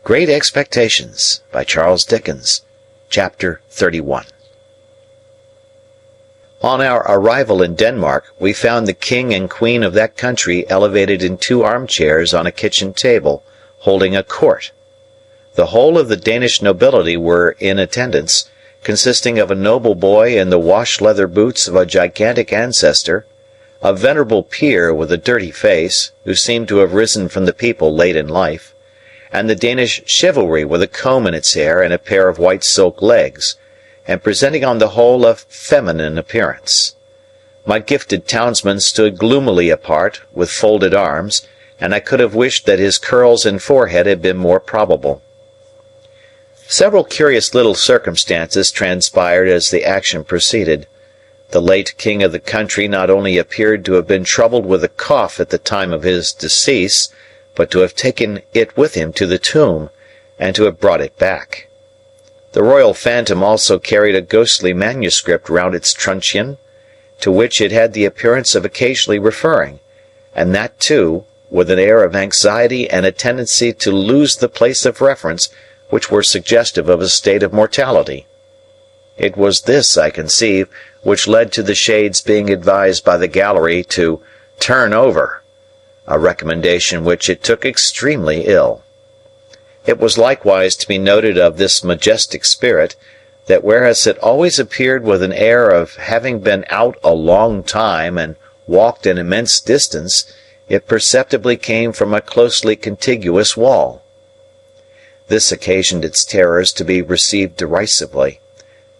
Great Expectations by Charles Dickens. Chapter 31. On our arrival in Denmark, we found the king and queen of that country elevated in 2 armchairs on a kitchen table, holding a court. The whole of the Danish nobility were in attendance, consisting of a noble boy in the wash-leather boots of a gigantic ancestor, a venerable peer with a dirty face, who seemed to have risen from the people late in life, and the Danish chivalry with a comb in its hair and a pair of white silk legs, and presenting on the whole a feminine appearance. My gifted townsman stood gloomily apart, with folded arms, and I could have wished that his curls and forehead had been more probable. Several curious little circumstances transpired as the action proceeded. The late king of the country not only appeared to have been troubled with a cough at the time of his decease, but to have taken it with him to the tomb, and to have brought it back. The royal phantom also carried a ghostly manuscript round its truncheon, to which it had the appearance of occasionally referring, and that, too, with an air of anxiety and a tendency to lose the place of reference which were suggestive of a state of mortality. It was this, I conceive, which led to the shade's being advised by the gallery to turn over, a recommendation which it took extremely ill. It was likewise to be noted of this majestic spirit, that whereas it always appeared with an air of having been out a long time and walked an immense distance, it perceptibly came from a closely contiguous wall. This occasioned its terrors to be received derisively.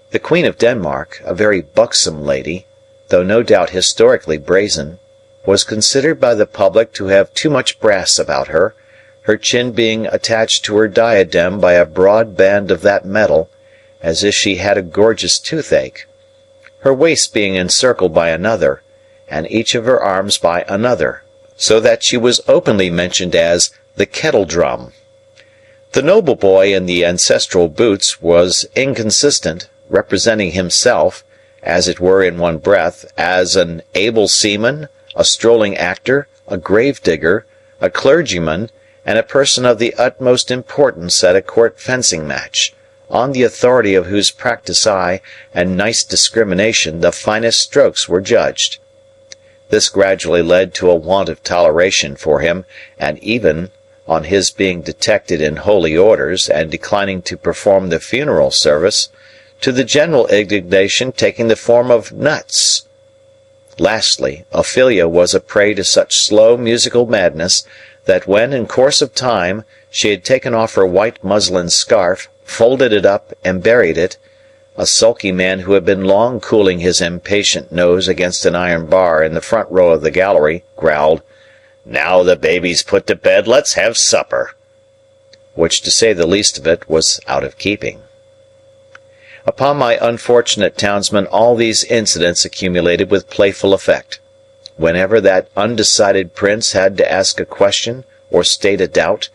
The Queen of Denmark, a very buxom lady, though no doubt historically brazen, was considered by the public to have too much brass about her, her chin being attached to her diadem by a broad band of that metal, as if she had a gorgeous toothache, her waist being encircled by another, and each of her arms by another, so that she was openly mentioned as the kettle-drum. The noble boy in the ancestral boots was inconsistent, representing himself, as it were in one breath, as an able seaman, a strolling actor, a grave-digger, a clergyman, and a person of the utmost importance at a court fencing match, on the authority of whose practised eye and nice discrimination the finest strokes were judged. This gradually led to a want of toleration for him, and even, on his being detected in holy orders and declining to perform the funeral service, to the general indignation taking the form of nuts. Lastly, Ophelia was a prey to such slow musical madness that when, in course of time, she had taken off her white muslin scarf, folded it up, and buried it, a sulky man who had been long cooling his impatient nose against an iron bar in the front row of the gallery growled, "Now the baby's put to bed, let's have supper," which, to say the least of it, was out of keeping. Upon my unfortunate townsman all these incidents accumulated with playful effect. Whenever that undecided prince had to ask a question or state a doubt,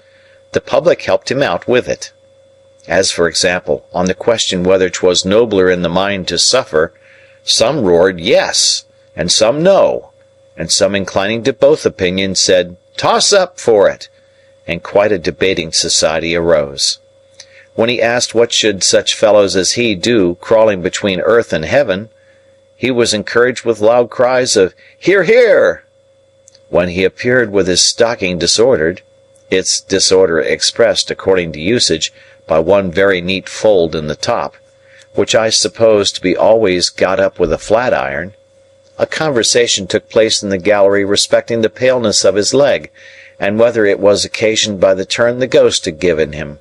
the public helped him out with it. As, for example, on the question whether 'twas nobler in the mind to suffer, some roared yes, and some no, and some inclining to both opinions said, "Toss up for it," and quite a debating society arose. When he asked what should such fellows as he do crawling between earth and heaven, he was encouraged with loud cries of "Hear, hear!" When he appeared with his stocking disordered, its disorder expressed, according to usage, by one very neat fold in the top, which I suppose to be always got up with a flat iron, a conversation took place in the gallery respecting the paleness of his leg, and whether it was occasioned by the turn the ghost had given him.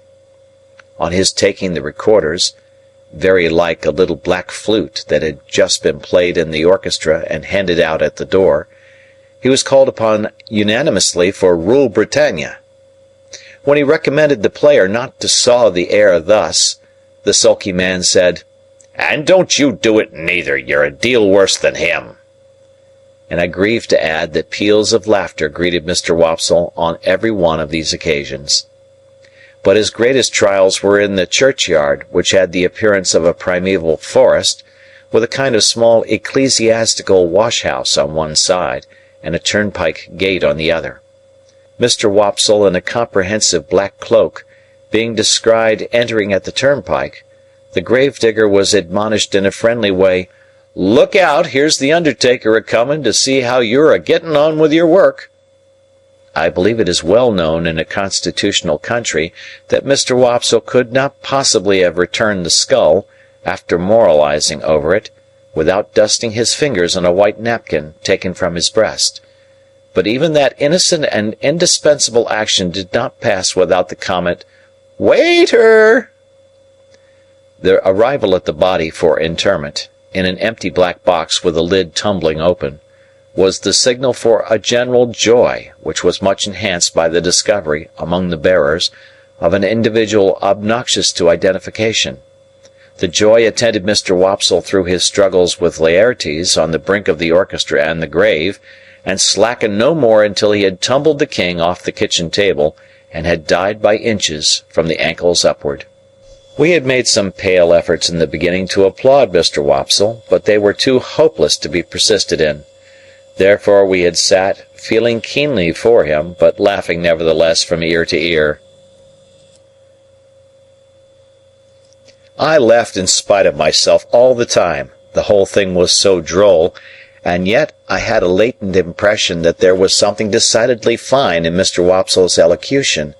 On his taking the recorders, very like a little black flute that had just been played in the orchestra and handed out at the door, he was called upon unanimously for Rule Britannia. When he recommended the player not to saw the air thus, the sulky man said, "And don't you do it neither, you're a deal worse than him." And I grieve to add that peals of laughter greeted Mr. Wopsle on every one of these occasions. But his greatest trials were in the churchyard, which had the appearance of a primeval forest, with a kind of small ecclesiastical wash-house on one side, and a turnpike gate on the other. Mr. Wopsle, in a comprehensive black cloak, being descried entering at the turnpike, the gravedigger was admonished in a friendly way, "Look out, here's the undertaker a-comin' to see how you're a-gettin' on with your work." I believe it is well known in a constitutional country that Mr. Wopsle could not possibly have returned the skull, after moralizing over it, without dusting his fingers on a white napkin taken from his breast. But even that innocent and indispensable action did not pass without the comment, "Waiter!" The arrival at the body for interment, in an empty black box with the lid tumbling open, was the signal for a general joy, which was much enhanced by the discovery, among the bearers, of an individual obnoxious to identification. The joy attended Mr. Wopsle through his struggles with Laertes on the brink of the orchestra and the grave, and slackened no more until he had tumbled the king off the kitchen table, and had died by inches from the ankles upward. We had made some pale efforts in the beginning to applaud Mr. Wopsle, but they were too hopeless to be persisted in. Therefore we had sat, feeling keenly for him, but laughing nevertheless from ear to ear. I laughed in spite of myself all the time, the whole thing was so droll, and yet I had a latent impression that there was something decidedly fine in Mr. Wopsle's elocution,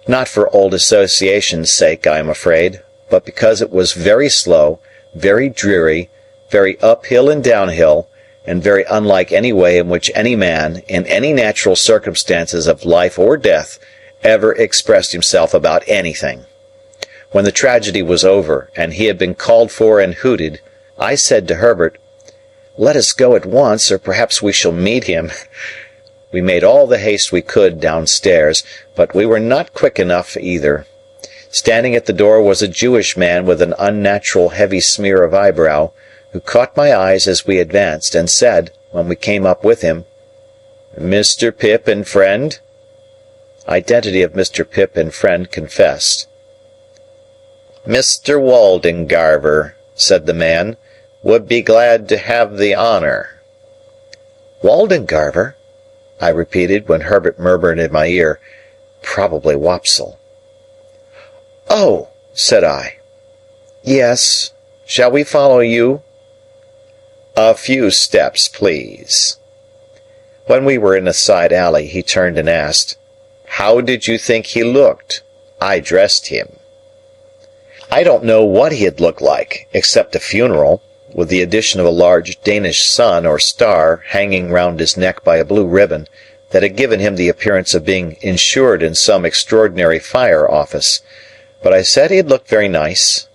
not for old association's sake, I am afraid, but because it was very slow, very dreary, very uphill and downhill, and very unlike any way in which any man, in any natural circumstances of life or death, ever expressed himself about anything. When the tragedy was over, and he had been called for and hooted, I said to Herbert, "Let us go at once, or perhaps we shall meet him." We made all the haste we could downstairs, but we were not quick enough either. Standing at the door was a Jewish man with an unnatural heavy smear of eyebrow, who caught my eyes as we advanced, and said, when we came up with him, "Mr. Pip and friend?" Identity of Mr. Pip and friend confessed. "Mr. Waldengarver," said the man, "would be glad to have the honor." "Waldengarver?" I repeated, when Herbert murmured in my ear, "Probably Wopsle." "Oh," said I. "Yes. Shall we follow you?" "A few steps, please." When we were in a side alley, he turned and asked, "How did you think he looked? I dressed him." I don't know what he had looked like, except a funeral, with the addition of a large Danish sun or star hanging round his neck by a blue ribbon, that had given him the appearance of being insured in some extraordinary fire office. But I said he had looked very nice.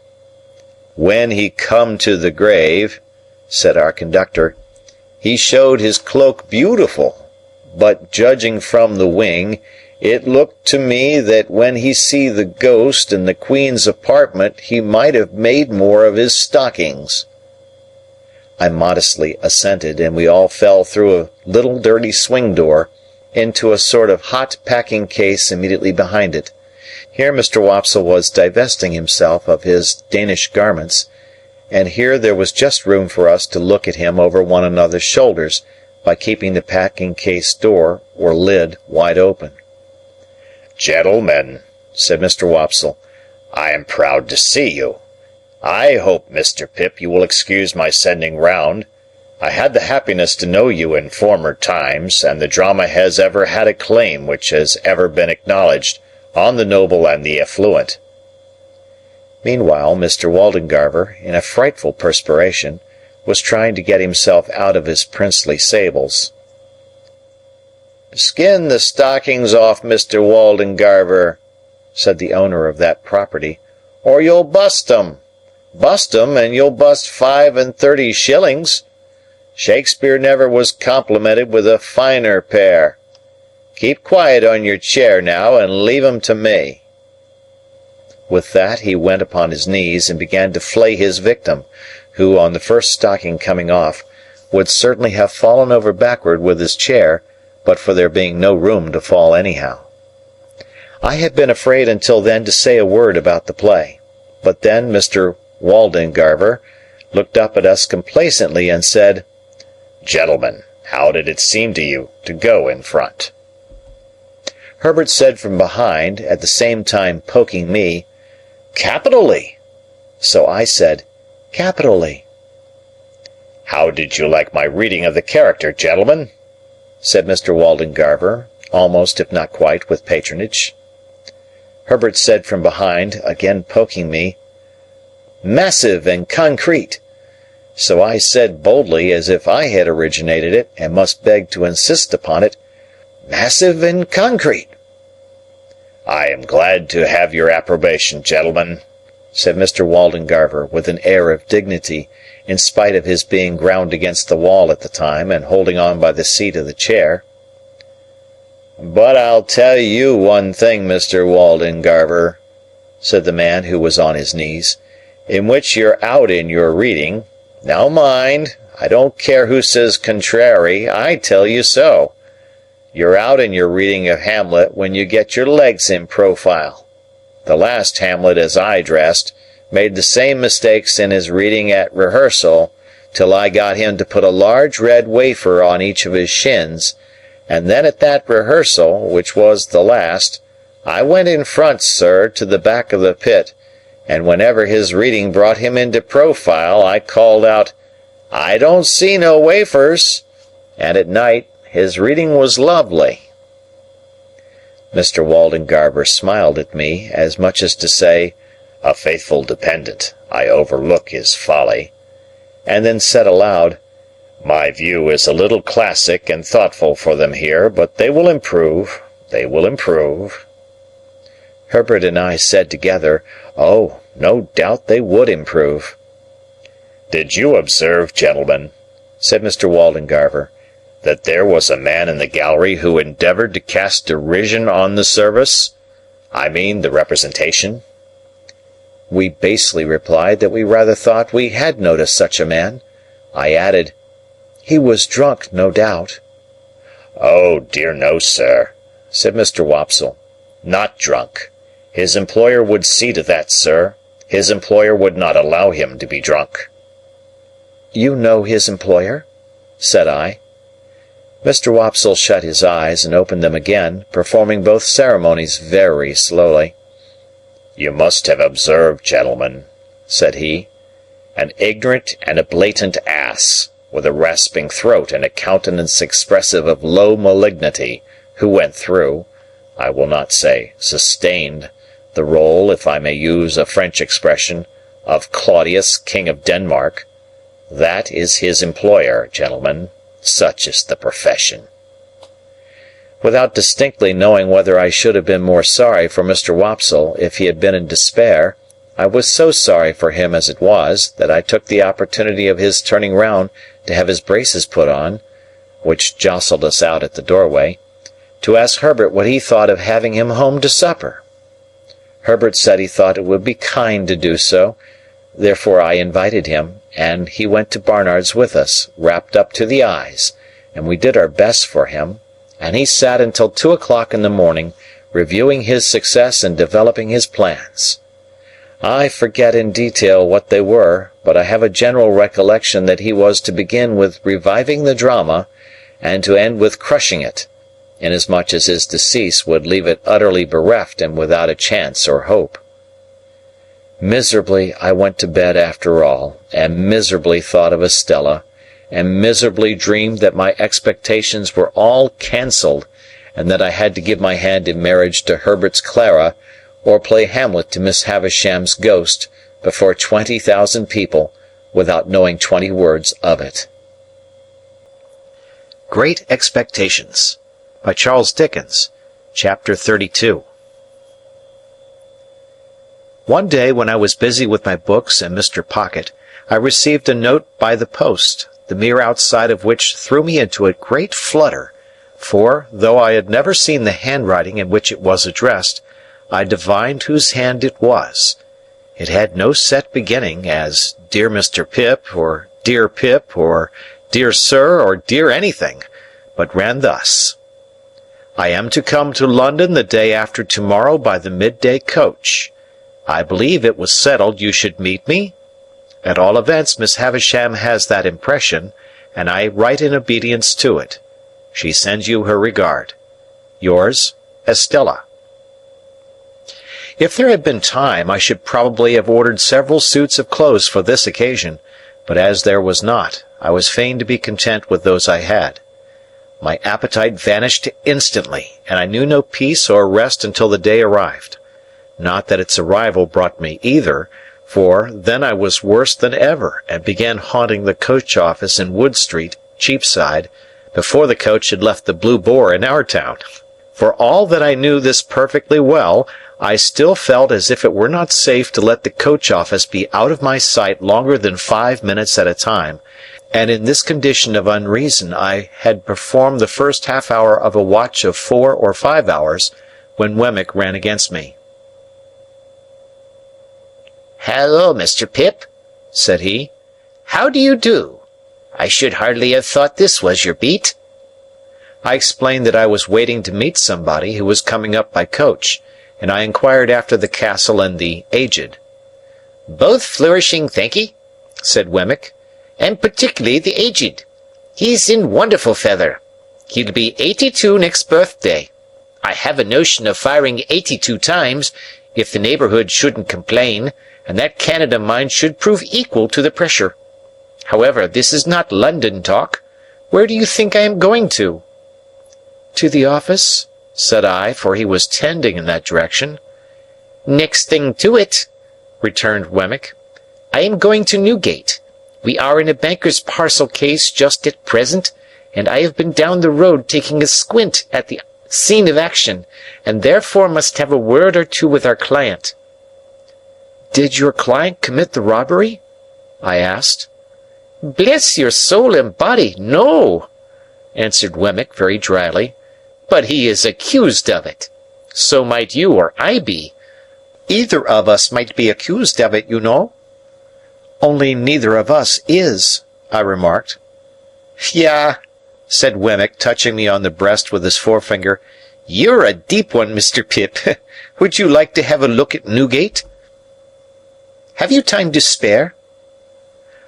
"When he come to the grave," said our conductor, "he showed his cloak beautiful, but judging from the wing, it looked to me that when he see the ghost in the Queen's apartment he might have made more of his stockings." I modestly assented, and we all fell through a little dirty swing door into a sort of hot packing case immediately behind it. Here Mr. Wopsle was divesting himself of his Danish garments, and here there was just room for us to look at him over one another's shoulders by keeping the packing case door, or lid, wide open. "Gentlemen," said Mr. Wopsle, "I am proud to see you. I hope, Mr. Pip, you will excuse my sending round. I had the happiness to know you in former times, and the drama has ever had a claim which has ever been acknowledged on the noble and the affluent." Meanwhile, Mr. Waldengarver, in a frightful perspiration, was trying to get himself out of his princely sables. "Skin the stockings off, Mr. Waldengarver," said the owner of that property, "or you'll bust 'em. Bust 'em, and you'll bust 35 shillings. Shakespeare never was complimented with a finer pair. Keep quiet on your chair now, and leave 'em to me." With that he went upon his knees and began to flay his victim, who, on the first stocking coming off, would certainly have fallen over backward with his chair, but for there being no room to fall anyhow. I had been afraid until then to say a word about the play, but then Mr. Waldengarver looked up at us complacently and said, "Gentlemen, how did it seem to you to go in front?" Herbert said from behind, at the same time poking me, "Capitally!" So I said, "Capitally." "How did you like my reading of the character, gentlemen?" said Mr. Waldengarver, almost, if not quite, with patronage. Herbert said from behind, again poking me, "Massive and concrete." So I said boldly, as if I had originated it, and must beg to insist upon it, "Massive and concrete." "I am glad to have your approbation, gentlemen," said Mr. Waldengarver, with an air of dignity, in spite of his being ground against the wall at the time, and holding on by the seat of the chair. "But I'll tell you one thing, Mr. Waldengarver," said the man who was on his knees, "in which you're out in your reading. Now mind, I don't care who says contrary, I tell you so. You're out in your reading of Hamlet when you get your legs in profile. The last Hamlet as I dressed made the same mistakes in his reading at rehearsal, till I got him to put a large red wafer on each of his shins, and then at that rehearsal, which was the last, I went in front, sir, to the back of the pit, and whenever his reading brought him into profile, I called out, 'I don't see no wafers,' and at night his reading was lovely." Mr. Waldengarver smiled at me, as much as to say, "A faithful dependent, I overlook his folly," and then said aloud, "My view is a little classic and thoughtful for them here, but they will improve, they will improve." Herbert and I said together, "Oh, no doubt they would improve." "Did you observe, gentlemen," said Mr. Waldengarver, "that there was a man in the gallery who endeavored to cast derision on the service? I mean the representation?" We basely replied that we rather thought we had noticed such a man. I added, "He was drunk, no doubt." "Oh, dear no, sir," said Mr. Wopsle. "Not drunk. His employer would see to that, sir. His employer would not allow him to be drunk." "You know his employer?" said I. Mr. Wopsle shut his eyes and opened them again, performing both ceremonies very slowly. "You must have observed, gentlemen," said he, "an ignorant and a blatant ass, with a rasping throat and a countenance expressive of low malignity, who went through, I will not say sustained, the role, if I may use a French expression, of Claudius, King of Denmark. That is his employer, gentlemen. Such is the profession." Without distinctly knowing whether I should have been more sorry for Mr. Wopsle if he had been in despair, I was so sorry for him as it was, that I took the opportunity of his turning round to have his braces put on, which jostled us out at the doorway, to ask Herbert what he thought of having him home to supper. Herbert said he thought it would be kind to do so, therefore I invited him, and he went to Barnard's with us, wrapped up to the eyes, and we did our best for him, and he sat until 2 o'clock in the morning, reviewing his success and developing his plans. I forget in detail what they were, but I have a general recollection that he was to begin with reviving the drama, and to end with crushing it, inasmuch as his decease would leave it utterly bereft and without a chance or hope. Miserably I went to bed after all, and miserably thought of Estella, and miserably dreamed that my expectations were all cancelled, and that I had to give my hand in marriage to Herbert's Clara, or play Hamlet to Miss Havisham's ghost, before 20,000 people, without knowing 20 words of it. Great Expectations by Charles Dickens, Chapter 32. One day when I was busy with my books and Mr. Pocket, I received a note by the post, the mere outside of which threw me into a great flutter, for, though I had never seen the handwriting in which it was addressed, I divined whose hand it was. It had no set beginning, as "Dear Mr. Pip," or "Dear Pip," or "Dear Sir," or "Dear anything," but ran thus: "I am to come to London the day after tomorrow by the midday coach. I believe it was settled you should meet me? At all events, Miss Havisham has that impression, and I write in obedience to it. She sends you her regard. Yours, Estella. If there had been time, I should probably have ordered several suits of clothes for this occasion, but as there was not, I was fain to be content with those I had. My appetite vanished instantly, and I knew no peace or rest until the day arrived. Not that its arrival brought me either, for then I was worse than ever, and began haunting the coach office in Wood Street, Cheapside, before the coach had left the Blue Boar in our town. For all that I knew this perfectly well, I still felt as if it were not safe to let the coach office be out of my sight longer than 5 minutes at a time, and in this condition of unreason I had performed the first half-hour of a watch of 4 or 5 hours, when Wemmick ran against me. "Hallo, Mr. Pip," said he. "How do you do? I should hardly have thought this was your beat." I explained that I was waiting to meet somebody who was coming up by coach, and I inquired after the castle and the aged. "Both flourishing, thank'ee," said Wemmick, "and particularly the aged. He's in wonderful feather. He'll be 82 next birthday. I have a notion of firing 82 times, if the neighbourhood shouldn't complain, and that cannon of mine should prove equal to the pressure. However, this is not London talk. Where do you think I am going to?" "To the office," said I, for he was tending in that direction. "Next thing to it," returned Wemmick. "I am going to Newgate. We are in a banker's parcel case just at present, and I have been down the road taking a squint at the scene of action, and therefore must have a word or two with our client." "Did your client commit the robbery?" I asked. "Bless your soul and body, no," answered Wemmick very dryly. "But he is accused of it. So might you or I be. "Either of us might be accused of it, you know." "Only neither of us is," I remarked. "Yah," said Wemmick, touching me on the breast with his forefinger. "You're a deep one, Mr. Pip. Would you like to have a look at Newgate?" Have you time to spare?"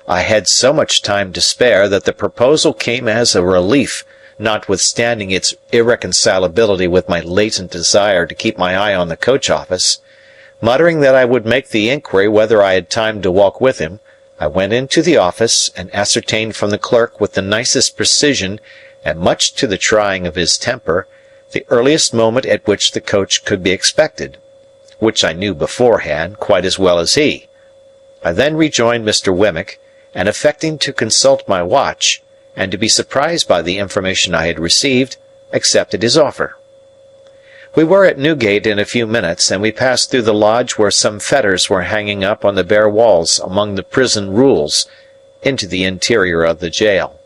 I had so much time to spare that the proposal came as a relief, notwithstanding its irreconcilability with my latent desire to keep my eye on the coach office. Muttering that I would make the inquiry whether I had time to walk with him, I went into the office and ascertained from the clerk with the nicest precision, and much to the trying of his temper, the earliest moment at which the coach could be expected, which I knew beforehand quite as well as he. I then rejoined Mr. Wemmick, and affecting to consult my watch, and to be surprised by the information I had received, accepted his offer. We were at Newgate in a few minutes, and we passed through the lodge where some fetters were hanging up on the bare walls among the prison rules, into the interior of the jail.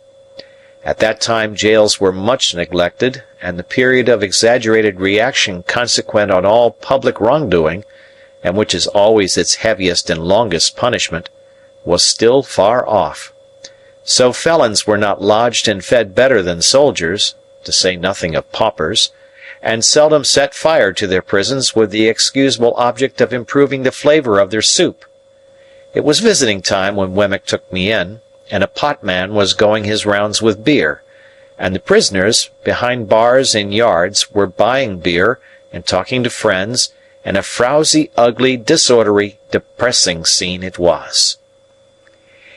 At that time jails were much neglected, and the period of exaggerated reaction consequent on all public wrongdoing, and which is always its heaviest and longest punishment, was still far off. So felons were not lodged and fed better than soldiers, to say nothing of paupers, and seldom set fire to their prisons with the excusable object of improving the flavour of their soup. It was visiting time when Wemmick took me in, and a potman was going his rounds with beer, and the prisoners, behind bars in yards, were buying beer and talking to friends, and a frowsy, ugly, disorderly, depressing scene it was.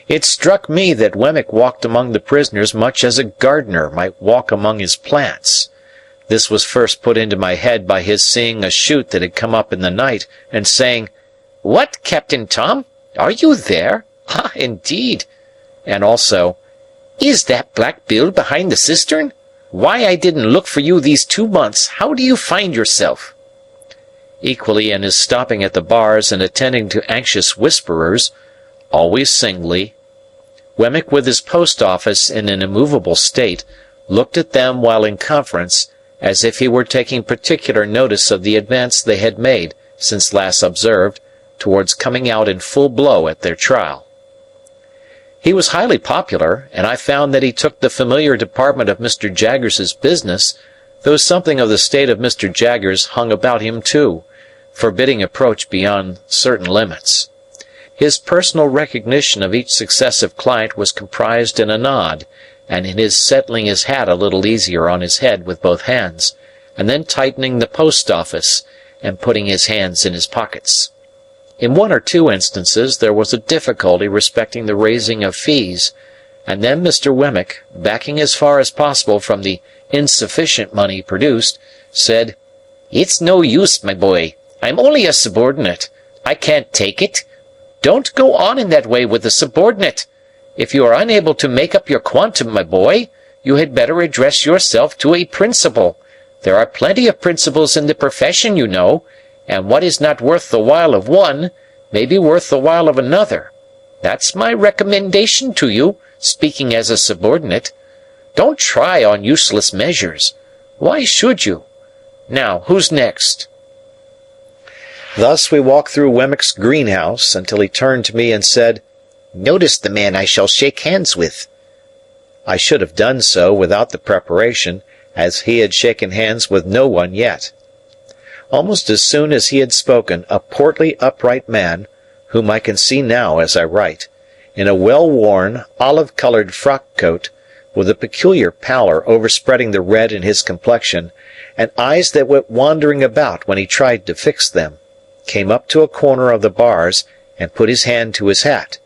It struck me that Wemmick walked among the prisoners much as a gardener might walk among his plants. This was first put into my head by his seeing a shoot that had come up in the night, and saying, "What, Captain Tom? Are you there? Ah, indeed!" And also, "Is that Black Bill behind the cistern? Why, I didn't look for you these 2 months. How do you find yourself?" Equally in his stopping at the bars and attending to anxious whisperers, always singly, Wemmick, with his post-office in an immovable state, looked at them while in conference, as if he were taking particular notice of the advance they had made, since last observed, towards coming out in full blow at their trial. He was highly popular, and I found that he took the familiar department of Mr. Jaggers's business, though something of the state of Mr. Jaggers hung about him too, forbidding approach beyond certain limits. His personal recognition of each successive client was comprised in a nod, and in his settling his hat a little easier on his head with both hands, and then tightening the post office and putting his hands in his pockets. In one or two instances there was a difficulty respecting the raising of fees, and then Mr. Wemmick, backing as far as possible from the insufficient money produced, said, "It's no use, my boy. I'm only a subordinate. I can't take it. Don't go on in that way with the subordinate. If you are unable to make up your quantum, my boy, you had better address yourself to a principal. There are plenty of principals in the profession, you know, and what is not worth the while of one may be worth the while of another. That's my recommendation to you, speaking as a subordinate. Don't try on useless measures. Why should you? Now, who's next?" Thus we walked through Wemmick's greenhouse until he turned to me and said, "Notice the man I shall shake hands with." I should have done so without the preparation, as he had shaken hands with no one yet. Almost as soon as he had spoken, a portly, upright man, whom I can see now as I write, in a well-worn, olive-colored frock-coat, with a peculiar pallor overspreading the red in his complexion, and eyes that went wandering about when he tried to fix them, came up to a corner of the bars and put his hand to his hat,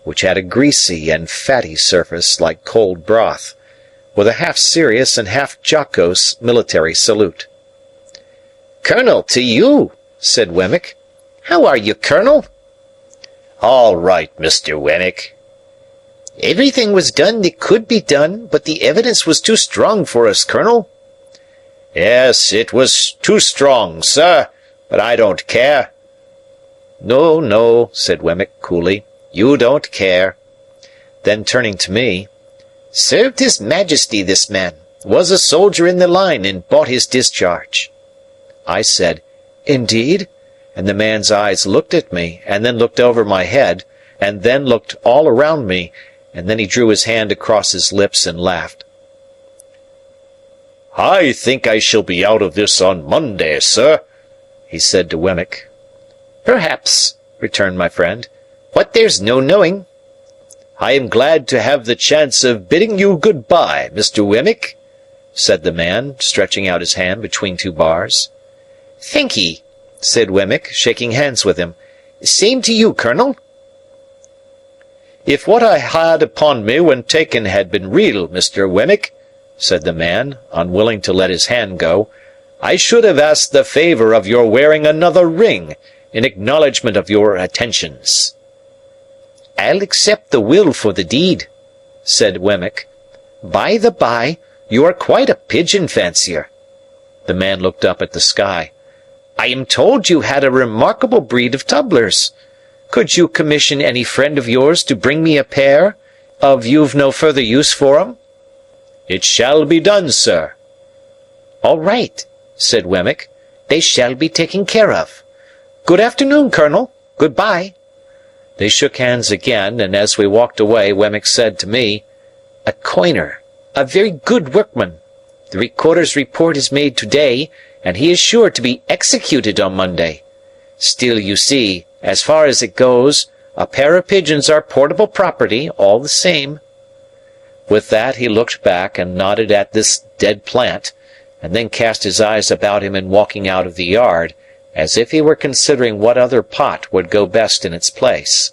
which had a greasy and fatty surface like cold broth, with a half-serious and half-jocose military salute. "Colonel, to you," said Wemmick. "How are you, Colonel?" "All right, Mr. Wemmick." "Everything was done that could be done, but the evidence was too strong for us, Colonel." "Yes, it was too strong, sir, but I don't care." "No, no," said Wemmick coolly. "You don't care." Then turning to me, "Served His Majesty, this man. Was a soldier in the line and bought his discharge." I said, "Indeed?" And the man's eyes looked at me, and then looked over my head, and then looked all around me, and then he drew his hand across his lips and laughed. "I think I shall be out of this on Monday, sir," he said to Wemmick. "Perhaps," returned my friend, "but there's no knowing." "I am glad to have the chance of bidding you good-bye, Mr. Wemmick," said the man, stretching out his hand between two bars. "Thank ye," said Wemmick, shaking hands with him. "Same to you, Colonel." "If what I had upon me when taken had been real, Mr. Wemmick," said the man, unwilling to let his hand go, "I should have asked the favour of your wearing another ring, in acknowledgment of your attentions." "I'll accept the will for the deed," said Wemmick. "By the by, you are quite a pigeon fancier." The man looked up at the sky. "I am told you had a remarkable breed of tumblers. Could you commission any friend of yours to bring me a pair, of you've no further use for 'em?" "It shall be done, sir." "All right," said Wemmick. "They shall be taken care of. Good afternoon, Colonel. Good-bye." They shook hands again, and as we walked away Wemmick said to me, "A coiner, a very good workman. The recorder's report is made today, and he is sure to be executed on Monday. Still, you see, as far as it goes, a pair of pigeons are portable property, all the same." With that he looked back and nodded at this dead plant, and then cast his eyes about him in walking out of the yard, as if he were considering what other pot would go best in its place.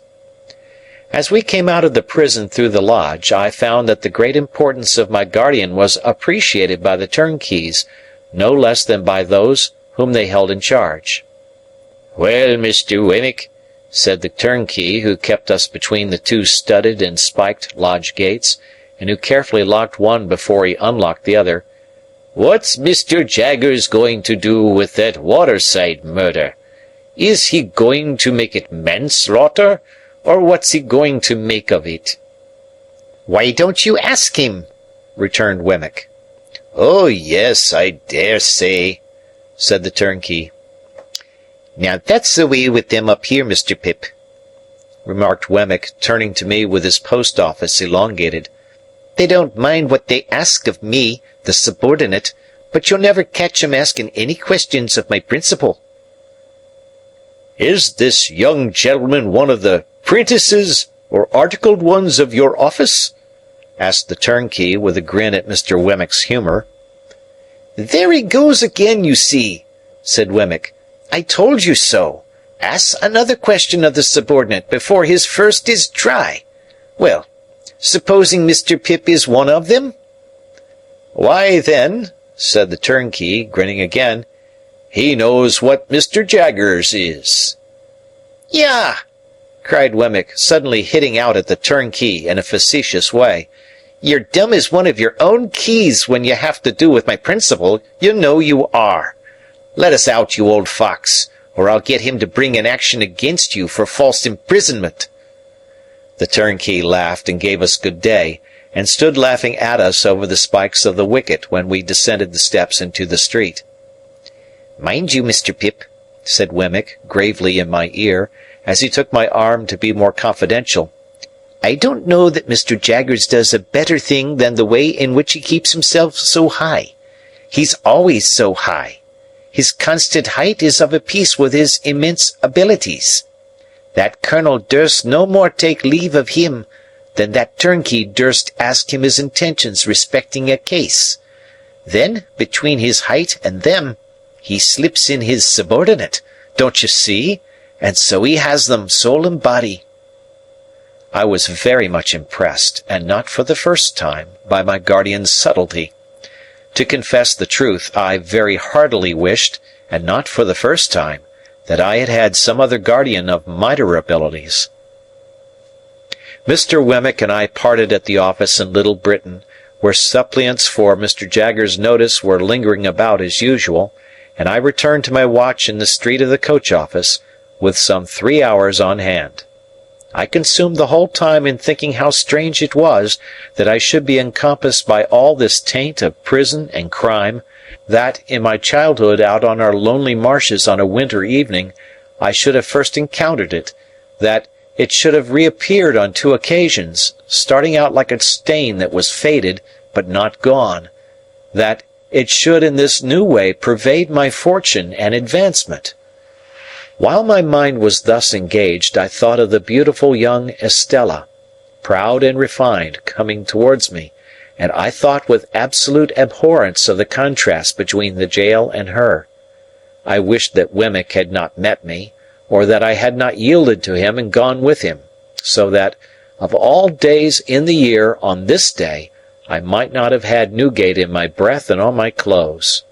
As we came out of the prison through the lodge, I found that the great importance of my guardian was appreciated by the turnkeys, no less than by those whom they held in charge. "Well, Mr. Wemmick," said the turnkey who kept us between the two studded and spiked lodge gates, and who carefully locked one before he unlocked the other, "what's Mr. Jaggers going to do with that waterside murder? Is he going to make it manslaughter, or what's he going to make of it?" "Why don't you ask him?" returned Wemmick. "Oh, yes, I dare say," said the turnkey. "Now that's the way with them up here, Mr. Pip," remarked Wemmick, turning to me with his post-office elongated. "They don't mind what they ask of me, the subordinate, but you'll never catch 'em asking any questions of my principal." "Is this young gentleman one of the prentices or articled ones of your office?" asked the turnkey, with a grin at Mr. Wemmick's humour. "There he goes again, you see," said Wemmick. "I told you so. Ask another question of the subordinate before his first is dry. Well, supposing Mr. Pip is one of them?" "Why, then," said the turnkey, grinning again, "he knows what Mr. Jaggers is." "Yah!" cried Wemmick, suddenly hitting out at the turnkey in a facetious way. "You're dumb as one of your own keys when you have to do with my principal, you know you are. Let us out, you old fox, or I'll get him to bring an action against you for false imprisonment." The turnkey laughed and gave us good day, and stood laughing at us over the spikes of the wicket when we descended the steps into the street. "Mind you, Mr. Pip," said Wemmick, gravely in my ear, as he took my arm to be more confidential, "I don't know that Mr. Jaggers does a better thing than the way in which he keeps himself so high. He's always so high. His constant height is of a piece with his immense abilities. That colonel durst no more take leave of him than that turnkey durst ask him his intentions respecting a case. Then, between his height and them, he slips in his subordinate, don't you see, and so he has them soul and body." I was very much impressed, and not for the first time, by my guardian's subtlety. To confess the truth, I very heartily wished, and not for the first time, that I had had some other guardian of mightier abilities. Mr. Wemmick and I parted at the office in Little Britain, where suppliants for Mr. Jaggers' notice were lingering about as usual, and I returned to my watch in the street of the coach-office, with some 3 hours on hand. I consumed the whole time in thinking how strange it was that I should be encompassed by all this taint of prison and crime, that, in my childhood out on our lonely marshes on a winter evening, I should have first encountered it, that it should have reappeared on 2 occasions, starting out like a stain that was faded but not gone, that it should in this new way pervade my fortune and advancement. While my mind was thus engaged, I thought of the beautiful young Estella, proud and refined, coming towards me, and I thought with absolute abhorrence of the contrast between the jail and her. I wished that Wemmick had not met me, or that I had not yielded to him and gone with him, so that, of all days in the year, on this day, I might not have had Newgate in my breath and on my clothes.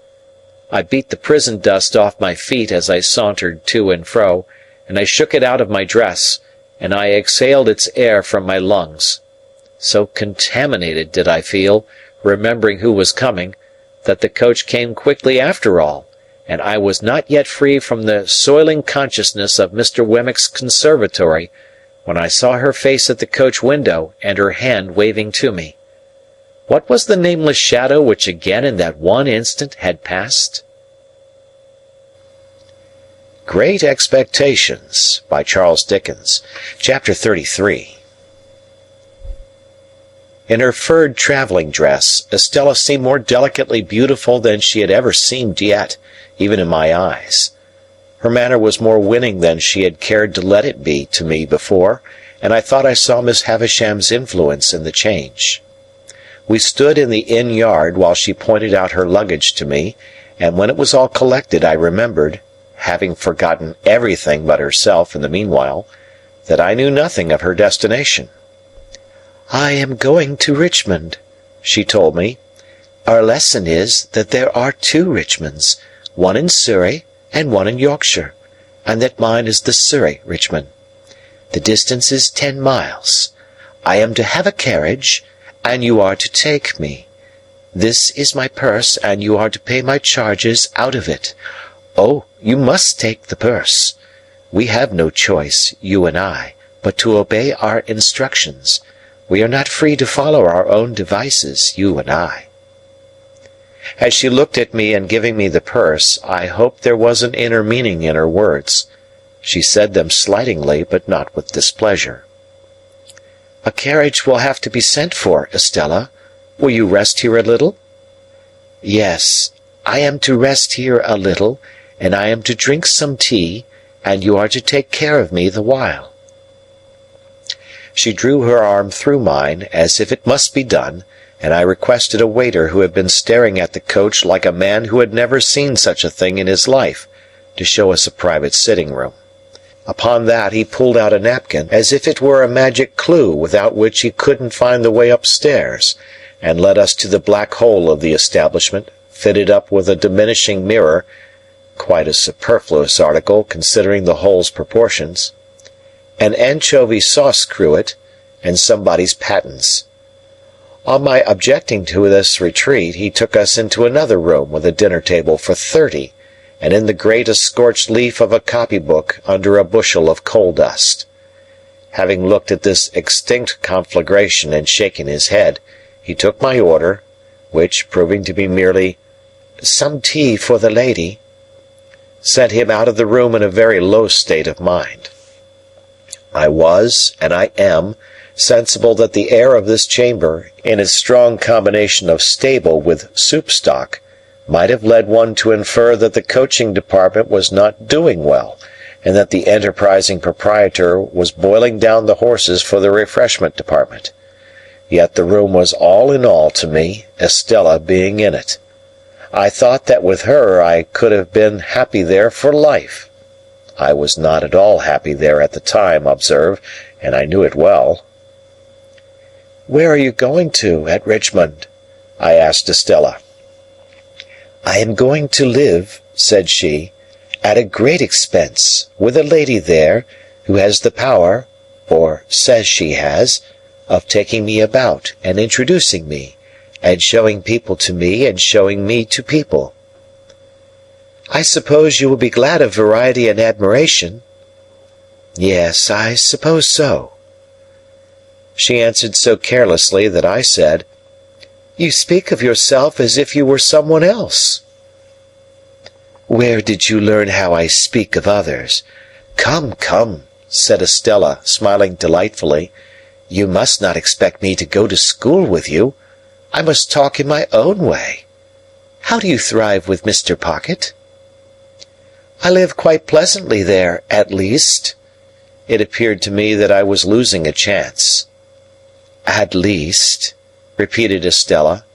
I beat the prison dust off my feet as I sauntered to and fro, and I shook it out of my dress, and I exhaled its air from my lungs. So contaminated did I feel, remembering who was coming, that the coach came quickly after all, and I was not yet free from the soiling consciousness of Mr. Wemmick's conservatory, when I saw her face at the coach window and her hand waving to me. What was the nameless shadow which again in that one instant had passed? Great Expectations by Charles Dickens. Chapter 33. In her furred travelling dress, Estella seemed more delicately beautiful than she had ever seemed yet, even in my eyes. Her manner was more winning than she had cared to let it be to me before, and I thought I saw Miss Havisham's influence in the change. We stood in the inn yard while she pointed out her luggage to me, and when it was all collected I remembered, having forgotten everything but herself in the meanwhile, that I knew nothing of her destination. "I am going to Richmond," she told me. "Our lesson is that there are 2 Richmonds, one in Surrey and one in Yorkshire, and that mine is the Surrey Richmond. The distance is 10 miles. I am to have a carriage, and you are to take me. This is my purse, and you are to pay my charges out of it. Oh, you must take the purse. We have no choice, you and I, but to obey our instructions. We are not free to follow our own devices, you and I." As she looked at me in giving me the purse, I hoped there was an inner meaning in her words. She said them slightingly, but not with displeasure. "A carriage will have to be sent for, Estella. Will you rest here a little?" "Yes, I am to rest here a little, and I am to drink some tea, and you are to take care of me the while." She drew her arm through mine, as if it must be done, and I requested a waiter who had been staring at the coach like a man who had never seen such a thing in his life to show us a private sitting room. Upon that he pulled out a napkin as if it were a magic clue without which he couldn't find the way upstairs, and led us to the black hole of the establishment, fitted up with a diminishing mirror, quite a superfluous article considering the hole's proportions, an anchovy sauce cruet, and somebody's pattens. On my objecting to this retreat, he took us into another room with a dinner table for 30, and in the grate a scorched leaf of a copybook under a bushel of coal dust. Having looked at this extinct conflagration and shaken his head, he took my order, which, proving to be merely "some tea for the lady," sent him out of the room in a very low state of mind. I was, and I am, sensible that the air of this chamber, in its strong combination of stable with soup stock, might have led one to infer that the coaching department was not doing well, and that the enterprising proprietor was boiling down the horses for the refreshment department. Yet the room was all in all to me, Estella being in it. I thought that with her I could have been happy there for life. I was not at all happy there at the time, observe, and I knew it well. "Where are you going to at Richmond?" I asked Estella. "I am going to live," said she, "at a great expense, with a lady there, who has the power, or says she has, of taking me about and introducing me, and showing people to me and showing me to people." "I suppose you will be glad of variety and admiration?" "Yes, I suppose so." She answered so carelessly that I said, "You speak of yourself as if you were someone else." "Where did you learn how I speak of others? Come, come," said Estella, smiling delightfully. "You must not expect me to go to school with you. I must talk in my own way. How do you thrive with Mr. Pocket?" "I live quite pleasantly there, at least." It appeared to me that I was losing a chance. "At least," repeated Estella.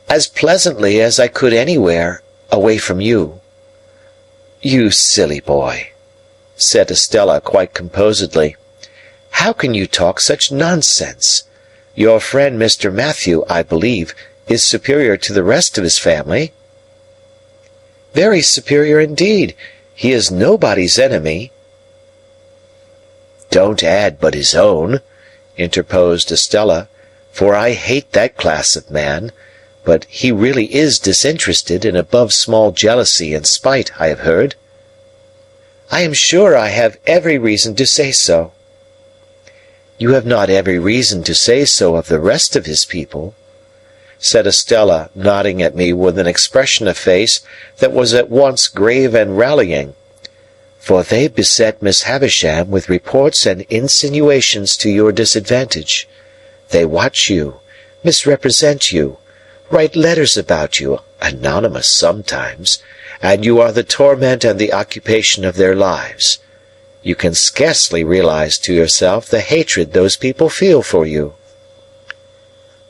"As pleasantly as I could anywhere, away from you." "You silly boy," said Estella quite composedly. "How can you talk such nonsense? Your friend Mr. Matthew, I believe, is superior to the rest of his family." "Very superior indeed. He is nobody's enemy." "Don't add but his own," interposed Estella, "for I hate that class of man, but he really is disinterested and above small jealousy and spite, I have heard." "I am sure I have every reason to say so." "You have not every reason to say so of the rest of his people," said Estella, nodding at me with an expression of face that was at once grave and rallying. "For they beset Miss Havisham with reports and insinuations to your disadvantage. They watch you, misrepresent you, write letters about you, anonymous sometimes, and you are the torment and the occupation of their lives. You can scarcely realize to yourself the hatred those people feel for you."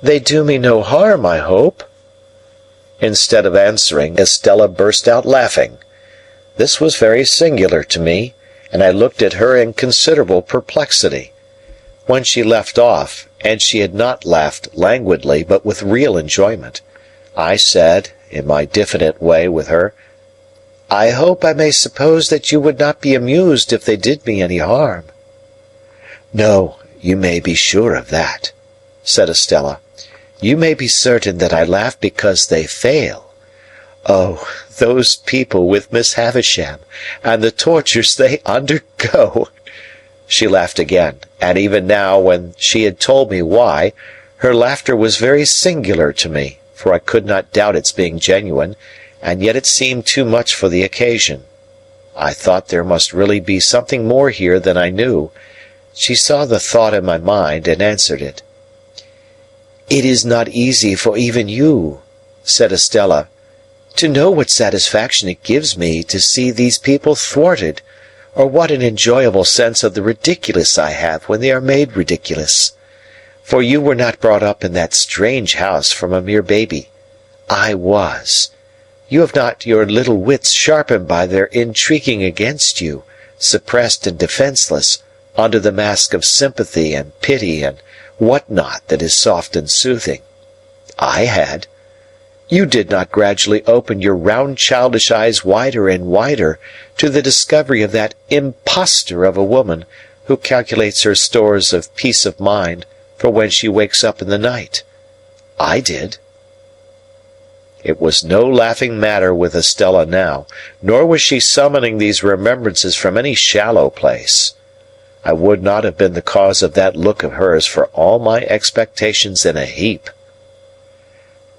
"They do me no harm, I hope." Instead of answering, Estella burst out laughing. This was very singular to me, and I looked at her in considerable perplexity. When she left off, and she had not laughed languidly, but with real enjoyment, I said, in my diffident way with her, "I hope I may suppose that you would not be amused if they did me any harm." "No, you may be sure of that," said Estella. "You may be certain that I laugh because they fail. Oh, those people with Miss Havisham, and the tortures they undergo!" She laughed again, and even now, when she had told me why, her laughter was very singular to me, for I could not doubt its being genuine, and yet it seemed too much for the occasion. I thought there must really be something more here than I knew. She saw the thought in my mind, and answered it. "It is not easy for even you," said Estella, "to know what satisfaction it gives me to see these people thwarted, or what an enjoyable sense of the ridiculous I have when they are made ridiculous. For you were not brought up in that strange house from a mere baby. I was. You have not your little wits sharpened by their intriguing against you, suppressed and defenceless, under the mask of sympathy and pity and what not that is soft and soothing. I had. You did not gradually open your round childish eyes wider and wider to the discovery of that impostor of a woman who calculates her stores of peace of mind for when she wakes up in the night. I did. It was no laughing matter with Estella now, nor was she summoning these remembrances from any shallow place. I would not have been the cause of that look of hers for all my expectations in a heap.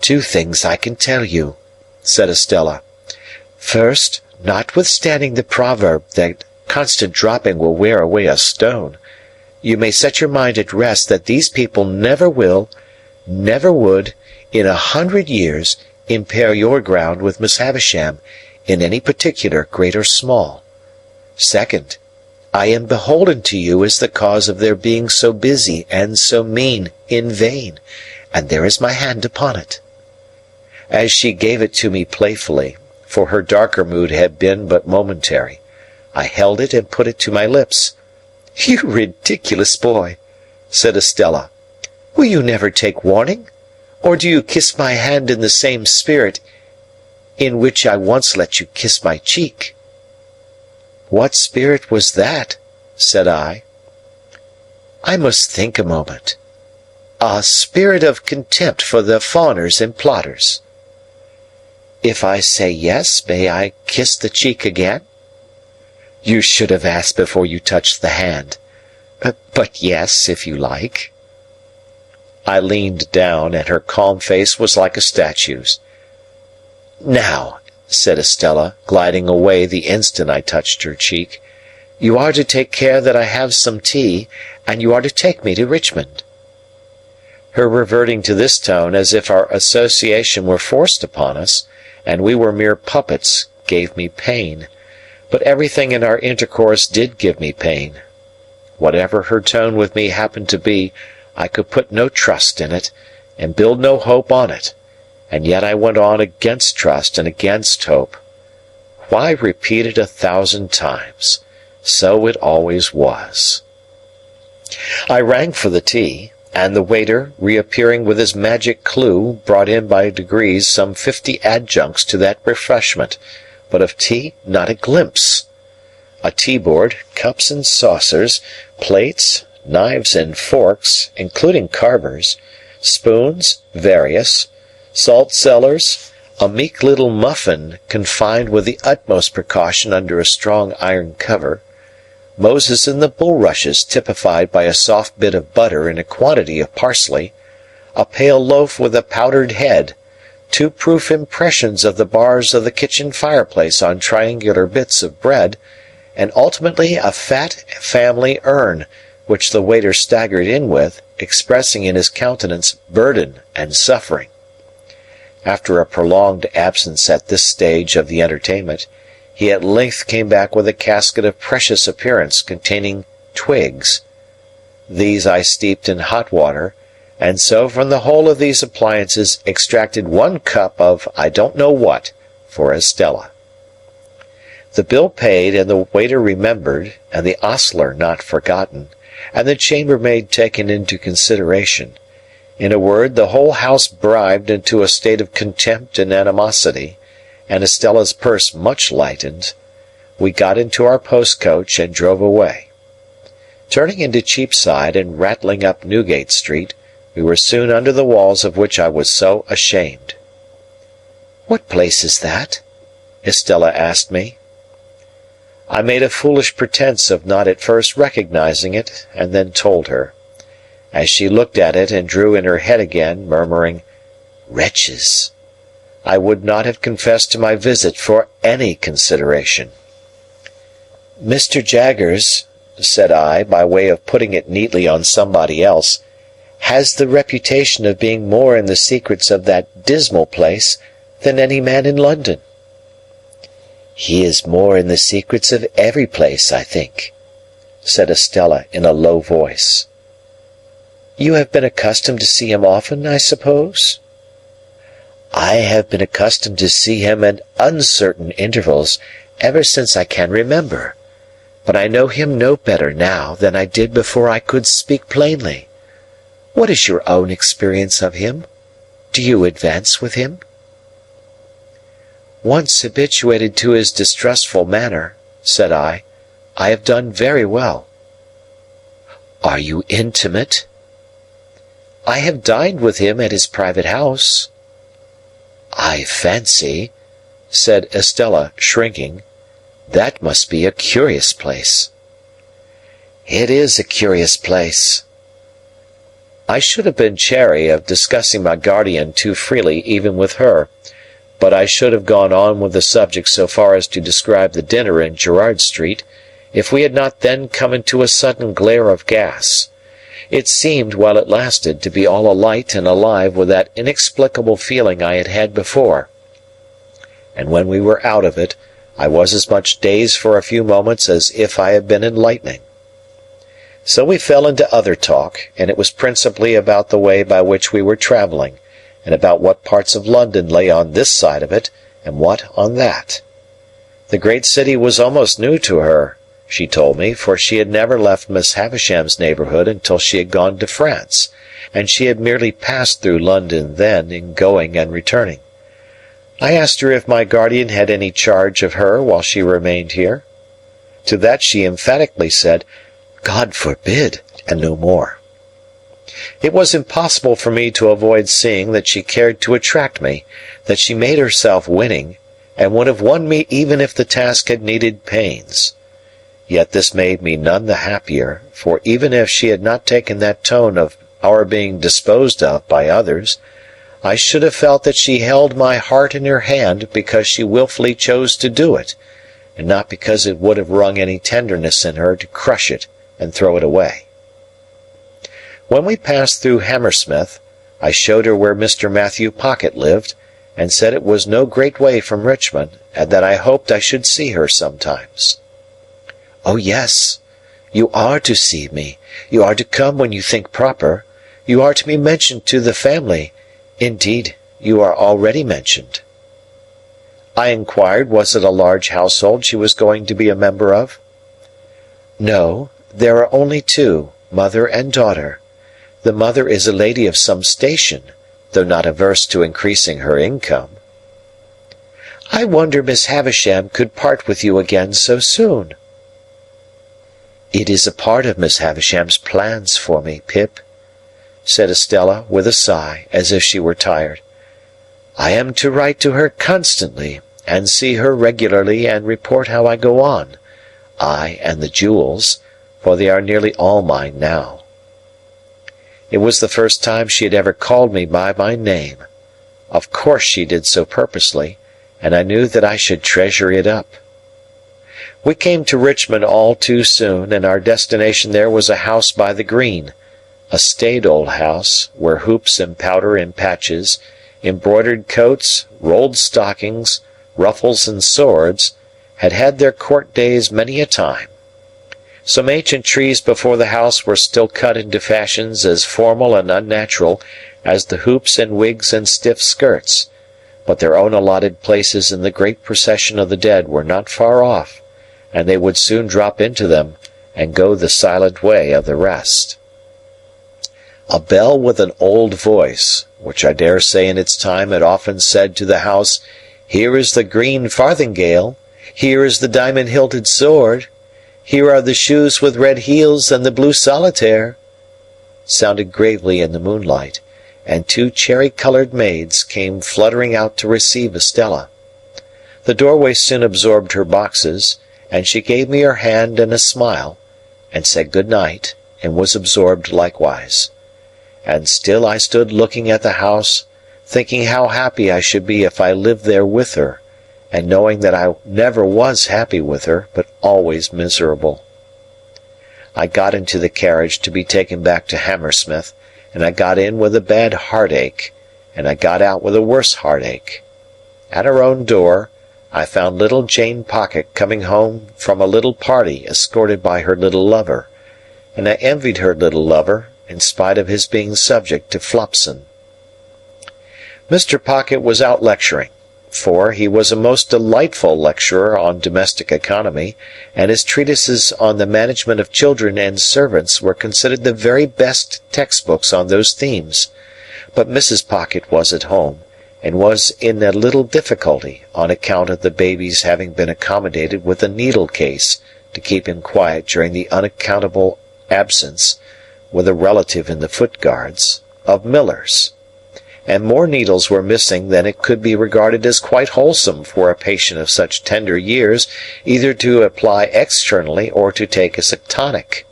2 things I can tell you, said Estella. First, notwithstanding the proverb that constant dropping will wear away a stone, you may set your mind at rest that these people never will, never would, in 100 years, impair your ground with Miss Havisham in any particular, great or small. Second, I am beholden to you as the cause of their being so busy and so mean in vain, and there is my hand upon it. As she gave it to me playfully, for her darker mood had been but momentary, I held it and put it to my lips. You ridiculous boy, said Estella. Will you never take warning? Or do you kiss my hand in the same spirit in which I once let you kiss my cheek? What spirit was that? Said I. I must think a moment. A spirit of contempt for the fawners and plotters. If I say yes, may I kiss the cheek again? You should have asked before you touched the hand. But yes, if you like. I leaned down, and her calm face was like a statue's. Now, said Estella, gliding away the instant I touched her cheek, you are to take care that I have some tea, and you are to take me to Richmond. Her reverting to this tone as if our association were forced upon us, and we were mere puppets, gave me pain. But everything in our intercourse did give me pain. Whatever her tone with me happened to be, I could put no trust in it, and build no hope on it, and yet I went on against trust and against hope. Why repeat it 1,000 times? So it always was. I rang for the tea, and the waiter, reappearing with his magic clue, brought in by degrees some 50 adjuncts to that refreshment, but of tea not a glimpse. A tea-board, cups and saucers, plates, knives and forks, including carvers, spoons, various, salt-cellars, a meek little muffin confined with the utmost precaution under a strong iron cover, Moses in the bulrushes typified by a soft bit of butter and a quantity of parsley, a pale loaf with a powdered head, 2 proof impressions of the bars of the kitchen fireplace on triangular bits of bread, and ultimately a fat family urn, which the waiter staggered in with, expressing in his countenance burden and suffering. After a prolonged absence at this stage of the entertainment, he at length came back with a casket of precious appearance containing twigs. These I steeped in hot water, and so from the whole of these appliances extracted 1 cup of I don't know what for Estella. The bill paid, and the waiter remembered, and the ostler not forgotten, and the chambermaid taken into consideration. In a word, the whole house bribed into a state of contempt and animosity, and Estella's purse much lightened. We got into our post-coach and drove away. Turning into Cheapside and rattling up Newgate Street, we were soon under the walls of which I was so ashamed. "What place is that?" Estella asked me. I made a foolish pretence of not at first recognizing it, and then told her. As she looked at it and drew in her head again, murmuring, "Wretches," I would not have confessed to my visit for any consideration. "Mr. Jaggers," said I, by way of putting it neatly on somebody else, "has the reputation of being more in the secrets of that dismal place than any man in London." "He is more in the secrets of every place, I think," said Estella in a low voice. You have been accustomed to see him often, I suppose?" "I have been accustomed to see him at uncertain intervals ever since I can remember, but I know him no better now than I did before I could speak plainly. What is your own experience of him? Do you advance with him?" "Once habituated to his distrustful manner," said I have done very well." "Are you intimate?" "I have dined with him at his private house." "I fancy," said Estella, shrinking, "that must be a curious place." "It is a curious place." I should have been chary of discussing my guardian too freely even with her, but I should have gone on with the subject so far as to describe the dinner in Gerrard Street, if we had not then come into a sudden glare of gas. It seemed, while it lasted, to be all alight and alive with that inexplicable feeling I had had before, and when we were out of it I was as much dazed for a few moments as if I had been in lightning. So we fell into other talk, and it was principally about the way by which we were travelling, and about what parts of London lay on this side of it, and what on that. The great city was almost new to her, she told me, for she had never left Miss Havisham's neighbourhood until she had gone to France, and she had merely passed through London then in going and returning. I asked her if my guardian had any charge of her while she remained here. To that she emphatically said, "God forbid," and no more. It was impossible for me to avoid seeing that she cared to attract me, that she made herself winning, and would have won me even if the task had needed pains. Yet this made me none the happier, for even if she had not taken that tone of our being disposed of by others, I should have felt that she held my heart in her hand because she wilfully chose to do it, and not because it would have wrung any tenderness in her to crush it and throw it away. When we passed through Hammersmith, I showed her where Mr. Matthew Pocket lived, and said it was no great way from Richmond, and that I hoped I should see her sometimes. "Oh, yes, you are to see me. You are to come when you think proper. You are to be mentioned to the family. Indeed, you are already mentioned." I inquired was it a large household she was going to be a member of. "No, there are only two, mother and daughter. The mother is a lady of some station, though not averse to increasing her income." "I wonder Miss Havisham could part with you again so soon." "It is a part of Miss Havisham's plans for me, Pip," said Estella, with a sigh, as if she were tired. "I am to write to her constantly, and see her regularly and report how I go on, I and the jewels, for they are nearly all mine now." It was the first time she had ever called me by my name. Of course she did so purposely, and I knew that I should treasure it up. We came to Richmond all too soon, and our destination there was a house by the green, a staid old house, where hoops and powder in patches, embroidered coats, rolled stockings, ruffles and swords, had had their court days many a time. Some ancient trees before the house were still cut into fashions as formal and unnatural as the hoops and wigs and stiff skirts, but their own allotted places in the great procession of the dead were not far off, and they would soon drop into them and go the silent way of the rest. A bell with an old voice, which I dare say in its time had often said to the house, "Here is the green farthingale, here is the diamond-hilted sword, here are the shoes with red heels and the blue solitaire," sounded gravely in the moonlight, and two cherry-coloured maids came fluttering out to receive Estella. The doorway soon absorbed her boxes, and she gave me her hand and a smile, and said good night, and was absorbed likewise. And still I stood looking at the house, thinking how happy I should be if I lived there with her, and knowing that I never was happy with her, but always miserable. I got into the carriage to be taken back to Hammersmith, and I got in with a bad heartache, and I got out with a worse heartache. At our own door, I found little Jane Pocket coming home from a little party escorted by her little lover, and I envied her little lover in spite of his being subject to Flopson. Mr. Pocket was out lecturing, for he was a most delightful lecturer on domestic economy, and his treatises on the management of children and servants were considered the very best textbooks on those themes. But Mrs. Pocket was at home, and was in a little difficulty on account of the baby's having been accommodated with a needle case to keep him quiet during the unaccountable absence, with a relative in the Foot Guards, of Millers. And more needles were missing than it could be regarded as quite wholesome for a patient of such tender years either to apply externally or to take as a tonic.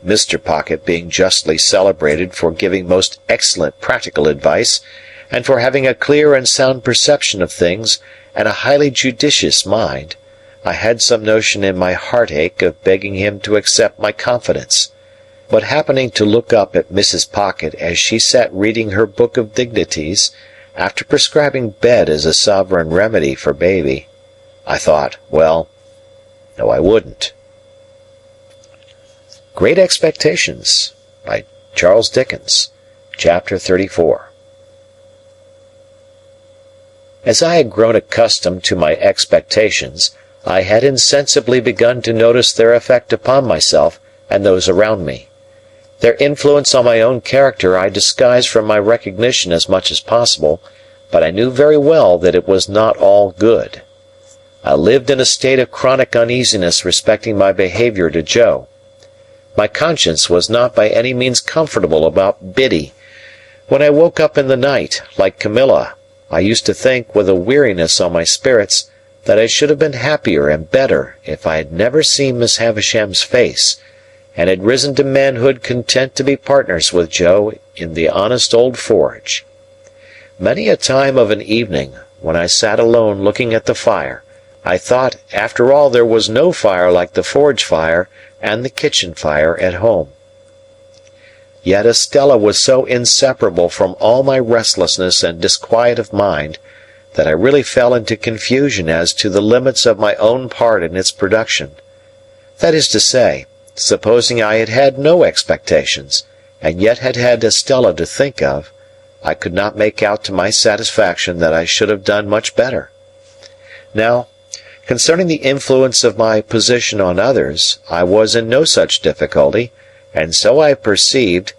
Mr. Pocket being justly celebrated for giving most excellent practical advice, and for having a clear and sound perception of things and a highly judicious mind, I had some notion in my heartache of begging him to accept my confidence. But happening to look up at Mrs. Pocket as she sat reading her book of dignities, after prescribing bed as a sovereign remedy for baby, I thought, well, no, I wouldn't. Great Expectations, by Charles Dickens, Chapter 34. As I had grown accustomed to my expectations, I had insensibly begun to notice their effect upon myself and those around me. Their influence on my own character I disguised from my recognition as much as possible, but I knew very well that it was not all good. I lived in a state of chronic uneasiness respecting my behavior to Joe. My conscience was not by any means comfortable about Biddy. When I woke up in the night, like Camilla, I used to think, with a weariness on my spirits, that I should have been happier and better if I had never seen Miss Havisham's face, and had risen to manhood content to be partners with Joe in the honest old forge. Many a time of an evening, when I sat alone looking at the fire, I thought, after all, there was no fire like the forge fire and the kitchen fire at home. Yet Estella was so inseparable from all my restlessness and disquiet of mind that I really fell into confusion as to the limits of my own part in its production. That is to say, supposing I had had no expectations, and yet had had Estella to think of, I could not make out to my satisfaction that I should have done much better. Now, concerning the influence of my position on others, I was in no such difficulty, and so I perceived,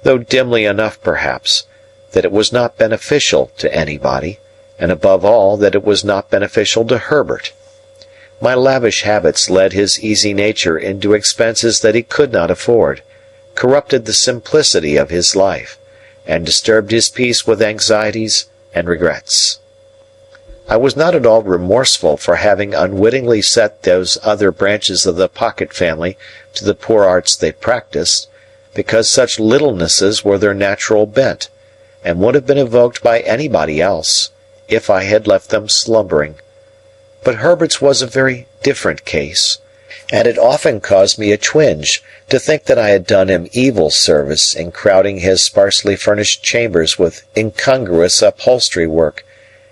though dimly enough perhaps, that it was not beneficial to anybody, and above all that it was not beneficial to Herbert. My lavish habits led his easy nature into expenses that he could not afford, corrupted the simplicity of his life, and disturbed his peace with anxieties and regrets. I was not at all remorseful for having unwittingly set those other branches of the Pocket family to the poor arts they practised, because such littlenesses were their natural bent, and would have been evoked by anybody else, if I had left them slumbering. But Herbert's was a very different case, and it often caused me a twinge to think that I had done him evil service in crowding his sparsely furnished chambers with incongruous upholstery work,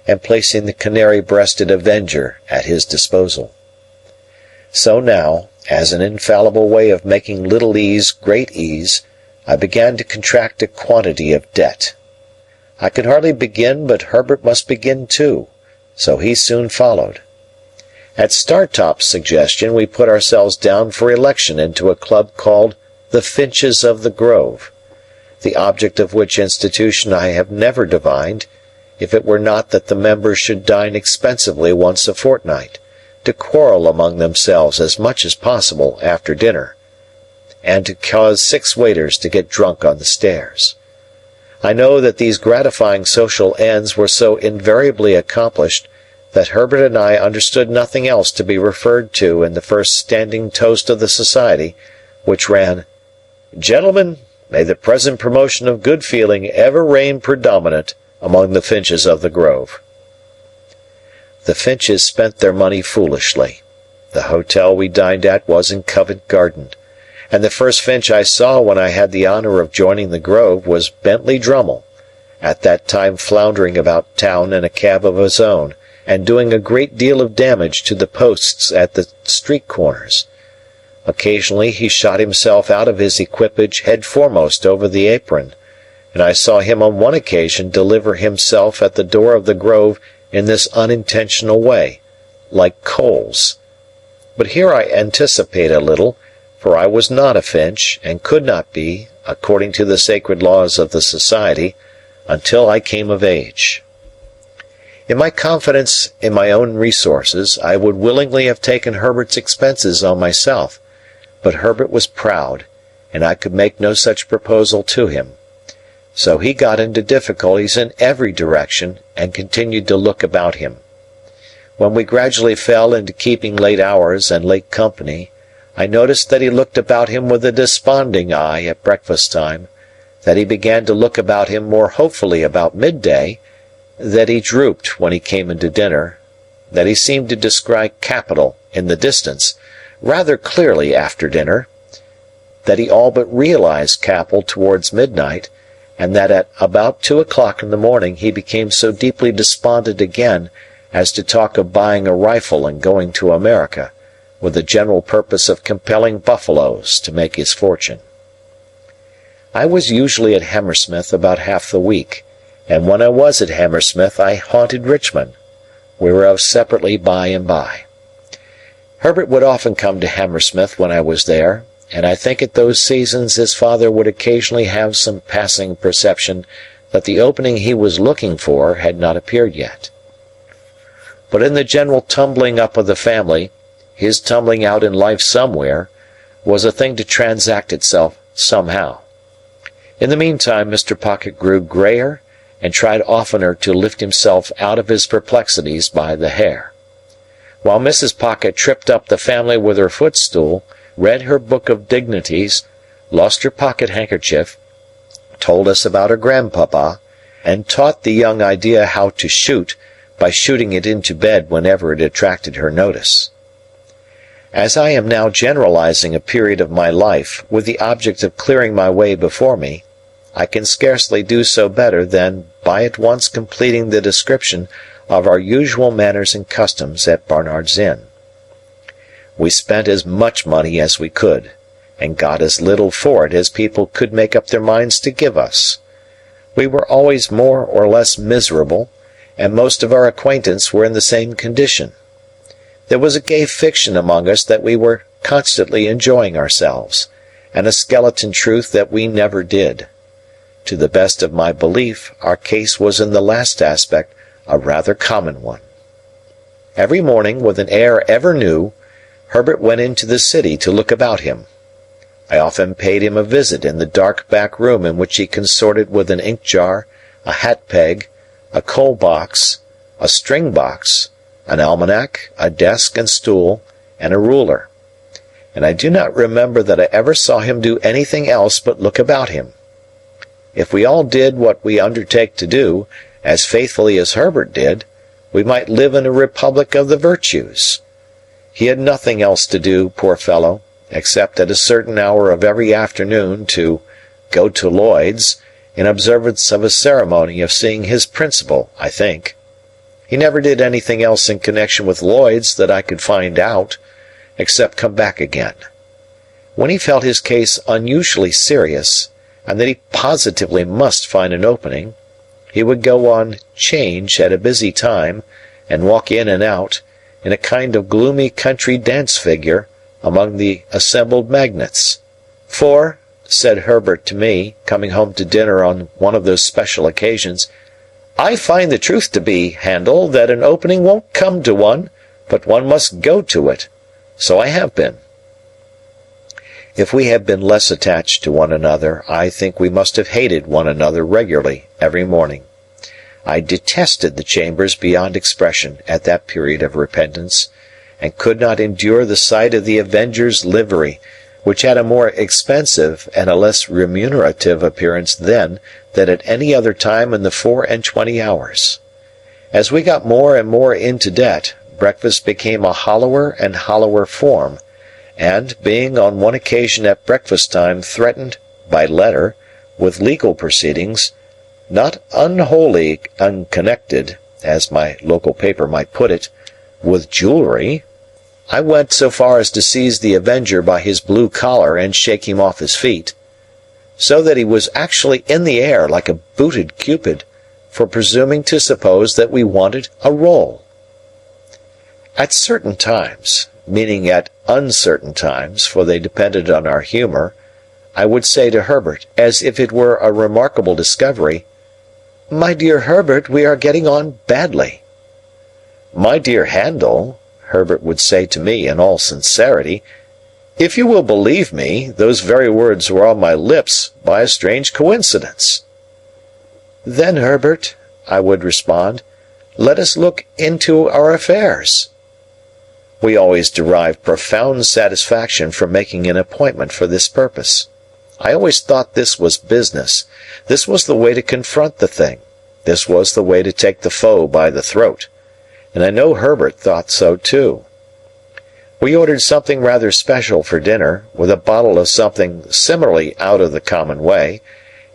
and placing the canary-breasted avenger at his disposal. So now, as an infallible way of making little ease great ease, I began to contract a quantity of debt. I could hardly begin, but Herbert must begin too, so he soon followed. At Startop's suggestion, we put ourselves down for election into a club called the Finches of the Grove, the object of which institution I have never divined, if it were not that the members should dine expensively once a fortnight, to quarrel among themselves as much as possible after dinner, and to cause 6 waiters to get drunk on the stairs. I know that these gratifying social ends were so invariably accomplished that Herbert and I understood nothing else to be referred to in the first standing toast of the society, which ran, "Gentlemen, may the present promotion of good feeling ever reign predominant among the Finches of the Grove." The Finches spent their money foolishly. The hotel we dined at was in Covent Garden, and the first Finch I saw when I had the honour of joining the Grove was Bentley Drummle, at that time floundering about town in a cab of his own, and doing a great deal of damage to the posts at the street corners. Occasionally he shot himself out of his equipage head foremost over the apron, and I saw him on one occasion deliver himself at the door of the grove in this unintentional way, like Coles. But here I anticipate a little, for I was not a Finch, and could not be, according to the sacred laws of the society, until I came of age. In my confidence in my own resources, I would willingly have taken Herbert's expenses on myself, but Herbert was proud, and I could make no such proposal to him. So he got into difficulties in every direction, and continued to look about him. When we gradually fell into keeping late hours and late company, I noticed that he looked about him with a desponding eye at breakfast time, that he began to look about him more hopefully about midday, that he drooped when he came into dinner, that he seemed to descry capital in the distance rather clearly after dinner, that he all but realized capital towards midnight, and that at about 2 o'clock in the morning he became so deeply despondent again as to talk of buying a rifle and going to America, with the general purpose of compelling buffaloes to make his fortune. I was usually at Hammersmith about half the week, and when I was at Hammersmith I haunted Richmond, whereof separately by and by. Herbert would often come to Hammersmith when I was there, and I think at those seasons his father would occasionally have some passing perception that the opening he was looking for had not appeared yet. But in the general tumbling up of the family, his tumbling out in life somewhere was a thing to transact itself somehow. In the meantime Mr. Pocket grew grayer and tried oftener to lift himself out of his perplexities by the hair. While Mrs. Pocket tripped up the family with her footstool, read her book of dignities, lost her pocket-handkerchief, told us about her grandpapa, and taught the young idea how to shoot by shooting it into bed whenever it attracted her notice. As I am now generalizing a period of my life with the object of clearing my way before me, I can scarcely do so better than by at once completing the description of our usual manners and customs at Barnard's Inn. We spent as much money as we could, and got as little for it as people could make up their minds to give us. We were always more or less miserable, and most of our acquaintance were in the same condition. There was a gay fiction among us that we were constantly enjoying ourselves, and a skeleton truth that we never did. To the best of my belief, our case was in the last aspect a rather common one. Every morning, with an air ever new, Herbert went into the city to look about him. I often paid him a visit in the dark back room in which he consorted with an ink jar, a hat peg, a coal box, a string box, an almanac, a desk and stool, and a ruler, and I do not remember that I ever saw him do anything else but look about him. If we all did what we undertake to do, as faithfully as Herbert did, we might live in a republic of the virtues. He had nothing else to do, poor fellow, except at a certain hour of every afternoon to go to Lloyd's, in observance of a ceremony of seeing his principal, I think. He never did anything else in connection with Lloyd's that I could find out, except come back again. When he felt his case unusually serious, and that he positively must find an opening, he would go on 'change at a busy time, and walk in and out, in a kind of gloomy country dance figure, among the assembled magnates. For, said Herbert to me, coming home to dinner on one of those special occasions, I find the truth to be, Handel, that an opening won't come to one, but one must go to it. So I have been. If we had been less attached to one another, I think we must have hated one another regularly every morning. I detested the Chambers beyond expression at that period of repentance, and could not endure the sight of the Avenger's livery, which had a more expensive and a less remunerative appearance then than at any other time in the 24 hours. As we got more and more into debt, breakfast became a hollower and hollower form, and, being on one occasion at breakfast time threatened, by letter, with legal proceedings, not unwholly unconnected, as my local paper might put it, with jewelry, I went so far as to seize the avenger by his blue collar and shake him off his feet, so that he was actually in the air like a booted Cupid, for presuming to suppose that we wanted a roll. At certain times, meaning at uncertain times, for they depended on our humor, I would say to Herbert, as if it were a remarkable discovery, "My dear Herbert, we are getting on badly." "My dear Handel," Herbert would say to me in all sincerity, "if you will believe me, those very words were on my lips by a strange coincidence." "Then, Herbert," I would respond, "let us look into our affairs." We always derived profound satisfaction from making an appointment for this purpose. I always thought this was business. This was the way to confront the thing. This was the way to take the foe by the throat. And I know Herbert thought so too. We ordered something rather special for dinner, with a bottle of something similarly out of the common way,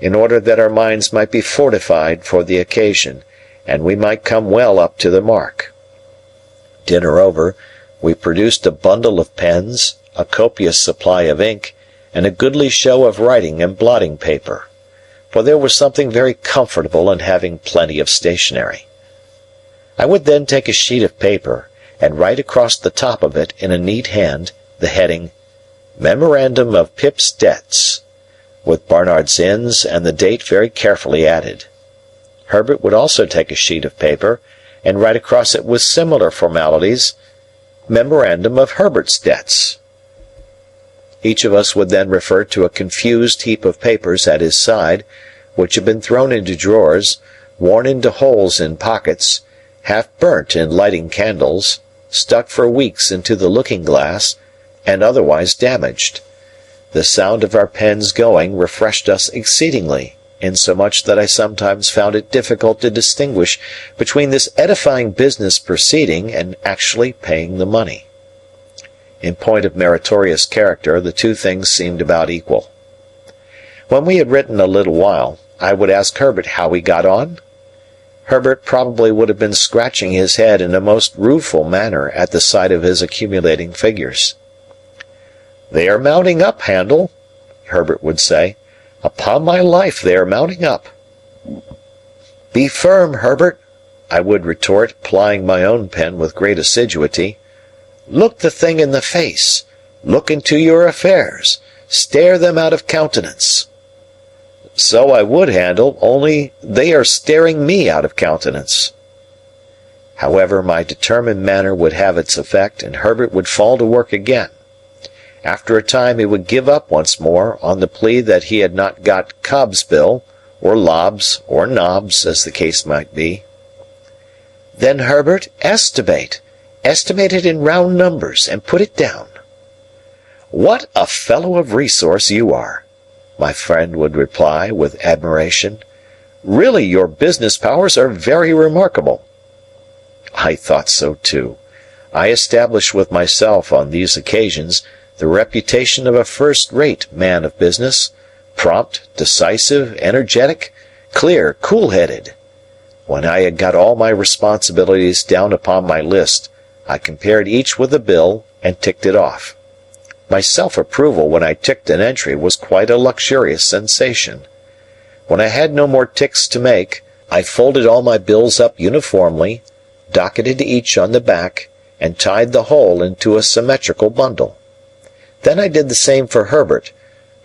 in order that our minds might be fortified for the occasion, and we might come well up to the mark. Dinner over, we produced a bundle of pens, a copious supply of ink, and a goodly show of writing and blotting paper, for there was something very comfortable in having plenty of stationery. I would then take a sheet of paper, and write across the top of it in a neat hand the heading, "Memorandum of Pip's Debts," with Barnard's Inns and the date very carefully added. Herbert would also take a sheet of paper, and write across it with similar formalities, "Memorandum of Herbert's Debts." Each of us would then refer to a confused heap of papers at his side, which had been thrown into drawers, worn into holes in pockets, half burnt in lighting candles, stuck for weeks into the looking-glass, and otherwise damaged. The sound of our pens going refreshed us exceedingly, insomuch that I sometimes found it difficult to distinguish between this edifying business proceeding and actually paying the money. In point of meritorious character, the two things seemed about equal. When we had written a little while, I would ask Herbert how we got on. Herbert probably would have been scratching his head in a most rueful manner at the sight of his accumulating figures. "They are mounting up, Handel," Herbert would say. "Upon my life, they are mounting up." "Be firm, Herbert," I would retort, plying my own pen with great assiduity. "Look the thing in the face. Look into your affairs. Stare them out of countenance." "So I would, Handel, only they are staring me out of countenance." However, my determined manner would have its effect, and Herbert would fall to work again. After a time he would give up once more, on the plea that he had not got Cobb's bill, or Lobb's, or Nobb's, as the case might be. "Then, Herbert, estimate. Estimate it in round numbers, and put it down." "What a fellow of resource you are!" my friend would reply, with admiration. "Really, your business powers are very remarkable." I thought so too. I established with myself on these occasions the reputation of a first-rate man of business, prompt, decisive, energetic, clear, cool-headed. When I had got all my responsibilities down upon my list, I compared each with a bill and ticked it off. My self-approval when I ticked an entry was quite a luxurious sensation. When I had no more ticks to make, I folded all my bills up uniformly, docketed each on the back, and tied the whole into a symmetrical bundle. Then I did the same for Herbert,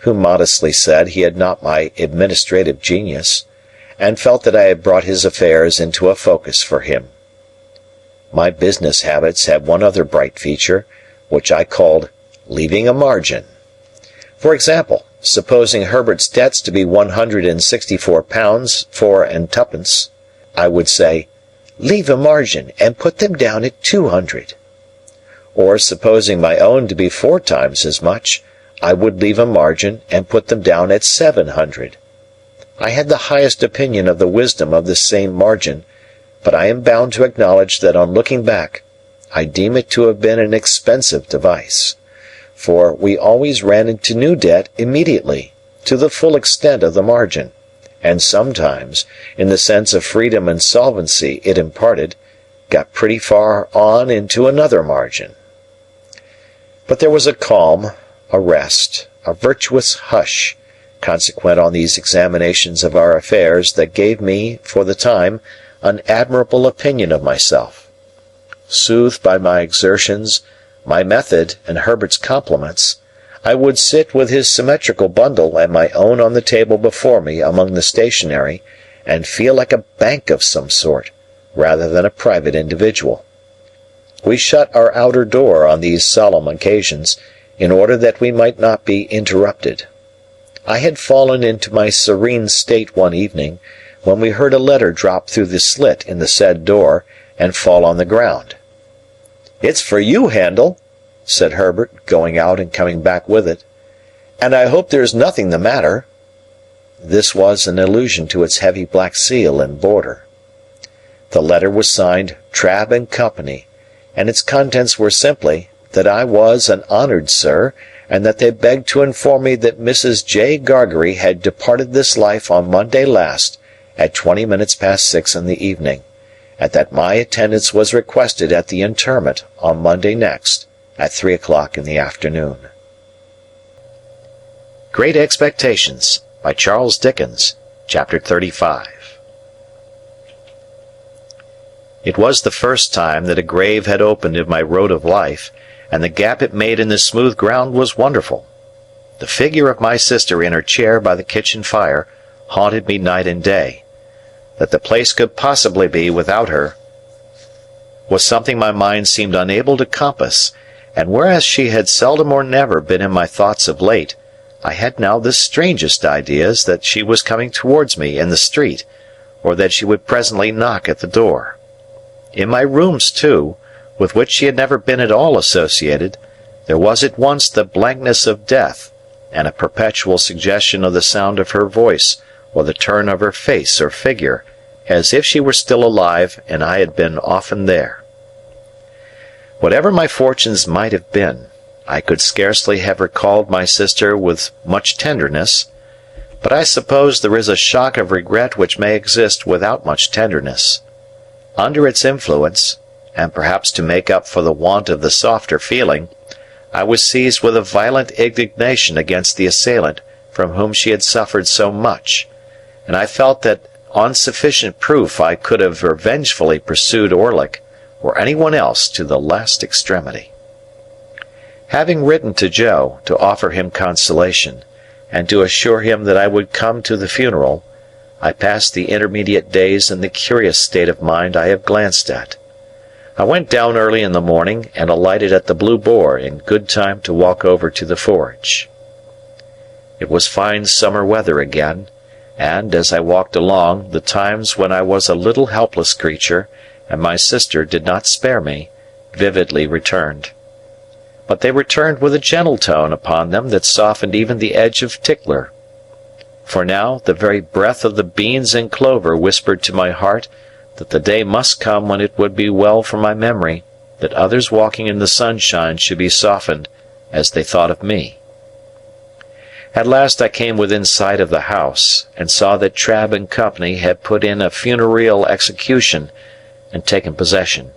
who modestly said he had not my administrative genius, and felt that I had brought his affairs into a focus for him. My business habits had one other bright feature, which I called leaving a margin. For example, supposing Herbert's debts to be £164 4 and twopence, I would say, "Leave a margin, and put them down at 200. Or, supposing my own to be 4 times as much, I would leave a margin, and put them down at 700. I had the highest opinion of the wisdom of this same margin, but I am bound to acknowledge that on looking back, I deem it to have been an expensive device. For we always ran into new debt immediately, to the full extent of the margin, and sometimes, in the sense of freedom and solvency it imparted, got pretty far on into another margin. But there was a calm, a rest, a virtuous hush, consequent on these examinations of our affairs that gave me, for the time, an admirable opinion of myself. Soothed by my exertions, my method, and Herbert's compliments, I would sit with his symmetrical bundle and my own on the table before me among the stationery, and feel like a bank of some sort, rather than a private individual. We shut our outer door on these solemn occasions, in order that we might not be interrupted. I had fallen into my serene state one evening, when we heard a letter drop through the slit in the said door, and fall on the ground. "It's for you, Handel," said Herbert, going out and coming back with it, "and I hope there's nothing the matter." This was an allusion to its heavy black seal and border. The letter was signed Trabb and Company, and its contents were simply that I was an honoured sir, and that they begged to inform me that Mrs. J. Gargery had departed this life on Monday last at 20 minutes past 6 in the evening, and that my attendance was requested at the interment on Monday next at 3 o'clock in the afternoon. Great Expectations by Charles Dickens, Chapter 35. It was the first time that a grave had opened in my road of life, and the gap it made in the smooth ground was wonderful. The figure of my sister in her chair by the kitchen fire haunted me night and day. That the place could possibly be without her was something my mind seemed unable to compass, and whereas she had seldom or never been in my thoughts of late, I had now the strangest ideas that she was coming towards me in the street, or that she would presently knock at the door. In my rooms, too, with which she had never been at all associated, there was at once the blankness of death, and a perpetual suggestion of the sound of her voice, or the turn of her face or figure, as if she were still alive and I had been often there. Whatever my fortunes might have been, I could scarcely have recalled my sister with much tenderness, but I suppose there is a shock of regret which may exist without much tenderness. Under its influence, and perhaps to make up for the want of the softer feeling, I was seized with a violent indignation against the assailant from whom she had suffered so much, and I felt that on sufficient proof I could have revengefully pursued Orlick, or anyone else, to the last extremity. Having written to Joe to offer him consolation, and to assure him that I would come to the funeral, I passed the intermediate days in the curious state of mind I have glanced at. I went down early in the morning, and alighted at the Blue Boar in good time to walk over to the forge. It was fine summer weather again, and, as I walked along, the times when I was a little helpless creature, and my sister did not spare me, vividly returned. But they returned with a gentle tone upon them that softened even the edge of Tickler. For now the very breath of the beans and clover whispered to my heart that the day must come when it would be well for my memory that others walking in the sunshine should be softened as they thought of me. At last I came within sight of the house, and saw that Trabb and Company had put in a funereal execution and taken possession.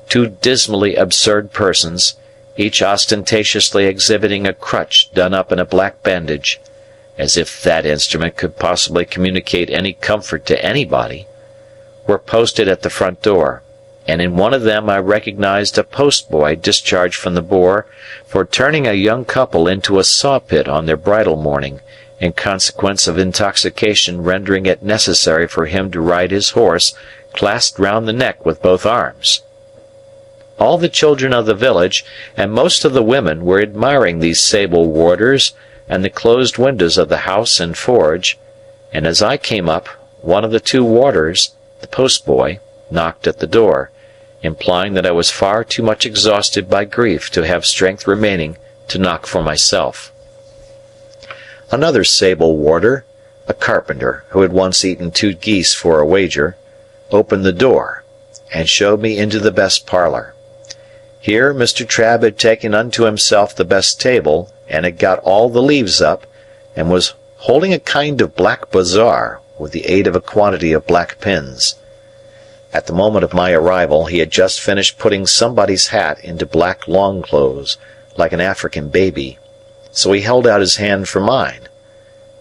Two dismally absurd persons, each ostentatiously exhibiting a crutch done up in a black bandage, as if that instrument could possibly communicate any comfort to anybody, were posted at the front door, and in one of them I recognized a post-boy discharged from the Boar for turning a young couple into a saw-pit on their bridal morning, in consequence of intoxication rendering it necessary for him to ride his horse clasped round the neck with both arms. All the children of the village, and most of the women, were admiring these sable warders and the closed windows of the house and forge, and as I came up, one of the two warders, the post-boy, knocked at the door, implying that I was far too much exhausted by grief to have strength remaining to knock for myself. Another sable warder, a carpenter who had once eaten 2 geese for a wager, opened the door, and showed me into the best parlour. Here Mr. Trabb had taken unto himself the best table, and had got all the leaves up, and was holding a kind of black bazaar, with the aid of a quantity of black pins. At the moment of my arrival he had just finished putting somebody's hat into black long-clothes, like an African baby, so he held out his hand for mine.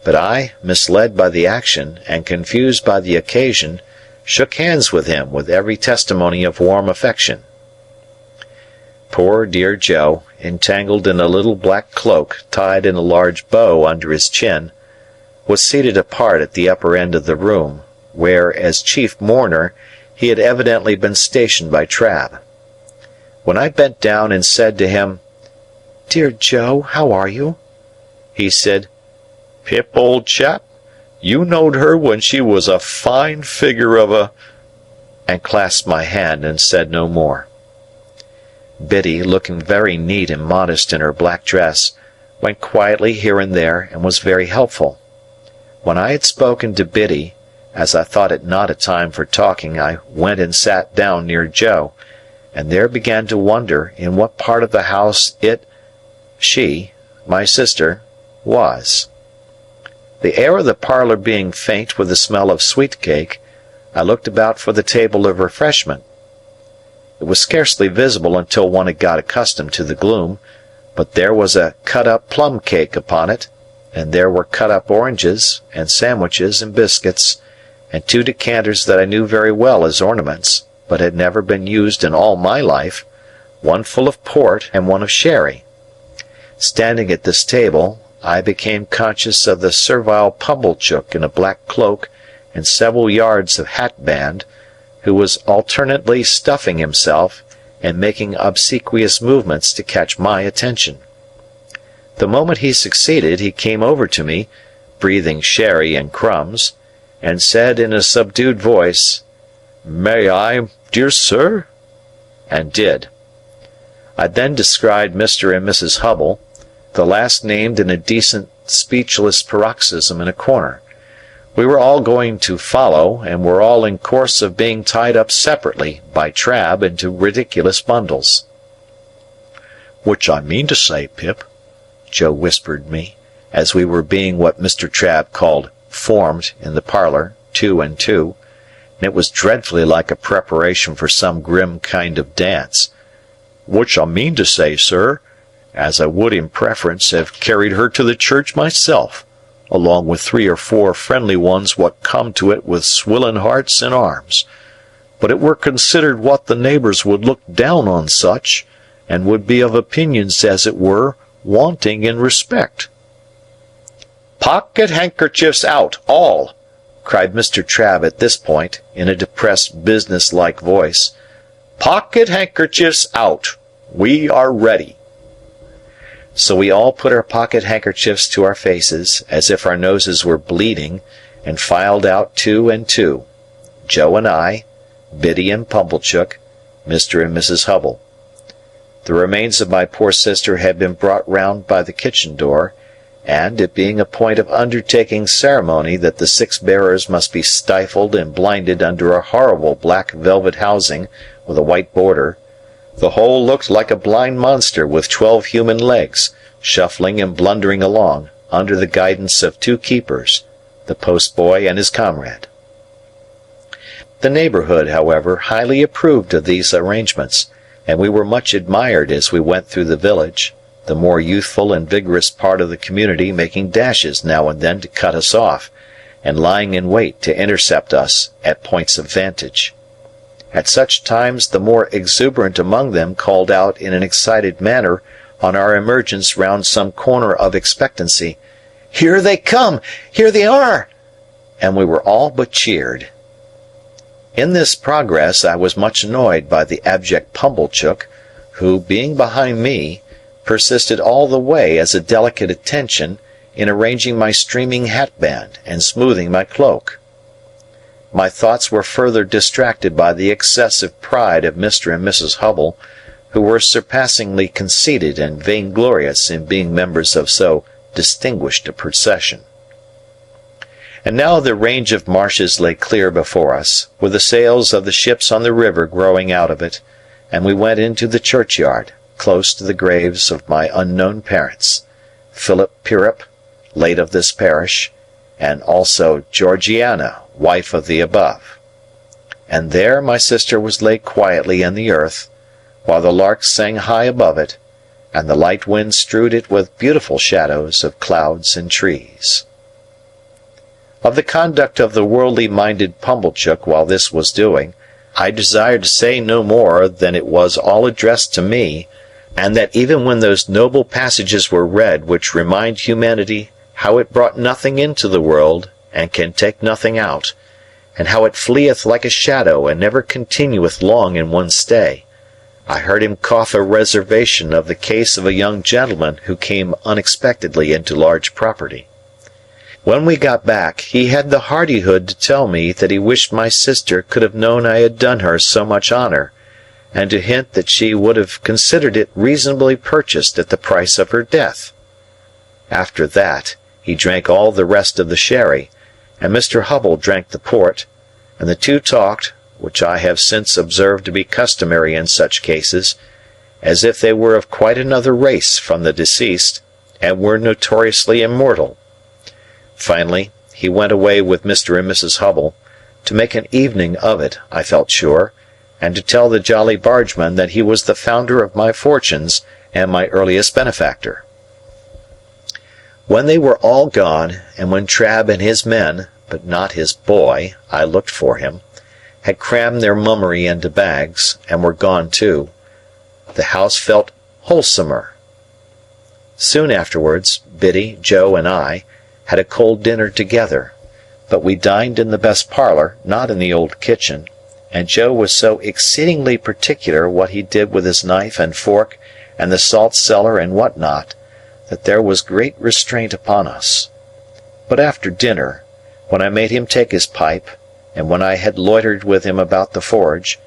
But I, misled by the action and confused by the occasion, shook hands with him with every testimony of warm affection. Poor dear Joe, entangled in a little black cloak tied in a large bow under his chin, was seated apart at the upper end of the room, where, as chief mourner, he had evidently been stationed by Trabb. When I bent down and said to him, "Dear Joe, how are you?" he said, "Pip, old chap, you knowed her when she was a fine figure of a—" and clasped my hand and said no more. Biddy, looking very neat and modest in her black dress, went quietly here and there and was very helpful. When I had spoken to Biddy, as I thought it not a time for talking, I went and sat down near Joe, and there began to wonder in what part of the house she, my sister, was. The air of the parlour being faint with the smell of sweet cake, I looked about for the table of refreshment. It was scarcely visible until one had got accustomed to the gloom, but there was a cut-up plum cake upon it, and there were cut-up oranges, and sandwiches and biscuits, and 2 decanters that I knew very well as ornaments, but had never been used in all my life, one full of port and one of sherry. Standing at this table, I became conscious of the servile Pumblechook in a black cloak and several yards of hatband, who was alternately stuffing himself and making obsequious movements to catch my attention. The moment he succeeded, he came over to me, breathing sherry and crumbs, and said in a subdued voice, "May I, dear sir?" and did. I then descried Mr. and Mrs. Hubble, the last named in a decent speechless paroxysm in a corner. We were all going to follow, and were all in course of being tied up separately by Trabb into ridiculous bundles. "Which I mean to say, Pip," Joe whispered me, as we were being what Mr. Trabb called formed in the parlour, 2 and 2, and it was dreadfully like a preparation for some grim kind of dance, "which I mean to say, sir, as I would in preference have carried her to the church myself, along with 3 or 4 friendly ones what come to it with swilling hearts and arms, but it were considered what the neighbours would look down on such, and would be of opinions as it were wanting in respect." "Pocket handkerchiefs out, all!" cried Mr. Trabb at this point, in a depressed, business-like voice. "Pocket handkerchiefs out! We are ready!" So we all put our pocket handkerchiefs to our faces, as if our noses were bleeding, and filed out 2 and 2, Joe and I, Biddy and Pumblechook, Mr. and Mrs. Hubble. The remains of my poor sister had been brought round by the kitchen door, and, it being a point of undertaking ceremony that the 6 bearers must be stifled and blinded under a horrible black velvet housing with a white border, the whole looked like a blind monster with 12 human legs, shuffling and blundering along, under the guidance of 2 keepers, the post-boy and his comrade. The neighbourhood, however, highly approved of these arrangements, and we were much admired as we went through the village, the more youthful and vigorous part of the community making dashes now and then to cut us off, and lying in wait to intercept us at points of vantage. At such times the more exuberant among them called out in an excited manner on our emergence round some corner of expectancy, "Here they come! Here they are!" and we were all but cheered. In this progress I was much annoyed by the abject Pumblechook, who, being behind me, persisted all the way as a delicate attention in arranging my streaming hatband and smoothing my cloak. My thoughts were further distracted by the excessive pride of Mr. and Mrs. Hubble, who were surpassingly conceited and vainglorious in being members of so distinguished a procession. And now the range of marshes lay clear before us, with the sails of the ships on the river growing out of it, and we went into the churchyard, close to the graves of my unknown parents, Philip Pirrip, late of this parish, and also Georgiana, wife of the above. And there my sister was laid quietly in the earth, while the larks sang high above it, and the light wind strewed it with beautiful shadows of clouds and trees. Of the conduct of the worldly-minded Pumblechook while this was doing, I desire to say no more than it was all addressed to me, and that even when those noble passages were read which remind humanity how it brought nothing into the world and can take nothing out, and how it fleeth like a shadow and never continueth long in one stay, I heard him cough a reservation of the case of a young gentleman who came unexpectedly into large property. When we got back, he had the hardihood to tell me that he wished my sister could have known I had done her so much honor, and to hint that she would have considered it reasonably purchased at the price of her death. After that, he drank all the rest of the sherry, and Mr. Hubble drank the port, and the two talked, which I have since observed to be customary in such cases, as if they were of quite another race from the deceased, and were notoriously immortal. Finally, he went away with Mr. and Mrs. Hubble, to make an evening of it, I felt sure, and to tell the Jolly Bargeman that he was the founder of my fortunes and my earliest benefactor. When they were all gone, and when Trabb and his men, but not his boy, I looked for him, had crammed their mummery into bags, and were gone too, the house felt wholesomer. Soon afterwards, Biddy, Joe, and I had a cold dinner together, but we dined in the best parlour, not in the old kitchen, and Joe was so exceedingly particular what he did with his knife and fork and the salt cellar and what not, that there was great restraint upon us. But after dinner, when I made him take his pipe, and when I had loitered with him about the forge,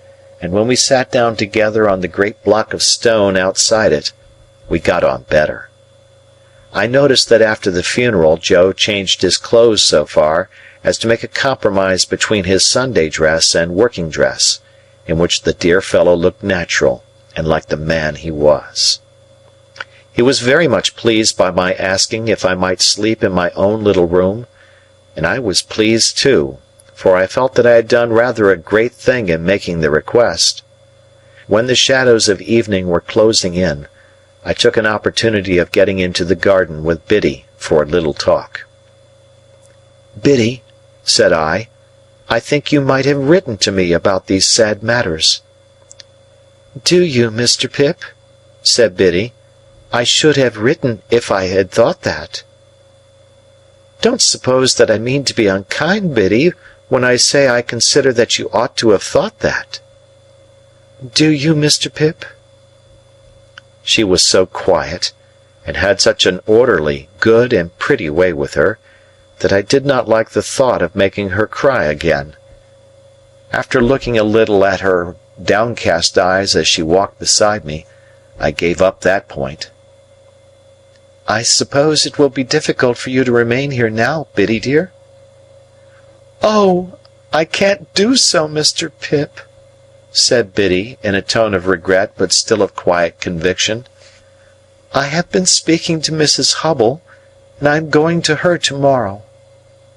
and when we sat down together on the great block of stone outside it, we got on better. I noticed that after the funeral Joe changed his clothes so far as to make a compromise between his Sunday dress and working dress, in which the dear fellow looked natural and like the man he was. He was very much pleased by my asking if I might sleep in my own little room, and I was pleased too, for I felt that I had done rather a great thing in making the request. When the shadows of evening were closing in, I took an opportunity of getting into the garden with Biddy for a little talk. "Biddy," said I think you might have written to me about these sad matters." "Do you, Mr. Pip?" said Biddy. "I should have written if I had thought that." "Don't suppose that I mean to be unkind, Biddy, when I say I consider that you ought to have thought that." "Do you, Mr. Pip?" She was so quiet, and had such an orderly, good, and pretty way with her, that I did not like the thought of making her cry again. After looking a little at her downcast eyes as she walked beside me, I gave up that point. "I suppose it will be difficult for you to remain here now, Biddy dear?" "Oh, I can't do so, Mr. Pip," said Biddy, in a tone of regret but still of quiet conviction. "I have been speaking to Mrs. Hubble, and I am going to her tomorrow.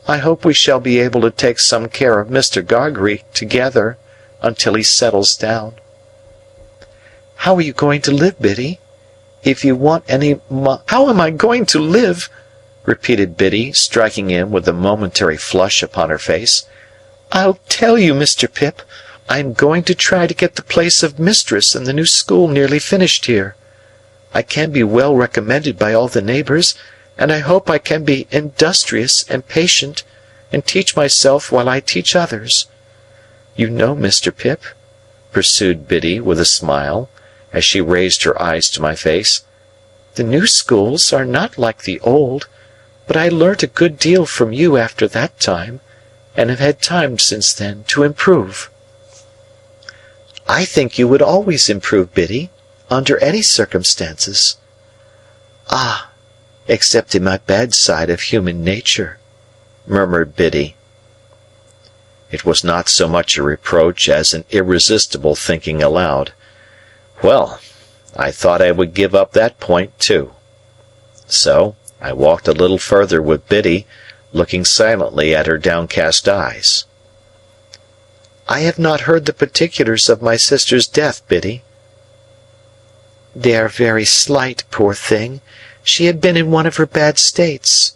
I hope we shall be able to take some care of Mr. Gargery together until he settles down." "How are you going to live, Biddy? If you want any How am I going to live?" repeated Biddy, striking in with a momentary flush upon her face. "I'll tell you, Mr. Pip. I am going to try to get the place of mistress in the new school nearly finished here. I can be well recommended by all the neighbours, and I hope I can be industrious and patient, and teach myself while I teach others. You know, Mr. Pip," pursued Biddy with a smile, as she raised her eyes to my face, "the new schools are not like the old, but I learnt a good deal from you after that time, and have had time since then to improve." "I think you would always improve, Biddy, under any circumstances." "Ah, except in my bad side of human nature," murmured Biddy. It was not so much a reproach as an irresistible thinking aloud. Well, I thought I would give up that point too. So I walked a little further with Biddy, looking silently at her downcast eyes. "I have not heard the particulars of my sister's death, Biddy." They are very slight, poor thing. She had been in one of her bad states,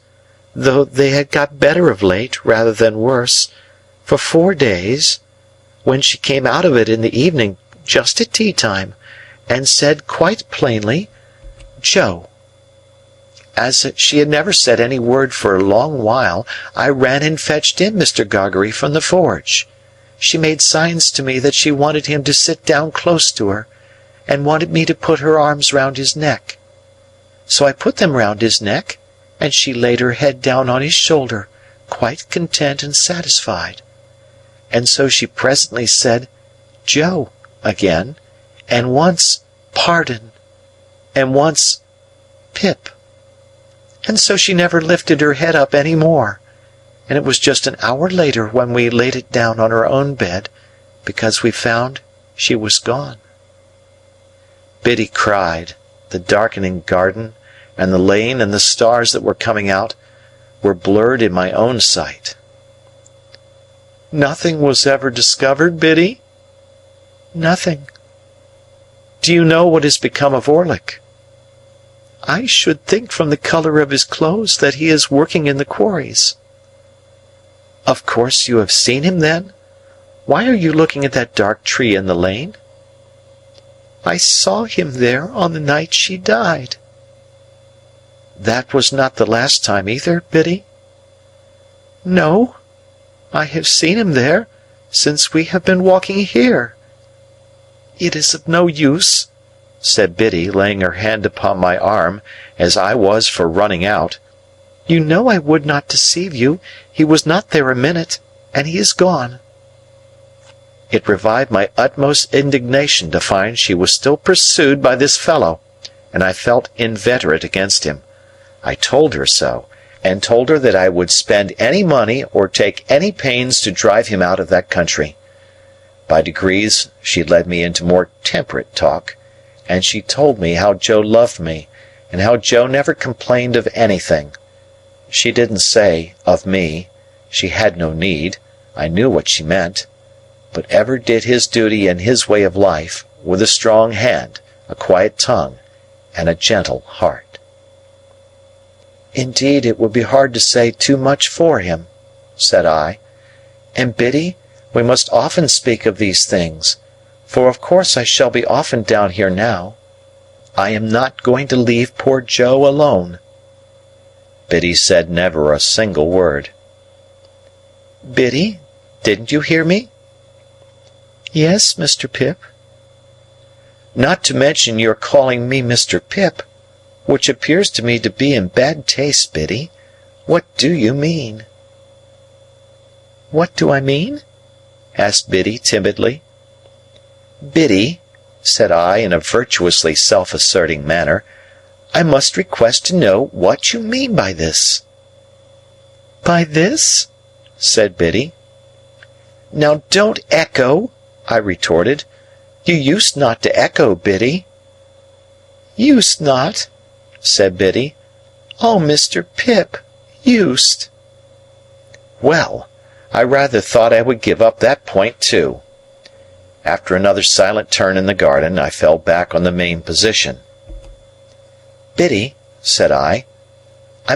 though they had got better of late, rather than worse, for 4 days, when she came out of it in the evening, just at tea-time, and said quite plainly, 'Joe.' As she had never said any word for a long while, I ran and fetched in Mr. Gargery from the forge. She made signs to me that she wanted him to sit down close to her, and wanted me to put her arms round his neck. So I put them round his neck, and she laid her head down on his shoulder, quite content and satisfied. And so she presently said, 'Joe,' again, and once, 'Pardon,' and once, 'Pip.' And so she never lifted her head up any more, and it was just an hour later when we laid it down on her own bed, because we found she was gone." Biddy cried. The darkening garden, and the lane and the stars that were coming out, were blurred in my own sight. "Nothing was ever discovered, Biddy?" "Nothing." "Do you know what has become of Orlick?" "I should think from the colour of his clothes that he is working in the quarries." "Of course you have seen him, then? Why are you looking at that dark tree in the lane?" "I saw him there on the night she died." "That was not the last time either, Biddy?" "No. I have seen him there since we have been walking here. It is of no use," said Biddy, laying her hand upon my arm, as I was for running out. "You know I would not deceive you. He was not there a minute, and he is gone." It revived my utmost indignation to find she was still pursued by this fellow, and I felt inveterate against him. I told her so, and told her that I would spend any money or take any pains to drive him out of that country. By degrees she led me into more temperate talk, and she told me how Joe loved me, and how Joe never complained of anything. She didn't say, of me, she had no need, I knew what she meant, but ever did his duty and his way of life, with a strong hand, a quiet tongue, and a gentle heart. "Indeed, it would be hard to say too much for him," said I. "And, Biddy, we must often speak of these things, for of course I shall be often down here now. I am not going to leave poor Joe alone." Biddy said never a single word. "Biddy, didn't you hear me?" "Yes, Mr. Pip." "Not to mention your calling me Mr. Pip, which appears to me to be in bad taste, Biddy. What do you mean?" "What do I mean?" asked Biddy timidly. "Biddy," said I in a virtuously self-asserting manner, "I must request to know what you mean by this." "By this?" said Biddy. "Now don't echo," I retorted. "You used not to echo, Biddy." "Used not?" said Biddy. "Oh, Mr. Pip, used." Well, I rather thought I would give up that point too. After another silent turn in the garden, I fell back on the main position. "Biddy," said I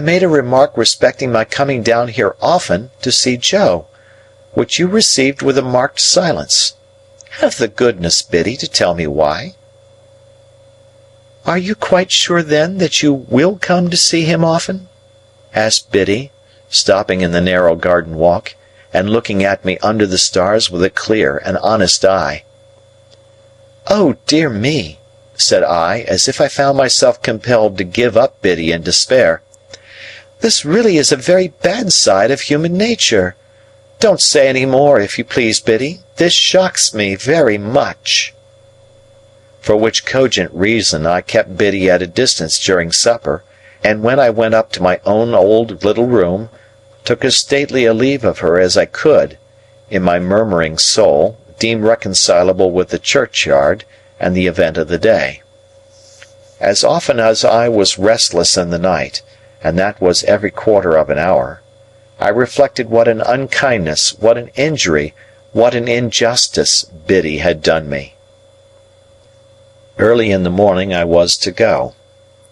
made a remark respecting my coming down here often to see Joe, which you received with a marked silence. Have the goodness, Biddy, to tell me why." "Are you quite sure, then, that you will come to see him often?" asked Biddy, stopping in the narrow garden walk, and looking at me under the stars with a clear and honest eye. "Oh, dear me," said I, as if I found myself compelled to give up Biddy in despair. "This really is a very bad side of human nature. Don't say any more, if you please, Biddy. This shocks me very much." For which cogent reason I kept Biddy at a distance during supper, and when I went up to my own old little room, took as stately a leave of her as I could, in my murmuring soul, deemed reconcilable with the churchyard and the event of the day. As often as I was restless in the night, and that was every quarter of an hour, I reflected what an unkindness, what an injury, what an injustice Biddy had done me. Early in the morning I was to go.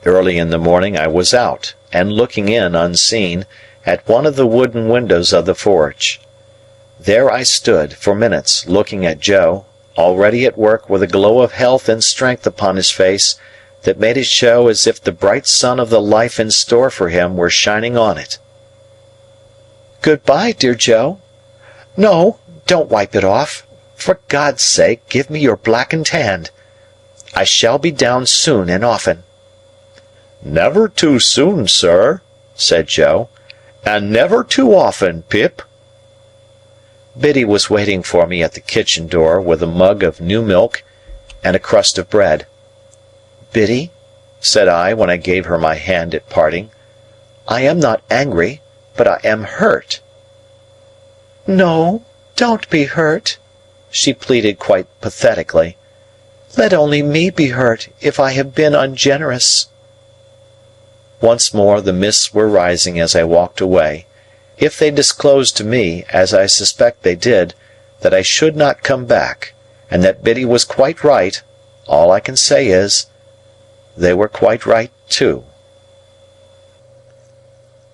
Early in the morning I was out, and looking in, unseen, at one of the wooden windows of the forge. There I stood, for minutes, looking at Joe, already at work with a glow of health and strength upon his face that made it show as if the bright sun of the life in store for him were shining on it. "Good-bye, dear Joe. No, don't wipe it off. For God's sake, give me your blackened hand. I shall be down soon and often." "Never too soon, sir," said Joe, "and never too often, Pip." Biddy was waiting for me at the kitchen door with a mug of new milk and a crust of bread. "Biddy," said I when I gave her my hand at parting, "I am not angry, but I am hurt." "No, don't be hurt," she pleaded quite pathetically. "Let only me be hurt if I have been ungenerous." Once more the mists were rising as I walked away. If they disclosed to me, as I suspect they did, that I should not come back, and that Biddy was quite right, all I can say is, they were quite right too.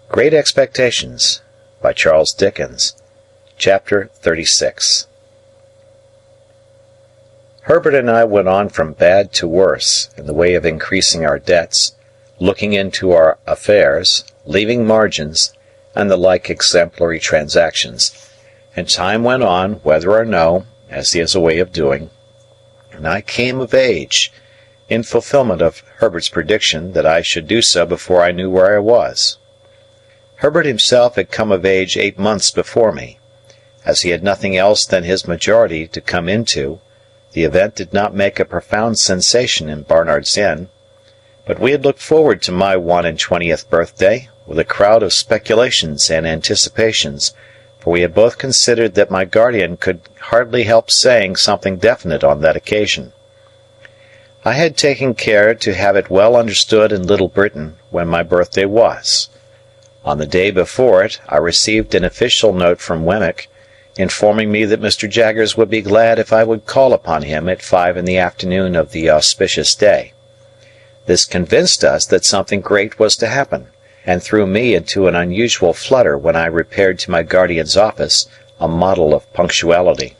Great Expectations by Charles Dickens. Chapter 36. Herbert and I went on from bad to worse in the way of increasing our debts, looking into our affairs, leaving margins, and the like exemplary transactions, and time went on whether or no, as he has a way of doing, and I came of age, in fulfillment of Herbert's prediction that I should do so before I knew where I was. Herbert himself had come of age 8 months before me. As he had nothing else than his majority to come into, the event did not make a profound sensation in Barnard's Inn, but we had looked forward to my 21st birthday with a crowd of speculations and anticipations, for we had both considered that my guardian could hardly help saying something definite on that occasion. I had taken care to have it well understood in Little Britain when my birthday was. On the day before it I received an official note from Wemmick, informing me that Mr. Jaggers would be glad if I would call upon him at 5 in the afternoon of the auspicious day. This convinced us that something great was to happen, and threw me into an unusual flutter when I repaired to my guardian's office, a model of punctuality.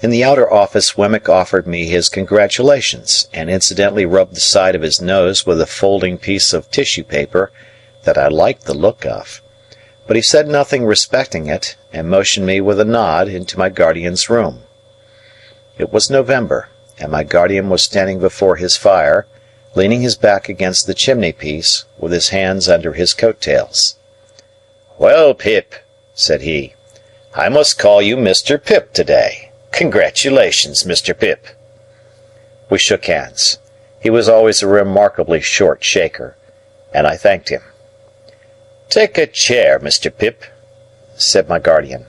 In the outer office Wemmick offered me his congratulations, and incidentally rubbed the side of his nose with a folding piece of tissue paper that I liked the look of, but he said nothing respecting it, and motioned me with a nod into my guardian's room. It was November, and my guardian was standing before his fire, leaning his back against the chimney-piece, with his hands under his coat-tails. "Well, Pip," said he, "I must call you Mr. Pip today. Congratulations, Mr. Pip." We shook hands. He was always a remarkably short shaker, and I thanked him. "Take a chair, Mr. Pip," said my guardian.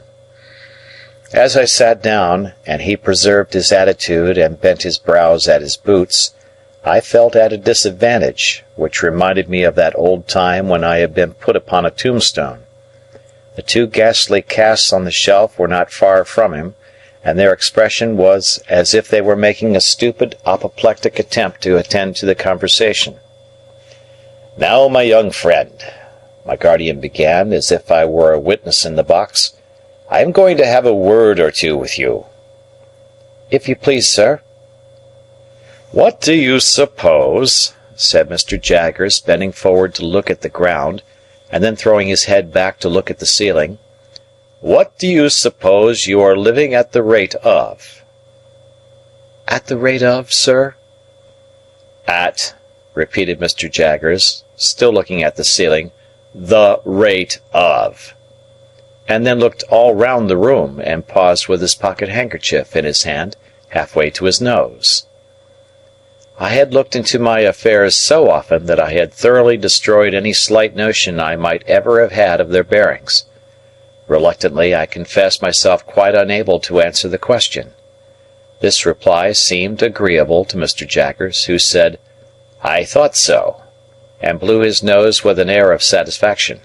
As I sat down, and he preserved his attitude and bent his brows at his boots, I felt at a disadvantage, which reminded me of that old time when I had been put upon a tombstone. The 2 ghastly casts on the shelf were not far from him, and their expression was as if they were making a stupid apoplectic attempt to attend to the conversation. "Now, my young friend," my guardian began, as if I were a witness in the box, "I am going to have a word or two with you." "If you please, sir." "What do you suppose," said Mr. Jaggers, bending forward to look at the ground, and then throwing his head back to look at the ceiling, "what do you suppose you are living at the rate of?" "At the rate of, sir?" "At," repeated Mr. Jaggers, still looking at the ceiling, "the rate of," and then looked all round the room, and paused with his pocket-handkerchief in his hand, half-way to his nose. I had looked into my affairs so often that I had thoroughly destroyed any slight notion I might ever have had of their bearings. Reluctantly I confessed myself quite unable to answer the question. This reply seemed agreeable to Mr. Jaggers, who said, "I thought so," and blew his nose with an air of satisfaction.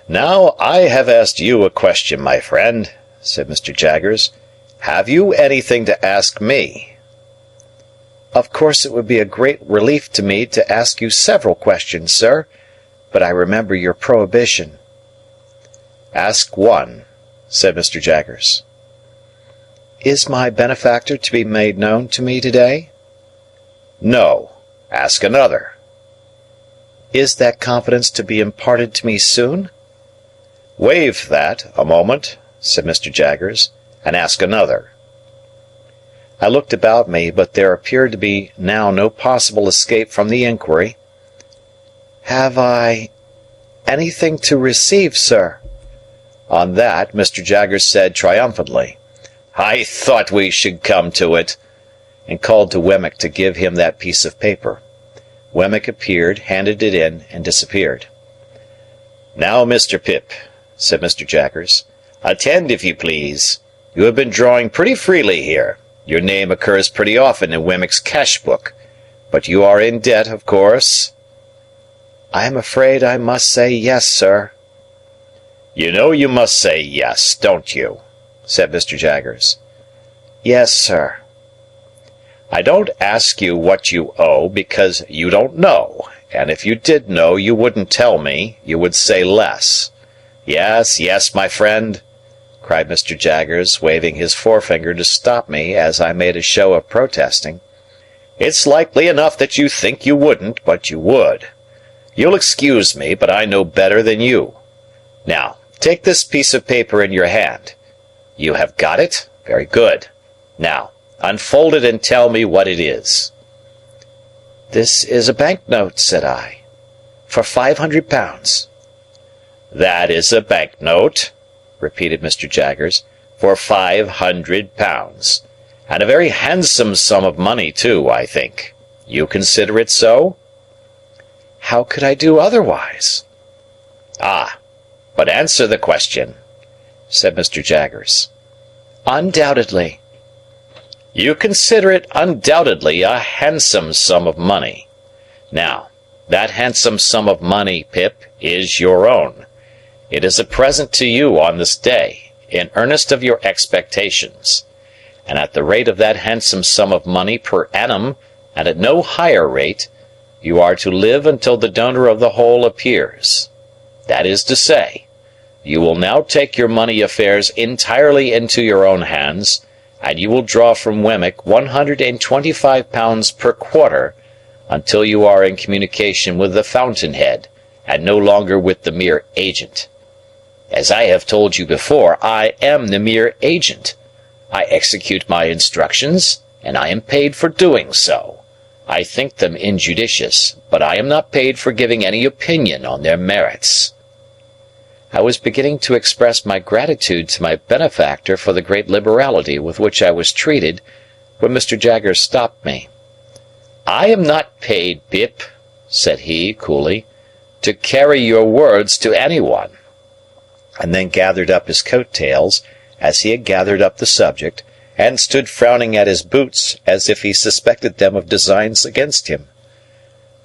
"Now I have asked you a question, my friend," said Mr. Jaggers. "Have you anything to ask me?" Of course it would be a great relief to me to ask you several questions, sir, but I remember your prohibition." "Ask one," said Mr. Jaggers. "Is my benefactor to be made known to me today?" "No. Ask another." "Is that confidence to be imparted to me soon?" "Waive that a moment," said Mr. Jaggers, "and ask another." I looked about me, but there appeared to be now no possible escape from the inquiry. "Have I anything to receive, sir?" On that, Mr. Jaggers said triumphantly, "I thought we should come to it," and called to Wemmick to give him that piece of paper. Wemmick appeared, handed it in, and disappeared. "Now, Mr. Pip," said Mr. Jaggers, "attend if you please. You have been drawing pretty freely here. Your name occurs pretty often in Wemmick's cash book, but you are in debt, of course?" "I am afraid I must say yes, sir." "You know you must say yes, don't you?" said Mr. Jaggers. "Yes, sir." "I don't ask you what you owe, because you don't know, and if you did know you wouldn't tell me, you would say less. Yes, yes, my friend," cried Mr. Jaggers, waving his forefinger to stop me as I made a show of protesting. "It's likely enough that you think you wouldn't, but you would. You'll excuse me, but I know better than you. Now, take this piece of paper in your hand. You have got it? Very good. Now, unfold it and tell me what it is." "This is a banknote," said I, "for £500. "That is a banknote," repeated Mr. Jaggers, "for £500. And a very handsome sum of money, too, I think. You consider it so?" "How could I do otherwise?" "Ah, but answer the question," said Mr. Jaggers. "Undoubtedly." "You consider it undoubtedly a handsome sum of money. Now, that handsome sum of money, Pip, is your own. It is a present to you on this day, in earnest of your expectations. And at the rate of that handsome sum of money per annum, and at no higher rate, you are to live until the donor of the whole appears. That is to say, you will now take your money affairs entirely into your own hands, and you will draw from Wemmick £125 per quarter until you are in communication with the fountainhead, and no longer with the mere agent. As I have told you before, I am the mere agent. I execute my instructions, and I am paid for doing so. I think them injudicious, but I am not paid for giving any opinion on their merits." I was beginning to express my gratitude to my benefactor for the great liberality with which I was treated, when Mr. Jaggers stopped me. "I am not paid, Pip," said he, coolly, "to carry your words to any one," and then gathered up his coat-tails, as he had gathered up the subject, and stood frowning at his boots as if he suspected them of designs against him.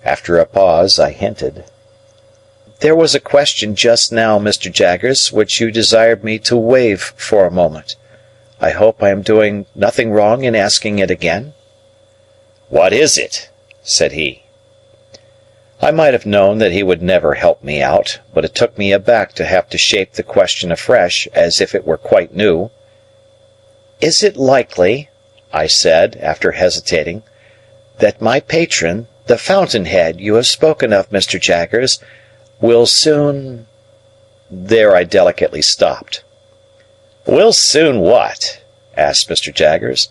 After a pause, I hinted, "There was a question just now, Mr. Jaggers, which you desired me to waive for a moment. I hope I am doing nothing wrong in asking it again?" "What is it?" said he. I might have known that he would never help me out, but it took me aback to have to shape the question afresh, as if it were quite new. "Is it likely," I said, after hesitating, "that my patron, the fountainhead you have spoken of, Mr. Jaggers, will soon—" There I delicately stopped. "Will soon what?" asked Mr. Jaggers.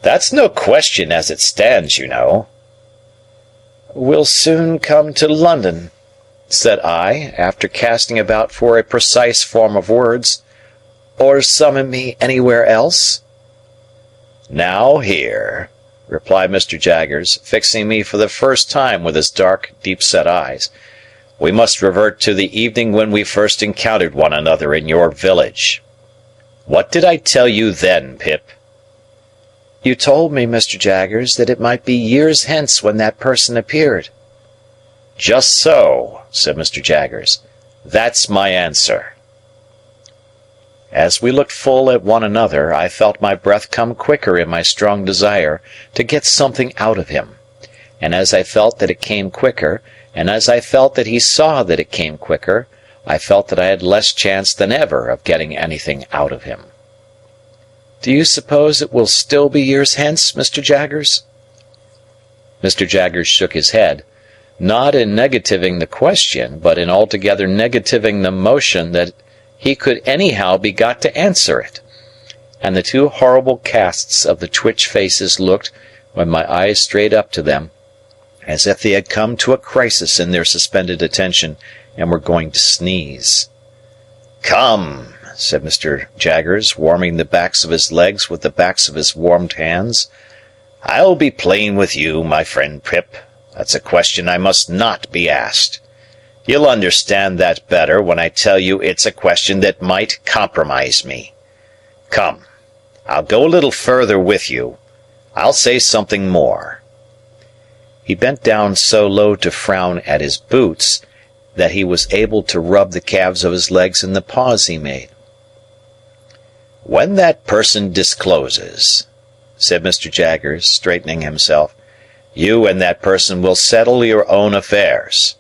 "That's no question as it stands, you know." "Will soon come to London," said I, after casting about for a precise form of words, "or summon me anywhere else?" "Now here," replied Mr. Jaggers, fixing me for the first time with his dark, deep-set eyes, "we must revert to the evening when we first encountered one another in your village. What did I tell you then, Pip?" "You told me, Mr. Jaggers, that it might be years hence when that person appeared." "Just so," said Mr. Jaggers. "That's my answer." As we looked full at one another, I felt my breath come quicker in my strong desire to get something out of him. And as I felt that it came quicker, and as I felt that he saw that it came quicker, I felt that I had less chance than ever of getting anything out of him. "Do you suppose it will still be years hence, Mr. Jaggers?" Mr. Jaggers shook his head, not in negativing the question, but in altogether negativing the motion that he could anyhow be got to answer it. And the two horrible casts of the twitch faces looked, when my eyes strayed up to them, as if they had come to a crisis in their suspended attention and were going to sneeze. "Come," said Mr. Jaggers, warming the backs of his legs with the backs of his warmed hands. "I'll be plain with you, my friend Pip. That's a question I must not be asked. You'll understand that better when I tell you it's a question that might compromise me. Come, I'll go a little further with you. I'll say something more." He bent down so low to frown at his boots that he was able to rub the calves of his legs in the pause he made. "When that person discloses," said Mr. Jaggers, straightening himself, "you and that person will settle your own affairs.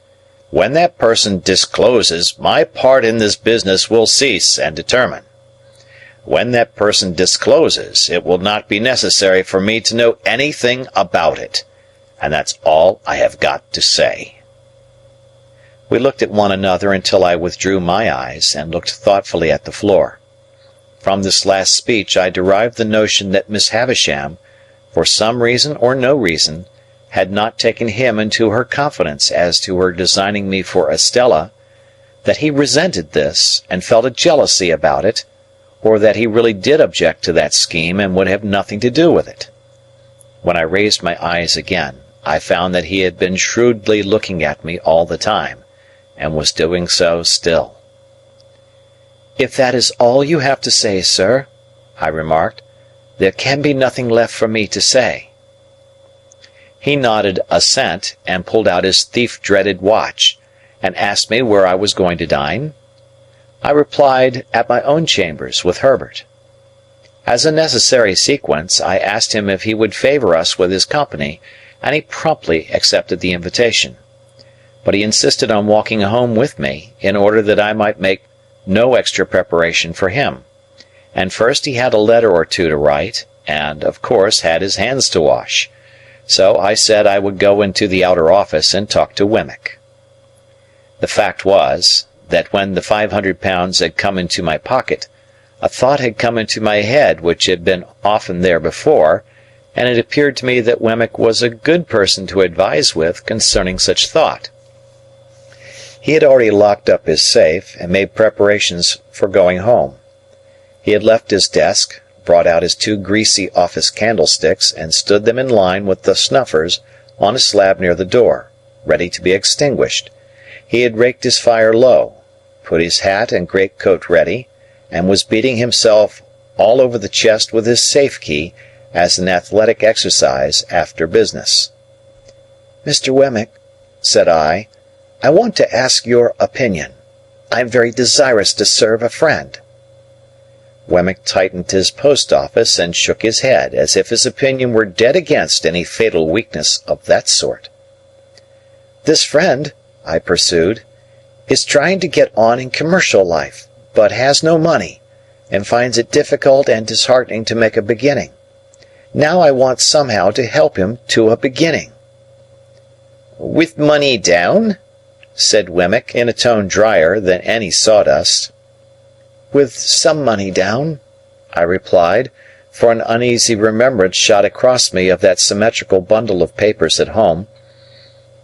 When that person discloses, my part in this business will cease and determine. When that person discloses, it will not be necessary for me to know anything about it. And that's all I have got to say." We looked at one another until I withdrew my eyes and looked thoughtfully at the floor. From this last speech I derived the notion that Miss Havisham, for some reason or no reason, had not taken him into her confidence as to her designing me for Estella, that he resented this and felt a jealousy about it, or that he really did object to that scheme and would have nothing to do with it. When I raised my eyes again, I found that he had been shrewdly looking at me all the time, and was doing so still. "If that is all you have to say, sir," I remarked, "there can be nothing left for me to say." He nodded assent, and pulled out his thief-dreaded watch, and asked me where I was going to dine. I replied, at my own chambers with Herbert. As a necessary sequence, I asked him if he would favour us with his company, and he promptly accepted the invitation. But he insisted on walking home with me, in order that I might make no extra preparation for him. And first he had a letter or two to write, and, of course, had his hands to wash. So I said I would go into the outer office and talk to Wemmick. The fact was, that when the £500 had come into my pocket, a thought had come into my head which had been often there before, and it appeared to me that Wemmick was a good person to advise with concerning such thought. He had already locked up his safe, and made preparations for going home. He had left his desk, brought out his 2 greasy office candlesticks, and stood them in line with the snuffers on a slab near the door, ready to be extinguished. He had raked his fire low, put his hat and greatcoat ready, and was beating himself all over the chest with his safe key as an athletic exercise after business. "Mr. Wemmick," said I want to ask your opinion. I am very desirous to serve a friend." Wemmick tightened his post-office and shook his head, as if his opinion were dead against any fatal weakness of that sort. "This friend," I pursued, "is trying to get on in commercial life, but has no money, and finds it difficult and disheartening to make a beginning. Now I want somehow to help him to a beginning." "With money down?" said Wemmick, in a tone drier than any sawdust. "With some money down," I replied, for an uneasy remembrance shot across me of that symmetrical bundle of papers at home.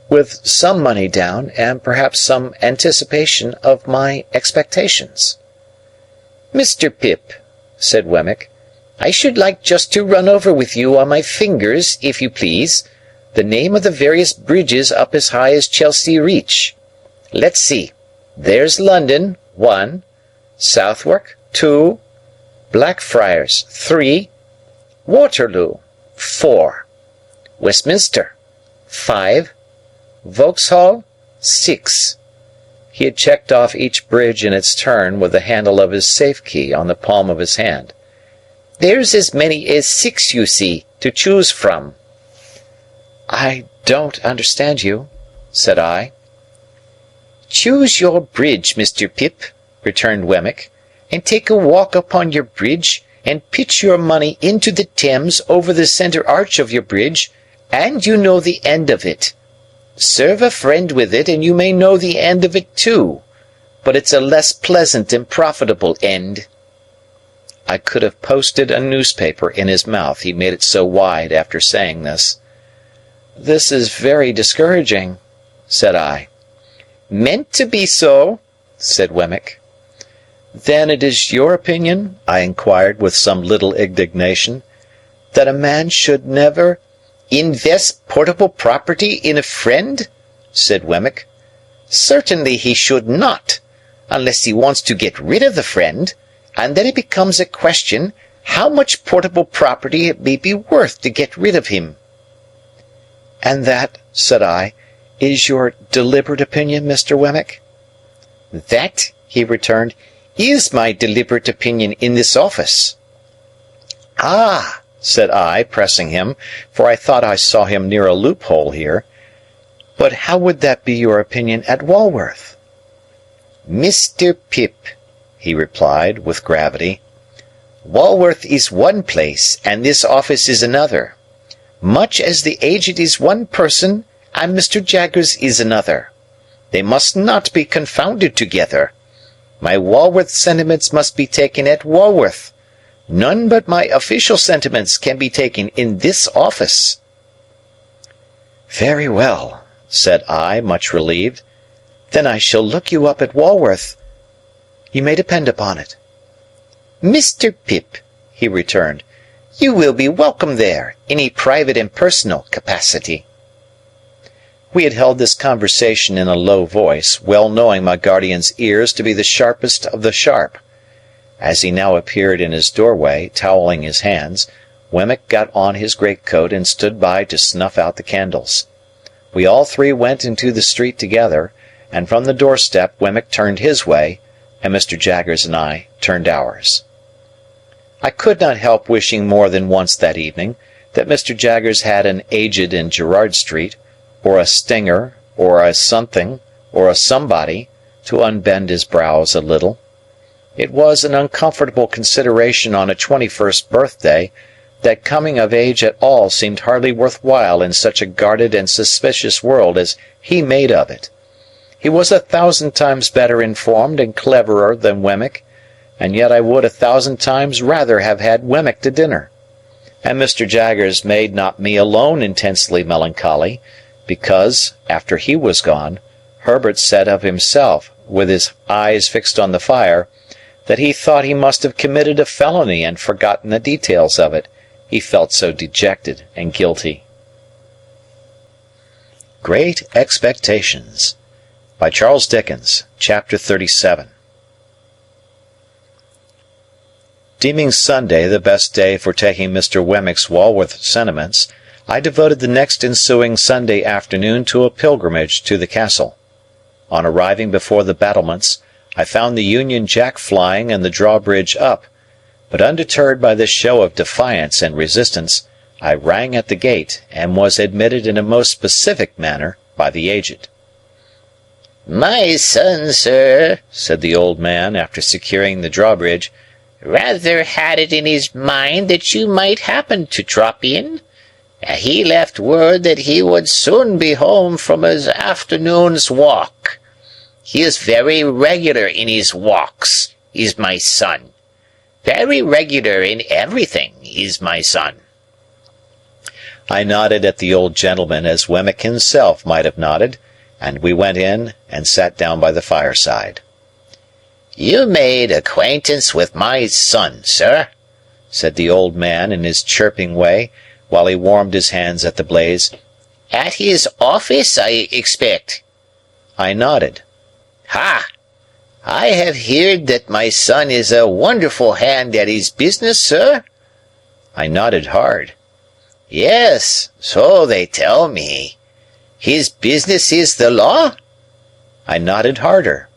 "With some money down, and perhaps some anticipation of my expectations." "Mr. Pip," said Wemmick, "I should like just to run over with you on my fingers, if you please, the name of the various bridges up as high as Chelsea Reach. Let's see. There's London, 1, Southwark, 2, Blackfriars, 3, Waterloo, 4, Westminster, 5, Vauxhall, 6, He had checked off each bridge in its turn with the handle of his safe key on the palm of his hand. "There's as many as 6, you see, to choose from." "I don't understand you," said I. "Choose your bridge, Mr. Pip," returned Wemmick, "and take a walk upon your bridge, and pitch your money into the Thames over the centre arch of your bridge, and you know the end of it. Serve a friend with it, and you may know the end of it too, but it's a less pleasant and profitable end." I could have posted a newspaper in his mouth, he made it so wide after saying this. "This is very discouraging," said I. "Meant to be so," said Wemmick. "Then it is your opinion," I inquired with some little indignation, "that a man should never—" "Invest portable property in a friend?" said Wemmick. "Certainly he should not, unless he wants to get rid of the friend, and then it becomes a question how much portable property it may be worth to get rid of him." "And that," said I, "is your deliberate opinion, Mr. Wemmick?" "That," he returned, "is my deliberate opinion in this office." "Ah!" said I, pressing him, for I thought I saw him near a loophole here. "But how would that be your opinion at Walworth?" "Mr. Pip," he replied, with gravity, "Walworth is one place, and this office is another, much as the Aged is one person, and Mr. Jaggers is another. They must not be confounded together. My Walworth sentiments must be taken at Walworth. None but my official sentiments can be taken in this office." "Very well," said I, much relieved. "Then I shall look you up at Walworth. You may depend upon it." "Mr. Pip," he returned, "you will be welcome there, in a private and personal capacity." We had held this conversation in a low voice, well knowing my guardian's ears to be the sharpest of the sharp. As he now appeared in his doorway, toweling his hands, Wemmick got on his greatcoat and stood by to snuff out the candles. We all three went into the street together, and from the doorstep Wemmick turned his way, and Mr. Jaggers and I turned ours. I could not help wishing more than once that evening that Mr. Jaggers had an Aged in Gerrard Street, or a Stinger, or a something, or a somebody, to unbend his brows a little. It was an uncomfortable consideration on a 21st birthday that coming of age at all seemed hardly worth while in such a guarded and suspicious world as he made of it. He was 1,000 times better informed and cleverer than Wemmick, and yet I would 1,000 times rather have had Wemmick to dinner. And Mr. Jaggers made not me alone intensely melancholy, because, after he was gone, Herbert said of himself, with his eyes fixed on the fire, that he thought he must have committed a felony and forgotten the details of it, he felt so dejected and guilty. Great Expectations by Charles Dickens, Chapter 37. Deeming Sunday the best day for taking Mr. Wemmick's Walworth sentiments, I devoted the next ensuing Sunday afternoon to a pilgrimage to the castle. On arriving before the battlements, I found the Union Jack flying and the drawbridge up, but undeterred by this show of defiance and resistance, I rang at the gate, and was admitted in a most specific manner by the Aged. "My son, sir," said the old man, after securing the drawbridge, "rather had it in his mind that you might happen to drop in. He left word that he would soon be home from his afternoon's walk. He is very regular in his walks, is my son. Very regular in everything, is my son." I nodded at the old gentleman as Wemmick himself might have nodded, and we went in and sat down by the fireside. "You made acquaintance with my son, sir," said the old man in his chirping way, while he warmed his hands at the blaze. "At his office, I expect." I nodded. "Ha! I have heard that my son is a wonderful hand at his business, sir." I nodded hard. "Yes, so they tell me. His business is the law?" I nodded harder.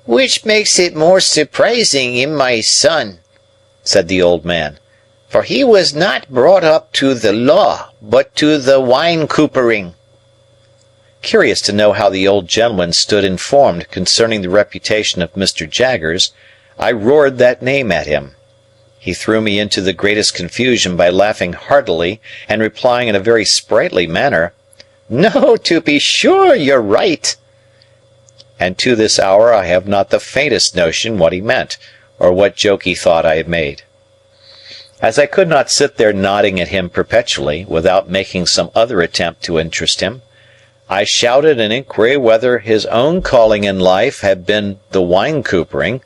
"Which makes it more surprising in my son," said the old man, "for he was not brought up to the law, but to the wine coopering." Curious to know how the old gentleman stood informed concerning the reputation of Mr. Jaggers, I roared that name at him. He threw me into the greatest confusion by laughing heartily and replying in a very sprightly manner, "No, to be sure, you're right." And to this hour I have not the faintest notion what he meant, or what joke he thought I had made. As I could not sit there nodding at him perpetually, without making some other attempt to interest him, I shouted an inquiry whether his own calling in life had been the wine coopering.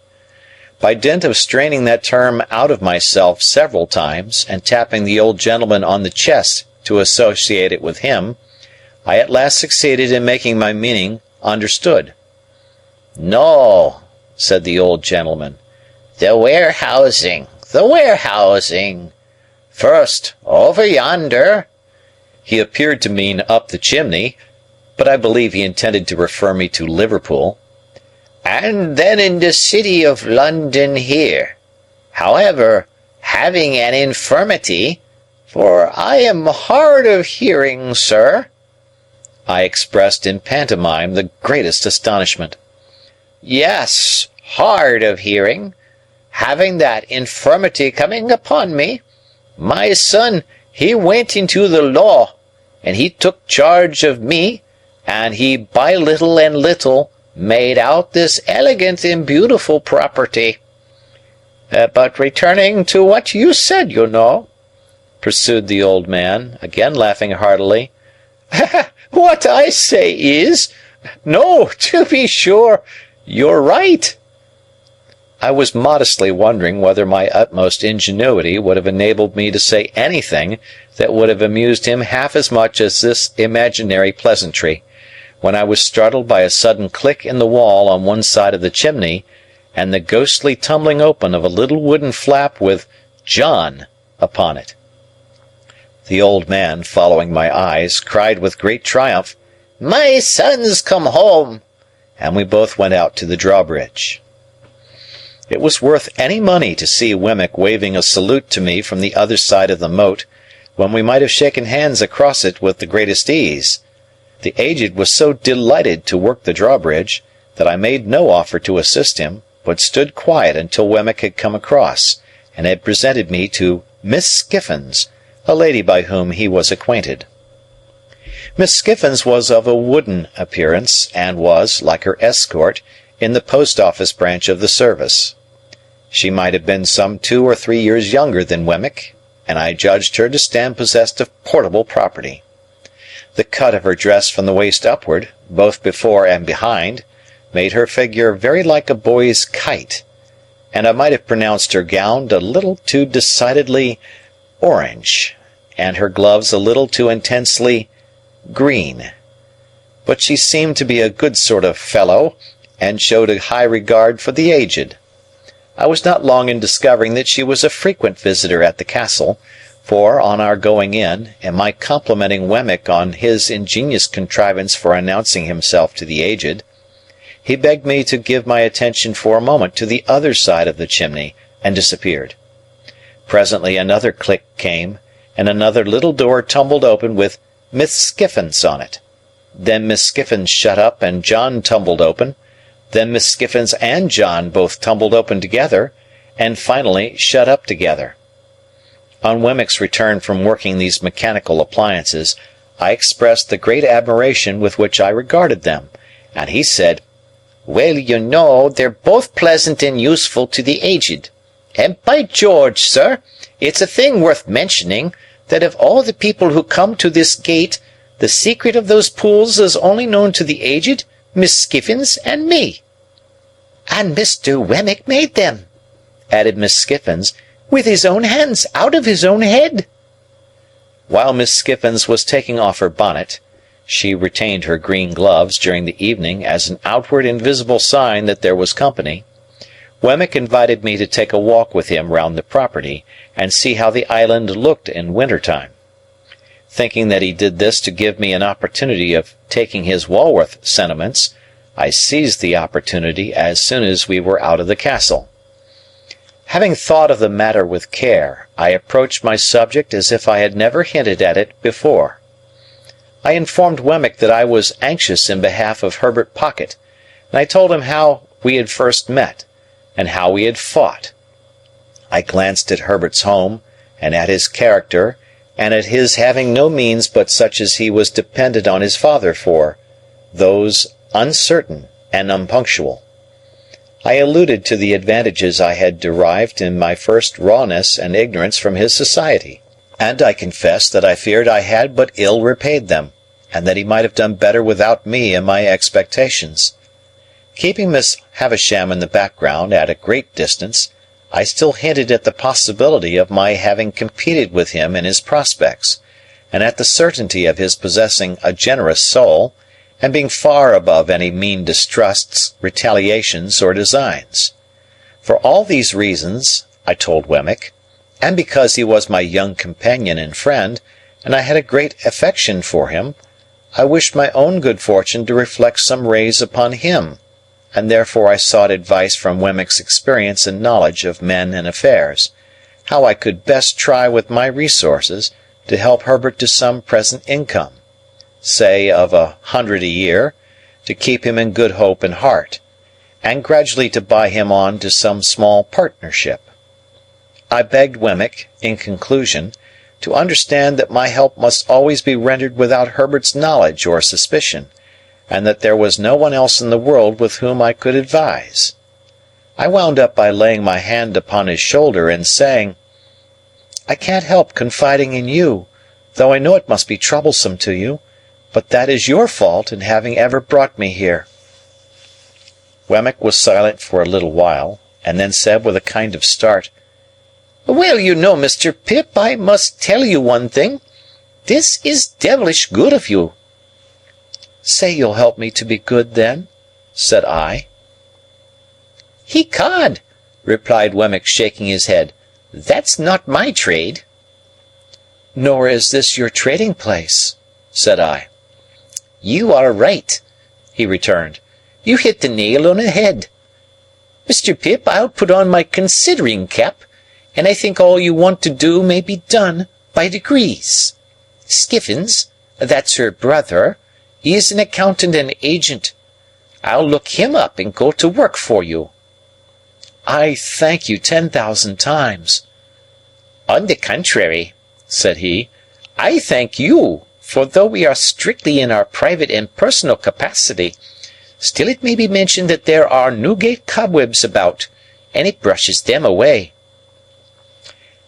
By dint of straining that term out of myself several times, and tapping the old gentleman on the chest to associate it with him, I at last succeeded in making my meaning understood. "No," said the old gentleman, "the warehousing, the warehousing. First, over yonder." He appeared to mean up the chimney, but I believe he intended to refer me to Liverpool. "And then in the city of London here. However, having an infirmity, for I am hard of hearing, sir." I expressed in pantomime the greatest astonishment. "Yes, hard of hearing. Having that infirmity coming upon me, my son, he went into the law, and he took charge of me, and he by little and little made out this elegant and beautiful property. But returning to what you said, you know," pursued the old man, again laughing heartily, "what I say is, no, to be sure, you're right." I was modestly wondering whether my utmost ingenuity would have enabled me to say anything that would have amused him half as much as this imaginary pleasantry, when I was startled by a sudden click in the wall on one side of the chimney, and the ghostly tumbling open of a little wooden flap with "John" upon it. The old man, following my eyes, cried with great triumph, "My son's come home!" and we both went out to the drawbridge. It was worth any money to see Wemmick waving a salute to me from the other side of the moat, when we might have shaken hands across it with the greatest ease. The Aged was so delighted to work the drawbridge that I made no offer to assist him, but stood quiet until Wemmick had come across, and had presented me to Miss Skiffins, a lady by whom he was acquainted. Miss Skiffins was of a wooden appearance, and was, like her escort, in the post-office branch of the service. She might have been some 2 or 3 years younger than Wemmick, and I judged her to stand possessed of portable property. The cut of her dress from the waist upward, both before and behind, made her figure very like a boy's kite, and I might have pronounced her gown a little too decidedly orange, and her gloves a little too intensely green. But she seemed to be a good sort of fellow, and showed a high regard for the Aged. I was not long in discovering that she was a frequent visitor at the castle, for, on our going in, and my complimenting Wemmick on his ingenious contrivance for announcing himself to the Aged, he begged me to give my attention for a moment to the other side of the chimney, and disappeared. Presently another click came, and another little door tumbled open with Miss Skiffins on it. Then Miss Skiffins shut up, and John tumbled open. Then Miss Skiffins and John both tumbled open together, and finally shut up together. On Wemmick's return from working these mechanical appliances, I expressed the great admiration with which I regarded them, and he said, "Well, you know, they're both pleasant and useful to the Aged. And by George, sir, it's a thing worth mentioning, that of all the people who come to this gate, the secret of those pools is only known to the Aged, Miss Skiffins, and me." "And Mr. Wemmick made them," added Miss Skiffins, "with his own hands, out of his own head." While Miss Skiffins was taking off her bonnet, she retained her green gloves during the evening as an outward and visible sign that there was company, Wemmick invited me to take a walk with him round the property, and see how the island looked in winter-time. Thinking that he did this to give me an opportunity of taking his Walworth sentiments, I seized the opportunity as soon as we were out of the castle. Having thought of the matter with care, I approached my subject as if I had never hinted at it before. I informed Wemmick that I was anxious in behalf of Herbert Pocket, and I told him how we had first met, and how we had fought. I glanced at Herbert's home, and at his character, and at his having no means but such as he was dependent on his father for, those uncertain and unpunctual. I alluded to the advantages I had derived in my first rawness and ignorance from his society, and I confessed that I feared I had but ill repaid them, and that he might have done better without me and my expectations. Keeping Miss Havisham in the background at a great distance, I still hinted at the possibility of my having competed with him in his prospects, and at the certainty of his possessing a generous soul, and being far above any mean distrusts, retaliations, or designs. For all these reasons, I told Wemmick, and because he was my young companion and friend, and I had a great affection for him, I wished my own good fortune to reflect some rays upon him, and therefore I sought advice from Wemmick's experience and knowledge of men and affairs, how I could best try with my resources to help Herbert to some present income, say of 100 a year, to keep him in good hope and heart, and gradually to buy him on to some small partnership. I begged Wemmick, in conclusion, to understand that my help must always be rendered without Herbert's knowledge or suspicion, and that there was no one else in the world with whom I could advise. I wound up by laying my hand upon his shoulder and saying, "I can't help confiding in you, though I know it must be troublesome to you, but that is your fault in having ever brought me here." Wemmick was silent for a little while, and then said with a kind of start, "Well, you know, Mr. Pip, I must tell you one thing. This is devilish good of you." "Say you'll help me to be good, then," said I. "Ecod," replied Wemmick, shaking his head, "that's not my trade." "Nor is this your trading place," said I. "You are right," he returned. "You hit the nail on the head. Mr. Pip, I'll put on my considering cap, and I think all you want to do may be done by degrees. Skiffins, that's her brother, he is an accountant and agent. I'll look him up and go to work for you." "I thank you 10,000 times." "On the contrary," said he, "I thank you, for though we are strictly in our private and personal capacity, still it may be mentioned that there are Newgate cobwebs about, and it brushes them away."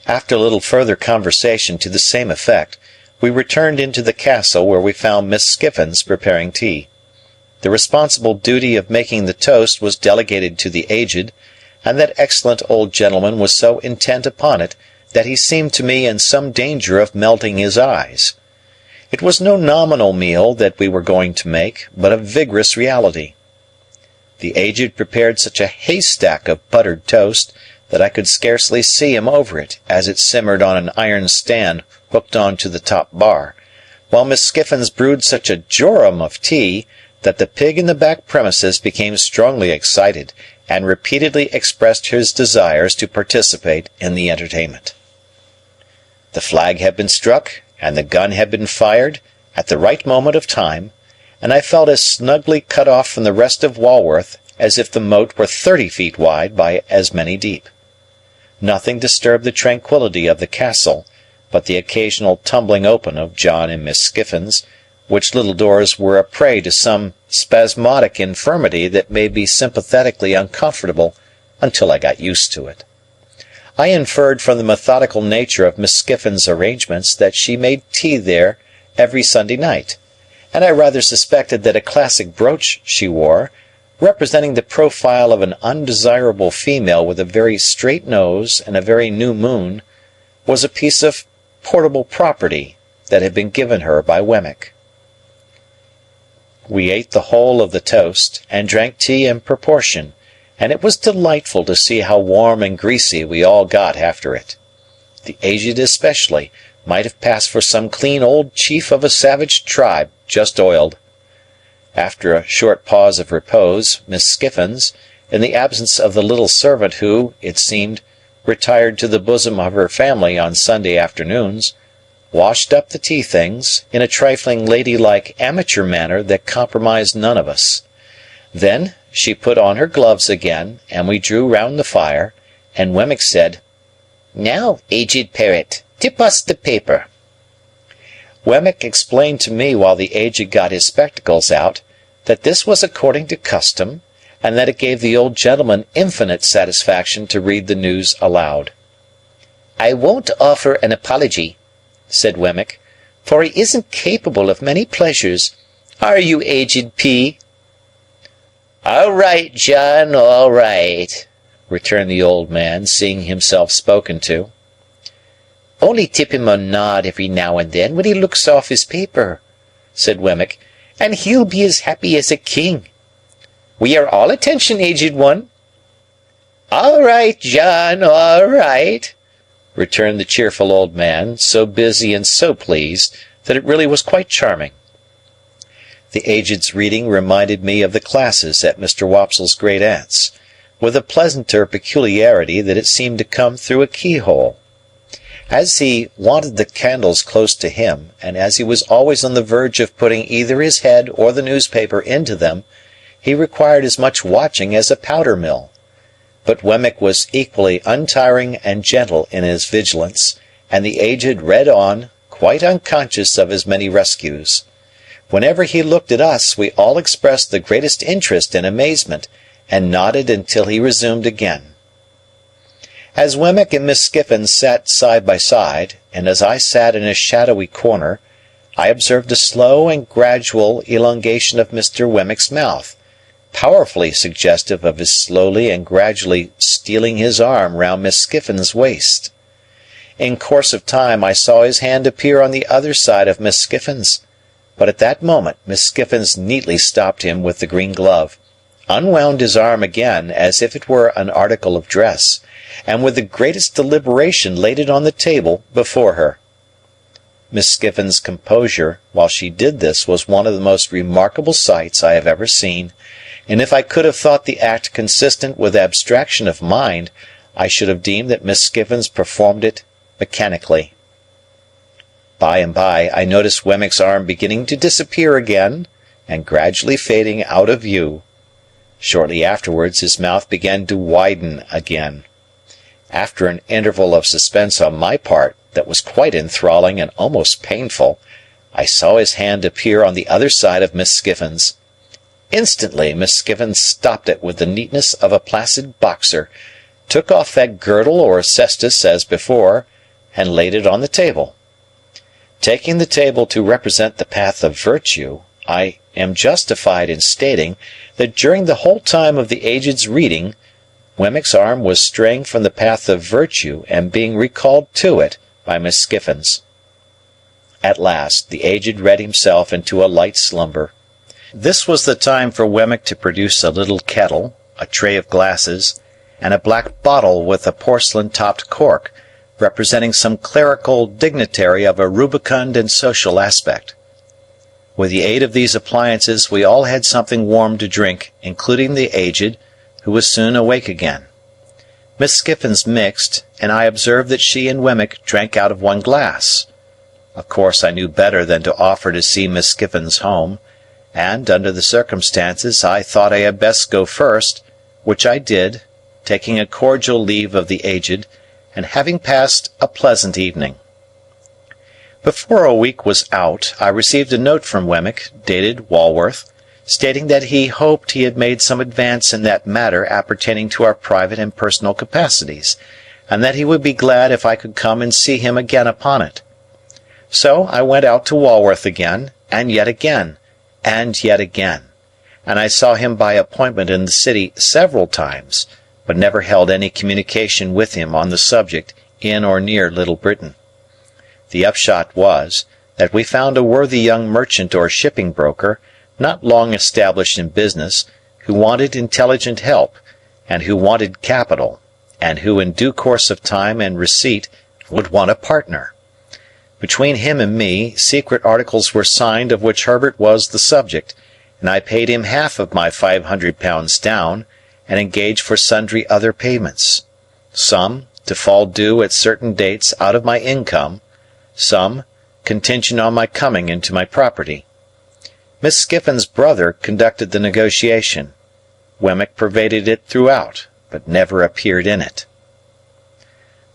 After a little further conversation to the same effect, we returned into the castle, where we found Miss Skiffins preparing tea. The responsible duty of making the toast was delegated to the aged, and that excellent old gentleman was so intent upon it that he seemed to me in some danger of melting his eyes. It was no nominal meal that we were going to make, but a vigorous reality. The aged prepared such a haystack of buttered toast that I could scarcely see him over it, as it simmered on an iron stand hooked on to the top bar, while Miss Skiffins brewed such a jorum of tea that the pig in the back premises became strongly excited, and repeatedly expressed his desires to participate in the entertainment. The flag had been struck, and the gun had been fired, at the right moment of time, and I felt as snugly cut off from the rest of Walworth as if the moat were 30 feet wide by as many deep. Nothing disturbed the tranquillity of the castle but the occasional tumbling open of John and Miss Skiffins, which little doors were a prey to some spasmodic infirmity that made me sympathetically uncomfortable until I got used to it. I inferred from the methodical nature of Miss Skiffins' arrangements that she made tea there every Sunday night, and I rather suspected that a classic brooch she wore, representing the profile of an undesirable female with a very straight nose and a very new moon, was a piece of portable property that had been given her by Wemmick. We ate the whole of the toast, and drank tea in proportion, and it was delightful to see how warm and greasy we all got after it. The aged especially might have passed for some clean old chief of a savage tribe just oiled. After a short pause of repose, Miss Skiffins, in the absence of the little servant who, it seemed, retired to the bosom of her family on Sunday afternoons, washed up the tea things in a trifling ladylike amateur manner that compromised none of us. Then she put on her gloves again, and we drew round the fire, and Wemmick said, "Now, aged parrot, tip us the paper." Wemmick explained to me while the aged got his spectacles out that this was according to custom, and that it gave the old gentleman infinite satisfaction to read the news aloud. "I won't offer an apology," said Wemmick, "for he isn't capable of many pleasures. Are you, aged P?" "All right, John, all right," returned the old man, seeing himself spoken to. "Only tip him a nod every now and then when he looks off his paper," said Wemmick, "and he'll be as happy as a king. We are all attention, aged one." "All right, John, all right," returned the cheerful old man, so busy and so pleased that it really was quite charming. The aged's reading reminded me of the classes at Mr. Wopsle's great-aunt's, with a pleasanter peculiarity that it seemed to come through a keyhole. As he wanted the candles close to him, and as he was always on the verge of putting either his head or the newspaper into them, he required as much watching as a powder-mill. But Wemmick was equally untiring and gentle in his vigilance, and the aged read on, quite unconscious of his many rescues. Whenever he looked at us, we all expressed the greatest interest and amazement, and nodded until he resumed again. As Wemmick and Miss Skiffins sat side by side, and as I sat in a shadowy corner, I observed a slow and gradual elongation of Mr. Wemmick's mouth, powerfully suggestive of his slowly and gradually stealing his arm round Miss Skiffins' waist. In course of time I saw his hand appear on the other side of Miss Skiffins, but at that moment Miss Skiffins neatly stopped him with the green glove, unwound his arm again as if it were an article of dress, and with the greatest deliberation laid it on the table before her. Miss Skiffins' composure while she did this was one of the most remarkable sights I have ever seen, and if I could have thought the act consistent with abstraction of mind, I should have deemed that Miss Skiffins performed it mechanically. By and by I noticed Wemmick's arm beginning to disappear again, and gradually fading out of view. Shortly afterwards his mouth began to widen again. After an interval of suspense on my part that was quite enthralling and almost painful, I saw his hand appear on the other side of Miss Skiffins. Instantly Miss Skiffins stopped it with the neatness of a placid boxer, took off that girdle or cestus as before, and laid it on the table. Taking the table to represent the path of virtue, I am justified in stating that during the whole time of the aged's reading, Wemmick's arm was straying from the path of virtue and being recalled to it by Miss Skiffins. At last the aged read himself into a light slumber. This was the time for Wemmick to produce a little kettle, a tray of glasses, and a black bottle with a porcelain-topped cork, representing some clerical dignitary of a rubicund and social aspect. With the aid of these appliances we all had something warm to drink, including the aged, who was soon awake again. Miss Skiffins mixed, and I observed that she and Wemmick drank out of one glass. Of course I knew better than to offer to see Miss Skiffins home, and, under the circumstances, I thought I had best go first, which I did, taking a cordial leave of the aged, and having passed a pleasant evening. Before a week was out, I received a note from Wemmick, dated Walworth, stating that he hoped he had made some advance in that matter appertaining to our private and personal capacities, and that he would be glad if I could come and see him again upon it. So I went out to Walworth again, and yet again, and yet again, and I saw him by appointment in the city several times, but never held any communication with him on the subject in or near Little Britain. The upshot was, that we found a worthy young merchant or shipping broker, not long established in business, who wanted intelligent help, and who wanted capital, and who in due course of time and receipt would want a partner. Between him and me, secret articles were signed of which Herbert was the subject, and I paid him half of my £500 down, and engaged for sundry other payments, some to fall due at certain dates out of my income, some contingent on my coming into my property. Miss Skiffin's brother conducted the negotiation. Wemmick pervaded it throughout, but never appeared in it.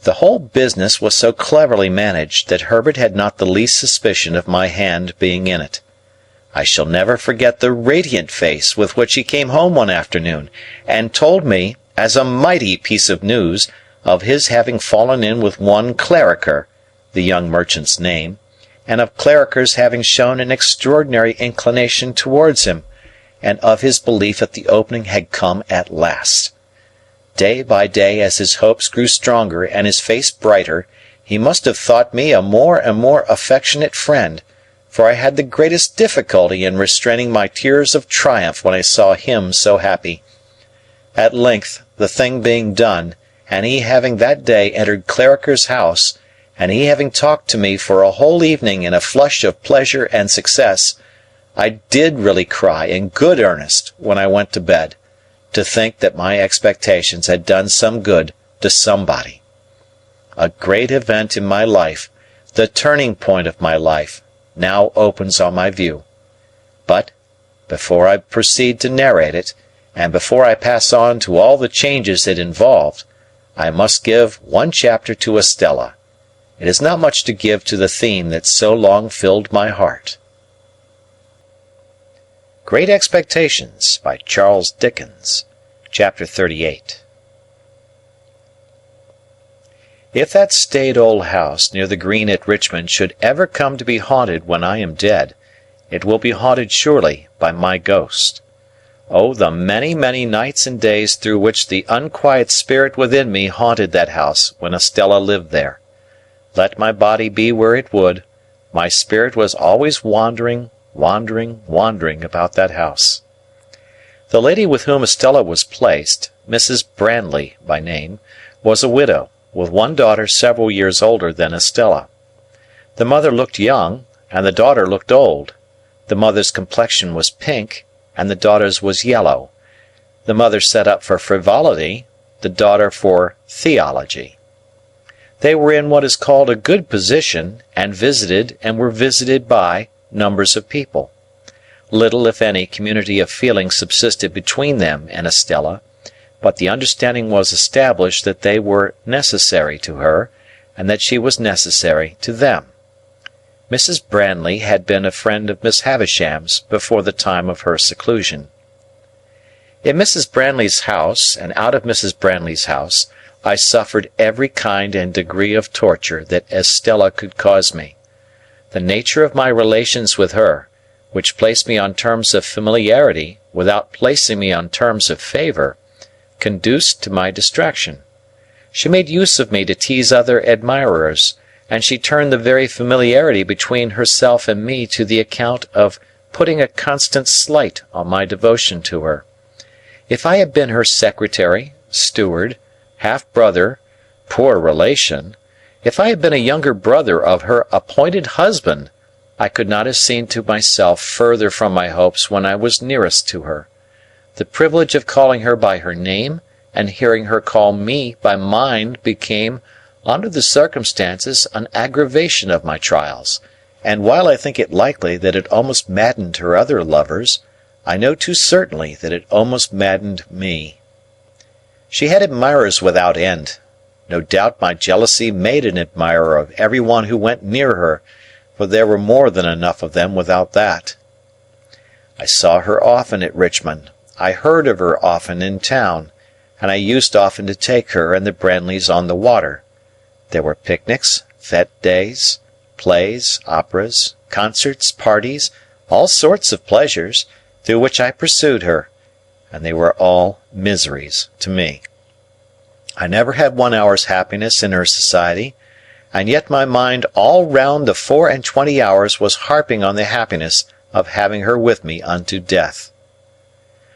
The whole business was so cleverly managed that Herbert had not the least suspicion of my hand being in it. I shall never forget the radiant face with which he came home one afternoon, and told me, as a mighty piece of news, of his having fallen in with one Clarriker, the young merchant's name, and of Clarriker's having shown an extraordinary inclination towards him, and of his belief that the opening had come at last. Day by day, as his hopes grew stronger and his face brighter, he must have thought me a more and more affectionate friend, for I had the greatest difficulty in restraining my tears of triumph when I saw him so happy. At length, the thing being done, and he having that day entered Clarriker's house, and he having talked to me for a whole evening in a flush of pleasure and success, I did really cry in good earnest when I went to bed, to think that my expectations had done some good to somebody. A great event in my life, the turning point of my life, now opens on my view. But, before I proceed to narrate it, and before I pass on to all the changes it involved, I must give one chapter to Estella. It is not much to give to the theme that so long filled my heart. Great Expectations by Charles Dickens. Chapter 38. If that staid old house near the green at Richmond should ever come to be haunted when I am dead, it will be haunted surely by my ghost. Oh, the many, many nights and days through which the unquiet spirit within me haunted that house when Estella lived there! Let my body be where it would, my spirit was always wandering about that house. The lady with whom Estella was placed, Mrs. Brandley by name, was a widow, with one daughter several years older than Estella. The mother looked young, and the daughter looked old. The mother's complexion was pink, and the daughter's was yellow. The mother set up for frivolity, the daughter for theology. They were in what is called a good position, and were visited by numbers of people. Little, if any, community of feeling subsisted between them and Estella, but the understanding was established that they were necessary to her, and that she was necessary to them. Mrs. Brandley had been a friend of Miss Havisham's before the time of her seclusion. In Mrs. Brandley's house, and out of Mrs. Brandley's house, I suffered every kind and degree of torture that Estella could cause me. The nature of my relations with her, which placed me on terms of familiarity without placing me on terms of favour, conduced to my distraction. She made use of me to tease other admirers, and she turned the very familiarity between herself and me to the account of putting a constant slight on my devotion to her. If I had been her secretary, steward, half-brother, poor relation, if I had been a younger brother of her appointed husband, I could not have seen to myself further from my hopes when I was nearest to her. The privilege of calling her by her name and hearing her call me by mine became, under the circumstances, an aggravation of my trials, and while I think it likely that it almost maddened her other lovers, I know too certainly that it almost maddened me. She had admirers without end. No doubt my jealousy made an admirer of every one who went near her, for there were more than enough of them without that. I saw her often at Richmond, I heard of her often in town, and I used often to take her and the Brandleys on the water. There were picnics, fête days, plays, operas, concerts, parties, all sorts of pleasures, through which I pursued her, and they were all miseries to me. I never had 1 hour's happiness in her society, and yet my mind all round the 24 hours was harping on the happiness of having her with me unto death.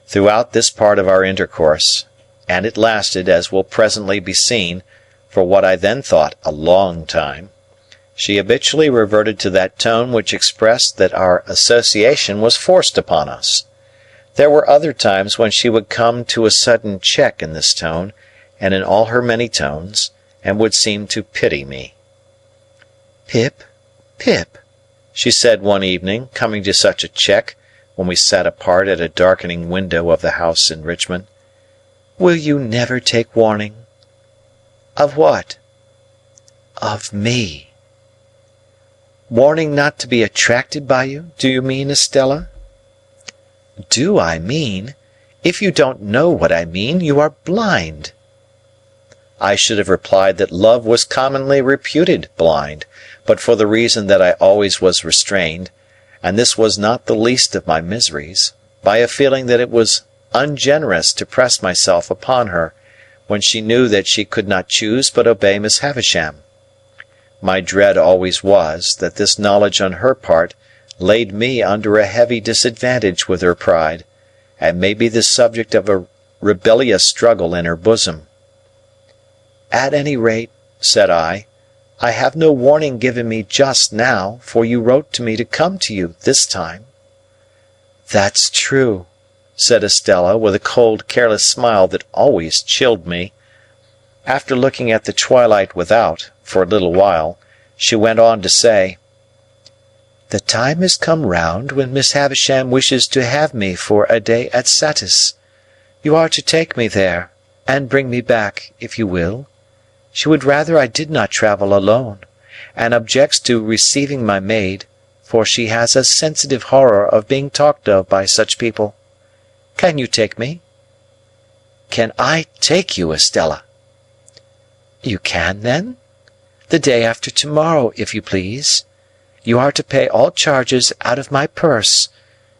Throughout this part of our intercourse, and it lasted, as will presently be seen, for what I then thought a long time, she habitually reverted to that tone which expressed that our association was forced upon us. There were other times when she would come to a sudden check in this tone, and in all her many tones, and would seem to pity me. "Pip, Pip," she said one evening, coming to such a check, when we sat apart at a darkening window of the house in Richmond, "will you never take warning?" "Of what?" "Of me." "Warning not to be attracted by you, do you mean, Estella?" "Do I mean? If you don't know what I mean, you are blind." I should have replied that love was commonly reputed blind, but for the reason that I always was restrained, and this was not the least of my miseries, by a feeling that it was ungenerous to press myself upon her, when she knew that she could not choose but obey Miss Havisham. My dread always was, that this knowledge on her part laid me under a heavy disadvantage with her pride, and may be the subject of a rebellious struggle in her bosom. "At any rate," said I have no warning given me just now, for you wrote to me to come to you this time." "That's true," said Estella, with a cold, careless smile that always chilled me. After looking at the twilight without, for a little while, she went on to say, "The time has come round when Miss Havisham wishes to have me for a day at Satis. You are to take me there, and bring me back, if you will. She would rather I did not travel alone, and objects to receiving my maid, for she has a sensitive horror of being talked of by such people. Can you take me?" "Can I take you, Estella?" "You can, then? The day after tomorrow, if you please. You are to pay all charges out of my purse.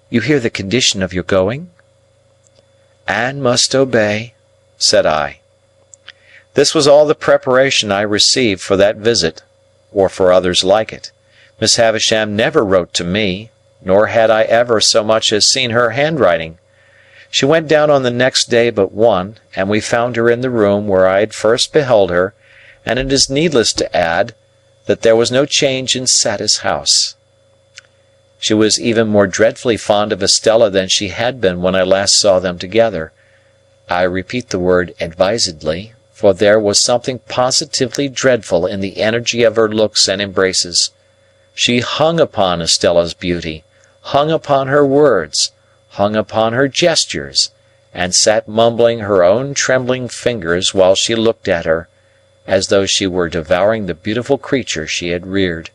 You hear the condition of your going?" "And must obey," said I. This was all the preparation I received for that visit, or for others like it. Miss Havisham never wrote to me, nor had I ever so much as seen her handwriting. She went down on the next day but one, and we found her in the room where I had first beheld her, and it is needless to add that there was no change in Satis House. She was even more dreadfully fond of Estella than she had been when I last saw them together. I repeat the word advisedly, for there was something positively dreadful in the energy of her looks and embraces. She hung upon Estella's beauty, hung upon her words, hung upon her gestures, and sat mumbling her own trembling fingers while she looked at her, as though she were devouring the beautiful creature she had reared.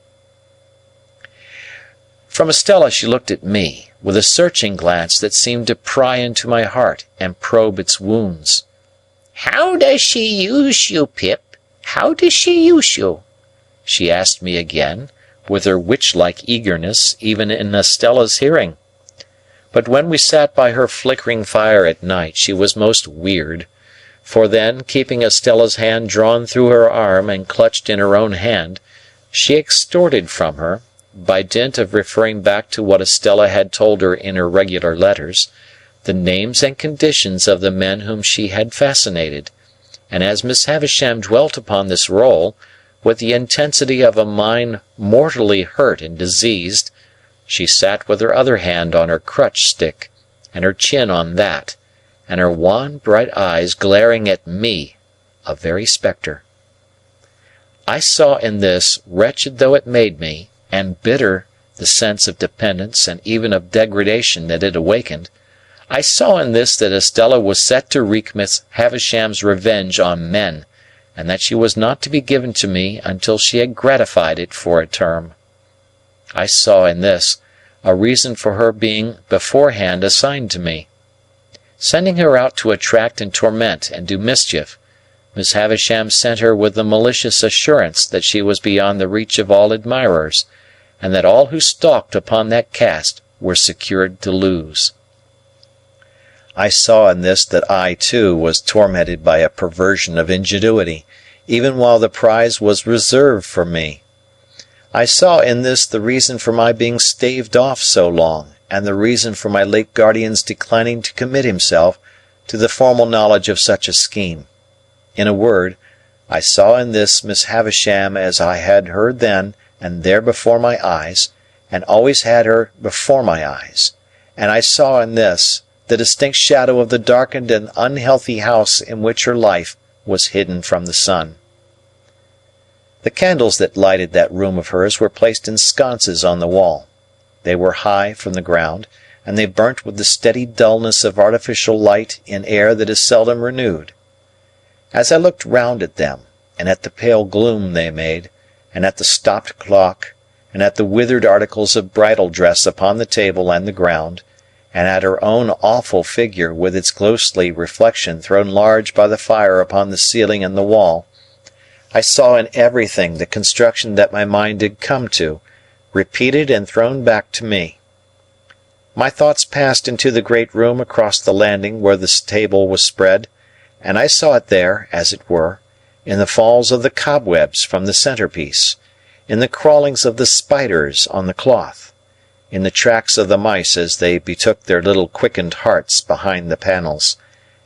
From Estella she looked at me, with a searching glance that seemed to pry into my heart and probe its wounds. "How does she use you, Pip? How does she use you?" she asked me again, with her witch-like eagerness even in Estella's hearing. But when we sat by her flickering fire at night she was most weird, for then, keeping Estella's hand drawn through her arm and clutched in her own hand, she extorted from her, by dint of referring back to what Estella had told her in her regular letters, the names and conditions of the men whom she had fascinated, and as Miss Havisham dwelt upon this role, with the intensity of a mind mortally hurt and diseased, she sat with her other hand on her crutch-stick, and her chin on that, and her wan bright eyes glaring at me, a very spectre. I saw in this, wretched though it made me, and bitter the sense of dependence and even of degradation that it awakened, I saw in this that Estella was set to wreak Miss Havisham's revenge on men, and that she was not to be given to me until she had gratified it for a term. I saw in this a reason for her being beforehand assigned to me. Sending her out to attract and torment and do mischief, Miss Havisham sent her with the malicious assurance that she was beyond the reach of all admirers, and that all who stalked upon that cast were secured to lose. I saw in this that I, too, was tormented by a perversion of ingenuity, even while the prize was reserved for me. I saw in this the reason for my being staved off so long, and the reason for my late guardian's declining to commit himself to the formal knowledge of such a scheme. In a word, I saw in this Miss Havisham as I had her then and there before my eyes, and always had her before my eyes, and I saw in this the distinct shadow of the darkened and unhealthy house in which her life was hidden from the sun. The candles that lighted that room of hers were placed in sconces on the wall. They were high from the ground, and they burnt with the steady dullness of artificial light in air that is seldom renewed. As I looked round at them, and at the pale gloom they made, and at the stopped clock, and at the withered articles of bridal dress upon the table and the ground, and at her own awful figure with its ghostly reflection thrown large by the fire upon the ceiling and the wall, I saw in everything the construction that my mind had come to, repeated and thrown back to me. My thoughts passed into the great room across the landing where the table was spread, and I saw it there, as it were, in the falls of the cobwebs from the centrepiece, in the crawlings of the spiders on the cloth, in the tracks of the mice as they betook their little quickened hearts behind the panels,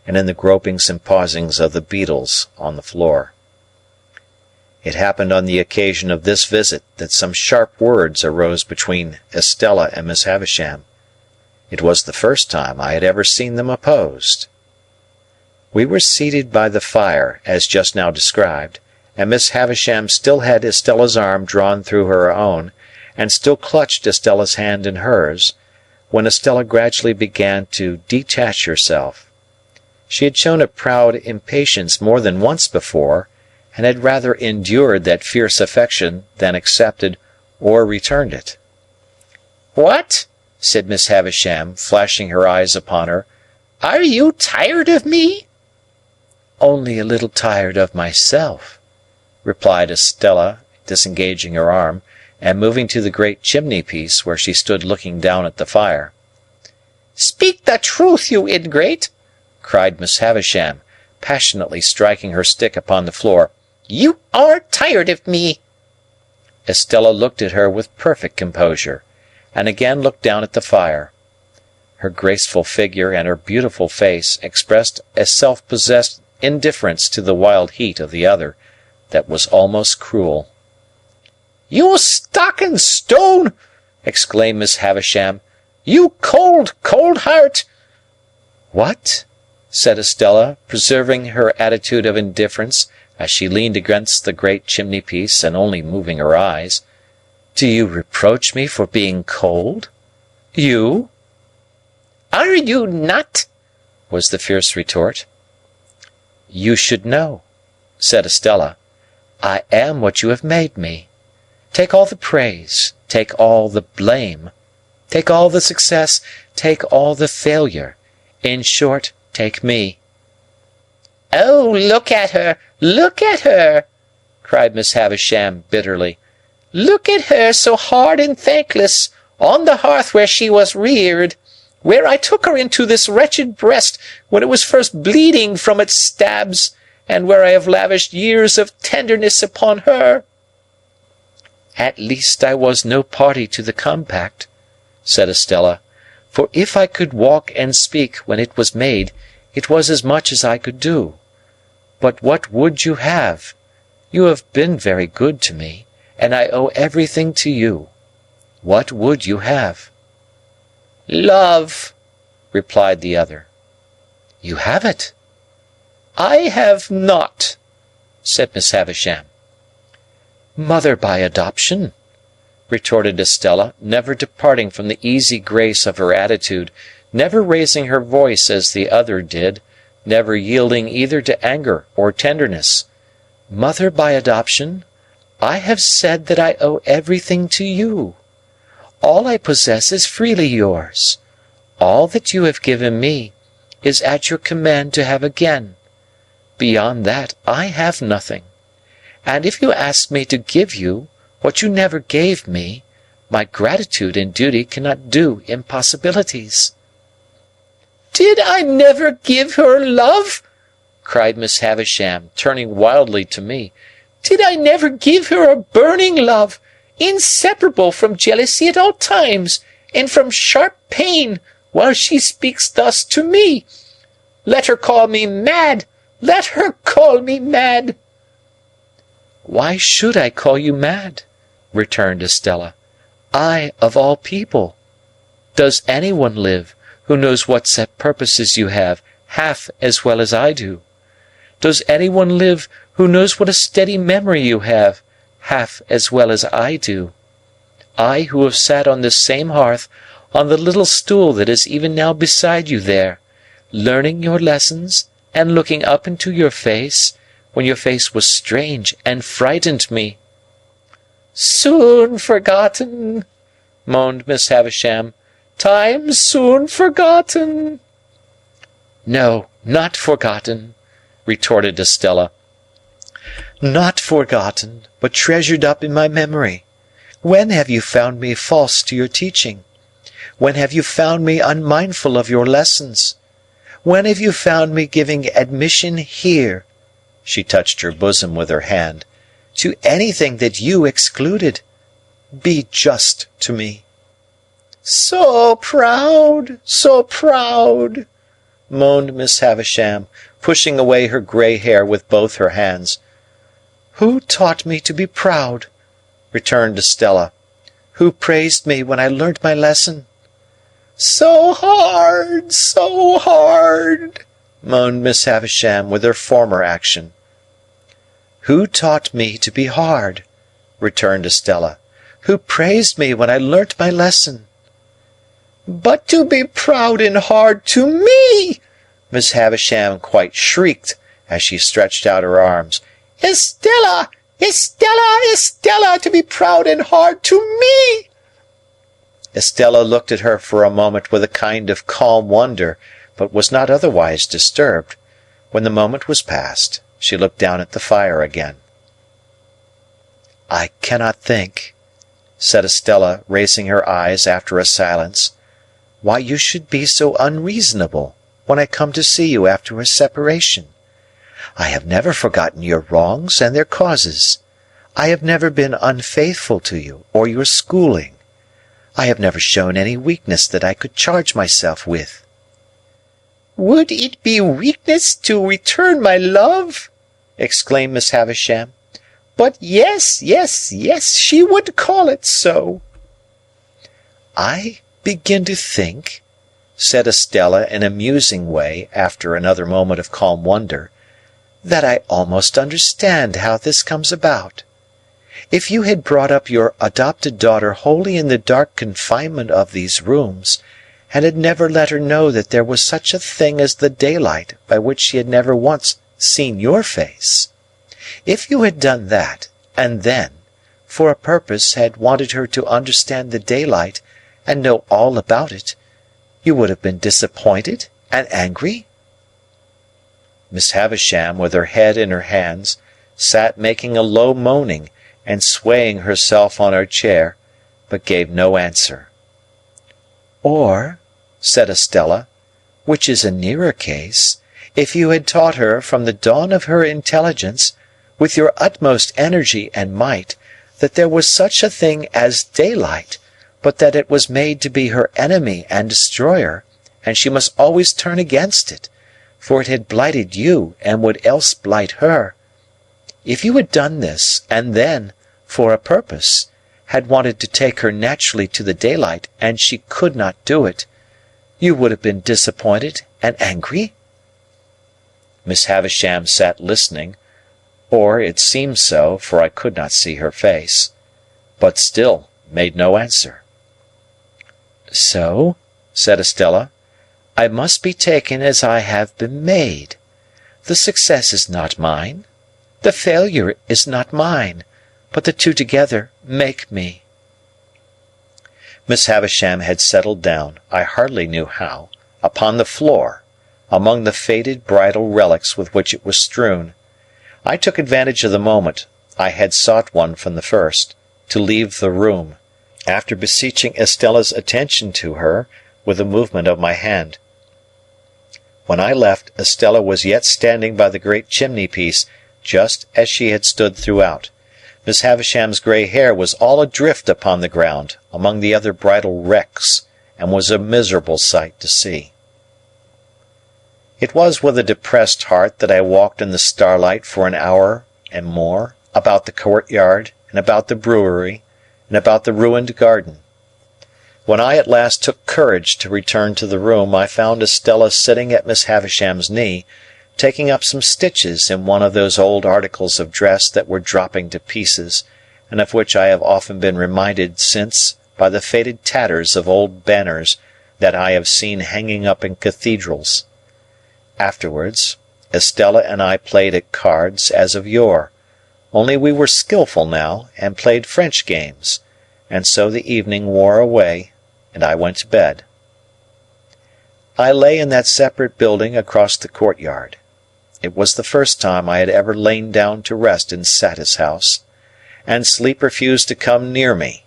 and in the gropings and pausings of the beetles on the floor. It happened on the occasion of this visit that some sharp words arose between Estella and Miss Havisham. It was the first time I had ever seen them opposed. We were seated by the fire, as just now described, and Miss Havisham still had Estella's arm drawn through her own, and still clutched Estella's hand in hers, when Estella gradually began to detach herself. She had shown a proud impatience more than once before, and had rather endured that fierce affection than accepted or returned it. "What?" said Miss Havisham, flashing her eyes upon her. "Are you tired of me?" "Only a little tired of myself," replied Estella, disengaging her arm, and moving to the great chimney-piece where she stood looking down at the fire. "Speak the truth, you ingrate!" cried Miss Havisham, passionately striking her stick upon the floor. "You are tired of me!" Estella looked at her with perfect composure, and again looked down at the fire. Her graceful figure and her beautiful face expressed a self-possessed indifference to the wild heat of the other that was almost cruel. "You stock and stone!" exclaimed Miss Havisham. "You cold, cold heart!" "What?" said Estella, preserving her attitude of indifference as she leaned against the great chimney-piece and only moving her eyes. "Do you reproach me for being cold? You?" "Are you not?" was the fierce retort. "You should know," said Estella. "I am what you have made me. Take all the praise, take all the blame, take all the success, take all the failure. In short, take me." "Oh, look at her! Look at her!" cried Miss Havisham bitterly. "Look at her so hard and thankless, on the hearth where she was reared, where I took her into this wretched breast when it was first bleeding from its stabs, and where I have lavished years of tenderness upon her." "At least I was no party to the compact," said Estella, "for if I could walk and speak when it was made, it was as much as I could do. But what would you have? You have been very good to me, and I owe everything to you. What would you have?" "Love," replied the other. "You have it." "I have not," said Miss Havisham. "Mother by adoption," retorted Estella, never departing from the easy grace of her attitude, never raising her voice as the other did, never yielding either to anger or tenderness. "Mother by adoption, I have said that I owe everything to you. All I possess is freely yours. All that you have given me is at your command to have again. Beyond that I have nothing. And if you ask me to give you what you never gave me, my gratitude and duty cannot do impossibilities." "Did I never give her love?" cried Miss Havisham, turning wildly to me. "Did I never give her a burning love, inseparable from jealousy at all times, and from sharp pain, while she speaks thus to me? Let her call me mad! Let her call me mad!" "Why should I call you mad?" returned Estella. "I, of all people. Does anyone live who knows what set purposes you have, half as well as I do? Does anyone live who knows what a steady memory you have, half as well as I do? I who have sat on this same hearth, on the little stool that is even now beside you there, learning your lessons and looking up into your face, when your face was strange and frightened me. "Soon forgotten," moaned Miss Havisham. "Time soon forgotten." "No, not forgotten," retorted Estella. "Not forgotten, but treasured up in my memory. When have you found me false to your teaching? When have you found me unmindful of your lessons? When have you found me giving admission here," she touched her bosom with her hand, "to anything that you excluded? Be just to me." "So proud, moaned Miss Havisham, pushing away her grey hair with both her hands. "Who taught me to be proud?" returned Estella. "Who praised me when I learnt my lesson?" So hard, moaned Miss Havisham with her former action. "Who taught me to be hard?" returned Estella. "Who praised me when I learnt my lesson?" "But to be proud and hard to me!" Miss Havisham quite shrieked as she stretched out her arms. "Estella! Estella! Estella! To be proud and hard to me!" Estella looked at her for a moment with a kind of calm wonder, but was not otherwise disturbed. When the moment was past, she looked down at the fire again. "I cannot think," said Estella, raising her eyes after a silence, "why you should be so unreasonable when I come to see you after a separation. I have never forgotten your wrongs and their causes. I have never been unfaithful to you or your schooling. I have never shown any weakness that I could charge myself with." "Would it be weakness to return my love?" exclaimed Miss Havisham. "But yes, she would call it so." "I begin to think," said Estella in a musing way after another moment of calm wonder, "that I almost understand how this comes about. If you had brought up your adopted daughter wholly in the dark confinement of these rooms, and had never let her know that there was such a thing as the daylight by which she had never once seen your face, if you had done that, and then, for a purpose, had wanted her to understand the daylight and know all about it, you would have been disappointed and angry?" Miss Havisham, with her head in her hands, sat making a low moaning and swaying herself on her chair, but gave no answer. "Or," said Estella, "which is a nearer case, if you had taught her from the dawn of her intelligence, with your utmost energy and might, that there was such a thing as daylight, but that it was made to be her enemy and destroyer, and she must always turn against it, for it had blighted you and would else blight her. If you had done this, and then, for a purpose, had wanted to take her naturally to the daylight, and she could not do it, you would have been disappointed and angry?" Miss Havisham sat listening, or it seemed so, for I could not see her face, but still made no answer. "So," said Estella, "I must be taken as I have been made. The success is not mine, the failure is not mine, but the two together make me." Miss Havisham had settled down, I hardly knew how, upon the floor, among the faded bridal relics with which it was strewn. I took advantage of the moment, I had sought one from the first, to leave the room, after beseeching Estella's attention to her with a movement of my hand. When I left, Estella was yet standing by the great chimney-piece, just as she had stood throughout. Miss Havisham's grey hair was all adrift upon the ground, among the other bridal wrecks, and was a miserable sight to see. It was with a depressed heart that I walked in the starlight for an hour and more, about the courtyard, and about the brewery, and about the ruined garden. When I at last took courage to return to the room, I found Estella sitting at Miss Havisham's knee, taking up some stitches in one of those old articles of dress that were dropping to pieces, and of which I have often been reminded since by the faded tatters of old banners that I have seen hanging up in cathedrals. Afterwards, Estella and I played at cards as of yore, only we were skilful now and played French games, and so the evening wore away and I went to bed. I lay in that separate building across the courtyard. It was the first time I had ever lain down to rest in Satis House, and sleep refused to come near me.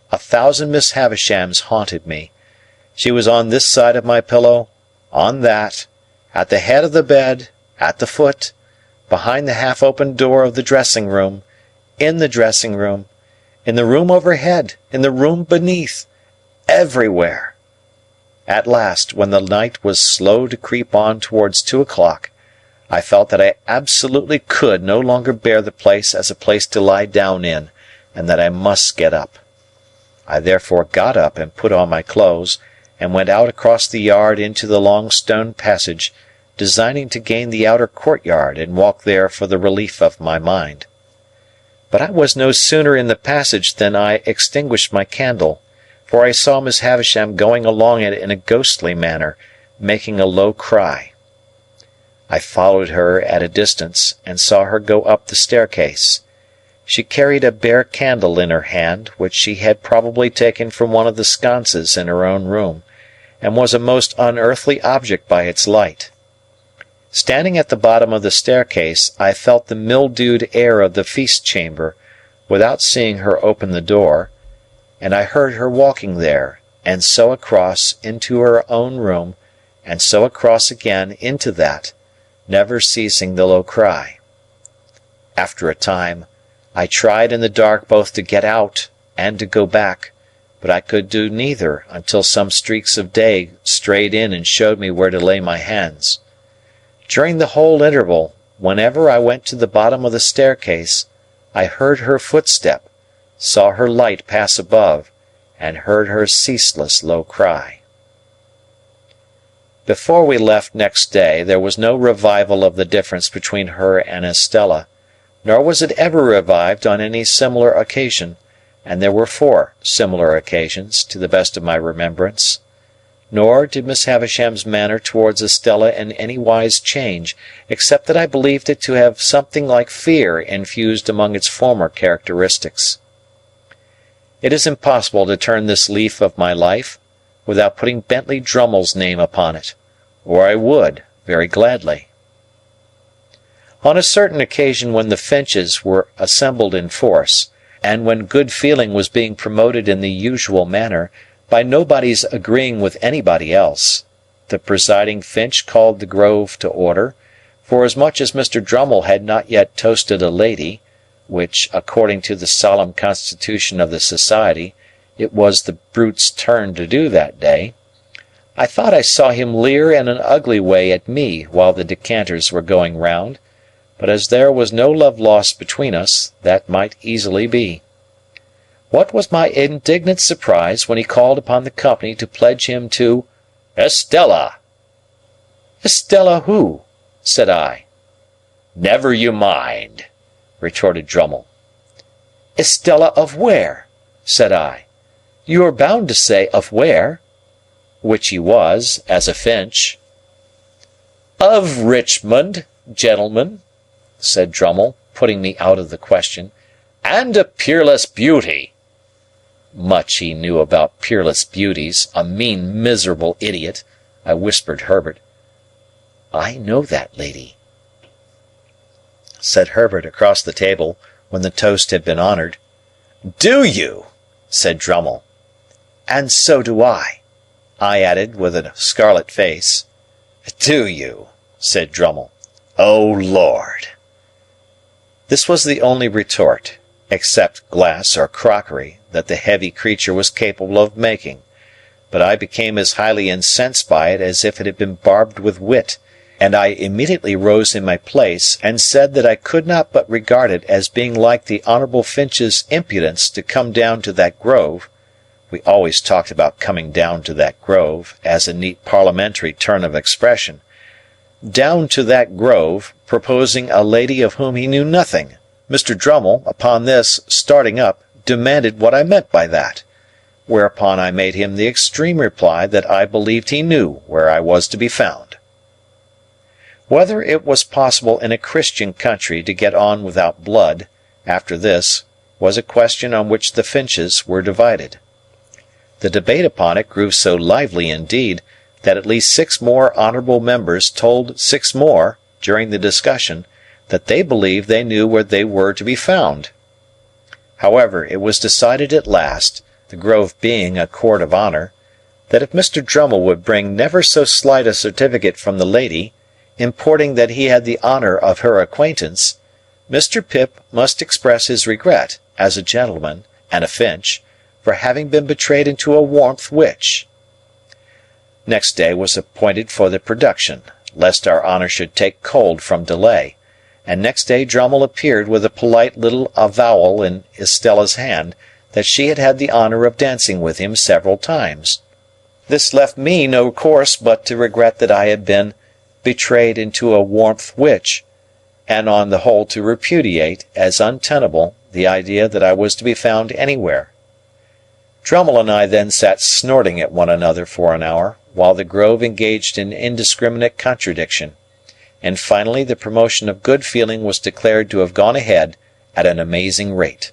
1,000 Miss Havishams haunted me. She was on this side of my pillow, on that, at the head of the bed, at the foot, behind the half-open door of the dressing-room, in the dressing-room, in the room overhead, in the room beneath, everywhere. At last, when the night was slow to creep on towards 2 o'clock, I felt that I absolutely could no longer bear the place as a place to lie down in, and that I must get up. I therefore got up and put on my clothes, and went out across the yard into the long stone passage, designing to gain the outer courtyard and walk there for the relief of my mind. But I was no sooner in the passage than I extinguished my candle, for I saw Miss Havisham going along it in a ghostly manner, making a low cry. I followed her at a distance, and saw her go up the staircase. She carried a bare candle in her hand, which she had probably taken from one of the sconces in her own room, and was a most unearthly object by its light. Standing at the bottom of the staircase, I felt the mildewed air of the feast chamber, without seeing her open the door, and I heard her walking there, and so across into her own room, and so across again into that, never ceasing the low cry. After a time, I tried in the dark both to get out and to go back, but I could do neither until some streaks of day strayed in and showed me where to lay my hands. During the whole interval, whenever I went to the bottom of the staircase, I heard her footstep, saw her light pass above, and heard her ceaseless low cry. Before we left next day, there was no revival of the difference between her and Estella, nor was it ever revived on any similar occasion, and there were 4 similar occasions, to the best of my remembrance. Nor did Miss Havisham's manner towards Estella in any wise change, except that I believed it to have something like fear infused among its former characteristics. It is impossible to turn this leaf of my life without putting Bentley Drummle's name upon it, or I would, very gladly. On a certain occasion when the Finches were assembled in force, and when good feeling was being promoted in the usual manner, by nobody's agreeing with anybody else, the presiding Finch called the grove to order, forasmuch as Mr. Drummle had not yet toasted a lady, which, according to the solemn constitution of the society, it was the brute's turn to do that day. I thought I saw him leer in an ugly way at me while the decanters were going round, but as there was no love lost between us, that might easily be. What was my indignant surprise when he called upon the company to pledge him to Estella! "Estella who?" said I. "Never you mind," retorted Drummle. "Estella of where?" said I. "You are bound to say of where," which he was, as a Finch. "Of Richmond, gentlemen," said Drummle, putting me out of the question, "and a peerless beauty." Much he knew about peerless beauties, a mean, miserable idiot, I whispered Herbert. "I know that lady," said Herbert across the table, when the toast had been honoured. "Do you?" said Drummle. "And so do I," I added, with a scarlet face. "Do you?" said Drummle. "O Lord!" This was the only retort, except glass or crockery, that the heavy creature was capable of making, but I became as highly incensed by it as if it had been barbed with wit, and I immediately rose in my place, and said that I could not but regard it as being like the Honourable Finch's impudence to come down to that grove, We always talked about coming down to that grove, as a neat parliamentary turn of expression. Down to that grove, proposing a lady of whom he knew nothing. Mr. Drummle, upon this, starting up, demanded what I meant by that, whereupon I made him the extreme reply that I believed he knew where I was to be found. Whether it was possible in a Christian country to get on without blood, after this, was a question on which the Finches were divided. The debate upon it grew so lively indeed that at least 6 more honourable members told 6 more, during the discussion, that they believed they knew where they were to be found. However, it was decided at last, the grove being a court of honour, that if Mr. Drummle would bring never so slight a certificate from the lady, importing that he had the honour of her acquaintance, Mr. Pip must express his regret, as a gentleman and a Finch, for having been betrayed into a warmth which. Next day was appointed for the production, lest our honour should take cold from delay, and next day Drummle appeared with a polite little avowal in Estella's hand that she had had the honour of dancing with him several times. This left me no course but to regret that I had been betrayed into a warmth which, and on the whole to repudiate as untenable the idea that I was to be found anywhere. Drummle and I then sat snorting at one another for an hour, while the grove engaged in indiscriminate contradiction, and finally the promotion of good feeling was declared to have gone ahead at an amazing rate.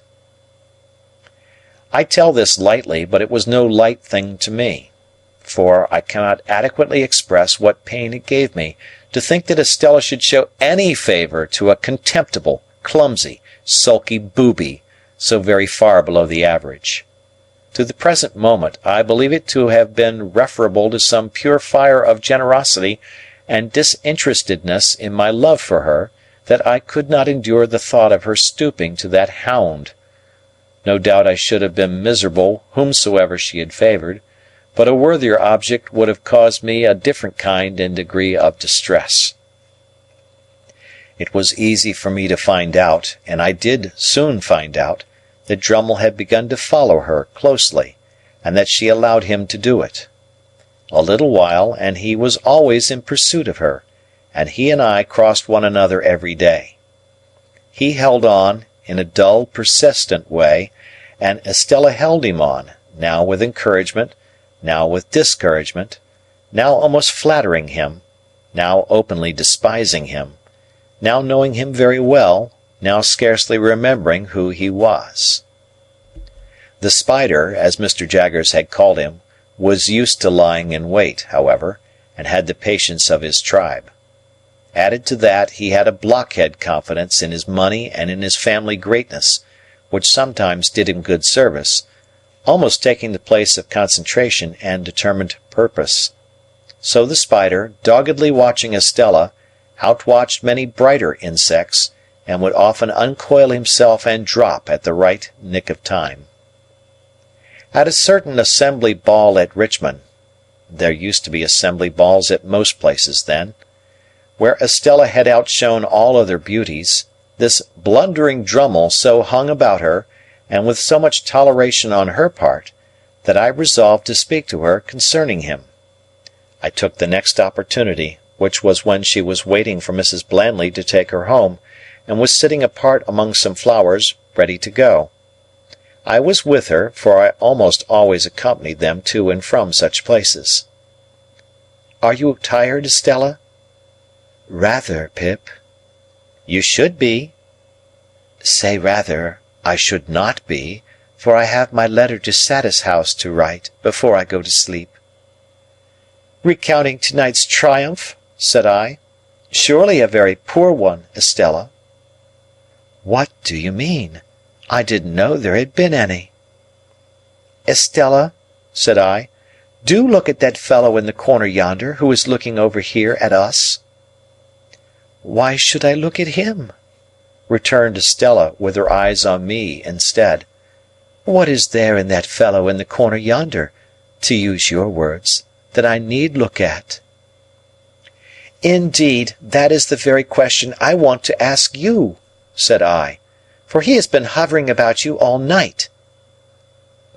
I tell this lightly, but it was no light thing to me, for I cannot adequately express what pain it gave me to think that Estella should show any favour to a contemptible, clumsy, sulky booby so very far below the average. To the present moment I believe it to have been referable to some pure fire of generosity and disinterestedness in my love for her that I could not endure the thought of her stooping to that hound. No doubt I should have been miserable whomsoever she had favoured, but a worthier object would have caused me a different kind and degree of distress. It was easy for me to find out, and I did soon find out, that Drummle had begun to follow her closely, and that she allowed him to do it. A little while, and he was always in pursuit of her, and he and I crossed one another every day. He held on, in a dull, persistent way, and Estella held him on, now with encouragement, now with discouragement, now almost flattering him, now openly despising him, now knowing him very well, now scarcely remembering who he was. The Spider, as Mr. Jaggers had called him, was used to lying in wait, however, and had the patience of his tribe. Added to that, he had a blockhead confidence in his money and in his family greatness, which sometimes did him good service, almost taking the place of concentration and determined purpose. So the Spider, doggedly watching Estella, outwatched many brighter insects, and would often uncoil himself and drop at the right nick of time. At a certain assembly ball at Richmond (there used to be assembly balls at most places then), where Estella had outshone all other beauties, this blundering Drummle so hung about her, and with so much toleration on her part, that I resolved to speak to her concerning him. I took the next opportunity, which was when she was waiting for Mrs. Blandley to take her home, and was sitting apart among some flowers, ready to go. I was with her, for I almost always accompanied them to and from such places. "Are you tired, Estella?" "Rather, Pip." "You should be." "Say rather, I should not be, for I have my letter to Satis House to write, before I go to sleep." "Recounting to-night's triumph?" said I. "Surely a very poor one, Estella." "What do you mean? I didn't know there had been any." "Estella," said I, "do look at that fellow in the corner yonder, who is looking over here at us." "Why should I look at him?" returned Estella, with her eyes on me instead. "What is there in that fellow in the corner yonder, to use your words, that I need look at?" "Indeed, that is the very question I want to ask you," said I, "for he has been hovering about you all night."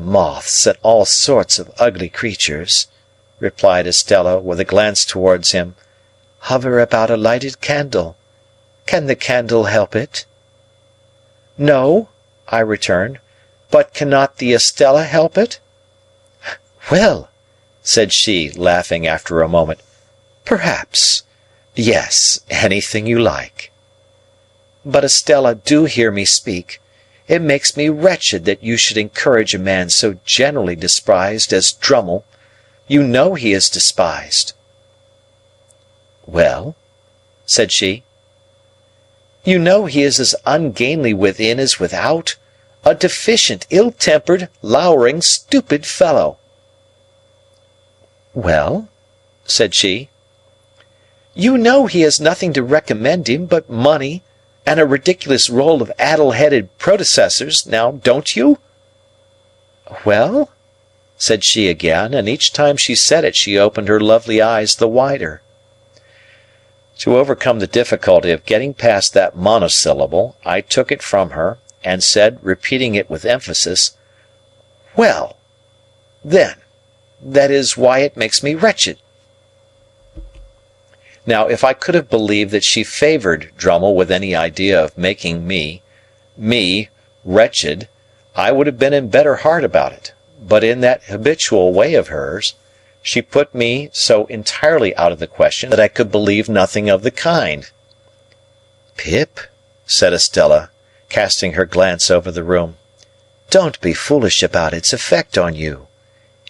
Moths and all sorts of ugly creatures, replied Estella, with a glance towards him, hover about a lighted candle. Can the candle help it? No, I returned, but cannot the Estella help it? Well, said she, laughing after a moment, perhaps. Yes, anything you like. But Estella, do hear me speak. It makes me wretched that you should encourage a man so generally despised as Drummle. You know he is despised. Well, said she. You know he is as ungainly within as without, a deficient, ill-tempered, lowering, stupid fellow. Well, said she. You know he has nothing to recommend him but money, and a ridiculous roll of addle-headed predecessors, now don't you? Well, said she again, and each time she said it she opened her lovely eyes the wider. To overcome the difficulty of getting past that monosyllable, I took it from her, and said, repeating it with emphasis, Well, then, that is why it makes me wretched. Now, if I could have believed that she favoured Drummle with any idea of making me, wretched, I would have been in better heart about it, but in that habitual way of hers, she put me so entirely out of the question that I could believe nothing of the kind. Pip, said Estella, casting her glance over the room, don't be foolish about its effect on you.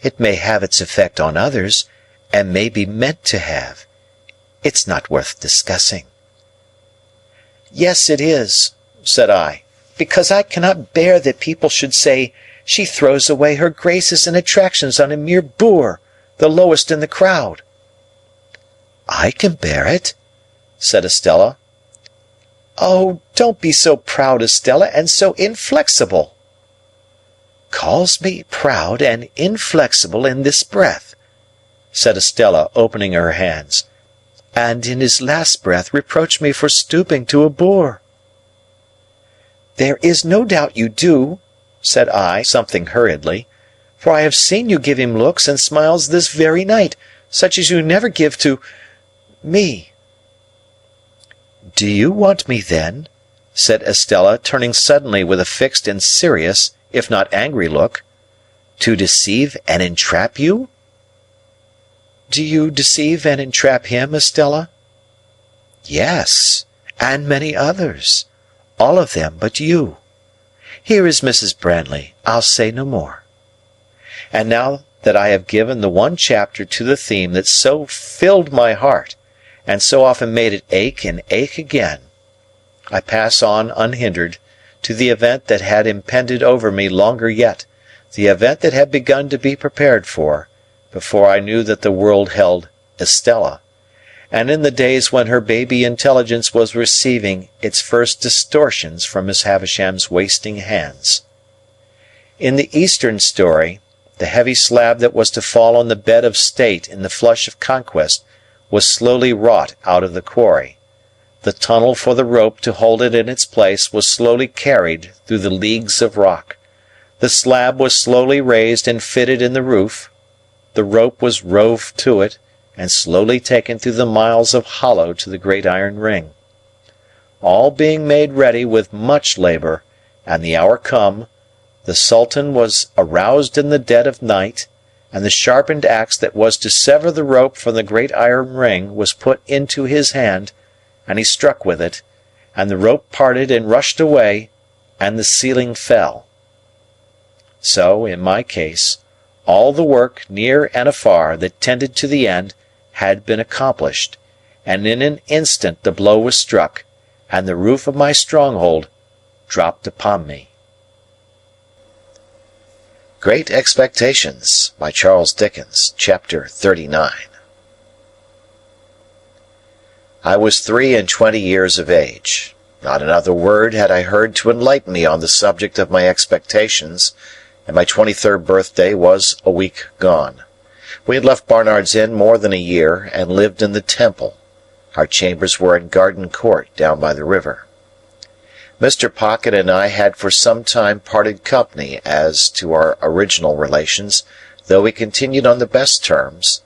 It may have its effect on others, and may be meant to have. It's not worth discussing. Yes, it is, said I, because I cannot bear that people should say she throws away her graces and attractions on a mere boor, the lowest in the crowd. I can bear it, said Estella. Oh, don't be so proud, Estella, and so inflexible. Calls me proud and inflexible in this breath, said Estella, opening her hands, and in his last breath reproached me for stooping to a boor. There is no doubt you do, said I, something hurriedly, for I have seen you give him looks and smiles this very night, such as you never give to me. Do you want me, then, said Estella, turning suddenly with a fixed and serious, if not angry look, to deceive and entrap you? Do you deceive and entrap him, Estella? Yes, and many others, all of them but you. Here is Mrs. Brandley. I'll say no more. And now that I have given the one chapter to the theme that so filled my heart, and so often made it ache and ache again, I pass on unhindered to the event that had impended over me longer yet, the event that had begun to be prepared for, before I knew that the world held Estella, and in the days when her baby intelligence was receiving its first distortions from Miss Havisham's wasting hands. In the Eastern story, the heavy slab that was to fall on the bed of state in the flush of conquest was slowly wrought out of the quarry. The tunnel for the rope to hold it in its place was slowly carried through the leagues of rock. The slab was slowly raised and fitted in the roof. The rope was rove to it, and slowly taken through the miles of hollow to the great iron ring. All being made ready with much labour, and the hour come, the Sultan was aroused in the dead of night, and the sharpened axe that was to sever the rope from the great iron ring was put into his hand, and he struck with it, and the rope parted and rushed away, and the ceiling fell. So, in my case, all the work, near and afar, that tended to the end, had been accomplished, and in an instant the blow was struck, and the roof of my stronghold dropped upon me. Great Expectations by Charles Dickens, Chapter 39. I was 23 years of age. Not another word had I heard to enlighten me on the subject of my expectations, and my 23rd birthday was a week gone. We had left Barnard's Inn more than a year, and lived in the Temple. Our chambers were in Garden Court, down by the river. Mr. Pocket and I had for some time parted company as to our original relations, though we continued on the best terms,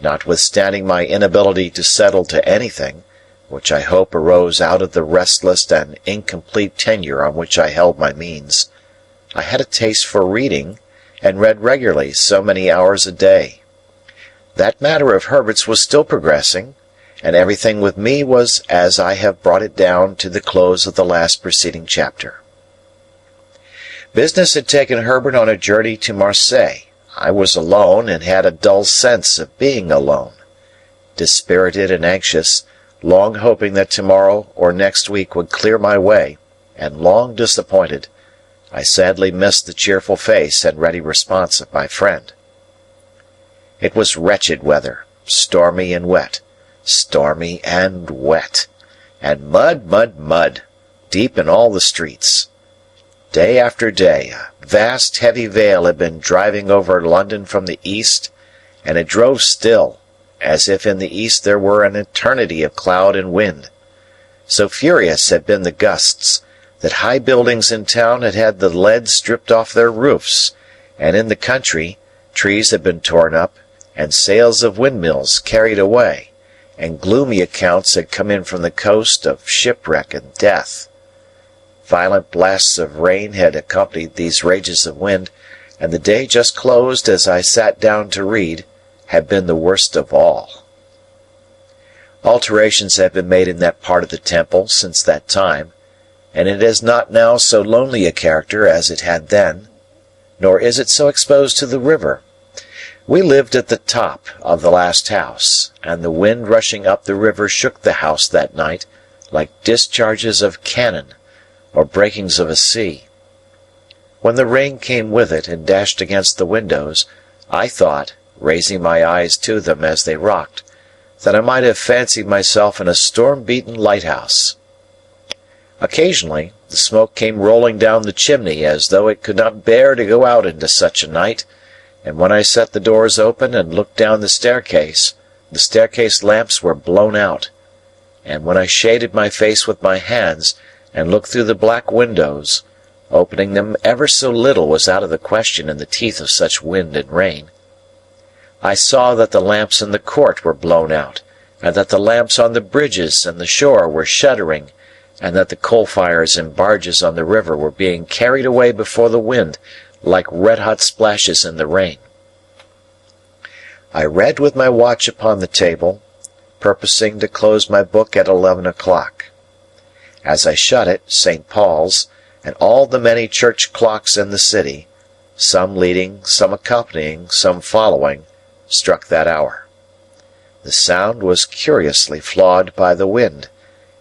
notwithstanding my inability to settle to anything, which I hope arose out of the restless and incomplete tenure on which I held my means. I had a taste for reading, and read regularly so many hours a day. That matter of Herbert's was still progressing, and everything with me was as I have brought it down to the close of the last preceding chapter. Business had taken Herbert on a journey to Marseille. I was alone, and had a dull sense of being alone. Dispirited and anxious, long hoping that tomorrow or next week would clear my way, and long disappointed, I sadly missed the cheerful face and ready response of my friend. It was wretched weather, stormy and wet, and mud, deep in all the streets. Day after day, a vast heavy veil had been driving over London from the east, and it drove still, as if in the east there were an eternity of cloud and wind. So furious had been the gusts, that high buildings in town had had the lead stripped off their roofs, and in the country trees had been torn up, and sails of windmills carried away, and gloomy accounts had come in from the coast of shipwreck and death. Violent blasts of rain had accompanied these rages of wind, and the day just closed as I sat down to read had been the worst of all. Alterations have been made in that part of the temple since that time, and it has not now so lonely a character as it had then, nor is it so exposed to the river. We lived at the top of the last house, and the wind rushing up the river shook the house that night like discharges of cannon or breakings of a sea. When the rain came with it and dashed against the windows, I thought, raising my eyes to them as they rocked, that I might have fancied myself in a storm-beaten lighthouse. Occasionally the smoke came rolling down the chimney as though it could not bear to go out into such a night, and when I set the doors open and looked down the staircase lamps were blown out, and when I shaded my face with my hands and looked through the black windows, opening them ever so little was out of the question in the teeth of such wind and rain, I saw that the lamps in the court were blown out, and that the lamps on the bridges and the shore were shuddering, and that the coal-fires and barges on the river were being carried away before the wind like red-hot splashes in the rain. I read with my watch upon the table, purposing to close my book at 11 o'clock. As I shut it, St. Paul's, and all the many church clocks in the city, some leading, some accompanying, some following, struck that hour. The sound was curiously flawed by the wind,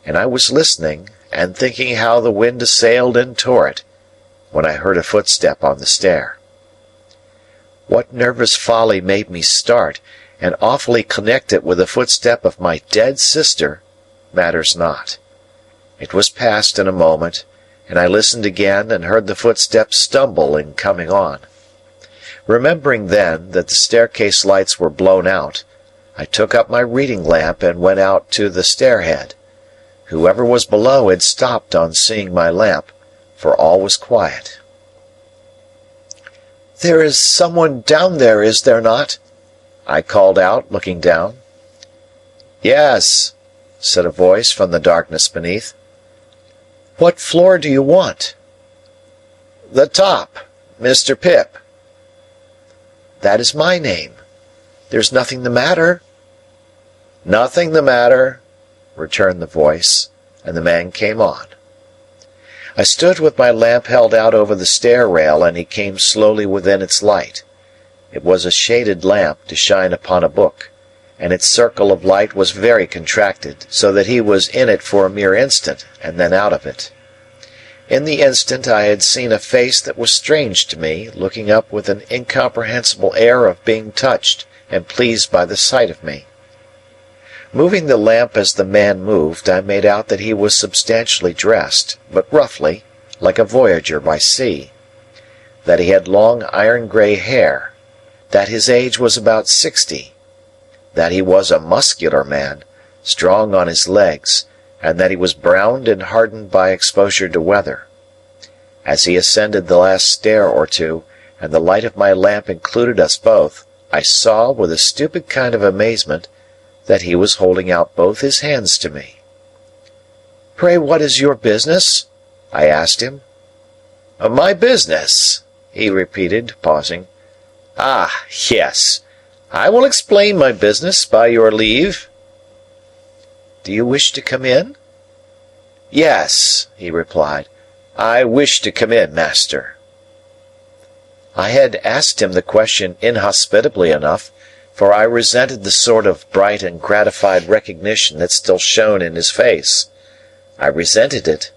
and I was listening and thinking how the wind assailed and tore it, when I heard a footstep on the stair. What nervous folly made me start, and awfully connect it with the footstep of my dead sister, matters not. It was past in a moment, and I listened again and heard the footsteps stumble in coming on. Remembering then that the staircase lights were blown out, I took up my reading lamp and went out to the stair-head. Whoever was below had stopped on seeing my lamp, for all was quiet. "There is someone down there, is there not?" I called out, looking down. "Yes," said a voice from the darkness beneath. "What floor do you want?" "The top, Mr. Pip." "That is my name. There's nothing the matter?" "Nothing the matter," returned the voice, and the man came on. I stood with my lamp held out over the stair rail, and he came slowly within its light. It was a shaded lamp to shine upon a book, and its circle of light was very contracted, so that he was in it for a mere instant, and then out of it. In the instant I had seen a face that was strange to me, looking up with an incomprehensible air of being touched and pleased by the sight of me. Moving the lamp as the man moved, I made out that he was substantially dressed, but roughly, like a voyager by sea; that he had long iron-grey hair; that his age was about 60; that he was a muscular man, strong on his legs, and that he was browned and hardened by exposure to weather. As he ascended the last stair or two, and the light of my lamp included us both, I saw, with a stupid kind of amazement, that he was holding out both his hands to me. "Pray, what is your business?" I asked him. "My business," he repeated, pausing. "Ah, yes. I will explain my business, by your leave." "Do you wish to come in?" "Yes," he replied. "I wish to come in, master." I had asked him the question inhospitably enough, for I resented the sort of bright and gratified recognition that still shone in his face. I resented it,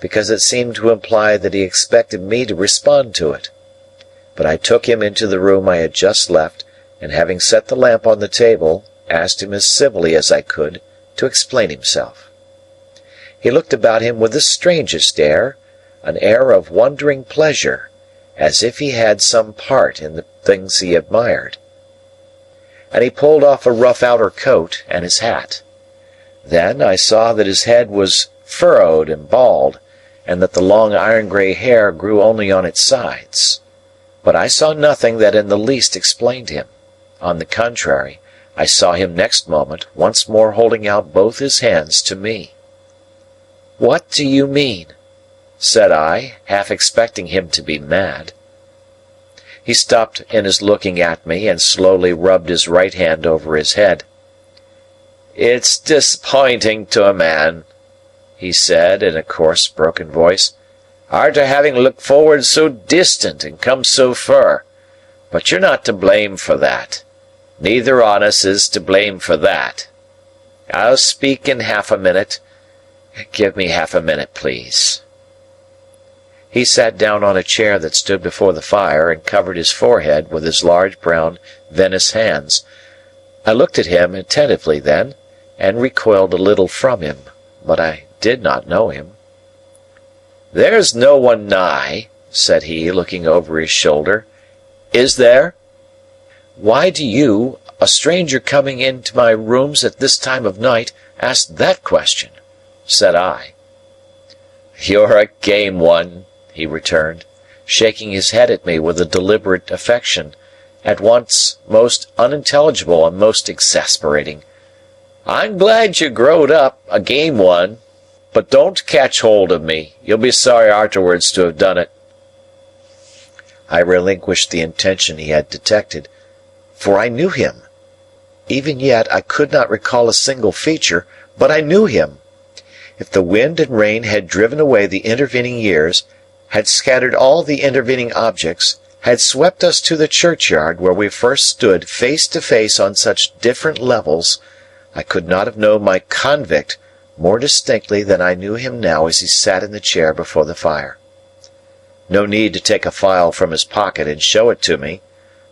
because it seemed to imply that he expected me to respond to it. But I took him into the room I had just left, and having set the lamp on the table, asked him as civilly as I could to explain himself. He looked about him with the strangest air, an air of wondering pleasure, as if he had some part in the things he admired. And he pulled off a rough outer coat and his hat. Then I saw that his head was furrowed and bald, and that the long iron-grey hair grew only on its sides. But I saw nothing that in the least explained him. On the contrary, I saw him next moment once more holding out both his hands to me. "What do you mean?" said I, half expecting him to be mad. He stopped in his looking at me and slowly rubbed his right hand over his head. "It's disappointing to a man," he said in a coarse, broken voice, "arter having looked forward so distant and come so fur. But you're not to blame for that. Neither on us is to blame for that. I'll speak in half a minute. Give me half a minute, please." He sat down on a chair that stood before the fire and covered his forehead with his large brown Venice hands. I looked at him attentively then, and recoiled a little from him, but I did not know him. "There's no one nigh," said he, looking over his shoulder. "Is there?" "Why do you, a stranger coming into my rooms at this time of night, ask that question?" said I. "You're a game one," he returned, shaking his head at me with a deliberate affection, at once most unintelligible and most exasperating. "I'm glad you growed up, a game one. But don't catch hold of me. You'll be sorry arterwards to have done it." I relinquished the intention he had detected, for I knew him. Even yet I could not recall a single feature, but I knew him. If the wind and rain had driven away the intervening years, had scattered all the intervening objects, had swept us to the churchyard where we first stood face to face on such different levels, I could not have known my convict more distinctly than I knew him now as he sat in the chair before the fire. No need to take a file from his pocket and show it to me,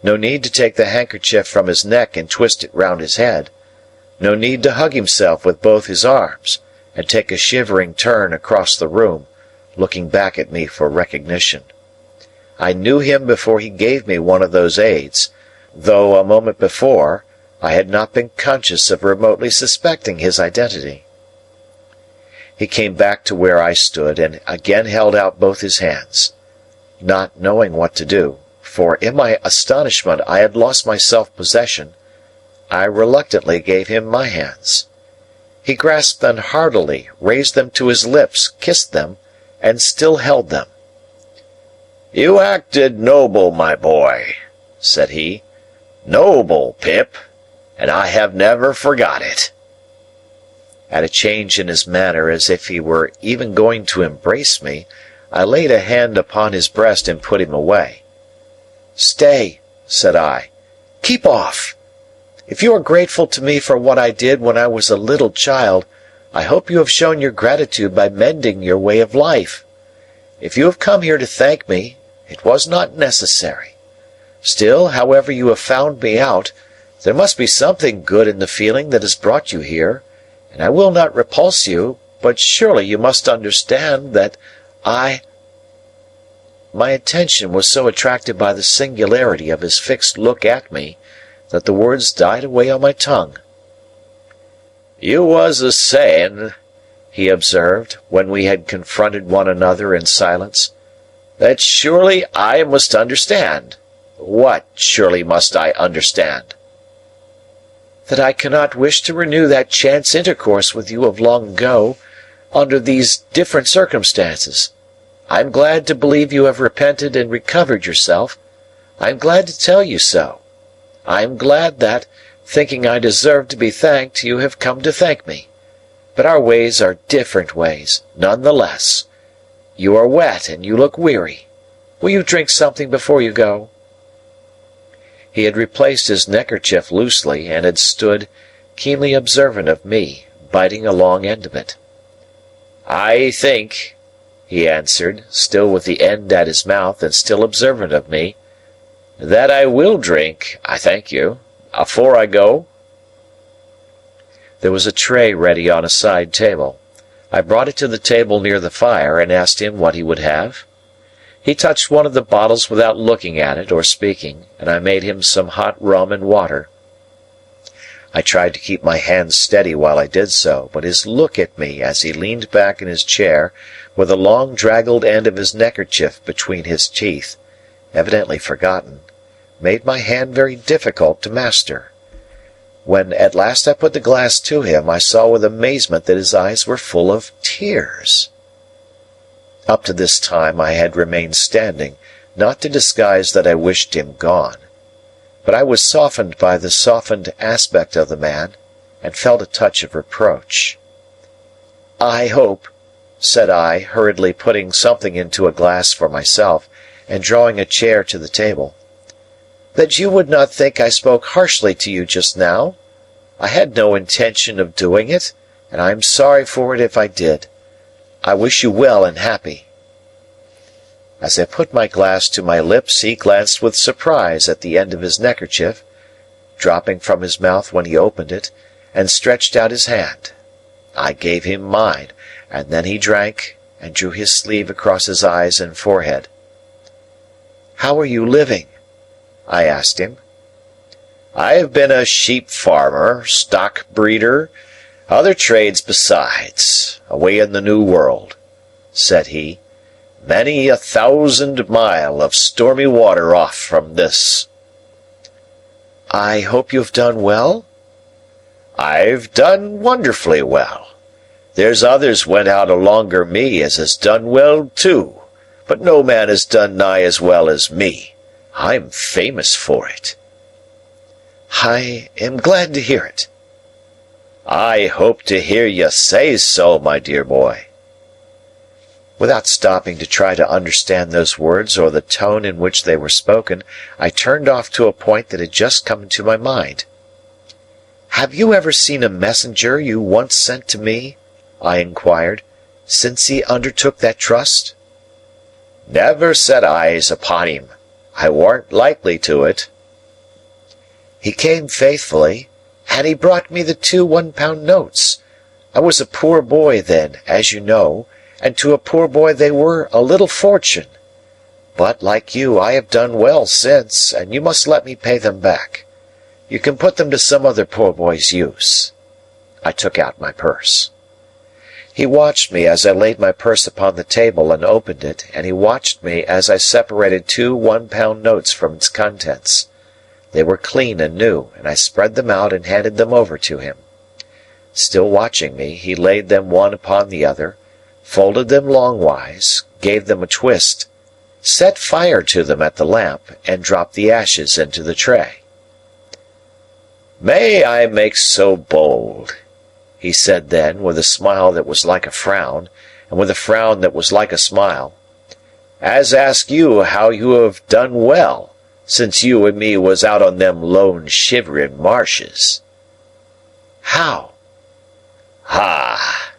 no need to take the handkerchief from his neck and twist it round his head, no need to hug himself with both his arms, and take a shivering turn across the room, looking back at me for recognition. I knew him before he gave me one of those aids, though a moment before I had not been conscious of remotely suspecting his identity. He came back to where I stood and again held out both his hands. Not knowing what to do, for in my astonishment I had lost my self-possession, I reluctantly gave him my hands. He grasped them heartily, raised them to his lips, kissed them, and still held them. "You acted noble, my boy," said he. "Noble, Pip, and I have never forgot it." At a change in his manner, as if he were even going to embrace me, I laid a hand upon his breast and put him away. "Stay," said I. "Keep off. If you are grateful to me for what I did when I was a little child, I hope you have shown your gratitude by mending your way of life. If you have come here to thank me, it was not necessary. Still, however you have found me out, there must be something good in the feeling that has brought you here, and I will not repulse you, but surely you must understand that My attention was so attracted by the singularity of his fixed look at me that the words died away on my tongue. "You was a saying, he observed, when we had confronted one another in silence, "that surely I must understand. What surely must I understand?" "That I cannot wish to renew that chance intercourse with you of long ago, under these different circumstances. I am glad to believe you have repented and recovered yourself. I am glad to tell you so. I am glad that, thinking I deserve to be thanked, you have come to thank me. But our ways are different ways, none the less. You are wet and you look weary. Will you drink something before you go?" He had replaced his neckerchief loosely and had stood, keenly observant of me, biting a long end of it. "I think," he answered, still with the end at his mouth and still observant of me, "that I will drink, I thank you, afore I go." There was a tray ready on a side table. I brought it to the table near the fire and asked him what he would have. He touched one of the bottles without looking at it or speaking, and I made him some hot rum and water. I tried to keep my hands steady while I did so, but his look at me as he leaned back in his chair, with the long draggled end of his neckerchief between his teeth, evidently forgotten, made my hand very difficult to master. When at last I put the glass to him, I saw with amazement that his eyes were full of tears. Up to this time I had remained standing, not to disguise that I wished him gone. But I was softened by the softened aspect of the man, and felt a touch of reproach. "I hope," said I, hurriedly putting something into a glass for myself, and drawing a chair to the table, "that you would not think I spoke harshly to you just now. I had no intention of doing it, and I am sorry for it if I did. I wish you well and happy." As I put my glass to my lips, he glanced with surprise at the end of his neckerchief, dropping from his mouth when he opened it, and stretched out his hand. I gave him mine, and then he drank, and drew his sleeve across his eyes and forehead. "How are you living?" I asked him. "I have been a sheep farmer, stock breeder, other trades besides, away in the New World," said he, "many 1,000 mile of stormy water off from this." "I hope you have done well?" "I've done wonderfully well. There's others went out alonger me as has done well too, but no man has done nigh as well as me. I'm famous for it." "I am glad to hear it." "I hope to hear you say so, my dear boy." Without stopping to try to understand those words or the tone in which they were spoken, I turned off to a point that had just come into my mind. "Have you ever seen a messenger you once sent to me," I inquired, "since he undertook that trust?" "Never set eyes upon him. I warn't likely to it." "He came faithfully, and he brought me the 2 one-pound notes. I was a poor boy then, as you know, and to a poor boy they were a little fortune. But, like you, I have done well since, and you must let me pay them back. You can put them to some other poor boy's use." I took out my purse. He watched me as I laid my purse upon the table and opened it, and he watched me as I separated 2 one-pound notes from its contents. They were clean and new, and I spread them out and handed them over to him. Still watching me, he laid them one upon the other, folded them longwise, gave them a twist, set fire to them at the lamp, and dropped the ashes into the tray. "May I make so bold," he said then, with a smile that was like a frown, and with a frown that was like a smile, "as ask you how you have done well, since you and me was out on them lone shiverin' marshes?" "How?" "Ha!"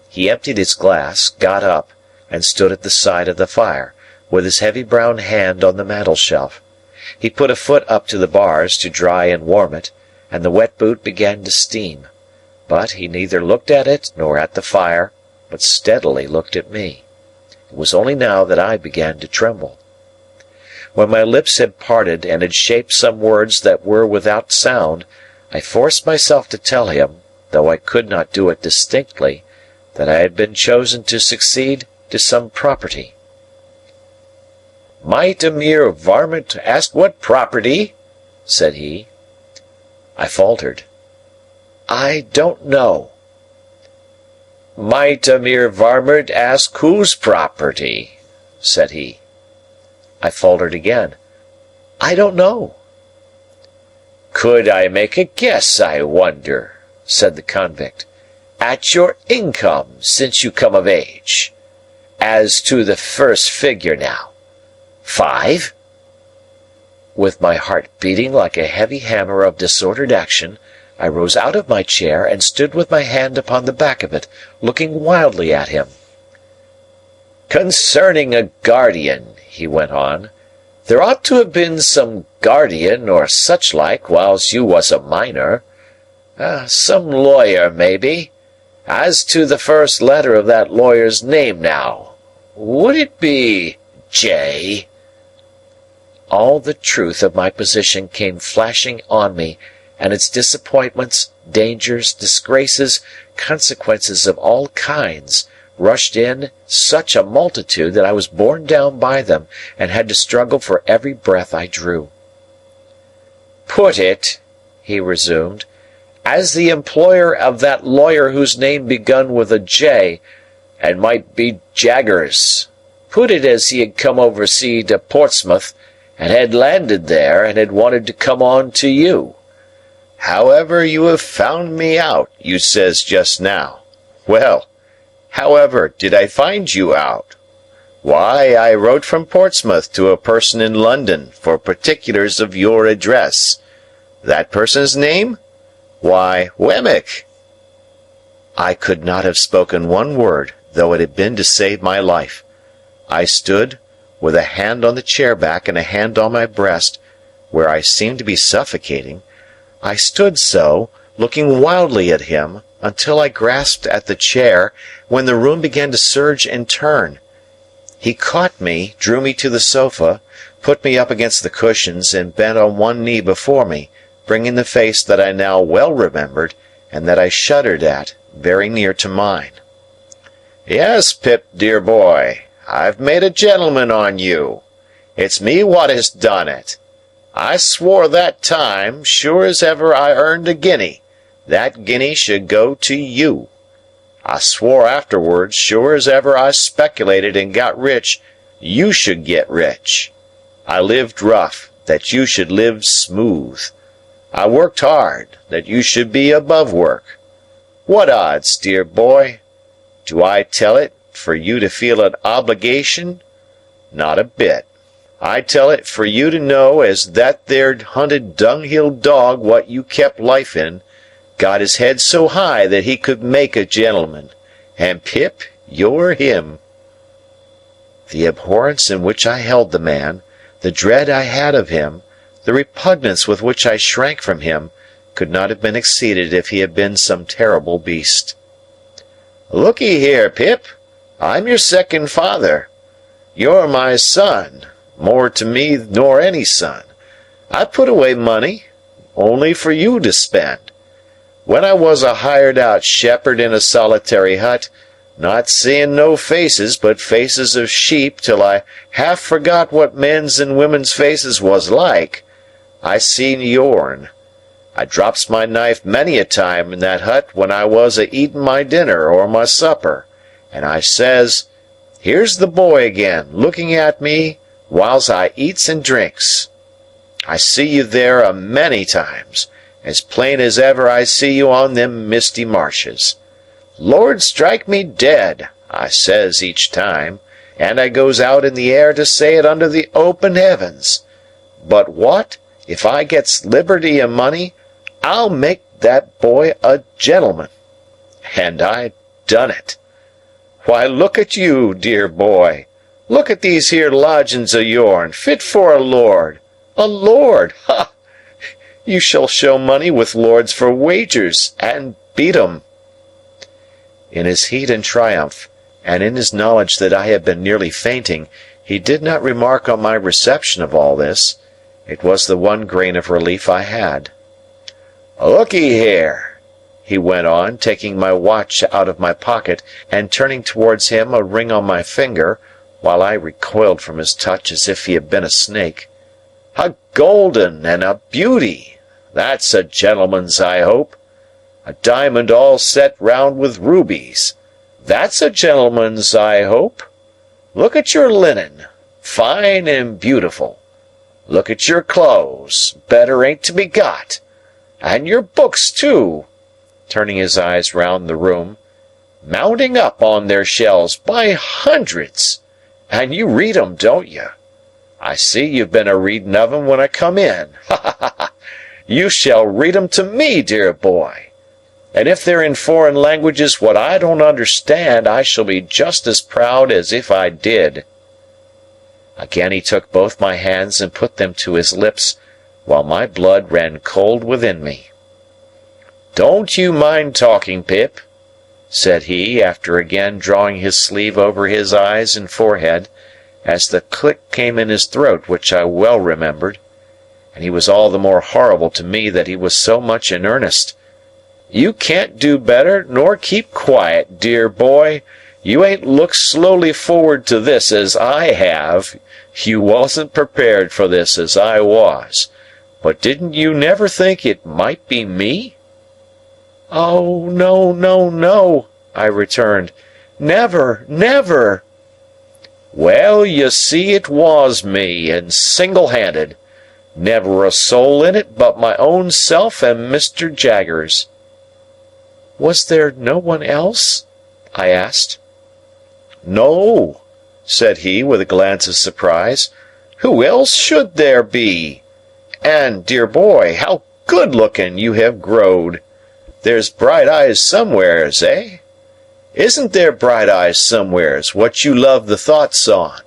He emptied his glass, got up, and stood at the side of the fire, with his heavy brown hand on the mantel-shelf. He put a foot up to the bars to dry and warm it, and the wet boot began to steam. But he neither looked at it nor at the fire, but steadily looked at me. It was only now that I began to tremble. When my lips had parted and had shaped some words that were without sound, I forced myself to tell him, though I could not do it distinctly, that I had been chosen to succeed to some property. "Might a mere varmint ask what property?" said he. I faltered. "I don't know." "Might a mere varmint ask whose property?" said he. I faltered again. "I don't know." "Could I make a guess, I wonder," said the convict, "at your income since you come of age? As to the first figure now. 5?" With my heart beating like a heavy hammer of disordered action, I rose out of my chair and stood with my hand upon the back of it, looking wildly at him. "Concerning a guardian," he went on, "there ought to have been some guardian or such like whiles you was a minor. Some lawyer, maybe. As to the first letter of that lawyer's name now, would it be J?" All the truth of my position came flashing on me, and its disappointments, dangers, disgraces, consequences of all kinds, rushed in such a multitude that I was borne down by them and had to struggle for every breath I drew. "Put it," he resumed, "as the employer of that lawyer whose name begun with a J, and might be Jaggers. Put it as he had come oversea to Portsmouth, and had landed there, and had wanted to come on to you. However you have found me out, you says just now. Well, however did I find you out? Why, I wrote from Portsmouth to a person in London for particulars of your address. That person's name? Why, Wemmick." I could not have spoken one word, though it had been to save my life. I stood, with a hand on the chair back and a hand on my breast, where I seemed to be suffocating. I stood so, looking wildly at him, until I grasped at the chair, when the room began to surge and turn. He caught me, drew me to the sofa, put me up against the cushions, and bent on one knee before me, bringing the face that I now well remembered, and that I shuddered at, very near to mine. "Yes, Pip, dear boy, I've made a gentleman on you. It's me what has done it. I swore that time, sure as ever I earned a guinea, that guinea should go to you. I swore afterwards, sure as ever I speculated and got rich, you should get rich. I lived rough, that you should live smooth. I worked hard, that you should be above work. What odds, dear boy? Do I tell it for you to feel an obligation? Not a bit. I tell it for you to know as that there hunted dunghill dog what you kept life in, got his head so high that he could make a gentleman, and Pip, you're him." The abhorrence in which I held the man, the dread I had of him, the repugnance with which I shrank from him, could not have been exceeded if he had been some terrible beast. "Look'ee here, Pip, I'm your second father. You're my son, more to me nor any son. I put away money, only for you to spend. When I was a hired-out shepherd in a solitary hut, not seeing no faces but faces of sheep till I half forgot what men's and women's faces was like, I seen yourn. I drops my knife many a time in that hut when I was a-eatin' my dinner or my supper, and I says, 'Here's the boy again, looking at me whiles I eats and drinks.' I see you there a many times, as plain as ever I see you on them misty marshes. 'Lord strike me dead,' I says each time, and I goes out in the air to say it under the open heavens. But what, if I gets liberty and money, I'll make that boy a gentleman. And I done it. Why, look at you, dear boy. Look at these here lodgin's o' yourn, fit for a lord. A lord! Ha! You shall show money with lords for wagers, and beat 'em." In his heat and triumph, and in his knowledge that I had been nearly fainting, he did not remark on my reception of all this. It was the one grain of relief I had. "Look'ee here," he went on, taking my watch out of my pocket and turning towards him a ring on my finger, while I recoiled from his touch as if he had been a snake. "A golden and a beauty! That's a gentleman's, I hope. A diamond all set round with rubies. That's a gentleman's, I hope. Look at your linen, fine and beautiful. Look at your clothes, better ain't to be got. And your books, too," turning his eyes round the room, "mounting up on their shelves by hundreds. And you read 'em, don't you? I see you've been a-reading of 'em when I come in. Ha, ha, ha! You shall read 'em to me, dear boy. And if they're in foreign languages what I don't understand, I shall be just as proud as if I did." Again he took both my hands and put them to his lips, while my blood ran cold within me. "Don't you mind talking, Pip," said he, after again drawing his sleeve over his eyes and forehead, as the click came in his throat which I well remembered, and he was all the more horrible to me that he was so much in earnest. "You can't do better nor keep quiet, dear boy. You ain't looked slowly forward to this as I have. You wasn't prepared for this as I was. But didn't you never think it might be me?" "Oh, no, no, no," I returned. "Never, never." "Well, you see it was me, and single-handed. Never a soul in it but my own self and Mr. Jaggers." "Was there no one else?" I asked. "No," said he, with a glance of surprise. "Who else should there be? And, dear boy, how good-looking you have growed. There's bright eyes somewheres, eh? Isn't there bright eyes somewheres, what you love the thoughts on?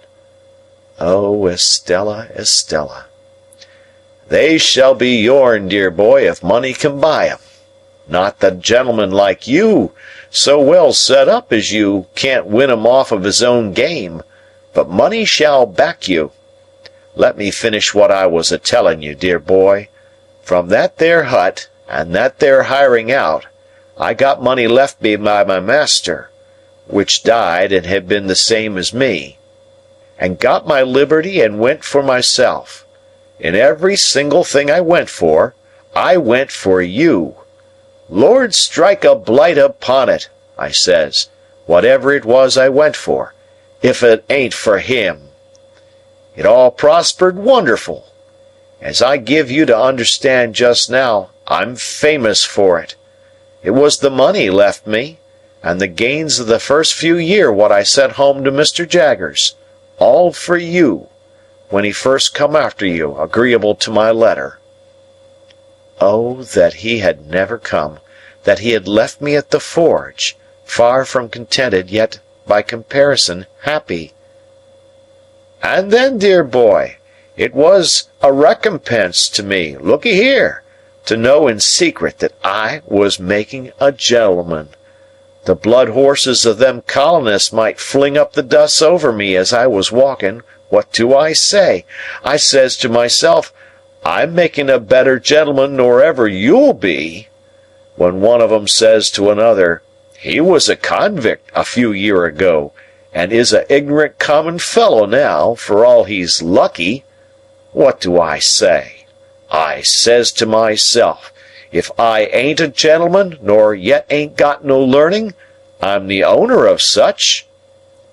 Oh, Estella, Estella. They shall be yourn, dear boy, if money can buy 'em. Not that gentleman like you, so well set up as you, can't win 'em off of his own game, but money shall back you. Let me finish what I was a-telling you, dear boy. From that there hut, and that there hiring out, I got money left me by my master, which died and had been the same as me, and got my liberty and went for myself. In every single thing I went for you. Lord strike a blight upon it, I says, whatever it was I went for, if it ain't for him. It all prospered wonderful. As I give you to understand just now, I'm famous for it. It was the money left me, and the gains of the first few year what I sent home to Mr. Jaggers, all for you, when he first come after you, agreeable to my letter. Oh, that he had never come, that he had left me at the forge, far from contented, yet, by comparison, happy. And then, dear boy, it was a recompense to me, looky here, to know in secret that I was making a gentleman. The blood horses of them colonists might fling up the dust over me as I was walking. What do I say? I says to myself, I'm making a better gentleman nor ever you'll be. When one of 'em says to another, he was a convict a few year ago, and is a ignorant common fellow now, for all he's lucky. What do I say? I says to myself, if I ain't a gentleman, nor yet ain't got no learning, I'm the owner of such.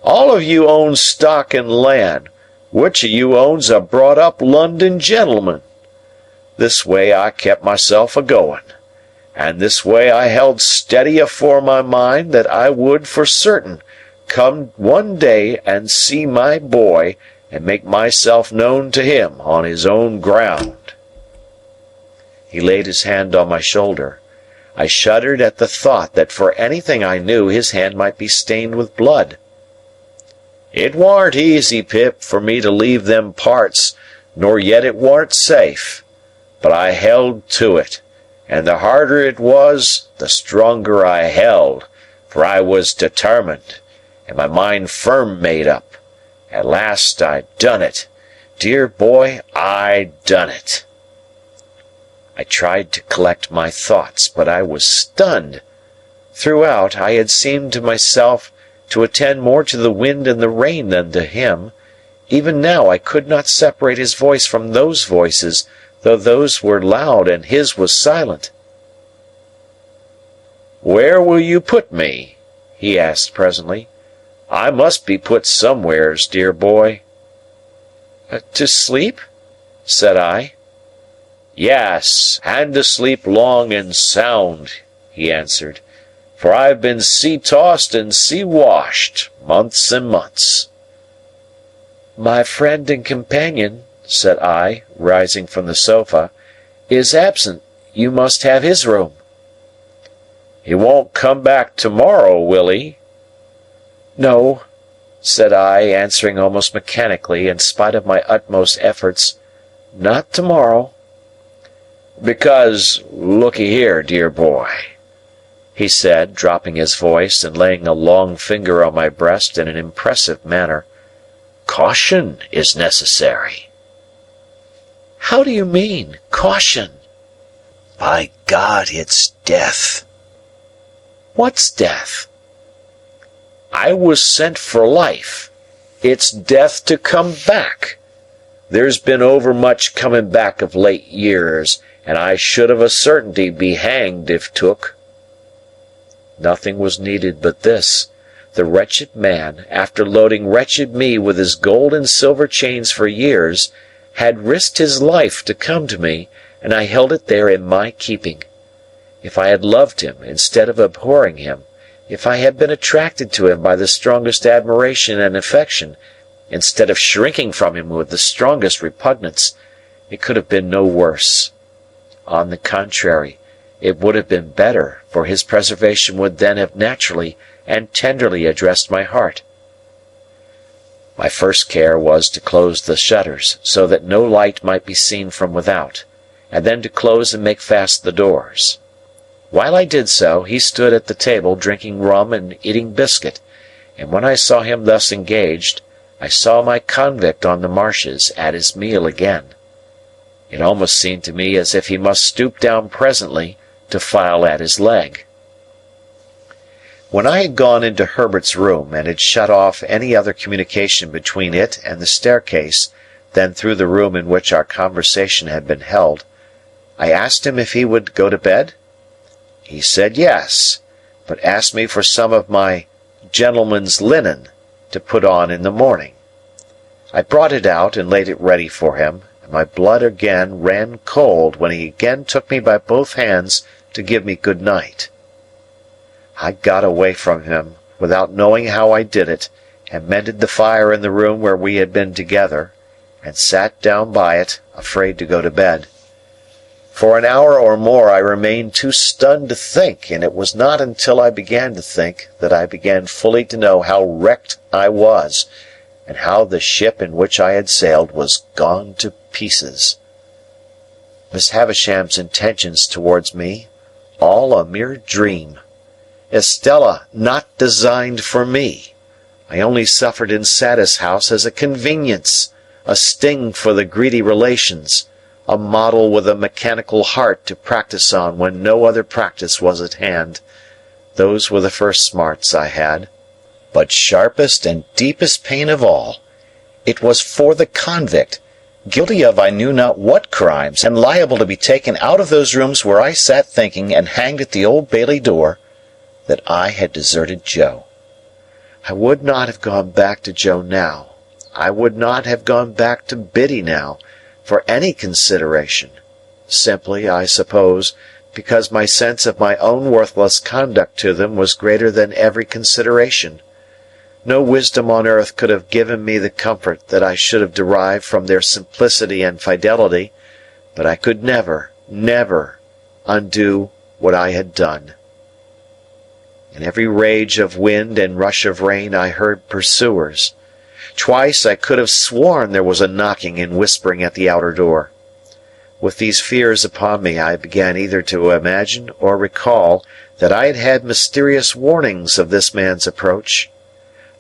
All of you own stock and land. Which of you owns a brought-up London gentleman? This way I kept myself a-going, and this way I held steady afore my mind that I would for certain come one day and see my boy and make myself known to him on his own ground. He laid his hand on my shoulder. I shuddered at the thought that for anything I knew his hand might be stained with blood. It warn't easy, Pip, for me to leave them parts, nor yet it warn't safe. But I held to it, and the harder it was, the stronger I held, for I was determined, and my mind firm made up. At last I done it. Dear boy, I done it. I tried to collect my thoughts, but I was stunned. Throughout, I had seemed to myself to attend more to the wind and the rain than to him. Even now I could not separate his voice from those voices, though those were loud and his was silent. "Where will you put me?" he asked presently. "I must be put somewheres, dear boy." "To sleep?" said I. "Yes, and to sleep long and sound," he answered, "for I've been sea-tossed and sea-washed, months and months." "My friend and companion," said I, rising from the sofa, "is absent. You must have his room." "He won't come back tomorrow, will he?" "No," said I, answering almost mechanically, in spite of my utmost efforts, "not tomorrow." "Because, looky here, dear boy," he said, dropping his voice and laying a long finger on my breast in an impressive manner, "caution is necessary." "How do you mean, caution?" "By God, it's death." "What's death?" "I was sent for life. It's death to come back. There's been overmuch coming back of late years, and I should of a certainty be hanged if took." Nothing was needed but this. The wretched man, after loading wretched me with his gold and silver chains for years, had risked his life to come to me, and I held it there in my keeping. If I had loved him instead of abhorring him, if I had been attracted to him by the strongest admiration and affection, instead of shrinking from him with the strongest repugnance, it could have been no worse. On the contrary, it would have been better, for his preservation would then have naturally and tenderly addressed my heart. My first care was to close the shutters, so that no light might be seen from without, and then to close and make fast the doors. While I did so, he stood at the table drinking rum and eating biscuit, and when I saw him thus engaged, I saw my convict on the marshes at his meal again. It almost seemed to me as if he must stoop down presently to file at his leg. When I had gone into Herbert's room and had shut off any other communication between it and the staircase than through the room in which our conversation had been held, I asked him if he would go to bed. He said yes, but asked me for some of my gentleman's linen to put on in the morning. I brought it out and laid it ready for him, and my blood again ran cold when he again took me by both hands to give me good night. I got away from him, without knowing how I did it, and mended the fire in the room where we had been together, and sat down by it, afraid to go to bed. For an hour or more I remained too stunned to think, and it was not until I began to think that I began fully to know how wrecked I was, and how the ship in which I had sailed was gone to pieces. Miss Havisham's intentions towards me, all a mere dream. Estella not designed for me. I only suffered in Satis House as a convenience, a sting for the greedy relations, a model with a mechanical heart to practice on when no other practice was at hand. Those were the first smarts I had. But sharpest and deepest pain of all, it was for the convict, guilty of I knew not what crimes, and liable to be taken out of those rooms where I sat thinking and hanged at the Old Bailey door, that I had deserted Joe. I would not have gone back to Joe now. I would not have gone back to Biddy now, for any consideration, simply, I suppose, because my sense of my own worthless conduct to them was greater than every consideration. No wisdom on earth could have given me the comfort that I should have derived from their simplicity and fidelity, but I could never, never undo what I had done. In every rage of wind and rush of rain I heard pursuers. Twice I could have sworn there was a knocking and whispering at the outer door. With these fears upon me I began either to imagine or recall that I had had mysterious warnings of this man's approach,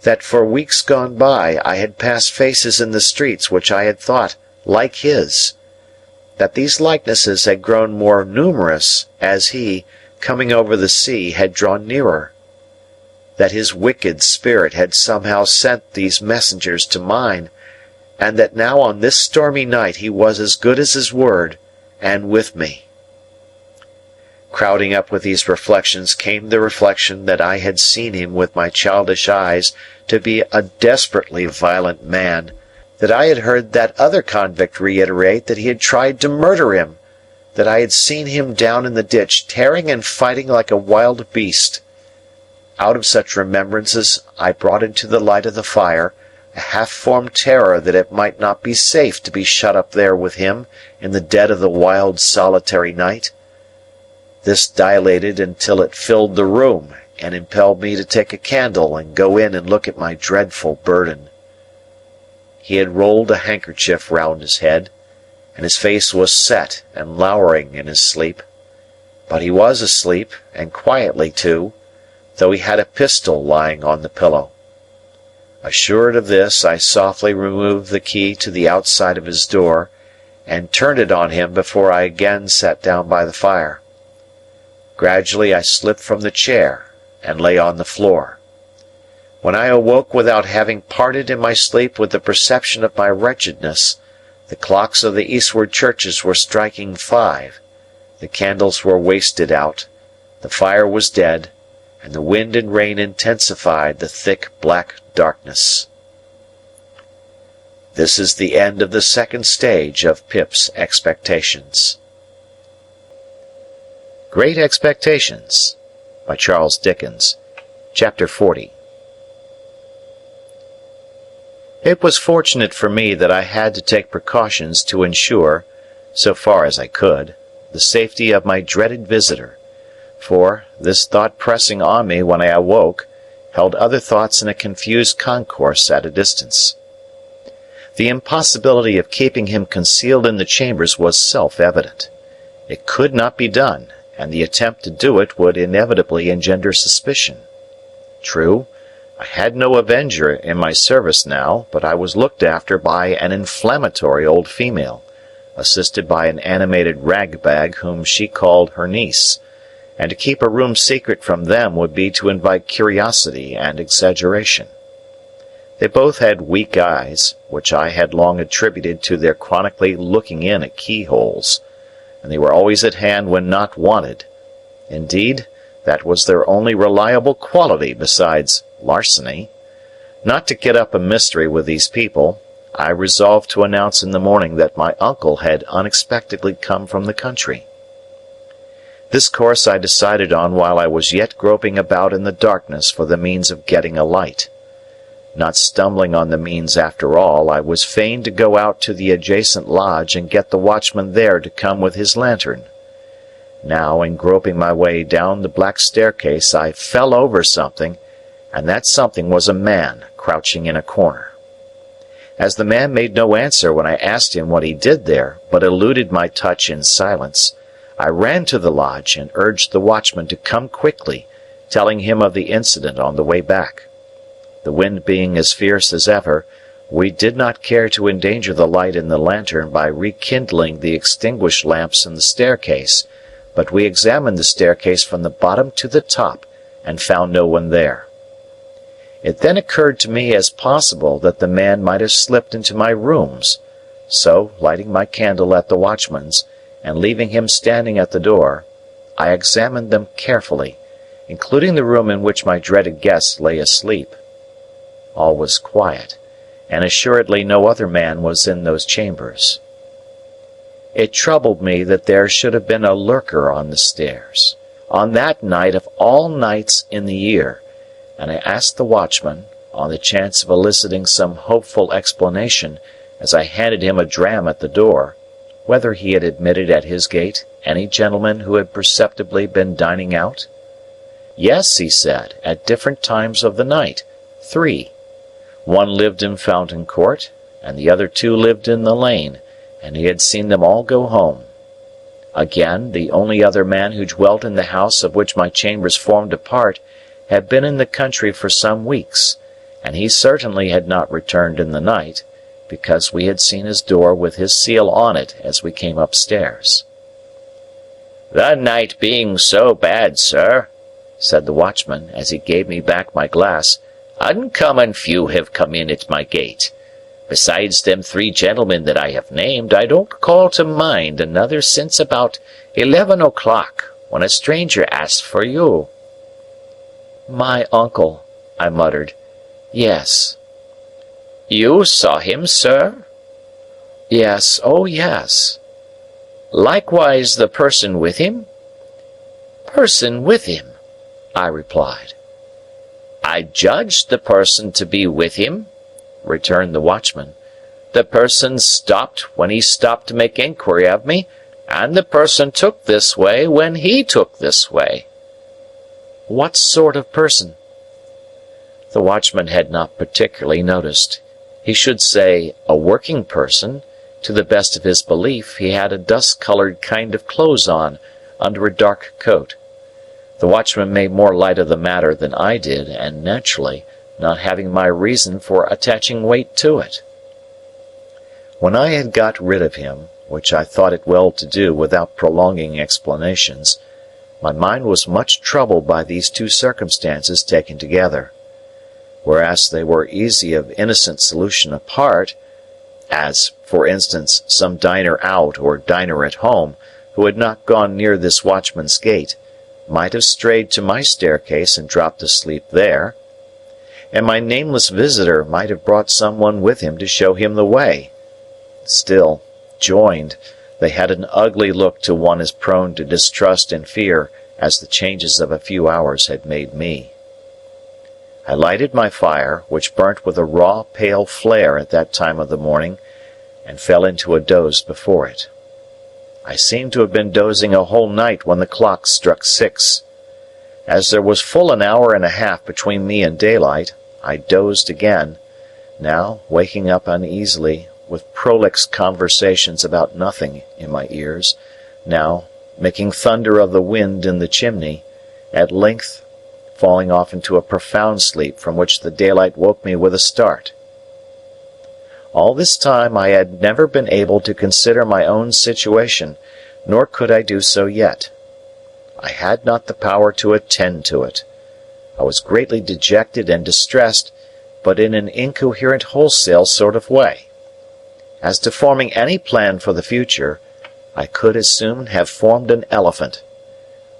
that for weeks gone by I had passed faces in the streets which I had thought like his, that these likenesses had grown more numerous as he, coming over the sea, had drawn nearer, that his wicked spirit had somehow sent these messengers to mine, and that now on this stormy night he was as good as his word, and with me. Crowding up with these reflections came the reflection that I had seen him with my childish eyes to be a desperately violent man, that I had heard that other convict reiterate that he had tried to murder him, that I had seen him down in the ditch tearing and fighting like a wild beast. Out of such remembrances I brought into the light of the fire a half-formed terror that it might not be safe to be shut up there with him in the dead of the wild, solitary night. This dilated until it filled the room, and impelled me to take a candle and go in and look at my dreadful burden. He had rolled a handkerchief round his head, and his face was set and lowering in his sleep. But he was asleep, and quietly too, though he had a pistol lying on the pillow. Assured of this, I softly removed the key to the outside of his door, and turned it on him before I again sat down by the fire. Gradually I slipped from the chair, and lay on the floor. When I awoke without having parted in my sleep with the perception of my wretchedness, the clocks of the eastward churches were striking 5, the candles were wasted out, the fire was dead, and the wind and rain intensified the thick black darkness. This is the end of the second stage of Pip's expectations. Great Expectations by Charles Dickens. Chapter 40. It was fortunate for me that I had to take precautions to ensure, so far as I could, the safety of my dreaded visitor, for, this thought pressing on me when I awoke, held other thoughts in a confused concourse at a distance. The impossibility of keeping him concealed in the chambers was self-evident. It could not be done, and the attempt to do it would inevitably engender suspicion. True, I had no avenger in my service now, but I was looked after by an inflammatory old female, assisted by an animated rag-bag whom she called her niece, and to keep a room secret from them would be to invite curiosity and exaggeration. They both had weak eyes, which I had long attributed to their chronically looking in at keyholes, and they were always at hand when not wanted. Indeed, that was their only reliable quality besides larceny. Not to get up a mystery with these people, I resolved to announce in the morning that my uncle had unexpectedly come from the country. This course I decided on while I was yet groping about in the darkness for the means of getting a light. Not stumbling on the means after all, I was fain to go out to the adjacent lodge and get the watchman there to come with his lantern. Now, in groping my way down the black staircase, I fell over something, and that something was a man crouching in a corner. As the man made no answer when I asked him what he did there, but eluded my touch in silence, I ran to the lodge and urged the watchman to come quickly, telling him of the incident on the way back. The wind being as fierce as ever, we did not care to endanger the light in the lantern by rekindling the extinguished lamps in the staircase, but we examined the staircase from the bottom to the top and found no one there. It then occurred to me as possible that the man might have slipped into my rooms, so, lighting my candle at the watchman's, and leaving him standing at the door, I examined them carefully, including the room in which my dreaded guest lay asleep. All was quiet, and assuredly no other man was in those chambers. It troubled me that there should have been a lurker on the stairs, on that night of all nights in the year, and I asked the watchman, on the chance of eliciting some hopeful explanation, as I handed him a dram at the door, whether he had admitted at his gate any gentleman who had perceptibly been dining out. Yes, he said, at different times of the night, 3. One lived in Fountain Court, and the other 2 lived in the lane, and he had seen them all go home. Again, the only other man who dwelt in the house of which my chambers formed a part had been in the country for some weeks, and he certainly had not returned in the night, because we had seen his door with his seal on it as we came upstairs. "The night being so bad, sir," said the watchman, as he gave me back my glass, "uncommon few have come in at my gate. Besides them 3 gentlemen that I have named, I don't call to mind another since about 11 o'clock, when a stranger asked for you." "My uncle," I muttered. "Yes." "You saw him, sir?" "Yes, oh yes." "Likewise the person with him?" "Person with him," I replied. "I judged the person to be with him," returned the watchman. "The person stopped when he stopped to make inquiry of me, and the person took this way when he took this way." "What sort of person?" The watchman had not particularly noticed. He should say, a working person. To the best of his belief, he had a dust-colored kind of clothes on, under a dark coat. The watchman made more light of the matter than I did, and naturally, not having my reason for attaching weight to it. When I had got rid of him, which I thought it well to do without prolonging explanations, my mind was much troubled by these 2 circumstances taken together. Whereas they were easy of innocent solution apart, as, for instance, some diner out or diner at home, who had not gone near this watchman's gate, might have strayed to my staircase and dropped asleep there, and my nameless visitor might have brought some one with him to show him the way. Still, joined, they had an ugly look to one as prone to distrust and fear as the changes of a few hours had made me. I lighted my fire, which burnt with a raw, pale flare at that time of the morning, and fell into a doze before it. I seemed to have been dozing a whole night when the clock struck 6. As there was full an hour and a half between me and daylight, I dozed again, now waking up uneasily, with prolix conversations about nothing in my ears, now making thunder of the wind in the chimney, at length falling off into a profound sleep from which the daylight woke me with a start. All this time I had never been able to consider my own situation, nor could I do so yet. I had not the power to attend to it. I was greatly dejected and distressed, but in an incoherent wholesale sort of way. As to forming any plan for the future, I could as soon have formed an elephant.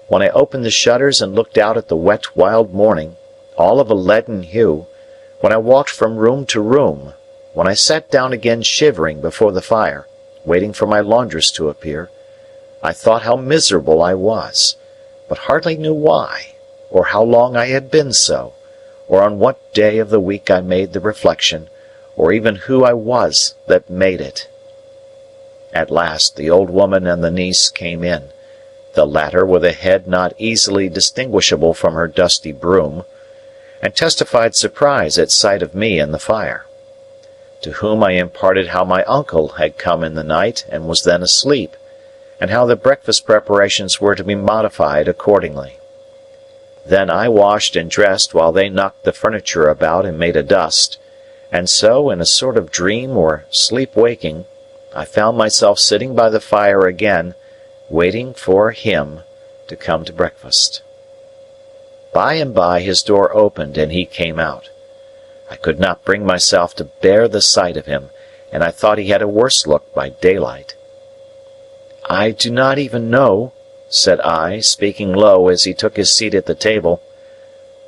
When I opened the shutters and looked out at the wet, wild morning, all of a leaden hue, when I walked from room to room, when I sat down again shivering before the fire, waiting for my laundress to appear, I thought how miserable I was, but hardly knew why, or how long I had been so, or on what day of the week I made the reflection, or even who I was that made it. At last the old woman and the niece came in, the latter with a head not easily distinguishable from her dusty broom, and testified surprise at sight of me and the fire. To whom I imparted how my uncle had come in the night and was then asleep, and how the breakfast preparations were to be modified accordingly. Then I washed and dressed while they knocked the furniture about and made a dust, and so, in a sort of dream or sleep-waking, I found myself sitting by the fire again, waiting for him to come to breakfast. By and by his door opened and he came out. I could not bring myself to bear the sight of him, and I thought he had a worse look by daylight. "I do not even know," said I, speaking low as he took his seat at the table,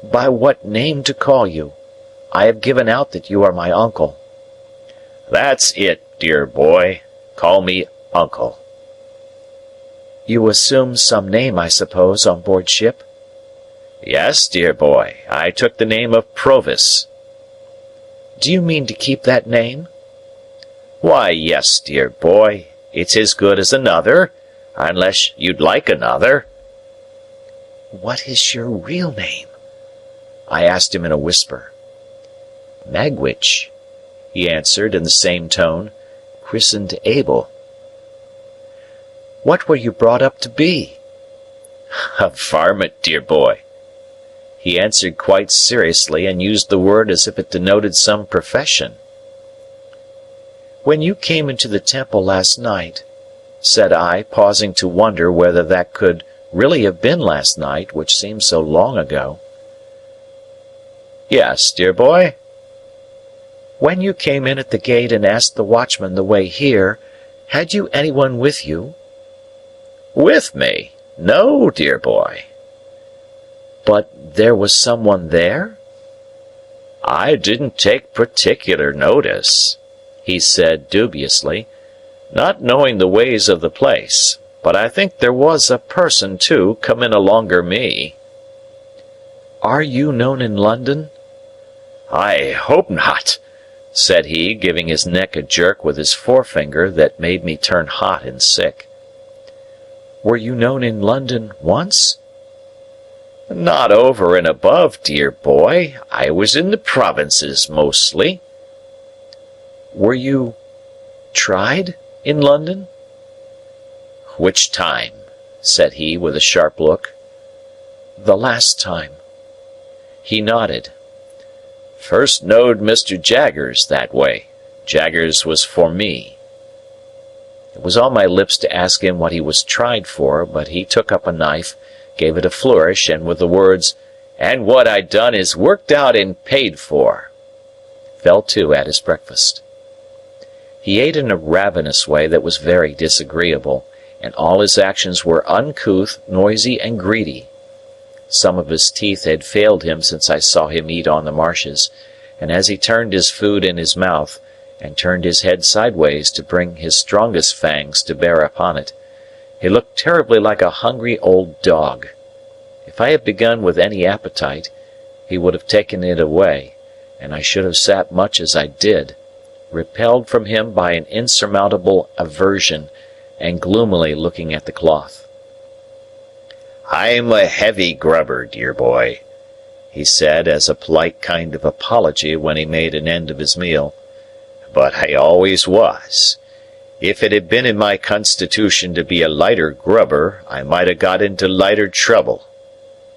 "by what name to call you. I have given out that you are my uncle." "That's it, dear boy. Call me Uncle." "You assume some name, I suppose, on board ship?" "Yes, dear boy. I took the name of Provis." "Do you mean to keep that name?" "Why, yes, dear boy. It's as good as another, unless you'd like another." "What is your real name?" I asked him in a whisper. "Magwitch," he answered in the same tone, "christened Abel." "What were you brought up to be?" "A varmint, dear boy." He answered quite seriously, and used the word as if it denoted some profession. When you came into the temple last night," said I, pausing to wonder whether that could really have been last night, which seemed so long ago. "Yes, dear boy." "When you came in at the gate and asked the watchman the way here, had you anyone with you?" "With me? No, dear boy." "But there was someone there?" "I didn't take particular notice," he said dubiously, "not knowing the ways of the place, but I think there was a person, too, come in alonger me." "Are you known in London?" "I hope not," said he, giving his neck a jerk with his forefinger that made me turn hot and sick. "Were you known in London once?" "Not over and above, dear boy. I was in the provinces mostly." "Were you tried in London?" "Which time?" said he, with a sharp look. "The last time." He nodded. "First knowed Mr. Jaggers that way. Jaggers was for me." It was on my lips to ask him what he was tried for, but he took up a knife, gave it a flourish, and with the words, "And what I done is worked out and paid for," fell to at his breakfast. He ate in a ravenous way that was very disagreeable, and all his actions were uncouth, noisy, and greedy. Some of his teeth had failed him since I saw him eat on the marshes, and as he turned his food in his mouth, and turned his head sideways to bring his strongest fangs to bear upon it, he looked terribly like a hungry old dog. If I had begun with any appetite, he would have taken it away, and I should have sat much as I did, repelled from him by an insurmountable aversion, and gloomily looking at the cloth. "I'm a heavy grubber, dear boy," he said as a polite kind of apology when he made an end of his meal. "But I always was. If it had been in my constitution to be a lighter grubber, I might have got into lighter trouble.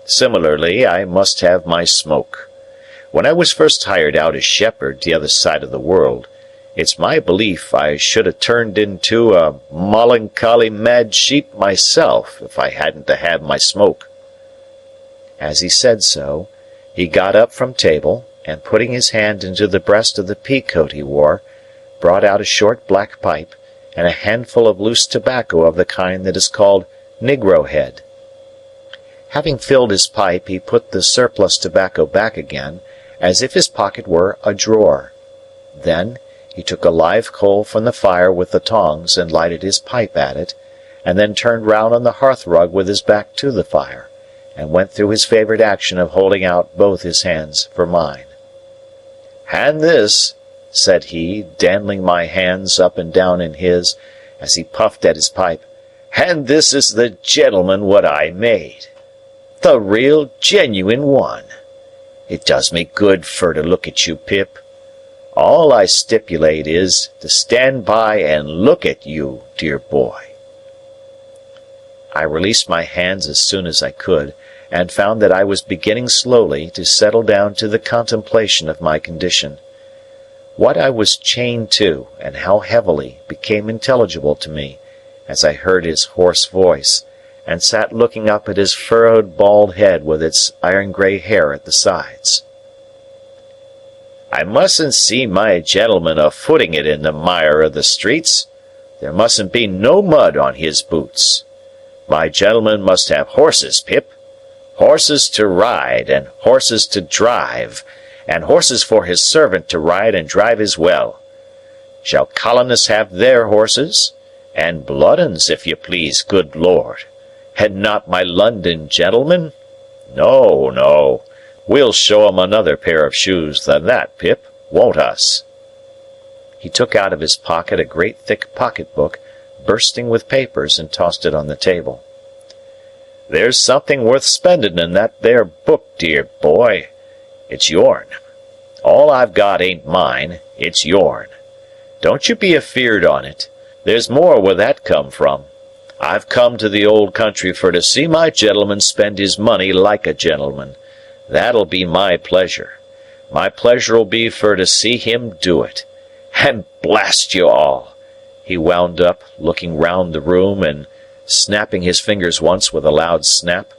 Similarly, I must have my smoke. When I was first hired out as shepherd the other side of the world, it's my belief I should have turned into a melancholy mad sheep myself if I hadn't to have my smoke." As he said so, he got up from table, and putting his hand into the breast of the pea-coat he wore, brought out a short black pipe, and a handful of loose tobacco of the kind that is called negro head. Having filled his pipe, he put the surplus tobacco back again, as if his pocket were a drawer. Then he took a live coal from the fire with the tongs and lighted his pipe at it, and then turned round on the hearth-rug with his back to the fire, and went through his favourite action of holding out both his hands for mine. "Hand this," said he, dandling my hands up and down in his, as he puffed at his pipe. "And this is the gentleman what I made. The real, genuine one. It does me good fur to look at you, Pip. All I stipulate is to stand by and look at you, dear boy." I released my hands as soon as I could, and found that I was beginning slowly to settle down to the contemplation of my condition. What I was chained to, and how heavily, became intelligible to me, as I heard his hoarse voice, and sat looking up at his furrowed bald head with its iron-grey hair at the sides. "I mustn't see my gentleman a-footing it in the mire of the streets. There mustn't be no mud on his boots. My gentleman must have horses, Pip. Horses to ride, and horses to drive, and horses for his servant to ride and drive as well. Shall colonists have their horses? And blood 'uns, if you please, good Lord. And not my London gentlemen? No, no. We'll show 'em another pair of shoes than that, Pip, won't us?" He took out of his pocket a great thick pocket-book, bursting with papers, and tossed it on the table. "There's something worth spending in that there book, dear boy. It's yourn. All I've got ain't mine, it's yourn. Don't you be afeard on it. There's more where that come from. I've come to the old country for to see my gentleman spend his money like a gentleman. That'll be my pleasure. My pleasure'll be for to see him do it. And blast you all," he wound up, looking round the room and snapping his fingers once with a loud snap.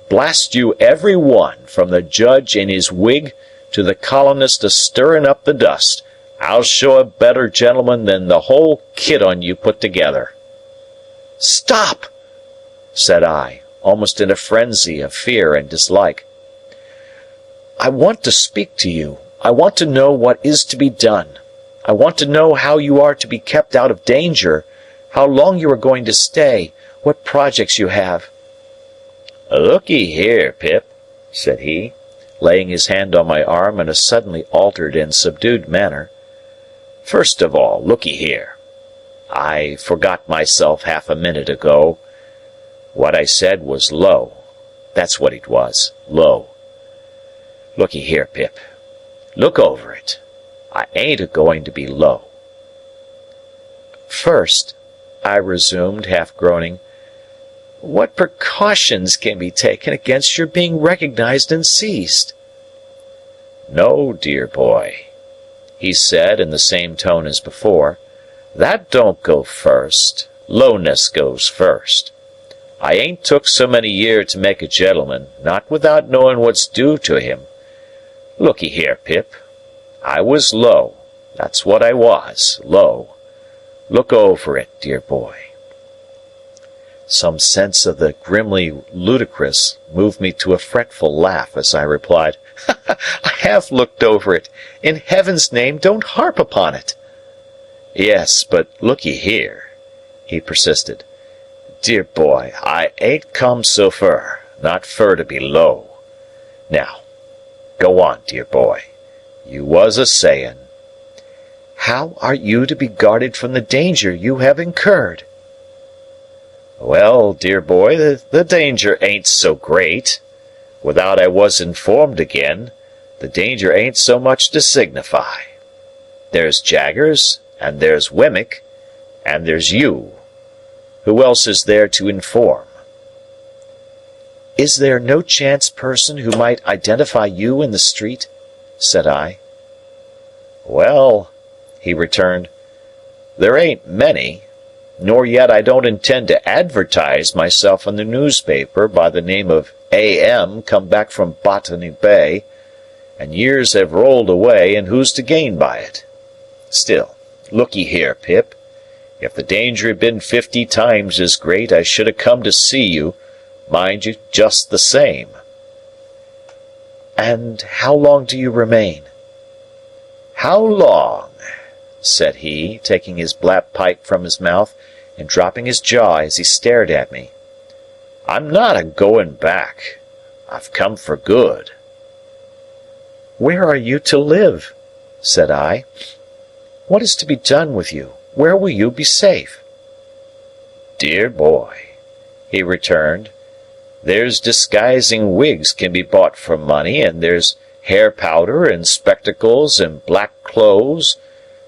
"Blast you every one, from the judge in his wig to the colonist a-stirring up the dust. I'll show a better gentleman than the whole kit on you put together." "Stop!" said I, almost in a frenzy of fear and dislike. "I want to speak to you. I want to know what is to be done. I want to know how you are to be kept out of danger, how long you are going to stay, what projects you have." "Looky here, Pip," said he, laying his hand on my arm in a suddenly altered and subdued manner. "First of all, looky here. I forgot myself half a minute ago. What I said was low. That's what it was, low. Looky here, Pip. Look over it. I ain't a-going to be low." "First," I resumed, half groaning, "what precautions can be taken against your being recognized and seized?" "No, dear boy," he said in the same tone as before, "that don't go first. Lowness goes first. I ain't took so many year to make a gentleman, not without knowing what's due to him. Looky here, Pip. I was low. That's what I was, low. Look over it, dear boy." Some sense of the grimly ludicrous moved me to a fretful laugh as I replied, "I have looked over it. In heaven's name, don't harp upon it." "Yes, but looky here," he persisted. "Dear boy, I ain't come so fur, not fur to be low. Now, go on, dear boy. You was a-sayin'." "How are you to be guarded from the danger you have incurred?" "Well, dear boy, the danger ain't so great. Without I was informed again, the danger ain't so much to signify. There's Jaggers, and there's Wemmick, and there's you. Who else is there to inform?" "Is there no chance person who might identify you in the street?" said I. "Well," he returned, "there ain't many, nor yet I don't intend to advertise myself in the newspaper by the name of A.M. come back from Botany Bay, and years have rolled away, and who's to gain by it? Still, look'ee here, Pip. If the danger had been 50 times as great, I should have come to see you, mind you, just the same." "And how long do you remain?" "How long?" said he, taking his black pipe from his mouth and dropping his jaw as he stared at me. "I'm not a-going back. I've come for good." "Where are you to live?" said I. "What is to be done with you? Where will you be safe?" "Dear boy," he returned, "there's disguising wigs can be bought for money, and there's hair powder and spectacles and black clothes,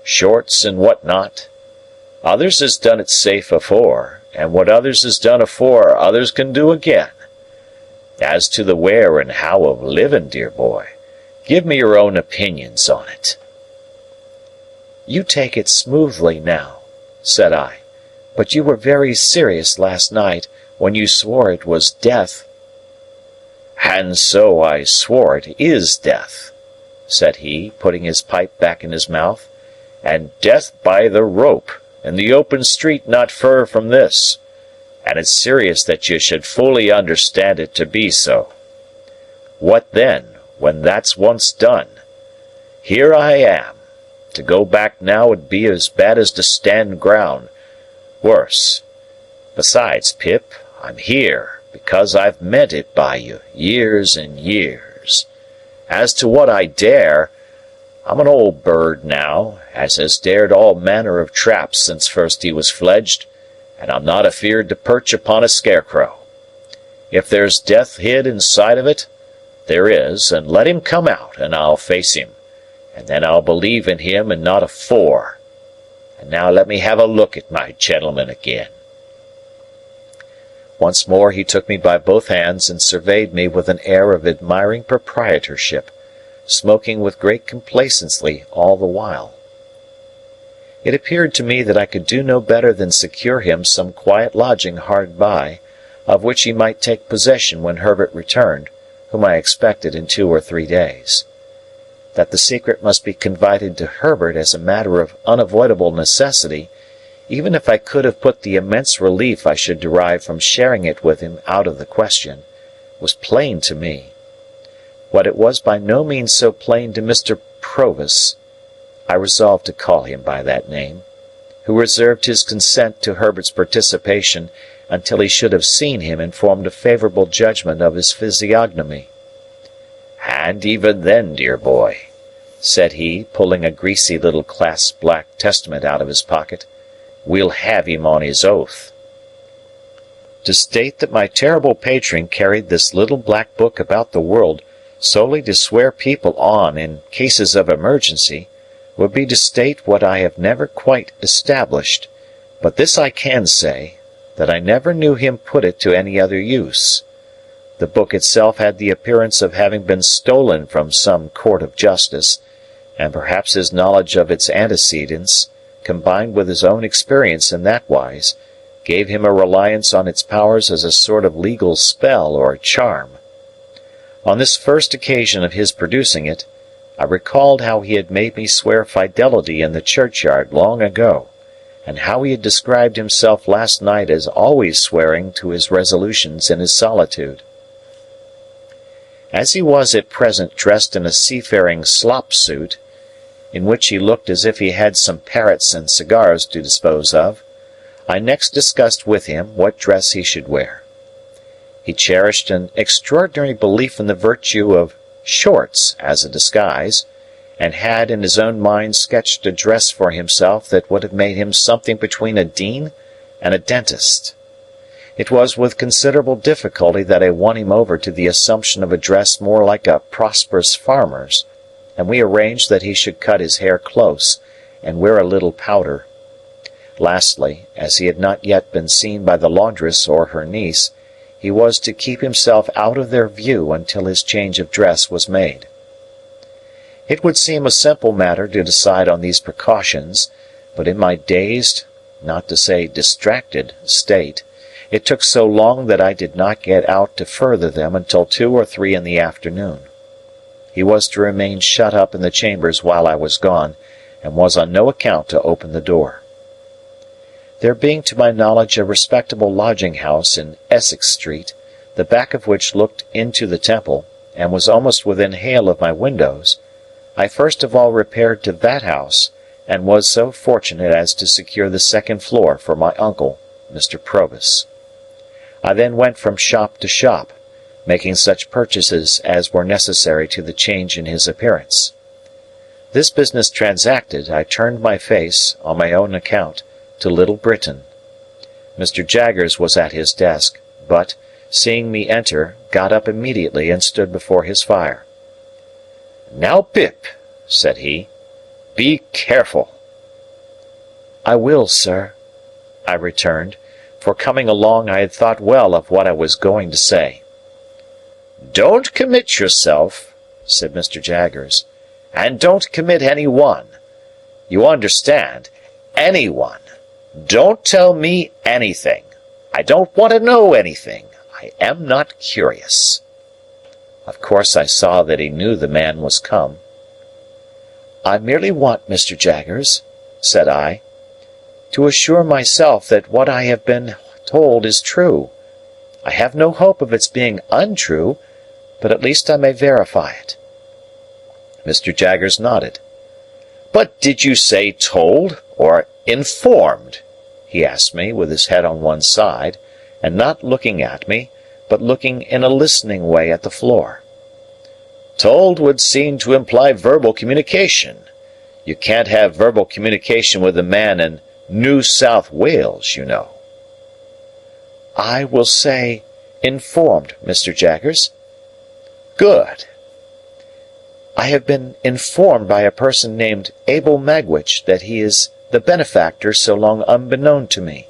shorts and what not. Others has done it safe afore, and what others has done afore others can do again. As to the where and how of living, dear boy, give me your own opinions on it." "You take it smoothly now," said I, "but you were very serious last night when you swore it was death." "And so I swore it is death," said he, putting his pipe back in his mouth, "and death by the rope, in the open street not fur from this, and it's serious that you should fully understand it to be so. What then, when that's once done? Here I am. To go back now would be as bad as to stand ground. Worse. Besides, Pip, I'm here, because I've meant it by you, years and years. As to what I dare, I'm an old bird now, as has dared all manner of traps since first he was fledged, and I'm not afeard to perch upon a scarecrow. If there's death hid inside of it, there is, and let him come out, and I'll face him, and then I'll believe in him and not afore. And now let me have a look at my gentleman again." Once more he took me by both hands and surveyed me with an air of admiring proprietorship, smoking with great complacency all the while. It appeared to me that I could do no better than secure him some quiet lodging hard by, of which he might take possession when Herbert returned, whom I expected in 2 or 3 days. That the secret must be confided to Herbert as a matter of unavoidable necessity, even if I could have put the immense relief I should derive from sharing it with him out of the question, was plain to me. What it was by no means so plain to Mr. Provis, I resolved to call him by that name, who reserved his consent to Herbert's participation until he should have seen him and formed a favourable judgment of his physiognomy. "And even then, dear boy," said he, pulling a greasy little clasped black Testament out of his pocket, "we'll have him on his oath." To state that my terrible patron carried this little black book about the world solely to swear people on in cases of emergency would be to state what I have never quite established, but this I can say, that I never knew him put it to any other use. The book itself had the appearance of having been stolen from some court of justice, and perhaps his knowledge of its antecedents, combined with his own experience in that wise, gave him a reliance on its powers as a sort of legal spell or charm. On this first occasion of his producing it, I recalled how he had made me swear fidelity in the churchyard long ago, and how he had described himself last night as always swearing to his resolutions in his solitude. As he was at present dressed in a seafaring slop suit, in which he looked as if he had some parrots and cigars to dispose of, I next discussed with him what dress he should wear. He cherished an extraordinary belief in the virtue of shorts as a disguise, and had in his own mind sketched a dress for himself that would have made him something between a dean and a dentist. It was with considerable difficulty that I won him over to the assumption of a dress more like a prosperous farmer's, and we arranged that he should cut his hair close and wear a little powder. Lastly, as he had not yet been seen by the laundress or her niece, he was to keep himself out of their view until his change of dress was made. It would seem a simple matter to decide on these precautions, but in my dazed, not to say distracted, state, it took so long that I did not get out to further them until 2 or 3 in the afternoon. He was to remain shut up in the chambers while I was gone, and was on no account to open the door. There being to my knowledge a respectable lodging-house in Essex Street, the back of which looked into the Temple, and was almost within hail of my windows, I first of all repaired to that house, and was so fortunate as to secure the second floor for my uncle, Mr. Provis. I then went from shop to shop, making such purchases as were necessary to the change in his appearance. This business transacted, I turned my face, on my own account, to Little Britain. Mr. Jaggers was at his desk, but, seeing me enter, got up immediately and stood before his fire. "Now, Pip," said he, "be careful." "I will, sir," I returned, for coming along I had thought well of what I was going to say. "Don't commit yourself," said Mr. Jaggers, "and don't commit any one. You understand, any one. Don't tell me anything. I don't want to know anything. I am not curious." Of course I saw that he knew the man was come. "I merely want, Mr. Jaggers," said I, "to assure myself that what I have been told is true. I have no hope of its being untrue, but at least I may verify it." Mr. Jaggers nodded. "But did you say told or informed?" he asked me, with his head on one side, and not looking at me, but looking in a listening way at the floor. "Told would seem to imply verbal communication. You can't have verbal communication with a man in New South Wales, you know." "I will say informed, Mr. Jaggers." "Good." "I have been informed by a person named Abel Magwitch that he is the benefactor so long unbeknown to me."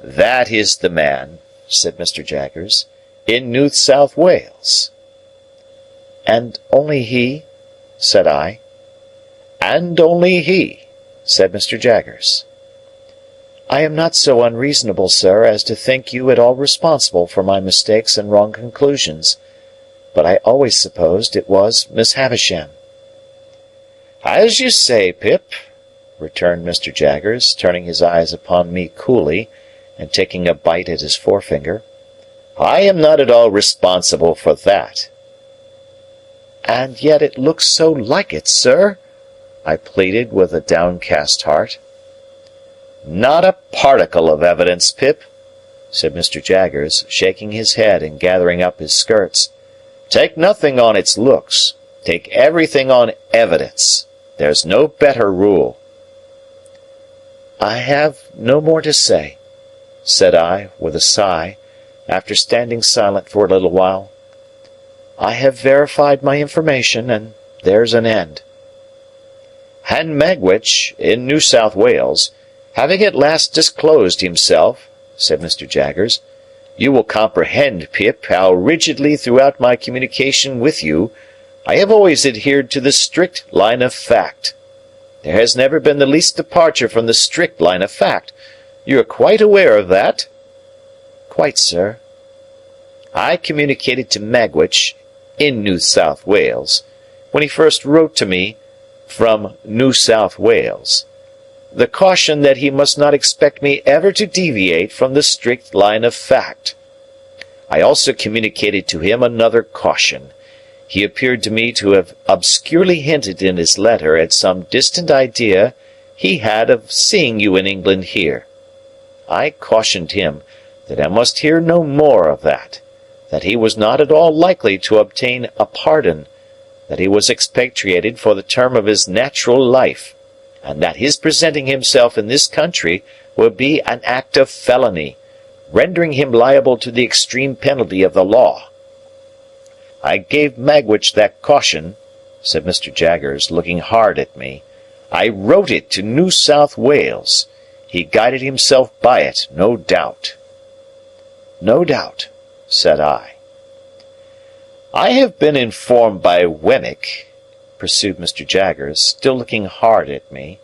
"That is the man," said Mr. Jaggers, "in New South Wales." "And only he?" said I. "And only he," said Mr. Jaggers. I am not so unreasonable, sir, as to think you at all responsible for my mistakes and wrong conclusions, but I always supposed it was Miss Havisham. As you say, Pip, returned Mr. Jaggers, turning his eyes upon me coolly, and taking a bite at his forefinger. I am not at all responsible for that. And yet it looks so like it, sir, I pleaded with a downcast heart. Not a particle of evidence, Pip, said Mr. Jaggers, shaking his head and gathering up his skirts. Take nothing on its looks. Take everything on evidence. There's no better rule. I have no more to say, said I, with a sigh, after standing silent for a little while. I have verified my information, and there's an end. And Magwitch, in New South Wales, having at last disclosed himself, said Mr. Jaggers, you will comprehend, Pip, how rigidly throughout my communication with you I have always adhered to the strict line of fact. There has never been the least departure from the strict line of fact. You are quite aware of that? Quite, sir. I communicated to Magwitch, in New South Wales, when he first wrote to me from New South Wales, the caution that he must not expect me ever to deviate from the strict line of fact. I also communicated to him another caution. He appeared to me to have obscurely hinted in his letter at some distant idea he had of seeing you in England here. I cautioned him that I must hear no more of that he was not at all likely to obtain a pardon, that he was expatriated for the term of his natural life, and that his presenting himself in this country would be an act of felony, rendering him liable to the extreme penalty of the law. I gave Magwitch that caution, said Mr. Jaggers, looking hard at me. I wrote it to New South Wales. He guided himself by it, no doubt. No doubt, said I. I have been informed by Wemmick, pursued Mr. Jaggers, still looking hard at me,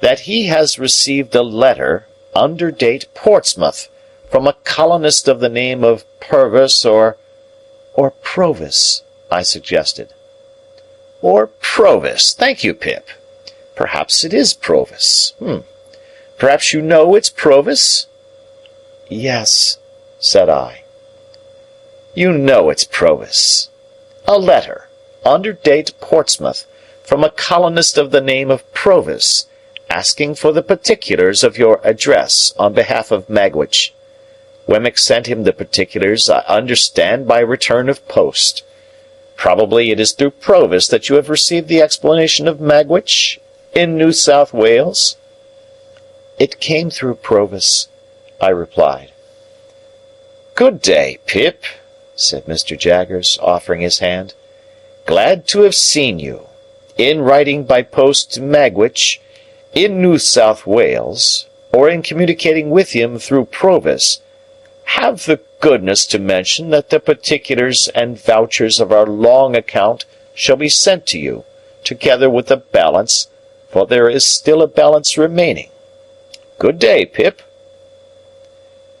that he has received a letter, under date Portsmouth, from a colonist of the name of Purvis or Provis, I suggested. Or Provis. Thank you, Pip. Perhaps it is Provis. Perhaps you know it's Provis? Yes, said I. You know it's Provis. A letter, under date Portsmouth, from a colonist of the name of Provis, asking for the particulars of your address on behalf of Magwitch. Wemmick sent him the particulars, I understand, by return of post. Probably it is through Provis that you have received the explanation of Magwitch in New South Wales? It came through Provis, I replied. Good day, Pip, said Mr. Jaggers, offering his hand. Glad to have seen you. In writing by post to Magwitch, in New South Wales, or in communicating with him through Provis, have the goodness to mention that the particulars and vouchers of our long account shall be sent to you, together with the balance, for there is still a balance remaining. Good day, Pip.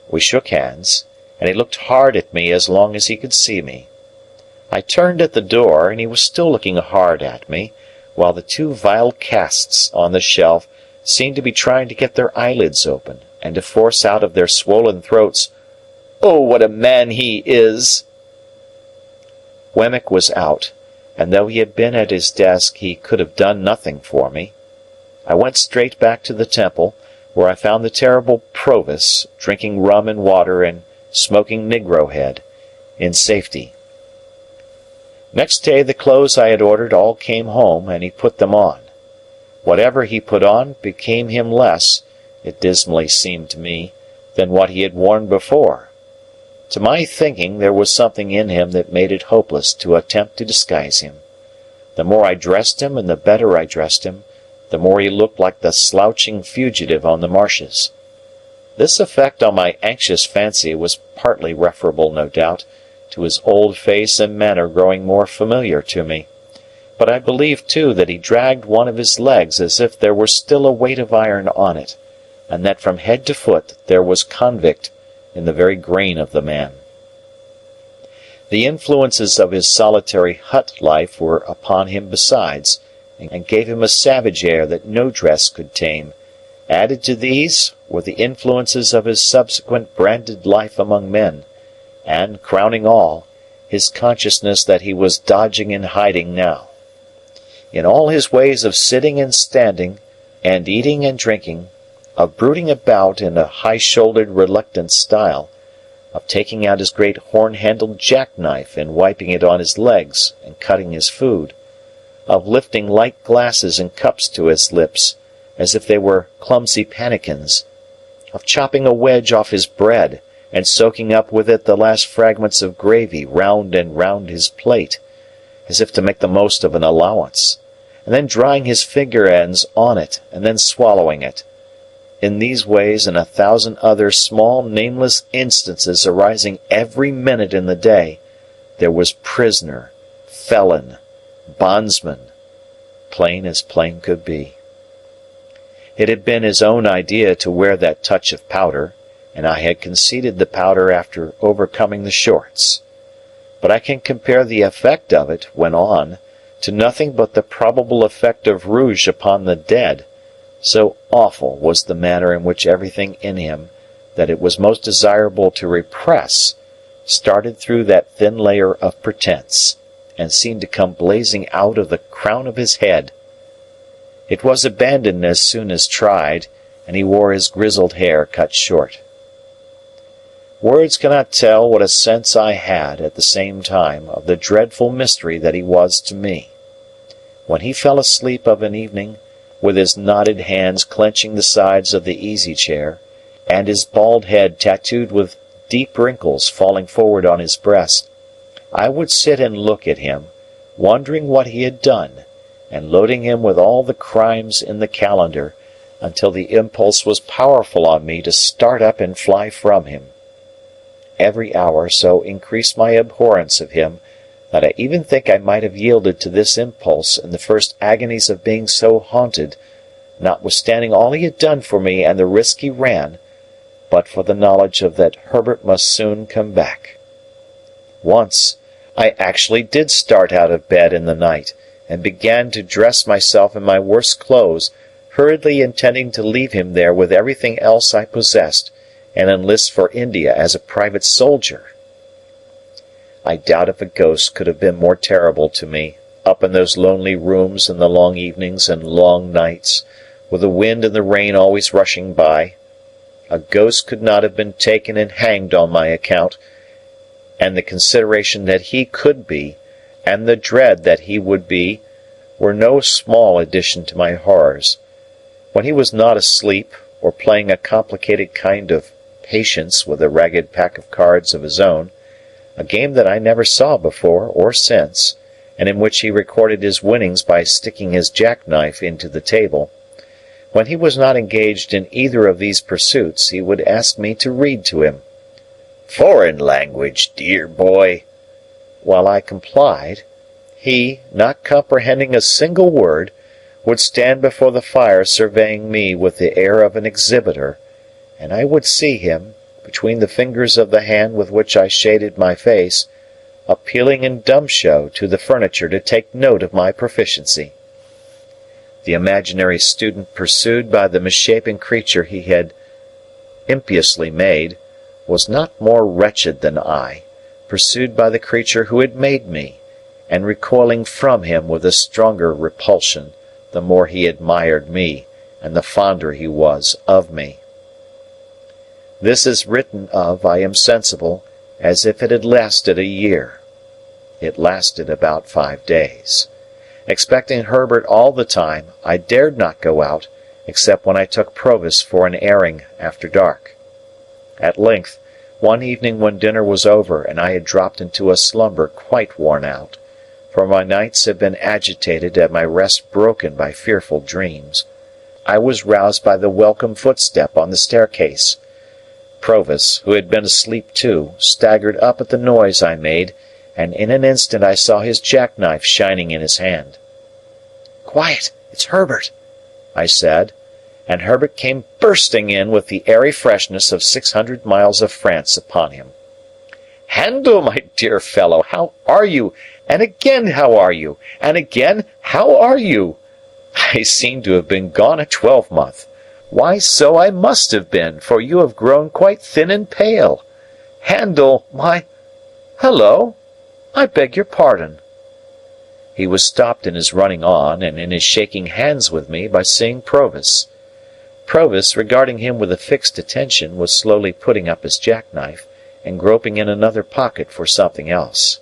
We shook hands, and he looked hard at me as long as he could see me. I turned at the door, and he was still looking hard at me, while the two vile casts on the shelf seemed to be trying to get their eyelids open, and to force out of their swollen throats, "Oh, what a man he is!" Wemmick was out, and though he had been at his desk, he could have done nothing for me. I went straight back to the temple, where I found the terrible Provis drinking rum and water and smoking Negro Head, in safety. Next day the clothes I had ordered all came home, and he put them on. Whatever he put on became him less, it dismally seemed to me, than what he had worn before. To my thinking, there was something in him that made it hopeless to attempt to disguise him. The more I dressed him and the better I dressed him, the more he looked like the slouching fugitive on the marshes. This effect on my anxious fancy was partly referable, no doubt, to his old face and manner growing more familiar to me, but I believe, too, that he dragged one of his legs as if there were still a weight of iron on it, and that from head to foot there was convict in the very grain of the man. The influences of his solitary hut life were upon him besides, and gave him a savage air that no dress could tame. Added to these were the influences of his subsequent branded life among men, and, crowning all, his consciousness that he was dodging and hiding now. In all his ways of sitting and standing, and eating and drinking, of brooding about in a high-shouldered, reluctant style, of taking out his great horn-handled jackknife and wiping it on his legs and cutting his food, of lifting light glasses and cups to his lips, as if they were clumsy pannikins, of chopping a wedge off his bread and soaking up with it the last fragments of gravy round and round his plate, as if to make the most of an allowance, and then drying his finger ends on it and then swallowing it. In these ways and 1,000 other small nameless instances arising every minute in the day, there was prisoner, felon, bondsman, plain as plain could be. It had been his own idea to wear that touch of powder, and I had conceded the powder after overcoming the shorts. But I can compare the effect of it, when on, to nothing but the probable effect of rouge upon the dead. So awful was the manner in which everything in him that it was most desirable to repress started through that thin layer of pretense, and seemed to come blazing out of the crown of his head. It was abandoned as soon as tried, and he wore his grizzled hair cut short. Words cannot tell what a sense I had, at the same time, of the dreadful mystery that he was to me. When he fell asleep of an evening, with his knotted hands clenching the sides of the easy-chair, and his bald head tattooed with deep wrinkles falling forward on his breast, I would sit and look at him, wondering what he had done, and loading him with all the crimes in the calendar, until the impulse was powerful on me to start up and fly from him. Every hour so increased my abhorrence of him, that I even think I might have yielded to this impulse in the first agonies of being so haunted, notwithstanding all he had done for me and the risk he ran, but for the knowledge of that Herbert must soon come back. Once I actually did start out of bed in the night, and began to dress myself in my worst clothes, hurriedly intending to leave him there with everything else I possessed, and enlist for India as a private soldier. I doubt if a ghost could have been more terrible to me, up in those lonely rooms in the long evenings and long nights, with the wind and the rain always rushing by. A ghost could not have been taken and hanged on my account, and the consideration that he could be, and the dread that he would be, were no small addition to my horrors. When he was not asleep, or playing a complicated kind of patience with a ragged pack of cards of his own, a game that I never saw before or since, and in which he recorded his winnings by sticking his jackknife into the table. When he was not engaged in either of these pursuits, he would ask me to read to him. "Foreign language, dear boy." While I complied, he, not comprehending a single word, would stand before the fire surveying me with the air of an exhibitor, and I would see him, between the fingers of the hand with which I shaded my face, appealing in dumb show to the furniture to take note of my proficiency. The imaginary student pursued by the misshapen creature he had impiously made was not more wretched than I, pursued by the creature who had made me, and recoiling from him with a stronger repulsion, the more he admired me, and the fonder he was of me. This is written of, I am sensible, as if it had lasted a year. It lasted about 5 days. Expecting Herbert all the time, I dared not go out, except when I took Provis for an airing after dark. At length, one evening when dinner was over and I had dropped into a slumber quite worn out, for my nights had been agitated and my rest broken by fearful dreams, I was roused by the welcome footstep on the staircase. Provis, who had been asleep too, staggered up at the noise I made, and in an instant I saw his jackknife shining in his hand. Quiet! It's Herbert," I said, and Herbert came bursting in with the airy freshness of 600 miles of France upon him. "Handel, my dear fellow, how are you? And again, how are you? And again, how are you? I seem to have been gone a 12-month. Why, so I must have been, for you have grown quite thin and pale. Handel, my... Hello! I beg your pardon." He was stopped in his running on and in his shaking hands with me by seeing Provis. Provis, regarding him with a fixed attention, was slowly putting up his jackknife and groping in another pocket for something else.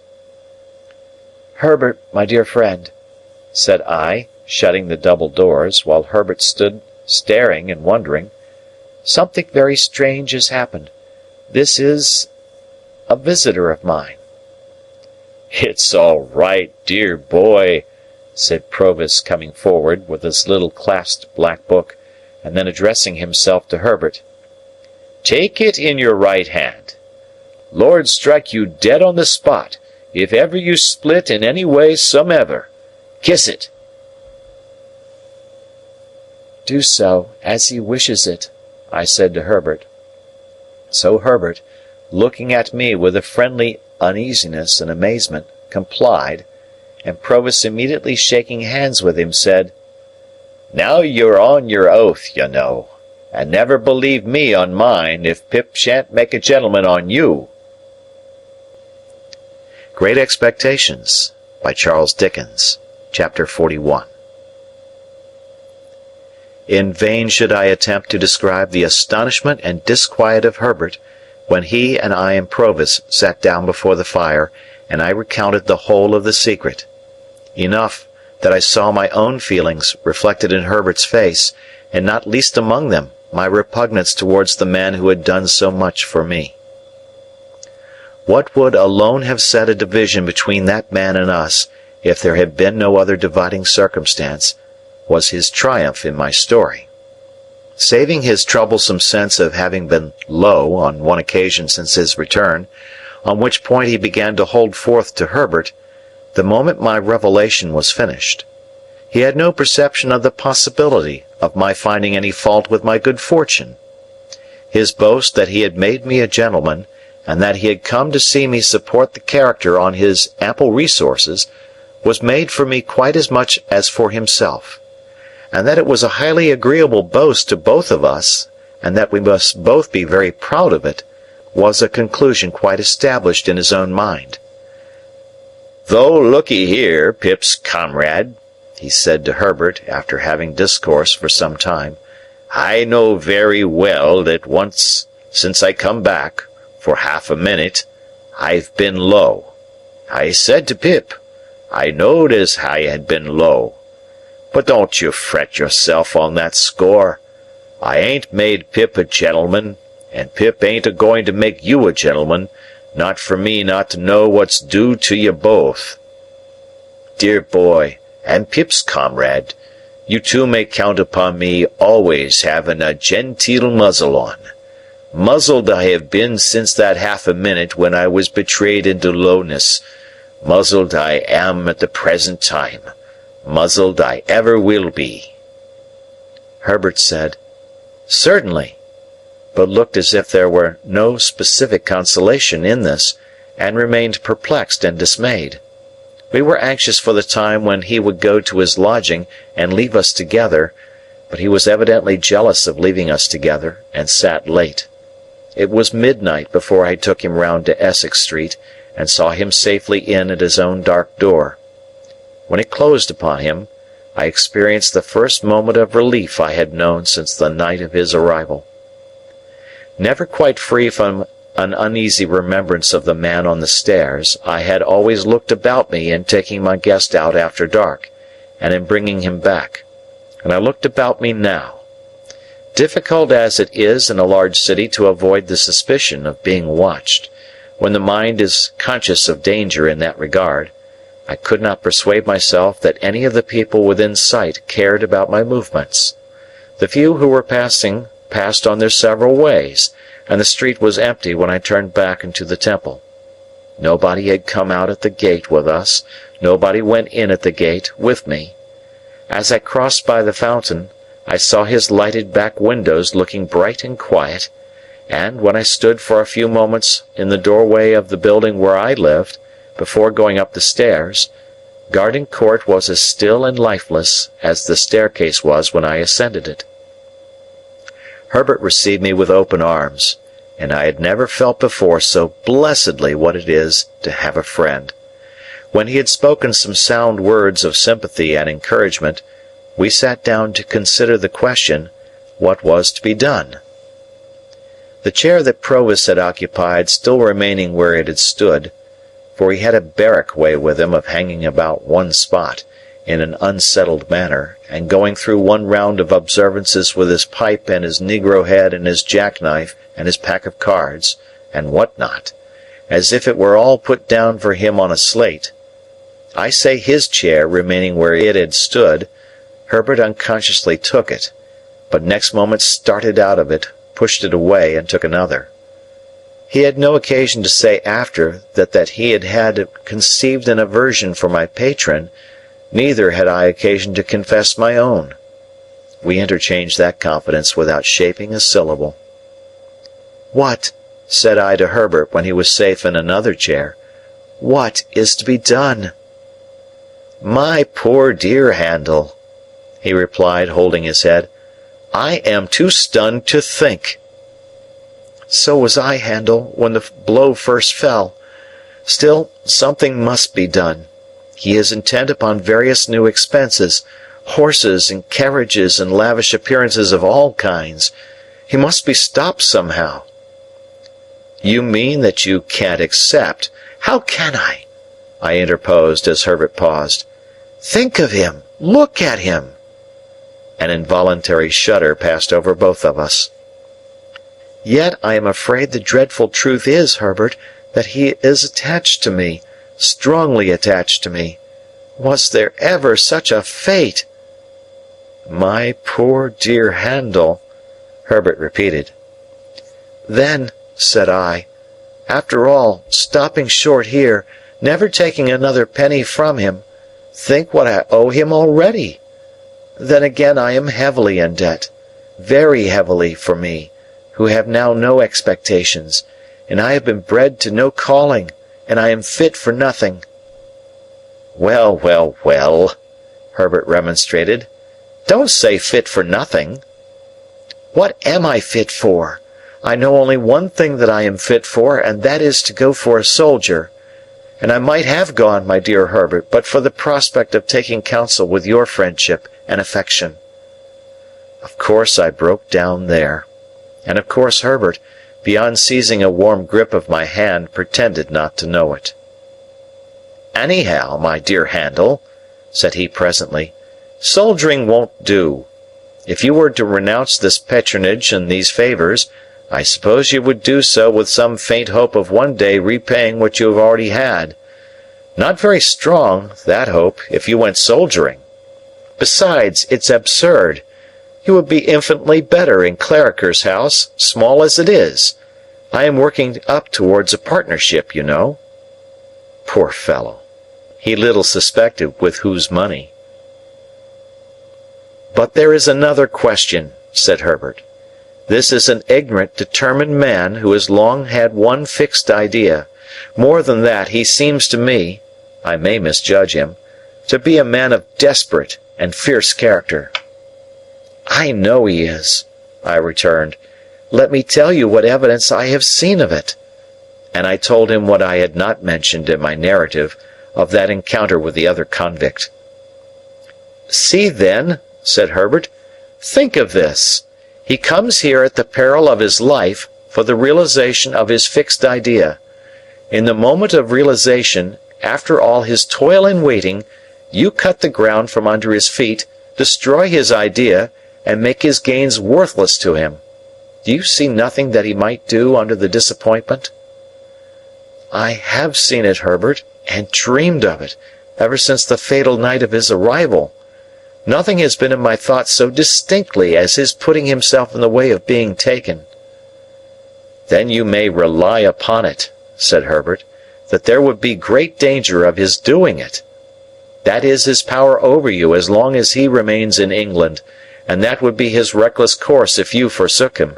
"Herbert, my dear friend," said I, shutting the double doors, while Herbert stood staring and wondering, "something very strange has happened. This is a visitor of mine." "It's all right, dear boy," said Provis, coming forward with his little clasped black book, and then addressing himself to Herbert. "Take it in your right hand. Lord strike you dead on the spot, if ever you split in any way somever. Kiss it." "Do so, as he wishes it," I said to Herbert. So Herbert, looking at me with a friendly uneasiness and amazement, complied, and Provis immediately shaking hands with him said, "Now you're on your oath, you know, and never believe me on mine if Pip shan't make a gentleman on you." Great Expectations by Charles Dickens, Chapter 41. In vain should I attempt to describe the astonishment and disquiet of Herbert when he and I and Provis sat down before the fire and I recounted the whole of the secret. Enough that I saw my own feelings reflected in Herbert's face, and not least among them my repugnance towards the man who had done so much for me. What would alone have set a division between that man and us, if there had been no other dividing circumstance, was his triumph in my story. Saving his troublesome sense of having been low on one occasion since his return, on which point he began to hold forth to Herbert, the moment my revelation was finished, he had no perception of the possibility of my finding any fault with my good fortune. His boast that he had made me a gentleman, and that he had come to see me support the character on his ample resources, was made for me quite as much as for himself, and that it was a highly agreeable boast to both of us, and that we must both be very proud of it, was a conclusion quite established in his own mind. "Though lookee here, Pip's comrade," he said to Herbert, after having discoursed for some time, "I know very well that once, since I come back, for half a minute, I've been low. I said to Pip, I knowed as I had been low. But don't you fret yourself on that score. I ain't made Pip a gentleman, and Pip ain't a-going to make you a gentleman, not for me not to know what's due to you both. Dear boy, and Pip's comrade, you two may count upon me always having a genteel muzzle on. Muzzled I have been since that half a minute when I was betrayed into lowness. Muzzled I am at the present time. Muzzled I ever will be." Herbert said, "Certainly," but looked as if there were no specific consolation in this, and remained perplexed and dismayed. We were anxious for the time when he would go to his lodging and leave us together, but he was evidently jealous of leaving us together, and sat late. It was midnight before I took him round to Essex Street, and saw him safely in at his own dark door. When it closed upon him, I experienced the first moment of relief I had known since the night of his arrival. Never quite free from an uneasy remembrance of the man on the stairs, I had always looked about me in taking my guest out after dark, and in bringing him back, and I looked about me now. Difficult as it is in a large city to avoid the suspicion of being watched, when the mind is conscious of danger in that regard, I could not persuade myself that any of the people within sight cared about my movements. The few who were passing passed on their several ways, and the street was empty when I turned back into the temple. Nobody had come out at the gate with us, nobody went in at the gate with me, As I crossed by the fountain, I saw his lighted back windows looking bright and quiet, and when I stood for a few moments in the doorway of the building where I lived, before going up the stairs, Garden Court was as still and lifeless as the staircase was when I ascended it. Herbert received me with open arms, and I had never felt before so blessedly what it is to have a friend. When he had spoken some sound words of sympathy and encouragement, we sat down to consider the question, what was to be done? The chair that Provis had occupied still remaining where it had stood, for he had a barrack way with him of hanging about one spot, in an unsettled manner, and going through one round of observances with his pipe and his negro head and his jackknife and his pack of cards, and what not, as if it were all put down for him on a slate. I say his chair remaining where it had stood, Herbert unconsciously took it, but next moment started out of it, pushed it away, and took another. He had no occasion to say after that he had conceived an aversion for my patron, neither had I occasion to confess my own. We interchanged that confidence without shaping a syllable. "What," said I to Herbert when he was safe in another chair, "what is to be done?" "My poor dear Handel," he replied, holding his head, "I am too stunned to think." "So was I, Handel, when the blow first fell. Still, something must be done. He is intent upon various new expenses, horses and carriages and lavish appearances of all kinds. He must be stopped somehow." "You mean that you can't accept—" "How can I?" I interposed as Herbert paused. "Think of him! Look at him!" An involuntary shudder passed over both of us. "Yet I am afraid the dreadful truth is, Herbert, that he is attached to me, strongly attached to me. Was there ever such a fate?" "My poor dear Handel," Herbert repeated. "Then," said I, "after all, stopping short here, never taking another penny from him, think what I owe him already. Then again I am heavily in debt, very heavily for me, who have now no expectations, and I have been bred to no calling, and I am fit for nothing." "Well, well, well," Herbert remonstrated, "don't say fit for nothing." "What am I fit for? I know only one thing that I am fit for, and that is to go for a soldier. And I might have gone, my dear Herbert, but for the prospect of taking counsel with your friendship and affection." Of course I broke down there. And of course Herbert, beyond seizing a warm grip of my hand, pretended not to know it. "Anyhow, my dear Handel," said he presently, "soldiering won't do. If you were to renounce this patronage and these favours, I suppose you would do so with some faint hope of one day repaying what you have already had. Not very strong, that hope, if you went soldiering. Besides, it's absurd. You would be infinitely better in Clarriker's house, small as it is. I am working up towards a partnership, you know." Poor fellow! He little suspected with whose money. "But there is another question," said Herbert. "This is an ignorant, determined man who has long had one fixed idea. More than that, he seems to me, I may misjudge him, to be a man of desperate and fierce character." "I know he is," I returned. "Let me tell you what evidence I have seen of it." And I told him what I had not mentioned in my narrative, of that encounter with the other convict. "See, then," said Herbert, "think of this. He comes here at the peril of his life for the realization of his fixed idea. In the moment of realization, after all his toil and waiting, you cut the ground from under his feet, destroy his idea, and make his gains worthless to him. Do you see nothing that he might do under the disappointment?" "I have seen it, Herbert, and dreamed of it, ever since the fatal night of his arrival. Nothing has been in my thoughts so distinctly as his putting himself in the way of being taken." "Then you may rely upon it," said Herbert, "that there would be great danger of his doing it. That is his power over you as long as he remains in England, and that would be his reckless course if you forsook him."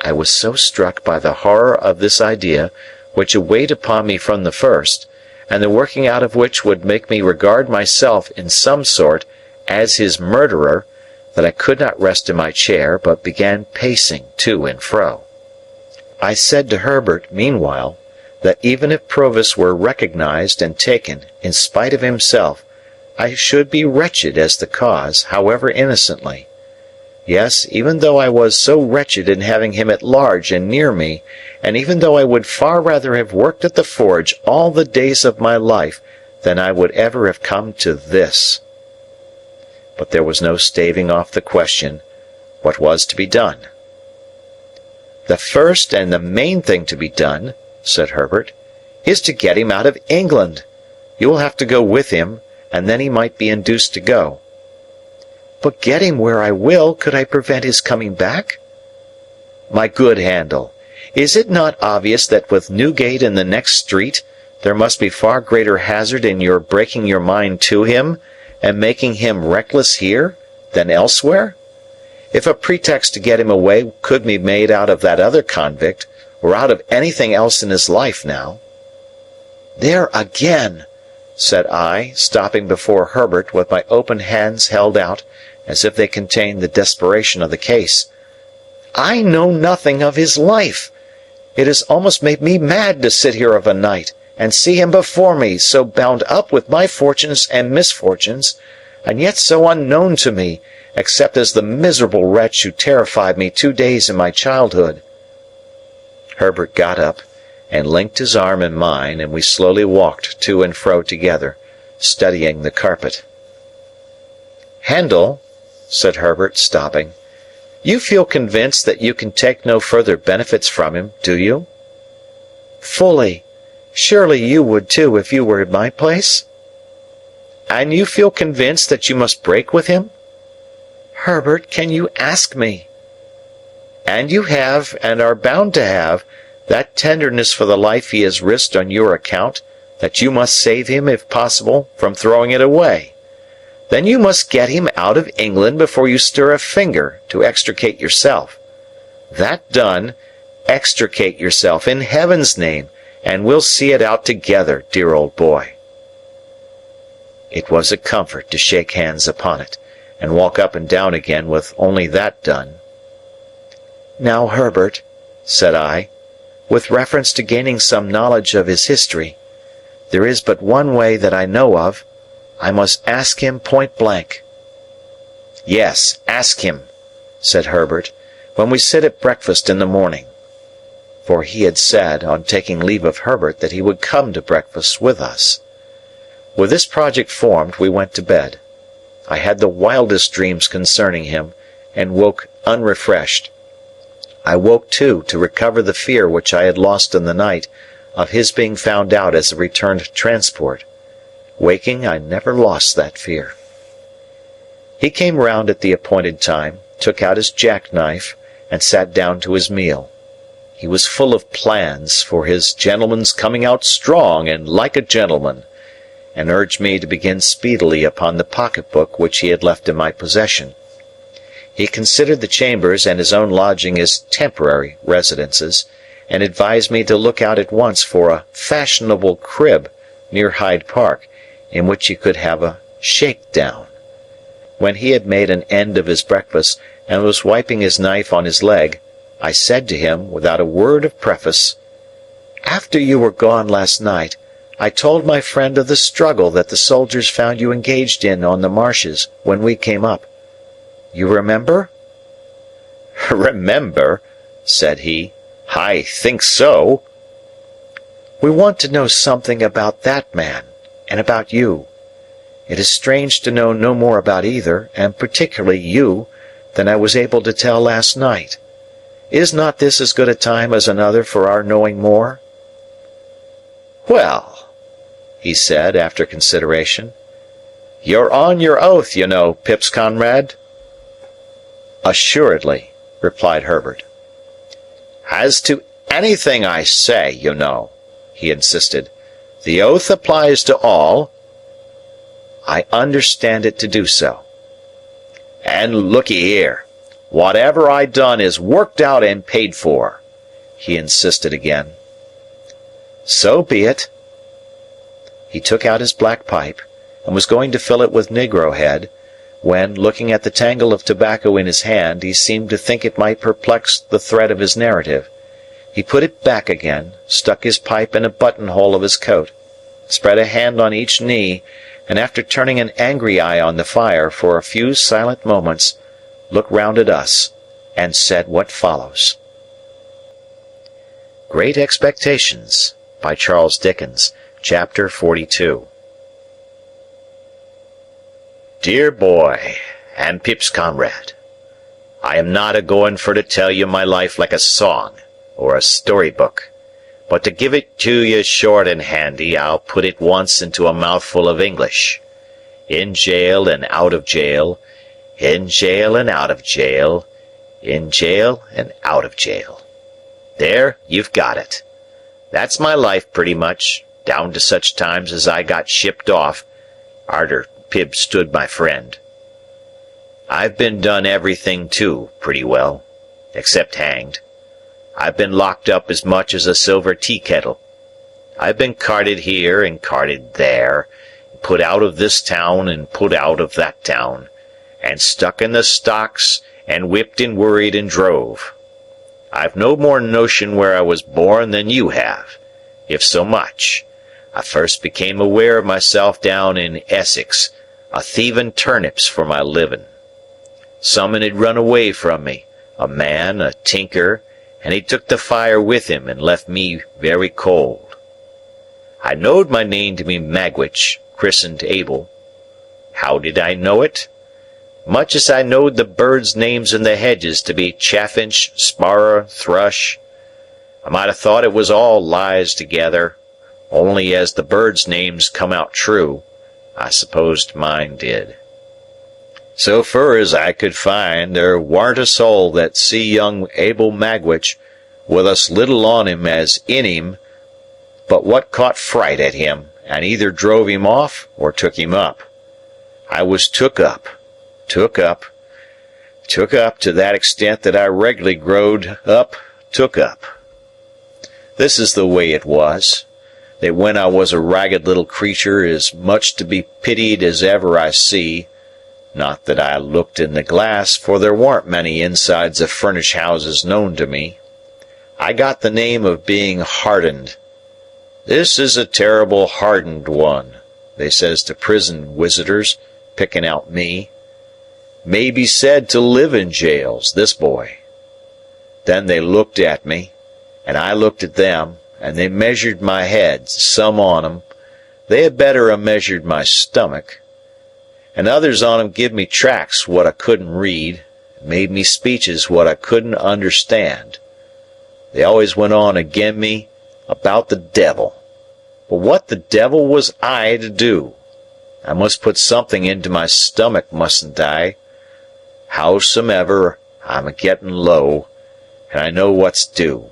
I was so struck by the horror of this idea, which had weighed upon me from the first, and the working out of which would make me regard myself, in some sort, as his murderer, that I could not rest in my chair, but began pacing to and fro. I said to Herbert, meanwhile, that even if Provis were recognized and taken, in spite of himself, I should be wretched as the cause, however innocently. Yes, even though I was so wretched in having him at large and near me, and even though I would far rather have worked at the forge all the days of my life than I would ever have come to this. But there was no staving off the question, what was to be done? "The first and the main thing to be done," said Herbert, "is to get him out of England. You will have to go with him, and then he might be induced to go." "But get him where I will, could I prevent his coming back?" "My good Handel, is it not obvious that with Newgate in the next street, there must be far greater hazard in your breaking your mind to him, and making him reckless here, than elsewhere? If a pretext to get him away could be made out of that other convict, or out of anything else in his life now—" "There again!" said I, stopping before Herbert with my open hands held out, as if they contained the desperation of the case. "I know nothing of his life. It has almost made me mad to sit here of a night, and see him before me, so bound up with my fortunes and misfortunes, and yet so unknown to me, except as the miserable wretch who terrified me 2 days in my childhood." Herbert got up, and linked his arm in mine, and we slowly walked to and fro together, studying the carpet. "Handel," said Herbert, stopping, "you feel convinced that you can take no further benefits from him, do you?" "Fully. Surely you would too, if you were in my place?" "And you feel convinced that you must break with him?" "Herbert, can you ask me?" "And you have, and are bound to have, that tenderness for the life he has risked on your account, that you must save him, if possible, from throwing it away. Then you must get him out of England before you stir a finger to extricate yourself. That done, extricate yourself, in heaven's name, and we'll see it out together, dear old boy." It was a comfort to shake hands upon it, and walk up and down again with only that done. "Now, Herbert," said I, "with reference to gaining some knowledge of his history, there is but one way that I know of. I must ask him point blank." "Yes, ask him," said Herbert, "when we sit at breakfast in the morning." For he had said, on taking leave of Herbert, that he would come to breakfast with us. With this project formed, we went to bed. I had the wildest dreams concerning him, and woke unrefreshed. I woke, too, to recover the fear which I had lost in the night, of his being found out as a returned transport. Waking, I never lost that fear. He came round at the appointed time, took out his jackknife, and sat down to his meal. He was full of plans for his gentleman's coming out strong and like a gentleman, and urged me to begin speedily upon the pocket-book which he had left in my possession. He considered the chambers and his own lodging as temporary residences, and advised me to look out at once for a fashionable crib near Hyde Park, in which he could have a shake-down. When he had made an end of his breakfast, and was wiping his knife on his leg, I said to him, without a word of preface, "After you were gone last night, I told my friend of the struggle that the soldiers found you engaged in on the marshes when we came up. You remember?" "Remember?" said he. "I think so." "We want to know something about that man, and about you. It is strange to know no more about either, and particularly you, than I was able to tell last night. Is not this as good a time as another for our knowing more?" "Well," he said, after consideration, "you're on your oath, you know, Pip's comrade." "Assuredly," replied Herbert. "As to anything I say, you know," he insisted, "the oath applies to all." I understand it to do so." "And looky here, whatever I done is worked out and paid for," he insisted again. "So be it." He took out his black pipe, and was going to fill it with negro head, when, looking at the tangle of tobacco in his hand, he seemed to think it might perplex the thread of his narrative. He put it back again, stuck his pipe in a buttonhole of his coat, spread a hand on each knee, and after turning an angry eye on the fire for a few silent moments, looked round at us, and said what follows. Great Expectations, by Charles Dickens, Chapter 42. Dear boy, and Pip's comrade, I am not a-going for to tell you my life like a song, or a storybook, but to give it to you short and handy, I'll put it once into a mouthful of English. In jail and out of jail, in jail and out of jail, in jail and out of jail. There, you've got it. That's my life pretty much, down to such times as I got shipped off, arter Pip stood my friend. I've been done everything too, pretty well, except hanged. I've been locked up as much as a silver tea kettle. I've been carted here and carted there, put out of this town and put out of that town, and stuck in the stocks and whipped and worried and drove. I've no more notion where I was born than you have, if so much. I first became aware of myself down in Essex, a-thieving turnips for my living. Someone had run away from me, a man, a tinker, and he took the fire with him and left me very cold. I knowed my name to be Magwitch, christened Abel. How did I know it? Much as I knowed the birds' names in the hedges to be chaffinch, sparrow, thrush. I might have thought it was all lies together, only as the birds' names come out true, I supposed mine did. So fur as I could find, there warn't a soul that see young Abel Magwitch, with us little on him as in him, but what caught fright at him, and either drove him off or took him up. I was took up to that extent that I regularly growed up took up. This is the way it was, that when I was a ragged little creature as much to be pitied as ever I see, not that I looked in the glass, for there warn't many insides of furnished houses known to me, I got the name of being hardened. This is a terrible hardened one, they says to prison visitors, picking out me. May be said to live in jails, this boy. Then they looked at me, and I looked at them, and they measured my head, some on 'em. They had better a measured my stomach. And others on 'em give me tracts what I couldn't read, and made me speeches what I couldn't understand. They always went on agin me about the devil. But what the devil was I to do? I must put something into my stomach, mustn't I? Howsomever, I'm a-getting low, and I know what's due.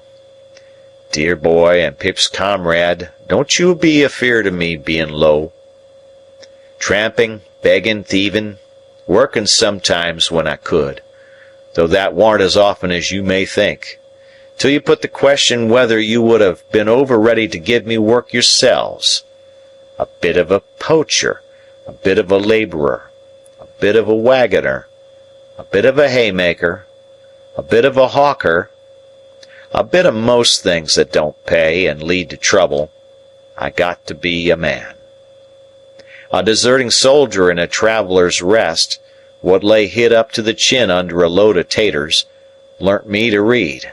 Dear boy and Pip's comrade, don't you be afeard of me being low. Tramping, begging, thieving, working sometimes when I could, though that warn't as often as you may think, till you put the question whether you would have been over ready to give me work yourselves. A bit of a poacher, a bit of a laborer, a bit of a wagoner, a bit of a haymaker, a bit of a hawker, a bit of most things that don't pay and lead to trouble. I got to be a man. A deserting soldier in a traveller's rest, what lay hid up to the chin under a load of taters, learnt me to read,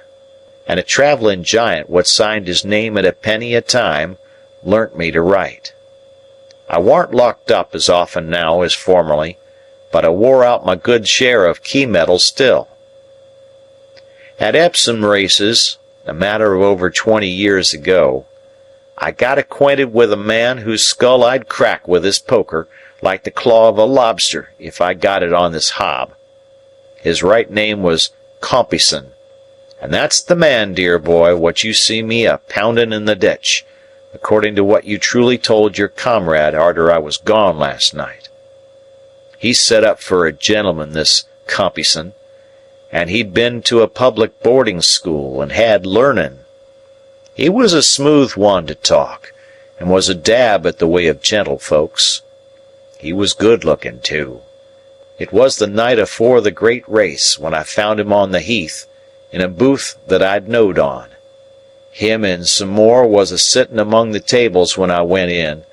and a travelling giant what signed his name at a penny a time, learnt me to write. I warn't locked up as often now as formerly, but I wore out my good share of key metal still. At Epsom races, a matter of over 20 years ago, I got acquainted with a man whose skull I'd crack with this poker like the claw of a lobster if I got it on this hob. His right name was Compeyson, and that's the man, dear boy, what you see me a-poundin' in the ditch, according to what you truly told your comrade arter I was gone last night. He's set up for a gentleman, this Compeyson, and he'd been to a public boarding school and had learning. He was a smooth one to talk, and was a dab at the way of gentlefolks. He was good-looking, too. It was the night afore the great race, when I found him on the heath, in a booth that I'd knowed on. Him and some more was a-sittin' among the tables when I went in,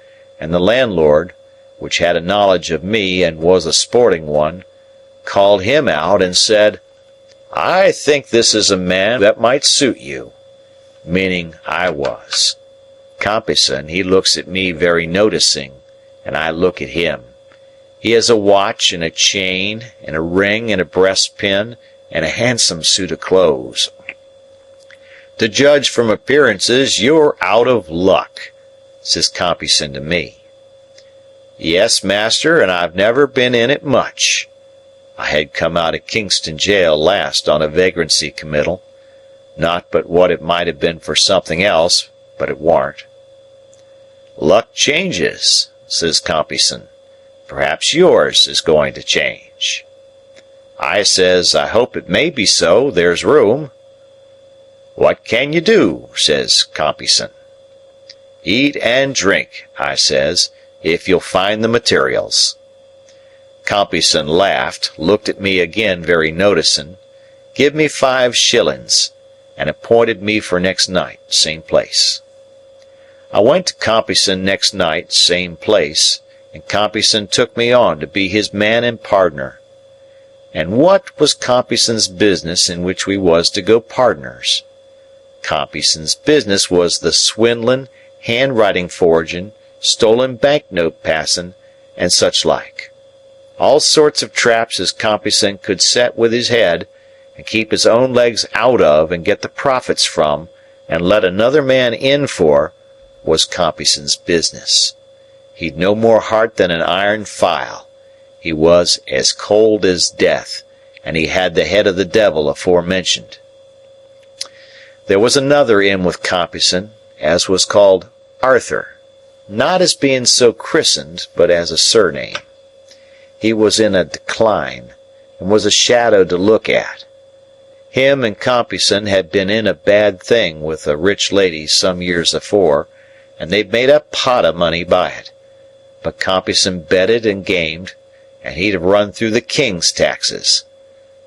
and the landlord, which had a knowledge of me and was a sporting one, called him out and said, "I think this is a man that might suit you," meaning I was. Compeyson, he looks at me very noticing, and I look at him. He has a watch and a chain and a ring and a breastpin and a handsome suit of clothes. "To judge from appearances, you're out of luck," says Compeyson to me. "Yes, master, and I've never been in it much. I had come out of Kingston jail last on a vagrancy committal. Not but what it might have been for something else, but it warn't." "Luck changes," says Compeyson. "Perhaps yours is going to change." I says, "I hope it may be so, there's room." "What can you do?" says Compeyson. "Eat and drink," I says, "if you'll find the materials." Compeyson laughed, looked at me again very noticin', give me 5 shillings, and appointed me for next night, same place. I went to Compeyson next night, same place, and Compeyson took me on to be his man and pardner. And what was Compeyson's business in which we was to go pardners? Compeyson's business was the swindlin', handwriting forgin', stolen banknote passin', and such like. All sorts of traps as Compeyson could set with his head, and keep his own legs out of and get the profits from, and let another man in for, was Compeyson's business. He'd no more heart than an iron file. He was as cold as death, and he had the head of the devil aforementioned. There was another in with Compeyson, as was called Arthur, not as being so christened, but as a surname. He was in a decline, and was a shadow to look at. Him and Compeyson had been in a bad thing with a rich lady some years afore, and they'd made a pot of money by it. But Compeyson betted and gamed, and he'd have run through the king's taxes.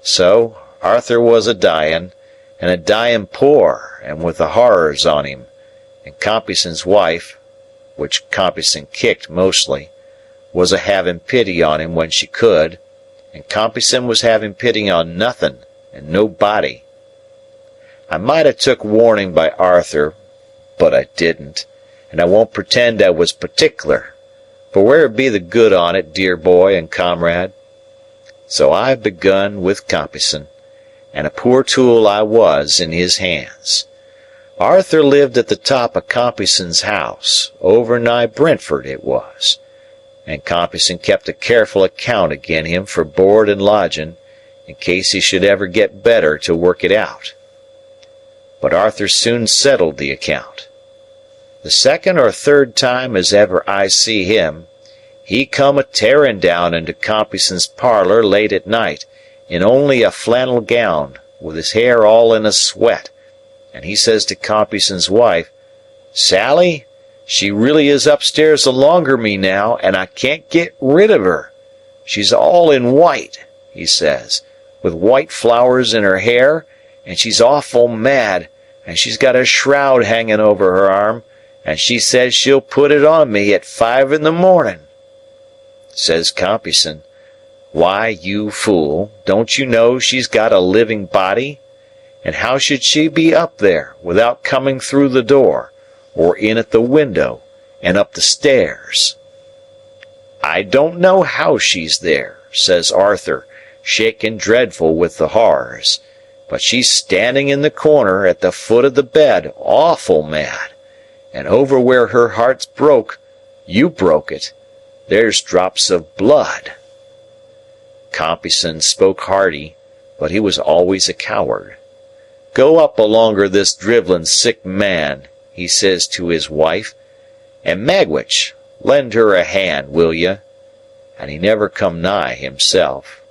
So Arthur was a-dyin', and a-dyin' poor, and with the horrors on him, and Compeyson's wife, which Compeyson kicked mostly, was a-having pity on him when she could, and Compeyson was having pity on nothin' and nobody. I might have took warning by Arthur, but I didn't, and I won't pretend I was partickler, for where'd be the good on it, dear boy and comrade? So I begun with Compeyson, and a poor tool I was in his hands. Arthur lived at the top of Compeyson's house, over nigh Brentford it was, and Compeyson kept a careful account agin him for board and lodgin', in case he should ever get better to work it out. But Arthur soon settled the account. The second or third time as ever I see him, he come a-tearin' down into Compeyson's parlor late at night, in only a flannel gown, with his hair all in a sweat, and he says to Compeyson's wife, "Sally, she really is upstairs alonger me now, and I can't get rid of her. She's all in white," he says, "with white flowers in her hair, and she's awful mad, and she's got a shroud hanging over her arm, and she says she'll put it on me at 5 in the morning." Says Compeyson, "Why, you fool, don't you know she's got a living body? And how should she be up there, without coming through the door, or in at the window, and up the stairs?" "I don't know how she's there," says Arthur, shaking dreadful with the horrors, "but she's standing in the corner at the foot of the bed, awful mad, and over where her heart's broke, you broke it, there's drops of blood." Compeyson spoke hearty, but he was always a coward. "Go up alonger this drivellin' sick man," he says to his wife, "and Magwitch, lend her a hand, will ye? and he never come nigh himself.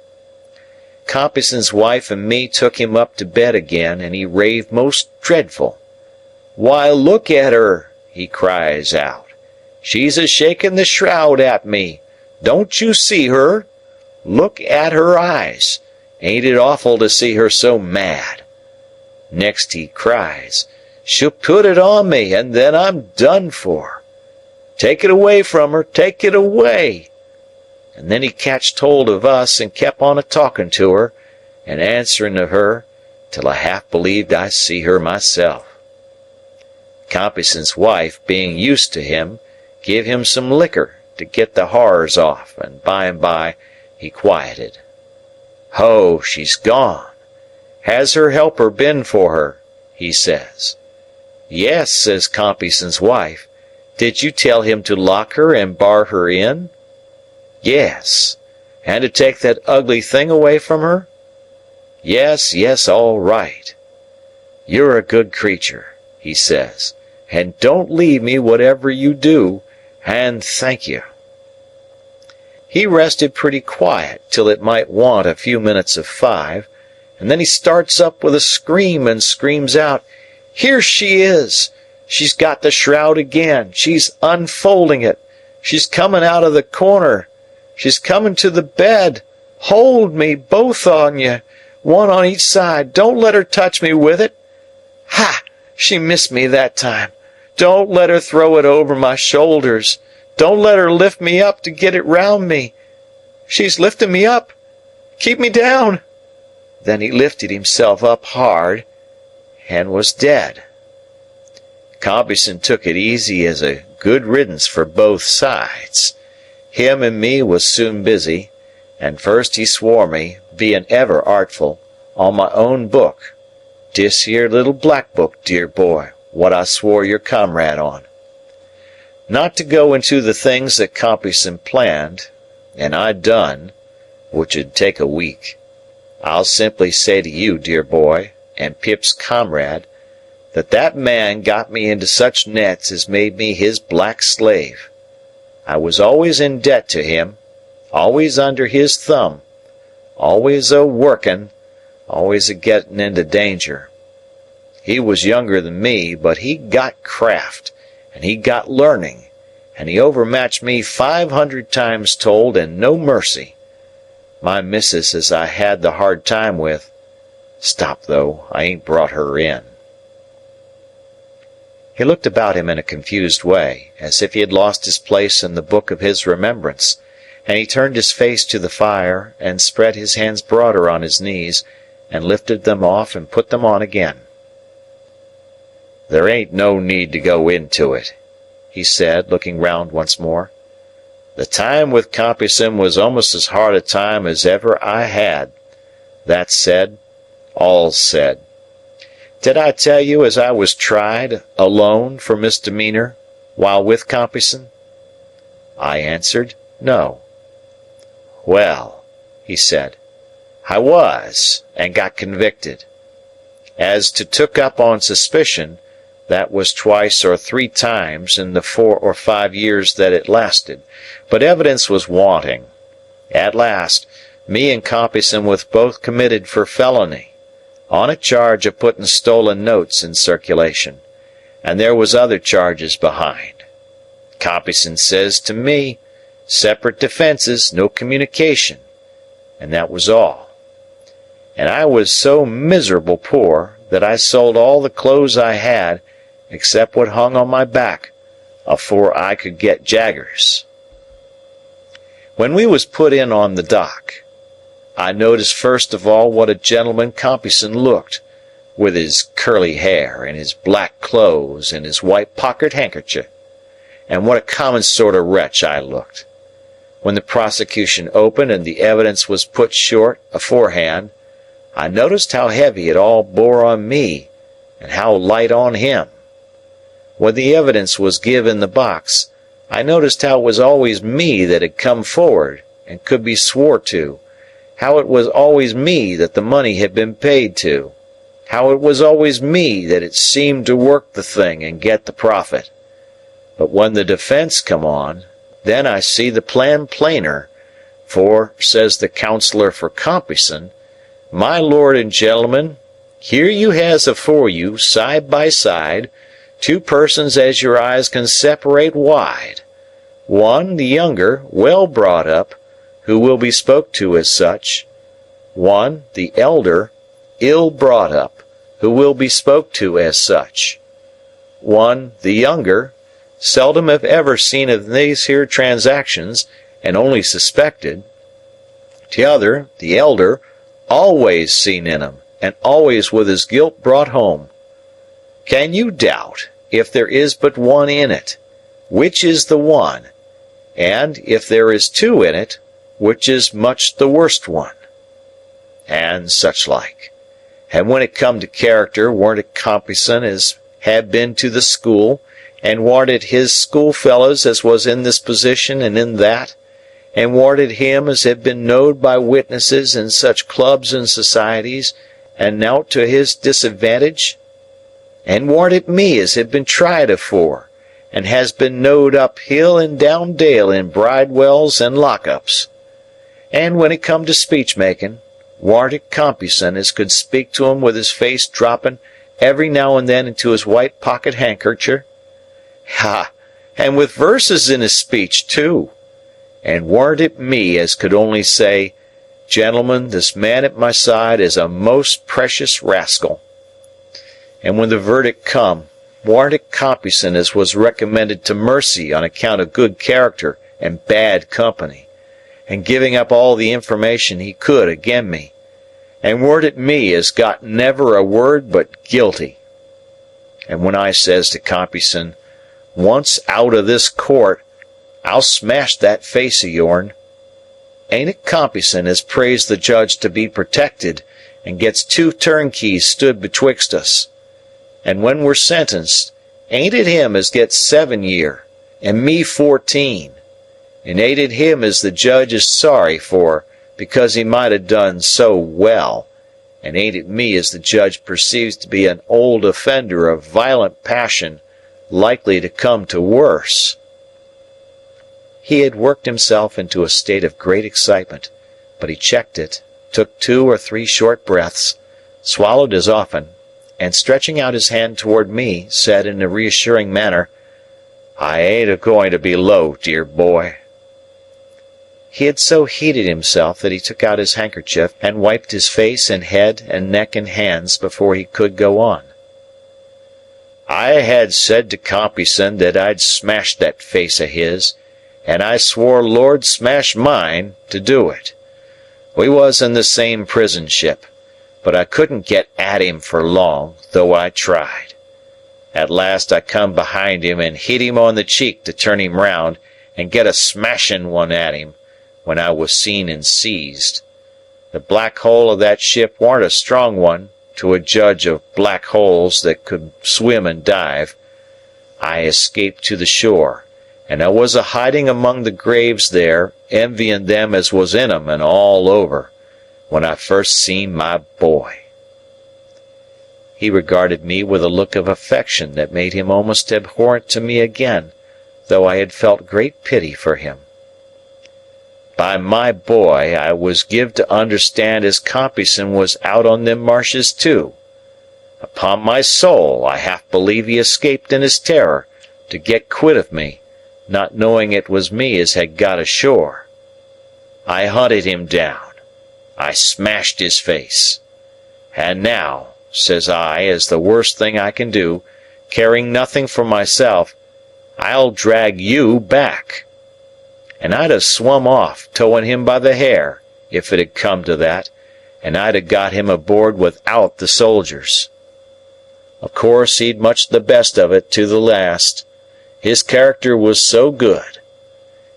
Compeyson's wife and me took him up to bed again, and he raved most dreadful. "Why, look at her!" he cries out. "She's a-shaking the shroud at me. Don't you see her? Look at her eyes. Ain't it awful to see her so mad?" Next he cries, "She'll put it on me, and then I'm done for. Take it away from her, take it away." And then he catched hold of us and kept on a-talking to her and answering of her, till I half believed I see her myself. Compeyson's wife, being used to him, give him some liquor to get the horrors off, and by he quieted. "Ho, she's gone. Has her helper been for her?" he says. "Yes," says Compeyson's wife. "Did you tell him to lock her and bar her in?" "Yes." "And to take that ugly thing away from her?" "Yes, yes, all right." "You're a good creature," he says, "and don't leave me whatever you do, and thank you." He rested pretty quiet till it might want a few minutes of 5, and then he starts up with a scream and screams out, "Here she is! She's got the shroud again. She's unfolding it. She's coming out of the corner. She's coming to the bed. Hold me, both on you, one on each side. Don't let her touch me with it. Ha! She missed me that time. Don't let her throw it over my shoulders. Don't let her lift me up to get it round me. She's lifting me up. Keep me down." Then he lifted himself up hard and was dead. Compeyson took it easy as a good riddance for both sides. Him and me was soon busy, and first he swore me, being ever artful, on my own book, dis here little black book, dear boy, what I swore your comrade on. Not to go into the things that Compeyson planned, and I done, which 'ud take a week, I'll simply say to you, dear boy, and Pip's comrade, that man got me into such nets as made me his black slave. I was always in debt to him, always under his thumb, always a-working, always a-getting into danger. He was younger than me, but he got craft, and he got learning, and he overmatched me 500 times told, and no mercy. My missus as I had the hard time with. Stop, though, I ain't brought her in." He looked about him in a confused way, as if he had lost his place in the book of his remembrance, and he turned his face to the fire, and spread his hands broader on his knees, and lifted them off and put them on again. "There ain't no need to go into it," he said, looking round once more. "The time with Compeyson was almost as hard a time as ever I had. That said, all's said. Did I tell you as I was tried, alone, for misdemeanor, while with Compeyson?" I answered, "No." "Well," he said, "I was, and got convicted. As to took up on suspicion, that was twice or 3 times in the 4 or 5 years that it lasted, but evidence was wanting. At last, me and Compeyson was both committed for felony, on a charge of putting stolen notes in circulation, and there was other charges behind. Compeyson says to me, separate defenses, no communication, and that was all. And I was so miserable poor that I sold all the clothes I had, except what hung on my back, afore I could get Jaggers. When we was put in on the dock, I noticed first of all what a gentleman Compeyson looked, with his curly hair, and his black clothes, and his white pocket handkerchief, and what a common sort of wretch I looked. When the prosecution opened and the evidence was put short aforehand, I noticed how heavy it all bore on me, and how light on him. When the evidence was give in the box, I noticed how it was always me that had come forward, and could be swore to, how it was always me that the money had been paid to, how it was always me that it seemed to work the thing and get the profit. But when the defense come on, then I see the plan plainer, For, says the counsellor for Compeyson, my lord and gentlemen, here you has afore you, side by side, two persons as your eyes can separate wide. One, the younger, well brought up, who will be spoke to as such. One, the elder, ill brought up, who will be spoke to as such. One, the younger, seldom have ever seen of these here transactions, and only suspected. T'other, the elder, always seen in 'em, and always with his guilt brought home. Can you doubt, if there is but one in it, which is the one, and, if there is two in it, which is much the worst one? And such like. And when it come to character, warn't it Compeyson as had been to the school, and warn't it his schoolfellows as was in this position and in that, and warn't it him as had been knowed by witnesses in such clubs and societies, and nowt to his disadvantage? And warn't it me as had been tried afore, and has been knowed up hill and down dale in bridewells and lock-ups? And when it come to speech-making, warn't it Compeyson as could speak to 'em with his face dropping every now and then into his white pocket-handkercher? Ha! And with verses in his speech, too. And warn't it me as could only say, Gentlemen, this man at my side is a most precious rascal. And when the verdict come, warn't it Compeyson as was recommended to mercy on account of good character and bad company, and giving up all the information he could again me, and warn't it me as got never a word but guilty? And when I says to Compeyson, once out of this court, I'll smash that face of yourn, ain't it Compeyson as prays the judge to be protected, and gets two turnkeys stood betwixt us? And when we're sentenced, ain't it him as gets 7 year, and me 14? And ain't it him as the judge is sorry for, because he might have done so well, and ain't it me as the judge perceives to be an old offender of violent passion, likely to come to worse? He had worked himself into a state of great excitement, but he checked it, took 2 or 3 short breaths, swallowed as often, and stretching out his hand toward me, said in a reassuring manner, I ain't a-going to be low, dear boy. He had so heated himself that he took out his handkerchief and wiped his face and head and neck and hands before he could go on. I had said to Compeyson that I'd smash that face of his, and I swore Lord smash mine to do it. We was in the same prison ship, but I couldn't get at him for long, though I tried. At last I come behind him and hit him on the cheek to turn him round and get a smashing one at him, when I was seen and seized. The black hole of that ship warn't a strong one, to a judge of black holes that could swim and dive. I escaped to the shore, and I was a-hiding among the graves there, envying them as was in 'em and all over, when I first seen my boy. He regarded me with a look of affection that made him almost abhorrent to me again, though I had felt great pity for him. By my boy, I was give to understand as Compeyson was out on them marshes too. Upon my soul, I half believe he escaped in his terror, to get quit of me, not knowing it was me as had got ashore. I hunted him down. I smashed his face. And now, says I, as the worst thing I can do, caring nothing for myself, I'll drag you back. And I'd have swum off, towing him by the hair, if it had come to that, and I'd have got him aboard without the soldiers. Of course, he'd much the best of it to the last. His character was so good.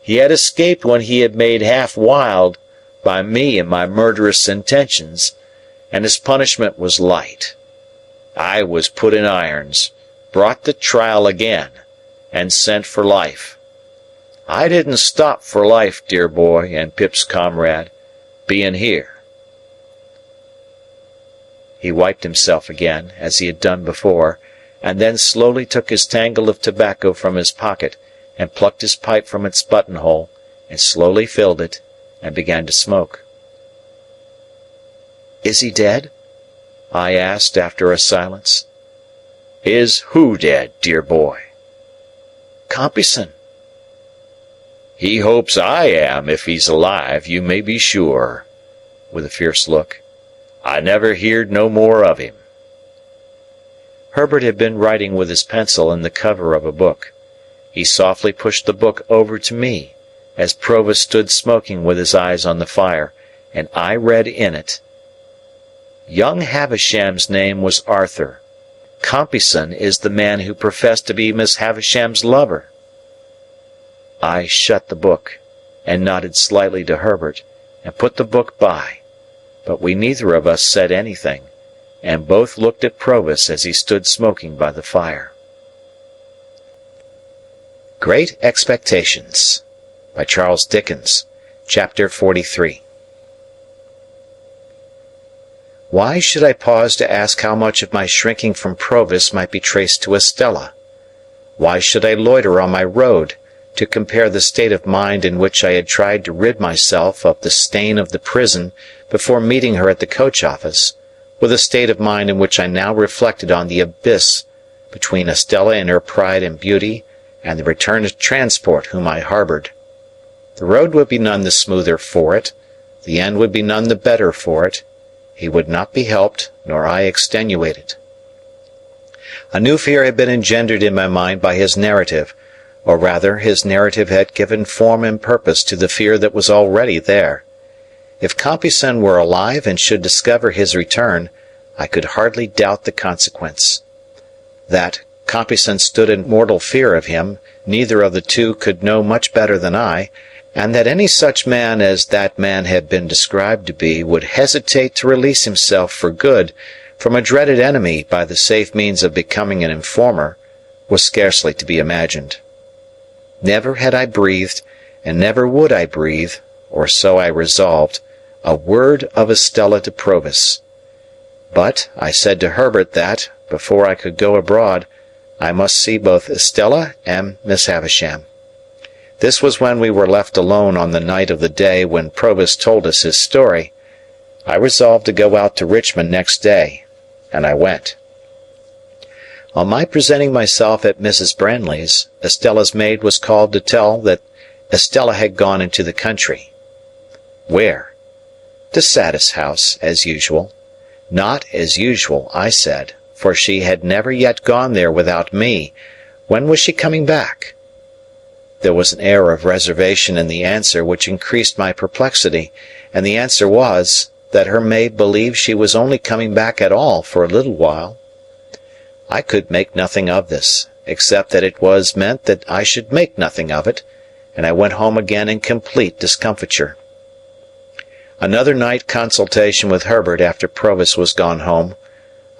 He had escaped when he had made half wild by me and my murderous intentions, and his punishment was light. I was put in irons, brought to trial again, and sent for life. I didn't stop for life, dear boy, and Pip's comrade, being here. He wiped himself again, as he had done before, and then slowly took his tangle of tobacco from his pocket, and plucked his pipe from its buttonhole, and slowly filled it, and began to smoke. "Is he dead?" I asked after a silence. "Is who dead, dear boy?" "Compeyson." "He hopes I am if he's alive, you may be sure," with a fierce look. "I never heerd no more of him." Herbert had been writing with his pencil in the cover of a book. He softly pushed the book over to me, as Provis stood smoking with his eyes on the fire, and I read in it: "Young Havisham's name was Arthur. Compeyson is the man who professed to be Miss Havisham's lover." I shut the book, and nodded slightly to Herbert, and put the book by, but we neither of us said anything, and both looked at Provis as he stood smoking by the fire. Great Expectations by Charles Dickens. Chapter 43. Why should I pause to ask how much of my shrinking from Provis might be traced to Estella? Why should I loiter on my road, to compare the state of mind in which I had tried to rid myself of the stain of the prison before meeting her at the coach office, with the state of mind in which I now reflected on the abyss between Estella in her pride and beauty and the returned transport whom I harboured? The road would be none the smoother for it, the end would be none the better for it. He would not be helped, nor I extenuated. A new fear had been engendered in my mind by his narrative, or rather his narrative had given form and purpose to the fear that was already there. If Compeyson were alive and should discover his return, I could hardly doubt the consequence. That Compeyson stood in mortal fear of him, neither of the two could know much better than I, and that any such man as that man had been described to be would hesitate to release himself for good from a dreaded enemy by the safe means of becoming an informer, was scarcely to be imagined. Never had I breathed, and never would I breathe, or so I resolved, a word of Estella to Provis. But I said to Herbert that, before I could go abroad, I must see both Estella and Miss Havisham. This was when we were left alone on the night of the day when Provis told us his story. I resolved to go out to Richmond next day, and I went. On my presenting myself at Mrs. Brandley's, Estella's maid was called to tell that Estella had gone into the country. Where? To Satis House, as usual. Not as usual, I said, for she had never yet gone there without me. When was she coming back? There was an air of reservation in the answer which increased my perplexity, and the answer was, that her maid believed she was only coming back at all for a little while. I could make nothing of this, except that it was meant that I should make nothing of it, and I went home again in complete discomfiture. Another night consultation with Herbert after Provis was gone home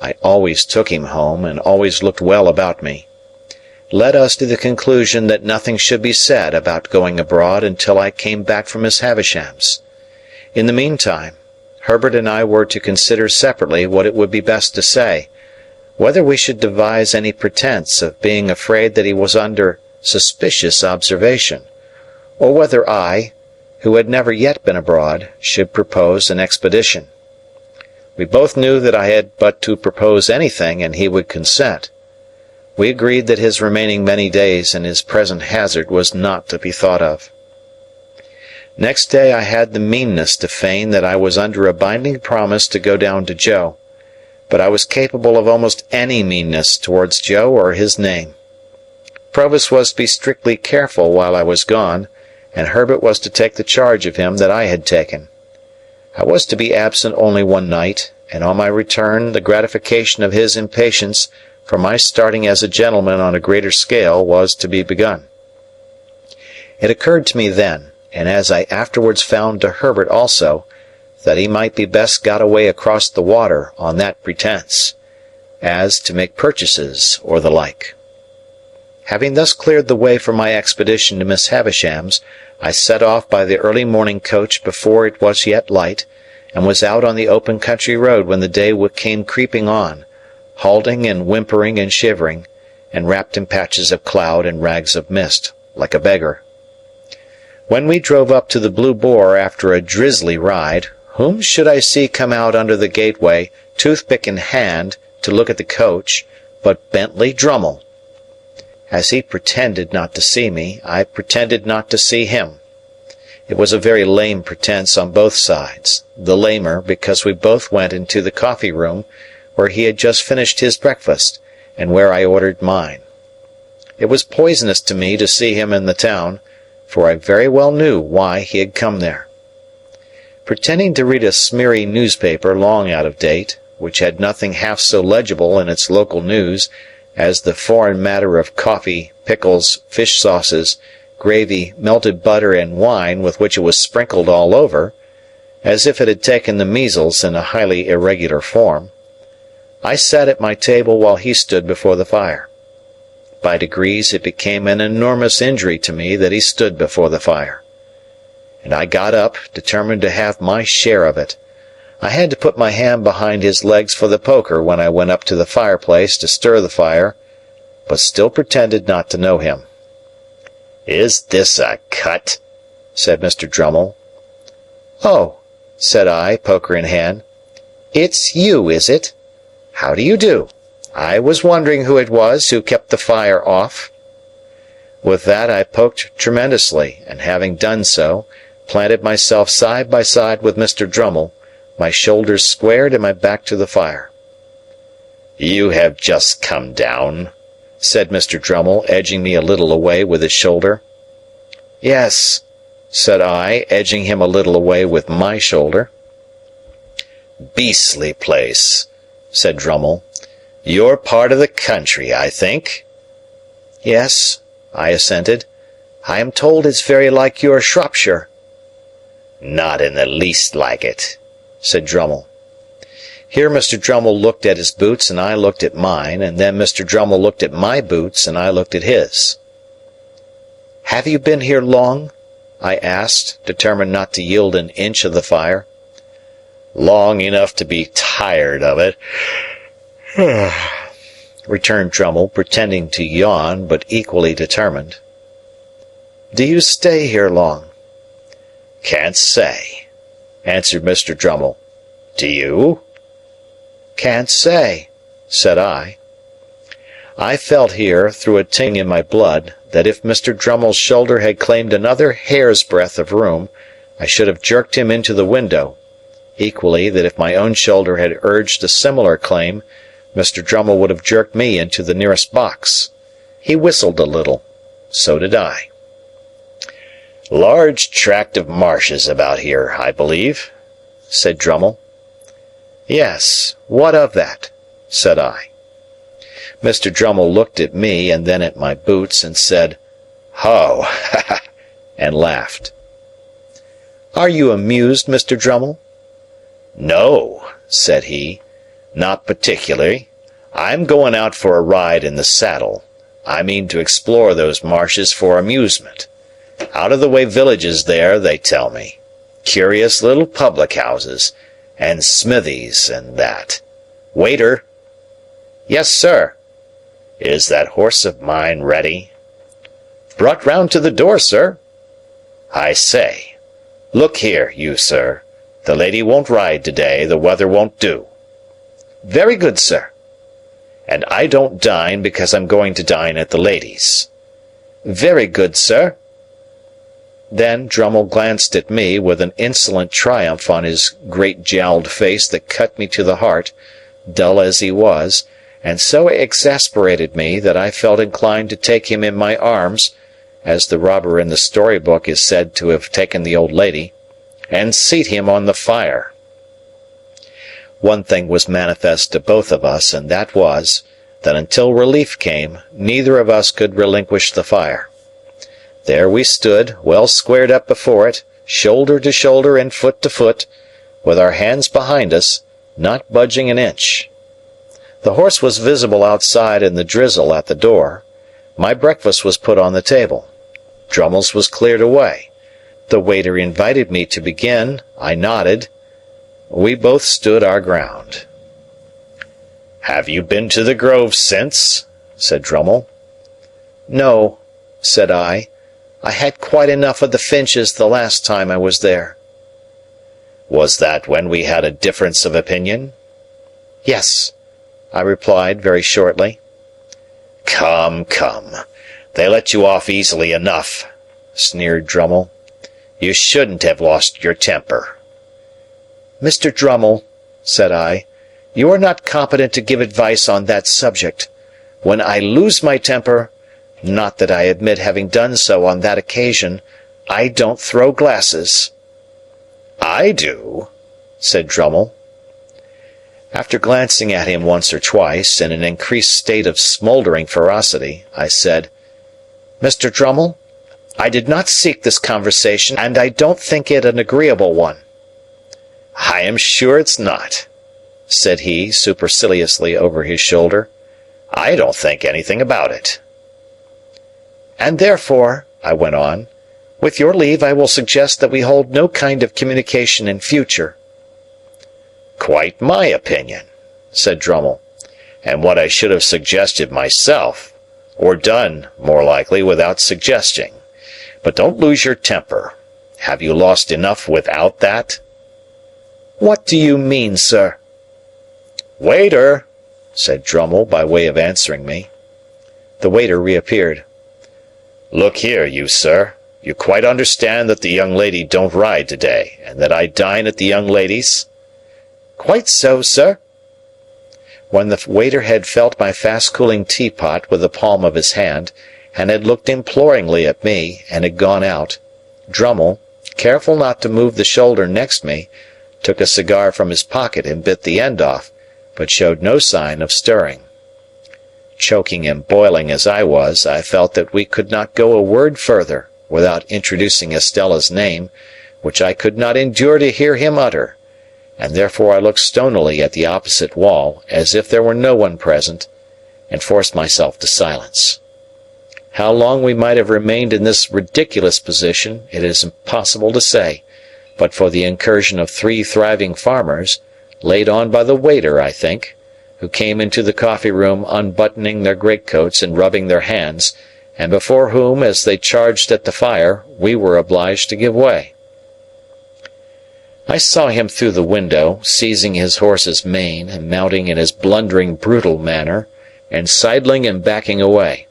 (I always took him home, and always looked well about me) led us to the conclusion that nothing should be said about going abroad until I came back from Miss Havisham's. In the meantime, Herbert and I were to consider separately what it would be best to say, whether we should devise any pretence of being afraid that he was under suspicious observation, or whether I, who had never yet been abroad, should propose an expedition. We both knew that I had but to propose anything and he would consent. We agreed that his remaining many days in his present hazard was not to be thought of. Next day I had the meanness to feign that I was under a binding promise to go down to Joe, but I was capable of almost any meanness towards Joe or his name. Provis was to be strictly careful while I was gone, and Herbert was to take the charge of him that I had taken. I was to be absent only one night, and on my return the gratification of his impatience for my starting as a gentleman on a greater scale was to be begun. It occurred to me then, and as I afterwards found to Herbert also, that he might be best got away across the water on that pretence, as to make purchases or the like. Having thus cleared the way for my expedition to Miss Havisham's, I set off by the early morning coach before it was yet light, and was out on the open country road when the day came creeping on, halting and whimpering and shivering, and wrapped in patches of cloud and rags of mist, like a beggar. When we drove up to the Blue Boar after a drizzly ride, whom should I see come out under the gateway, toothpick in hand, to look at the coach, but Bentley Drummle. As he pretended not to see me, I pretended not to see him. It was a very lame pretense on both sides, the lamer because we both went into the coffee-room, where he had just finished his breakfast, and where I ordered mine. It was poisonous to me to see him in the town, for I very well knew why he had come there. Pretending to read a smeary newspaper long out of date, which had nothing half so legible in its local news as the foreign matter of coffee, pickles, fish sauces, gravy, melted butter, and wine with which it was sprinkled all over, as if it had taken the measles in a highly irregular form, I sat at my table while he stood before the fire. By degrees it became an enormous injury to me that he stood before the fire. And I got up, determined to have my share of it. I had to put my hand behind his legs for the poker when I went up to the fireplace to stir the fire, but still pretended not to know him. "Is this a cut?" said Mr. Drummle. "Oh," said I, poker in hand. "It's you, is it? How do you do? I was wondering who it was who kept the fire off." With that I poked tremendously, and having done so, planted myself side by side with Mr. Drummle, my shoulders squared and my back to the fire. "You have just come down," said Mr. Drummle, edging me a little away with his shoulder. "Yes," said I, edging him a little away with my shoulder. "Beastly place," said Drummle. "Your part of the country, I think?" "Yes," I assented. "I am told it's very like your Shropshire." "Not in the least like it," said Drummle. Here Mr. Drummle looked at his boots and I looked at mine, and then Mr. Drummle looked at my boots and I looked at his. "Have you been here long?" I asked, determined not to yield an inch of the fire. "Long enough to be tired of it," returned Drummle, pretending to yawn, but equally determined. "Do you stay here long?" "Can't say," answered Mr. Drummle. "Do you?" "Can't say," said I. I felt here, through a tingle in my blood, that if Mr. Drummle's shoulder had claimed another hair's breadth of room, I should have jerked him into the window; equally, that if my own shoulder had urged a similar claim, Mr. Drummle would have jerked me into the nearest box. He whistled a little. So did I. "Large tract of marshes about here, I believe?" said Drummle. "Yes. What of that?" said I. Mr. Drummle looked at me and then at my boots and said, "Ho!" and laughed. "Are you amused, Mr. Drummle?" "No," said he. "Not particularly. I'm going out for a ride in the saddle. I mean to explore those marshes for amusement. Out-of-the-way villages there, they tell me. Curious little public-houses, and smithies, and that. Waiter!" "Yes, sir." "Is that horse of mine ready?" "Brought round to the door, sir." "I say. Look here, you sir. The lady won't ride today, the weather won't do." "Very good, sir." "And I don't dine because I'm going to dine at the lady's." "Very good, sir." Then Drummle glanced at me with an insolent triumph on his great jowled face that cut me to the heart, dull as he was, and so exasperated me that I felt inclined to take him in my arms, as the robber in the story-book is said to have taken the old lady, and seat him on the fire. One thing was manifest to both of us, and that was, that until relief came, neither of us could relinquish the fire. There we stood, well squared up before it, shoulder to shoulder and foot to foot, with our hands behind us, not budging an inch. The horse was visible outside in the drizzle at the door. My breakfast was put on the table. Drummle's was cleared away. The waiter invited me to begin. I nodded. We both stood our ground. "Have you been to the grove since?" said Drummle. "No," said I. I had quite enough of the Finches the last time I was there." "Was that when we had a difference of opinion?" "Yes," I replied very shortly. Come. They let you off easily enough," sneered Drummle. "You shouldn't have lost your temper." "Mr. Drummle," said I, "you are not competent to give advice on that subject. When I lose my temper, not that I admit having done so on that occasion, I don't throw glasses." "I do," said Drummle. After glancing at him once or twice, in an increased state of smouldering ferocity, I said, "Mr. Drummle, I did not seek this conversation, and I don't think it an agreeable one." "I am sure it's not," said he, superciliously over his shoulder. "I don't think anything about it." "And therefore," I went on, "with your leave I will suggest that we hold no kind of communication in future." "Quite my opinion," said Drummle, "and what I should have suggested myself, or done, more likely, without suggesting. But don't lose your temper. Have you lost enough without that?" "What do you mean, sir?" "Waiter," said Drummle, by way of answering me. The waiter reappeared. "Look here, you sir. You quite understand that the young lady don't ride today, and that I dine at the young lady's?" "Quite so, sir." When the waiter had felt my fast-cooling teapot with the palm of his hand, and had looked imploringly at me, and had gone out, Drummle, careful not to move the shoulder next me, took a cigar from his pocket and bit the end off, but showed no sign of stirring. Choking and boiling as I was, I felt that we could not go a word further without introducing Estella's name, which I could not endure to hear him utter, and therefore I looked stonily at the opposite wall, as if there were no one present, and forced myself to silence. How long we might have remained in this ridiculous position it is impossible to say, but for the incursion of 3 thriving farmers, laid on by the waiter, I think, who came into the coffee-room unbuttoning their greatcoats and rubbing their hands, and before whom, as they charged at the fire, we were obliged to give way. I saw him through the window, seizing his horse's mane and mounting in his blundering, brutal manner, and sidling and backing away.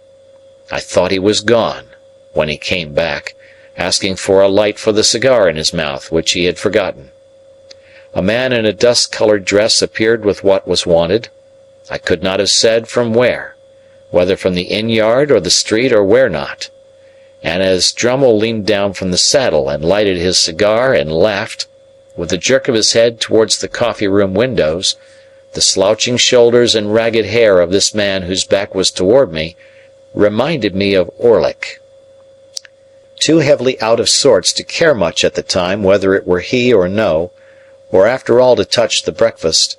I thought he was gone, when he came back, asking for a light for the cigar in his mouth, which he had forgotten. A man in a dust-colored dress appeared with what was wanted. I could not have said from where, whether from the inn-yard or the street or where not. And as Drummle leaned down from the saddle and lighted his cigar and laughed, with a jerk of his head towards the coffee-room windows, the slouching shoulders and ragged hair of this man whose back was toward me reminded me of Orlick. Too heavily out of sorts to care much at the time whether it were he or no, or after all to touch the breakfast,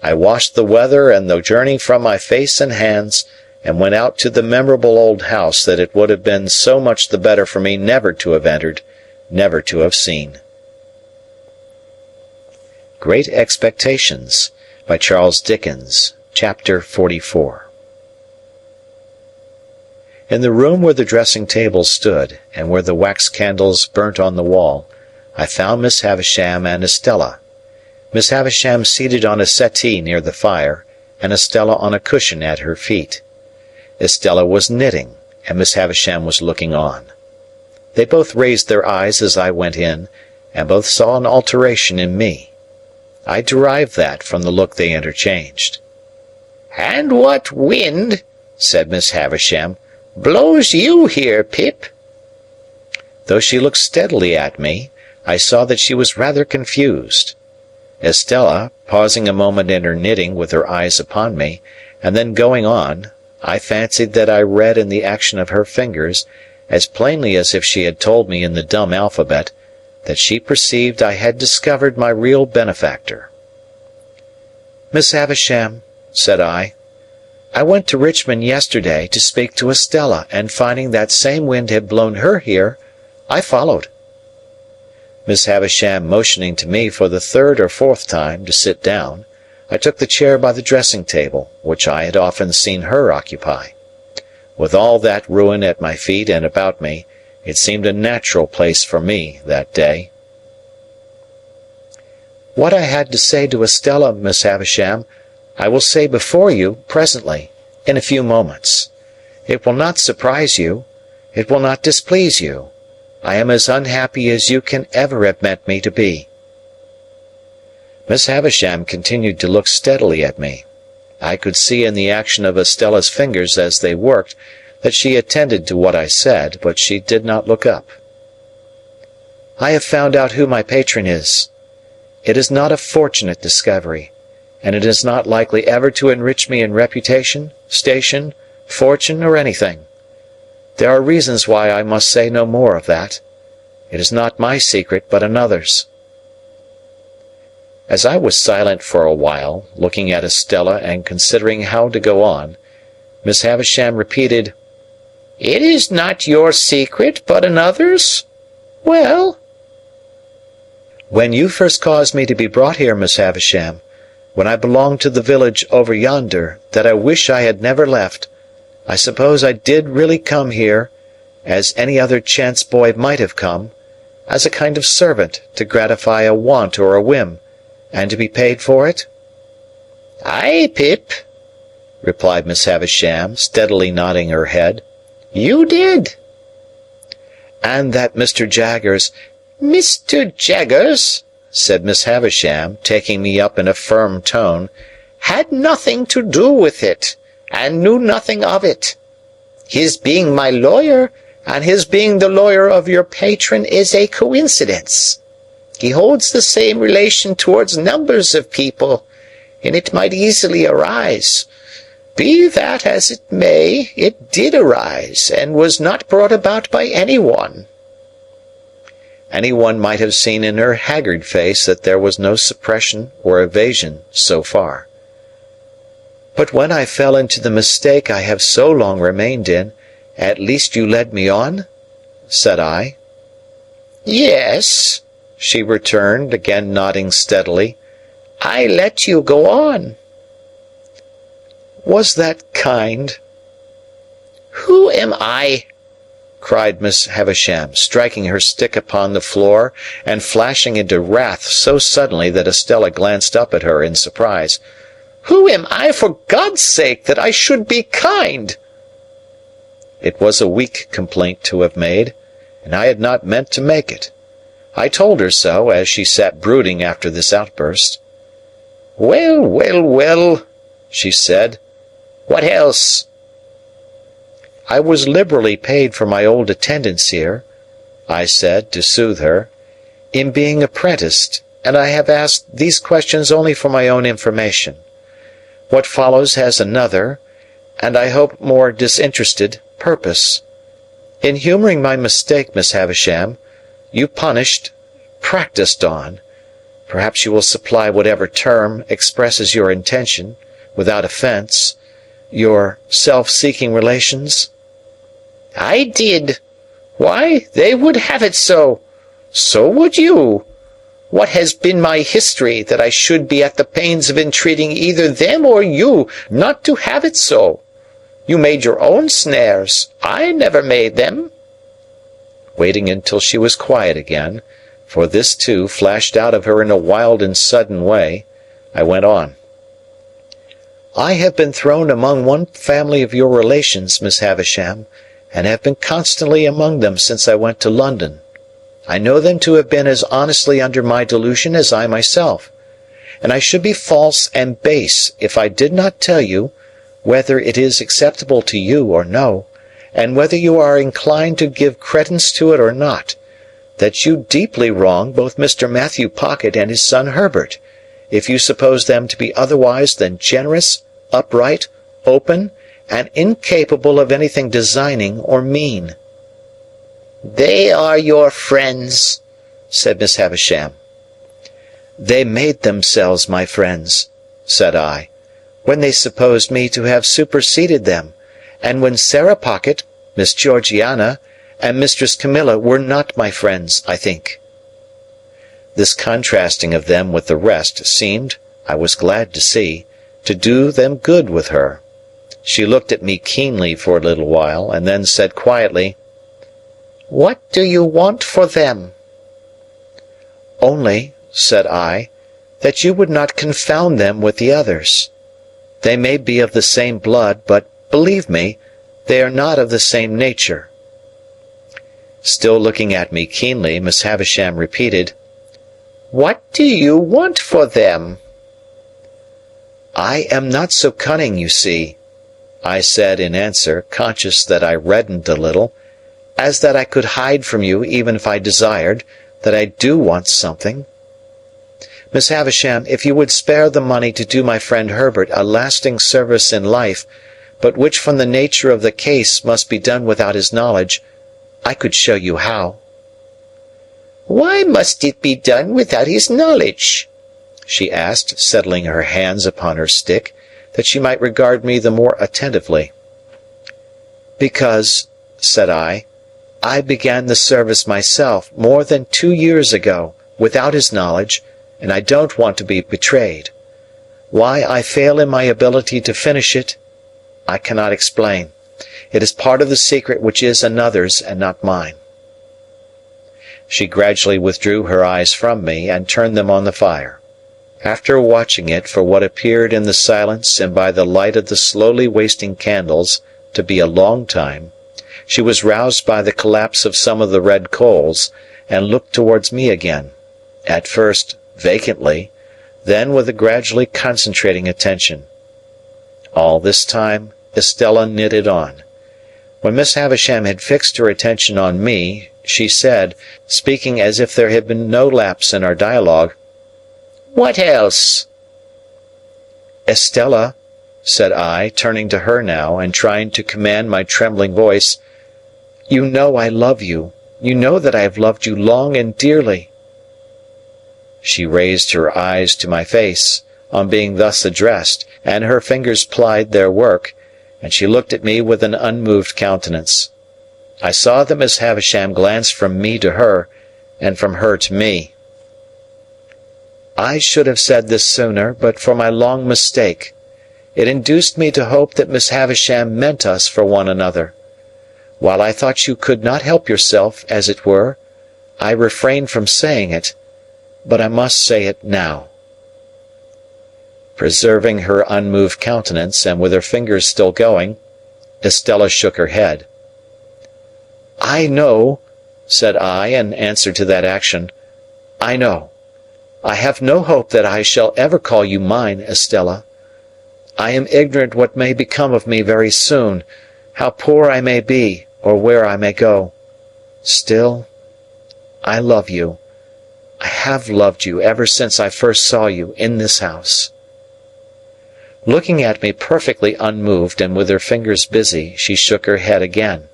I washed the weather and the journey from my face and hands, and went out to the memorable old house that it would have been so much the better for me never to have entered, never to have seen. Great Expectations by Charles Dickens, Chapter 44. In the room where the dressing-table stood, and where the wax candles burnt on the wall, I found Miss Havisham and Estella. Miss Havisham seated on a settee near the fire, and Estella on a cushion at her feet. Estella was knitting, and Miss Havisham was looking on. They both raised their eyes as I went in, and both saw an alteration in me. I derived that from the look they interchanged. "And what wind," said Miss Havisham, "blows you here, Pip?" Though she looked steadily at me, I saw that she was rather confused. Estella, pausing a moment in her knitting with her eyes upon me, and then going on, I fancied that I read in the action of her fingers, as plainly as if she had told me in the dumb alphabet, that she perceived I had discovered my real benefactor. "Miss Havisham," said I went to Richmond yesterday to speak to Estella, and finding that same wind had blown her here, I followed." Miss Havisham motioning to me for the 3rd or 4th time to sit down, I took the chair by the dressing-table, which I had often seen her occupy. With all that ruin at my feet and about me, It seemed a natural place for me that day. What I had to say to Estella, Miss Havisham, I will say before you, presently, in a few moments. It will not surprise you. It will not displease you. I am as unhappy as you can ever have meant me to be. Miss Havisham continued to look steadily at me. I could see in the action of Estella's fingers as they worked that she attended to what I said, but she did not look up. I have found out who my patron is. It is not a fortunate discovery, and it is not likely ever to enrich me in reputation, station, fortune, or anything. There are reasons why I must say no more of that. It is not my secret, but another's. As I was silent for a while, looking at Estella and considering how to go on, Miss Havisham repeated, "It is not your secret, but another's? Well?" When you first caused me to be brought here, Miss Havisham, when I belonged to the village over yonder that I wish I had never left, I suppose I did really come here, as any other chance boy might have come, as a kind of servant to gratify a want or a whim, and to be paid for it? "Ay, Pip," replied Miss Havisham, steadily nodding her head. "You did." "And that Mr. Jaggers—" "Mr. Jaggers," said Miss Havisham, taking me up in a firm tone, "had nothing to do with it, and knew nothing of it. His being my lawyer, and his being the lawyer of your patron, is a coincidence. He holds the same relation towards numbers of people, and it might easily arise. Be that as it may, it did arise, and was not brought about by anyone." Anyone might have seen in her haggard face that there was no suppression or evasion so far. "But when I fell into the mistake I have so long remained in, at least you led me on?" said I. "Yes," she returned, again nodding steadily. "I let you go on." "Was that kind?" "Who am I?" cried Miss Havisham, striking her stick upon the floor and flashing into wrath so suddenly that Estella glanced up at her in surprise. "Who am I, for God's sake, that I should be kind?" It was a weak complaint to have made, and I had not meant to make it. I told her so as she sat brooding after this outburst. "Well, well, well," she said. "What else?" "I was liberally paid for my old attendance here," I said, to soothe her, "in being apprenticed, and I have asked these questions only for my own information. What follows has another, and I hope more disinterested, purpose. In humoring my mistake, Miss Havisham, you punished, practised on, perhaps you will supply whatever term expresses your intention, without offence, your self-seeking relations?" "I did. Why, they would have it so. So would you. What has been my history, that I should be at the pains of entreating either them or you not to have it so? You made your own snares. I never made them." Waiting until she was quiet again, for this too flashed out of her in a wild and sudden way, I went on. "I have been thrown among one family of your relations, Miss Havisham, and have been constantly among them since I went to London. I know them to have been as honestly under my delusion as I myself, and I should be false and base if I did not tell you, whether it is acceptable to you or no, and whether you are inclined to give credence to it or not, that you deeply wrong both Mr. Matthew Pocket and his son Herbert, if you suppose them to be otherwise than generous, upright, open, and incapable of anything designing or mean." "They are your friends," said Miss Havisham. "They made themselves my friends," said I, "when they supposed me to have superseded them, and when Sarah Pocket, Miss Georgiana, and Mistress Camilla were not my friends, I think." This contrasting of them with the rest seemed, I was glad to see, to do them good with her. She looked at me keenly for a little while, and then said quietly, What do you want for them?" "Only," said I, "that you would not confound them with the others. They may be of the same blood, but, believe me, they are not of the same nature." Still looking at me keenly, Miss Havisham repeated, "What do you want for them?" "I am not so cunning, you see," I said in answer, conscious that I reddened a little, "as that I could hide from you, even if I desired, that I do want something. Miss Havisham, if you would spare the money to do my friend Herbert a lasting service in life, but which from the nature of the case must be done without his knowledge, I could show you how." "Why must it be done without his knowledge?" she asked, settling her hands upon her stick, that she might regard me the more attentively. "Because," said I began the service myself more than 2 years ago, without his knowledge, and I don't want to be betrayed. Why I fail in my ability to finish it, I cannot explain. It is part of the secret which is another's and not mine." She gradually withdrew her eyes from me and turned them on the fire. After watching it for what appeared in the silence and by the light of the slowly wasting candles to be a long time, she was roused by the collapse of some of the red coals, and looked towards me again, at first vacantly, then with a gradually concentrating attention. All this time Estella knitted on. When Miss Havisham had fixed her attention on me, she said, speaking as if there had been no lapse in our dialogue, "What else?" "Estella," said I, turning to her now, and trying to command my trembling voice, "you know I love you. You know that I have loved you long and dearly." She raised her eyes to my face, on being thus addressed, and her fingers plied their work, and she looked at me with an unmoved countenance. I saw that Miss Havisham glanced from me to her, and from her to me. I should have said this sooner, but for my long mistake. It induced me to hope that Miss Havisham meant us for one another. While I thought you could not help yourself, as it were, I refrained from saying it, but I must say it now. Preserving her unmoved countenance, and with her fingers still going, Estella shook her head. "I know," said I, in answer to that action, "I know. I have no hope that I shall ever call you mine, Estella. I am ignorant what may become of me very soon, how poor I may be, or where I may go. Still, I love you. I have loved you ever since I first saw you in this house." Looking at me perfectly unmoved and with her fingers busy, she shook her head again.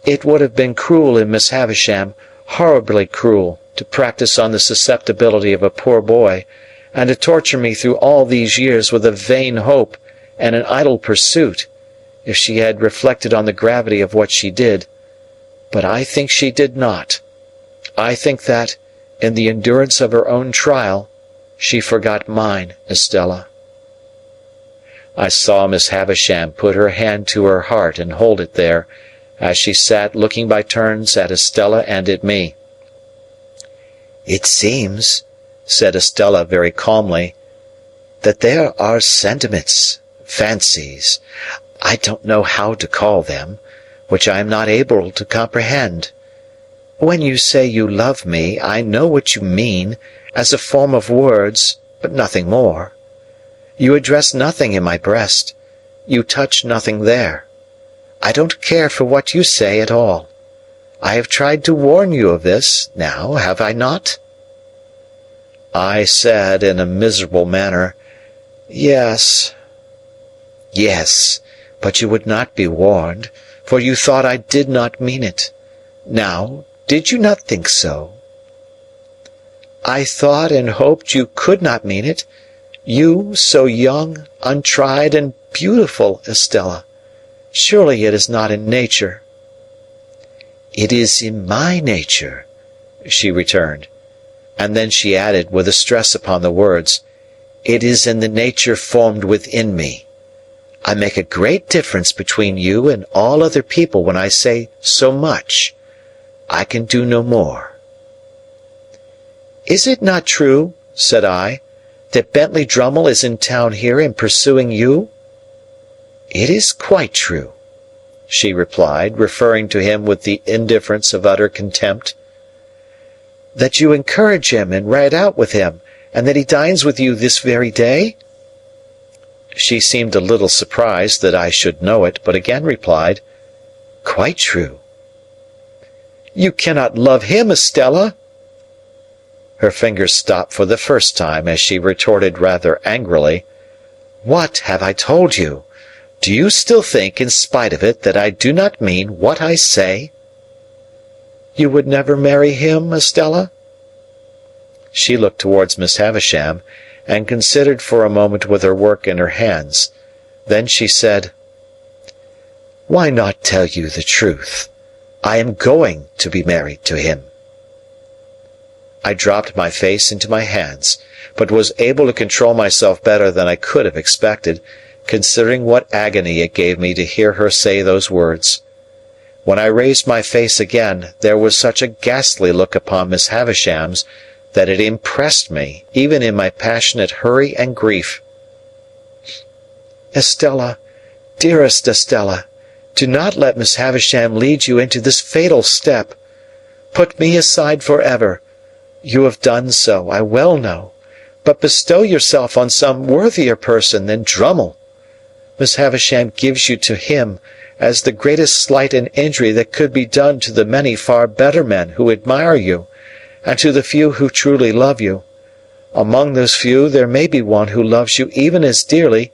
"It would have been cruel in Miss Havisham, horribly cruel, to practice on the susceptibility of a poor boy, and to torture me through all these years with a vain hope and an idle pursuit, if she had reflected on the gravity of what she did. But I think she did not. I think that, in the endurance of her own trial, she forgot mine, Estella." I saw Miss Havisham put her hand to her heart and hold it there, as she sat looking by turns at Estella and at me. "It seems," said Estella very calmly, "that there are sentiments, fancies, I don't know how to call them, which I am not able to comprehend. When you say you love me, I know what you mean, as a form of words, but nothing more. You address nothing in my breast. You touch nothing there. I don't care for what you say at all. I have tried to warn you of this, now, have I not?" I said in a miserable manner, "Yes." "Yes, but you would not be warned, for you thought I did not mean it. Now, did you not think so?" "I thought and hoped you could not mean it. You, so young, untried, and beautiful, Estella. Surely it is not in nature." "It is in my nature," she returned. And then she added, with a stress upon the words, "It is in the nature formed within me. I make a great difference between you and all other people when I say so much. I can do no more." "Is it not true," said I, "that Bentley Drummle is in town here and pursuing you?" "It is quite true," she replied, referring to him with the indifference of utter contempt. "That you encourage him and ride out with him, and that he dines with you this very day?" She seemed a little surprised that I should know it, but again replied, "Quite true." "You cannot love him, Estella." Her fingers stopped for the first time as she retorted rather angrily, "What have I told you? Do you still think, in spite of it, that I do not mean what I say?" "You would never marry him, Estella?" She looked towards Miss Havisham, and considered for a moment with her work in her hands. Then she said, "Why not tell you the truth? I am going to be married to him." I dropped my face into my hands, but was able to control myself better than I could have expected, considering what agony it gave me to hear her say those words. When I raised my face again, there was such a ghastly look upon Miss Havisham's that it impressed me, even in my passionate hurry and grief. "Estella, dearest Estella, do not let Miss Havisham lead you into this fatal step. Put me aside for ever. You have done so, I well know, but bestow yourself on some worthier person than Drummle. Miss Havisham gives you to him as the greatest slight and injury that could be done to the many far better men who admire you, and to the few who truly love you. Among those few there may be one who loves you even as dearly,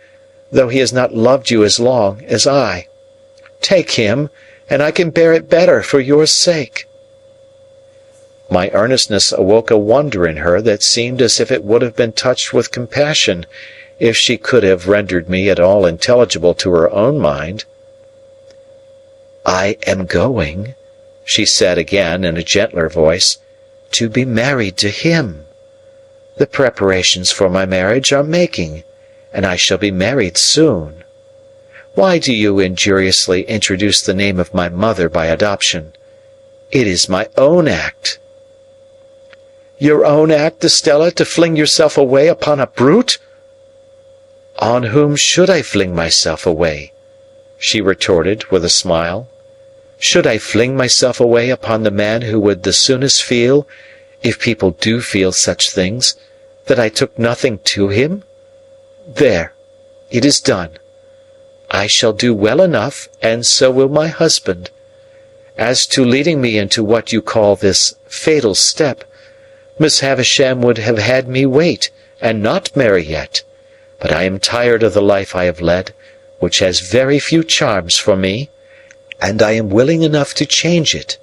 though he has not loved you as long as I. Take him, and I can bear it better for your sake." My earnestness awoke a wonder in her that seemed as if it would have been touched with compassion if she could have rendered me at all intelligible to her own mind. "I am going," she said again in a gentler voice, "to be married to him. The preparations for my marriage are making, and I shall be married soon. Why do you injuriously introduce the name of my mother by adoption? It is my own act." "Your own act, Estella, to fling yourself away upon a brute?" "On whom should I fling myself away?" she retorted with a smile. "Should I fling myself away upon the man who would the soonest feel, if people do feel such things, that I took nothing to him? There, it is done. I shall do well enough, and so will my husband. As to leading me into what you call this fatal step, Miss Havisham would have had me wait, and not marry yet, but I am tired of the life I have led, which has very few charms for me, and I am willing enough to change it.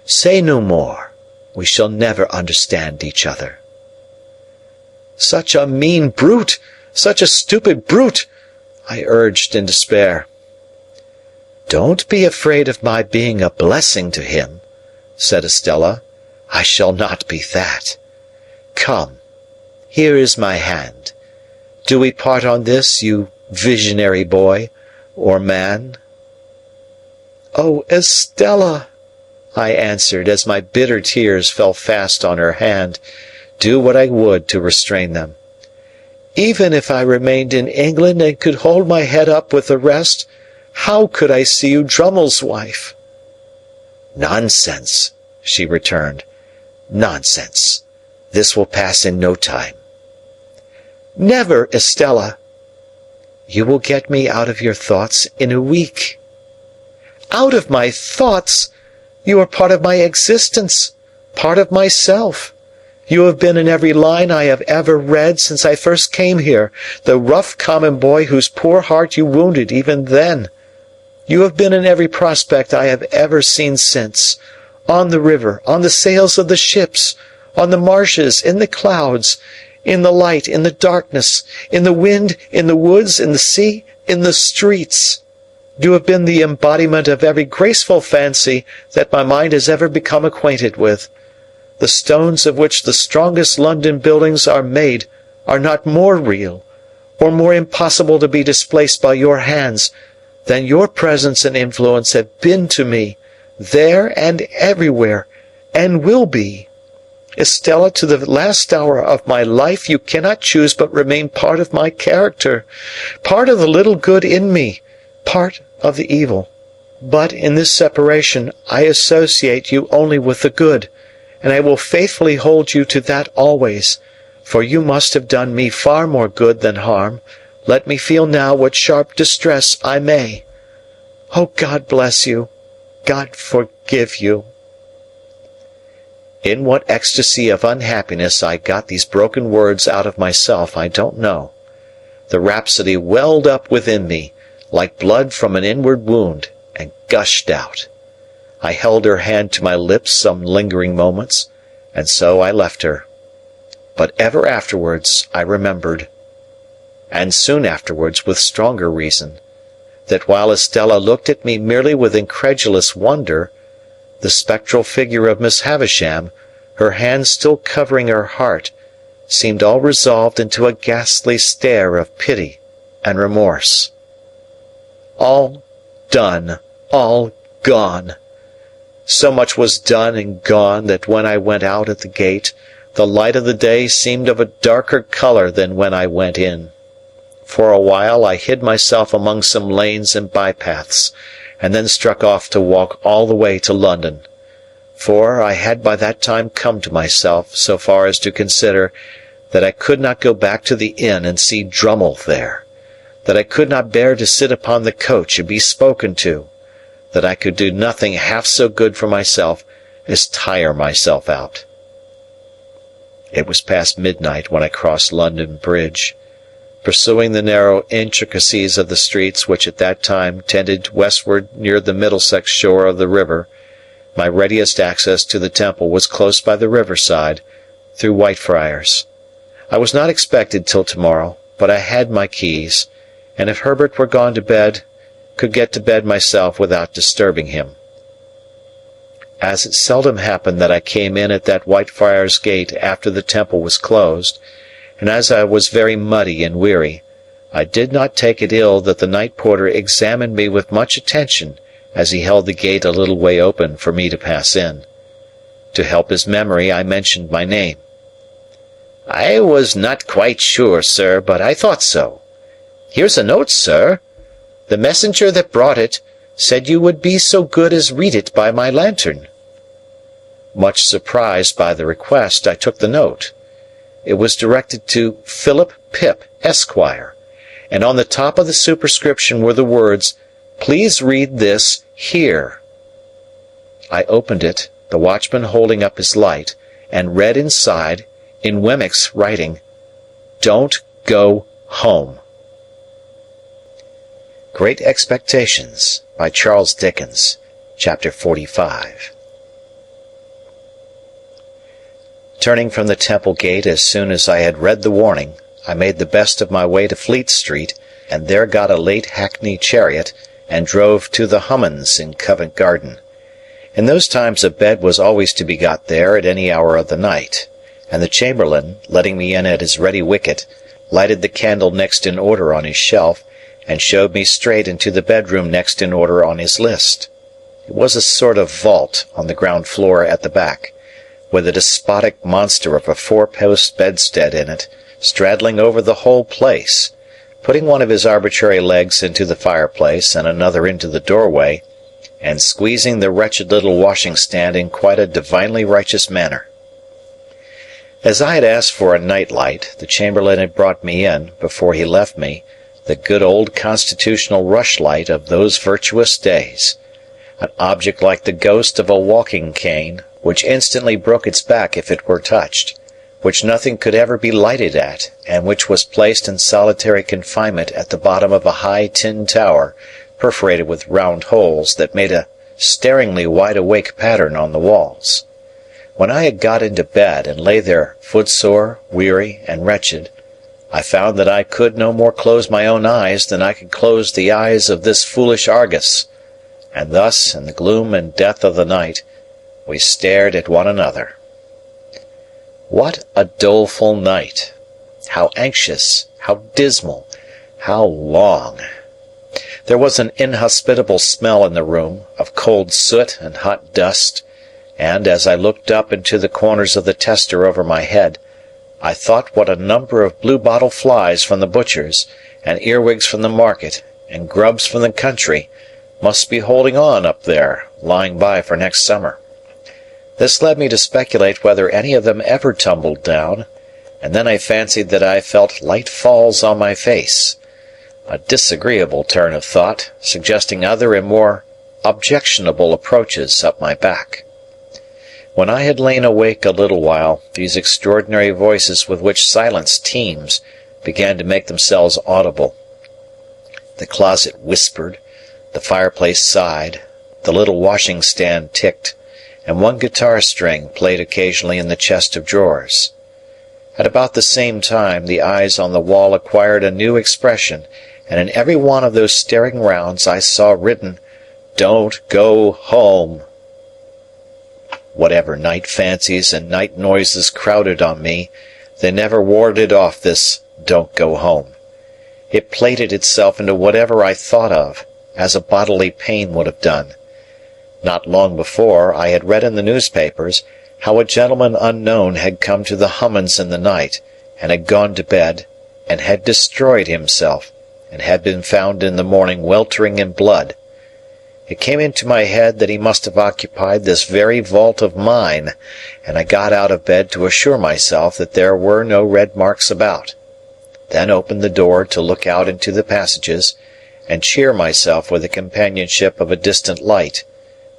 Say no more. We shall never understand each other." "Such a mean brute! Such a stupid brute!" I urged in despair. "Don't be afraid of my being a blessing to him," said Estella. "I shall not be that. Come, here is my hand. Do we part on this, you visionary boy, or man?" "Oh, Estella!" I answered, as my bitter tears fell fast on her hand, do what I would to restrain them. "Even if I remained in England and could hold my head up with the rest, how could I see you Drummle's wife?" "Nonsense," she returned. "Nonsense. This will pass in no time." "Never, Estella." "You will get me out of your thoughts in a week." "Out of my thoughts! You are part of my existence, part of myself. You have been in every line I have ever read since I first came here, the rough common boy whose poor heart you wounded even then. You have been in every prospect I have ever seen since, on the river, on the sails of the ships, on the marshes, in the clouds, in the light, in the darkness, in the wind, in the woods, in the sea, in the streets. You have been the embodiment of every graceful fancy that my mind has ever become acquainted with. The stones of which the strongest London buildings are made are not more real, or more impossible to be displaced by your hands, than your presence and influence have been to me, there and everywhere, and will be. Estella, to the last hour of my life you cannot choose but remain part of my character, part of the little good in me, part of the evil. But in this separation I associate you only with the good, and I will faithfully hold you to that always, for you must have done me far more good than harm. Let me feel now what sharp distress I may. Oh, God bless you. God forgive you. In what ecstasy of unhappiness I got these broken words out of myself, I don't know. The rhapsody welled up within me, like blood from an inward wound, and gushed out. I held her hand to my lips some lingering moments, and so I left her. But ever afterwards I remembered, and soon afterwards with stronger reason, that while Estella looked at me merely with incredulous wonder, the spectral figure of Miss Havisham, her hand still covering her heart, seemed all resolved into a ghastly stare of pity and remorse. All done, all gone. So much was done and gone that when I went out at the gate, the light of the day seemed of a darker colour than when I went in. For a while I hid myself among some lanes and bypaths, and then struck off to walk all the way to London. For I had by that time come to myself so far as to consider that I could not go back to the inn and see Drummle there, that I could not bear to sit upon the coach and be spoken to, that I could do nothing half so good for myself as tire myself out. It was past midnight when I crossed London Bridge, pursuing the narrow intricacies of the streets which at that time tended westward near the Middlesex shore of the river. My readiest access to the temple was close by the riverside, through Whitefriars. I was not expected till tomorrow, but I had my keys, and if Herbert were gone to bed, could get to bed myself without disturbing him. As it seldom happened that I came in at that Whitefriars gate after the temple was closed, and as I was very muddy and weary, I did not take it ill that the night porter examined me with much attention as he held the gate a little way open for me to pass in. To help his memory I mentioned my name. "I was not quite sure, sir, but I thought so. Here's a note, sir. The messenger that brought it said you would be so good as read it by my lantern." Much surprised by the request, I took the note. It was directed to Philip Pip, Esquire, and on the top of the superscription were the words, "Please read this here." I opened it, the watchman holding up his light, and read inside, in Wemmick's writing, "Don't go home." Great Expectations, by Charles Dickens, Chapter 45. Turning from the Temple Gate as soon as I had read the warning, I made the best of my way to Fleet Street, and there got a late hackney chariot, and drove to the Hummans in Covent Garden. In those times a bed was always to be got there at any hour of the night, and the chamberlain, letting me in at his ready wicket, lighted the candle next in order on his shelf, and showed me straight into the bedroom next in order on his list. It was a sort of vault on the ground floor at the back, with a despotic monster of a four-post bedstead in it, straddling over the whole place, putting one of his arbitrary legs into the fireplace and another into the doorway, and squeezing the wretched little washing-stand in quite a divinely righteous manner. As I had asked for a night-light, the chamberlain had brought me in, before he left me, the good old constitutional rushlight of those virtuous days, an object like the ghost of a walking-cane, which instantly broke its back if it were touched, which nothing could ever be lighted at, and which was placed in solitary confinement at the bottom of a high tin tower, perforated with round holes that made a staringly wide-awake pattern on the walls. When I had got into bed and lay there footsore, weary, and wretched, I found that I could no more close my own eyes than I could close the eyes of this foolish Argus, and thus, in the gloom and death of the night, we stared at one another. What a doleful night! How anxious, how dismal, How long? There was an inhospitable smell in the room, of cold soot and hot dust, and, as I looked up into the corners of the tester over my head, I thought what a number of blue-bottle flies from the butcher's, and earwigs from the market, and grubs from the country, must be holding on up there, lying by for next summer. This led me to speculate whether any of them ever tumbled down, and then I fancied that I felt light falls on my face, a disagreeable turn of thought, suggesting other and more objectionable approaches up my back. When I had lain awake a little while, these extraordinary voices with which silence teems began to make themselves audible. The closet whispered, the fireplace sighed, the little washing-stand ticked, and one guitar string played occasionally in the chest of drawers. At about the same time, the eyes on the wall acquired a new expression, and in every one of those staring rounds I saw written, "Don't go home." Whatever night fancies and night noises crowded on me, they never warded off this "Don't go home." It plated itself into whatever I thought of, as a bodily pain would have done. Not long before, I had read in the newspapers how a gentleman unknown had come to the Hummins in the night, and had gone to bed, and had destroyed himself, and had been found in the morning weltering in blood. It came into my head that he must have occupied this very vault of mine, and I got out of bed to assure myself that there were no red marks about, then opened the door to look out into the passages, and cheer myself with the companionship of a distant light,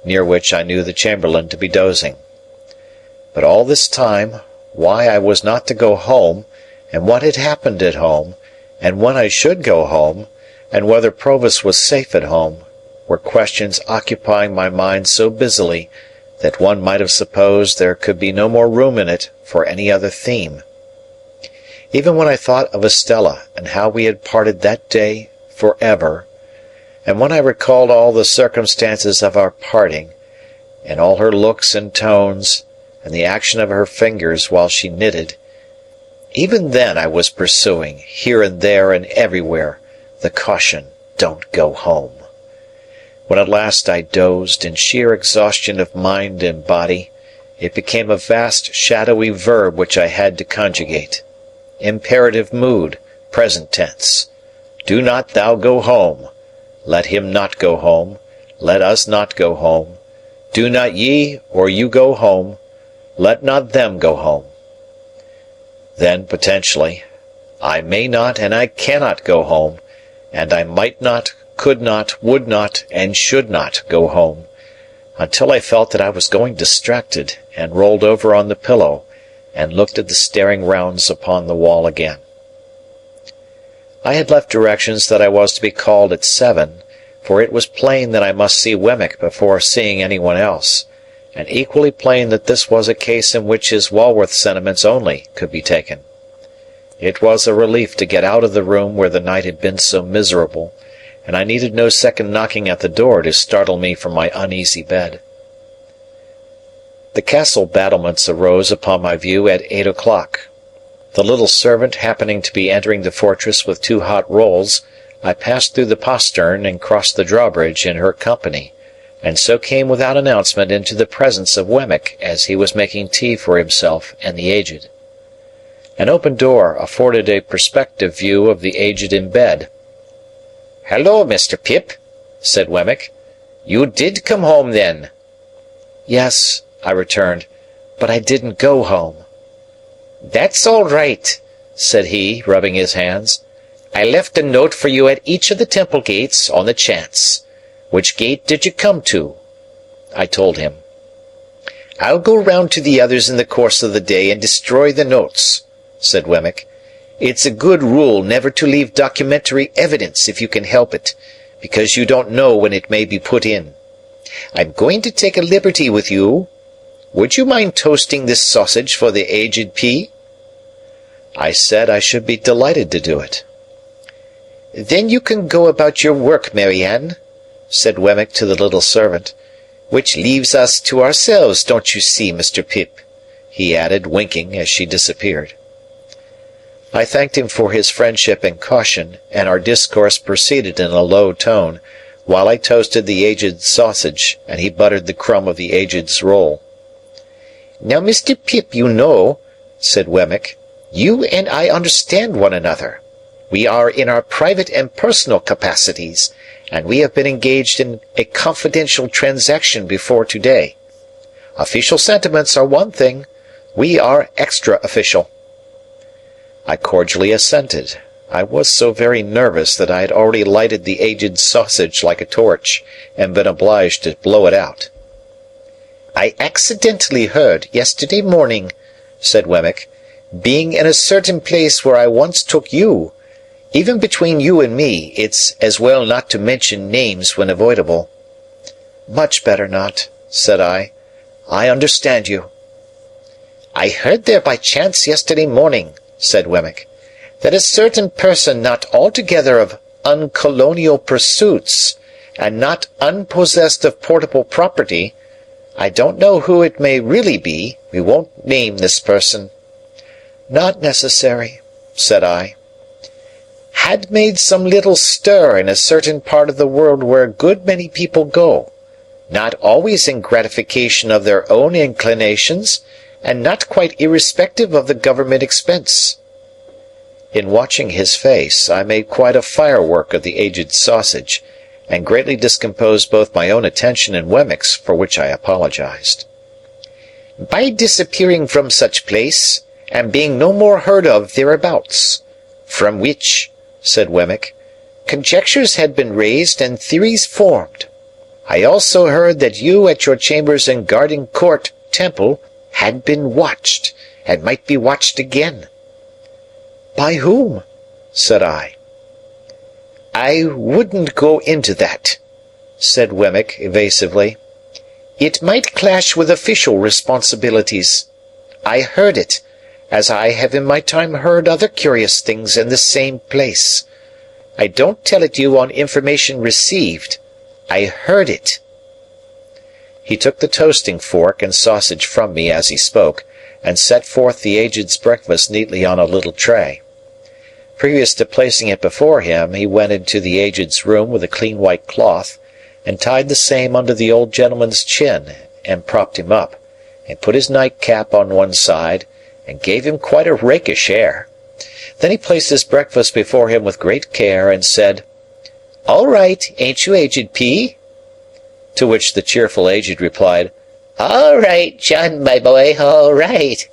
near which I knew the chamberlain to be dozing. But all this time, why I was not to go home, and what had happened at home, and when I should go home, and whether Provis was safe at home, were questions occupying my mind so busily that one might have supposed there could be no more room in it for any other theme. Even when I thought of Estella and how we had parted that day for ever, and when I recalled all the circumstances of our parting, and all her looks and tones, and the action of her fingers while she knitted, even then I was pursuing, here and there and everywhere, the caution, "Don't go home." When at last I dozed, in sheer exhaustion of mind and body, it became a vast shadowy verb which I had to conjugate. Imperative mood, present tense. Do not thou go home. Let him not go home. Let us not go home. Do not ye or you go home. Let not them go home. Then, potentially, I may not and I cannot go home, and I might not, could not, would not, and should not go home, until I felt that I was going distracted, and rolled over on the pillow, and looked at the staring rounds upon the wall again. I had left directions that I was to be called at 7, for it was plain that I must see Wemmick before seeing anyone else, and equally plain that this was a case in which his Walworth sentiments only could be taken. It was a relief to get out of the room where the night had been so miserable, and I needed no second knocking at the door to startle me from my uneasy bed. The castle battlements arose upon my view at 8 o'clock. The little servant happening to be entering the fortress with 2 hot rolls, I passed through the postern and crossed the drawbridge in her company, and so came without announcement into the presence of Wemmick as he was making tea for himself and the aged. An open door afforded a perspective view of the aged in bed. "Hello, Mr. Pip," said Wemmick. "You did come home, then?" "Yes," I returned, "but I didn't go home." "That's all right," said he, rubbing his hands. "I left a note for you at each of the temple gates, on the chance. Which gate did you come to?" I told him. "I'll go round to the others in the course of the day and destroy the notes," said Wemmick. "It's a good rule never to leave documentary evidence if you can help it, because you don't know when it may be put in. I'm going to take a liberty with you. Would you mind toasting this sausage for the aged P?" I said I should be delighted to do it. "Then you can go about your work, Mary Ann," said Wemmick to the little servant. "Which leaves us to ourselves, don't you see, Mr. Pip?" he added, winking, as she disappeared. I thanked him for his friendship and caution, and our discourse proceeded in a low tone, while I toasted the Aged's sausage, and he buttered the crumb of the Aged's roll. "Now, Mr. Pip, you know," said Wemmick, "you and I understand one another. We are in our private and personal capacities, and we have been engaged in a confidential transaction before today. Official sentiments are one thing. We are extra-official." I cordially assented. I was so very nervous that I had already lighted the Aged's sausage like a torch, and been obliged to blow it out. "I accidentally heard, yesterday morning," said Wemmick, "being in a certain place where I once took you. Even between you and me, it's as well not to mention names when avoidable." "Much better not," said I. "I understand you." "I heard there by chance yesterday morning," said Wemmick, "that a certain person not altogether of uncolonial pursuits, and not unpossessed of portable property, I don't know who it may really be, we won't name this person." "Not necessary," said I. "Had made some little stir in a certain part of the world where a good many people go, not always in gratification of their own inclinations, and not quite irrespective of the government expense." In watching his face, I made quite a firework of the Aged's sausage, and greatly discomposed both my own attention and Wemmick's, for which I apologized. "By disappearing from such place, and being no more heard of thereabouts. From which," said Wemmick, "conjectures had been raised and theories formed. I also heard that you at your chambers in Garden Court, Temple, had been watched, and might be watched again." "By whom?" said I. "I wouldn't go into that," said Wemmick evasively. "It might clash with official responsibilities. I heard it, as I have in my time heard other curious things in the same place. I don't tell it you on information received. I heard it." He took the toasting fork and sausage from me as he spoke, and set forth the Aged's breakfast neatly on a little tray. Previous to placing it before him, he went into the Aged's room with a clean white cloth, and tied the same under the old gentleman's chin, and propped him up, and put his nightcap on one side, and gave him quite a rakish air. Then he placed his breakfast before him with great care, and said, "All right, ain't you, Aged P?" To which the cheerful Aged replied, "All right, John, my boy, all right."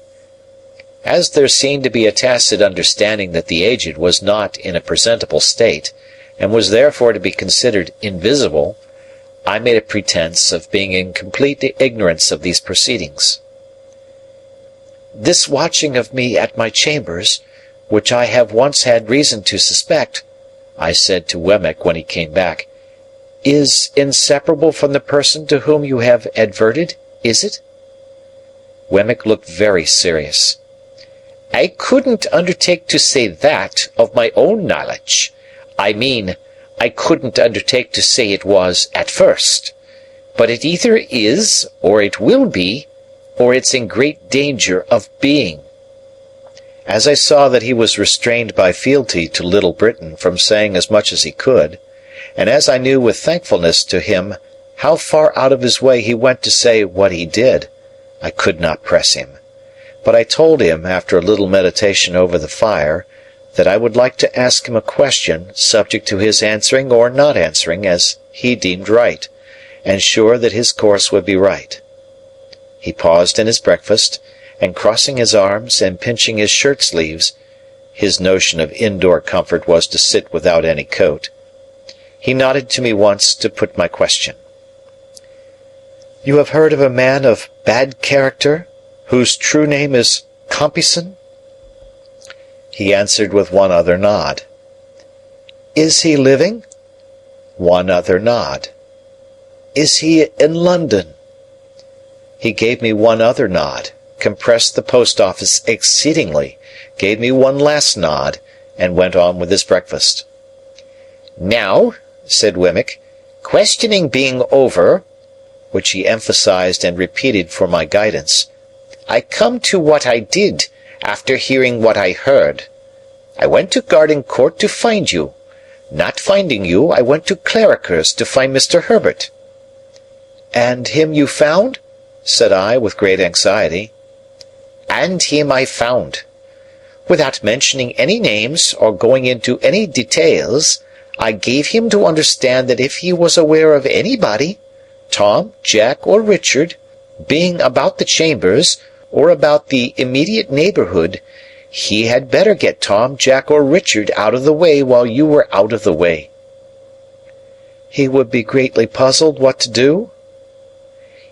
As there seemed to be a tacit understanding that the Aged was not in a presentable state, and was therefore to be considered invisible, I made a pretence of being in complete ignorance of these proceedings. "This watching of me at my chambers, which I have once had reason to suspect," I said to Wemmick when he came back, "is inseparable from the person to whom you have adverted, is it?" Wemmick looked very serious. "I couldn't undertake to say that, of my own knowledge. I mean, I couldn't undertake to say it was at first. But it either is, or it will be, or it's in great danger of being." As I saw that he was restrained by fealty to Little Britain from saying as much as he could, and as I knew with thankfulness to him how far out of his way he went to say what he did, I could not press him. But I told him, after a little meditation over the fire, that I would like to ask him a question, subject to his answering or not answering as he deemed right, and sure that his course would be right. He paused in his breakfast, and crossing his arms and pinching his shirt sleeves (his notion of indoor comfort was to sit without any coat), he nodded to me once to put my question. "You have heard of a man of bad character, whose true name is Compeyson?" He answered with one other nod. "Is he living?" One other nod. "Is he in London?" He gave me one other nod, compressed the post-office exceedingly, gave me one last nod, and went on with his breakfast. "Now," said Wemmick, "questioning being over," which he emphasized and repeated for my guidance, "I come to what I did, after hearing what I heard. I went to Garden Court to find you. Not finding you, I went to Clarriker's to find Mr. Herbert." "And him you found?" said I, with great anxiety. "And him I found. Without mentioning any names or going into any details, I gave him to understand that if he was aware of anybody, Tom, Jack, or Richard, being about the chambers, or about the immediate neighbourhood, he had better get Tom, Jack, or Richard out of the way while you were out of the way." "He would be greatly puzzled what to do?"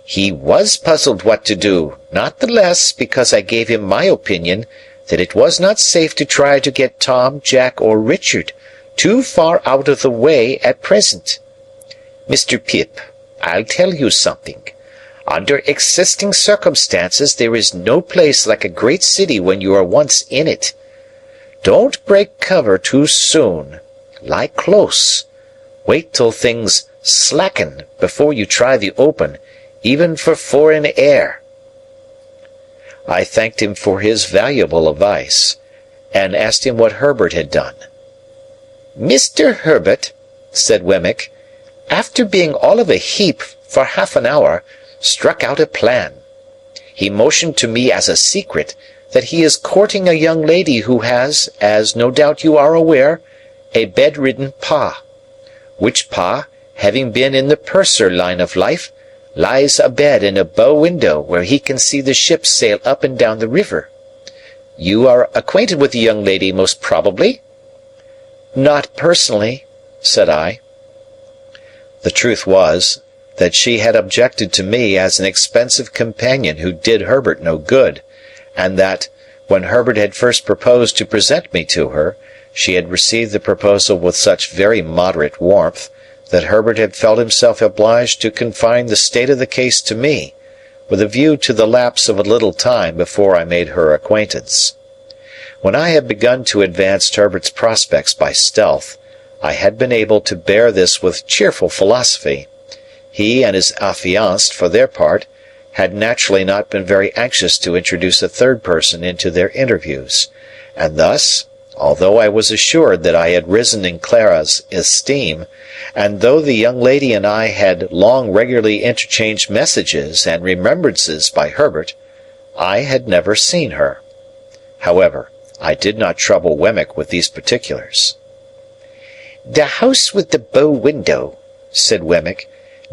"He was puzzled what to do, not the less because I gave him my opinion that it was not safe to try to get Tom, Jack, or Richard too far out of the way at present. Mr. Pip, I'll tell you something. Under existing circumstances there is no place like a great city when you are once in it. Don't break cover too soon. Lie close. Wait till things slacken before you try the open, even for foreign air." I thanked him for his valuable advice, and asked him what Herbert had done. "Mr. Herbert," said Wemmick, "after being all of a heap for half an hour, struck out a plan. He motioned to me as a secret that he is courting a young lady who has, as no doubt you are aware, a bedridden pa, which pa, having been in the purser line of life, lies abed in a bow window where he can see the ships sail up and down the river. You are acquainted with the young lady, most probably?" "Not personally," said I. The truth was that she had objected to me as an expensive companion who did Herbert no good, and that, when Herbert had first proposed to present me to her, she had received the proposal with such very moderate warmth that Herbert had felt himself obliged to confine the state of the case to me, with a view to the lapse of a little time before I made her acquaintance. When I had begun to advance Herbert's prospects by stealth, I had been able to bear this with cheerful philosophy. He and his affianced, for their part, had naturally not been very anxious to introduce a third person into their interviews, and thus, although I was assured that I had risen in Clara's esteem, and though the young lady and I had long regularly interchanged messages and remembrances by Herbert, I had never seen her. However, I did not trouble Wemmick with these particulars. "The house with the bow window," said Wemmick,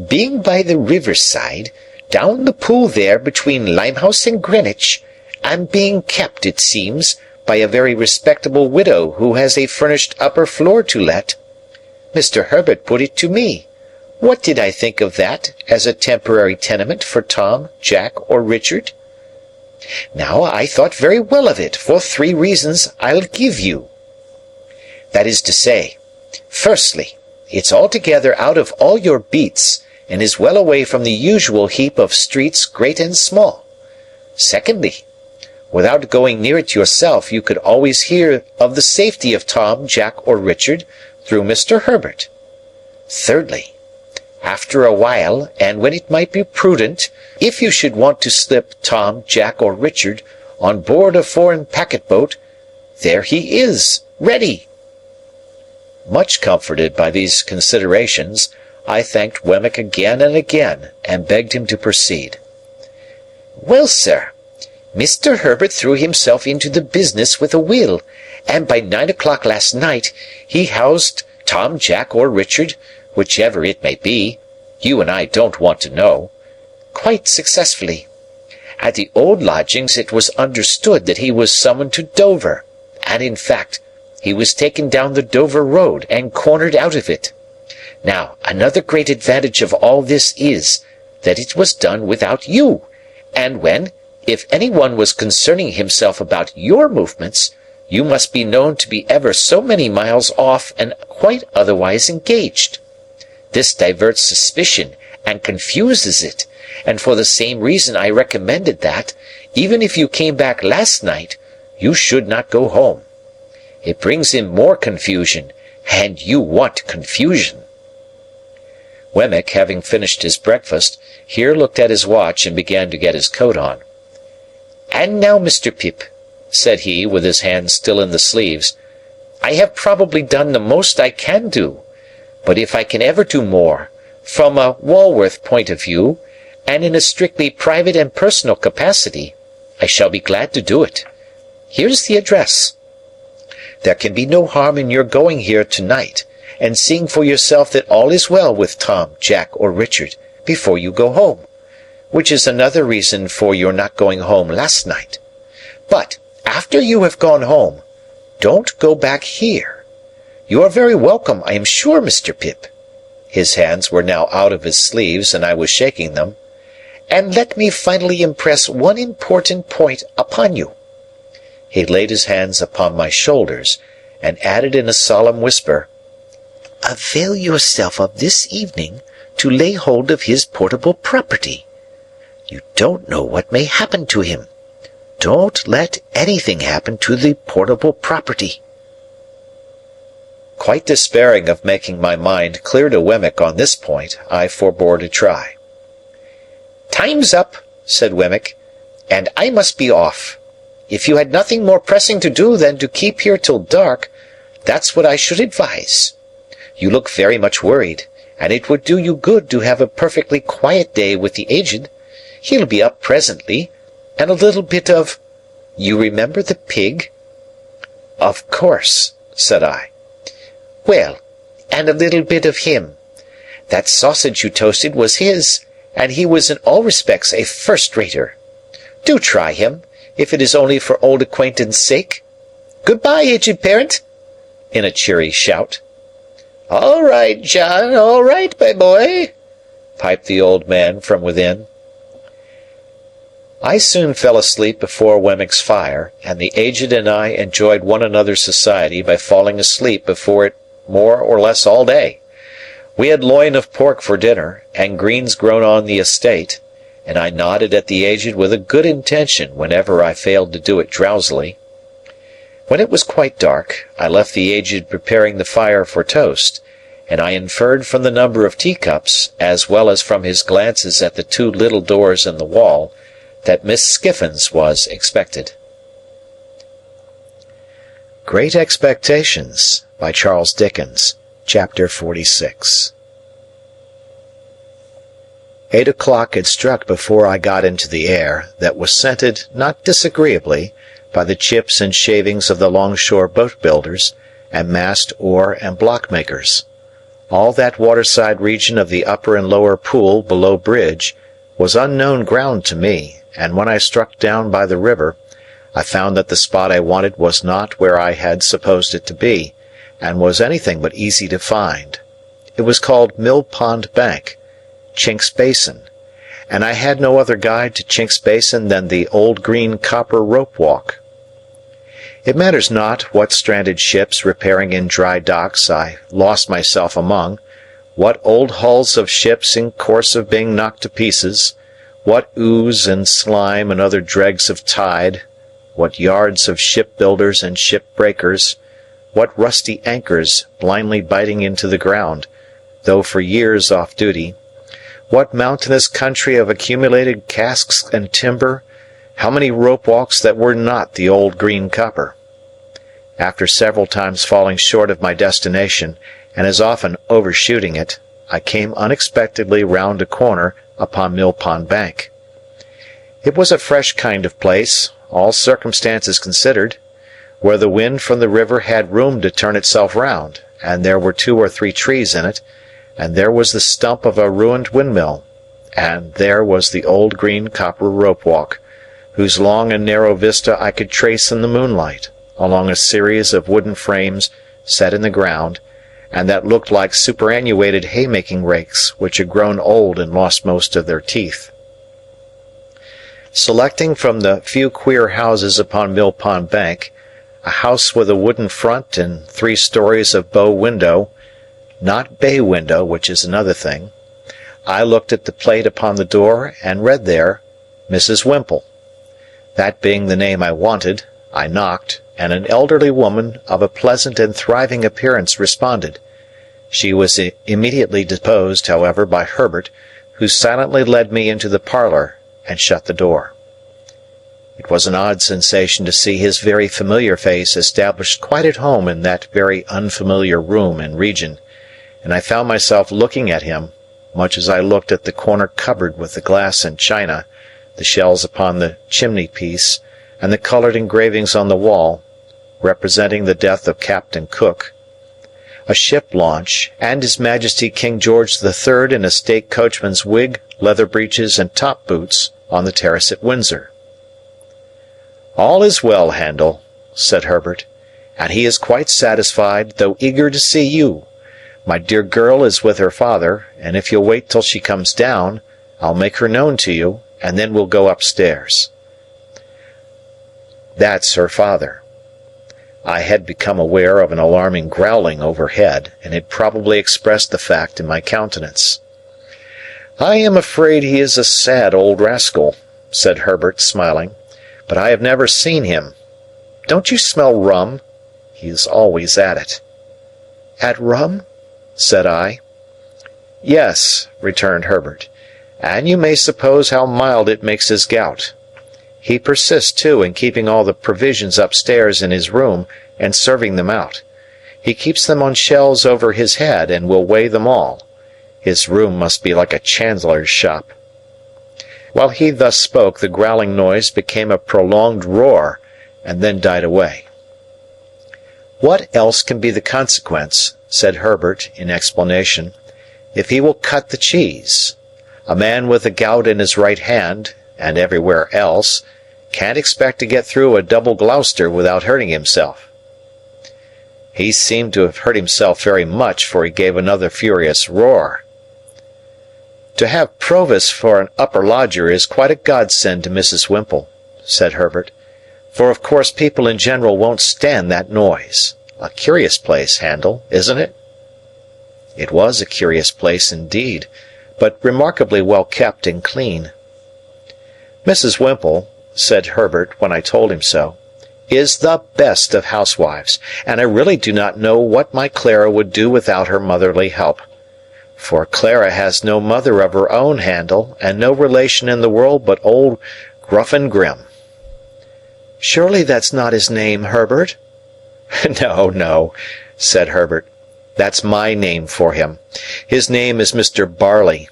"being by the river-side, down the pool there between Limehouse and Greenwich, and being kept, it seems, by a very respectable widow who has a furnished upper floor to let. Mr. Herbert put it to me. What did I think of that as a temporary tenement for Tom, Jack, or Richard? Now, I thought very well of it for 3 reasons I'll give you. That is to say, firstly, it's altogether out of all your beats, and is well away from the usual heap of streets great and small. Secondly, without going near it yourself, you could always hear of the safety of Tom, Jack, or Richard through Mr. Herbert. Thirdly, after a while, and when it might be prudent, if you should want to slip Tom, Jack, or Richard on board a foreign packet-boat, there he is, ready." Much comforted by these considerations, I thanked Wemmick again and again, and begged him to proceed. "Well, sir, Mr. Herbert threw himself into the business with a will, and by 9 o'clock last night he housed Tom, Jack, or Richard, whichever it may be, you and I don't want to know, quite successfully. At the old lodgings it was understood that he was summoned to Dover, and in fact he was taken down the Dover road and cornered out of it. Now, another great advantage of all this is, that it was done without you, and when, if any one was concerning himself about your movements, you must be known to be ever so many miles off and quite otherwise engaged. This diverts suspicion and confuses it, and for the same reason I recommended that, even if you came back last night, you should not go home. It brings in more confusion, and you want confusion." Wemmick, having finished his breakfast, here looked at his watch and began to get his coat on. "And now, Mr. Pip," said he, with his hands still in the sleeves, I have probably done the most I can do, but if I can ever do more, from a Walworth point of view, and in a strictly private and personal capacity, I shall be glad to do it. Here's the address. There can be no harm in your going here tonight, and seeing for yourself that all is well with Tom, Jack, or Richard, before you go home, which is another reason for your not going home last night. But, after you have gone home, don't go back here. You are very welcome, I am sure, Mr. Pip. His hands were now out of his sleeves, and I was shaking them. And let me finally impress one important point upon you. He laid his hands upon my shoulders, and added in a solemn whisper, Avail yourself of this evening to lay hold of his portable property. You don't know what may happen to him. Don't let anything happen to the portable property. Quite despairing of making my mind clear to Wemmick on this point, I forbore to try. Time's up, said Wemmick, and I must be off. If you had nothing more pressing to do than to keep here till dark, that's what I should advise. You look very much worried, and it would do you good to have a perfectly quiet day with the aged. He'll be up presently, and a little bit of— You remember the pig? Of course, said I. Well, and a little bit of him. That sausage you toasted was his, and he was in all respects a first-rater. Do try him, if it is only for old acquaintance' sake. Good-bye, aged parent, in a cheery shout. All right, John, all right, my boy, piped the old man from within. I soon fell asleep before Wemmick's fire, and the aged and I enjoyed one another's society by falling asleep before it more or less all day. We had loin of pork for dinner, and greens grown on the estate, and I nodded at the aged with a good intention whenever I failed to do it drowsily. When it was quite dark, I left the aged preparing the fire for toast, and I inferred from the number of teacups, as well as from his glances at the two little doors in the wall, that Miss Skiffins was expected. Great Expectations by Charles Dickens, Chapter 46. 8 o'clock had struck before I got into the air, that was scented, not disagreeably, by the chips and shavings of the longshore boat-builders, and mast, oar, and block-makers. All that waterside region of the upper and lower Pool below Bridge was unknown ground to me, and when I struck down by the river, I found that the spot I wanted was not where I had supposed it to be, and was anything but easy to find. It was called Mill Pond Bank, Chink's Basin, and I had no other guide to Chink's Basin than the old green copper rope walk. It matters not what stranded ships repairing in dry docks I lost myself among, what old hulls of ships in course of being knocked to pieces, what ooze and slime and other dregs of tide, what yards of shipbuilders and ship-breakers, what rusty anchors blindly biting into the ground, though for years off duty, what mountainous country of accumulated casks and timber, how many rope-walks that were not the old green copper. After several times falling short of my destination, and as often overshooting it, I came unexpectedly round a corner upon Mill Pond Bank. It was a fresh kind of place, all circumstances considered, where the wind from the river had room to turn itself round, and there were 2 or 3 trees in it, and there was the stump of a ruined windmill, and there was the old green copper rope-walk, whose long and narrow vista I could trace in the moonlight, along a series of wooden frames set in the ground, and that looked like superannuated haymaking rakes which had grown old and lost most of their teeth. Selecting from the few queer houses upon Mill Pond Bank, a house with a wooden front and 3 stories of bow window, not bay window, which is another thing, I looked at the plate upon the door and read there, Mrs. Whimple. That being the name I wanted, I knocked, and an elderly woman of a pleasant and thriving appearance responded. She was immediately deposed, however, by Herbert, who silently led me into the parlour and shut the door. It was an odd sensation to see his very familiar face established quite at home in that very unfamiliar room and region, and I found myself looking at him, much as I looked at the corner cupboard with the glass and china, the shells upon the chimney-piece, and the coloured engravings on the wall, representing the death of Captain Cook, a ship launch, and His Majesty King George III in a state coachman's wig, leather breeches, and top boots on the terrace at Windsor. "All is well, Handel," said Herbert, "and he is quite satisfied, though eager to see you. My dear girl is with her father, and if you'll wait till she comes down, I'll make her known to you, and then we'll go upstairs." That's her father. I had become aware of an alarming growling overhead, and had probably expressed the fact in my countenance. "I am afraid he is a sad old rascal," said Herbert, smiling, "but I have never seen him. Don't you smell rum? He is always at it." "At rum?" said I. "Yes," returned Herbert, "and you may suppose how mild it makes his gout. He persists, too, in keeping all the provisions upstairs in his room, and serving them out. He keeps them on shelves over his head, and will weigh them all. His room must be like a chandler's shop." While he thus spoke, the growling noise became a prolonged roar, and then died away. "What else can be the consequence," said Herbert, in explanation, "if he will cut the cheese? A man with the gout in his right hand, and everywhere else, can't expect to get through a double Gloucester without hurting himself." He seemed to have hurt himself very much, for he gave another furious roar. "To have Provis for an upper lodger is quite a godsend to Mrs. Whimple," said Herbert, "for of course people in general won't stand that noise. A curious place, Handel, isn't it?" It was a curious place indeed, but remarkably well kept and clean. "Mrs. Whimple," said Herbert when I told him so, "is the best of housewives, and I really do not know what my Clara would do without her motherly help. For Clara has no mother of her own, Handel, and no relation in the world but old Gruffin Grim." "Surely that's not his name, Herbert?" No, said Herbert. "That's my name for him. His name is Mr. Barley.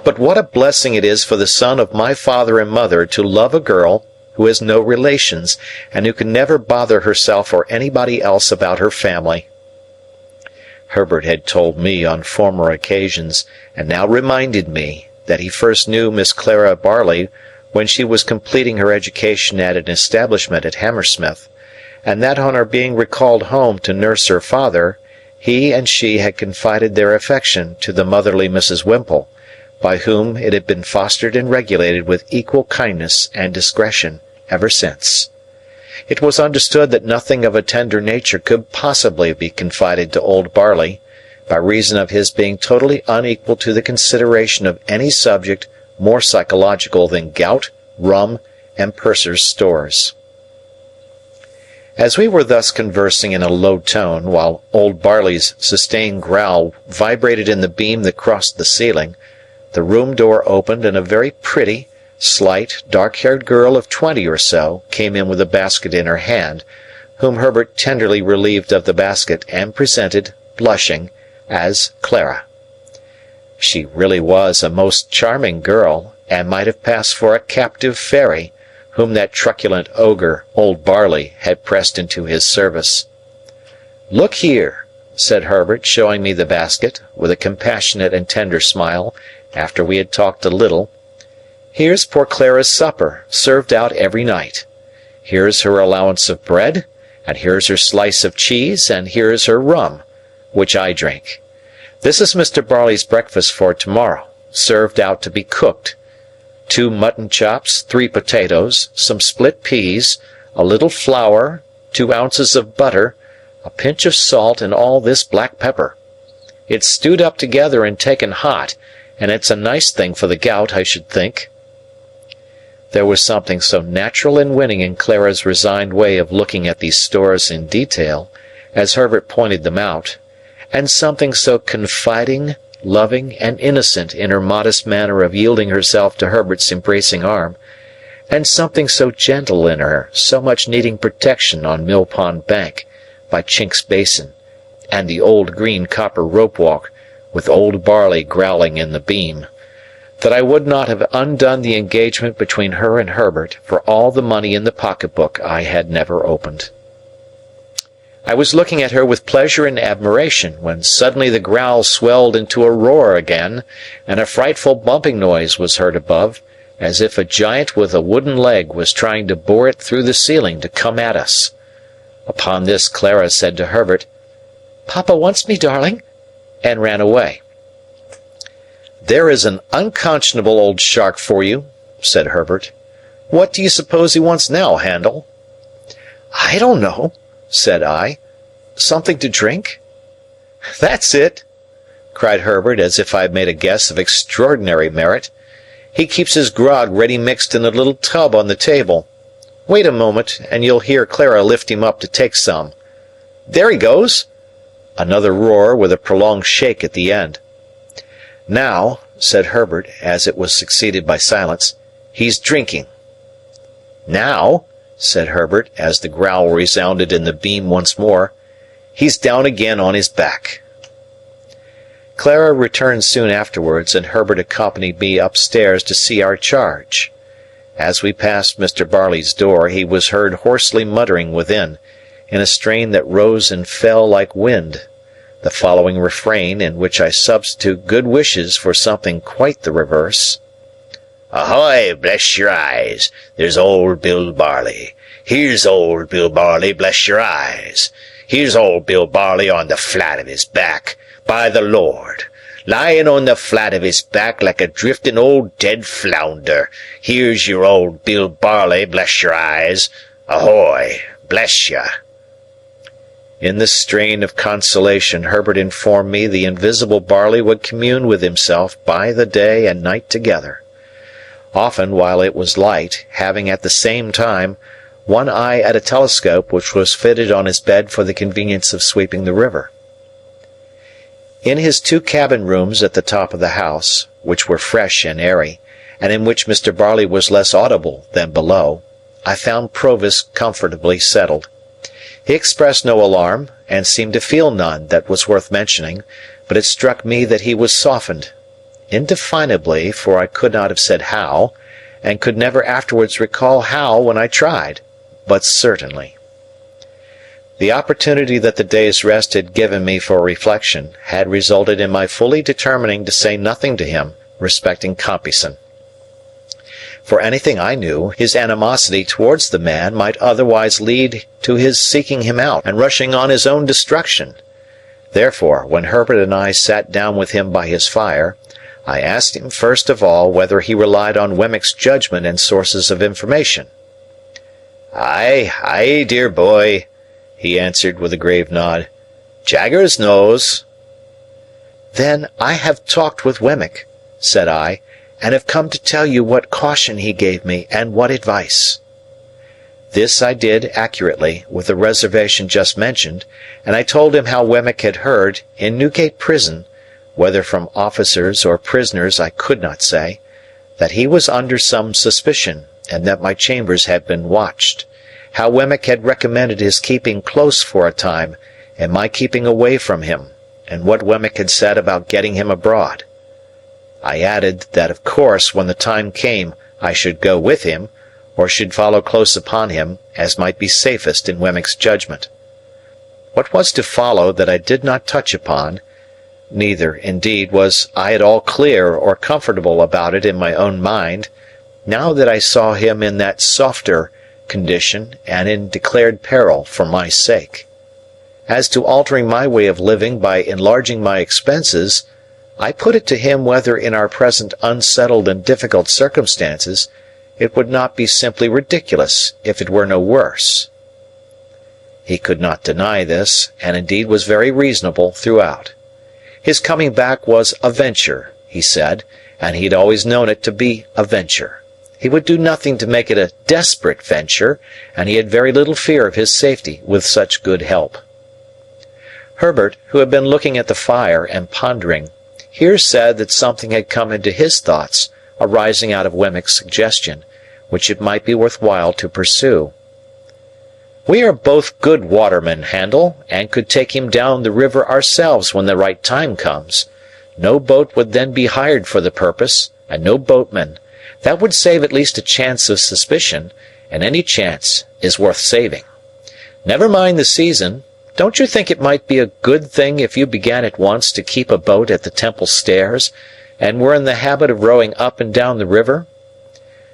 But what a blessing it is for the son of my father and mother to love a girl who has no relations, and who can never bother herself or anybody else about her family." Herbert had told me on former occasions, and now reminded me, that he first knew Miss Clara Barley when she was completing her education at an establishment at Hammersmith, and that on her being recalled home to nurse her father, he and she had confided their affection to the motherly Mrs. Whimple, by whom it had been fostered and regulated with equal kindness and discretion ever since. It was understood that nothing of a tender nature could possibly be confided to old Barley, by reason of his being totally unequal to the consideration of any subject more psychological than gout, rum, and purser's stores. As we were thus conversing in a low tone, while old Barley's sustained growl vibrated in the beam that crossed the ceiling, the room door opened, and a very pretty, slight, dark-haired girl of 20 or so came in with a basket in her hand, whom Herbert tenderly relieved of the basket and presented, blushing, as Clara. She really was a most charming girl, and might have passed for a captive fairy, whom that truculent ogre, old Barley, had pressed into his service. "Look here," said Herbert, showing me the basket, with a compassionate and tender smile, after we had talked a little. "Here's poor Clara's supper, served out every night. Here's her allowance of bread, and here's her slice of cheese, and here's her rum, which I drink. This is Mr. Barley's breakfast for tomorrow, served out to be cooked. 2 mutton chops, 3 potatoes, some split peas, a little flour, 2 ounces of butter, a pinch of salt, and all this black pepper. It's stewed up together and taken hot, and it's a nice thing for the gout, I should think." There was something so natural and winning in Clara's resigned way of looking at these stores in detail, as Herbert pointed them out, and something so confiding, loving, and innocent in her modest manner of yielding herself to Herbert's embracing arm, and something so gentle in her, so much needing protection on Mill Pond Bank, by Chink's Basin, and the old green copper rope walk, with old Barley growling in the beam, that I would not have undone the engagement between her and Herbert for all the money in the pocketbook I had never opened. I was looking at her with pleasure and admiration when suddenly the growl swelled into a roar again, and a frightful bumping noise was heard above, as if a giant with a wooden leg was trying to bore it through the ceiling to come at us. Upon this Clara said to Herbert, "Papa wants me, darling," and ran away. "There is an unconscionable old shark for you," said Herbert. "What do you suppose he wants now, Handel?" "I don't know," said I. "Something to drink?" "That's it," cried Herbert, as if I had made a guess of extraordinary merit. "He keeps his grog ready mixed in a little tub on the table. Wait a moment, and you'll hear Clara lift him up to take some. There he goes!" Another roar, with a prolonged shake at the end. "Now," said Herbert, as it was succeeded by silence, "he's drinking." "Now," said Herbert, as the growl resounded in the beam once more, "he's down again on his back." Clara returned soon afterwards, and Herbert accompanied me upstairs to see our charge. As we passed Mr. Barley's door, he was heard hoarsely muttering within, in a strain that rose and fell like wind, the following refrain, in which I substitute good wishes for something quite the reverse: "Ahoy, bless your eyes, there's old Bill Barley. Here's old Bill Barley, bless your eyes. Here's old Bill Barley on the flat of his back, by the Lord. Lying on the flat of his back like a drifting old dead flounder. Here's your old Bill Barley, bless your eyes. Ahoy, bless ya." In this strain of consolation Herbert informed me the invisible Barley would commune with himself by the day and night together, often while it was light, having at the same time one eye at a telescope which was fitted on his bed for the convenience of sweeping the river. In his 2 cabin rooms at the top of the house, which were fresh and airy, and in which Mr. Barley was less audible than below, I found Provis comfortably settled. He expressed no alarm, and seemed to feel none that was worth mentioning, but it struck me that he was softened, indefinably, for I could not have said how, and could never afterwards recall how when I tried, but certainly. The opportunity that the day's rest had given me for reflection had resulted in my fully determining to say nothing to him respecting Compeyson. For anything I knew, his animosity towards the man might otherwise lead to his seeking him out and rushing on his own destruction. Therefore, when Herbert and I sat down with him by his fire, I asked him first of all whether he relied on Wemmick's judgment and sources of information. "Aye, aye, dear boy," he answered with a grave nod. "Jaggers knows." "Then I have talked with Wemmick," said I, "and have come to tell you what caution he gave me, and what advice." This I did accurately, with the reservation just mentioned, and I told him how Wemmick had heard, in Newgate Prison, whether from officers or prisoners I could not say, that he was under some suspicion, and that my chambers had been watched, how Wemmick had recommended his keeping close for a time, and my keeping away from him, and what Wemmick had said about getting him abroad. I added that of course when the time came I should go with him, or should follow close upon him, as might be safest in Wemmick's judgment. What was to follow that I did not touch upon, neither, indeed, was I at all clear or comfortable about it in my own mind, now that I saw him in that softer condition and in declared peril for my sake. As to altering my way of living by enlarging my expenses, I put it to him whether in our present unsettled and difficult circumstances it would not be simply ridiculous if it were no worse. He could not deny this, and indeed was very reasonable throughout. His coming back was a venture, he said, and he had always known it to be a venture. He would do nothing to make it a desperate venture, and he had very little fear of his safety with such good help. Herbert, who had been looking at the fire and pondering, here said that something had come into his thoughts, arising out of Wemmick's suggestion, which it might be worth while to pursue. We are both good watermen, Handel, and could take him down the river ourselves when the right time comes. No boat would then be hired for the purpose, and no boatman. That would save at least a chance of suspicion, and any chance is worth saving. Never mind the season. Don't you think it might be a good thing if you began at once to keep a boat at the temple stairs, and were in the habit of rowing up and down the river?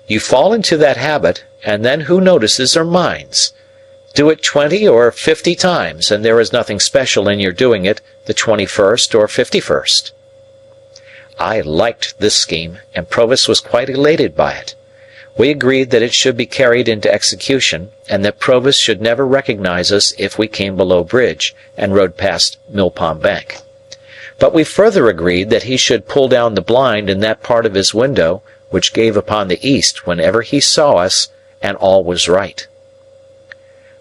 You fall into that habit, and then who notices or minds? Do it 20 or 50 times, and there is nothing special in your doing it the 21st or 51st. I liked this scheme, and Provis was quite elated by it. We agreed that it should be carried into execution, and that Provis should never recognize us if we came below bridge and rode past Millpond Bank. But we further agreed that he should pull down the blind in that part of his window which gave upon the east whenever he saw us, and all was right.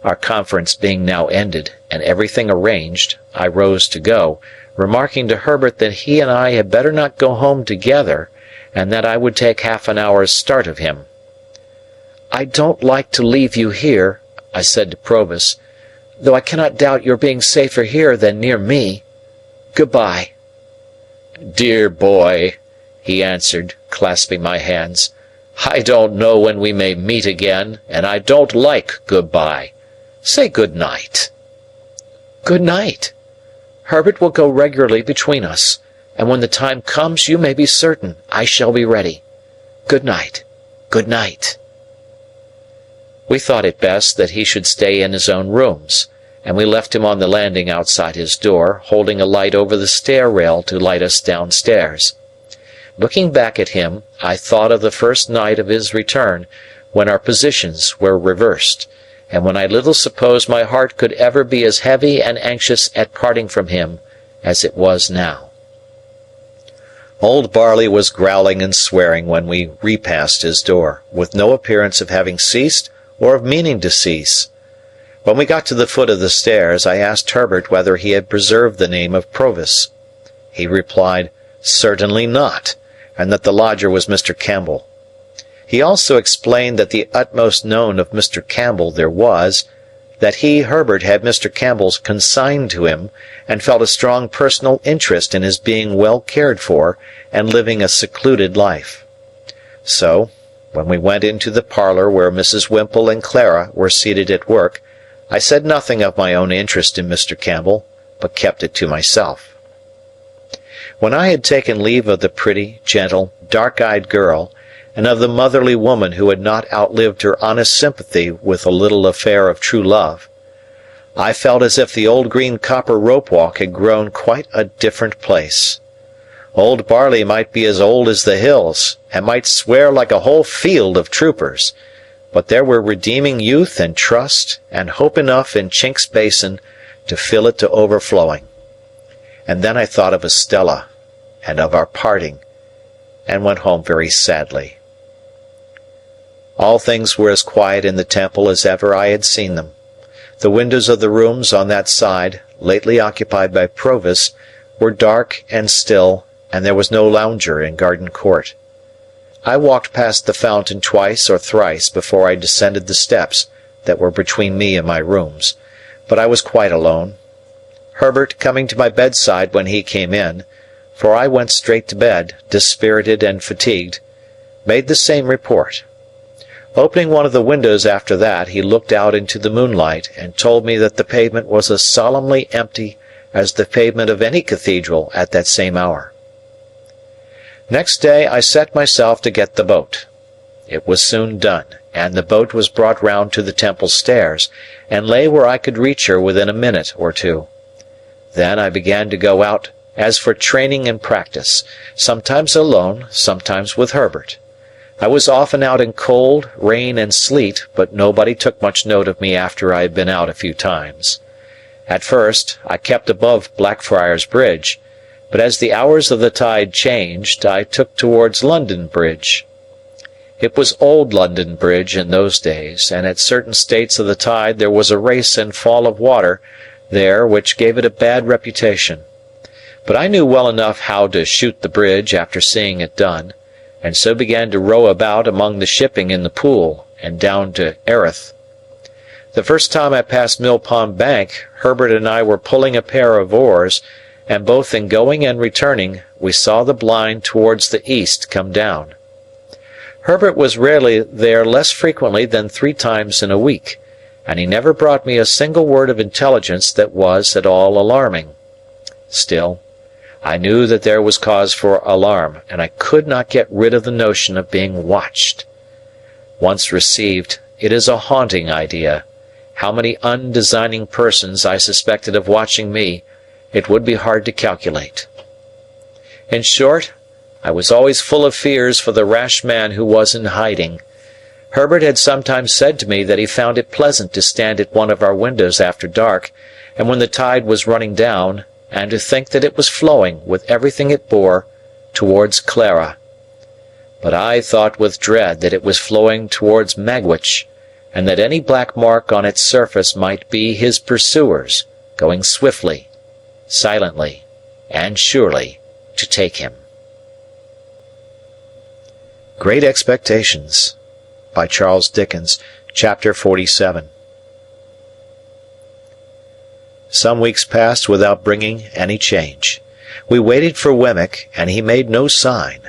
Our conference being now ended, and everything arranged, I rose to go, remarking to Herbert that he and I had better not go home together, and that I would take half an hour's start of him. "I don't like to leave you here," I said to Provis, "though I cannot doubt your being safer here than near me. Good-bye." "Dear boy," he answered, clasping my hands, "I don't know when we may meet again, and I don't like good-bye. Say good night." "Good night. Herbert will go regularly between us, and when the time comes you may be certain I shall be ready. Good night. Good night." We thought it best that he should stay in his own rooms, and we left him on the landing outside his door, holding a light over the stair rail to light us downstairs. Looking back at him, I thought of the first night of his return, when our positions were reversed, and when I little supposed my heart could ever be as heavy and anxious at parting from him as it was now. Old Barley was growling and swearing when we repassed his door, with no appearance of having ceased or of meaning to cease. When we got to the foot of the stairs, I asked Herbert whether he had preserved the name of Provis. He replied, "Certainly not," and that the lodger was Mr. Campbell. He also explained that the utmost known of Mr. Campbell there was, that he, Herbert, had Mr. Campbell consigned to him, and felt a strong personal interest in his being well cared for and living a secluded life. So, when we went into the parlour where Mrs. Whimple and Clara were seated at work, I said nothing of my own interest in Mr. Campbell, but kept it to myself. When I had taken leave of the pretty, gentle, dark-eyed girl, and of the motherly woman who had not outlived her honest sympathy with the little affair of true love, I felt as if the old green copper rope-walk had grown quite a different place. Old Barley might be as old as the hills, and might swear like a whole field of troopers, but there were redeeming youth and trust and hope enough in Chink's Basin to fill it to overflowing. And then I thought of Estella, and of our parting, and went home very sadly. All things were as quiet in the temple as ever I had seen them. The windows of the rooms on that side, lately occupied by Provis, were dark and still, and there was no lounger in Garden Court. I walked past the fountain twice or thrice before I descended the steps that were between me and my rooms, but I was quite alone. Herbert, coming to my bedside when he came in, for I went straight to bed, dispirited and fatigued, made the same report. Opening one of the windows after that, he looked out into the moonlight and told me that the pavement was as solemnly empty as the pavement of any cathedral at that same hour. Next day I set myself to get the boat. It was soon done, and the boat was brought round to the temple stairs, and lay where I could reach her within a minute or two. Then I began to go out as for training and practice, sometimes alone, sometimes with Herbert. I was often out in cold, rain, and sleet, but nobody took much note of me after I had been out a few times. At first I kept above Blackfriars Bridge, but as the hours of the tide changed, I took towards London Bridge. It was old London Bridge in those days, and at certain states of the tide there was a race and fall of water there which gave it a bad reputation. But I knew well enough how to shoot the bridge after seeing it done, and so began to row about among the shipping in the Pool and down to Erith. The first time I passed Mill Pond Bank, Herbert and I were pulling a pair of oars, and both in going and returning we saw the blind towards the east come down. Herbert was rarely there less frequently than 3 times in a week, and he never brought me a single word of intelligence that was at all alarming. Still, I knew that there was cause for alarm, and I could not get rid of the notion of being watched. Once received, it is a haunting idea. How many undesigning persons I suspected of watching me, it would be hard to calculate. In short, I was always full of fears for the rash man who was in hiding. Herbert had sometimes said to me that he found it pleasant to stand at one of our windows after dark, and when the tide was running down, and to think that it was flowing, with everything it bore, towards Clara. But I thought with dread that it was flowing towards Magwitch, and that any black mark on its surface might be his pursuers, going swiftly, silently, and surely to take him. Great Expectations by Charles Dickens, Chapter 47. Some weeks passed without bringing any change. We waited for Wemmick, and he made no sign.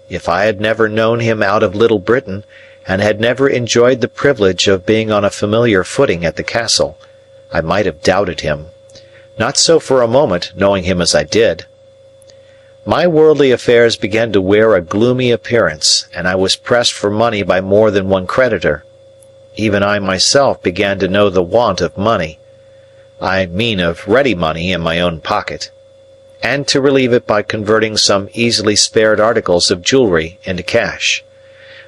If I had never known him out of Little Britain, and had never enjoyed the privilege of being on a familiar footing at the castle, I might have doubted him. Not so for a moment, knowing him as I did. My worldly affairs began to wear a gloomy appearance, and I was pressed for money by more than one creditor. Even I myself began to know the want of money. I mean of ready money in my own pocket, and to relieve it by converting some easily spared articles of jewelry into cash.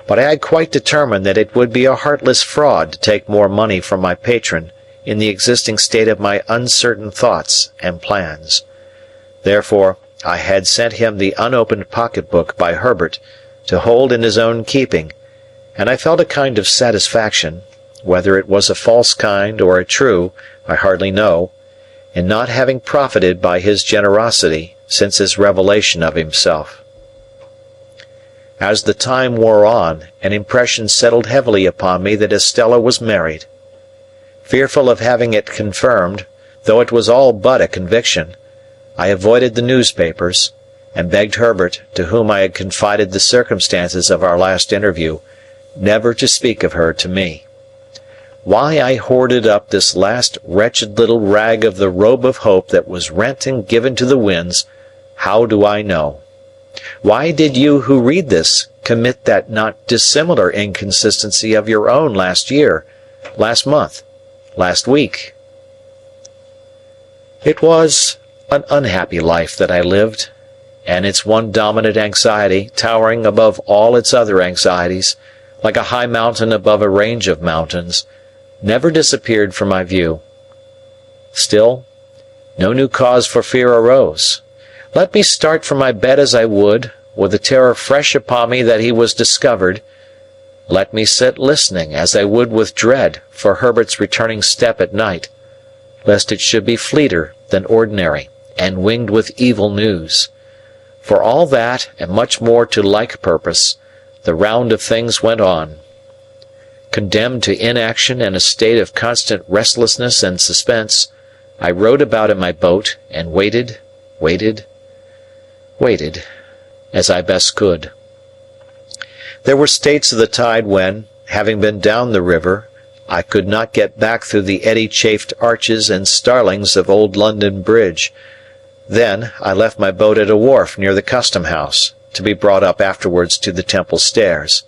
But I had quite determined that it would be a heartless fraud to take more money from my patron in the existing state of my uncertain thoughts and plans. Therefore, I had sent him the unopened pocket-book by Herbert to hold in his own keeping, and I felt a kind of satisfaction, whether it was a false kind or a true, I hardly know, in not having profited by his generosity since his revelation of himself. As the time wore on, an impression settled heavily upon me that Estella was married. Fearful of having it confirmed, though it was all but a conviction, I avoided the newspapers, and begged Herbert, to whom I had confided the circumstances of our last interview, never to speak of her to me. Why I hoarded up this last wretched little rag of the robe of hope that was rent and given to the winds, how do I know? Why did you who read this commit that not dissimilar inconsistency of your own last year, last month, last week? It was an unhappy life that I lived, and its one dominant anxiety, towering above all its other anxieties, like a high mountain above a range of mountains, never disappeared from my view. Still, no new cause for fear arose. Let me start from my bed as I would, with the terror fresh upon me that he was discovered. Let me sit listening as I would with dread for Herbert's returning step at night, lest it should be fleeter than ordinary, and winged with evil news. For all that, and much more to like purpose, the round of things went on. Condemned to inaction and a state of constant restlessness and suspense, I rowed about in my boat, and waited, as I best could. There were states of the tide when, having been down the river, I could not get back through the eddy-chafed arches and starlings of old London Bridge. Then I left my boat at a wharf near the custom-house, to be brought up afterwards to the Temple stairs.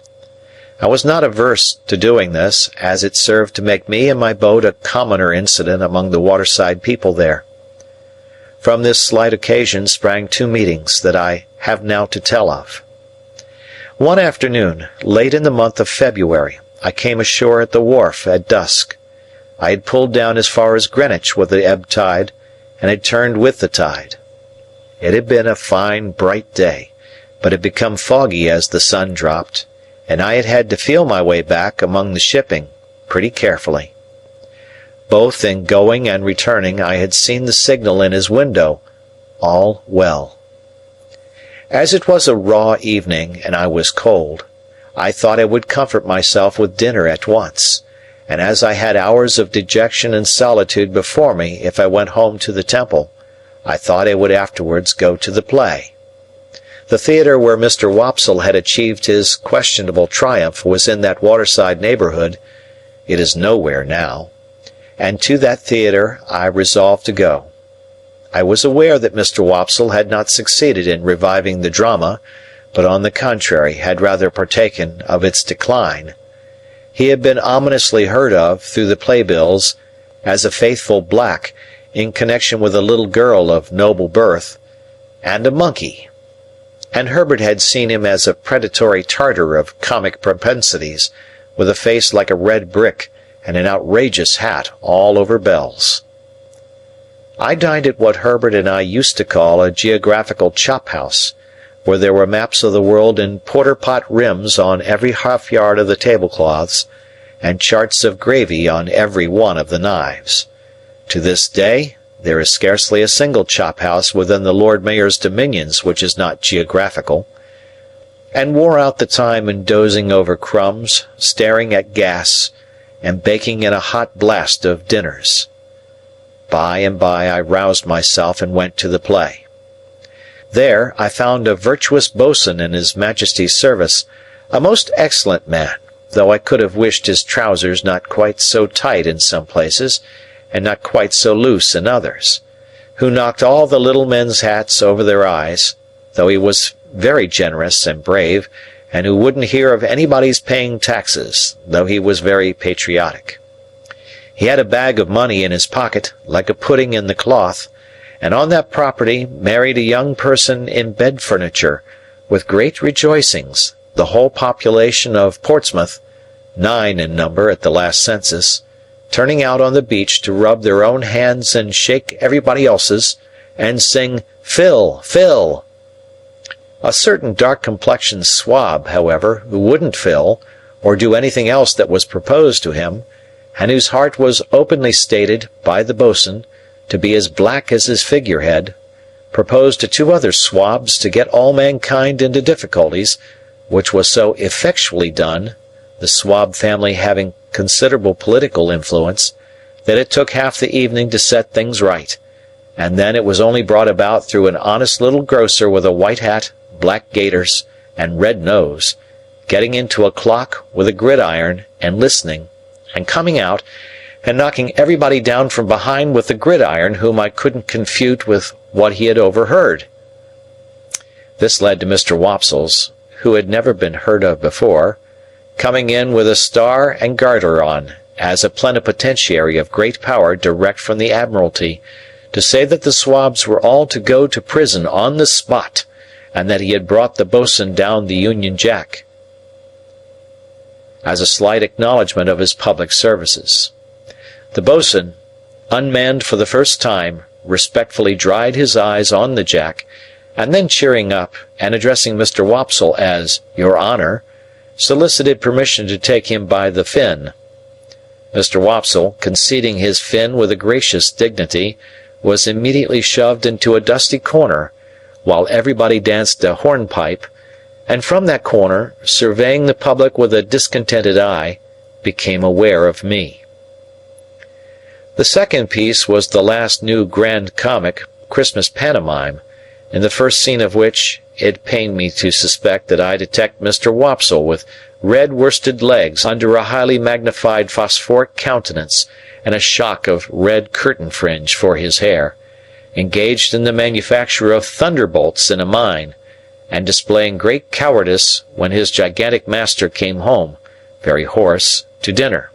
I was not averse to doing this, as it served to make me and my boat a commoner incident among the waterside people there. From this slight occasion sprang 2 meetings that I have now to tell of. One afternoon, late in the month of February, I came ashore at the wharf at dusk. I had pulled down as far as Greenwich with the ebb tide, and had turned with the tide. It had been a fine, bright day, but had become foggy as the sun dropped, and I had had to feel my way back among the shipping pretty carefully. Both in going and returning I had seen the signal in his window, "All well." As it was a raw evening and I was cold, I thought I would comfort myself with dinner at once, and as I had hours of dejection and solitude before me if I went home to the temple, I thought I would afterwards go to the play. The theatre where Mr. Wopsle had achieved his questionable triumph was in that waterside neighbourhood. It is nowhere now, and to that theatre I resolved to go. I was aware that Mr. Wopsle had not succeeded in reviving the drama, but on the contrary had rather partaken of its decline. He had been ominously heard of through the playbills as a faithful black in connection with a little girl of noble birth and a monkey, and Herbert had seen him as a predatory Tartar of comic propensities, with a face like a red brick and an outrageous hat all over bells. I dined at what Herbert and I used to call a geographical chop-house, where there were maps of the world in porter-pot rims on every half-yard of the tablecloths, and charts of gravy on every one of the knives. To this day there is scarcely a single chop-house within the Lord Mayor's dominions which is not geographical, and wore out the time in dozing over crumbs, staring at gas, and baking in a hot blast of dinners. By and by I roused myself and went to the play. There I found a virtuous boatswain in His Majesty's service, a most excellent man, though I could have wished his trousers not quite so tight in some places, and not quite so loose in others, who knocked all the little men's hats over their eyes, though he was very generous and brave, and who wouldn't hear of anybody's paying taxes, though he was very patriotic. He had a bag of money in his pocket, like a pudding in the cloth, and on that property married a young person in bed furniture, with great rejoicings, the whole population of Portsmouth, 9 in number at the last census, turning out on the beach to rub their own hands and shake everybody else's, and sing "Fill, fill." A certain dark-complexioned swab, however, who wouldn't fill, or do anything else that was proposed to him, and whose heart was openly stated, by the boatswain, to be as black as his figurehead, proposed to 2 other swabs to get all mankind into difficulties, which was so effectually done, the swab family having considerable political influence, that it took half the evening to set things right, and then it was only brought about through an honest little grocer with a white hat, black gaiters, and red nose, getting into a clock with a gridiron and listening, and coming out, and knocking everybody down from behind with the gridiron whom I couldn't confute with what he had overheard. This led to Mr. Wopsle's, who had never been heard of before, coming in with a star and garter on, as a plenipotentiary of great power direct from the Admiralty, to say that the swabs were all to go to prison on the spot, and that he had brought the boatswain down the Union Jack, as a slight acknowledgment of his public services. The boatswain, unmanned for the first time, respectfully dried his eyes on the Jack, and then cheering up, and addressing Mr. Wopsle as "Your Honour," solicited permission to take him by the fin. Mr. Wopsle, conceding his fin with a gracious dignity, was immediately shoved into a dusty corner, while everybody danced a hornpipe, and from that corner, surveying the public with a discontented eye, became aware of me. The second piece was the last new grand comic Christmas pantomime, in the first scene of which it pained me to suspect that I detect Mr. Wopsle with red worsted legs under a highly magnified phosphoric countenance and a shock of red curtain fringe for his hair, engaged in the manufacture of thunderbolts in a mine, and displaying great cowardice when his gigantic master came home, very hoarse, to dinner.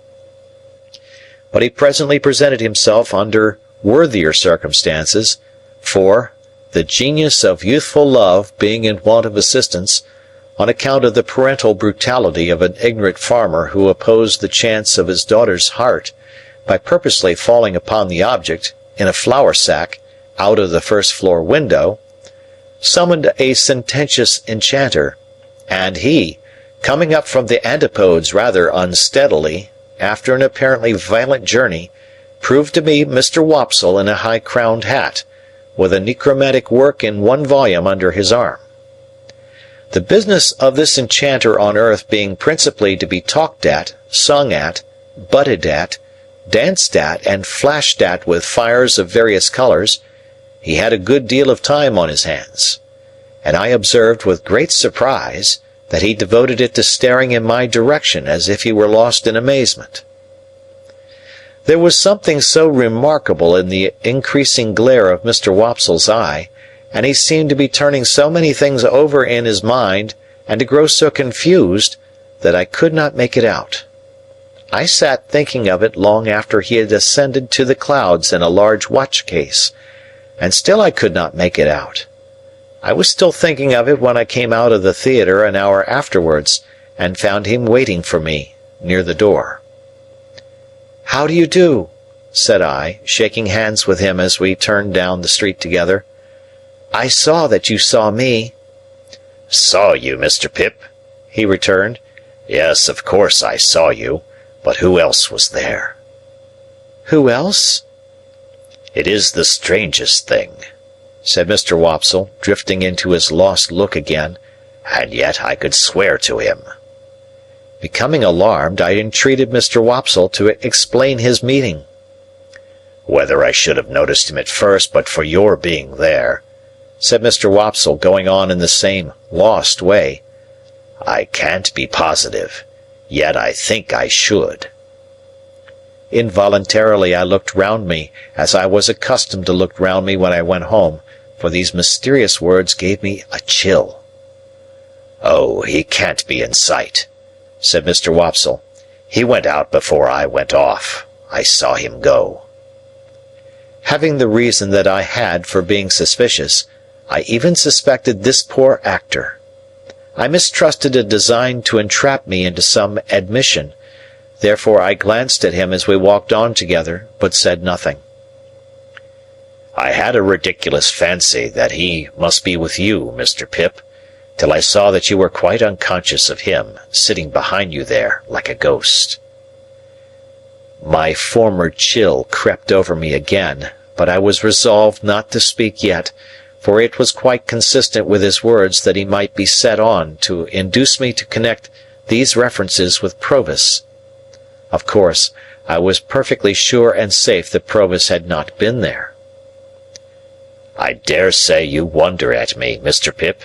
But he presently presented himself under worthier circumstances, for, the genius of youthful love being in want of assistance, on account of the parental brutality of an ignorant farmer who opposed the chance of his daughter's heart by purposely falling upon the object, in a flour sack, out of the first-floor window, summoned a sententious enchanter, and he, coming up from the antipodes rather unsteadily, after an apparently violent journey, proved to be Mr. Wopsle in a high-crowned hat, with a necromantic work in 1 volume under his arm. The business of this enchanter on earth being principally to be talked at, sung at, butted at, danced at, and flashed at with fires of various colours, he had a good deal of time on his hands, and I observed with great surprise that he devoted it to staring in my direction as if he were lost in amazement. There was something so remarkable in the increasing glare of Mr. Wopsle's eye, and he seemed to be turning so many things over in his mind and to grow so confused that I could not make it out. I sat thinking of it long after he had ascended to the clouds in a large watch-case, and still I could not make it out. I was still thinking of it when I came out of the theatre an hour afterwards and found him waiting for me near the door. "How do you do?" said I, shaking hands with him as we turned down the street together. "I saw that you saw me." "Saw you, Mr. Pip?" he returned. "Yes, of course I saw you, but who else was there?" "Who else?" "It is the strangest thing," said Mr. Wopsle, drifting into his lost look again, "and yet I could swear to him." Becoming alarmed, I entreated Mr. Wopsle to explain his meaning. "Whether I should have noticed him at first but for your being there," said Mr. Wopsle, going on in the same lost way, "I can't be positive, yet I think I should." Involuntarily I looked round me, as I was accustomed to look round me when I went home, for these mysterious words gave me a chill. "Oh, he can't be in sight," said Mr. Wopsle. "He went out before I went off. I saw him go." Having the reason that I had for being suspicious, I even suspected this poor actor. I mistrusted a design to entrap me into some admission. Therefore I glanced at him as we walked on together, but said nothing. "I had a ridiculous fancy that he must be with you, Mr. Pip, till I saw that you were quite unconscious of him, sitting behind you there like a ghost." My former chill crept over me again, but I was resolved not to speak yet, for it was quite consistent with his words that he might be set on to induce me to connect these references with Provis. Of course, I was perfectly sure and safe that Provis had not been there. "I dare say you wonder at me, Mr. Pip.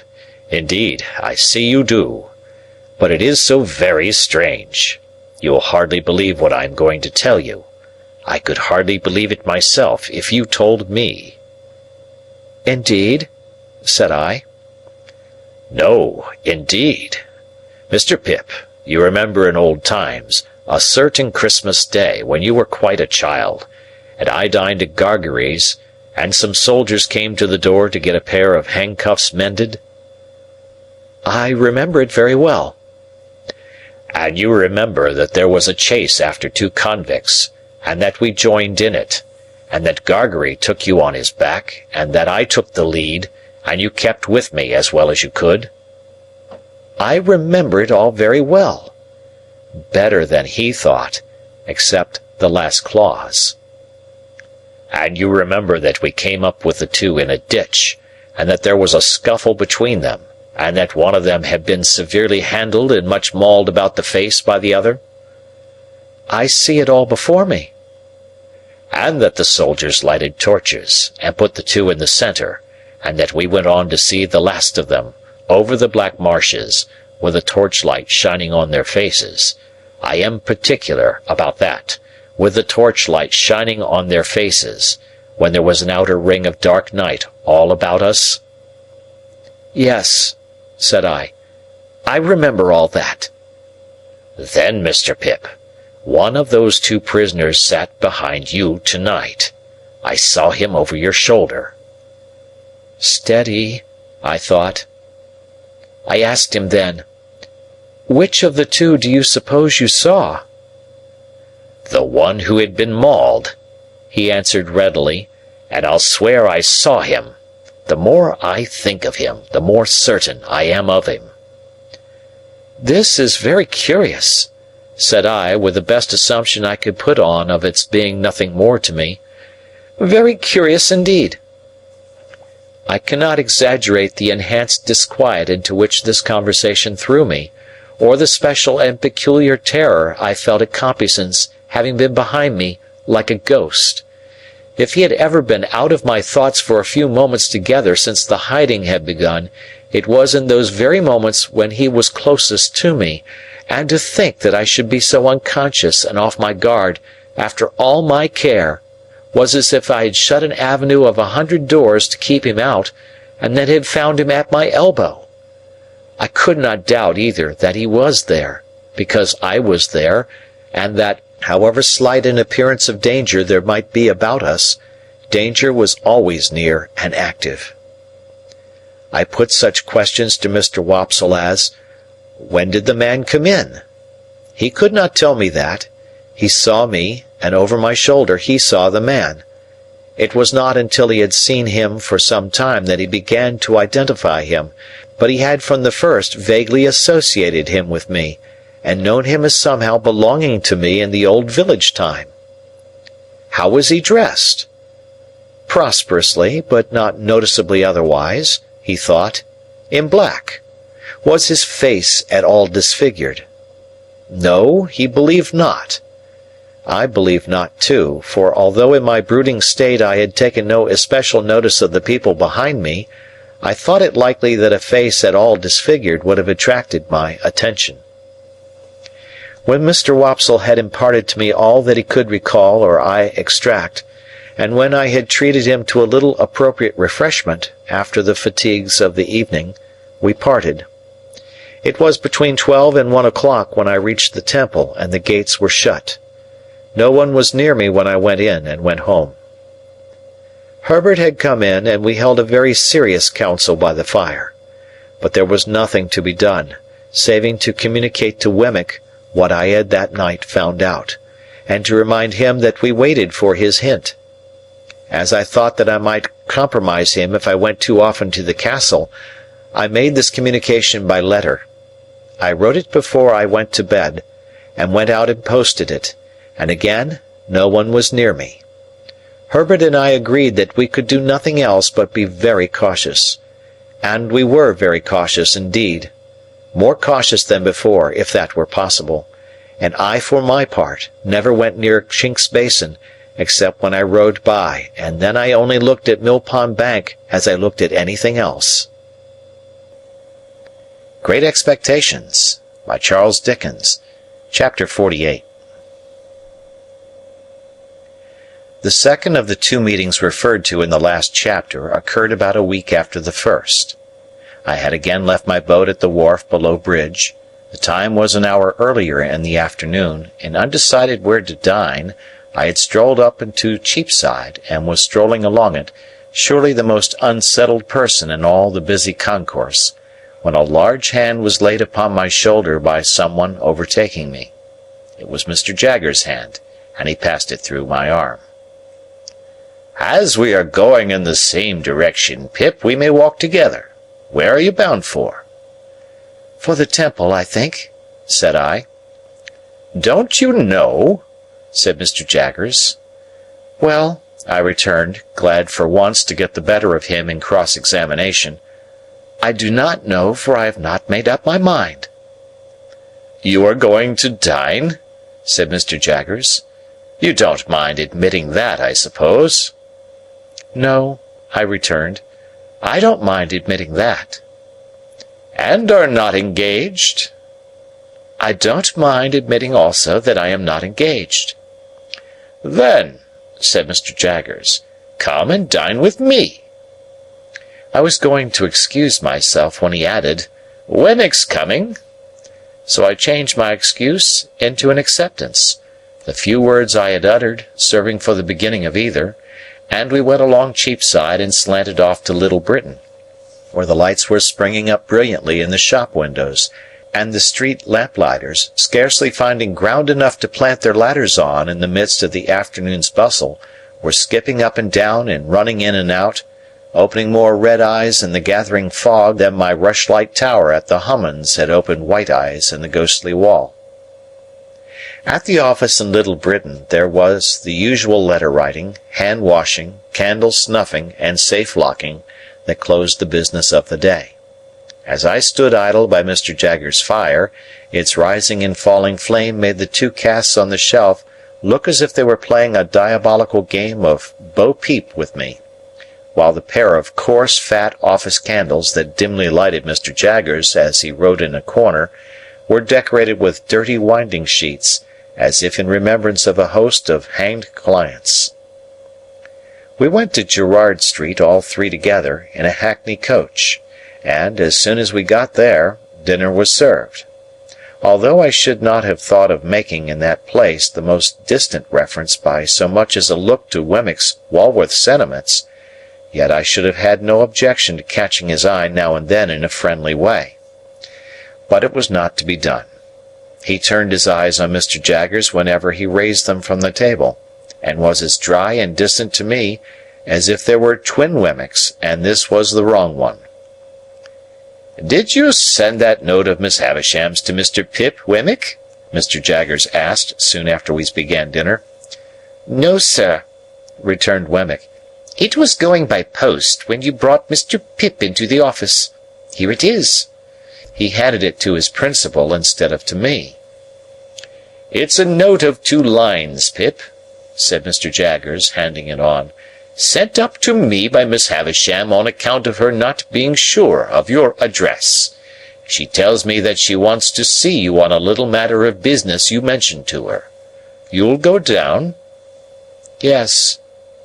Indeed, I see you do. But it is so very strange. You will hardly believe what I am going to tell you. I could hardly believe it myself if you told me." "Indeed?" said I. "No, indeed. Mr. Pip, you remember in old times a certain Christmas day when you were quite a child, and I dined at Gargery's, and some soldiers came to the door to get a pair of handcuffs mended?" "I remember it very well." "And you remember that there was a chase after two convicts, and that we joined in it, and that Gargery took you on his back, and that I took the lead, and you kept with me as well as you could?" "I remember it all very well." Better than he thought, except the last clause. "And you remember that we came up with the two in a ditch, and that there was a scuffle between them, and that one of them had been severely handled and much mauled about the face by the other?" "I see it all before me." "And that the soldiers lighted torches, and put the two in the centre, and that we went on to see the last of them, over the black marshes, with a torchlight shining on their faces. I am particular about that, with the torchlight shining on their faces, when there was an outer ring of dark night all about us?" "Yes," said I remember all that." "Then, Mr. Pip, one of those two prisoners sat behind you tonight. I saw him over your shoulder." Steady, I thought. I asked him then, "Which of the two do you suppose you saw?" "The one who had been mauled," he answered readily, "and I'll swear I saw him. The more I think of him, the more certain I am of him." "This is very curious," said I, with the best assumption I could put on of its being nothing more to me. "Very curious indeed." I cannot exaggerate the enhanced disquiet into which this conversation threw me, or the special and peculiar terror I felt at Compeyson's having been behind me like a ghost. If he had ever been out of my thoughts for a few moments together since the hiding had begun, it was in those very moments when he was closest to me, and to think that I should be so unconscious and off my guard, after all my care, was as if I had shut an avenue of 100 doors to keep him out, and then had found him at my elbow. I could not doubt either that he was there, because I was there, and that, however slight an appearance of danger there might be about us, danger was always near and active. I put such questions to Mr. Wopsle as, "When did the man come in?" He could not tell me that. He saw me, and over my shoulder he saw the man. It was not until he had seen him for some time that he began to identify him, but he had from the first vaguely associated him with me, and known him as somehow belonging to me in the old village time. How was he dressed? Prosperously, but not noticeably otherwise, he thought, in black. Was his face at all disfigured? No, he believed not. I believed not, too, for although in my brooding state I had taken no especial notice of the people behind me, I thought it likely that a face at all disfigured would have attracted my attention. When Mr. Wopsle had imparted to me all that he could recall or I extract, and when I had treated him to a little appropriate refreshment after the fatigues of the evening, we parted. It was between 12 and 1 o'clock when I reached the temple, and the gates were shut. No one was near me when I went in and went home. Herbert had come in, and we held a very serious council by the fire. But there was nothing to be done, saving to communicate to Wemmick what I had that night found out, and to remind him that we waited for his hint. As I thought that I might compromise him if I went too often to the castle, I made this communication by letter. I wrote it before I went to bed, and went out and posted it, and again no one was near me. Herbert and I agreed that we could do nothing else but be very cautious. And we were very cautious indeed, more cautious than before, if that were possible, and I for my part never went near Chink's Basin except when I rode by, and then I only looked at Mill Pond Bank as I looked at anything else. Great Expectations by Charles Dickens. Chapter 48. The second of the two meetings referred to in the last chapter occurred about a week after the first. I had again left my boat at the wharf below bridge. The time was an hour earlier in the afternoon, and undecided where to dine, I had strolled up into Cheapside, and was strolling along it, surely the most unsettled person in all the busy concourse, when a large hand was laid upon my shoulder by someone overtaking me. It was Mr. Jaggers's hand, and he passed it through my arm. "As we are going in the same direction, Pip, we may walk together. Where are you bound for?" "For the temple, I think," said I. "Don't you know?" said Mr. Jaggers. "Well," I returned, glad for once to get the better of him in cross-examination, "I do not know, for I have not made up my mind." "You are going to dine?" said Mr. Jaggers. "You don't mind admitting that, I suppose?" "No," I returned, "I don't mind admitting that." "And are not engaged?" "I don't mind admitting also that I am not engaged." "Then," said Mr. Jaggers, "come and dine with me." I was going to excuse myself when he added, "Wemmick's coming." So I changed my excuse into an acceptance, the few words I had uttered serving for the beginning of either, and we went along Cheapside and slanted off to Little Britain, where the lights were springing up brilliantly in the shop windows, and the street lamp-lighters, scarcely finding ground enough to plant their ladders on in the midst of the afternoon's bustle, were skipping up and down and running in and out, opening more red eyes in the gathering fog than my rushlight tower at the Hummans had opened white eyes in the ghostly wall. At the office in Little Britain there was the usual letter-writing, hand-washing, candle-snuffing, and safe-locking that closed the business of the day. As I stood idle by Mr. Jaggers's fire, its rising and falling flame made the two casts on the shelf look as if they were playing a diabolical game of bo-peep with me, while the pair of coarse, fat office candles that dimly lighted Mr. Jaggers as he wrote in a corner were decorated with dirty winding sheets, as if in remembrance of a host of hanged clients. We went to Gerrard Street all three together in a hackney coach, and, as soon as we got there, dinner was served. Although I should not have thought of making in that place the most distant reference by so much as a look to Wemmick's Walworth sentiments, yet I should have had no objection to catching his eye now and then in a friendly way. But it was not to be done. He turned his eyes on Mr. Jaggers whenever he raised them from the table, and was as dry and distant to me as if there were twin Wemmicks, and this was the wrong one. "Did you send that note of Miss Havisham's to Mr. Pip, Wemmick?" Mr. Jaggers asked, soon after we began dinner. "No, sir," returned Wemmick. "It was going by post when you brought Mr. Pip into the office. Here it is." He handed it to his principal instead of to me. "It's a note of 2 lines, Pip," said Mr. Jaggers, handing it on, "sent up to me by Miss Havisham on account of her not being sure of your address. She tells me that she wants to see you on a little matter of business you mentioned to her. You'll go down?" "Yes,"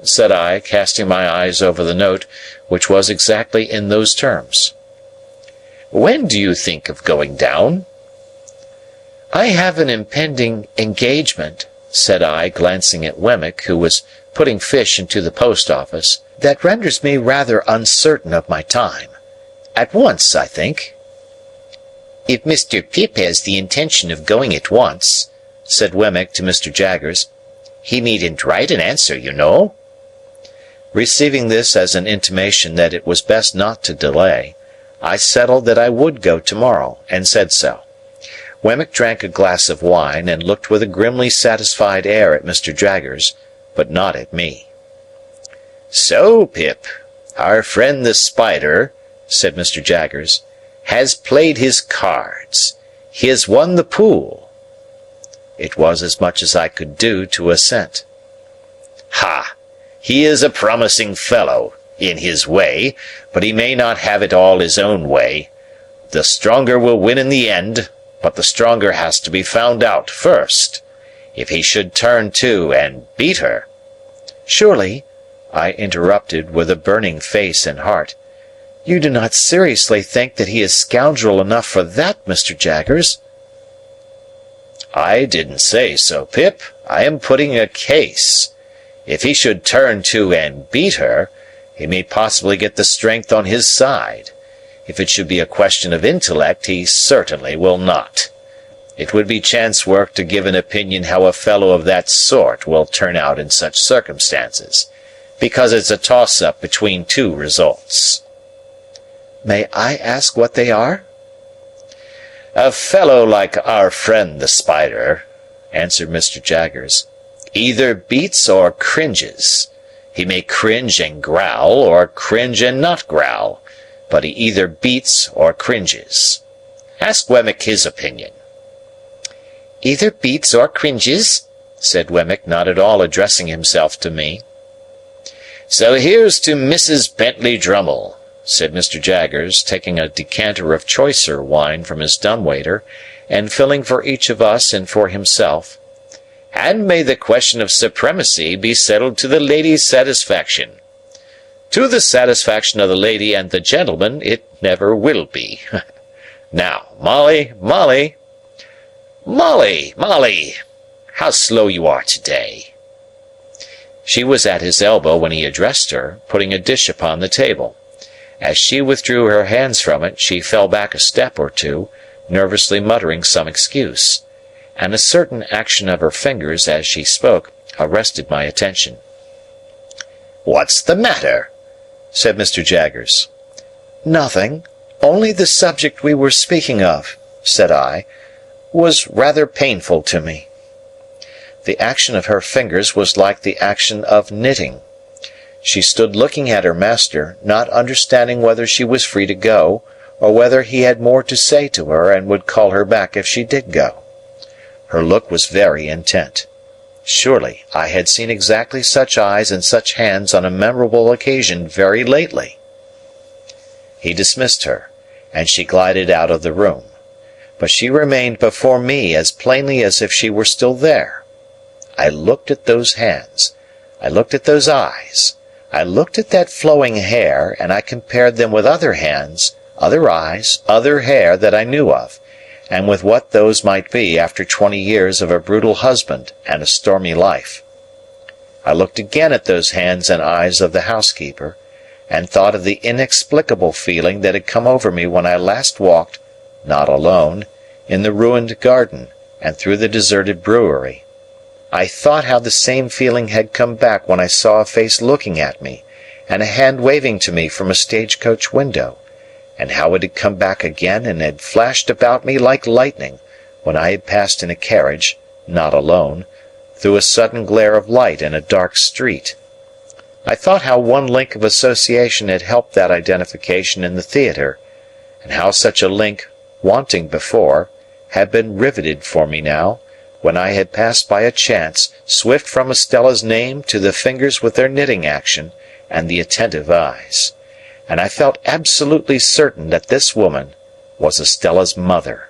said I, casting my eyes over the note, which was exactly in those terms. "When do you think of going down?" "I have an impending engagement," said I, glancing at Wemmick, who was putting fish into the post-office, "that renders me rather uncertain of my time. At once, I think." "If Mr. Pip has the intention of going at once," said Wemmick to Mr. Jaggers, "he needn't write an answer, you know." Receiving this as an intimation that it was best not to delay, I settled that I would go tomorrow, and said so. Wemmick drank a glass of wine, and looked with a grimly satisfied air at Mr. Jaggers, but not at me. "So, Pip, our friend the Spider," said Mr. Jaggers, "has played his cards. He has won the pool." It was as much as I could do to assent. "Ha! He is a promising fellow, in his way, but he may not have it all his own way. The stronger will win in the end, but the stronger has to be found out first. If he should turn to and beat her—" "Surely," I interrupted, with a burning face and heart, "you do not seriously think that he is scoundrel enough for that, Mr. Jaggers?" "I didn't say so, Pip. I am putting a case. If he should turn to and beat her, he may possibly get the strength on his side. If it should be a question of intellect, he certainly will not. It would be chance work to give an opinion how a fellow of that sort will turn out in such circumstances, because it's a toss-up between 2 results." "May I ask what they are?" "A fellow like our friend the Spider," answered Mr. Jaggers, "either beats or cringes. He may cringe and growl, or cringe and not growl, but he either beats or cringes. Ask Wemmick his opinion." "Either beats or cringes," said Wemmick, not at all addressing himself to me. "So here's to Mrs. Bentley Drummle," said Mr. Jaggers, taking a decanter of choicer wine from his dumbwaiter, and filling for each of us and for himself. "And may the question of supremacy be settled to the lady's satisfaction. To the satisfaction of the lady and the gentleman it never will be. Now, Molly, Molly! Molly, Molly! How slow you are to-day!" She was at his elbow when he addressed her, putting a dish upon the table. As she withdrew her hands from it, she fell back a step or 2, nervously muttering some excuse, and a certain action of her fingers as she spoke arrested my attention. "What's the matter?" said Mr. Jaggers. "Nothing. Only the subject we were speaking of," said I, "was rather painful to me." The action of her fingers was like the action of knitting. She stood looking at her master, not understanding whether she was free to go, or whether he had more to say to her and would call her back if she did go. Her look was very intent. Surely I had seen exactly such eyes and such hands on a memorable occasion very lately. He dismissed her, and she glided out of the room. But she remained before me as plainly as if she were still there. I looked at those hands. I looked at those eyes. I looked at that flowing hair, and I compared them with other hands, other eyes, other hair that I knew of, and with what those might be after 20 years of a brutal husband and a stormy life. I looked again at those hands and eyes of the housekeeper, and thought of the inexplicable feeling that had come over me when I last walked, not alone, in the ruined garden and through the deserted brewery. I thought how the same feeling had come back when I saw a face looking at me, and a hand waving to me from a stagecoach window, and how it had come back again and had flashed about me like lightning when I had passed in a carriage, not alone, through a sudden glare of light in a dark street. I thought how one link of association had helped that identification in the theatre, and how such a link, wanting before, had been riveted for me now, when I had passed by a chance, swift from Estella's name to the fingers with their knitting action, and the attentive eyes. And I felt absolutely certain that this woman was Estella's mother.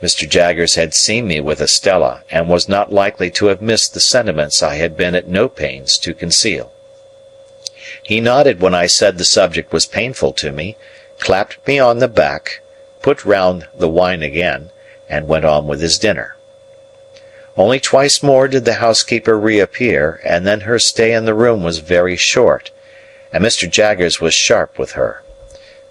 Mr. Jaggers had seen me with Estella, and was not likely to have missed the sentiments I had been at no pains to conceal. He nodded when I said the subject was painful to me, clapped me on the back, put round the wine again, and went on with his dinner. Only twice more did the housekeeper reappear, and then her stay in the room was very short, and Mr. Jaggers was sharp with her.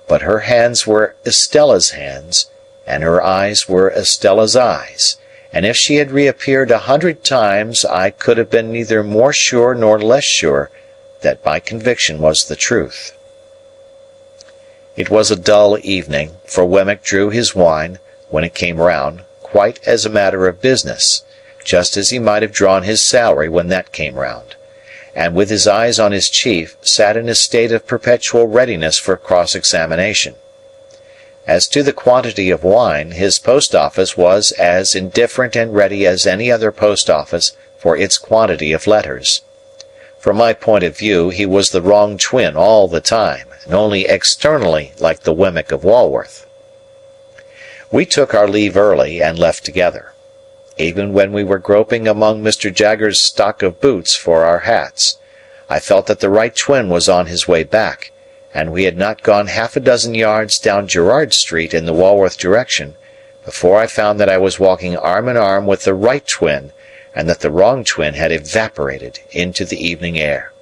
But her hands were Estella's hands, and her eyes were Estella's eyes, and if she had reappeared 100 times I could have been neither more sure nor less sure that my conviction was the truth. It was a dull evening, for Wemmick drew his wine, when it came round, quite as a matter of business, just as he might have drawn his salary when that came round, and with his eyes on his chief, sat in a state of perpetual readiness for cross-examination. As to the quantity of wine, his post-office was as indifferent and ready as any other post-office for its quantity of letters. From my point of view, he was the wrong twin all the time, and only externally like the Wemmick of Walworth. We took our leave early, and left together. Even when we were groping among Mr. Jaggers' stock of boots for our hats, I felt that the right twin was on his way back, and we had not gone 6 yards down Gerrard Street in the Walworth direction, before I found that I was walking arm in arm with the right twin, and that the wrong twin had evaporated into the evening air.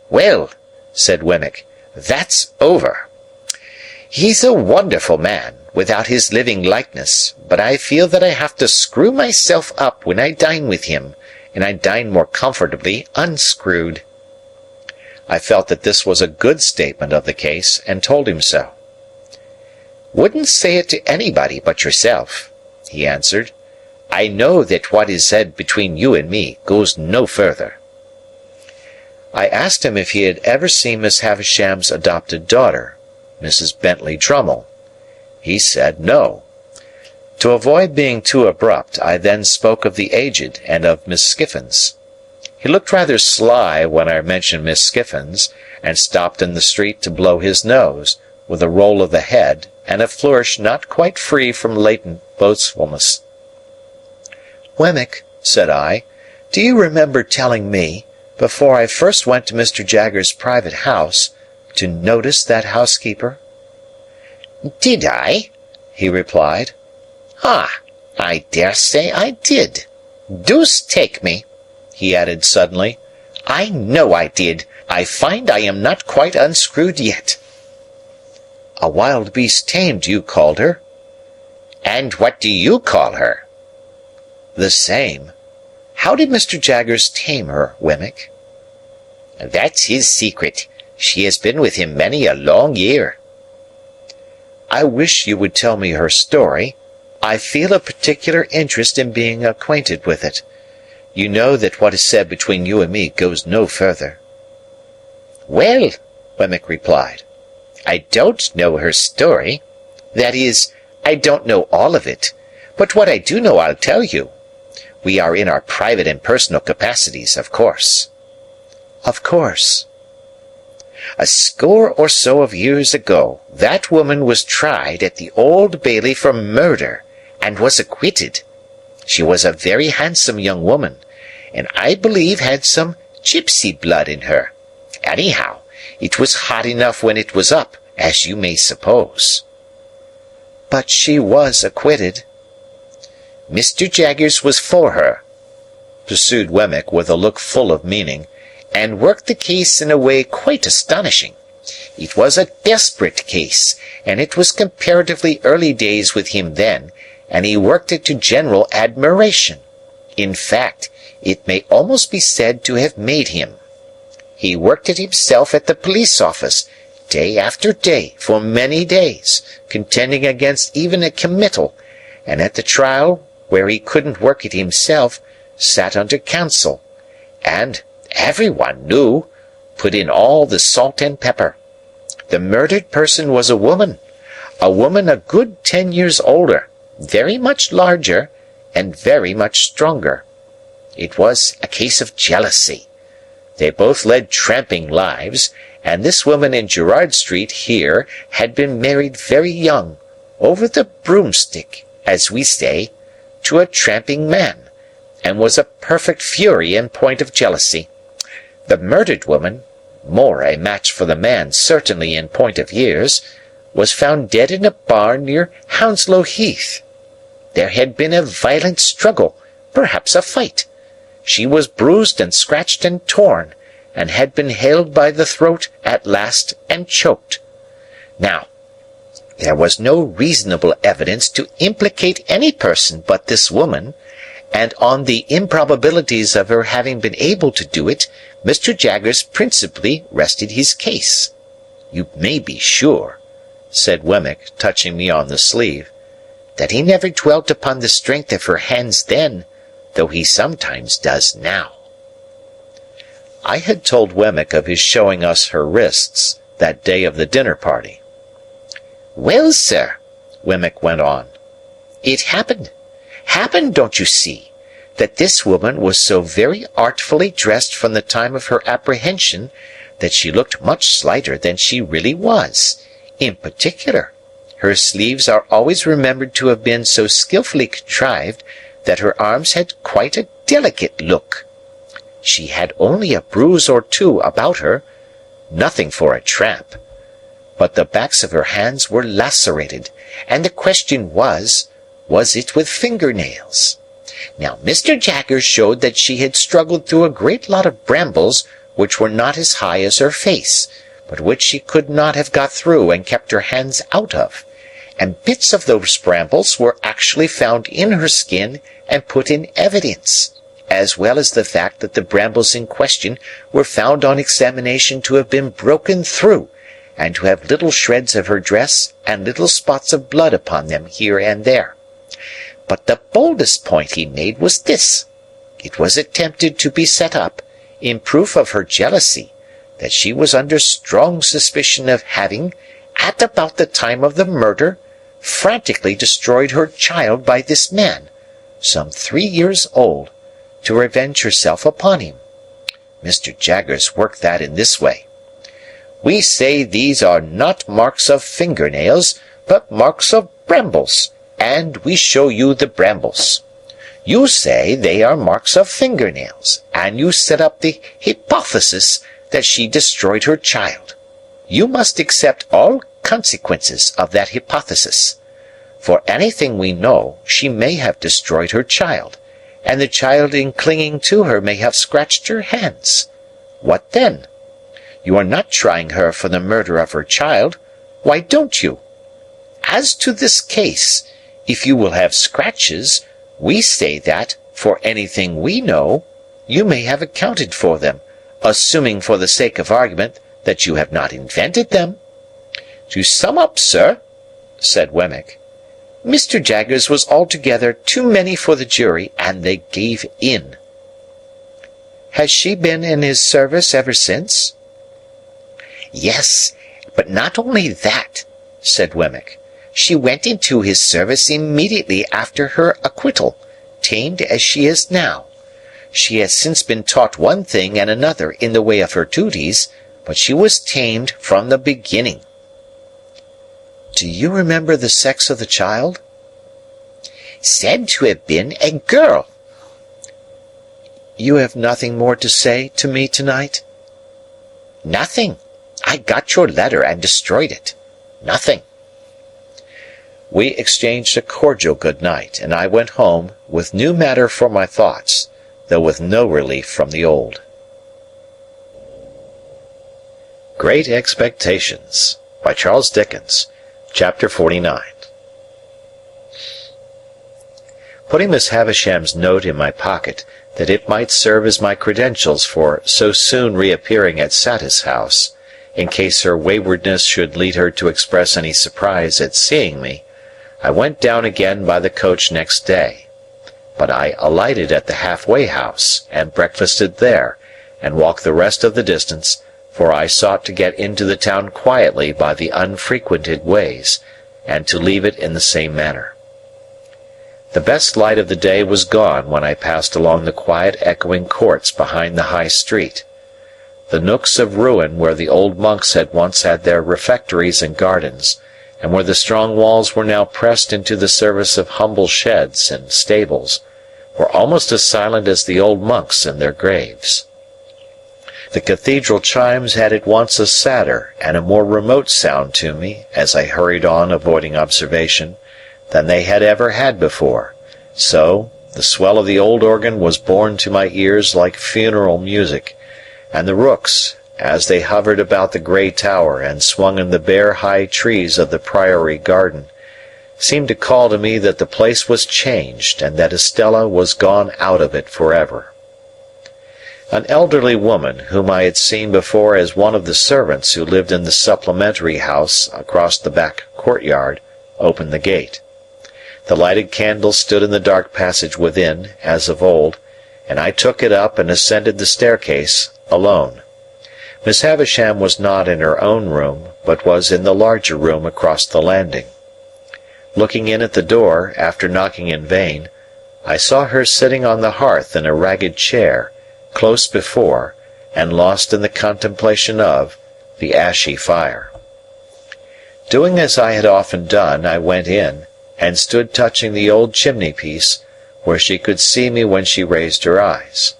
"Well," said Wemmick, "that's over. He's a wonderful man, without his living likeness, but I feel that I have to screw myself up when I dine with him, and I dine more comfortably unscrewed." I felt that this was a good statement of the case, and told him so. "Wouldn't say it to anybody but yourself," he answered. "I know that what is said between you and me goes no further." I asked him if he had ever seen Miss Havisham's adopted daughter, Mrs. Bentley Drummle. He said no. To avoid being too abrupt, I then spoke of the aged and of Miss Skiffins. He looked rather sly when I mentioned Miss Skiffins, and stopped in the street to blow his nose, with a roll of the head, and a flourish not quite free from latent boastfulness. "Wemmick," said I, "do you remember telling me, before I first went to Mr. Jaggers' private house, to notice that housekeeper?" "Did I?" he replied. "Ah, I dare say I did. Deuce take me," he added suddenly. "I know I did. I find I am not quite unscrewed yet." "A wild beast tamed, you called her." "And what do you call her?" "The same. How did Mr. Jaggers tame her, Wemmick?" "That's his secret. She has been with him many a long year." "I wish you would tell me her story. I feel a particular interest in being acquainted with it. You know that what is said between you and me goes no further." "Well," Wemmick replied, "I don't know her story. That is, I don't know all of it, but what I do know I'll tell you. We are in our private and personal capacities, of course." "Of course." "A score or so of years ago, that woman was tried at the Old Bailey for murder, and was acquitted. She was a very handsome young woman, and I believe had some gypsy blood in her. Anyhow, it was hot enough when it was up, as you may suppose." "But she was acquitted." "Mr. Jaggers was for her," pursued Wemmick with a look full of meaning, "and worked the case in a way quite astonishing. It was a desperate case, and it was comparatively early days with him then, and he worked it to general admiration. In fact, it may almost be said to have made him. He worked it himself at the police office, day after day, for many days, contending against even a committal, and at the trial, where he couldn't work it himself, sat under counsel, and, everyone knew, put in all the salt and pepper. The murdered person was a woman a good 10 years older, very much larger, and very much stronger. It was a case of jealousy. They both led tramping lives, and this woman in Gerrard Street here had been married very young, over the broomstick, as we say, to a tramping man, and was a perfect fury in point of jealousy. The murdered woman, more a match for the man certainly in point of years, was found dead in a barn near Hounslow Heath. There had been a violent struggle, perhaps a fight. She was bruised and scratched and torn, and had been held by the throat at last and choked. Now, there was no reasonable evidence to implicate any person but this woman, and on the improbabilities of her having been able to do it, Mr. Jaggers principally rested his case. You may be sure," said Wemmick, touching me on the sleeve, "that he never dwelt upon the strength of her hands then, though he sometimes does now." I had told Wemmick of his showing us her wrists that day of the dinner party. "Well, sir," Wemmick went on, "it happened, don't you see, that this woman was so very artfully dressed from the time of her apprehension that she looked much slighter than she really was. In particular, her sleeves are always remembered to have been so skilfully contrived that her arms had quite a delicate look. She had only a bruise or two about her, nothing for a tramp, but the backs of her hands were lacerated, and the question was it with finger-nails? Now, Mr. Jaggers showed that she had struggled through a great lot of brambles which were not as high as her face, but which she could not have got through and kept her hands out of, and bits of those brambles were actually found in her skin and put in evidence, as well as the fact that the brambles in question were found on examination to have been broken through, and to have little shreds of her dress and little spots of blood upon them here and there. But the boldest point he made was this: it was attempted to be set up, in proof of her jealousy, that she was under strong suspicion of having, at about the time of the murder, frantically destroyed her child by this man, some 3 years old, to revenge herself upon him. Mr. Jaggers worked that in this way: "We say these are not marks of finger-nails, but marks of brambles, and we show you the brambles. You say they are marks of finger-nails, and you set up the hypothesis that she destroyed her child. You must accept all consequences of that hypothesis. For anything we know, she may have destroyed her child, and the child in clinging to her may have scratched her hands. What then? You are not trying her for the murder of her child. Why don't you? As to this case, if you will have scratches, we say that, for anything we know, you may have accounted for them, assuming for the sake of argument that you have not invented them. To sum up, sir," said Wemmick, "Mr. Jaggers was altogether too many for the jury, and they gave in." Has she been in his service ever since?" "Yes, but not only that," said Wemmick. "She went into his service immediately after her acquittal, tamed as she is now. She has since been taught one thing and another in the way of her duties, but she was tamed from the beginning." "Do you remember the sex of the child?" "Said to have been a girl." "You have nothing more to say to me tonight?" "Nothing. I got your letter and destroyed it. Nothing." We exchanged a cordial good night, and I went home with new matter for my thoughts, though with no relief from the old. Great Expectations by Charles Dickens. Chapter 49. Putting Miss Havisham's note in my pocket, that it might serve as my credentials for so soon reappearing at Satis House, in case her waywardness should lead her to express any surprise at seeing me, I went down again by the coach next day. But I alighted at the halfway house, and breakfasted there, and walked the rest of the distance, for I sought to get into the town quietly by the unfrequented ways, and to leave it in the same manner. The best light of the day was gone when I passed along the quiet echoing courts behind the high street. The nooks of ruin where the old monks had once had their refectories and gardens, and where the strong walls were now pressed into the service of humble sheds and stables, were almost as silent as the old monks in their graves. The cathedral chimes had at once a sadder and a more remote sound to me, as I hurried on avoiding observation, than they had ever had before, so the swell of the old organ was borne to my ears like funeral music, and the rooks, as they hovered about the grey tower and swung in the bare high trees of the priory garden, seemed to call to me that the place was changed and that Estella was gone out of it forever. An elderly woman, whom I had seen before as one of the servants who lived in the supplementary house across the back courtyard, opened the gate. The lighted candle stood in the dark passage within, as of old, and I took it up and ascended the staircase alone. Miss Havisham was not in her own room, but was in the larger room across the landing. Looking in at the door, after knocking in vain, I saw her sitting on the hearth in a ragged chair, close before, and lost in the contemplation of, the ashy fire. Doing as I had often done, I went in, and stood touching the old chimney-piece, where she could see me when she raised her eyes.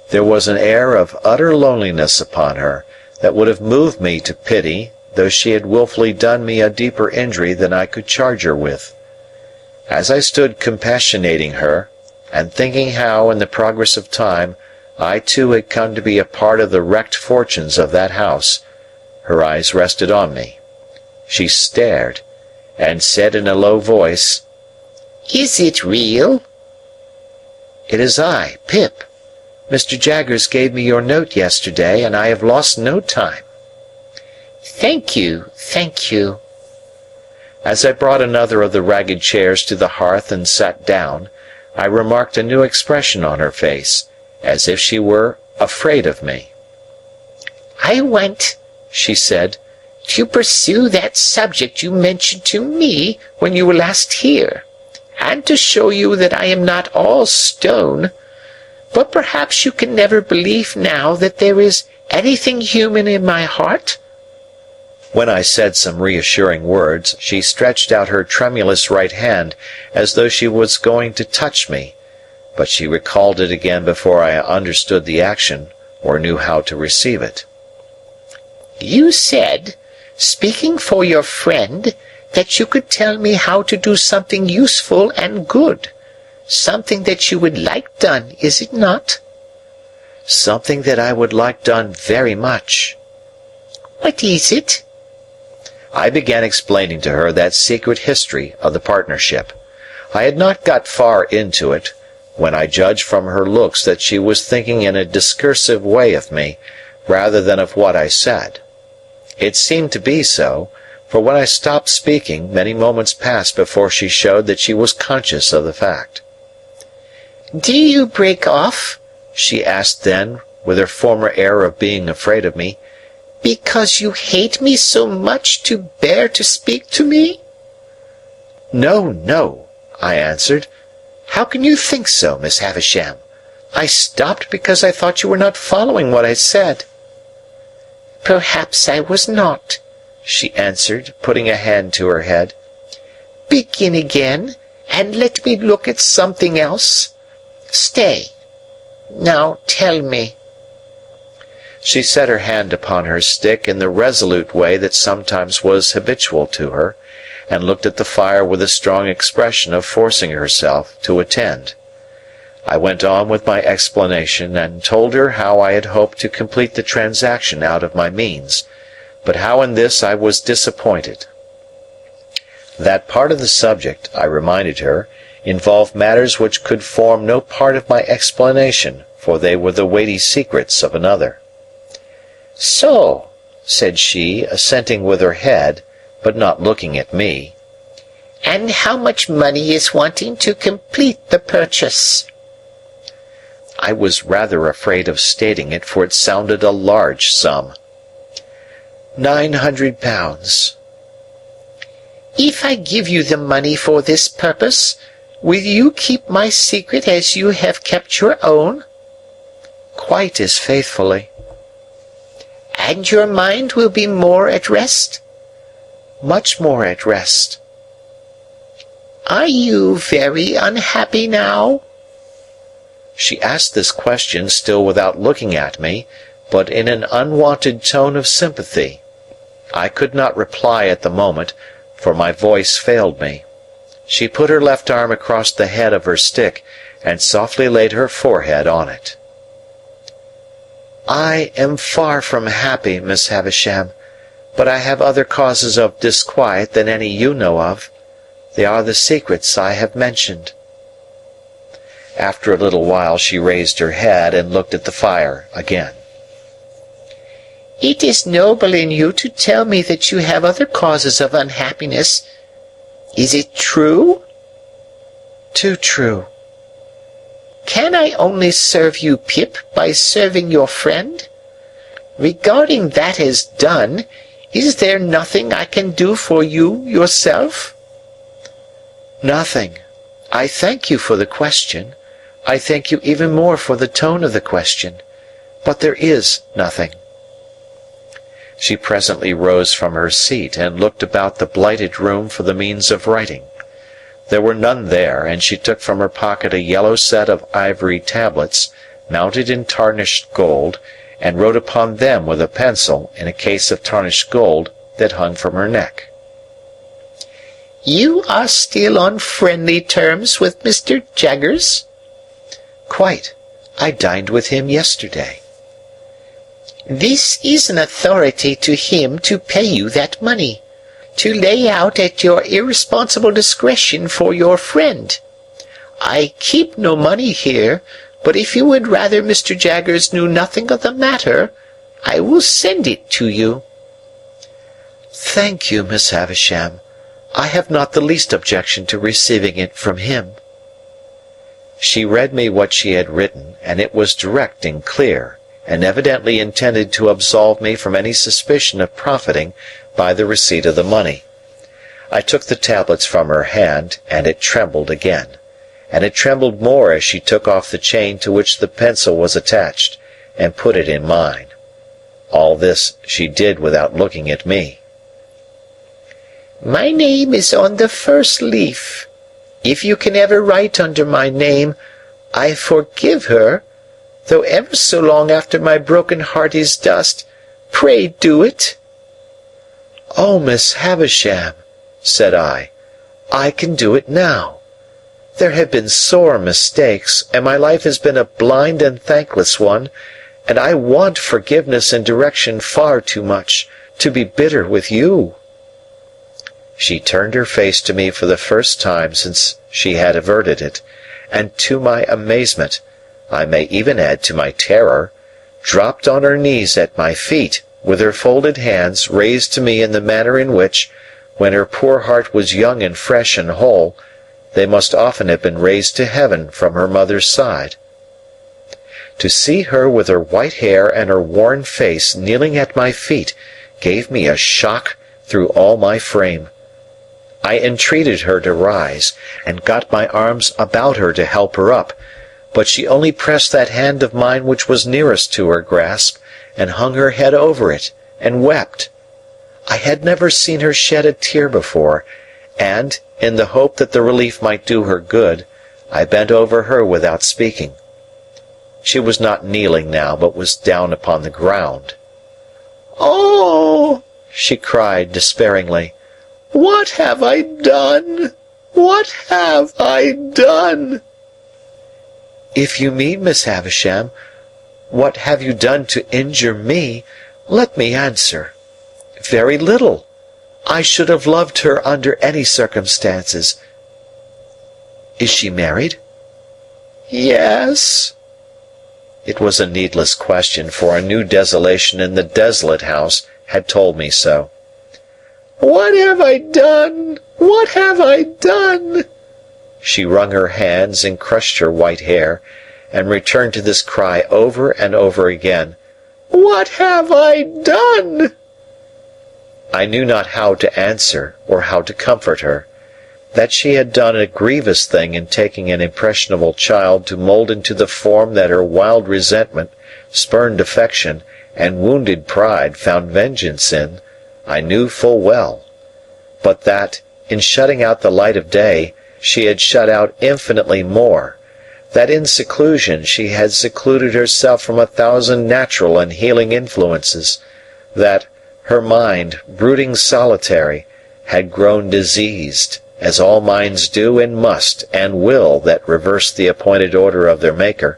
There was an air of utter loneliness upon her that would have moved me to pity, though she had wilfully done me a deeper injury than I could charge her with. As I stood compassionating her, and thinking how, in the progress of time, I too had come to be a part of the wrecked fortunes of that house, her eyes rested on me. She stared, and said in a low voice, "Is it real?" "It is I, Pip. Mr. Jaggers gave me your note yesterday, and I have lost no time." "Thank you, thank you." As I brought another of the ragged chairs to the hearth and sat down, I remarked a new expression on her face, as if she were afraid of me. "I want," she said, "to pursue that subject you mentioned to me when you were last here, and to show you that I am not all stone. But perhaps you can never believe now that there is anything human in my heart?" When I said some reassuring words, she stretched out her tremulous right hand as though she was going to touch me, but she recalled it again before I understood the action or knew how to receive it. "You said, speaking for your friend, that you could tell me how to do something useful and good. Something that you would like done, is it not?" "Something that I would like done very much." "What is it?" I began explaining to her that secret history of the partnership. I had not got far into it, when I judged from her looks that she was thinking in a discursive way of me, rather than of what I said. It seemed to be so, for when I stopped speaking, many moments passed before she showed that she was conscious of the fact. "Do you break off?" she asked then, with her former air of being afraid of me. Because you hate me so much to bear to speak to me? No, no, I answered. How can you think so, Miss Havisham? I stopped because I thought you were not following what I said. Perhaps I was not, she answered, putting a hand to her head. Begin again, and let me look at something else. Stay. Now tell me. She set her hand upon her stick in the resolute way that sometimes was habitual to her, and looked at the fire with a strong expression of forcing herself to attend. I went on with my explanation, and told her how I had hoped to complete the transaction out of my means, but how in this I was disappointed. That part of the subject, I reminded her, involved matters which could form no part of my explanation, for they were the weighty secrets of another. So, said she, assenting with her head, but not looking at me. And how much money is wanting to complete the purchase? I was rather afraid of stating it, for it sounded a large sum. £900. If I give you the money for this purpose, will you keep my secret as you have kept your own? Quite as faithfully. And your mind will be more at rest? Much more at rest. Are you very unhappy now? She asked this question still without looking at me, but in an unwonted tone of sympathy. I could not reply at the moment, for my voice failed me. She put her left arm across the head of her stick, and softly laid her forehead on it. I am far from happy, Miss Havisham, but I have other causes of disquiet than any you know of. They are the secrets I have mentioned. After a little while she raised her head and looked at the fire again. It is noble in you to tell me that you have other causes of unhappiness. Is it true? Too true. Can I only serve you, Pip, by serving your friend? Regarding that as done, is there nothing I can do for you yourself? Nothing. I thank you for the question. I thank you even more for the tone of the question. But there is nothing. She presently rose from her seat and looked about the blighted room for the means of writing. There were none there, and she took from her pocket a yellow set of ivory tablets, mounted in tarnished gold, and wrote upon them with a pencil in a case of tarnished gold that hung from her neck. You are still on friendly terms with Mr. Jaggers? Quite. I dined with him yesterday. This is an authority to him to pay you that money, to lay out at your irresponsible discretion for your friend. I keep no money here, but if you would rather Mr. Jaggers knew nothing of the matter, I will send it to you. Thank you, Miss Havisham. I have not the least objection to receiving it from him. She read me what she had written, and it was direct and clear, and evidently intended to absolve me from any suspicion of profiting by the receipt of the money. I took the tablets from her hand, and it trembled again, and it trembled more as she took off the chain to which the pencil was attached, and put it in mine. All this she did without looking at me. My name is on the first leaf. If you can ever write under my name, I forgive her, though ever so long after my broken heart is dust. Pray do it. Oh, Miss Havisham, said I can do it now. There have been sore mistakes, and my life has been a blind and thankless one, and I want forgiveness and direction far too much to be bitter with you. She turned her face to me for the first time since she had averted it, and to my amazement, I may even add to my terror, dropped on her knees at my feet, with her folded hands raised to me in the manner in which, when her poor heart was young and fresh and whole, they must often have been raised to heaven from her mother's side. To see her with her white hair and her worn face kneeling at my feet gave me a shock through all my frame. I entreated her to rise, and got my arms about her to help her up, but she only pressed that hand of mine which was nearest to her grasp, and hung her head over it, and wept. I had never seen her shed a tear before, and, in the hope that the relief might do her good, I bent over her without speaking. She was not kneeling now, but was down upon the ground. "Oh!" she cried despairingly. "What have I done? What have I done?" "If you mean, Miss Havisham, what have you done to injure me, let me answer. Very little. I should have loved her under any circumstances. Is she married?" "Yes." It was a needless question, for a new desolation in the desolate house had told me so. "What have I done? What have I done?" She wrung her hands and crushed her white hair, and returned to this cry over and over again. "What have I done?" I knew not how to answer or how to comfort her. That she had done a grievous thing in taking an impressionable child to mould into the form that her wild resentment, spurned affection, and wounded pride found vengeance in, I knew full well. But that, in shutting out the light of day, she had shut out infinitely more, that in seclusion she had secluded herself from 1,000 natural and healing influences, that her mind, brooding solitary, had grown diseased, as all minds do and must and will that reverse the appointed order of their Maker,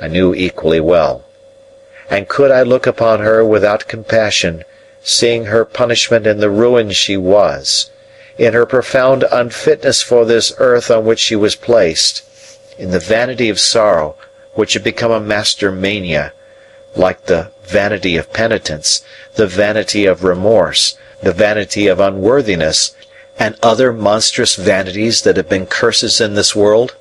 I knew equally well. And could I look upon her without compassion, seeing her punishment in the ruin she was, in her profound unfitness for this earth on which she was placed, in the vanity of sorrow which had become a master mania, like the vanity of penitence, the vanity of remorse, the vanity of unworthiness, and other monstrous vanities that have been curses in this world?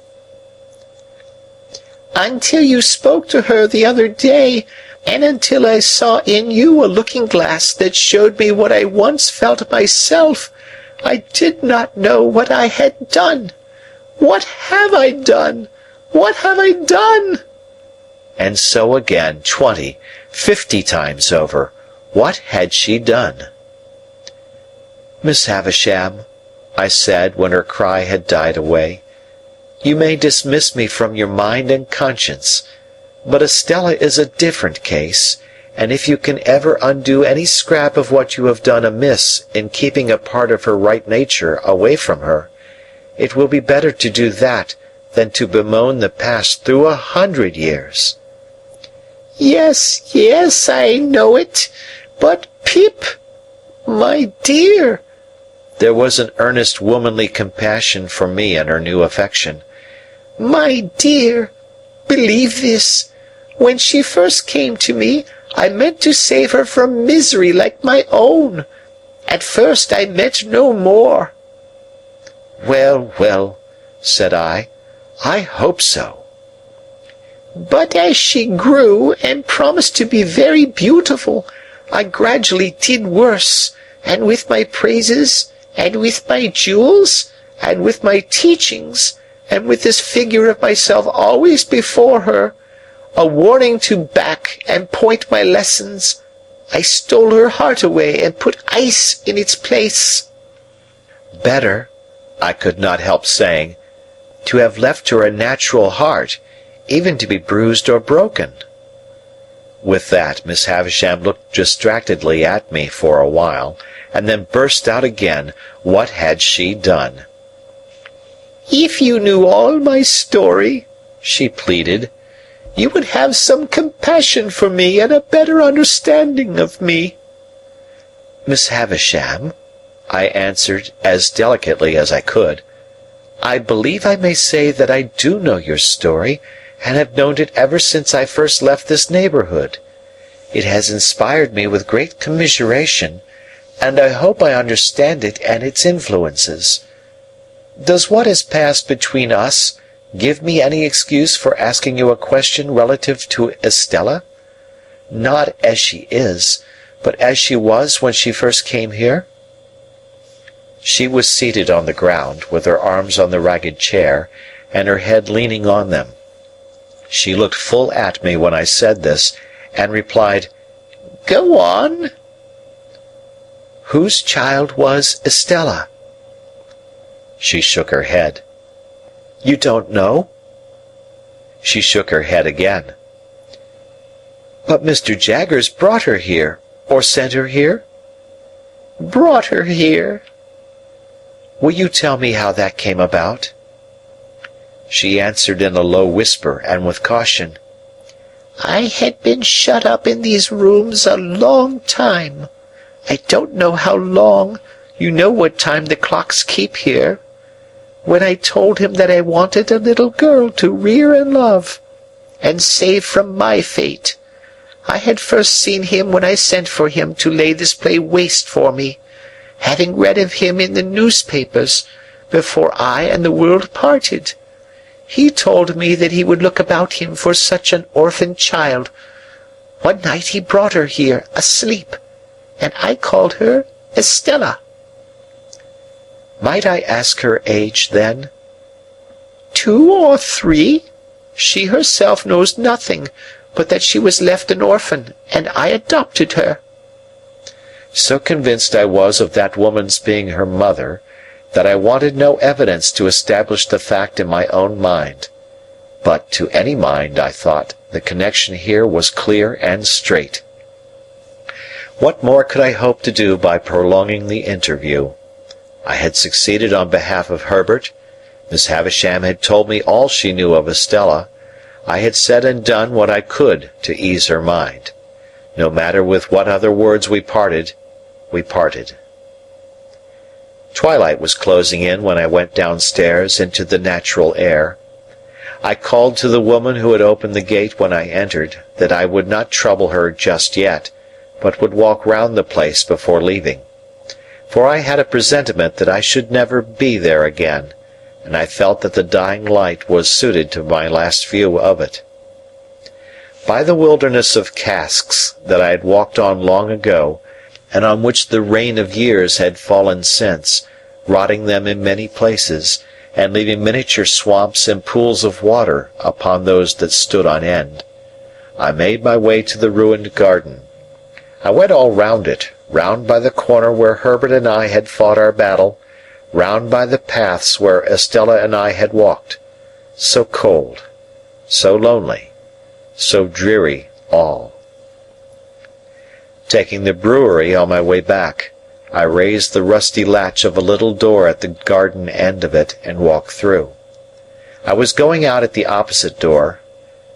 "Until you spoke to her the other day, and until I saw in you a looking-glass that showed me what I once felt myself, I did not know what I had done. What have I done? What have I done?" And so again, 20, 50 times over. What had she done? "Miss Havisham," I said, when her cry had died away, "you may dismiss me from your mind and conscience, but Estella is a different case, and if you can ever undo any scrap of what you have done amiss in keeping a part of her right nature away from her, it will be better to do that than to bemoan the past through 100 years." "Yes, yes, I know it. But, Pip, my dear—" There was an earnest womanly compassion for me in her new affection. "My dear, believe this. When she first came to me, I meant to save her from misery like my own. At first I meant no more." "Well, well," said I hope so." "But as she grew, and promised to be very beautiful, I gradually did worse, and with my praises, and with my jewels, and with my teachings, and with this figure of myself always before her, a warning to back and point my lessons, I stole her heart away and put ice in its place." "Better," I could not help saying, "to have left her a natural heart, even to be bruised or broken." With that, Miss Havisham looked distractedly at me for a while, and then burst out again. What had she done? "If you knew all my story," she pleaded, "you would have some compassion for me and a better understanding of me." "Miss Havisham," I answered as delicately as I could, "I believe I may say that I do know your story, and have known it ever since I first left this neighborhood. It has inspired me with great commiseration, and I hope I understand it and its influences. Does what has passed between us Give me any excuse for asking you a question relative to Estella? Not as she is, but as she was when she first came here?" She was seated on the ground, with her arms on the ragged chair, and her head leaning on them. She looked full at me when I said this, and replied, "Go on." "Whose child was Estella?" She shook her head. "You don't know?" She shook her head again. "But Mr. Jaggers brought her here, or sent her here?" "Brought her here." "Will you tell me how that came about?" She answered in a low whisper and with caution, "I had been shut up in these rooms a long time. I don't know how long. You know what time the clocks keep here. When I told him that I wanted a little girl to rear and love, and save from my fate. I had first seen him when I sent for him to lay this place waste for me, having read of him in the newspapers, before I and the world parted. He told me that he would look about him for such an orphan child. One night he brought her here, asleep, and I called her Estella." "Might I ask her age, then?" 2 or 3. She herself knows nothing, but that she was left an orphan, and I adopted her." So convinced I was of that woman's being her mother, that I wanted no evidence to establish the fact in my own mind. But to any mind, I thought, the connection here was clear and straight. What more could I hope to do by prolonging the interview? I had succeeded on behalf of Herbert. Miss Havisham had told me all she knew of Estella. I had said and done what I could to ease her mind. No matter with what other words we parted, we parted. Twilight was closing in when I went downstairs into the natural air. I called to the woman who had opened the gate when I entered that I would not trouble her just yet, but would walk round the place before leaving. For I had a presentiment that I should never be there again, and I felt that the dying light was suited to my last view of it. By the wilderness of casks that I had walked on long ago, and on which the rain of years had fallen since, rotting them in many places, and leaving miniature swamps and pools of water upon those that stood on end, I made my way to the ruined garden. I went all round it, round by the corner where Herbert and I had fought our battle, round by the paths where Estella and I had walked. So cold, so lonely, so dreary all. Taking the brewery on my way back, I raised the rusty latch of a little door at the garden end of it and walked through. I was going out at the opposite door,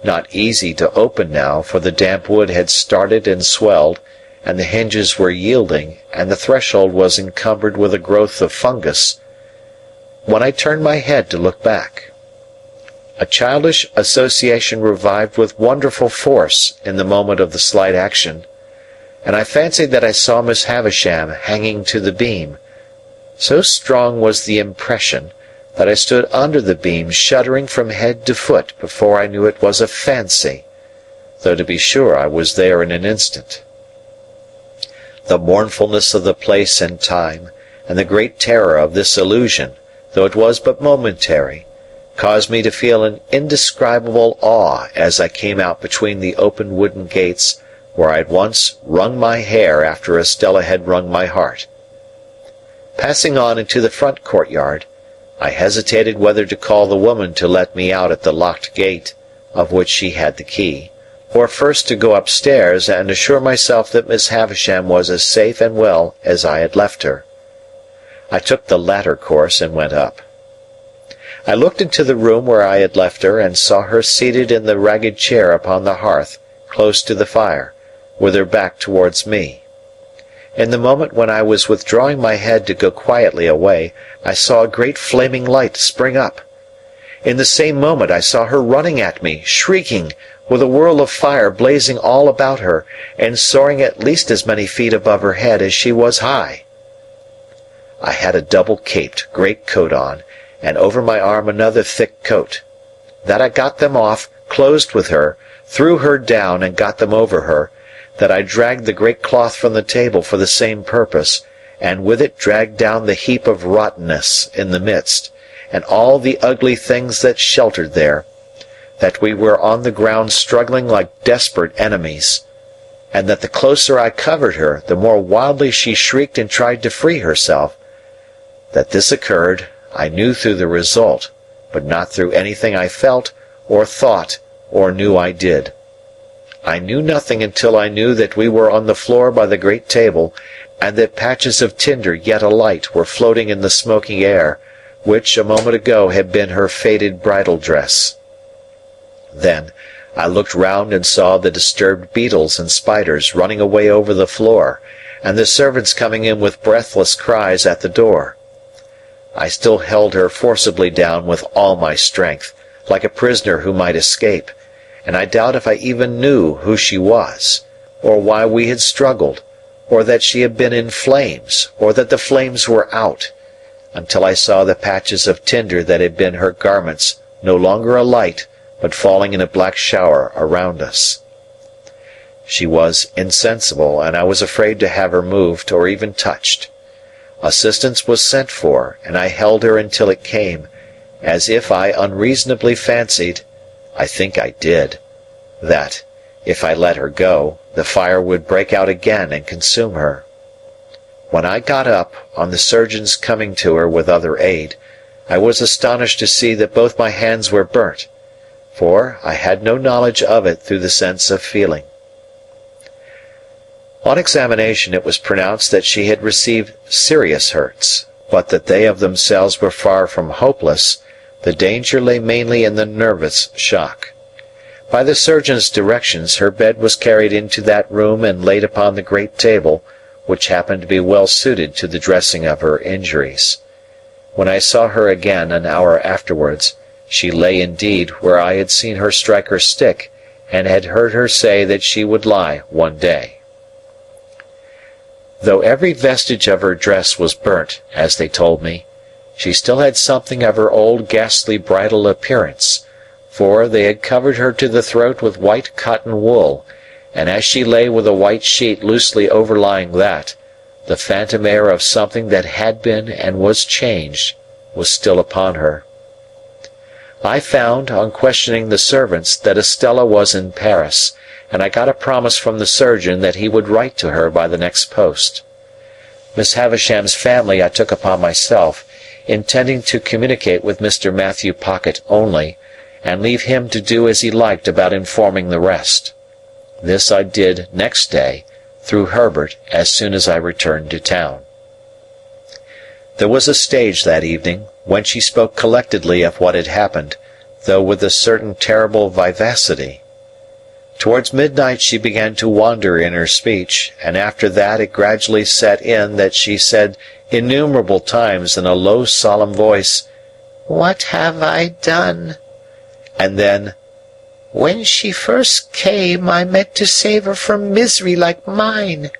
not easy to open now, for the damp wood had started and swelled, and the hinges were yielding, and the threshold was encumbered with a growth of fungus, when I turned my head to look back. A childish association revived with wonderful force in the moment of the slight action, and I fancied that I saw Miss Havisham hanging to the beam. So strong was the impression that I stood under the beam shuddering from head to foot before I knew it was a fancy, though to be sure I was there in an instant. The mournfulness of the place and time, and the great terror of this illusion, though it was but momentary, caused me to feel an indescribable awe as I came out between the open wooden gates where I had once wrung my hair after Estella had wrung my heart. Passing on into the front courtyard, I hesitated whether to call the woman to let me out at the locked gate, of which she had the key, or first to go upstairs and assure myself that Miss Havisham was as safe and well as I had left her. I took the latter course and went up. I looked into the room where I had left her, and saw her seated in the ragged chair upon the hearth, close to the fire, with her back towards me. In the moment when I was withdrawing my head to go quietly away, I saw a great flaming light spring up. In the same moment I saw her running at me, shrieking, with a whirl of fire blazing all about her, and soaring at least as many feet above her head as she was high. I had a double-caped great coat on, and over my arm another thick coat. that I got them off, closed with her, threw her down and got them over her, that I dragged the great cloth from the table for the same purpose, and with it dragged down the heap of rottenness in the midst, and all the ugly things that sheltered there, that we were on the ground struggling like desperate enemies, and that the closer I covered her, the more wildly she shrieked and tried to free herself. That this occurred, I knew through the result, but not through anything I felt, or thought, or knew I did. I knew nothing until I knew that we were on the floor by the great table, and that patches of tinder yet alight were floating in the smoky air, which a moment ago had been her faded bridal dress. Then I looked round and saw the disturbed beetles and spiders running away over the floor, and the servants coming in with breathless cries at the door. I still held her forcibly down with all my strength, like a prisoner who might escape, and I doubt if I even knew who she was, or why we had struggled, or that she had been in flames, or that the flames were out, until I saw the patches of tinder that had been her garments no longer alight, but falling in a black shower around us. She was insensible, and I was afraid to have her moved or even touched. Assistance was sent for, and I held her until it came, as if I unreasonably fancied, I think I did, that, if I let her go, the fire would break out again and consume her. When I got up, on the surgeon's coming to her with other aid, I was astonished to see that both my hands were burnt, for I had no knowledge of it through the sense of feeling. On examination it was pronounced that she had received serious hurts, but that they of themselves were far from hopeless. The danger lay mainly in the nervous shock. By the surgeon's directions her bed was carried into that room and laid upon the great table, which happened to be well suited to the dressing of her injuries. When I saw her again an hour afterwards, she lay indeed where I had seen her strike her stick, and had heard her say that she would lie one day. Though every vestige of her dress was burnt, as they told me, she still had something of her old ghastly bridal appearance, for they had covered her to the throat with white cotton wool, and as she lay with a white sheet loosely overlying that, the phantom air of something that had been and was changed was still upon her. I found, on questioning the servants, that Estella was in Paris, and I got a promise from the surgeon that he would write to her by the next post. Miss Havisham's family I took upon myself, intending to communicate with Mr. Matthew Pocket only, and leave him to do as he liked about informing the rest. This I did next day, through Herbert, as soon as I returned to town. There was a stage that evening, when she spoke collectedly of what had happened, though with a certain terrible vivacity. Towards midnight she began to wander in her speech, and after that it gradually set in that she said innumerable times in a low solemn voice, "What have I done?" And then, "When she first came I meant to save her from misery like mine."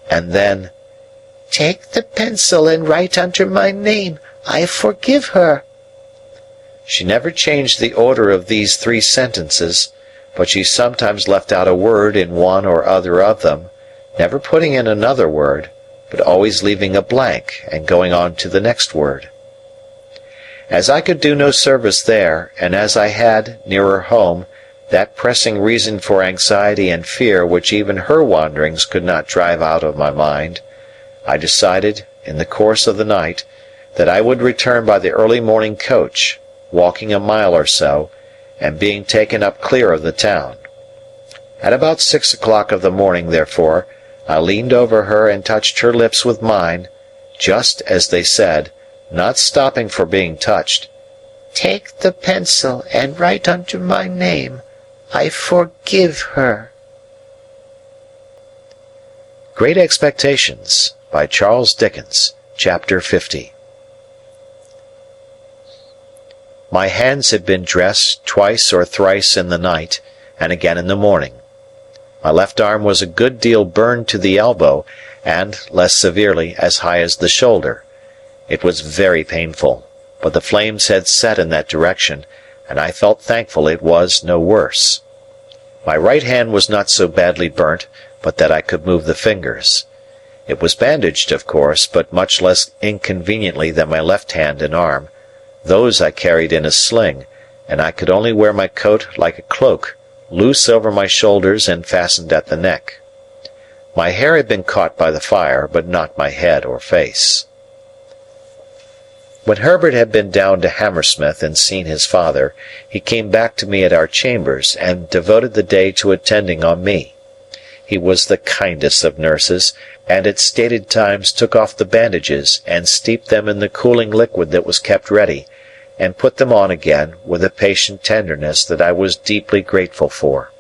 And then, "Take the pencil and write under my name, I forgive her." She never changed the order of these 3 sentences, but she sometimes left out a word in one or other of them, never putting in another word, but always leaving a blank and going on to the next word. As I could do no service there, and as I had, nearer home, that pressing reason for anxiety and fear which even her wanderings could not drive out of my mind, I decided, in the course of the night, that I would return by the early morning coach, walking a mile or so, and being taken up clear of the town. At about 6 o'clock of the morning, therefore, I leaned over her and touched her lips with mine, just as they said, not stopping for being touched, "Take the pencil and write under my name, I forgive her." Great Expectations by Charles Dickens, Chapter 50. My hands had been dressed twice or thrice in the night, and again in the morning. My left arm was a good deal burned to the elbow, and, less severely, as high as the shoulder. It was very painful, but the flames had set in that direction, and I felt thankful it was no worse. My right hand was not so badly burnt but that I could move the fingers. It was bandaged, of course, but much less inconveniently than my left hand and arm. Those I carried in a sling, and I could only wear my coat like a cloak, loose over my shoulders and fastened at the neck. My hair had been caught by the fire, but not my head or face. When Herbert had been down to Hammersmith and seen his father, he came back to me at our chambers and devoted the day to attending on me. He was the kindest of nurses, and at stated times took off the bandages and steeped them in the cooling liquid that was kept ready, and put them on again with a patient tenderness that I was deeply grateful for.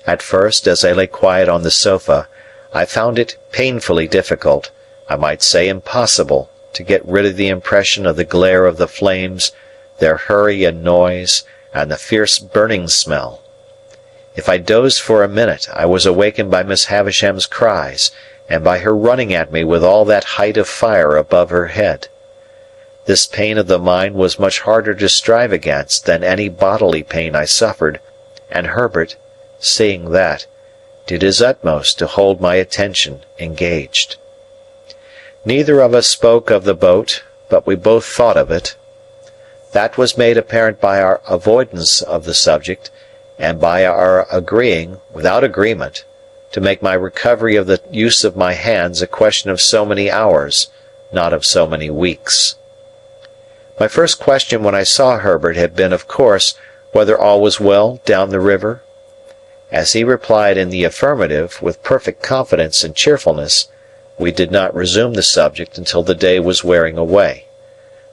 At first, as I lay quiet on the sofa, I found it painfully difficult, I might say impossible, to get rid of the impression of the glare of the flames, their hurry and noise, and the fierce burning smell. If I dozed for a minute, I was awakened by Miss Havisham's cries, and by her running at me with all that height of fire above her head. This pain of the mind was much harder to strive against than any bodily pain I suffered, and Herbert, seeing that, did his utmost to hold my attention engaged. Neither of us spoke of the boat, but we both thought of it. That was made apparent by our avoidance of the subject, and by our agreeing, without agreement, to make my recovery of the use of my hands a question of so many hours, not of so many weeks. My first question when I saw Herbert had been, of course, whether all was well down the river. As he replied in the affirmative, with perfect confidence and cheerfulness, we did not resume the subject until the day was wearing away.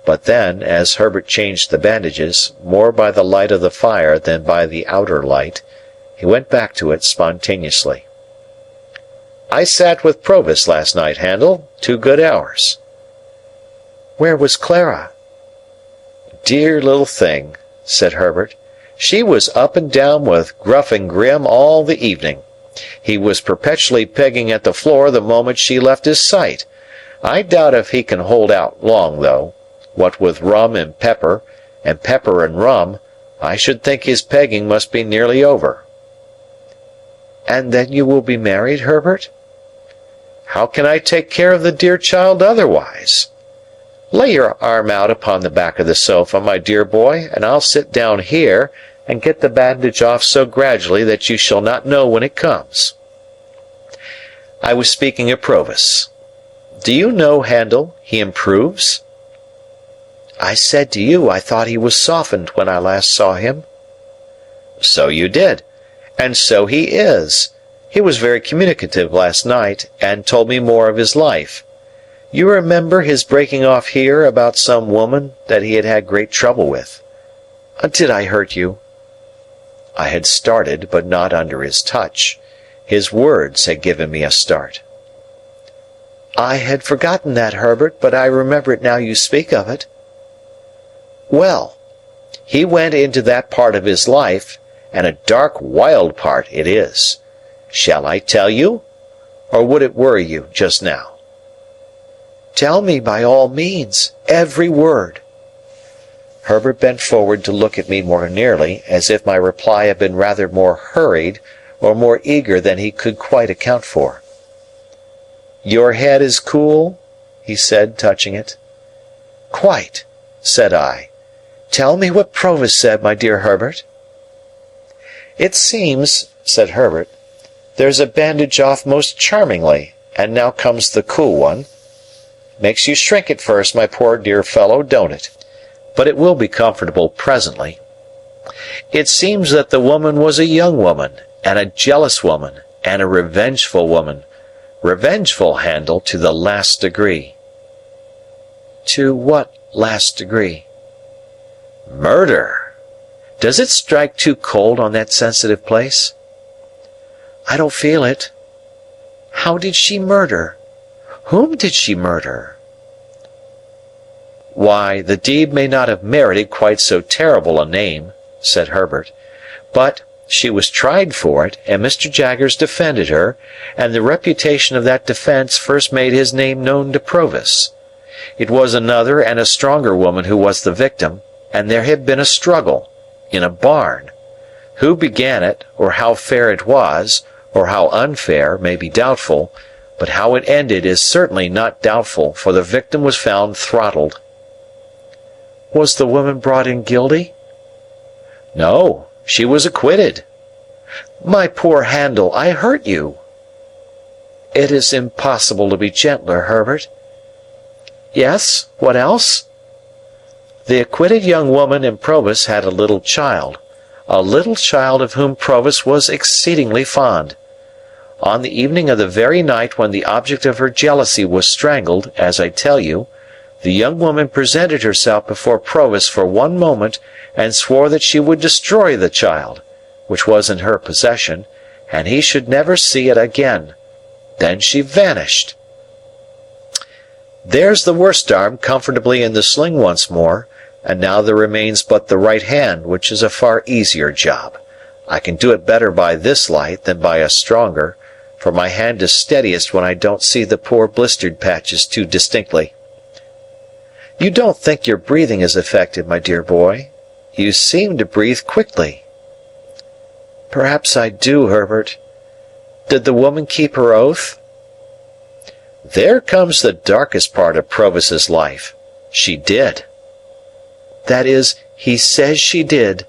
But then, as Herbert changed the bandages, more by the light of the fire than by the outer light, he went back to it spontaneously. "I sat with Provis last night, Handel, 2 good hours." "Where was Clara?" "Dear little thing," said Herbert. "She was up and down with Gruff and Grim all the evening. He was perpetually pegging at the floor the moment she left his sight. I doubt if he can hold out long, though. What with rum and pepper and rum, I should think his pegging must be nearly over." "And then you will be married, Herbert?" "How can I take care of the dear child otherwise? Lay your arm out upon the back of the sofa, my dear boy, and I'll sit down here and get the bandage off so gradually that you shall not know when it comes. I was speaking of Provis. Do you know, Handel, he improves?" "I said to you I thought he was softened when I last saw him." "So you did, and so he is. He was very communicative last night, and told me more of his life. You remember his breaking off here about some woman that he had had great trouble with. Did I hurt you?" I had started, but not under his touch. His words had given me a start. "I had forgotten that, Herbert, but I remember it now you speak of it." "Well, he went into that part of his life, and a dark, wild part it is. Shall I tell you, or would it worry you just now?" "Tell me by all means, every word." Herbert bent forward to look at me more nearly, as if my reply had been rather more hurried or more eager than he could quite account for. "Your head is cool?" he said, touching it. "Quite," said I. "Tell me what Provis said, my dear Herbert." "It seems," said Herbert, "there's a bandage off most charmingly, and now comes the cool one. Makes you shrink at first, my poor dear fellow, don't it? But it will be comfortable presently. It seems that the woman was a young woman, and a jealous woman, and a revengeful woman. Revengeful, Handel, to the last degree." "To what last degree?" "Murder. Does it strike too cold on that sensitive place?" "I don't feel it. How did she murder? Whom did she murder?" "Why, the deed may not have merited quite so terrible a name," said Herbert, "but she was tried for it, and Mr. Jaggers defended her, and the reputation of that defence first made his name known to Provis. It was another and a stronger woman who was the victim, and there had been a struggle, in a barn. Who began it, or how fair it was, or how unfair, may be doubtful, but how it ended is certainly not doubtful, for the victim was found throttled. Was the woman brought in guilty? No, she was acquitted. My poor Handel, I hurt you. It is impossible to be gentler, Herbert. Yes, what else? The acquitted young woman and Provis had a little child of whom Provis was exceedingly fond. On the evening of the very night when the object of her jealousy was strangled, as I tell you, the young woman presented herself before Provis for one moment and swore that she would destroy the child, which was in her possession, and he should never see it again. Then she vanished. There's the worst arm comfortably in the sling once more, and now there remains but the right hand, which is a far easier job. I can do it better by this light than by a stronger, for my hand is steadiest when I don't see the poor blistered patches too distinctly. You don't think your breathing is affected, my dear boy? You seem to breathe quickly. Perhaps I do, Herbert. Did the woman keep her oath? There comes the darkest part of Provis's life. She did. That is, he says she did.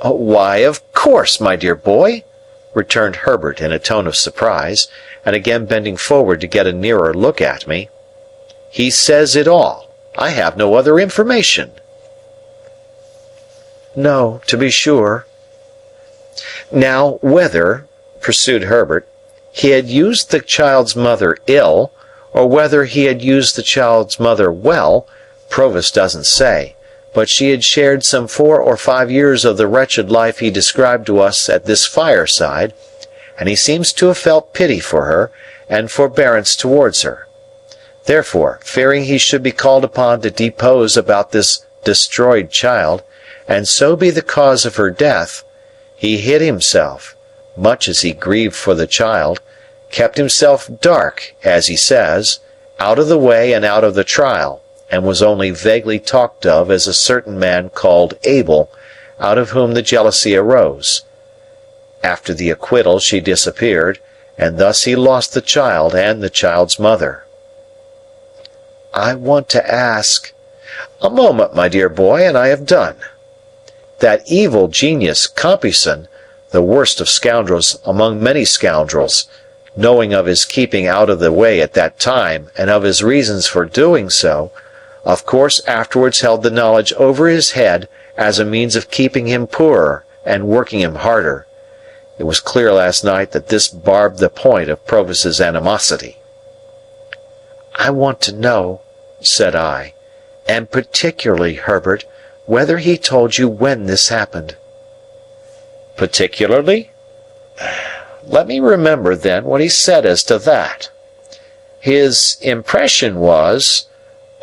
Oh, why, of course, my dear boy, returned Herbert in a tone of surprise, and again bending forward to get a nearer look at me. He says it all. I have no other information. No, to be sure. Now, whether, pursued Herbert, he had used the child's mother ill, or whether he had used the child's mother well, Provis doesn't say, but she had shared some 4 or 5 years of the wretched life he described to us at this fireside, and he seems to have felt pity for her, and forbearance towards her. Therefore, fearing he should be called upon to depose about this destroyed child, and so be the cause of her death, he hid himself, much as he grieved for the child, kept himself dark, as he says, out of the way and out of the trial, and was only vaguely talked of as a certain man called Abel, out of whom the jealousy arose. After the acquittal she disappeared, and thus he lost the child and the child's mother. I want to ask— A moment, my dear boy, and I have done. That evil genius, Compeyson, the worst of scoundrels among many scoundrels, knowing of his keeping out of the way at that time, and of his reasons for doing so, of course afterwards held the knowledge over his head as a means of keeping him poorer and working him harder. It was clear last night that this barbed the point of Provis's animosity. I want to know, said I, and particularly, Herbert, whether he told you when this happened. Particularly? Let me remember, then, what he said as to that. His impression was,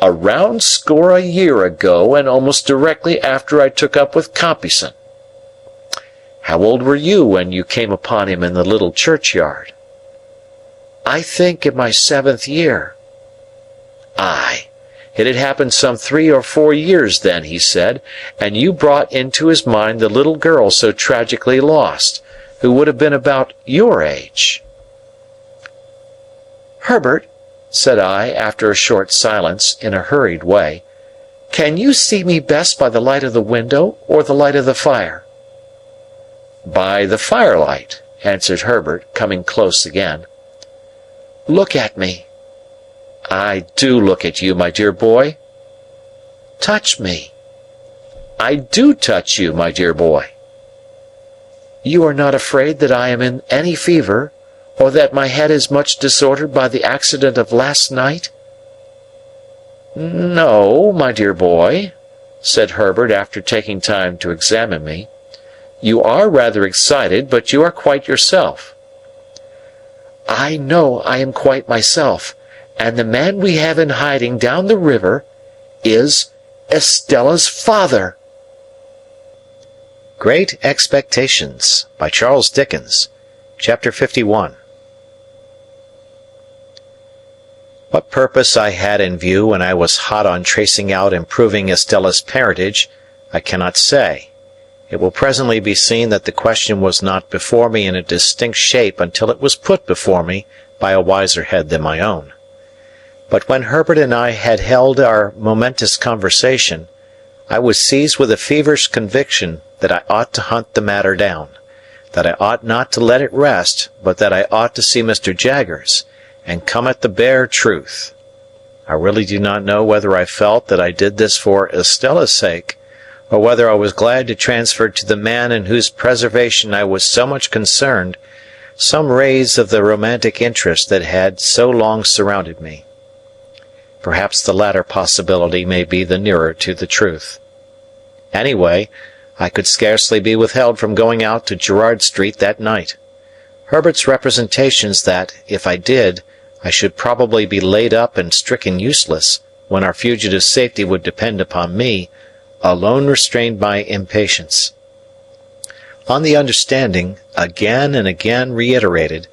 a round score a year ago, and almost directly after I took up with Compeyson. How old were you when you came upon him in the little churchyard? I think in my 7th year. Aye, it had happened some 3 or 4 years then, he said, and you brought into his mind the little girl so tragically lost, who would have been about your age. Herbert, said I, after a short silence, in a hurried way, can you see me best by the light of the window or the light of the fire? By the firelight, answered Herbert, coming close again. Look at me. I do look at you, my dear boy. Touch me. I do touch you, my dear boy. You are not afraid that I am in any fever, or that my head is much disordered by the accident of last night? No, my dear boy, said Herbert after taking time to examine me. You are rather excited, but you are quite yourself. I know I am quite myself, and the man we have in hiding down the river is Estella's father. Great Expectations, by Charles Dickens, Chapter 51. What purpose I had in view when I was hot on tracing out and proving Estella's parentage, I cannot say. It will presently be seen that the question was not before me in a distinct shape until it was put before me by a wiser head than my own. But when Herbert and I had held our momentous conversation, I was seized with a feverish conviction that I ought to hunt the matter down, that I ought not to let it rest, but that I ought to see Mr. Jaggers, and come at the bare truth. I really do not know whether I felt that I did this for Estella's sake, or whether I was glad to transfer to the man in whose preservation I was so much concerned some rays of the romantic interest that had so long surrounded me. Perhaps the latter possibility may be the nearer to the truth. Anyway, I could scarcely be withheld from going out to Gerrard Street that night. Herbert's representations that, if I did, I should probably be laid up and stricken useless, when our fugitive's safety would depend upon me, alone restrained my impatience. On the understanding, again and again reiterated,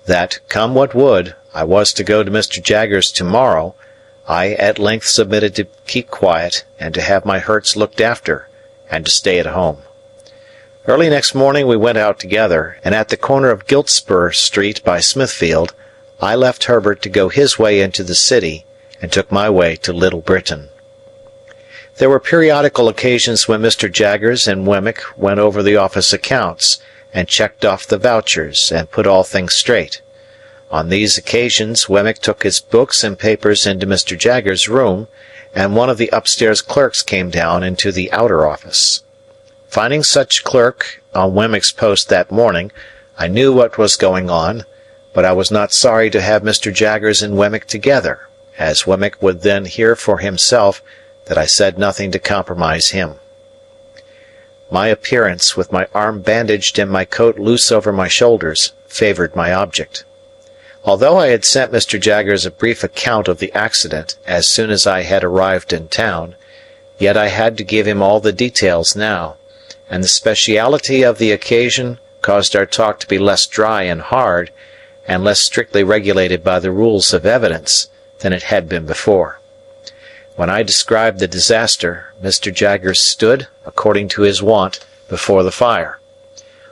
that, come what would, I was to go to Mr. Jaggers tomorrow, I at length submitted to keep quiet and to have my hurts looked after, and to stay at home. Early next morning we went out together, and at the corner of Giltspur Street by Smithfield, I left Herbert to go his way into the city, and took my way to Little Britain. There were periodical occasions when Mr. Jaggers and Wemmick went over the office accounts, and checked off the vouchers, and put all things straight. On these occasions Wemmick took his books and papers into Mr. Jaggers' room, and one of the upstairs clerks came down into the outer office. Finding such clerk on Wemmick's post that morning, I knew what was going on, but I was not sorry to have Mr. Jaggers and Wemmick together, as Wemmick would then hear for himself that I said nothing to compromise him. My appearance, with my arm bandaged and my coat loose over my shoulders, favoured my object. Although I had sent Mr. Jaggers a brief account of the accident as soon as I had arrived in town, yet I had to give him all the details now, and the speciality of the occasion caused our talk to be less dry and hard, and less strictly regulated by the rules of evidence, than it had been before. When I described the disaster, Mr. Jaggers stood, according to his wont, before the fire.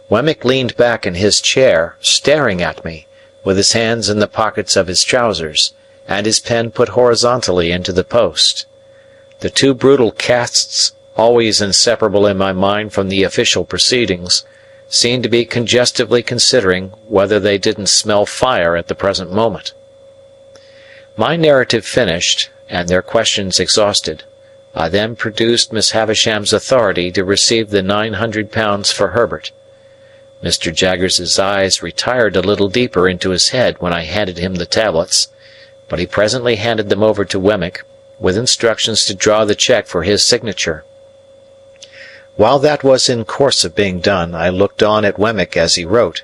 Wemmick leaned back in his chair, staring at me, with his hands in the pockets of his trousers, and his pen put horizontally into the post. The two brutal casts, always inseparable in my mind from the official proceedings, seemed to be congestively considering whether they didn't smell fire at the present moment. My narrative finished, and their questions exhausted, I then produced Miss Havisham's authority to receive the £900 for Herbert. Mr. Jaggers's eyes retired a little deeper into his head when I handed him the tablets, but he presently handed them over to Wemmick, with instructions to draw the cheque for his signature. While that was in course of being done, I looked on at Wemmick as he wrote,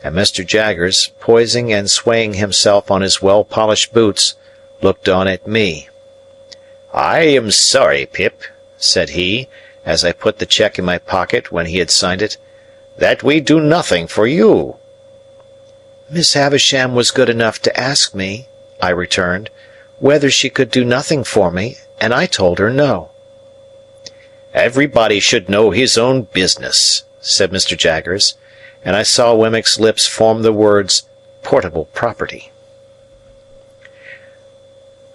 and Mr. Jaggers, poising and swaying himself on his well-polished boots, looked on at me. "I am sorry, Pip," said he, as I put the cheque in my pocket when he had signed it, "that we do nothing for you." "Miss Havisham was good enough to ask me," I returned, "whether she could do nothing for me, and I told her no." "Everybody should know his own business," said Mr. Jaggers, and I saw Wemmick's lips form the words, "portable property."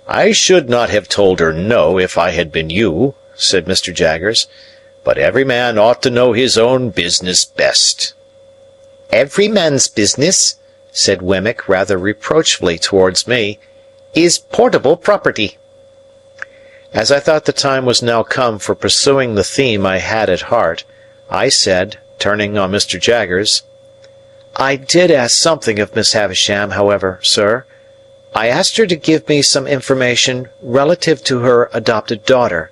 "I should not have told her no if I had been you," said Mr. Jaggers, "but every man ought to know his own business best." "Every man's business," said Wemmick rather reproachfully towards me, "is portable property." As I thought the time was now come for pursuing the theme I had at heart, I said, turning on Mr. Jaggers, "I did ask something of Miss Havisham, however, sir. I asked her to give me some information relative to her adopted daughter,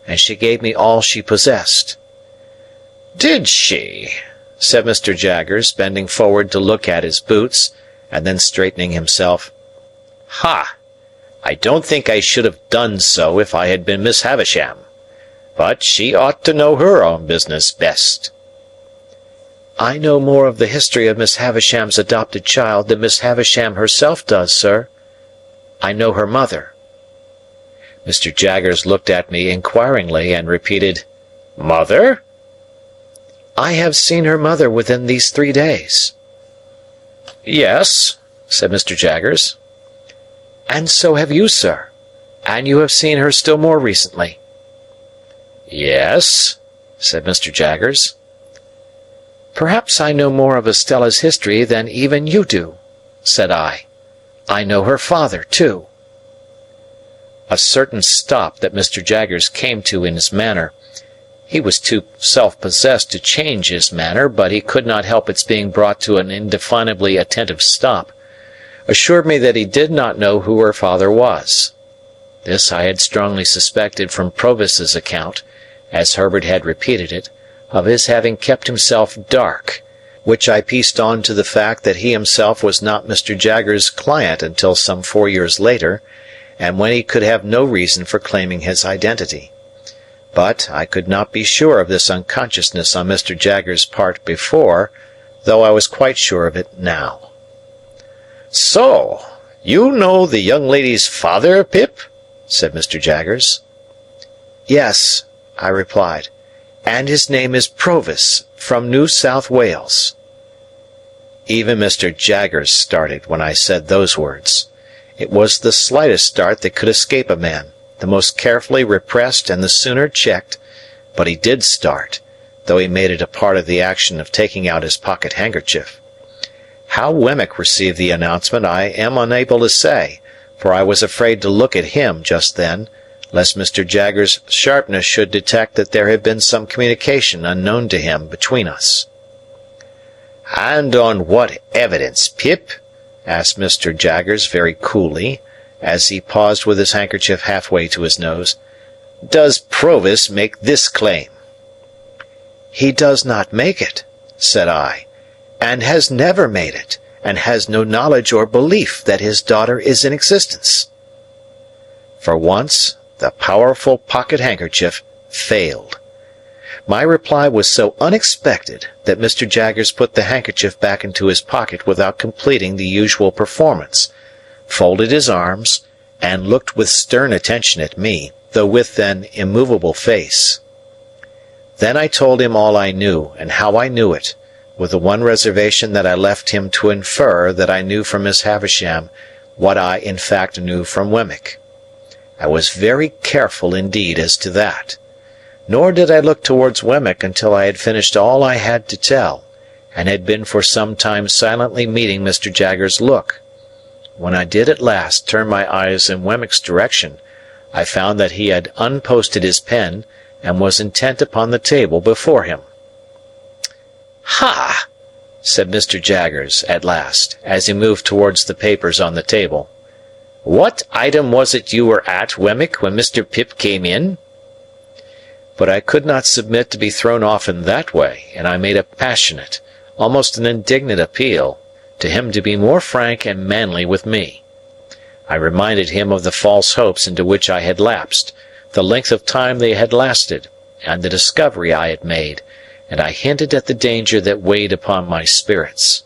and she gave me all she possessed." "Did she?" said Mr. Jaggers, bending forward to look at his boots, and then straightening himself. "Ha! I don't think I should have done so if I had been Miss Havisham. But she ought to know her own business best." "I know more of the history of Miss Havisham's adopted child than Miss Havisham herself does, sir." I know her mother." Mr. Jaggers looked at me inquiringly and repeated, "Mother?" "I have seen her mother within these 3 days." "Yes," said Mr. Jaggers. "And so have you, sir. And you have seen her still more recently." "Yes," said Mr. Jaggers. "Perhaps I know more of Estella's history than even you do," said I. "I know her father, too." A certain stop that Mr. Jaggers came to in his manner, he was too self-possessed to change his manner, but he could not help its being brought to an indefinably attentive stop, assured me that he did not know who her father was. This I had strongly suspected from Provis's account, as Herbert had repeated it, of his having kept himself dark, which I pieced on to the fact that he himself was not Mr. Jaggers' client until some 4 years later, and when he could have no reason for claiming his identity. But I could not be sure of this unconsciousness on Mr. Jaggers' part before, though I was quite sure of it now. "So, you know the young lady's father, Pip?" said Mr. Jaggers. "Yes," I replied, "and his name is Provis, from New South Wales." Even Mr. Jaggers started when I said those words. It was the slightest start that could escape a man, the most carefully repressed and the sooner checked, but he did start, though he made it a part of the action of taking out his pocket handkerchief. How Wemmick received the announcement I am unable to say, for I was afraid to look at him just then, lest Mr. Jaggers' sharpness should detect that there had been some communication unknown to him between us. "And on what evidence, Pip?" asked Mr. Jaggers very coolly, as he paused with his handkerchief halfway to his nose. "Does Provis make this claim?" "He does not make it," said I, "and has never made it, and has no knowledge or belief that his daughter is in existence." For once, the powerful pocket handkerchief failed. My reply was so unexpected that Mr. Jaggers put the handkerchief back into his pocket without completing the usual performance, folded his arms, and looked with stern attention at me, though with an immovable face. Then I told him all I knew, and how I knew it, with the one reservation that I left him to infer that I knew from Miss Havisham what I in fact knew from Wemmick. I was very careful indeed as to that. Nor did I look towards Wemmick until I had finished all I had to tell, and had been for some time silently meeting Mr. Jaggers' look. When I did at last turn my eyes in Wemmick's direction, I found that he had unposted his pen, and was intent upon the table before him. "Ha!" said Mr. Jaggers, at last, as he moved towards the papers on the table. "What item was it you were at, Wemmick, when Mr. Pip came in?" But I could not submit to be thrown off in that way, and I made a passionate, almost an indignant appeal, to him to be more frank and manly with me. I reminded him of the false hopes into which I had lapsed, the length of time they had lasted, and the discovery I had made, and I hinted at the danger that weighed upon my spirits.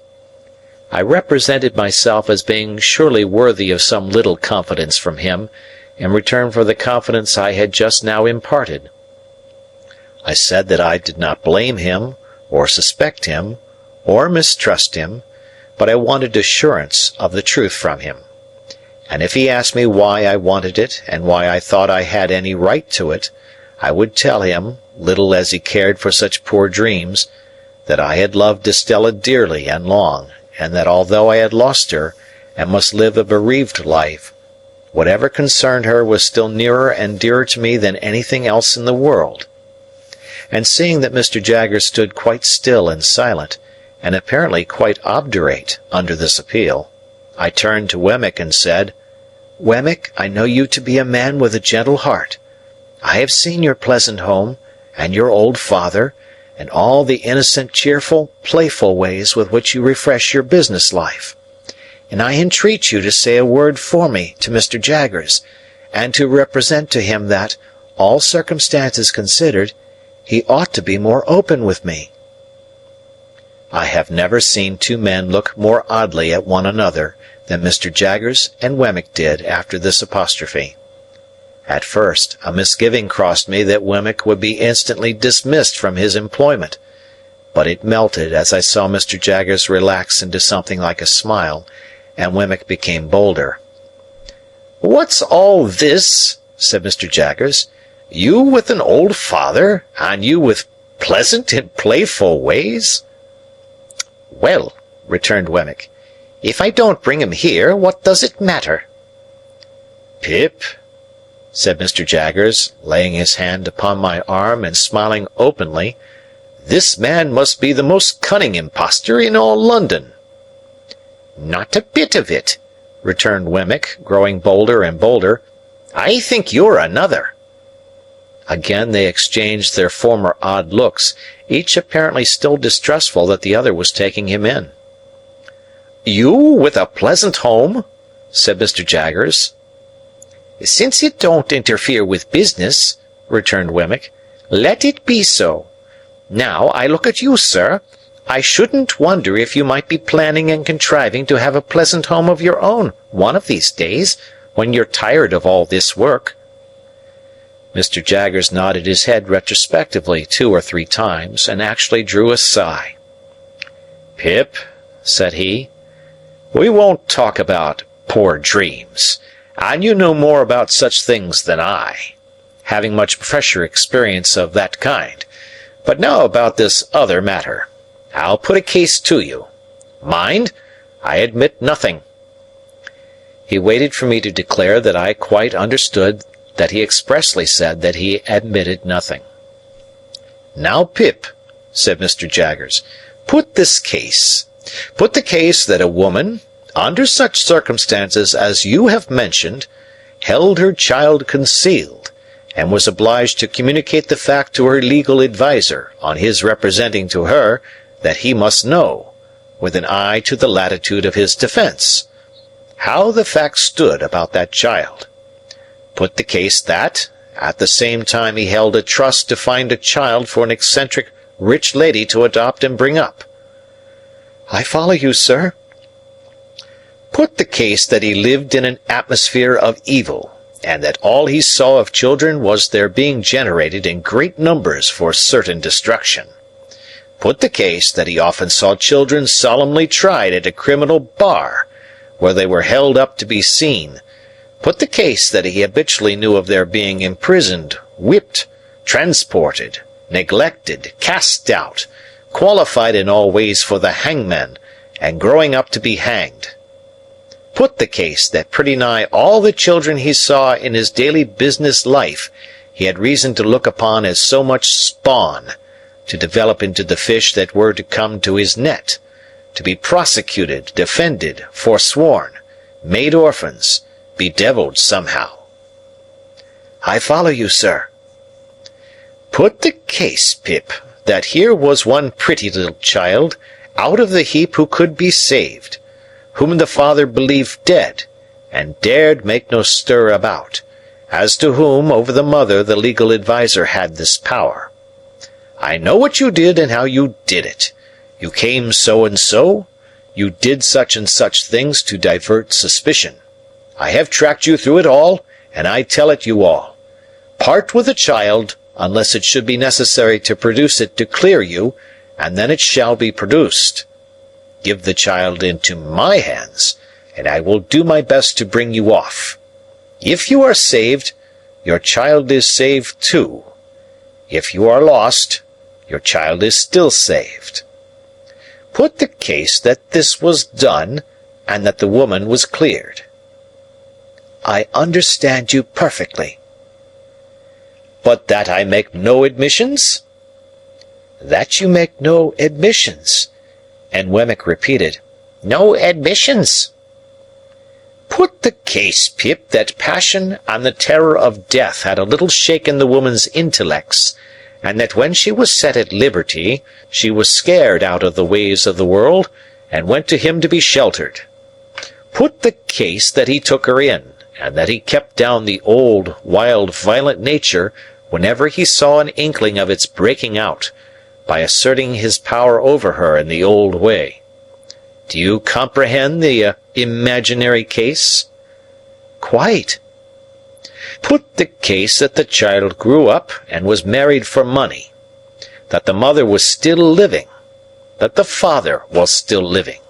I represented myself as being surely worthy of some little confidence from him, in return for the confidence I had just now imparted. I said that I did not blame him, or suspect him, or mistrust him, but I wanted assurance of the truth from him. And if he asked me why I wanted it, and why I thought I had any right to it, I would tell him, little as he cared for such poor dreams, that I had loved Estella dearly and long, and that although I had lost her, and must live a bereaved life, whatever concerned her was still nearer and dearer to me than anything else in the world. And seeing that Mr. Jaggers stood quite still and silent, and apparently quite obdurate under this appeal, I turned to Wemmick and said, "Wemmick, I know you to be a man with a gentle heart. I have seen your pleasant home, and your old father, and all the innocent, cheerful, playful ways with which you refresh your business life. And I entreat you to say a word for me to Mr. Jaggers, and to represent to him that, all circumstances considered, he ought to be more open with me." I have never seen two men look more oddly at one another than Mr. Jaggers and Wemmick did after this apostrophe. At first, a misgiving crossed me that Wemmick would be instantly dismissed from his employment, but it melted as I saw Mr. Jaggers relax into something like a smile, and Wemmick became bolder. "What's all this?" said Mr. Jaggers. "You with an old father, and you with pleasant and playful ways?" "Well," returned Wemmick, "if I don't bring him here, what does it matter?" "Pip," said Mr. Jaggers, laying his hand upon my arm and smiling openly, "this man must be the most cunning impostor in all London." "Not a bit of it," returned Wemmick, growing bolder and bolder. "I think you're another." Again they exchanged their former odd looks, each apparently still distrustful that the other was taking him in. "You with a pleasant home?" said Mr. Jaggers. "Since it don't interfere with business," returned Wemmick, "let it be so. Now I look at you, sir, I shouldn't wonder if you might be planning and contriving to have a pleasant home of your own one of these days, when you're tired of all this work." Mr. Jaggers nodded his head retrospectively 2 or 3 times, and actually drew a sigh. "Pip," said he, "we won't talk about poor dreams, and you know more about such things than I, having much fresher experience of that kind. But now about this other matter. I'll put a case to you. Mind, I admit nothing." He waited for me to declare that I quite understood that he expressly said that he admitted nothing. "Now, Pip," said Mr. Jaggers, "put this case. Put the case that a woman, under such circumstances as you have mentioned, held her child concealed, and was obliged to communicate the fact to her legal adviser on his representing to her that he must know, with an eye to the latitude of his defence, how the fact stood about that child. Put the case that, at the same time he held a trust to find a child for an eccentric rich lady to adopt and bring up." "I follow you, sir." "Put the case that he lived in an atmosphere of evil, and that all he saw of children was their being generated in great numbers for certain destruction. Put the case that he often saw children solemnly tried at a criminal bar, where they were held up to be seen. Put the case that he habitually knew of their being imprisoned, whipped, transported, neglected, cast out, qualified in all ways for the hangman, and growing up to be hanged. Put the case that pretty nigh all the children he saw in his daily business life he had reason to look upon as so much spawn, to develop into the fish that were to come to his net, to be prosecuted, defended, forsworn, made orphans, bedevilled somehow." "I follow you, sir." "Put the case, Pip, that here was one pretty little child, out of the heap who could be saved, whom the father believed dead, and dared make no stir about, as to whom over the mother the legal adviser had this power. I know what you did and how you did it. You came so and so. You did such and such things to divert suspicion. I have tracked you through it all, and I tell it you all. Part with the child, unless it should be necessary to produce it to clear you, and then it shall be produced. Give the child into my hands, and I will do my best to bring you off. If you are saved, your child is saved too. If you are lost, your child is still saved. Put the case that this was done, and that the woman was cleared." "I understand you perfectly." "But that I make no admissions?" "That you make no admissions." And Wemmick repeated, "No admissions." "Put the case, Pip, that passion and the terror of death had a little shaken the woman's intellects, and that when she was set at liberty she was scared out of the ways of the world, and went to him to be sheltered. Put the case that he took her in, and that he kept down the old, wild, violent nature whenever he saw an inkling of its breaking out, by asserting his power over her in the old way. Do you comprehend the imaginary case?" "Quite." "Put the case that the child grew up and was married for money, that the mother was still living, that the father was still living,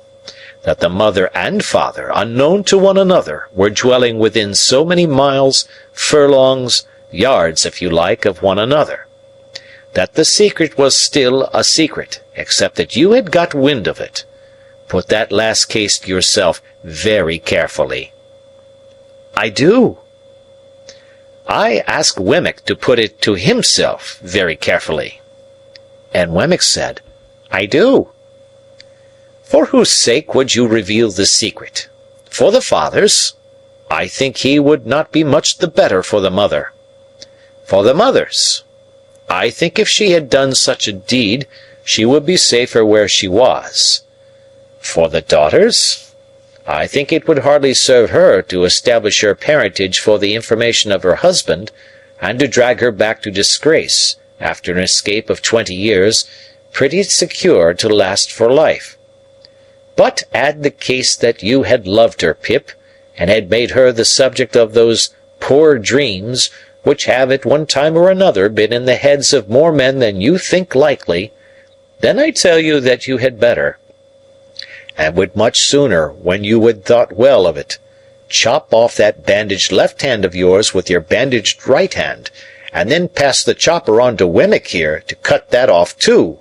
that the mother and father, unknown to one another, were dwelling within so many miles, furlongs, yards, if you like, of one another, that the secret was still a secret, except that you had got wind of it. Put that last case to yourself very carefully." "I do." "I ask Wemmick to put it to himself very carefully." And Wemmick said, "I do." "For whose sake would you reveal the secret? For the father's? I think he would not be much the better for the mother. For the mother's? I think if she had done such a deed, she would be safer where she was. For the daughter's? I think it would hardly serve her to establish her parentage for the information of her husband, and to drag her back to disgrace, after an escape of 20 years, pretty secure to last for life. But add the case that you had loved her, Pip, and had made her the subject of those poor dreams which have at one time or another been in the heads of more men than you think likely, then I tell you that you had better, and would much sooner, when you had thought well of it, chop off that bandaged left hand of yours with your bandaged right hand, and then pass the chopper on to Wemmick here to cut that off too."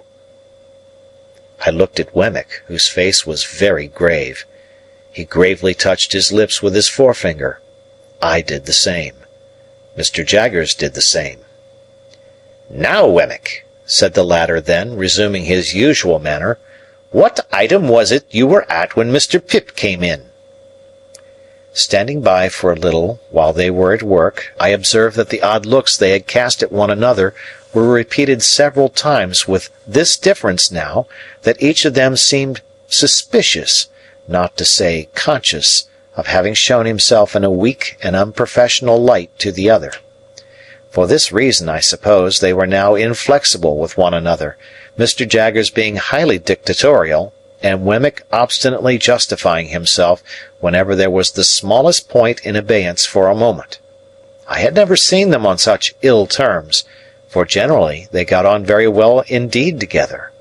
I looked at Wemmick, whose face was very grave. He gravely touched his lips with his forefinger. I did the same. Mr. Jaggers did the same. "Now, Wemmick," said the latter then, resuming his usual manner, "what item was it you were at when Mr. Pip came in?" Standing by for a little while they were at work, I observed that the odd looks they had cast at one another were repeated several times, with this difference now, that each of them seemed suspicious, not to say conscious, of having shown himself in a weak and unprofessional light to the other. For this reason, I suppose, they were now inflexible with one another, Mr. Jaggers being highly dictatorial, and Wemmick obstinately justifying himself whenever there was the smallest point in abeyance for a moment. I had never seen them on such ill terms, for generally they got on very well indeed together.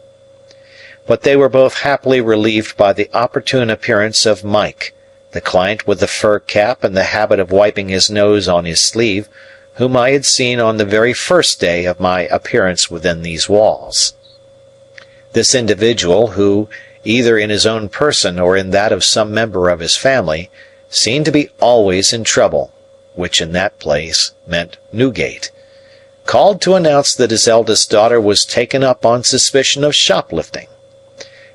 But they were both happily relieved by the opportune appearance of Mike, the client with the fur cap and the habit of wiping his nose on his sleeve, whom I had seen on the very first day of my appearance within these walls. This individual, who, either in his own person or in that of some member of his family, seemed to be always in trouble, which in that place meant Newgate, called to announce that his eldest daughter was taken up on suspicion of shoplifting.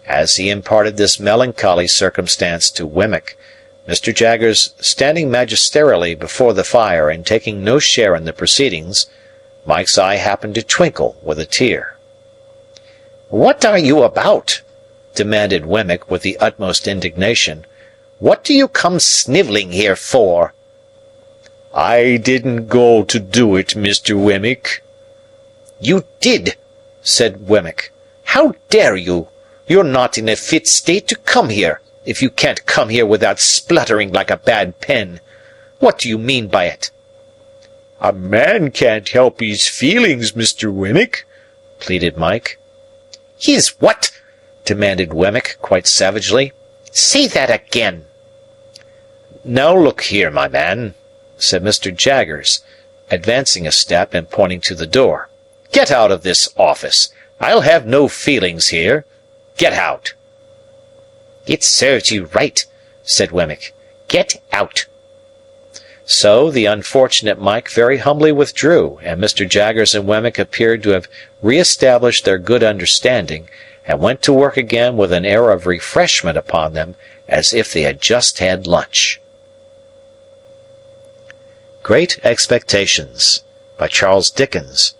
As he imparted this melancholy circumstance to Wemmick, Mr. Jaggers, standing magisterially before the fire and taking no share in the proceedings, Mike's eye happened to twinkle with a tear. "What are you about?" demanded Wemmick with the utmost indignation. "What do you come snivelling here for?" "I didn't go to do it, Mr. Wemmick." "You did," said Wemmick. "How dare you? You're not in a fit state to come here, if you can't come here without spluttering like a bad pen. What do you mean by it?" "A man can't help his feelings, Mr. Wemmick," pleaded Mike. "His what?" demanded Wemmick, quite savagely. "Say that again." "Now look here, my man," said Mr. Jaggers, advancing a step and pointing to the door. "Get out of this office. I'll have no feelings here. Get out." "It serves you right," said Wemmick. "Get out." So the unfortunate Mike very humbly withdrew, and Mr. Jaggers and Wemmick appeared to have re-established their good understanding, and went to work again with an air of refreshment upon them, as if they had just had lunch. Great Expectations by Charles Dickens.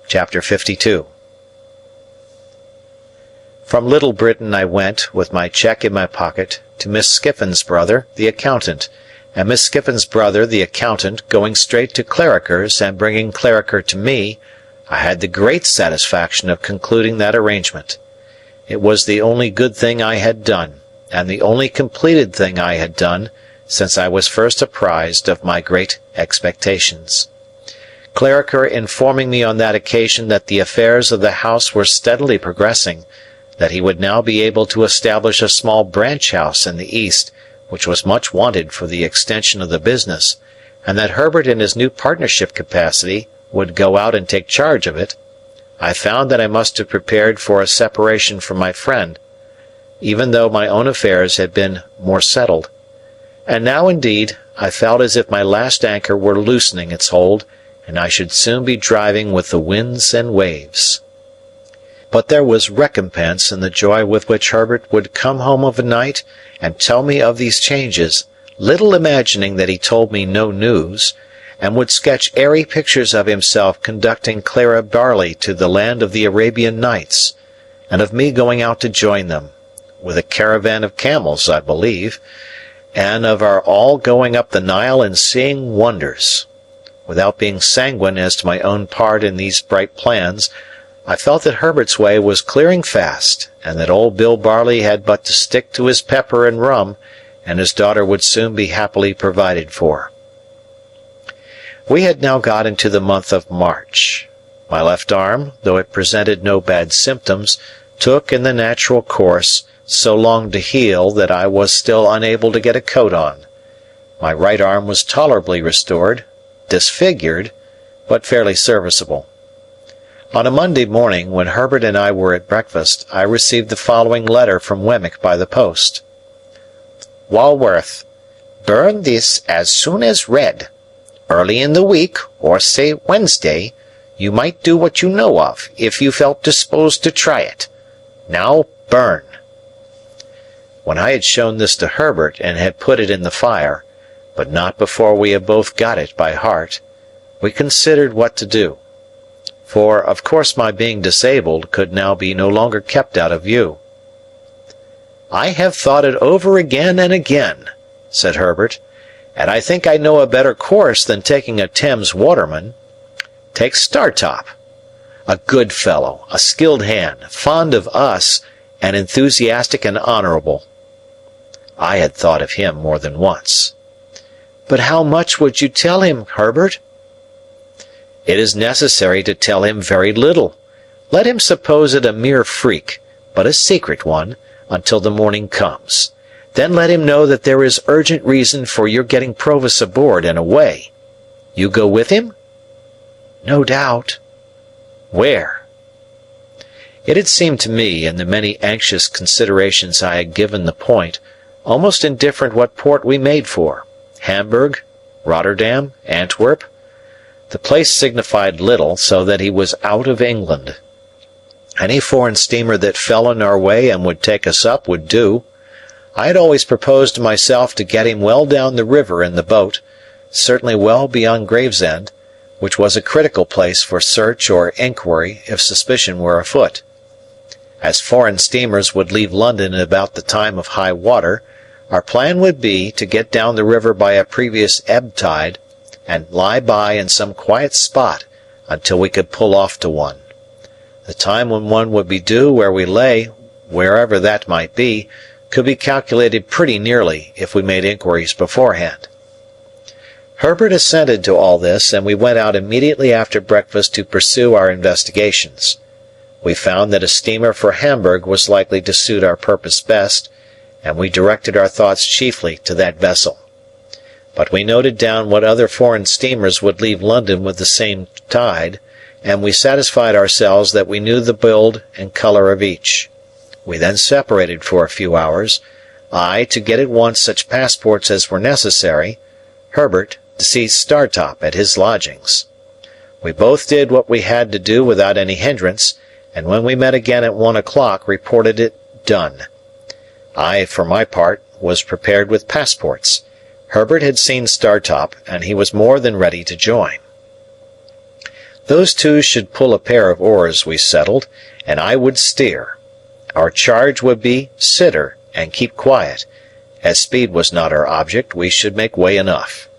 Chapter 52. From Little Britain I went, with my cheque in my pocket, to Miss Skiffin's brother, the accountant, and Miss Skiffin's brother, the accountant, going straight to Clarriker's and bringing Clarriker to me, I had the great satisfaction of concluding that arrangement. It was the only good thing I had done, and the only completed thing I had done since I was first apprised of my great expectations. Clarriker informing me on that occasion that the affairs of the house were steadily progressing, that he would now be able to establish a small branch house in the east, which was much wanted for the extension of the business, and that Herbert in his new partnership capacity would go out and take charge of it, I found that I must have prepared for a separation from my friend, even though my own affairs had been more settled. And now, indeed, I felt as if my last anchor were loosening its hold, and I should soon be driving with the winds and waves. But there was recompense in the joy with which Herbert would come home of a night and tell me of these changes, little imagining that he told me no news, and would sketch airy pictures of himself conducting Clara Barley to the land of the Arabian Nights, and of me going out to join them, with a caravan of camels, I believe, and of our all going up the Nile and seeing wonders. Without being sanguine as to my own part in these bright plans, I felt that Herbert's way was clearing fast, and that old Bill Barley had but to stick to his pepper and rum, and his daughter would soon be happily provided for. We had now got into the month of March. My left arm, though it presented no bad symptoms, took, in the natural course, so long to heal that I was still unable to get a coat on. My right arm was tolerably restored, disfigured, but fairly serviceable. On a Monday morning, when Herbert and I were at breakfast, I received the following letter from Wemmick by the post. Walworth, burn this as soon as read. Early in the week, or say Wednesday, you might do what you know of, if you felt disposed to try it. Now burn. When I had shown this to Herbert and had put it in the fire, but not before we had both got it by heart, we considered what to do. For, of course, my being disabled could now be no longer kept out of view. I have thought it over again and again, said Herbert, and I think I know a better course than taking a Thames waterman. Take Startop. A good fellow, a skilled hand, fond of us, and enthusiastic and honourable. I had thought of him more than once. But how much would you tell him, Herbert? It is necessary to tell him very little. Let him suppose it a mere freak, but a secret one, until the morning comes. Then let him know that there is urgent reason for your getting Provis aboard and away. You go with him? No doubt. Where? It had seemed to me, in the many anxious considerations I had given the point, almost indifferent what port we made for. Hamburg, Rotterdam, Antwerp. The place signified little, so that he was out of England. Any foreign steamer that fell in our way and would take us up would do. I had always proposed to myself to get him well down the river in the boat, certainly well beyond Gravesend, which was a critical place for search or inquiry if suspicion were afoot. As foreign steamers would leave London at about the time of high water, our plan would be to get down the river by a previous ebb tide, and lie by in some quiet spot until we could pull off to one. The time when one would be due where we lay, wherever that might be, could be calculated pretty nearly if we made inquiries beforehand. Herbert assented to all this, and we went out immediately after breakfast to pursue our investigations. We found that a steamer for Hamburg was likely to suit our purpose best, and we directed our thoughts chiefly to that vessel. But we noted down what other foreign steamers would leave London with the same tide, and we satisfied ourselves that we knew the build and colour of each. We then separated for a few hours, I to get at once such passports as were necessary, Herbert to see Startop at his lodgings. We both did what we had to do without any hindrance, and when we met again at 1 o'clock reported it done. I, for my part, was prepared with passports. Herbert had seen Startop, and he was more than ready to join. Those two should pull a pair of oars, we settled, and I would steer. Our charge would be sitter and keep quiet. As speed was not our object, we should make way enough.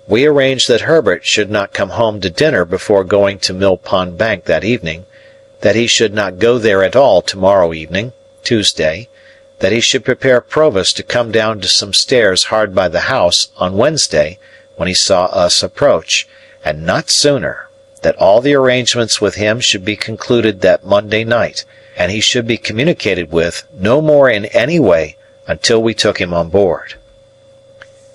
We arranged that Herbert should not come home to dinner before going to Mill Pond Bank that evening, that he should not go there at all tomorrow evening, Tuesday, that he should prepare Provis to come down to some stairs hard by the house on Wednesday when he saw us approach, and not sooner, that all the arrangements with him should be concluded that Monday night, and he should be communicated with no more in any way until we took him on board.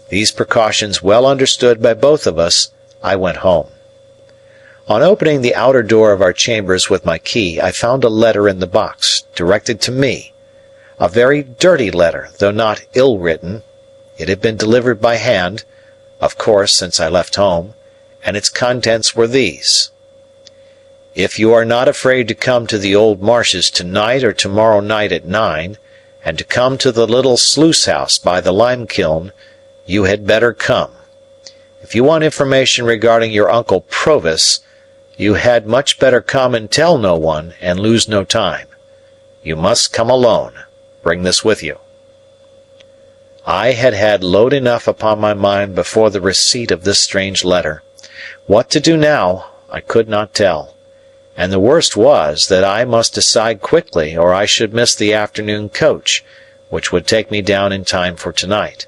These precautions well understood by both of us, I went home. On opening the outer door of our chambers with my key, I found a letter in the box, directed to me. A very dirty letter, though not ill-written. It had been delivered by hand, of course, since I left home, and its contents were these: "If you are not afraid to come to the old marshes tonight or tomorrow night at 9, and to come to the little sluice house by the lime kiln, you had better come. If you want information regarding your uncle Provis, you had much better come and tell no one, and lose no time. You must come alone. Bring this with you." I had had load enough upon my mind before the receipt of this strange letter. What to do now, I could not tell, and the worst was that I must decide quickly, or I should miss the afternoon coach, which would take me down in time for tonight.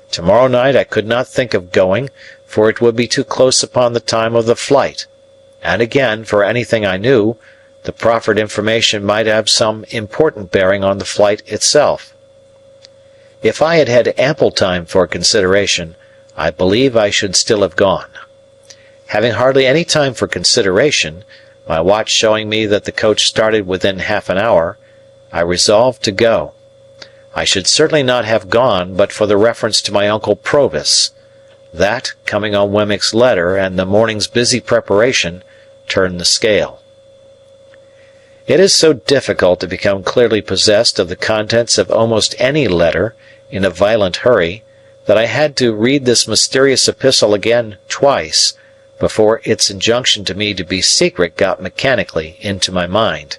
Tomorrow night I could not think of going, for it would be too close upon the time of the flight, and again, for anything I knew, the proffered information might have some important bearing on the flight itself. If I had had ample time for consideration, I believe I should still have gone. Having hardly any time for consideration, my watch showing me that the coach started within half an hour, I resolved to go. I should certainly not have gone but for the reference to my uncle Provis. That, coming on Wemmick's letter and the morning's busy preparation, turned the scale. It is so difficult to become clearly possessed of the contents of almost any letter in a violent hurry that I had to read this mysterious epistle again twice before its injunction to me to be secret got mechanically into my mind.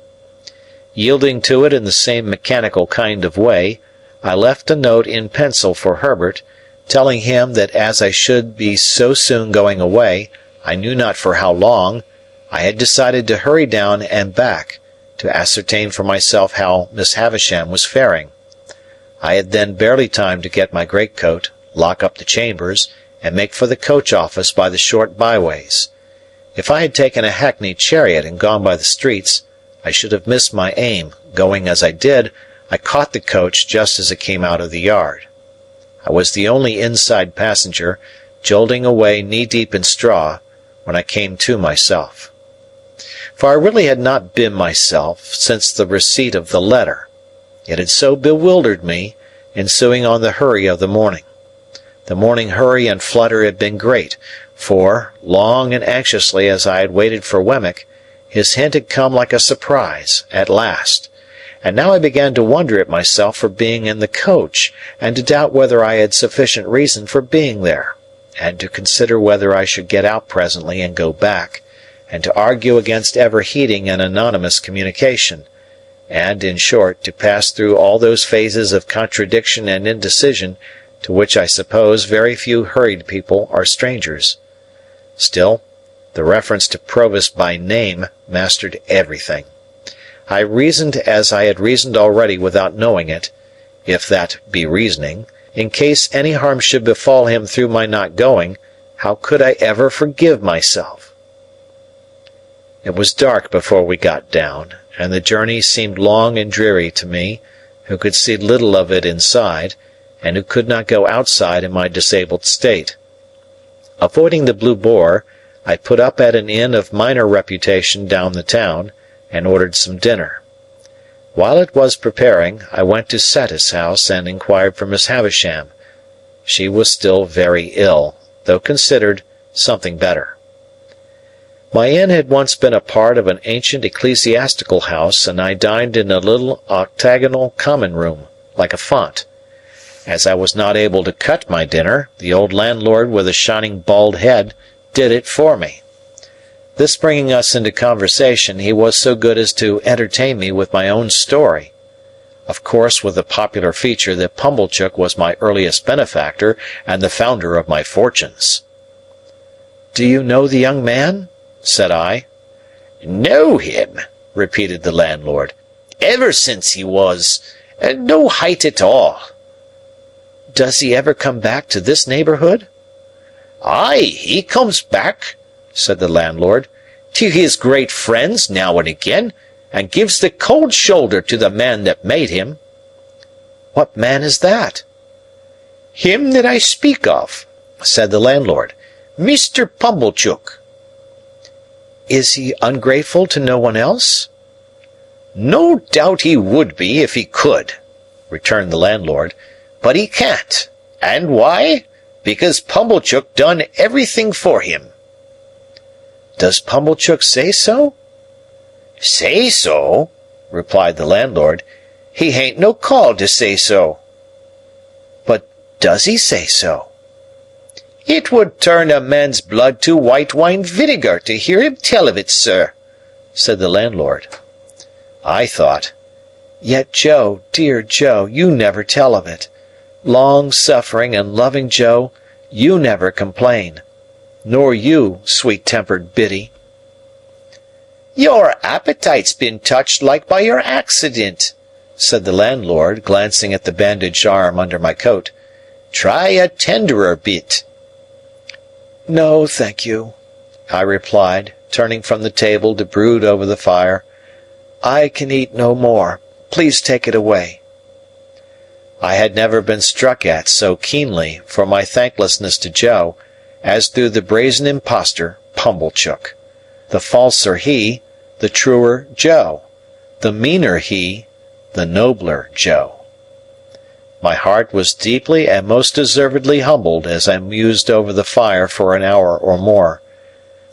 Yielding to it in the same mechanical kind of way, I left a note in pencil for Herbert, telling him that as I should be so soon going away, I knew not for how long, I had decided to hurry down and back, to ascertain for myself how Miss Havisham was faring. I had then barely time to get my greatcoat, lock up the chambers, and make for the coach office by the short byways. If I had taken a hackney chariot and gone by the streets, I should have missed my aim. Going as I did, I caught the coach just as it came out of the yard. I was the only inside passenger, jolting away knee-deep in straw, when I came to myself. For I really had not been myself since the receipt of the letter. It had so bewildered me, ensuing on the hurry of the morning. The morning hurry and flutter had been great, for, long and anxiously as I had waited for Wemmick, his hint had come like a surprise, at last, and now I began to wonder at myself for being in the coach, and to doubt whether I had sufficient reason for being there, and to consider whether I should get out presently and go back, and to argue against ever heeding an anonymous communication, and, in short, to pass through all those phases of contradiction and indecision to which I suppose very few hurried people are strangers. Still, the reference to Provis by name mastered everything. I reasoned as I had reasoned already without knowing it, if that be reasoning. In case any harm should befall him through my not going, how could I ever forgive myself? It was dark before we got down, and the journey seemed long and dreary to me, who could see little of it inside, and who could not go outside in my disabled state. Avoiding the Blue Boar, I put up at an inn of minor reputation down the town, and ordered some dinner. While it was preparing, I went to Satis house and inquired for Miss Havisham. She was still very ill, though considered something better. My inn had once been a part of an ancient ecclesiastical house, and I dined in a little octagonal common room, like a font. As I was not able to cut my dinner, the old landlord with a shining bald head did it for me. This bringing us into conversation, he was so good as to entertain me with my own story, of course with the popular feature that Pumblechook was my earliest benefactor and the founder of my fortunes. "Do you know the young man?" said I. "Know him?" repeated the landlord. "Ever since he was, No height at all." "Does he ever come back to this neighbourhood?" "Aye, he comes back," said the landlord, "to his great friends now and again, and gives the cold shoulder to the man that made him." "What man is that?" "Him that I speak of," said the landlord, "Mr. Pumblechook." "Is he ungrateful to no one else?" "No doubt he would be if he could," returned the landlord, "but he can't. And why? Because Pumblechook done everything for him." "Does Pumblechook say so?" "Say so?" replied the landlord. "He hain't no call to say so." "But does he say so?" "It would turn a man's blood to white wine vinegar to hear him tell of it, sir," said the landlord. I thought, "Yet Joe, dear Joe, you never tell of it. Long-suffering and loving Joe, you never complain. Nor you, sweet-tempered Biddy." "Your appetite's been touched like by your accident," said the landlord, glancing at the bandaged arm under my coat. "Try a tenderer bit." "No, thank you," I replied, turning from the table to brood over the fire. "I can eat no more. Please take it away." I had never been struck at so keenly for my thanklessness to Joe as through the brazen impostor, Pumblechook. The falser he, the truer Joe. The meaner he, the nobler Joe. My heart was deeply and most deservedly humbled as I mused over the fire for an hour or more.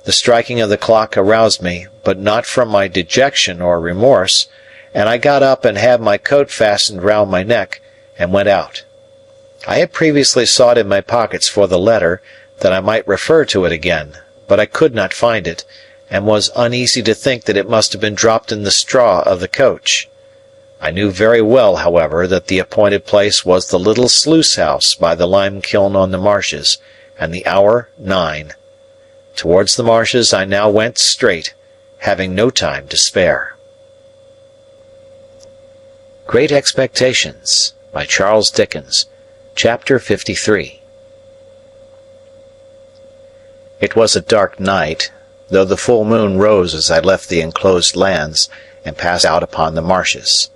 The striking of the clock aroused me, but not from my dejection or remorse, and I got up and had my coat fastened round my neck, and went out. I had previously sought in my pockets for the letter, that I might refer to it again, but I could not find it, and was uneasy to think that it must have been dropped in the straw of the coach. I knew very well, however, that the appointed place was the little sluice-house by the lime kiln on the marshes, and the hour 9. Towards the marshes I now went straight, having no time to spare. Great Expectations by Charles Dickens. Chapter 53. It was a dark night, though the full moon rose as I left the enclosed lands and passed out upon the marshes.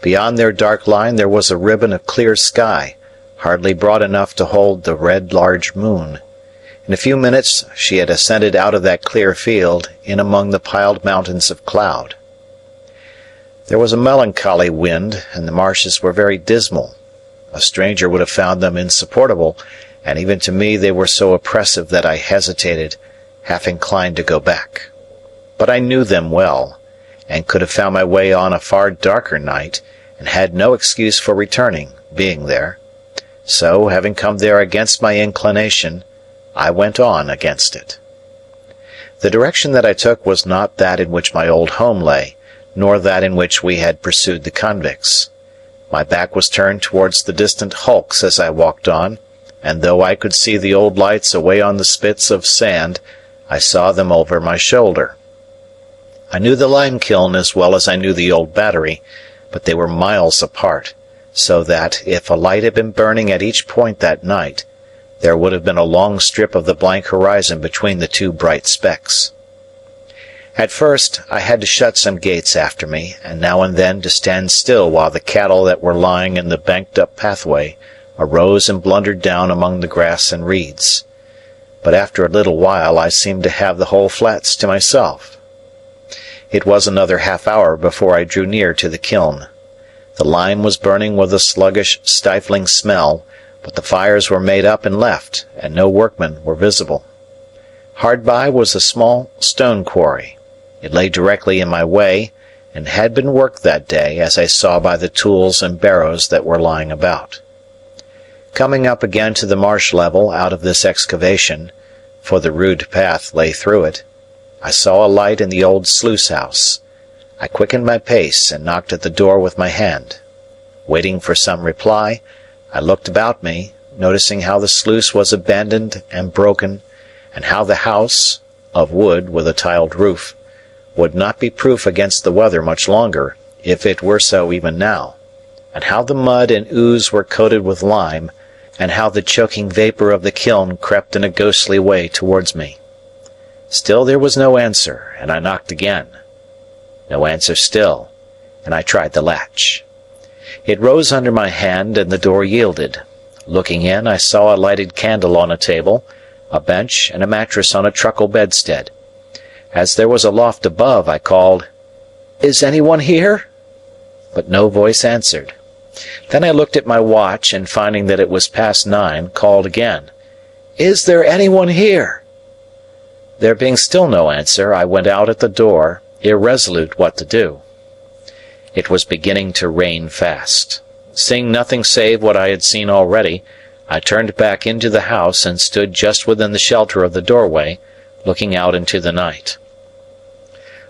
Beyond their dark line there was a ribbon of clear sky, hardly broad enough to hold the red large moon. In a few minutes she had ascended out of that clear field, in among the piled mountains of cloud. There was a melancholy wind, and the marshes were very dismal. A stranger would have found them insupportable, and even to me they were so oppressive that I hesitated, half inclined to go back. But I knew them well, and could have found my way on a far darker night, and had no excuse for returning, being there. So, having come there against my inclination, I went on against it. The direction that I took was not that in which my old home lay, nor that in which we had pursued the convicts. My back was turned towards the distant hulks as I walked on, and though I could see the old lights away on the spits of sand, I saw them over my shoulder. I knew the lime kiln as well as I knew the old battery, but they were miles apart, so that, if a light had been burning at each point that night, there would have been a long strip of the blank horizon between the two bright specks. At first I had to shut some gates after me, and now and then to stand still while the cattle that were lying in the banked-up pathway arose and blundered down among the grass and reeds. But after a little while I seemed to have the whole flats to myself. It was another half-hour before I drew near to the kiln. The lime was burning with a sluggish, stifling smell, but the fires were made up and left, and no workmen were visible. Hard by was a small stone quarry. It lay directly in my way, and had been worked that day, as I saw by the tools and barrows that were lying about. Coming up again to the marsh level out of this excavation, for the rude path lay through it, I saw a light in the old sluice-house. I quickened my pace and knocked at the door with my hand. Waiting for some reply, I looked about me, noticing how the sluice was abandoned and broken, and how the house, of wood with a tiled roof, would not be proof against the weather much longer, if it were so even now. and how the mud and ooze were coated with lime, and how the choking vapor of the kiln crept in a ghostly way towards me. Still there was no answer, and I knocked again. No answer still, and I tried the latch. It rose under my hand, and the door yielded. Looking in, I saw a lighted candle on a table, a bench, and a mattress on a truckle bedstead. As there was a loft above, I called, "Is anyone here?" But no voice answered. Then I looked at my watch, and finding that it was past 9, called again, "Is there anyone here?" There being still no answer, I went out at the door, irresolute what to do. It was beginning to rain fast. Seeing nothing save what I had seen already, I turned back into the house and stood just within the shelter of the doorway, looking out into the night.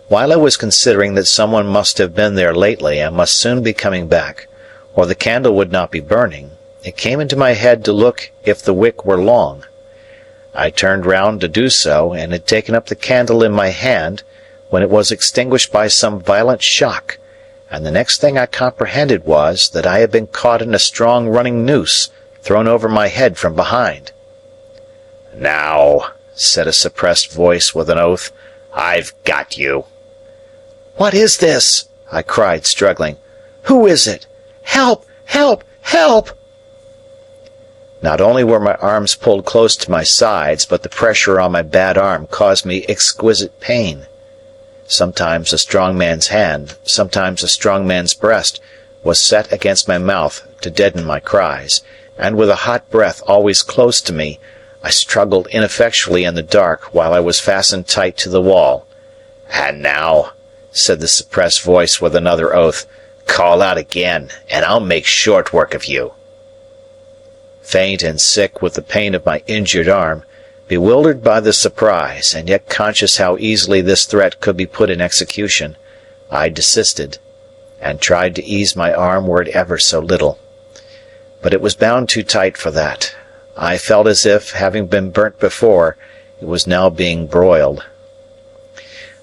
While I was considering that someone must have been there lately and must soon be coming back, or the candle would not be burning, it came into my head to look if the wick were long. I turned round to do so, and had taken up the candle in my hand, when it was extinguished by some violent shock, and the next thing I comprehended was that I had been caught in a strong running noose, thrown over my head from behind. "Now," said a suppressed voice with an oath, "I've got you." "What is this?" I cried, struggling. "Who is it? Help! Help! Help!" Not only were my arms pulled close to my sides, but the pressure on my bad arm caused me exquisite pain. Sometimes a strong man's hand, sometimes a strong man's breast, was set against my mouth to deaden my cries, and with a hot breath always close to me, I struggled ineffectually in the dark while I was fastened tight to the wall. "And now," said the suppressed voice with another oath, "call out again, and I'll make short work of you." Faint and sick with the pain of my injured arm, bewildered by the surprise, and yet conscious how easily this threat could be put in execution, I desisted, and tried to ease my arm were it ever so little. But it was bound too tight for that. I felt as if, having been burnt before, it was now being broiled.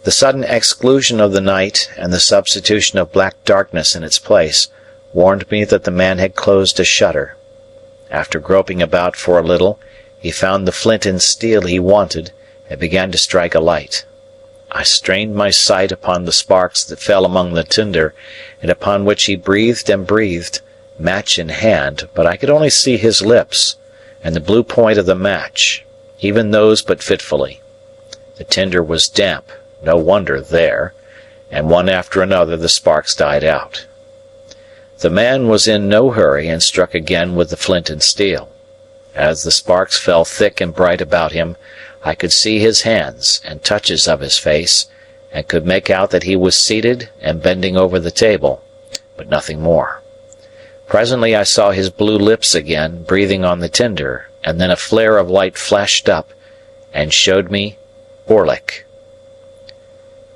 The sudden exclusion of the night, and the substitution of black darkness in its place, warned me that the man had closed a shutter. After groping about for a little, he found the flint and steel he wanted, and began to strike a light. I strained my sight upon the sparks that fell among the tinder, and upon which he breathed and breathed, match in hand, but I could only see his lips, and the blue point of the match, even those but fitfully. The tinder was damp, no wonder there, and one after another the sparks died out. The man was in no hurry, and struck again with the flint and steel. As the sparks fell thick and bright about him, I could see his hands and touches of his face, and could make out that he was seated and bending over the table, but nothing more. Presently I saw his blue lips again, breathing on the tinder, and then a flare of light flashed up, and showed me Orlick.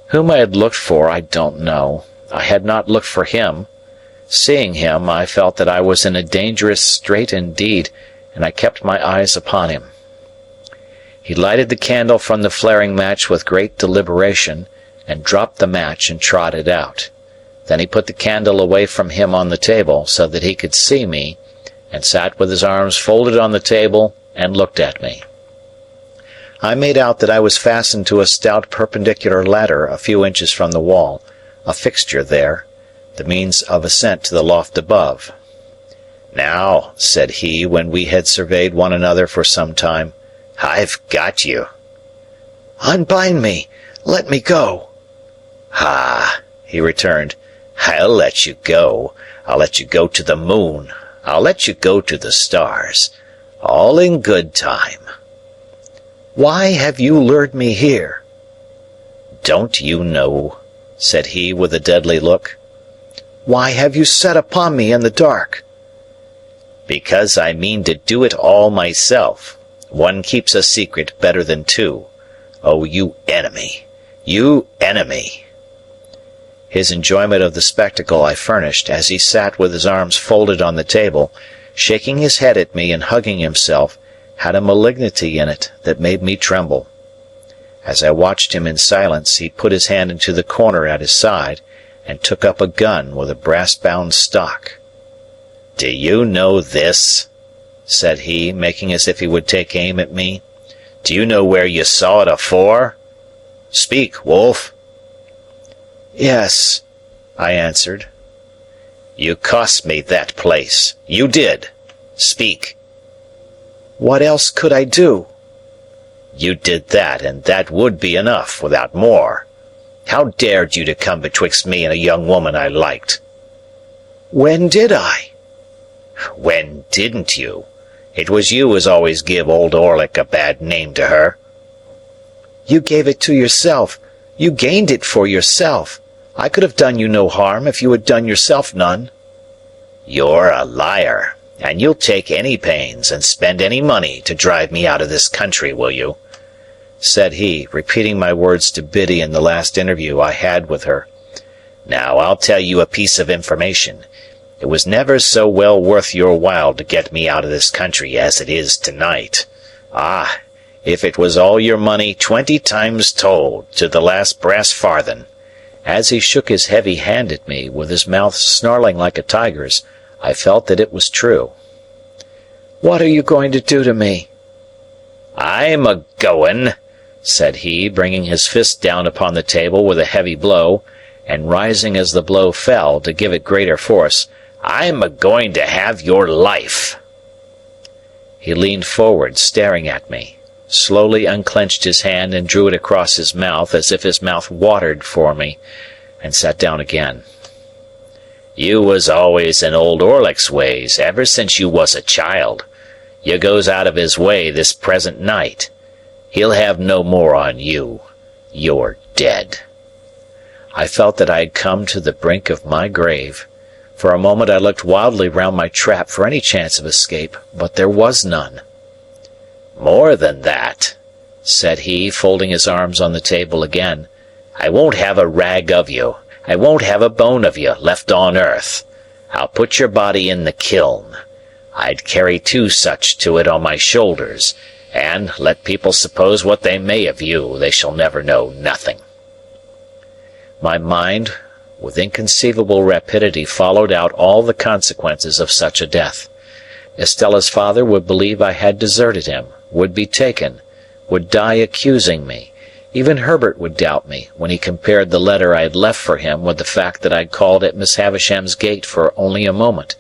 Whom I had looked for I don't know. I had not looked for him. Seeing him, I felt that I was in a dangerous strait indeed, and I kept my eyes upon him. He lighted the candle from the flaring match with great deliberation, and dropped the match and trod it out. Then he put the candle away from him on the table, so that he could see me, and sat with his arms folded on the table and looked at me. I made out that I was fastened to a stout perpendicular ladder a few inches from the wall, a fixture there, the means of ascent to the loft above. "Now," said he, when we had surveyed one another for some time, "I've got you." "Unbind me! Let me go!" "Ah," he returned, "I'll let you go. I'll let you go to the moon. I'll let you go to the stars. All in good time." "Why have you lured me here?" "Don't you know?" said he with a deadly look. "Why have you set upon me in the dark?" "Because I mean to do it all myself. One keeps a secret better than two. Oh, you enemy! You enemy!" His enjoyment of the spectacle I furnished, as he sat with his arms folded on the table, shaking his head at me and hugging himself, had a malignity in it that made me tremble. As I watched him in silence, he put his hand into the corner at his side, and took up a gun with a brass-bound stock. "Do you know this?" said he, making as if he would take aim at me. "Do you know where you saw it afore? Speak, Wolf." "Yes," I answered. "You cost me that place. You did. Speak." "What else could I do?" "You did that, and that would be enough, without more. How dared you to come betwixt me and a young woman I liked?" "When did I?" "When didn't you? It was you as always give old Orlick a bad name to her." "You gave it to yourself. You gained it for yourself. I could have done you no harm if you had done yourself none." "You're a liar, and you'll take any pains and spend any money to drive me out of this country, will you?" said he, repeating my words to Biddy in the last interview I had with her. "Now I'll tell you a piece of information. It was never so well worth your while to get me out of this country as it is tonight. Ah, if it was all your money 20 times told, to the last brass farthing." As he shook his heavy hand at me, with his mouth snarling like a tiger's, I felt that it was true. "What are you going to do to me?" "I'm a-goin'," said he, bringing his fist down upon the table with a heavy blow, and rising as the blow fell to give it greater force. "I'm a-going to have your life." He leaned forward, staring at me, slowly unclenched his hand and drew it across his mouth as if his mouth watered for me, and sat down again. "You was always in old Orlick's ways ever since you was a child. You goes out of his way this present night. He'll have no more on you. You're dead." I felt that I had come to the brink of my grave. For a moment I looked wildly round my trap for any chance of escape, but there was none. "More than that," said he, folding his arms on the table again, "I won't have a rag of you, I won't have a bone of you, left on earth. I'll put your body in the kiln. I'd carry 2 such to it on my shoulders, and, let people suppose what they may of you, they shall never know nothing." My mind, with inconceivable rapidity, followed out all the consequences of such a death. Estella's father would believe I had deserted him, would be taken, would die accusing me. Even Herbert would doubt me, when he compared the letter I had left for him with the fact that I had called at Miss Havisham's gate for only a moment.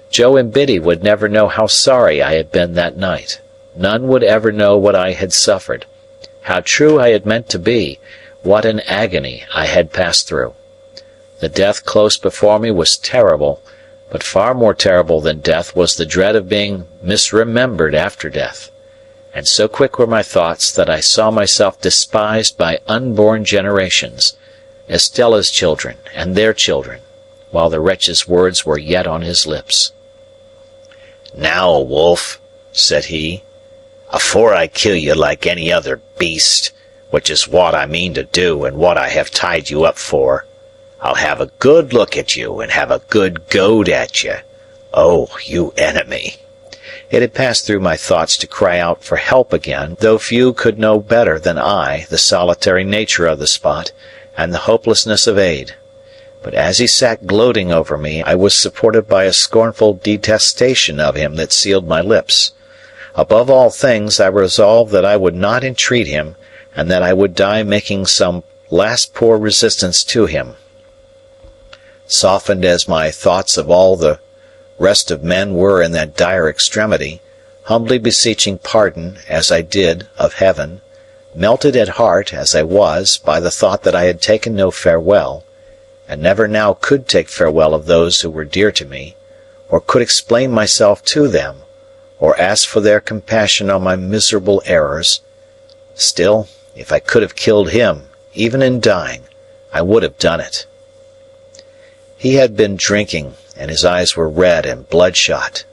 Joe and Biddy would never know how sorry I had been that night. None would ever know what I had suffered, how true I had meant to be, what an agony I had passed through. The death close before me was terrible, but far more terrible than death was the dread of being misremembered after death. And so quick were my thoughts that I saw myself despised by unborn generations, Estella's children and their children, while the wretch's words were yet on his lips. "Now, Wolf," said he, "afore I kill you like any other beast, which is what I mean to do and what I have tied you up for, I'll have a good look at you and have a good goad at you. Oh, you enemy!" It had passed through my thoughts to cry out for help again, though few could know better than I the solitary nature of the spot and the hopelessness of aid. But as he sat gloating over me, I was supported by a scornful detestation of him that sealed my lips. Above all things, I resolved that I would not entreat him, and that I would die making some last poor resistance to him. Softened as my thoughts of all the rest of men were in that dire extremity, humbly beseeching pardon, as I did, of heaven, melted at heart, as I was, by the thought that I had taken no farewell, and never now could take farewell of those who were dear to me, or could explain myself to them, or ask for their compassion on my miserable errors. Still, if I could have killed him, even in dying, I would have done it. He had been drinking, and his eyes were red and bloodshot.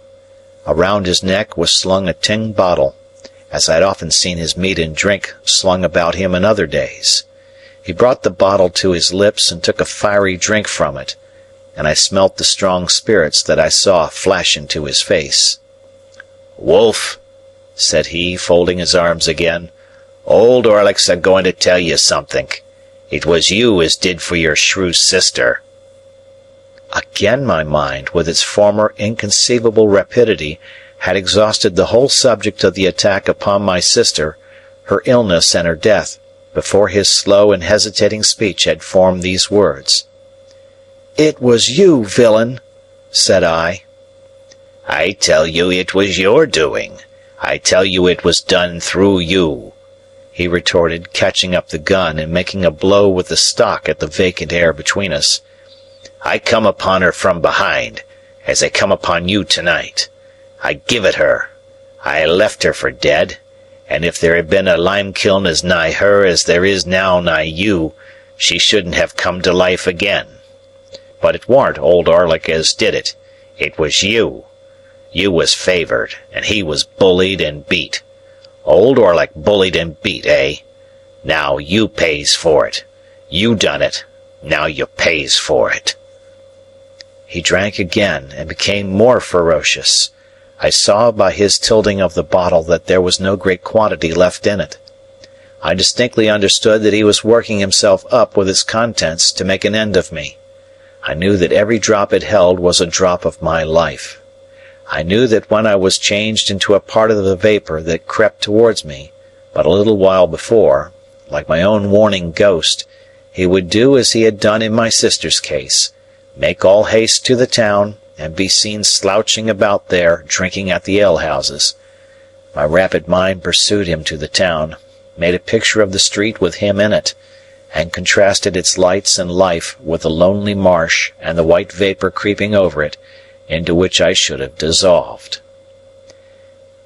Around his neck was slung a tin bottle, as I had often seen his meat and drink slung about him in other days. He brought the bottle to his lips and took a fiery drink from it, and I smelt the strong spirits that I saw flash into his face. "Wolf," said he, folding his arms again, "old Orlick's a-going to tell you somethink. It was you as did for your shrew sister." Again my mind, with its former inconceivable rapidity, had exhausted the whole subject of the attack upon my sister, her illness and her death, before his slow and hesitating speech had formed these words. "It was you, villain," said I. "I tell you it was your doing. I tell you it was done through you," he retorted, catching up the gun and making a blow with the stock at the vacant air between us. "I come upon her from behind, as I come upon you tonight. I give it her. I left her for dead, and if there had been a lime kiln as nigh her as there is now nigh you, she shouldn't have come to life again. But it warn't old Orlick as did it. It was you. You was favoured, and he was bullied and beat. Old Orlick bullied and beat, eh? Now you pays for it. You done it. Now you pays for it." He drank again, and became more ferocious. I saw by his tilting of the bottle that there was no great quantity left in it. I distinctly understood that he was working himself up with its contents to make an end of me. I knew that every drop it held was a drop of my life. I knew that when I was changed into a part of the vapour that crept towards me, but a little while before, like my own warning ghost, he would do as he had done in my sister's case, make all haste to the town, and be seen slouching about there, drinking at the alehouses. My rapid mind pursued him to the town, made a picture of the street with him in it, and contrasted its lights and life with the lonely marsh and the white vapour creeping over it, into which I should have dissolved.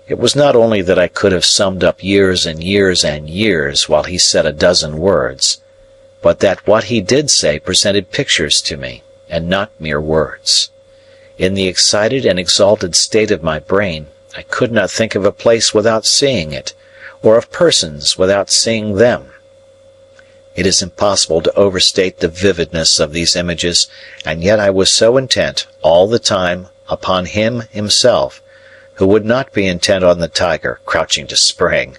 It was not only that I could have summed up years and years and years while he said a dozen words, but that what he did say presented pictures to me, and not mere words. In the excited and exalted state of my brain, I could not think of a place without seeing it, or of persons without seeing them. It is impossible to overstate the vividness of these images, and yet I was so intent, all the time, upon him himself, who would not be intent on the tiger crouching to spring,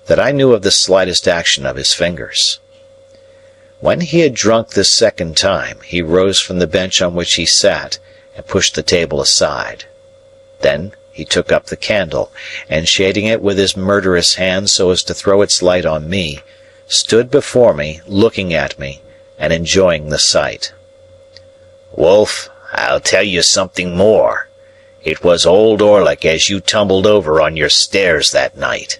that I knew of the slightest action of his fingers. When he had drunk this second time, he rose from the bench on which he sat, and pushed the table aside. Then he took up the candle, and shading it with his murderous hand so as to throw its light on me, stood before me, looking at me, and enjoying the sight. "Wolf, I'll tell you something more. It was old Orlick as you tumbled over on your stairs that night."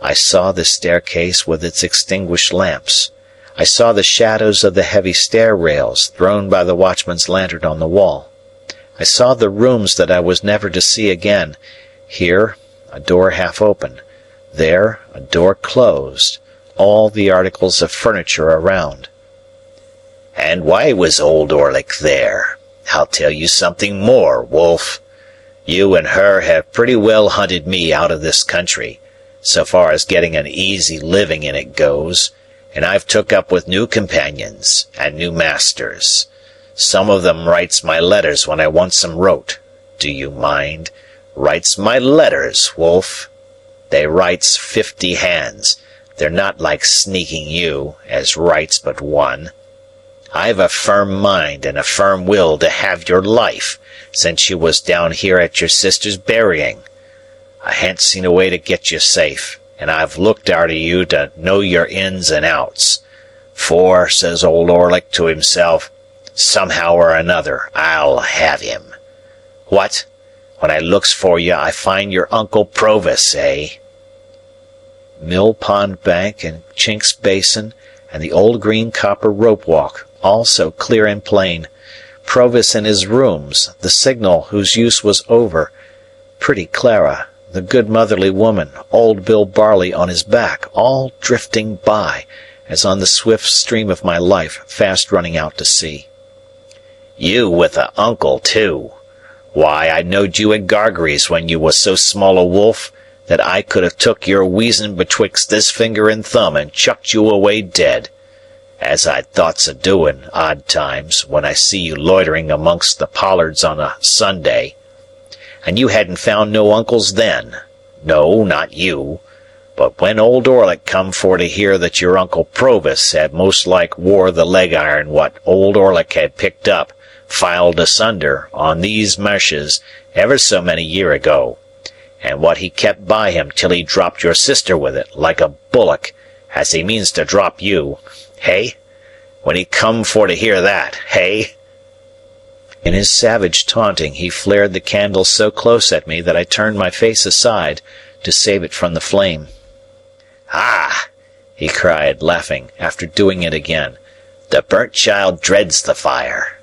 I saw the staircase with its extinguished lamps. I saw the shadows of the heavy stair rails thrown by the watchman's lantern on the wall. I saw the rooms that I was never to see again, here a door half open, there a door closed, all the articles of furniture around. "And why was old Orlick there? I'll tell you something more, Wolf. You and her have pretty well hunted me out of this country, so far as getting an easy living in it goes, and I've took up with new companions and new masters. Some of them writes my letters when I wants 'em wrote. Do you mind? Writes my letters, Wolf. They writes 50 hands. They're not like sneaking you, as writes but one. I've a firm mind and a firm will to have your life, since you was down here at your sister's burying. I han't seen a way to get you safe, and I've looked arter you to know your ins and outs. For, says old Orlick to himself, somehow or another I'll have him. What? When I looks for you, I find your Uncle Provis, eh?" Mill Pond Bank and Chink's Basin and the old green copper rope walk, all so clear and plain, Provis in his rooms, the signal whose use was over, pretty Clara, the good motherly woman, old Bill Barley on his back, all drifting by, as on the swift stream of my life fast running out to sea. "You with a uncle, too! Why, I knowed you at Gargery's when you was so small a wolf that I could have took your weazen betwixt this finger and thumb and chucked you away dead, as I'd thoughts o' doing, odd times, when I see you loitering amongst the pollards on a Sunday. And you hadn't found no uncles then. No, not you. But when old Orlick come for to hear that your Uncle Provis had most like wore the leg iron what old Orlick had picked up, filed asunder, on these meshes ever so many year ago, and what he kept by him till he dropped your sister with it, like a bullock, as he means to drop you, hey? When he come for to hear that, hey?" In his savage taunting he flared the candle so close at me that I turned my face aside to save it from the flame. "Ah!" he cried, laughing, after doing it again. "The burnt child dreads the fire.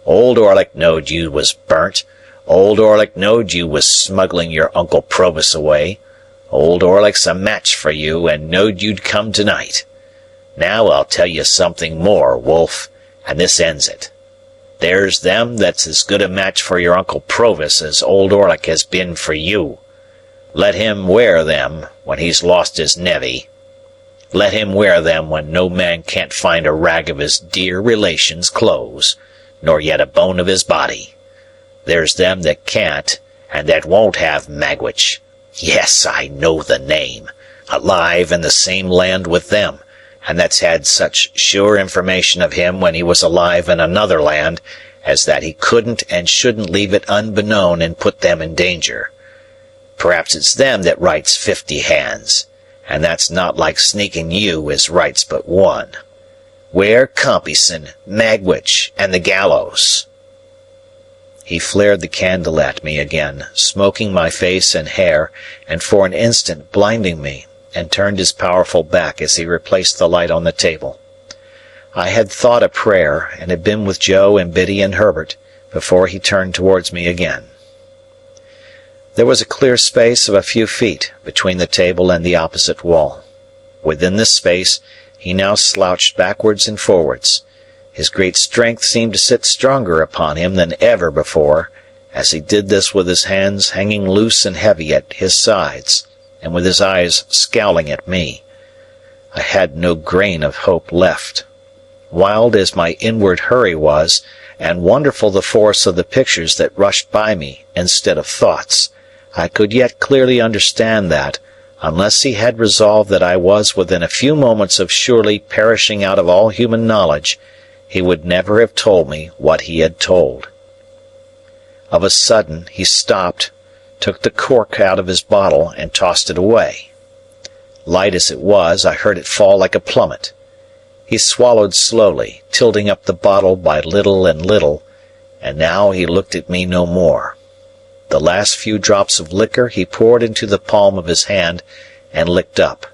Old Orlick knowed you was burnt. Old Orlick knowed you was smuggling your Uncle Provis away. Old Orlick's a match for you, and knowed you'd come tonight. Now I'll tell you something more, Wolf, and this ends it. There's them that's as good a match for your Uncle Provis as old Orlick has been for you. Let him wear them when he's lost his nevvy. Let him wear them when no man can't find a rag of his dear relation's clothes, nor yet a bone of his body. There's them that can't, and that won't have Magwitch. Yes, I know the name. Alive in the same land with them, and that's had such sure information of him when he was alive in another land as that he couldn't and shouldn't leave it unbeknown and put them in danger. Perhaps it's them that writes 50 hands, and that's not like sneaking you as writes but one. Where Compeyson, Magwitch, and the gallows?" He flared the candle at me again, smoking my face and hair, and for an instant blinding me, and turned his powerful back as he replaced the light on the table. I had thought a prayer, and had been with Joe and Biddy and Herbert, before he turned towards me again. There was a clear space of a few feet between the table and the opposite wall. Within this space he now slouched backwards and forwards. His great strength seemed to sit stronger upon him than ever before, as he did this with his hands hanging loose and heavy at his sides, and with his eyes scowling at me. I had no grain of hope left. Wild as my inward hurry was, and wonderful the force of the pictures that rushed by me instead of thoughts, I could yet clearly understand that, unless he had resolved that I was within a few moments of surely perishing out of all human knowledge, he would never have told me what he had told. Of a sudden he stopped, took the cork out of his bottle, and tossed it away. Light as it was, I heard it fall like a plummet. He swallowed slowly, tilting up the bottle by little and little, and now he looked at me no more. The last few drops of liquor he poured into the palm of his hand and licked up.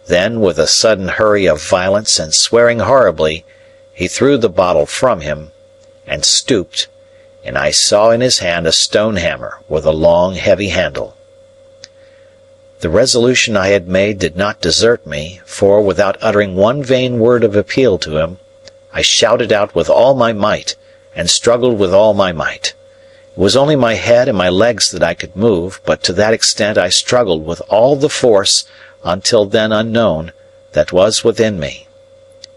Then, with a sudden hurry of violence and swearing horribly, he threw the bottle from him, and stooped, and I saw in his hand a stone hammer with a long, heavy handle. The resolution I had made did not desert me, for, without uttering one vain word of appeal to him, I shouted out with all my might, and struggled with all my might. It was only my head and my legs that I could move, but to that extent I struggled with all the force, until then unknown, that was within me.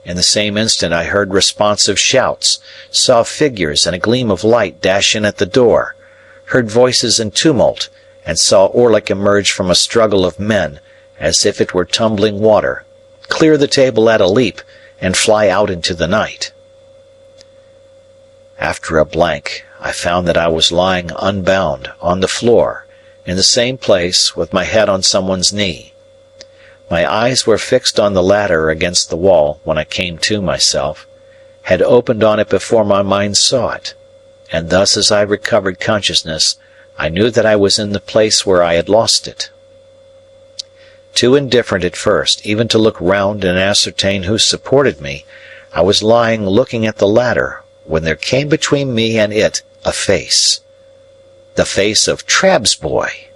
In the same instant I heard responsive shouts, saw figures and a gleam of light dash in at the door, heard voices in tumult, and saw Orlick emerge from a struggle of men, as if it were tumbling water, clear the table at a leap, and fly out into the night. After a blank, I found that I was lying unbound, on the floor, in the same place, with my head on someone's knee. My eyes were fixed on the ladder against the wall when I came to myself, had opened on it before my mind saw it, and thus as I recovered consciousness, I knew that I was in the place where I had lost it. Too indifferent at first, even to look round and ascertain who supported me, I was lying looking at the ladder, when there came between me and it a face. The face of Trabb's boy.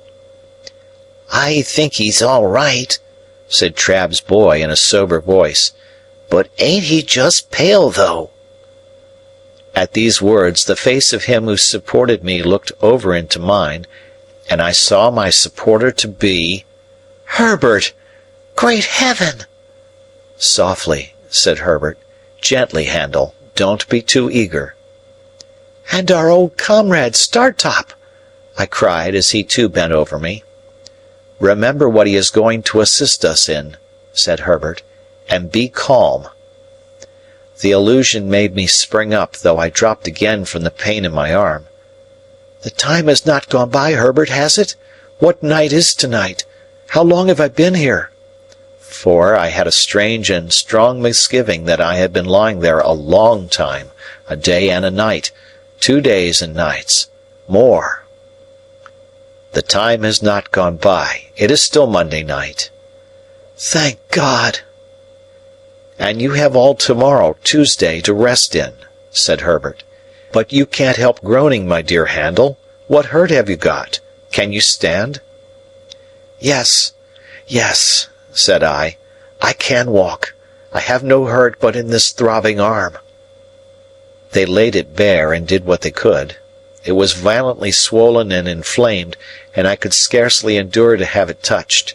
"I think he's all right," said Trabb's boy in a sober voice, "but ain't he just pale, though?" At these words the face of him who supported me looked over into mine, and I saw my supporter to be... "Herbert! Great heaven!" "Softly," said Herbert. "Gently, Handel. Don't be too eager." "And our old comrade, Startop!" I cried as he too bent over me. Remember what he is going to assist us in," said Herbert, "and be calm." The illusion made me spring up, though I dropped again from the pain in my arm. "The time has not gone by, Herbert, has it? What night is tonight? How long have I been here?" For I had a strange and strong misgiving that I had been lying there a long time, a day and a night, 2 days and nights, more. "The time has not gone by. It is still Monday night." "Thank God!" "And you have all tomorrow, Tuesday, to rest in," said Herbert. "But you can't help groaning, my dear Handel. What hurt have you got? Can you stand?" Yes, said I. "I can walk. I have no hurt but in this throbbing arm." They laid it bare and did what they could. It was violently swollen and inflamed, and I could scarcely endure to have it touched.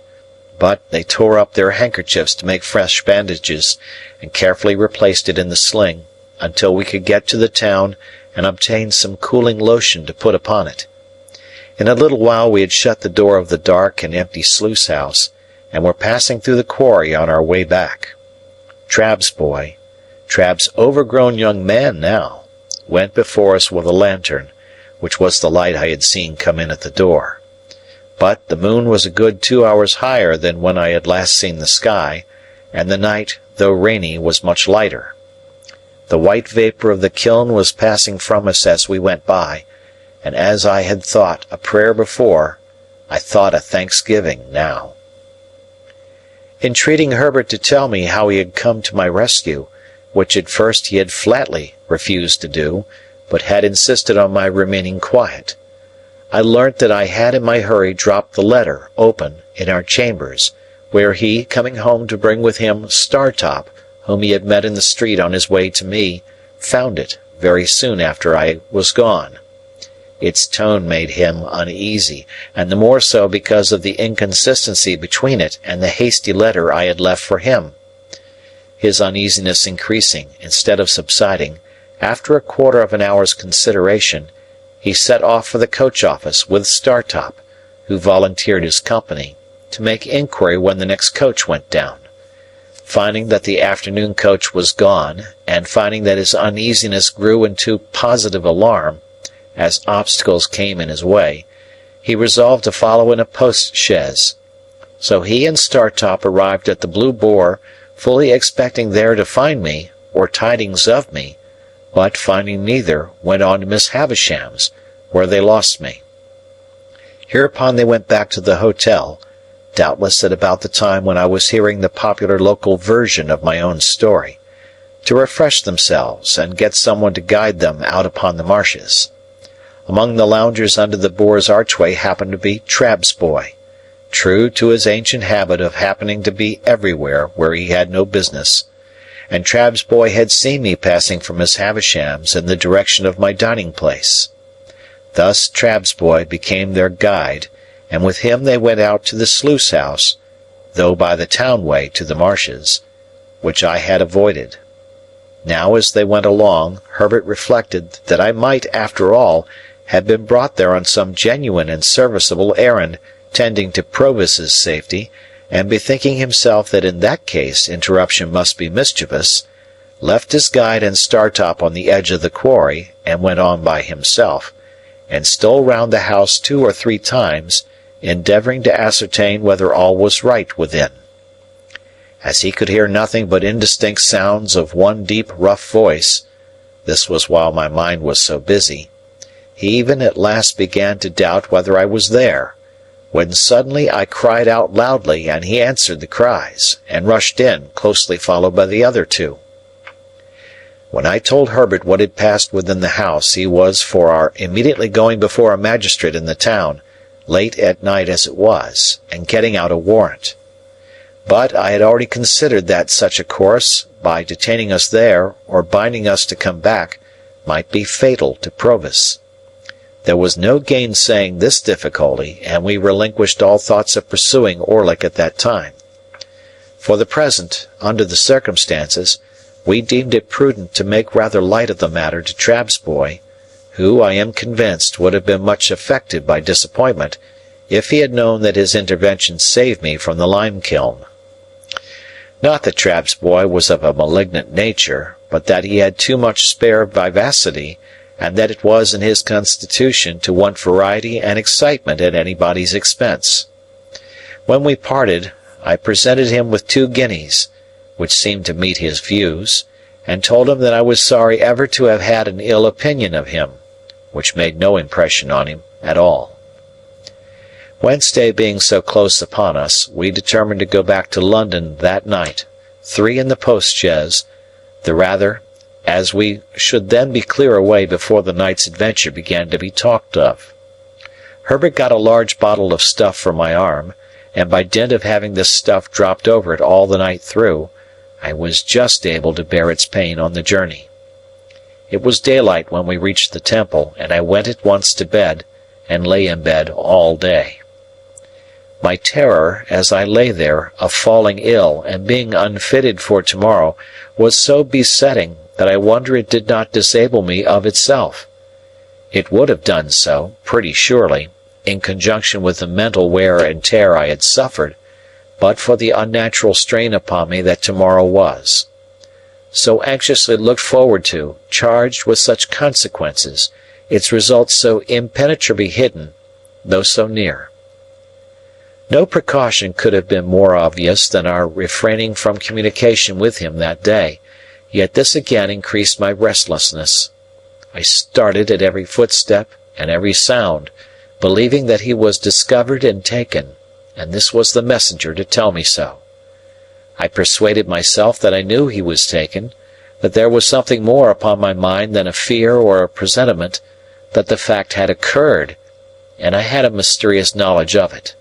But they tore up their handkerchiefs to make fresh bandages, and carefully replaced it in the sling, until we could get to the town and obtain some cooling lotion to put upon it. In a little while we had shut the door of the dark and empty sluice house, and were passing through the quarry on our way back. Trabb's boy, Trabb's overgrown young man now, went before us with a lantern, which was the light I had seen come in at the door. But the moon was a good 2 hours higher than when I had last seen the sky, and the night, though rainy, was much lighter. The white vapour of the kiln was passing from us as we went by, and as I had thought a prayer before, I thought a thanksgiving now. Entreating Herbert to tell me how he had come to my rescue, which at first he had flatly refused to do, but had insisted on my remaining quiet, I learnt that I had in my hurry dropped the letter, open, in our chambers, where he, coming home to bring with him Startop, whom he had met in the street on his way to me, found it very soon after I was gone. Its tone made him uneasy, and the more so because of the inconsistency between it and the hasty letter I had left for him. His uneasiness increasing, instead of subsiding, after a quarter of an hour's consideration, he set off for the coach office with Startop, who volunteered his company, to make inquiry when the next coach went down. Finding that the afternoon coach was gone, and finding that his uneasiness grew into positive alarm, as obstacles came in his way, he resolved to follow in a post-chaise. So he and Startop arrived at the Blue Boar, fully expecting there to find me, or tidings of me, but, finding neither, went on to Miss Havisham's, where they lost me. Hereupon they went back to the hotel, doubtless at about the time when I was hearing the popular local version of my own story, to refresh themselves and get someone to guide them out upon the marshes. Among the loungers under the Boar's archway happened to be Trabb's boy, true to his ancient habit of happening to be everywhere where he had no business, and Trabb's boy had seen me passing from Miss Havisham's in the direction of my dining-place. Thus Trabb's boy became their guide, and with him they went out to the sluice house, though by the town way to the marshes, which I had avoided. Now as they went along, Herbert reflected that I might, after all, have been brought there on some genuine and serviceable errand tending to Provis's safety, and bethinking himself that in that case interruption must be mischievous, left his guide and Startop on the edge of the quarry, and went on by himself, and stole round the house 2 or 3 times, endeavouring to ascertain whether all was right within. As he could hear nothing but indistinct sounds of one deep rough voice, this was while my mind was so busy, he even at last began to doubt whether I was there, when suddenly I cried out loudly, and he answered the cries, and rushed in, closely followed by the other 2. When I told Herbert what had passed within the house, he was for our immediately going before a magistrate in the town, late at night as it was, and getting out a warrant. But I had already considered that such a course, by detaining us there, or binding us to come back, might be fatal to Provis. There was no gainsaying this difficulty, and we relinquished all thoughts of pursuing Orlick at that time. For the present, under the circumstances, we deemed it prudent to make rather light of the matter to Trabb's boy, who, I am convinced, would have been much affected by disappointment, if he had known that his intervention saved me from the lime kiln. Not that Trabb's boy was of a malignant nature, but that he had too much spare vivacity, and that it was in his constitution to want variety and excitement at anybody's expense. When we parted, I presented him with 2 guineas, which seemed to meet his views, and told him that I was sorry ever to have had an ill opinion of him, which made no impression on him at all. Wednesday being so close upon us, we determined to go back to London that night, 3 in the post-chaise, the rather, as we should then be clear away before the night's adventure began to be talked of. Herbert got a large bottle of stuff for my arm, and by dint of having this stuff dropped over it all the night through, I was just able to bear its pain on the journey. It was daylight when we reached the temple, and I went at once to bed, and lay in bed all day. My terror, as I lay there, of falling ill and being unfitted for tomorrow, was so besetting that I wonder it did not disable me of itself. It would have done so, pretty surely, in conjunction with the mental wear and tear I had suffered, but for the unnatural strain upon me that tomorrow was. So anxiously looked forward to, charged with such consequences, its results so impenetrably hidden, though so near. No precaution could have been more obvious than our refraining from communication with him that day, yet this again increased my restlessness. I started at every footstep and every sound, believing that he was discovered and taken, and this was the messenger to tell me so. I persuaded myself that I knew he was taken, that there was something more upon my mind than a fear or a presentiment, that the fact had occurred, and I had a mysterious knowledge of it.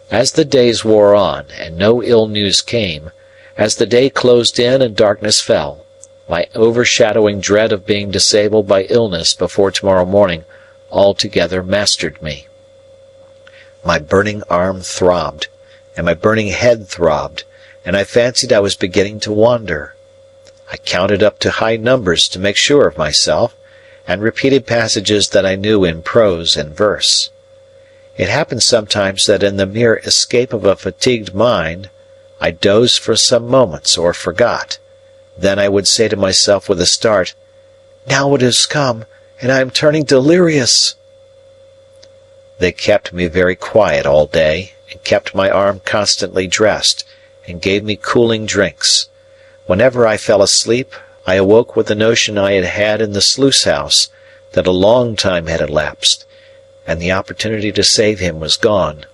As the days wore on, and no ill news came, as the day closed in and darkness fell, my overshadowing dread of being disabled by illness before tomorrow morning altogether mastered me. My burning arm throbbed, and my burning head throbbed, and I fancied I was beginning to wander. I counted up to high numbers to make sure of myself, and repeated passages that I knew in prose and verse. It happened sometimes that in the mere escape of a fatigued mind, I dozed for some moments or forgot. Then I would say to myself with a start, "Now it has come, and I am turning delirious." They kept me very quiet all day, and kept my arm constantly dressed, and gave me cooling drinks. Whenever I fell asleep, I awoke with the notion I had had in the sluice-house, that a long time had elapsed, and the opportunity to save him was gone.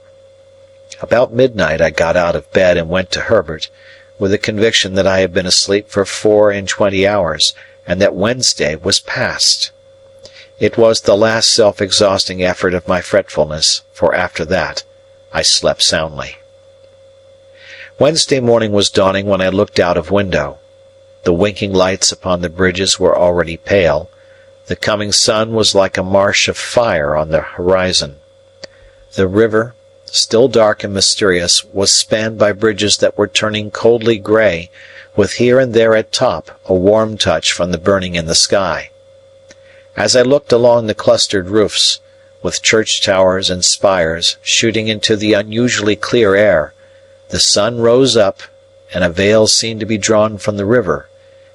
About midnight I got out of bed and went to Herbert, with the conviction that I had been asleep for 24 hours, and that Wednesday was past. It was the last self-exhausting effort of my fretfulness, for after that I slept soundly. Wednesday morning was dawning when I looked out of window. The winking lights upon the bridges were already pale. The coming sun was like a marsh of fire on the horizon. The river, still dark and mysterious, was spanned by bridges that were turning coldly grey, with here and there at top a warm touch from the burning in the sky. As I looked along the clustered roofs, with church towers and spires shooting into the unusually clear air, the sun rose up, and a veil seemed to be drawn from the river,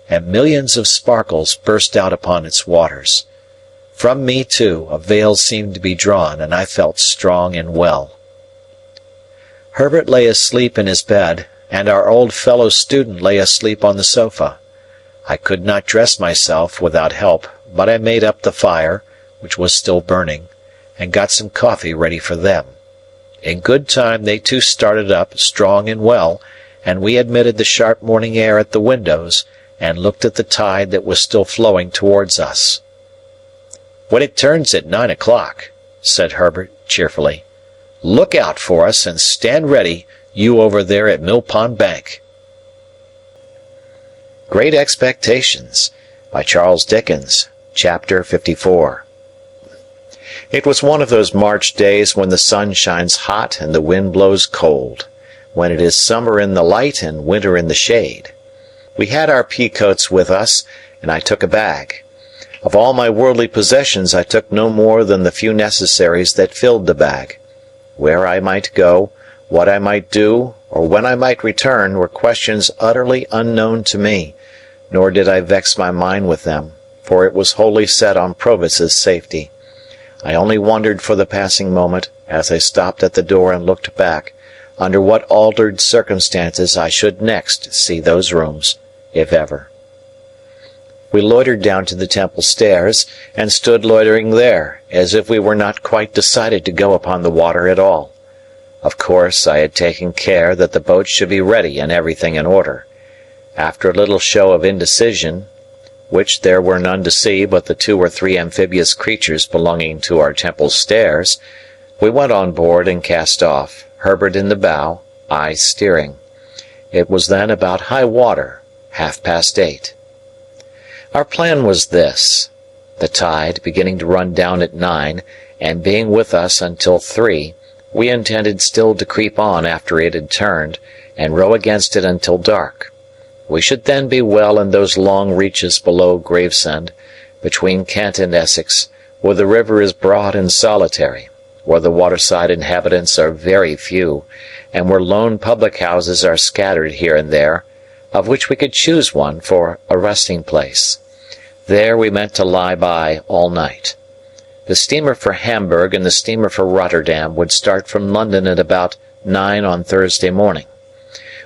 and millions of sparkles burst out upon its waters. From me, too, a veil seemed to be drawn, and I felt strong and well. Herbert lay asleep in his bed, and our old fellow-student lay asleep on the sofa. I could not dress myself without help, but I made up the fire, which was still burning, and got some coffee ready for them. In good time they too started up, strong and well, and we admitted the sharp morning air at the windows, and looked at the tide that was still flowing towards us. "When it turns at 9 o'clock," said Herbert cheerfully, "look out for us and stand ready, you over there at Mill Pond Bank." Great Expectations by Charles Dickens, Chapter 54. It was one of those March days when the sun shines hot and the wind blows cold, when it is summer in the light and winter in the shade. We had our pea-coats with us, and I took a bag. Of all my worldly possessions I took no more than the few necessaries that filled the bag. where I might go, what I might do, or when I might return were questions utterly unknown to me, nor did I vex my mind with them, for it was wholly set on Provis's safety. I only wondered for the passing moment, as I stopped at the door and looked back, under what altered circumstances I should next see those rooms, if ever. We loitered down to the temple stairs, and stood loitering there, as if we were not quite decided to go upon the water at all. Of course, I had taken care that the boat should be ready and everything in order. After a little show of indecision, which there were none to see but the 2 or 3 amphibious creatures belonging to our temple stairs, we went on board and cast off, Herbert in the bow, I steering. It was then about high water, 8:30. Our plan was this. The tide beginning to run down at 9, and being with us until 3, we intended still to creep on after it had turned, and row against it until dark. We should then be well in those long reaches below Gravesend, between Kent and Essex, where the river is broad and solitary, where the waterside inhabitants are very few, and where lone public-houses are scattered here and there, of which we could choose one for a resting place. There we meant to lie by all night. The steamer for Hamburg and the steamer for Rotterdam would start from London at about 9 on Thursday morning.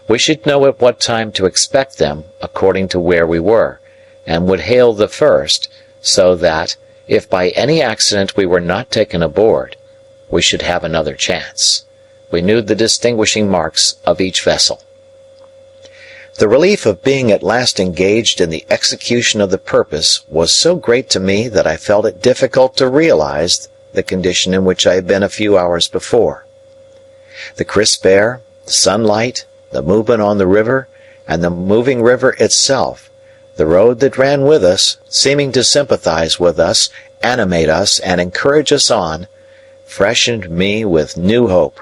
We should know at what time to expect them according to where we were, and would hail the first, so that, if by any accident we were not taken aboard, we should have another chance. We knew the distinguishing marks of each vessel. The relief of being at last engaged in the execution of the purpose was so great to me that I felt it difficult to realize the condition in which I had been a few hours before. The crisp air, the sunlight, the movement on the river, and the moving river itself, the road that ran with us, seeming to sympathize with us, animate us, and encourage us on, freshened me with new hope.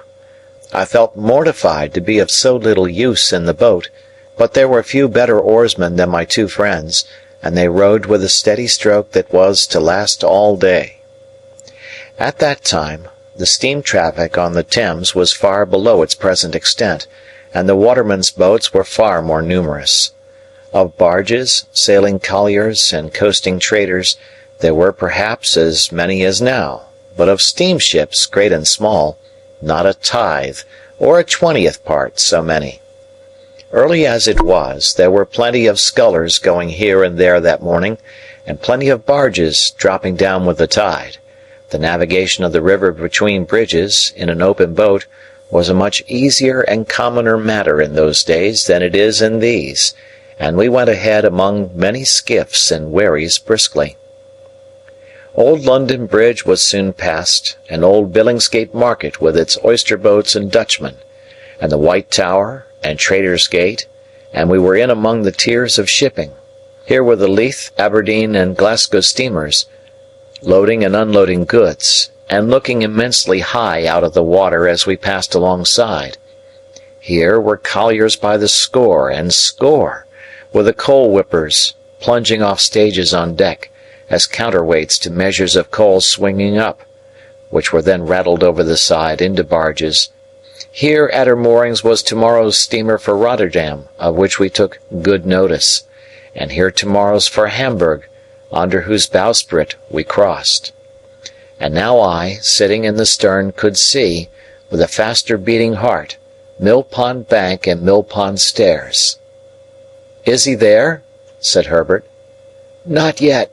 I felt mortified to be of so little use in the boat, but there were few better oarsmen than my 2 friends, and they rowed with a steady stroke that was to last all day. At that time, the steam traffic on the Thames was far below its present extent, and the watermen's boats were far more numerous. Of barges, sailing colliers, and coasting traders, there were perhaps as many as now, but of steamships, great and small, not a tithe, or a 20th part so many. Early as it was, there were plenty of scullers going here and there that morning, and plenty of barges dropping down with the tide. The navigation of the river between bridges, in an open boat, was a much easier and commoner matter in those days than it is in these, and we went ahead among many skiffs and wherries briskly. Old London Bridge was soon passed, and old Billingsgate Market with its oyster boats and Dutchmen, and the White Tower, and Trader's Gate, and we were in among the tiers of shipping. Here were the Leith, Aberdeen, and Glasgow steamers, loading and unloading goods, and looking immensely high out of the water as we passed alongside. Here were colliers by the score and score, with the coal whippers plunging off stages on deck, as counterweights to measures of coal swinging up, which were then rattled over the side into barges. Here at her moorings was tomorrow's steamer for Rotterdam, of which we took good notice, and here tomorrow's for Hamburg, under whose bowsprit we crossed. And now I, sitting in the stern, could see, with a faster beating heart, Mill Pond Bank and Mill Pond Stairs. "Is he there?" said Herbert. "Not yet."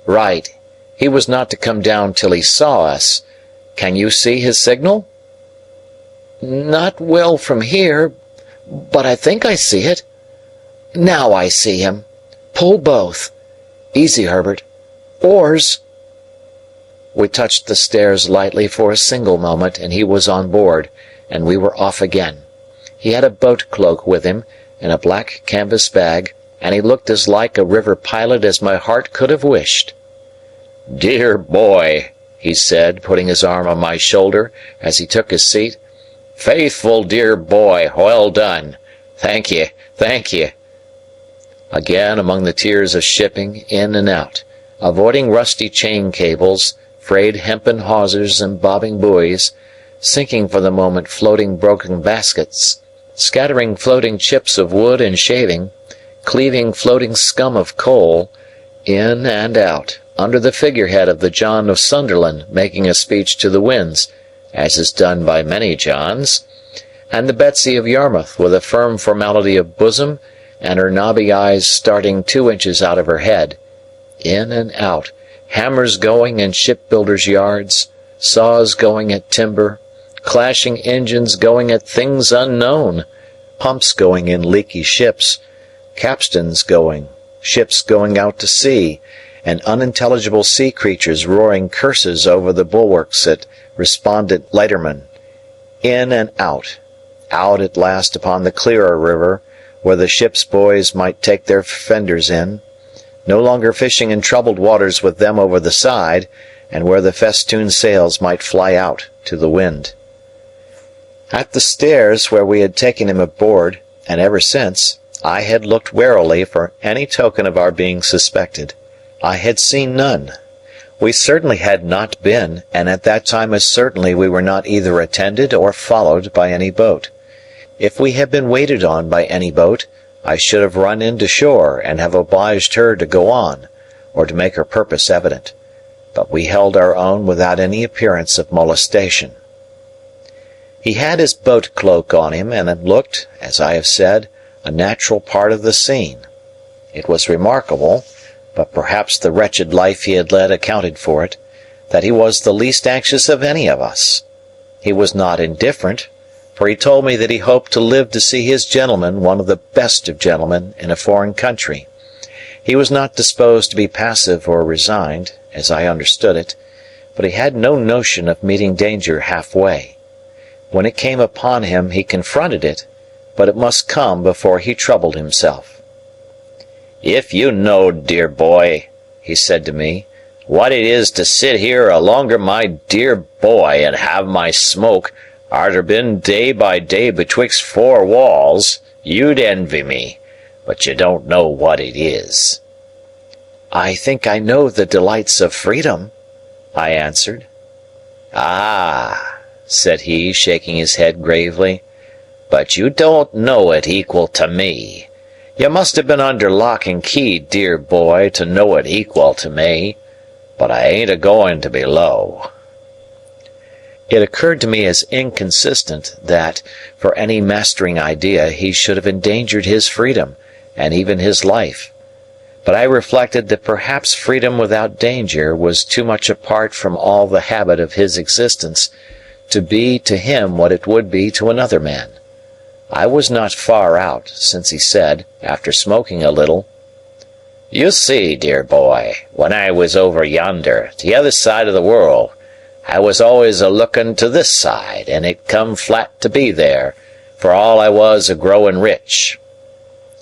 "Right. He was not to come down till he saw us. Can you see his signal?" "Not well from here, but I think I see it. Now I see him. Pull both. Easy, Herbert. Oars." We touched the stairs lightly for a single moment, and he was on board, and we were off again. He had a boat cloak with him, and a black canvas bag, and he looked as like a river pilot as my heart could have wished. "Dear boy," he said, putting his arm on my shoulder as he took his seat. "Faithful dear boy, well done. Thank ye, thank ye." Again among the tiers of shipping, in and out, avoiding rusty chain cables, frayed hempen hawsers and bobbing buoys, sinking for the moment floating broken baskets, scattering floating chips of wood and shaving, cleaving floating scum of coal, in and out, under the figurehead of the John of Sunderland making a speech to the winds, as is done by many Johns, and the Betsy of Yarmouth with a firm formality of bosom and her knobby eyes starting 2 inches out of her head, in and out, hammers going in shipbuilders' yards, saws going at timber, clashing engines going at things unknown, pumps going in leaky ships, capstans going, ships going out to sea, and unintelligible sea creatures roaring curses over the bulwarks at respondent lightermen, in and out at last upon the clearer river, where the ship's boys might take their fenders in, no longer fishing in troubled waters with them over the side, and where the festooned sails might fly out to the wind. At the stairs where we had taken him aboard, and ever since, I had looked warily for any token of our being suspected. I had seen none. We certainly had not been, and at that time as certainly we were not either attended or followed by any boat. If we had been waited on by any boat, I should have run in to shore and have obliged her to go on, or to make her purpose evident. But we held our own without any appearance of molestation. He had his boat cloak on him, and it looked, as I have said, a natural part of the scene. It was remarkable, but perhaps the wretched life he had led accounted for it, that he was the least anxious of any of us. He was not indifferent, for he told me that he hoped to live to see his gentleman one of the best of gentlemen in a foreign country. He was not disposed to be passive or resigned, as I understood it, but he had no notion of meeting danger half-way. When it came upon him he confronted it, but it must come before he troubled himself. "If you knowed, dear boy," he said to me, "what it is to sit here alonger my dear boy and have my smoke, arter been day by day betwixt 4 walls, you'd envy me, but you don't know what it is." "I think I know the delights of freedom," I answered. "Ah," said he, shaking his head gravely, "but you don't know it equal to me. You must have been under lock and key, dear boy, to know it equal to me, but I ain't a-going to be low." It occurred to me as inconsistent that, for any mastering idea, he should have endangered his freedom, and even his life. But I reflected that perhaps freedom without danger was too much apart from all the habit of his existence to be to him what it would be to another man. I was not far out, since he said, after smoking a little, "You see, dear boy, when I was over yonder, the other side of the world, I was always a-looking to this side, and it come flat to be there, for all I was a-growing rich.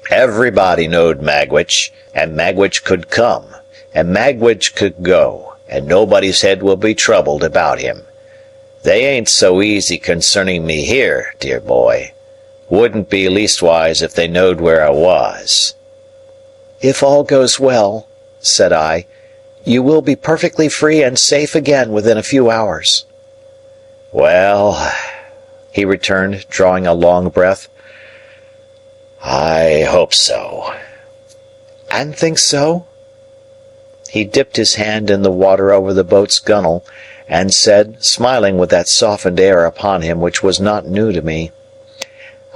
Everybody knowed Magwitch, and Magwitch could come, and Magwitch could go, and nobody's head will be troubled about him. They ain't so easy concerning me here, dear boy. Wouldn't be leastwise if they knowed where I was." "If all goes well," said I, "you will be perfectly free and safe again within a few hours." "Well," he returned, drawing a long breath, "I hope so." "And think so?" He dipped his hand in the water over the boat's gunwale, and said, smiling with that softened air upon him which was not new to me,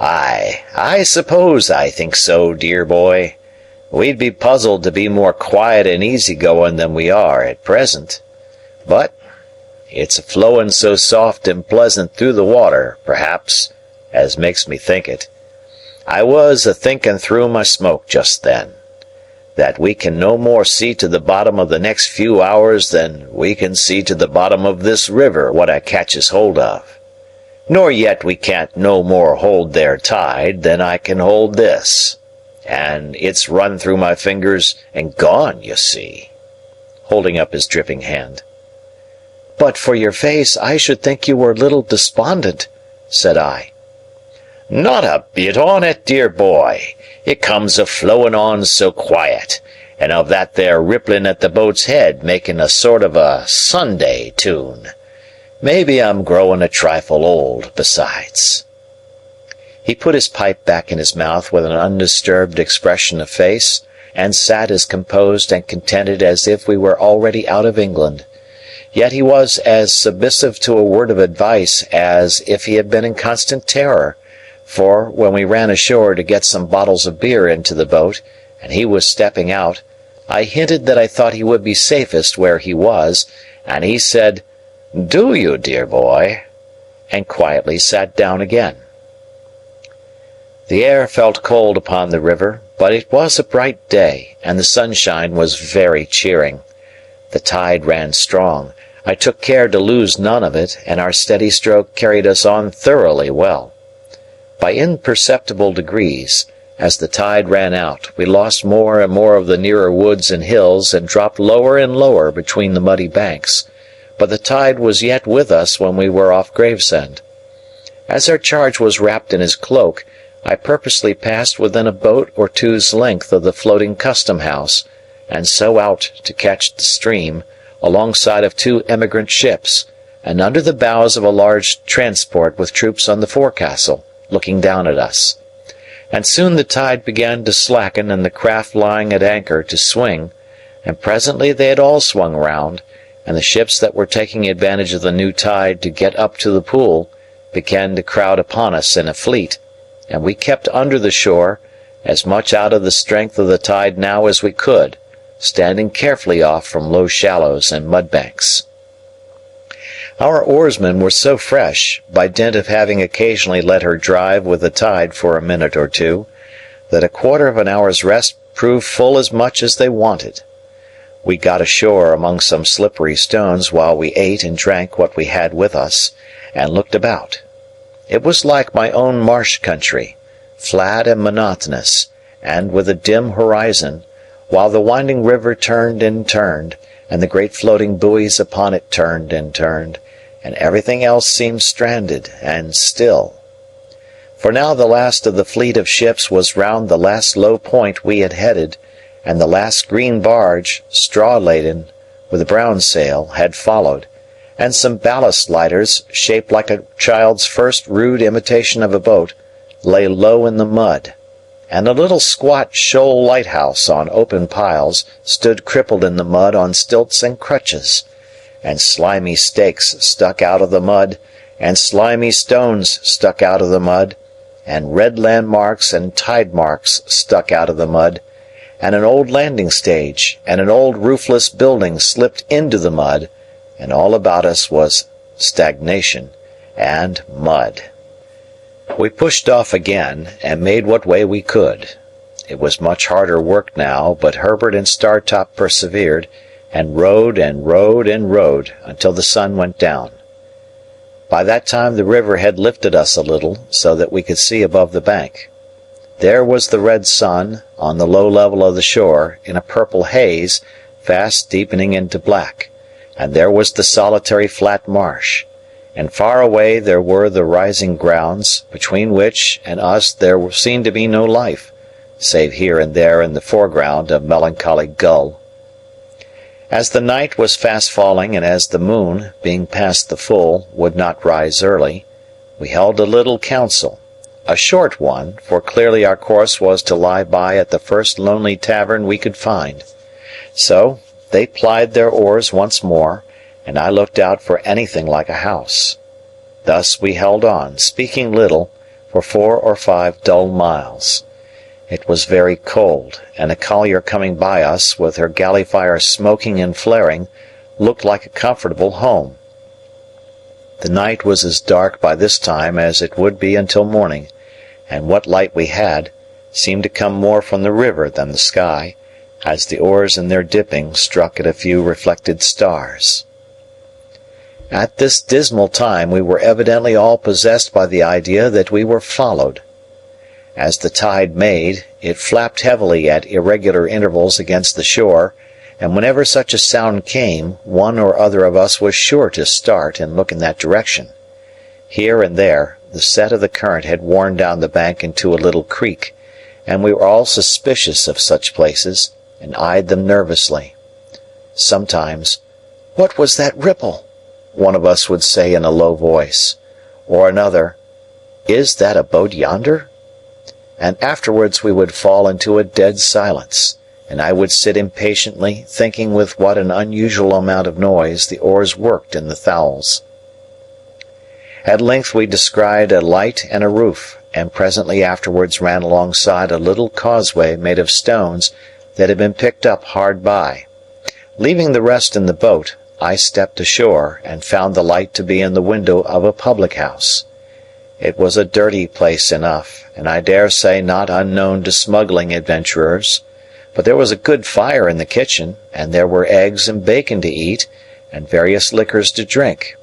I suppose I think so, dear boy. We'd be puzzled to be more quiet and easy-going than we are at present. But it's a-flowing so soft and pleasant through the water, perhaps, as makes me think it. I was a-thinking through my smoke just then, that we can no more see to the bottom of the next few hours than we can see to the bottom of this river what I catches hold of. Nor yet we can't no more hold their tide than I can hold this. And it's run through my fingers and gone, you see," holding up his dripping hand. "But for your face, I should think you were a little despondent," said I. "Not a bit on it, dear boy. It comes a-flowing on so quiet, and of that there rippling at the boat's head making a sort of a Sunday tune. Maybe I'm growing a trifle old, besides." He put his pipe back in his mouth with an undisturbed expression of face, and sat as composed and contented as if we were already out of England. Yet he was as submissive to a word of advice as if he had been in constant terror, for, when we ran ashore to get some bottles of beer into the boat, and he was stepping out, I hinted that I thought he would be safest where he was, and he said, "Do you, dear boy?" and quietly sat down again. The air felt cold upon the river, but it was a bright day, and the sunshine was very cheering. The tide ran strong. I took care to lose none of it, and our steady stroke carried us on thoroughly well. By imperceptible degrees, as the tide ran out, we lost more and more of the nearer woods and hills, and dropped lower and lower between the muddy banks, but the tide was yet with us when we were off Gravesend. As our charge was wrapped in his cloak, I purposely passed within a boat or two's length of the floating custom-house, and so out to catch the stream, alongside of 2 emigrant ships, and under the bows of a large transport with troops on the forecastle, looking down at us. And soon the tide began to slacken and the craft lying at anchor to swing, and presently they had all swung round, and the ships that were taking advantage of the new tide to get up to the pool began to crowd upon us in a fleet, and we kept under the shore, as much out of the strength of the tide now as we could, standing carefully off from low shallows and mudbanks. Our oarsmen were so fresh, by dint of having occasionally let her drive with the tide for a minute or two, that a quarter of an hour's rest proved full as much as they wanted. We got ashore among some slippery stones while we ate and drank what we had with us, and looked about. It was like my own marsh country, flat and monotonous, and with a dim horizon, while the winding river turned and turned, and the great floating buoys upon it turned and turned, and everything else seemed stranded and still. For now the last of the fleet of ships was round the last low point we had headed, and the last green barge, straw-laden, with a brown sail, had followed, and some ballast lighters, shaped like a child's first rude imitation of a boat, lay low in the mud, and a little squat shoal lighthouse on open piles stood crippled in the mud on stilts and crutches, and slimy stakes stuck out of the mud, and slimy stones stuck out of the mud, and red landmarks and tide marks stuck out of the mud, and an old landing stage and an old roofless building slipped into the mud, and all about us was stagnation and mud. We pushed off again, and made what way we could. It was much harder work now, but Herbert and Startop persevered, and rowed and rowed and rowed until the sun went down. By that time the river had lifted us a little, so that we could see above the bank. There was the red sun, on the low level of the shore, in a purple haze, fast deepening into black, and there was the solitary flat marsh, and far away there were the rising grounds, between which and us there seemed to be no life, save here and there in the foreground a melancholy gull. As the night was fast falling, and as the moon, being past the full, would not rise early, we held a little council, a short one, for clearly our course was to lie by at the first lonely tavern we could find. So they plied their oars once more, and I looked out for anything like a house. Thus we held on, speaking little, for 4 or 5 dull miles. It was very cold, and a collier coming by us, with her galley fire smoking and flaring, looked like a comfortable home. The night was as dark by this time as it would be until morning, and what light we had seemed to come more from the river than the sky, as the oars in their dipping struck at a few reflected stars. At this dismal time we were evidently all possessed by the idea that we were followed. As the tide made, it flapped heavily at irregular intervals against the shore, and whenever such a sound came, one or other of us was sure to start and look in that direction. Here and there, the set of the current had worn down the bank into a little creek, and we were all suspicious of such places, and eyed them nervously. Sometimes, "What was that ripple?" one of us would say in a low voice, or another, "Is that a boat yonder?" And afterwards we would fall into a dead silence, and I would sit impatiently thinking with what an unusual amount of noise the oars worked in the thowels. At length we descried a light and a roof, and presently afterwards ran alongside a little causeway made of stones that had been picked up hard by. Leaving the rest in the boat, I stepped ashore, and found the light to be in the window of a public-house. It was a dirty place enough, and I dare say not unknown to smuggling adventurers, but there was a good fire in the kitchen, and there were eggs and bacon to eat, and various liquors to drink.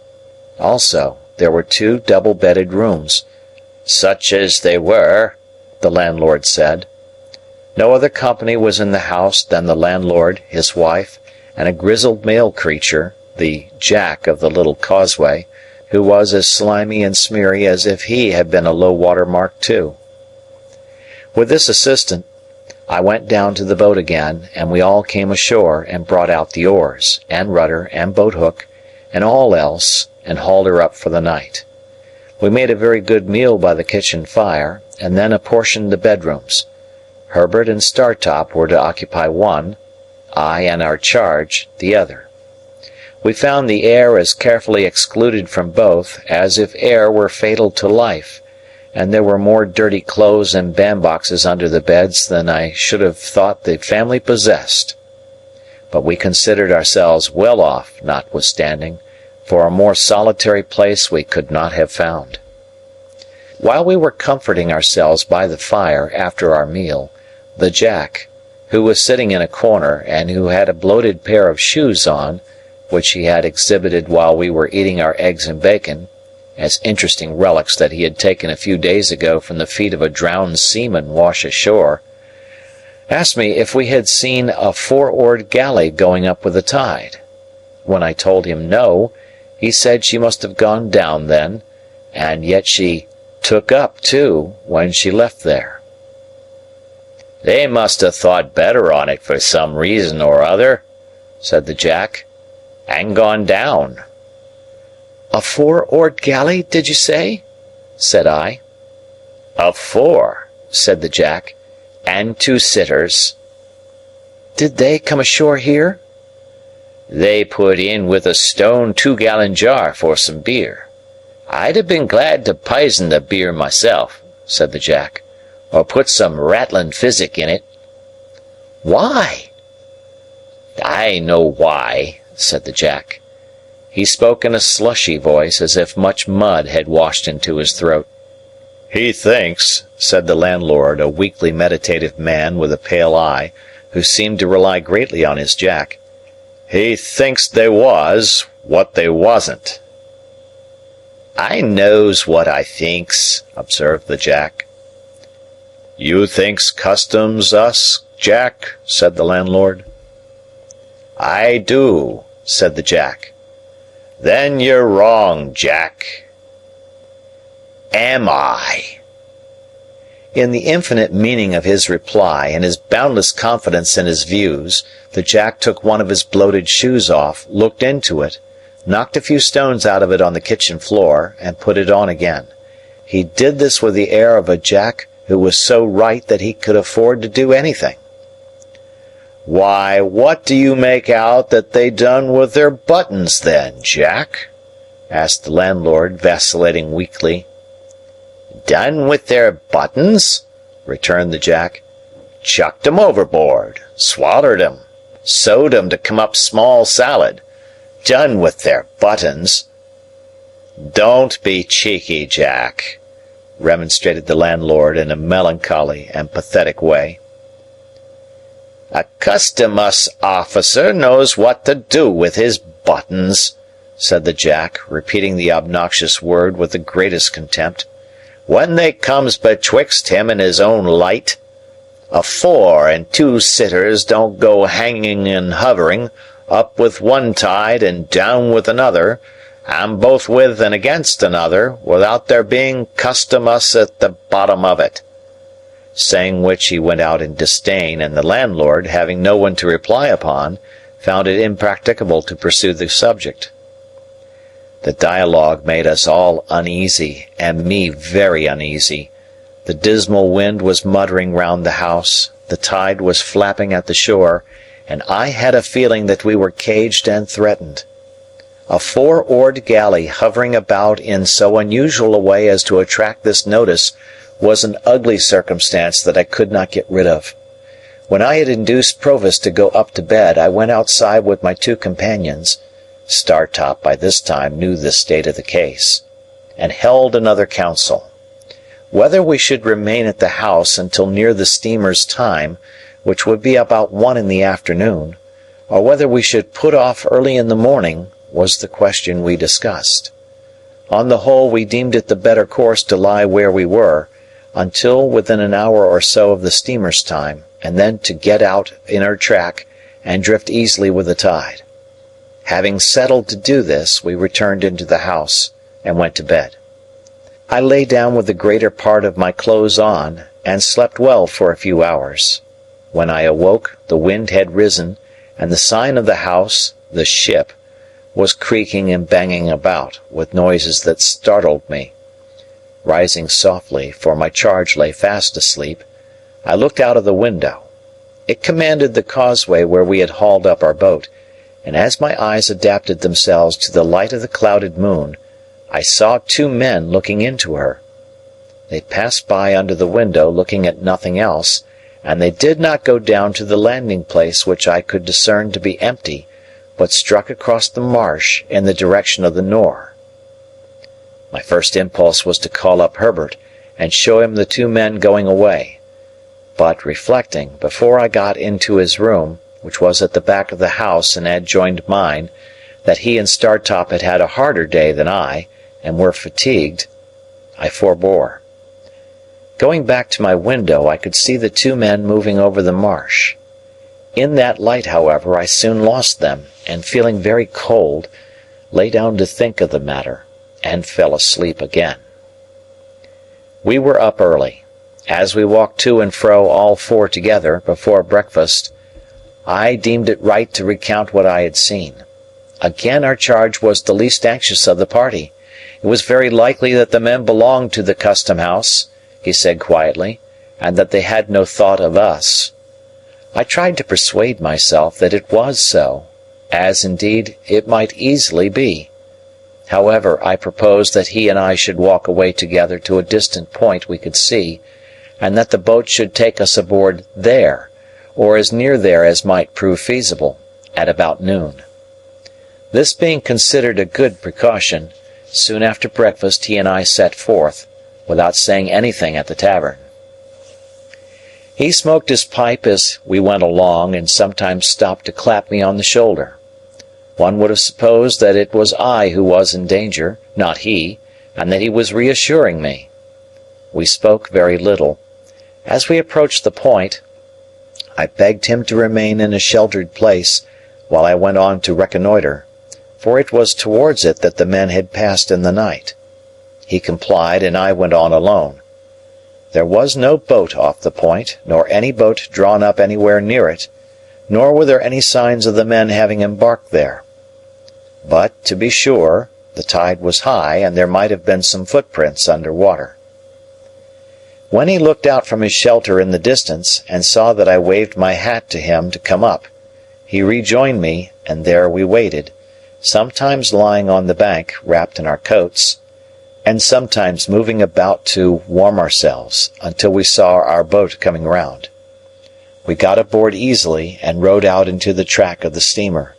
Also, there were 2 double-bedded rooms, "such as they were," the landlord said. No other company was in the house than the landlord, his wife, and a grizzled male creature, the Jack of the little causeway, who was as slimy and smeary as if he had been a low-water mark too. With this assistant, I went down to the boat again, and we all came ashore and brought out the oars, and rudder, and boat-hook, and all else, and hauled her up for the night. We made a very good meal by the kitchen fire, and then apportioned the bedrooms. Herbert and Startop were to occupy one, I and our charge the other. We found the air as carefully excluded from both as if air were fatal to life, and there were more dirty clothes and bandboxes under the beds than I should have thought the family possessed. But we considered ourselves well off, notwithstanding, for a more solitary place we could not have found. While we were comforting ourselves by the fire after our meal, the Jack, who was sitting in a corner and who had a bloated pair of shoes on, which he had exhibited while we were eating our eggs and bacon, as interesting relics that he had taken a few days ago from the feet of a drowned seaman wash ashore, asked me if we had seen a 4-oared galley going up with the tide. When I told him no, he said she must have gone down then, and yet she took up too when she left there. "They must have thought better on it for some reason or other," said the Jack, "and gone down." "A 4-oared galley, did you say?" said I. "A 4," said the Jack, "and 2 sitters." "Did they come ashore here?" "They put in with a stone 2-gallon jar for some beer. I'd have been glad to pison the beer myself," said the Jack, "or put some rattling physic in it." "Why?" "I know why," said the Jack. He spoke in a slushy voice, as if much mud had washed into his throat. "He thinks," said the landlord, a weakly meditative man with a pale eye, who seemed to rely greatly on his Jack, "he thinks they was what they wasn't." "I knows what I thinks," observed the Jack. "You thinks customs us, Jack?" said the landlord. "I do," said the Jack. "Then you're wrong, Jack." "Am I?" In the infinite meaning of his reply and his boundless confidence in his views, the Jack took one of his bloated shoes off, looked into it, knocked a few stones out of it on the kitchen floor, and put it on again. He did this with the air of a Jack who was so right that he could afford to do anything. "Why, what do you make out that they done with their buttons, then, Jack?" asked the landlord, vacillating weakly. "Done with their buttons?" returned the Jack. "Chucked 'em overboard, swallered 'em, sewed 'em to come up small salad. Done with their buttons." "Don't be cheeky, Jack," remonstrated the landlord in a melancholy and pathetic way. "A custom-house officer knows what to do with his buttons," said the Jack, repeating the obnoxious word with the greatest contempt, "when they comes betwixt him and his own light. A 4 and 2 sitters don't go hanging and hovering, up with one tide and down with another, and both with and against another, without there being custom-house at the bottom of it." Saying which he went out in disdain, and the landlord, having no one to reply upon, found it impracticable to pursue the subject. The dialogue made us all uneasy, and me very uneasy. The dismal wind was muttering round the house, the tide was flapping at the shore, and I had a feeling that we were caged and threatened. A four-oared galley hovering about in so unusual a way as to attract this notice was an ugly circumstance that I could not get rid of. When I had induced Provis to go up to bed, I went outside with my two companions Startop by this time knew the state of the case and held another council. Whether we should remain at the house until near the steamer's time, which would be about 1 in the afternoon, or whether we should put off early in the morning, was the question we discussed. On the whole, we deemed it the better course to lie where we were, until within an hour or so of the steamer's time, and then to get out in her track and drift easily with the tide. Having settled to do this, we returned into the house and went to bed. I lay down with the greater part of my clothes on, and slept well for a few hours. When I awoke, the wind had risen, and the sign of the house, the ship, was creaking and banging about, with noises that startled me. Rising softly, for my charge lay fast asleep, I looked out of the window. It commanded the causeway where we had hauled up our boat, and as my eyes adapted themselves to the light of the clouded moon, I saw 2 men looking into her. They passed by under the window, looking at nothing else, and they did not go down to the landing place, which I could discern to be empty, but struck across the marsh in the direction of the Nore. My first impulse was to call up Herbert and show him the 2 men going away, but reflecting, before I got into his room, which was at the back of the house and had joined mine, that he and Startop had had a harder day than I, and were fatigued, I forbore. Going back to my window, I could see the 2 men moving over the marsh. In that light, however, I soon lost them, and feeling very cold, lay down to think of the matter, and fell asleep again. We were up early. As we walked to and fro all 4 together, before breakfast, I deemed it right to recount what I had seen. Again our charge was the least anxious of the party. It was very likely that the men belonged to the custom-house, he said quietly, and that they had no thought of us. I tried to persuade myself that it was so, as indeed it might easily be. However, I proposed that he and I should walk away together to a distant point we could see, and that the boat should take us aboard there, or as near there as might prove feasible, at about noon. This being considered a good precaution, soon after breakfast he and I set forth, without saying anything at the tavern. He smoked his pipe as we went along, and sometimes stopped to clap me on the shoulder. One would have supposed that it was I who was in danger, not he, and that he was reassuring me. We spoke very little. As we approached the point, I begged him to remain in a sheltered place while I went on to reconnoitre, for it was towards it that the men had passed in the night. He complied, and I went on alone. There was no boat off the point, nor any boat drawn up anywhere near it, nor were there any signs of the men having embarked there. But, to be sure, the tide was high, and there might have been some footprints under water. When he looked out from his shelter in the distance, and saw that I waved my hat to him to come up, he rejoined me, and there we waited, sometimes lying on the bank, wrapped in our coats, and sometimes moving about to warm ourselves, until we saw our boat coming round. We got aboard easily, and rowed out into the track of the steamer.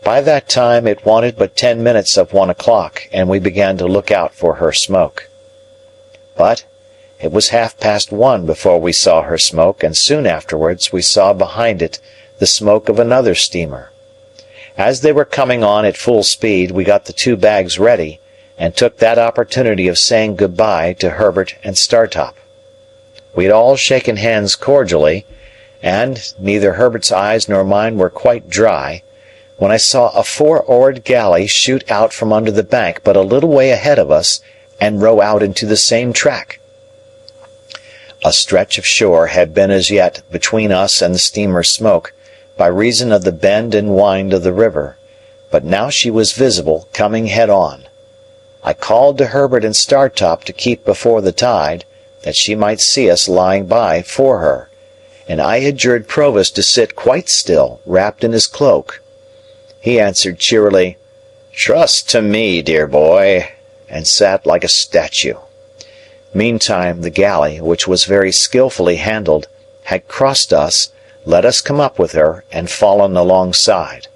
By that time it wanted but 10 minutes of 1 o'clock, and we began to look out for her smoke. But it was 1:30 before we saw her smoke, and soon afterwards we saw behind it the smoke of another steamer. As they were coming on at full speed, we got the 2 bags ready, and took that opportunity of saying good-bye to Herbert and Startop. We had all shaken hands cordially, and neither Herbert's eyes nor mine were quite dry, when I saw a 4-oared galley shoot out from under the bank but a little way ahead of us, and row out into the same track. A stretch of shore had been as yet between us and the steamer's smoke, by reason of the bend and wind of the river, but now she was visible, coming head on. I called to Herbert and Startop to keep before the tide, that she might see us lying by for her, and I adjured Provis to sit quite still, wrapped in his cloak. He answered cheerily, "Trust to me, dear boy," and sat like a statue. Meantime the galley, which was very skilfully handled, had crossed us, let us come up with her, and fallen alongside.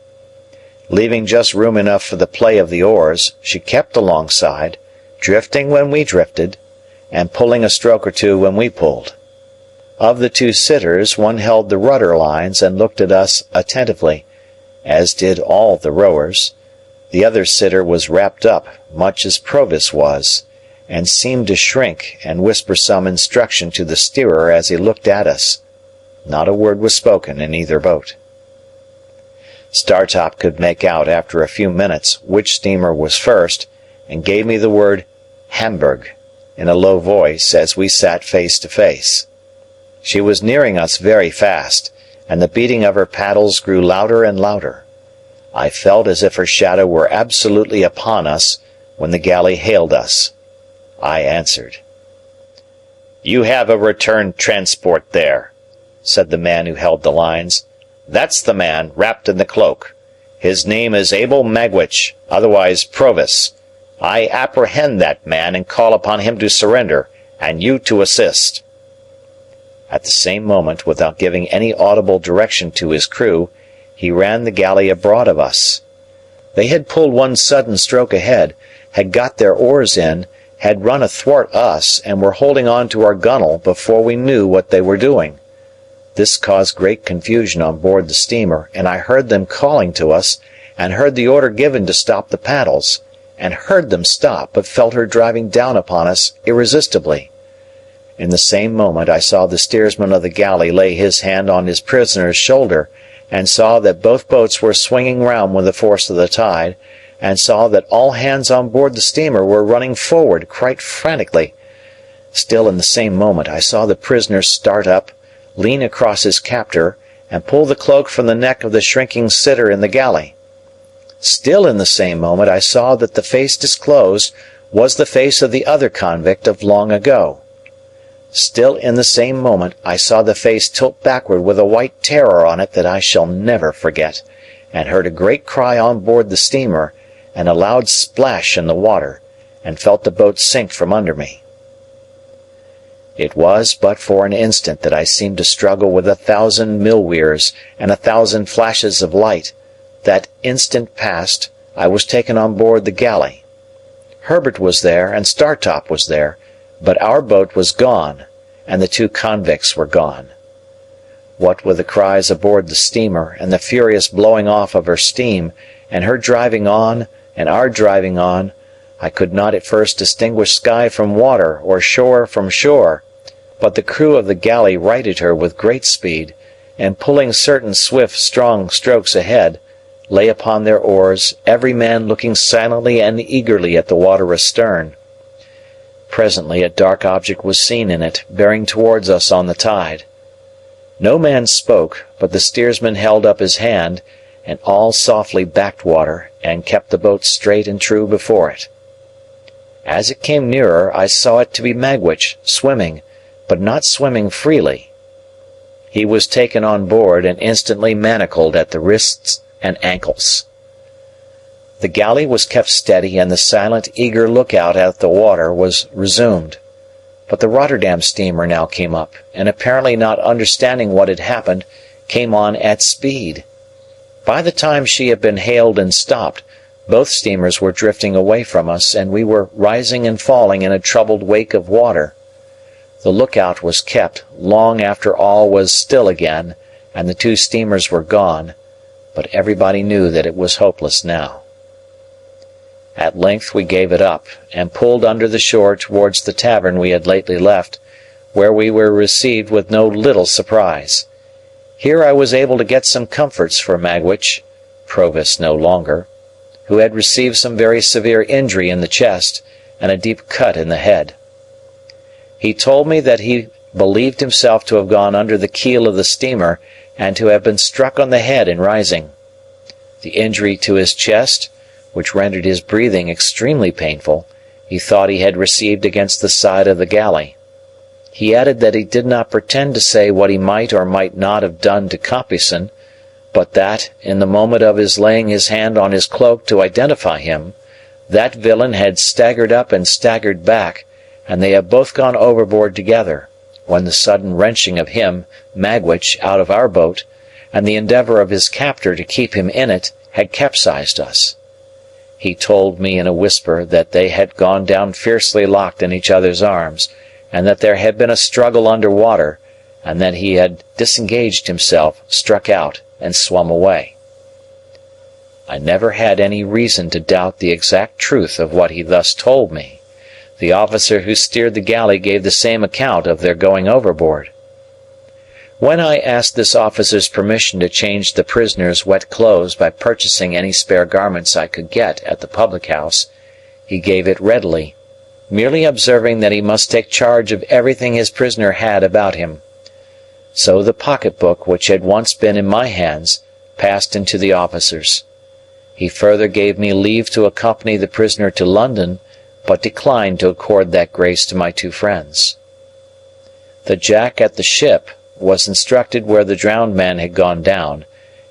Leaving just room enough for the play of the oars, she kept alongside, drifting when we drifted, and pulling a stroke or two when we pulled. Of the two sitters, one held the rudder lines and looked at us attentively, as did all the rowers. The other sitter was wrapped up, much as Provis was, and seemed to shrink and whisper some instruction to the steerer as he looked at us. Not a word was spoken in either boat. Startop could make out after a few minutes which steamer was first, and gave me the word Hamburg in a low voice as we sat face to face. She was nearing us very fast, and the beating of her paddles grew louder and louder. I felt as if her shadow were absolutely upon us when the galley hailed us. I answered. "You have a return transport there," said the man who held the lines. "That's the man, wrapped in the cloak. His name is Abel Magwitch, otherwise Provis. I apprehend that man and call upon him to surrender, and you to assist." At the same moment, without giving any audible direction to his crew, he ran the galley abroad of us. They had pulled one sudden stroke ahead, had got their oars in, had run athwart us, and were holding on to our gunwale before we knew what they were doing. This caused great confusion on board the steamer, and I heard them calling to us, and heard the order given to stop the paddles, and heard them stop, but felt her driving down upon us irresistibly. In the same moment I saw the steersman of the galley lay his hand on his prisoner's shoulder, and saw that both boats were swinging round with the force of the tide, and saw that all hands on board the steamer were running forward quite frantically. Still in the same moment I saw the prisoner start up, lean across his captor, and pull the cloak from the neck of the shrinking sitter in the galley. Still in the same moment I saw that the face disclosed was the face of the other convict of long ago. Still in the same moment I saw the face tilt backward with a white terror on it that I shall never forget, and heard a great cry on board the steamer, and a loud splash in the water, and felt the boat sink from under me. It was but for an instant that I seemed to struggle with 1,000 mill weirs and 1,000 flashes of light. That instant past, I was taken on board the galley. Herbert was there, and Startop was there, but our boat was gone, and the two convicts were gone. What with the cries aboard the steamer, and the furious blowing off of her steam, and her driving on, and our driving on, I could not at first distinguish sky from water or shore from shore, but the crew of the galley righted her with great speed, and pulling certain swift, strong strokes ahead, lay upon their oars, every man looking silently and eagerly at the water astern. Presently a dark object was seen in it, bearing towards us on the tide. No man spoke, but the steersman held up his hand, and all softly backed water, and kept the boat straight and true before it. As it came nearer, I saw it to be Magwitch, swimming, but not swimming freely. He was taken on board and instantly manacled at the wrists and ankles. The galley was kept steady, and the silent, eager lookout at the water was resumed. But the Rotterdam steamer now came up, and apparently not understanding what had happened, came on at speed. By the time she had been hailed and stopped, both steamers were drifting away from us, and we were rising and falling in a troubled wake of water. The lookout was kept long after all was still again, and the two steamers were gone, but everybody knew that it was hopeless now. At length we gave it up, and pulled under the shore towards the tavern we had lately left, where we were received with no little surprise. Here I was able to get some comforts for Magwitch, Provis no longer, who had received some very severe injury in the chest, and a deep cut in the head. He told me that he believed himself to have gone under the keel of the steamer, and to have been struck on the head in rising. The injury to his chest, which rendered his breathing extremely painful, he thought he had received against the side of the galley. He added that he did not pretend to say what he might or might not have done to Compeyson, but that, in the moment of his laying his hand on his cloak to identify him, that villain had staggered up and staggered back, and they had both gone overboard together, when the sudden wrenching of him, Magwitch, out of our boat, and the endeavour of his captor to keep him in it, had capsized us. He told me in a whisper that they had gone down fiercely locked in each other's arms, and that there had been a struggle under water, and that he had disengaged himself, struck out, and swum away. I never had any reason to doubt the exact truth of what he thus told me. The officer who steered the galley gave the same account of their going overboard. When I asked this officer's permission to change the prisoner's wet clothes by purchasing any spare garments I could get at the public-house, he gave it readily, merely observing that he must take charge of everything his prisoner had about him. So the pocket-book, which had once been in my hands, passed into the officer's. He further gave me leave to accompany the prisoner to London, but declined to accord that grace to my two friends. The Jack at the ship was instructed where the drowned man had gone down,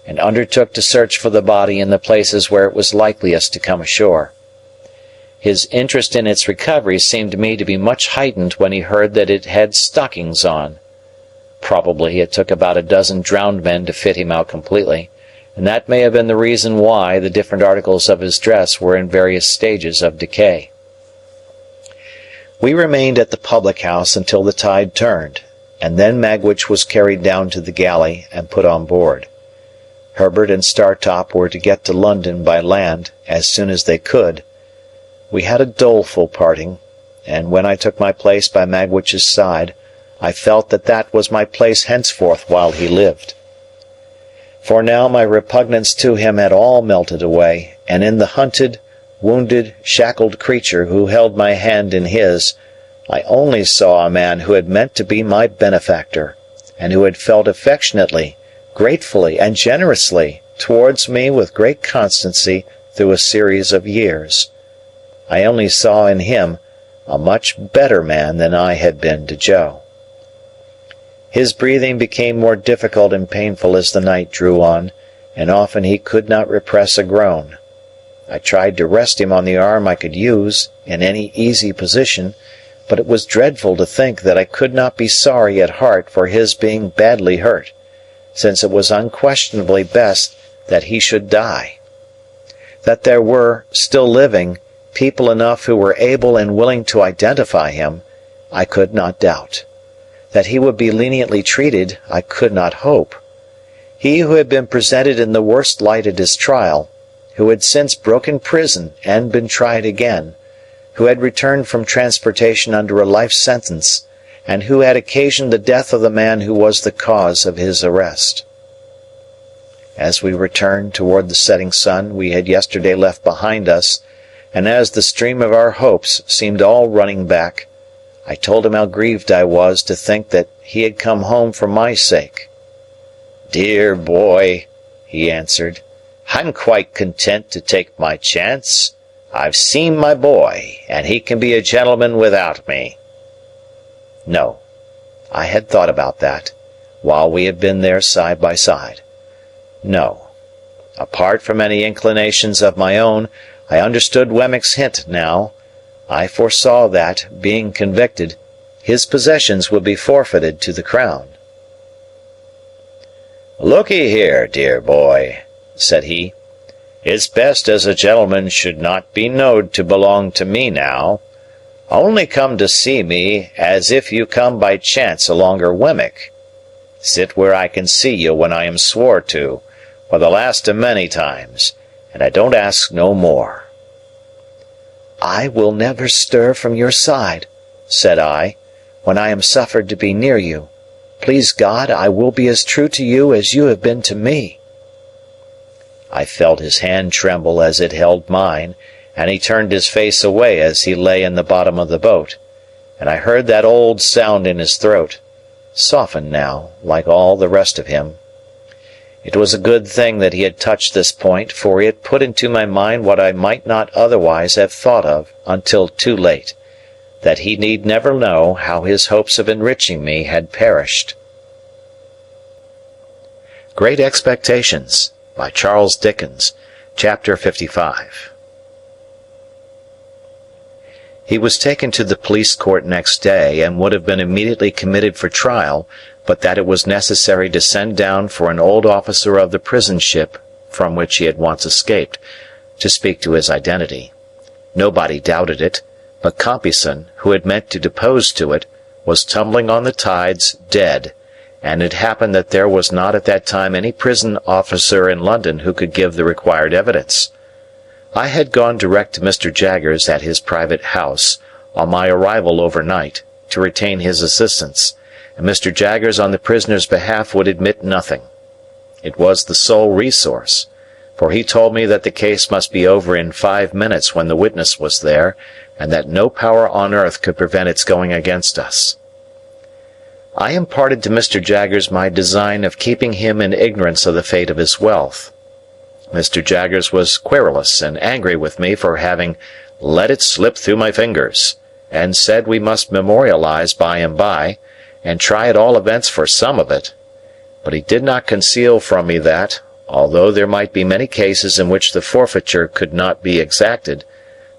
and undertook to search for the body in the places where it was likeliest to come ashore. His interest in its recovery seemed to me to be much heightened when he heard that it had stockings on. Probably it took about a dozen drowned men to fit him out completely, and that may have been the reason why the different articles of his dress were in various stages of decay. We remained at the public-house until the tide turned, and then Magwitch was carried down to the galley and put on board. Herbert and Startop were to get to London by land as soon as they could. We had a doleful parting, and when I took my place by Magwitch's side, I felt that that was my place henceforth while he lived. For now my repugnance to him had all melted away, and in the hunted, wounded, shackled creature who held my hand in his, I only saw a man who had meant to be my benefactor, and who had felt affectionately, gratefully, and generously towards me with great constancy through a series of years. I only saw in him a much better man than I had been to Joe. His breathing became more difficult and painful as the night drew on, and often he could not repress a groan. I tried to rest him on the arm I could use, in any easy position, but it was dreadful to think that I could not be sorry at heart for his being badly hurt, since it was unquestionably best that he should die. That there were, still living, people enough who were able and willing to identify him, I could not doubt. That he would be leniently treated, I could not hope. He who had been presented in the worst light at his trial, who had since broken prison and been tried again, who had returned from transportation under a life sentence, and who had occasioned the death of the man who was the cause of his arrest. As we returned toward the setting sun we had yesterday left behind us, and as the stream of our hopes seemed all running back, I told him how grieved I was to think that he had come home for my sake. "Dear boy," he answered, "I'm quite content to take my chance. I've seen my boy, and he can be a gentleman without me." No, I had thought about that, while we had been there side by side. No, apart from any inclinations of my own, I understood Wemmick's hint now. I foresaw that, being convicted, his possessions would be forfeited to the Crown. "Look'ee here, dear boy," said he, "it's best as a gentleman should not be knowed to belong to me now. Only come to see me as if you come by chance alonger Wemmick. Sit where I can see you when I am swore to, for the last of many times, and I don't ask no more." "I will never stir from your side," said I, "when I am suffered to be near you. Please God, I will be as true to you as you have been to me." I felt his hand tremble as it held mine, and he turned his face away as he lay in the bottom of the boat, and I heard that old sound in his throat, softened now, like all the rest of him. It was a good thing that he had touched this point, for he had put into my mind what I might not otherwise have thought of until too late, that he need never know how his hopes of enriching me had perished. Great Expectations by Charles Dickens, Chapter 55. He was taken to the police court next day, and would have been immediately committed for trial, but that it was necessary to send down for an old officer of the prison ship from which he had once escaped, to speak to his identity. Nobody doubted it, but Compeyson, who had meant to depose to it, was tumbling on the tides, dead, and it happened that there was not at that time any prison officer in London who could give the required evidence. I had gone direct to Mr. Jaggers at his private house, on my arrival overnight, to retain his assistance, and Mr. Jaggers on the prisoner's behalf would admit nothing. It was the sole resource, for he told me that the case must be over in 5 minutes when the witness was there, and that no power on earth could prevent its going against us. I imparted to Mr. Jaggers my design of keeping him in ignorance of the fate of his wealth. Mr. Jaggers was querulous and angry with me for having let it slip through my fingers, and said we must memorialize by and by, and try at all events for some of it. But he did not conceal from me that, although there might be many cases in which the forfeiture could not be exacted,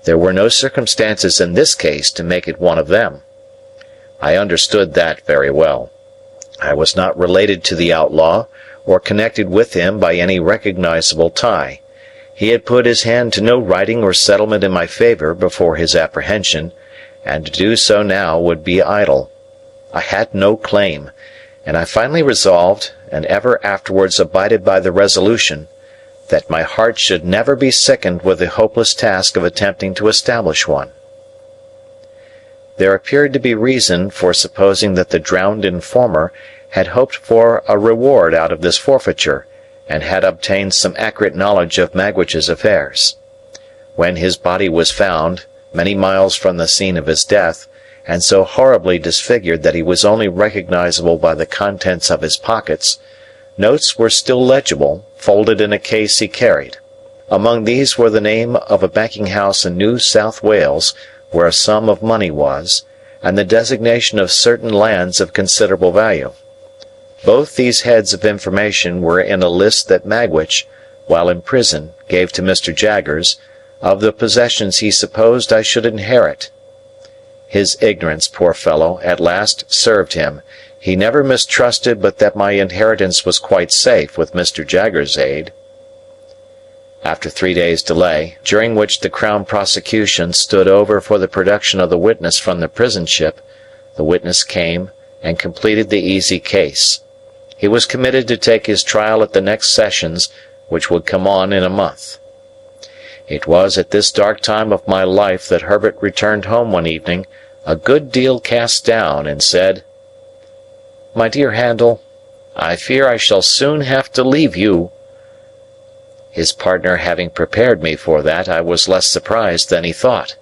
there were no circumstances in this case to make it one of them. I understood that very well. I was not related to the outlaw, or connected with him by any recognizable tie. He had put his hand to no writing or settlement in my favor before his apprehension, and to do so now would be idle. I had no claim, and I finally resolved, and ever afterwards abided by the resolution, that my heart should never be sickened with the hopeless task of attempting to establish one. There appeared to be reason for supposing that the drowned informer had hoped for a reward out of this forfeiture, and had obtained some accurate knowledge of Magwitch's affairs. When his body was found, many miles from the scene of his death, and so horribly disfigured that he was only recognizable by the contents of his pockets, notes were still legible, folded in a case he carried. Among these were the name of a banking-house in New South Wales, where a sum of money was, and the designation of certain lands of considerable value. Both these heads of information were in a list that Magwitch, while in prison, gave to Mr. Jaggers, of the possessions he supposed I should inherit. His ignorance, poor fellow, at last served him. He never mistrusted but that my inheritance was quite safe with Mr. Jaggers' aid. After 3 days' delay, during which the Crown prosecution stood over for the production of the witness from the prison ship, the witness came and completed the easy case. He was committed to take his trial at the next sessions, which would come on in a month. It was at this dark time of my life that Herbert returned home one evening, a good deal cast down, and said, "My dear Handel, I fear I shall soon have to leave you." His partner having prepared me for that, I was less surprised than he thought.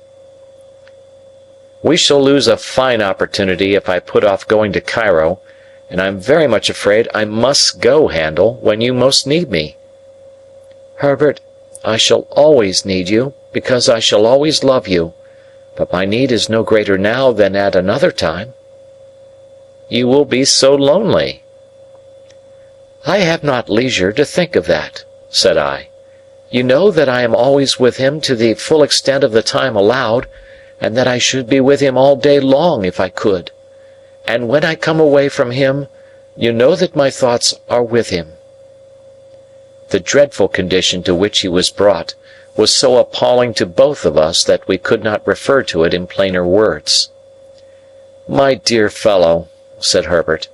"We shall lose a fine opportunity if I put off going to Cairo, and I am very much afraid I must go, Handel, when you most need me." "Herbert, I shall always need you, because I shall always love you, but my need is no greater now than at another time." "You will be so lonely." "I have not leisure to think of that," said I. "You know that I am always with him to the full extent of the time allowed, and that I should be with him all day long if I could. And when I come away from him, you know that my thoughts are with him." The dreadful condition to which he was brought was so appalling to both of us that we could not refer to it in plainer words. "My dear fellow," said Herbert,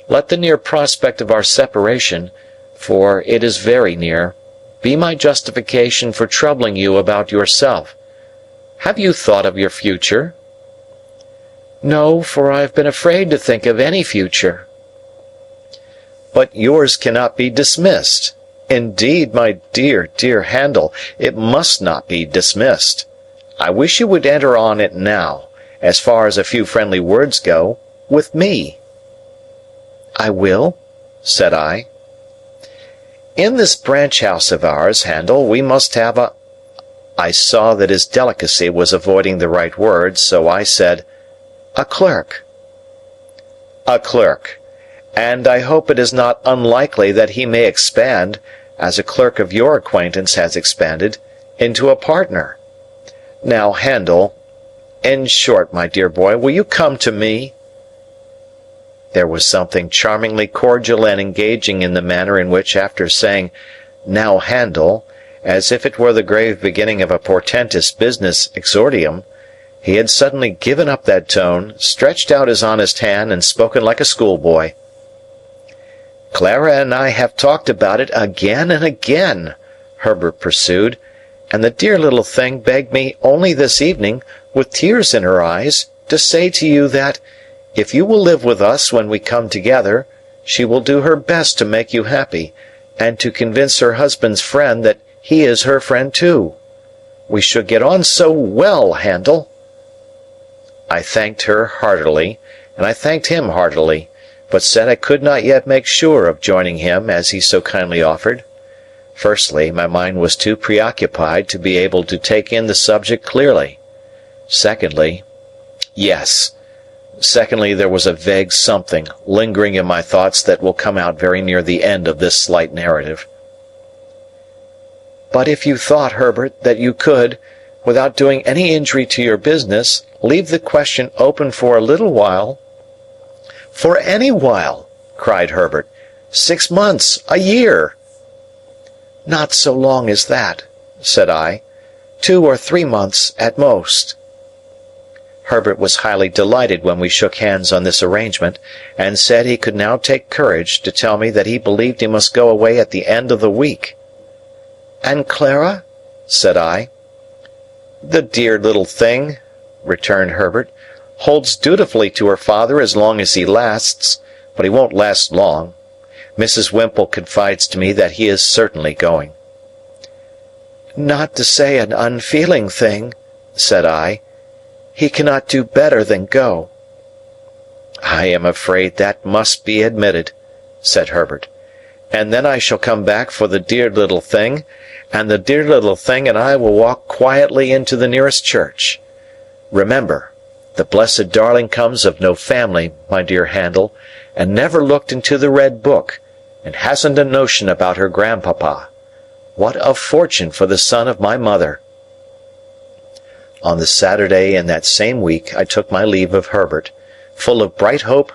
"let the near prospect of our separation, for it is very near, be my justification for troubling you about yourself. Have you thought of your future?" "No, for I have been afraid to think of any future." "But yours cannot be dismissed. Indeed, my dear, dear Handel, it must not be dismissed. I wish you would enter on it now, as far as a few friendly words go, with me." "I will," said I. In this branch house of ours, Handel, we must have a—" I saw that his delicacy was avoiding the right word, so I said, "A clerk." "A clerk. And I hope it is not unlikely that he may expand, as a clerk of your acquaintance has expanded, into a partner. Now, Handel, in short, my dear boy, will you come to me?" There was something charmingly cordial and engaging in the manner in which, after saying, "Now, Handel," as if it were the grave beginning of a portentous business exordium, he had suddenly given up that tone, stretched out his honest hand, and spoken like a schoolboy. "Clara and I have talked about it again and again," Herbert pursued, "and the dear little thing begged me only this evening, with tears in her eyes, to say to you that, if you will live with us when we come together, she will do her best to make you happy, and to convince her husband's friend that he is her friend too. We should get on so well, Handel." I thanked her heartily, and I thanked him heartily, but said I could not yet make sure of joining him as he so kindly offered. Firstly, my mind was too preoccupied to be able to take in the subject clearly. Secondly, there was a vague something lingering in my thoughts that will come out very near the end of this slight narrative. "But if you thought, Herbert, that you could, without doing any injury to your business, leave the question open for a little while—" "For any while!" cried Herbert. "6 months, a year!" "Not so long as that," said I. 2 or 3 months at most." Herbert was highly delighted when we shook hands on this arrangement, and said he could now take courage to tell me that he believed he must go away at the end of the week. "And Clara?" said I. "The dear little thing," returned Herbert, "holds dutifully to her father as long as he lasts, but he won't last long. Mrs. Whimple confides to me that he is certainly going." "Not to say an unfeeling thing," said I, "he cannot do better than go." "I am afraid that must be admitted," said Herbert. "And then I shall come back for the dear little thing, and the dear little thing and I will walk quietly into the nearest church. Remember, the blessed darling comes of no family, my dear Handel, and never looked into the red book, and hasn't a notion about her grandpapa. What a fortune for the son of my mother!" On the Saturday in that same week I took my leave of Herbert, full of bright hope,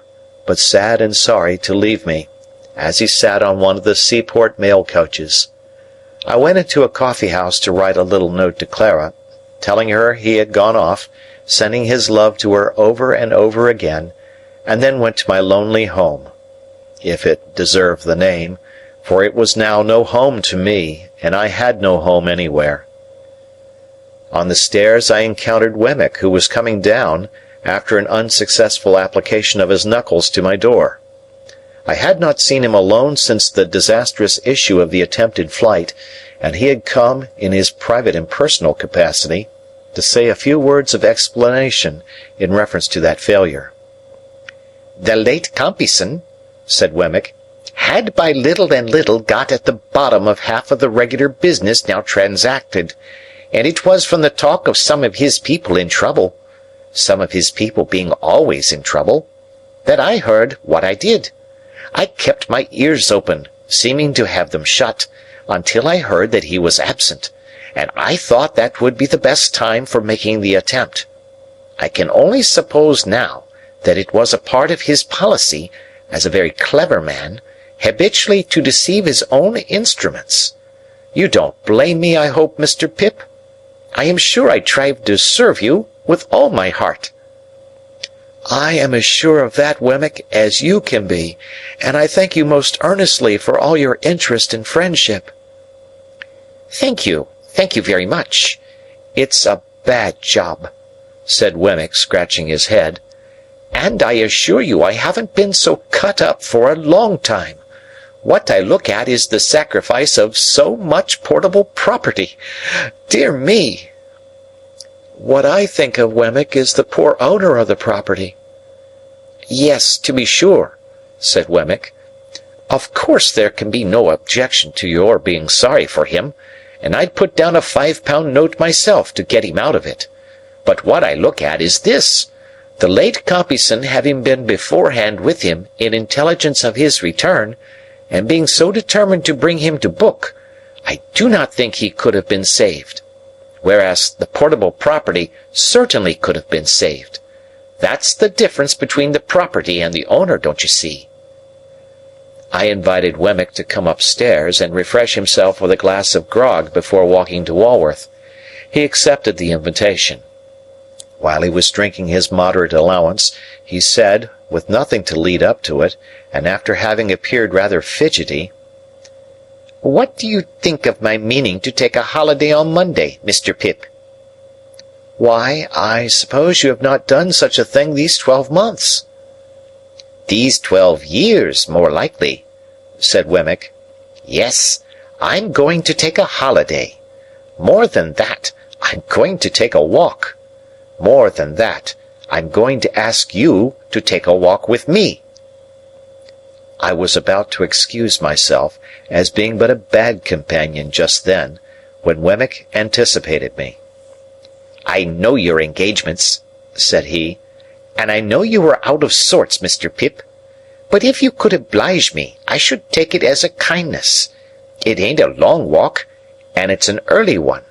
but sad and sorry to leave me, as he sat on one of the seaport mail coaches. I went into a coffee-house to write a little note to Clara, telling her he had gone off, sending his love to her over and over again, and then went to my lonely home, if it deserved the name, for it was now no home to me, and I had no home anywhere. On the stairs I encountered Wemmick, who was coming down, after an unsuccessful application of his knuckles to my door. I had not seen him alone since the disastrous issue of the attempted flight, and he had come, in his private and personal capacity, to say a few words of explanation in reference to that failure. "The late Compeyson," said Wemmick, "had by little and little got at the bottom of half of the regular business now transacted, and it was from the talk of some of his people in trouble, some of his people being always in trouble, that I heard what I did. I kept my ears open, seeming to have them shut, until I heard that he was absent, and I thought that would be the best time for making the attempt. I can only suppose now that it was a part of his policy, as a very clever man, habitually to deceive his own instruments. You don't blame me, I hope, Mr. Pip? I am sure I tried to serve you with all my heart." "I am as sure of that, Wemmick, as you can be, and I thank you most earnestly for all your interest and friendship." Thank you very much. It's a bad job," said Wemmick, scratching his head, "and I assure you I haven't been so cut up for a long time. What I look at is the sacrifice of so much portable property. Dear me!" "What I think of, Wemmick, is the poor owner of the property." "Yes, to be sure," said Wemmick. Of course there can be no objection to your being sorry for him, and I'd put down a £5 note myself to get him out of it. But what I look at is this. The late Compeyson having been beforehand with him in intelligence of his return, and being so determined to bring him to book, I do not think he could have been saved, whereas the portable property certainly could have been saved. That's the difference between the property and the owner, don't you see?" I invited Wemmick to come upstairs and refresh himself with a glass of grog before walking to Walworth. He accepted the invitation. While he was drinking his moderate allowance, he said, with nothing to lead up to it, and after having appeared rather fidgety, "What do you think of my meaning to take a holiday on Monday, Mr. Pip?" "Why, I suppose you have not done such a thing these 12 months." "These 12 years, more likely," said Wemmick. "Yes, I'm going to take a holiday. More than that, I'm going to take a walk. More than that, I'm going to ask you to take a walk with me." I was about to excuse myself, as being but a bad companion just then, when Wemmick anticipated me. "I know your engagements," said he, "and I know you are out of sorts, Mr. Pip. But if you could oblige me, I should take it as a kindness. It ain't a long walk, and it's an early one.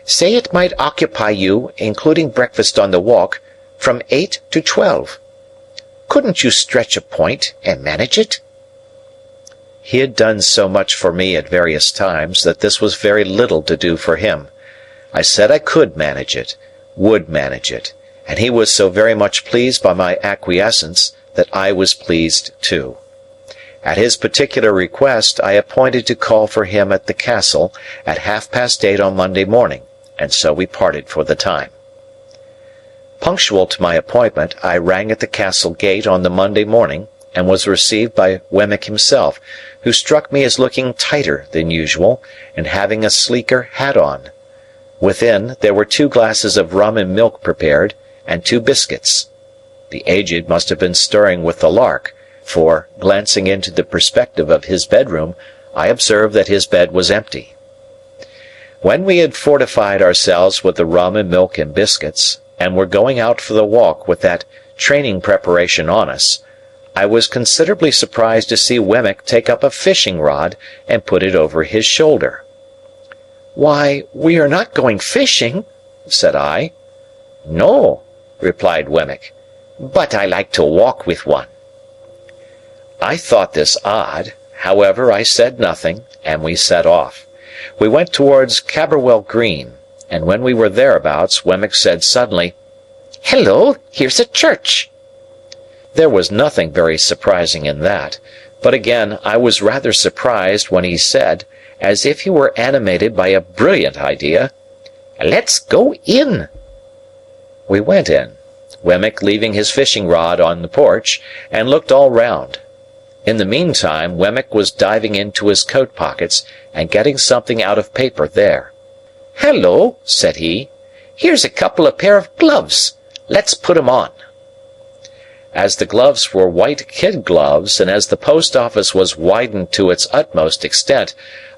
Say it might occupy you, including breakfast on the walk, from 8 to 12. Couldn't you stretch a point and manage it?" He had done so much for me at various times that this was very little to do for him. I said I could manage it, would manage it, and he was so very much pleased by my acquiescence that I was pleased too. At his particular request, I appointed to call for him at the castle at 8:30 on Monday morning, and so we parted for the time. Punctual to my appointment, I rang at the castle gate on the Monday morning, and was received by Wemmick himself, who struck me as looking tighter than usual, and having a sleeker hat on. Within, there were 2 glasses of rum and milk prepared, and 2 biscuits. The aged must have been stirring with the lark, for, glancing into the perspective of his bedroom, I observed that his bed was empty. When we had fortified ourselves with the rum and milk and biscuits, and were going out for the walk with that training preparation on us, I was considerably surprised to see Wemmick take up a fishing-rod and put it over his shoulder. "Why, we are not going fishing," said I. "No," replied Wemmick, "but I like to walk with one." I thought this odd. However, I said nothing, and we set off. We went towards Caberwell Green, and when we were thereabouts, Wemmick said suddenly, "Hello, here's a church." There was nothing very surprising in that, but again I was rather surprised when he said, as if he were animated by a brilliant idea, "Let's go in." We went in, Wemmick leaving his fishing-rod on the porch, and looked all round. In the meantime, Wemmick was diving into his coat pockets and getting something out of paper there. "Hello," said he, "here's a couple of pair of gloves. Let's put 'em on." As the gloves were white kid gloves, and as the post office was widened to its utmost extent,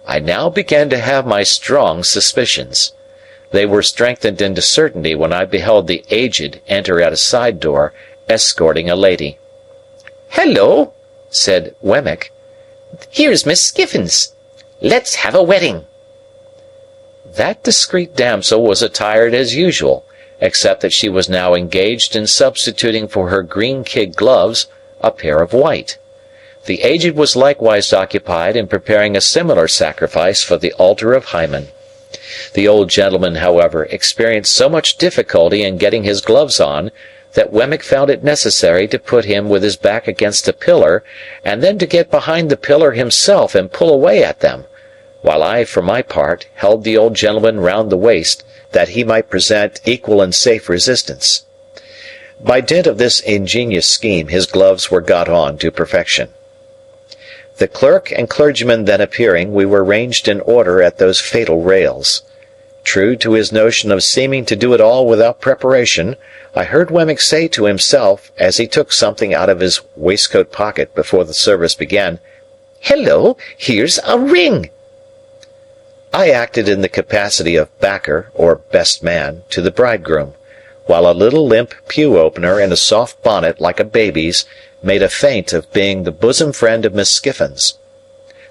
I now began to have my strong suspicions. They were strengthened into certainty when I beheld the aged enter at a side door, escorting a lady. "Hello," said Wemmick, "here's Miss Skiffins. Let's have a wedding." That discreet damsel was attired as usual, except that she was now engaged in substituting for her green kid gloves a pair of white. The aged was likewise occupied in preparing a similar sacrifice for the altar of Hymen. The old gentleman, however, experienced so much difficulty in getting his gloves on, that Wemmick found it necessary to put him with his back against a pillar, and then to get behind the pillar himself and pull away at them, while I, for my part, held the old gentleman round the waist, that he might present equal and safe resistance. By dint of this ingenious scheme, his gloves were got on to perfection. The clerk and clergyman then appearing, we were ranged in order at those fatal rails. True to his notion of seeming to do it all without preparation, I heard Wemmick say to himself, as he took something out of his waistcoat pocket before the service began, Hello, here's a ring." I acted in the capacity of backer, or best man, to the bridegroom, while a little limp pew-opener in a soft bonnet like a baby's made a feint of being the bosom friend of Miss Skiffins.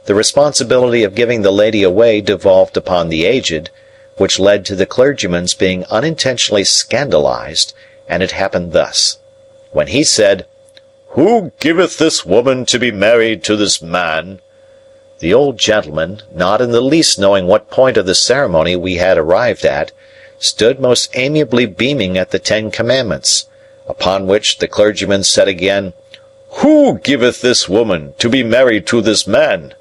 The responsibility of giving the lady away devolved upon the aged, which led to the clergyman's being unintentionally scandalized, and it happened thus. When he said, "Who giveth this woman to be married to this man?" the old gentleman, not in the least knowing what point of the ceremony we had arrived at, stood most amiably beaming at the 10 Commandments, upon which the clergyman said again, "Who giveth this woman to be married to this man?"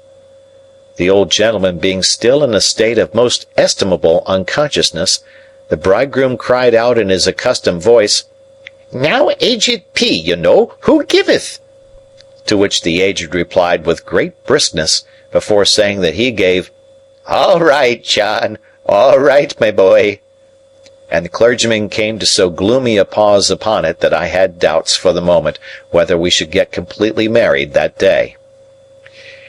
The old gentleman being still in a state of most estimable unconsciousness, the bridegroom cried out in his accustomed voice, "Now, aged P, you know, who giveth?" To which the aged replied with great briskness, before saying that he gave, "All right, John, all right, my boy." And the clergyman came to so gloomy a pause upon it that I had doubts for the moment whether we should get completely married that day.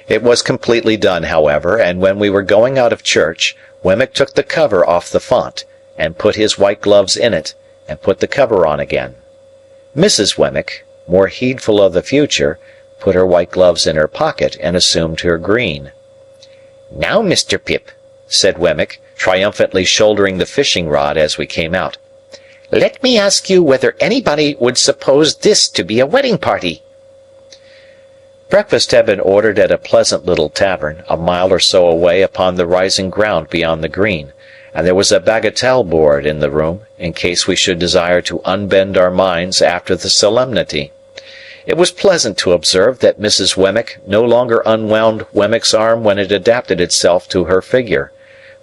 It was completely done, however, and when we were going out of church, Wemmick took the cover off the font, and put his white gloves in it, and put the cover on again. Mrs. Wemmick, more heedful of the future, put her white gloves in her pocket and assumed her green. "Now, Mr. Pip," said Wemmick, triumphantly shouldering the fishing-rod as we came out, "let me ask you whether anybody would suppose this to be a wedding party?" Breakfast had been ordered at a pleasant little tavern, a mile or so away upon the rising ground beyond the green, and there was a bagatelle board in the room, in case we should desire to unbend our minds after the solemnity. It was pleasant to observe that Mrs. Wemmick no longer unwound Wemmick's arm when it adapted itself to her figure,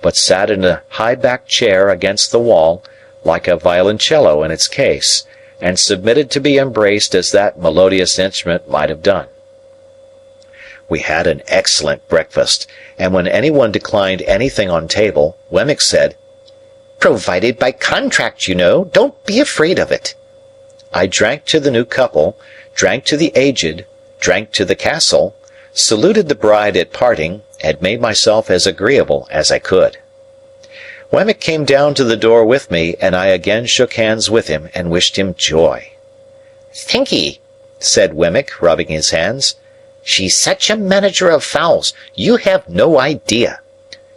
but sat in a high-backed chair against the wall, like a violoncello in its case, and submitted to be embraced as that melodious instrument might have done. We had an excellent breakfast, and when anyone declined anything on table, Wemmick said, "Provided by contract, you know. Don't be afraid of it." I drank to the new couple, drank to the aged, drank to the castle, saluted the bride at parting, and made myself as agreeable as I could. Wemmick came down to the door with me, and I again shook hands with him and wished him joy. "Thank'ee," said Wemmick, rubbing his hands. "She's such a manager of fowls, you have no idea.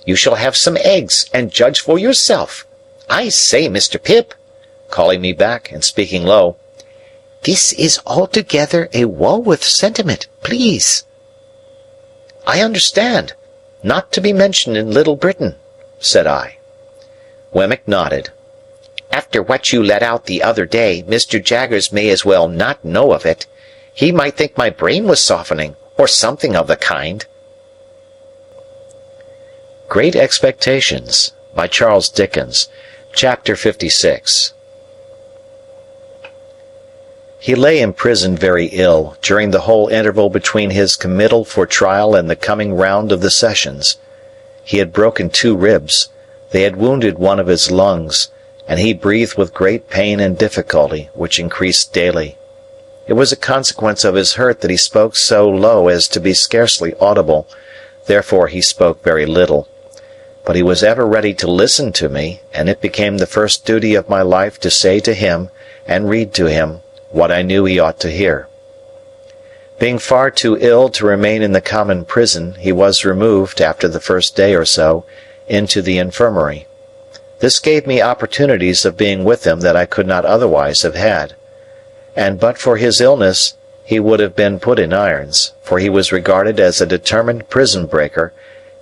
You shall have some eggs, and judge for yourself. I say, Mr. Pip," calling me back and speaking low, "this is altogether a Walworth sentiment, please." "I understand. Not to be mentioned in Little Britain," said I. Wemmick nodded. "After what you let out the other day, Mr. Jaggers may as well not know of it. He might think my brain was softening, or something of the kind." Great Expectations, by Charles Dickens, Chapter 56. He lay in prison very ill during the whole interval between his committal for trial and the coming round of the sessions. He had broken 2 ribs, they had wounded one of his lungs, and he breathed with great pain and difficulty, which increased daily. It was a consequence of his hurt that he spoke so low as to be scarcely audible, therefore he spoke very little. But he was ever ready to listen to me, and it became the first duty of my life to say to him, and read to him, what I knew he ought to hear. Being far too ill to remain in the common prison, he was removed, after the first day or so, into the infirmary. This gave me opportunities of being with him that I could not otherwise have had. And but for his illness he would have been put in irons, for he was regarded as a determined prison-breaker,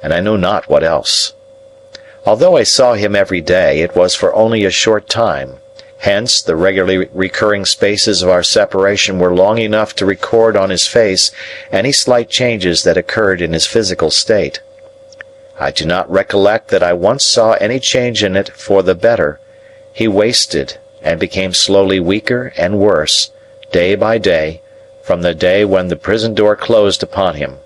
and I know not what else. Although I saw him every day, it was for only a short time, hence the regularly recurring spaces of our separation were long enough to record on his face any slight changes that occurred in his physical state. I do not recollect that I once saw any change in it for the better. He wasted, and became slowly weaker and worse, day by day, from the day when the prison door closed upon him.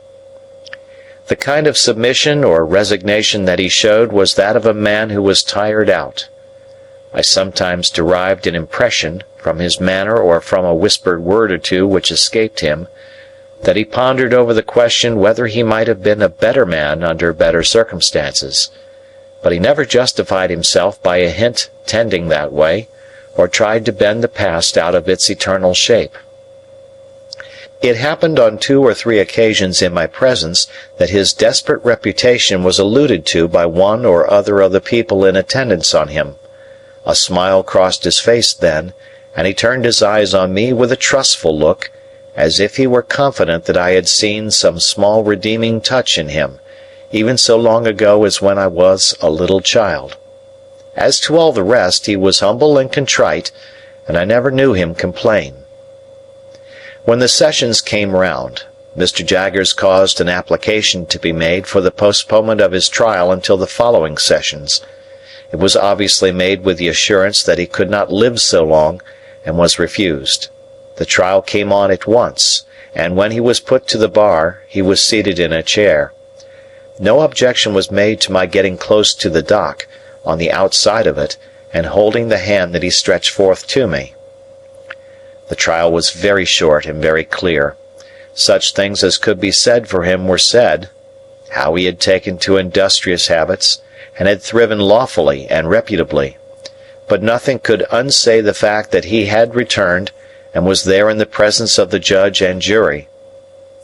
The kind of submission or resignation that he showed was that of a man who was tired out. I sometimes derived an impression, from his manner or from a whispered word or two which escaped him, that he pondered over the question whether he might have been a better man under better circumstances, but he never justified himself by a hint tending that way, or tried to bend the past out of its eternal shape. It happened on 2 or 3 occasions in my presence that his desperate reputation was alluded to by one or other of the people in attendance on him. A smile crossed his face then, and he turned his eyes on me with a trustful look, as if he were confident that I had seen some small redeeming touch in him, even so long ago as when I was a little child. As to all the rest, he was humble and contrite, and I never knew him complain. When the sessions came round, Mr. Jaggers caused an application to be made for the postponement of his trial until the following sessions. It was obviously made with the assurance that he could not live so long, and was refused. The trial came on at once, and when he was put to the bar, he was seated in a chair. No objection was made to my getting close to the dock, on the outside of it, and holding the hand that he stretched forth to me. The trial was very short and very clear. Such things as could be said for him were said: how he had taken to industrious habits, and had thriven lawfully and reputably. But nothing could unsay the fact that he had returned, and was there in the presence of the judge and jury.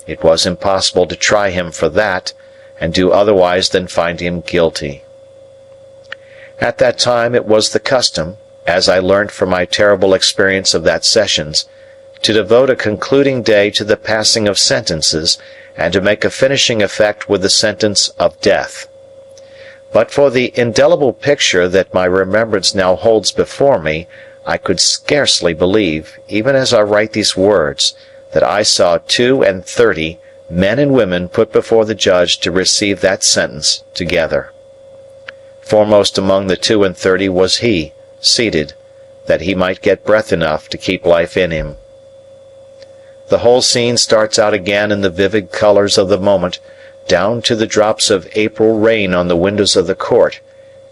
It was impossible to try him for that, and do otherwise than find him guilty. At that time it was the custom, as I learnt from my terrible experience of that sessions, to devote a concluding day to the passing of sentences, and to make a finishing effect with the sentence of death. But for the indelible picture that my remembrance now holds before me, I could scarcely believe, even as I write these words, that I saw 32 men and women put before the judge to receive that sentence together. Foremost among the 32 was he, seated, that he might get breath enough to keep life in him. The whole scene starts out again in the vivid colors of the moment, down to the drops of April rain on the windows of the court,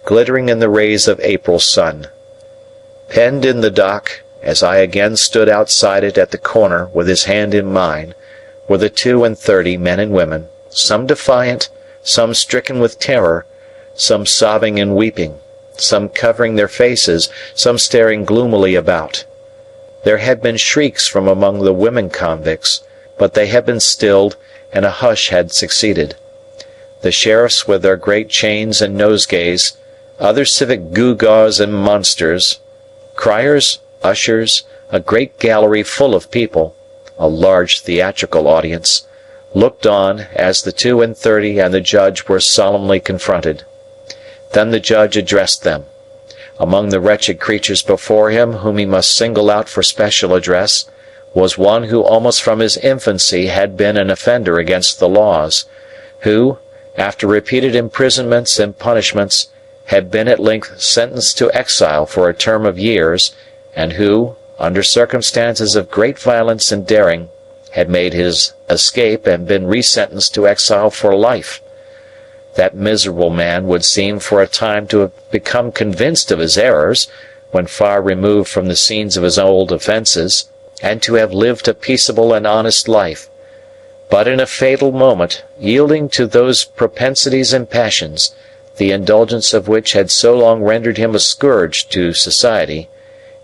glittering in the rays of April sun. Penned in the dock, as I again stood outside it at the corner with his hand in mine, were the 32 men and women, some defiant, some stricken with terror, some sobbing and weeping, some covering their faces, some staring gloomily about. There had been shrieks from among the women convicts, but they had been stilled, and a hush had succeeded. The sheriffs with their great chains and nosegays, other civic gewgaws and monsters, criers, ushers, a great gallery full of people, a large theatrical audience, looked on as the 32 and the judge were solemnly confronted. Then the judge addressed them. Among the wretched creatures before him, whom he must single out for special address, was one who almost from his infancy had been an offender against the laws, who, after repeated imprisonments and punishments, had been at length sentenced to exile for a term of years, and who, under circumstances of great violence and daring, had made his escape and been resentenced to exile for life. That miserable man would seem for a time to have become convinced of his errors, when far removed from the scenes of his old offences, and to have lived a peaceable and honest life. But in a fatal moment, yielding to those propensities and passions, the indulgence of which had so long rendered him a scourge to society,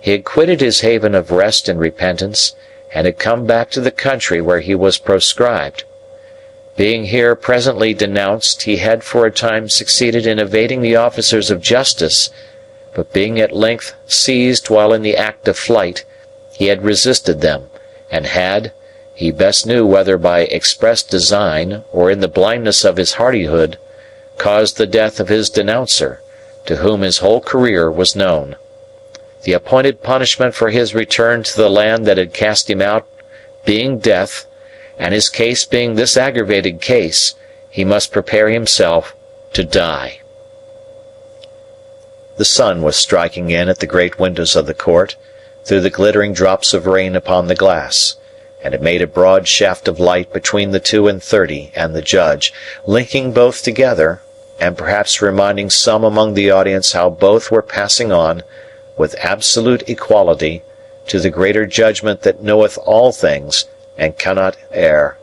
he had quitted his haven of rest and repentance, and had come back to the country where he was proscribed. Being here presently denounced, he had for a time succeeded in evading the officers of justice, but being at length seized while in the act of flight, he had resisted them, and had, he best knew whether by express design or in the blindness of his hardihood, caused the death of his denouncer, to whom his whole career was known. The appointed punishment for his return to the land that had cast him out being death, and his case being this aggravated case, he must prepare himself to die. The sun was striking in at the great windows of the court, through the glittering drops of rain upon the glass, and it made a broad shaft of light between the 32 and the judge, linking both together, and perhaps reminding some among the audience how both were passing on, with absolute equality, to the greater judgment that knoweth all things and cannot err.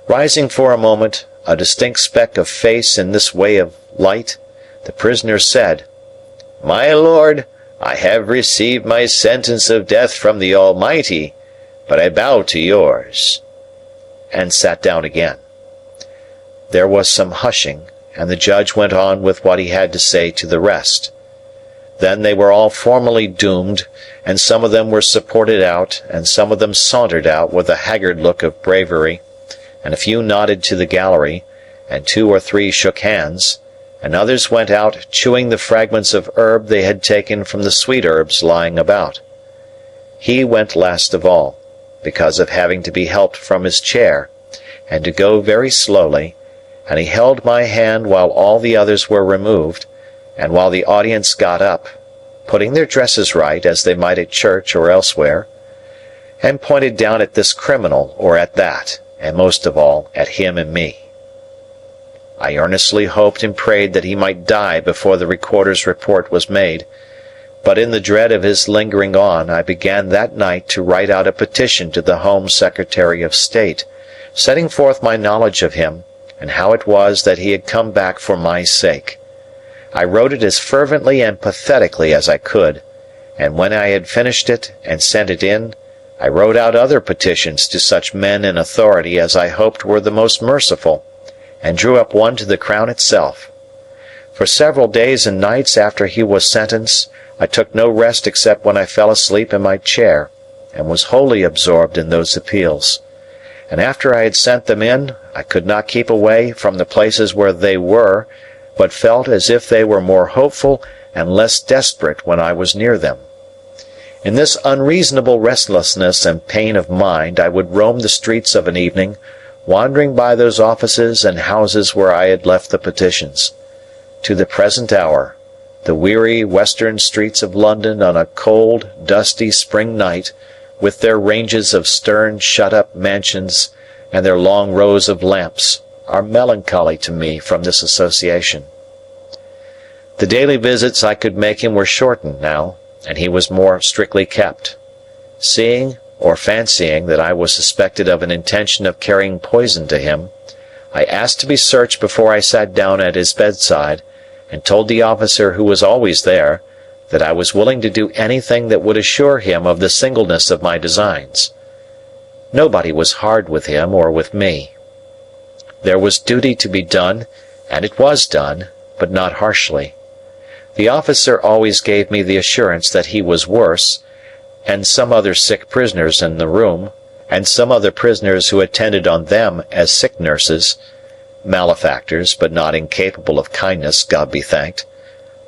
Rising for a moment, a distinct speck of face in this way of light, the prisoner said, "My lord, I have received my sentence of death from the Almighty, but I bow to yours," and sat down again. There was some hushing, and the judge went on with what he had to say to the rest. Then they were all formally doomed, and some of them were supported out, and some of them sauntered out with a haggard look of bravery, and a few nodded to the gallery, and 2 or 3 shook hands, and others went out chewing the fragments of herb they had taken from the sweet herbs lying about. He went last of all, because of having to be helped from his chair, and to go very slowly, and he held my hand while all the others were removed, and while the audience got up, putting their dresses right as they might at church or elsewhere, and pointed down at this criminal or at that, and most of all at him and me. I earnestly hoped and prayed that he might die before the recorder's report was made, but in the dread of his lingering on I began that night to write out a petition to the Home Secretary of State, setting forth my knowledge of him, and how it was that he had come back for my sake. I wrote it as fervently and pathetically as I could, and when I had finished it and sent it in, I wrote out other petitions to such men in authority as I hoped were the most merciful, and drew up one to the Crown itself. For several days and nights after he was sentenced, I took no rest except when I fell asleep in my chair, and was wholly absorbed in those appeals. And after I had sent them in, I could not keep away from the places where they were, but felt as if they were more hopeful and less desperate when I was near them. In this unreasonable restlessness and pain of mind I would roam the streets of an evening, wandering by those offices and houses where I had left the petitions. To the present hour, the weary western streets of London on a cold, dusty spring night, with their ranges of stern, shut-up mansions and their long rows of lamps, are melancholy to me from this association. The daily visits I could make him were shortened now, and he was more strictly kept. Seeing, or fancying, that I was suspected of an intention of carrying poison to him, I asked to be searched before I sat down at his bedside, and told the officer who was always there that I was willing to do anything that would assure him of the singleness of my designs. Nobody was hard with him or with me. There was duty to be done, and it was done, but not harshly. The officer always gave me the assurance that he was worse, and some other sick prisoners in the room, and some other prisoners who attended on them as sick nurses, malefactors but not incapable of kindness, God be thanked,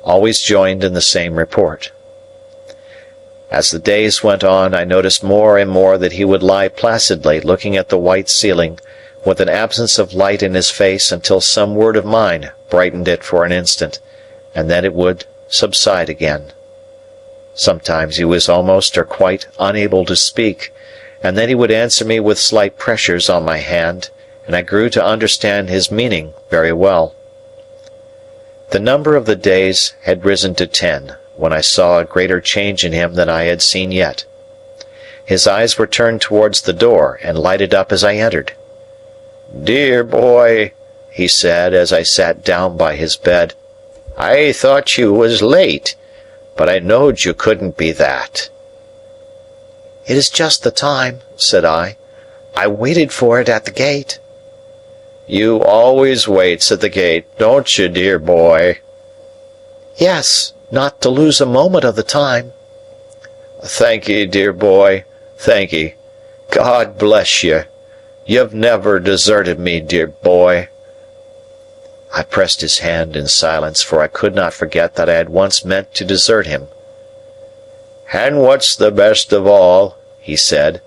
always joined in the same report. As the days went on, I noticed more and more that he would lie placidly looking at the white ceiling, with an absence of light in his face until some word of mine brightened it for an instant, and then it would subside again. Sometimes he was almost or quite unable to speak, and then he would answer me with slight pressures on my hand, and I grew to understand his meaning very well. The number of the days had risen to 10, when I saw a greater change in him than I had seen yet. His eyes were turned towards the door, and lighted up as I entered. "Dear boy," he said, as I sat down by his bed, "I thought you was late, but I knowed you couldn't be that." "It is just the time," said I. "I waited for it at the gate." "You always waits at the gate, don't you, dear boy?" "Yes, not to lose a moment of the time." "Thank'ee, dear boy, thank'ee. God bless you. You've never deserted me, dear boy." I pressed his hand in silence, for I could not forget that I had once meant to desert him. "And what's the best of all," he said,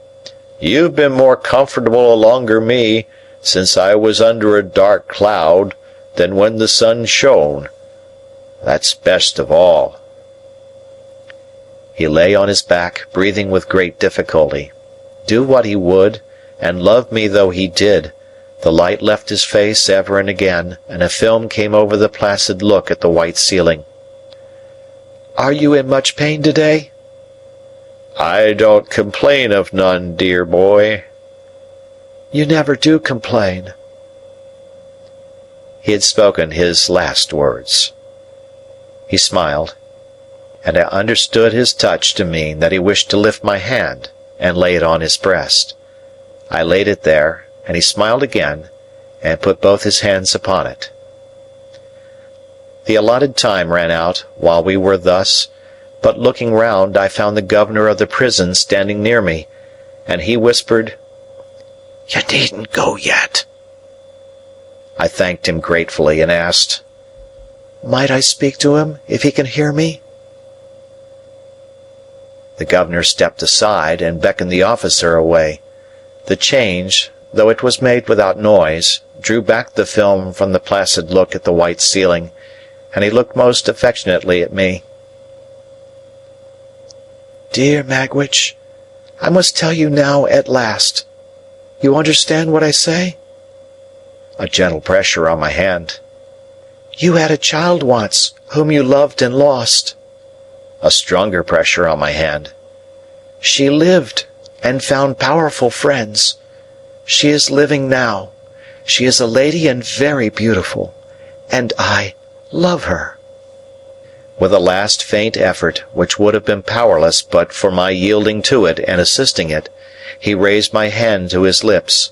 "you've been more comfortable alonger me since I was under a dark cloud than when the sun shone. That's best of all." He lay on his back, breathing with great difficulty. Do what he would, and love me though he did, the light left his face ever and again, and a film came over the placid look at the white ceiling. "Are you in much pain today?" "I don't complain of none, dear boy." You never do complain." He had spoken his last words. He smiled, and I understood his touch to mean that he wished to lift my hand and lay it on his breast. I laid it there, and he smiled again and put both his hands upon it. The allotted time ran out while we were thus, but looking round I found the governor of the prison standing near me, and he whispered, "You needn't go yet." I thanked him gratefully and asked, "Might I speak to him, if he can hear me?" The governor stepped aside and beckoned the officer away. The change, though it was made without noise, drew back the film from the placid look at the white ceiling, and he looked most affectionately at me. "Dear Magwitch, I must tell you now at last. You understand what I say?" A gentle pressure on my hand. "You had a child once, whom you loved and lost." A stronger pressure on my hand. "She lived, and found powerful friends. She is living now. She is a lady and very beautiful, and I love her." With a last faint effort, which would have been powerless but for my yielding to it and assisting it, he raised my hand to his lips.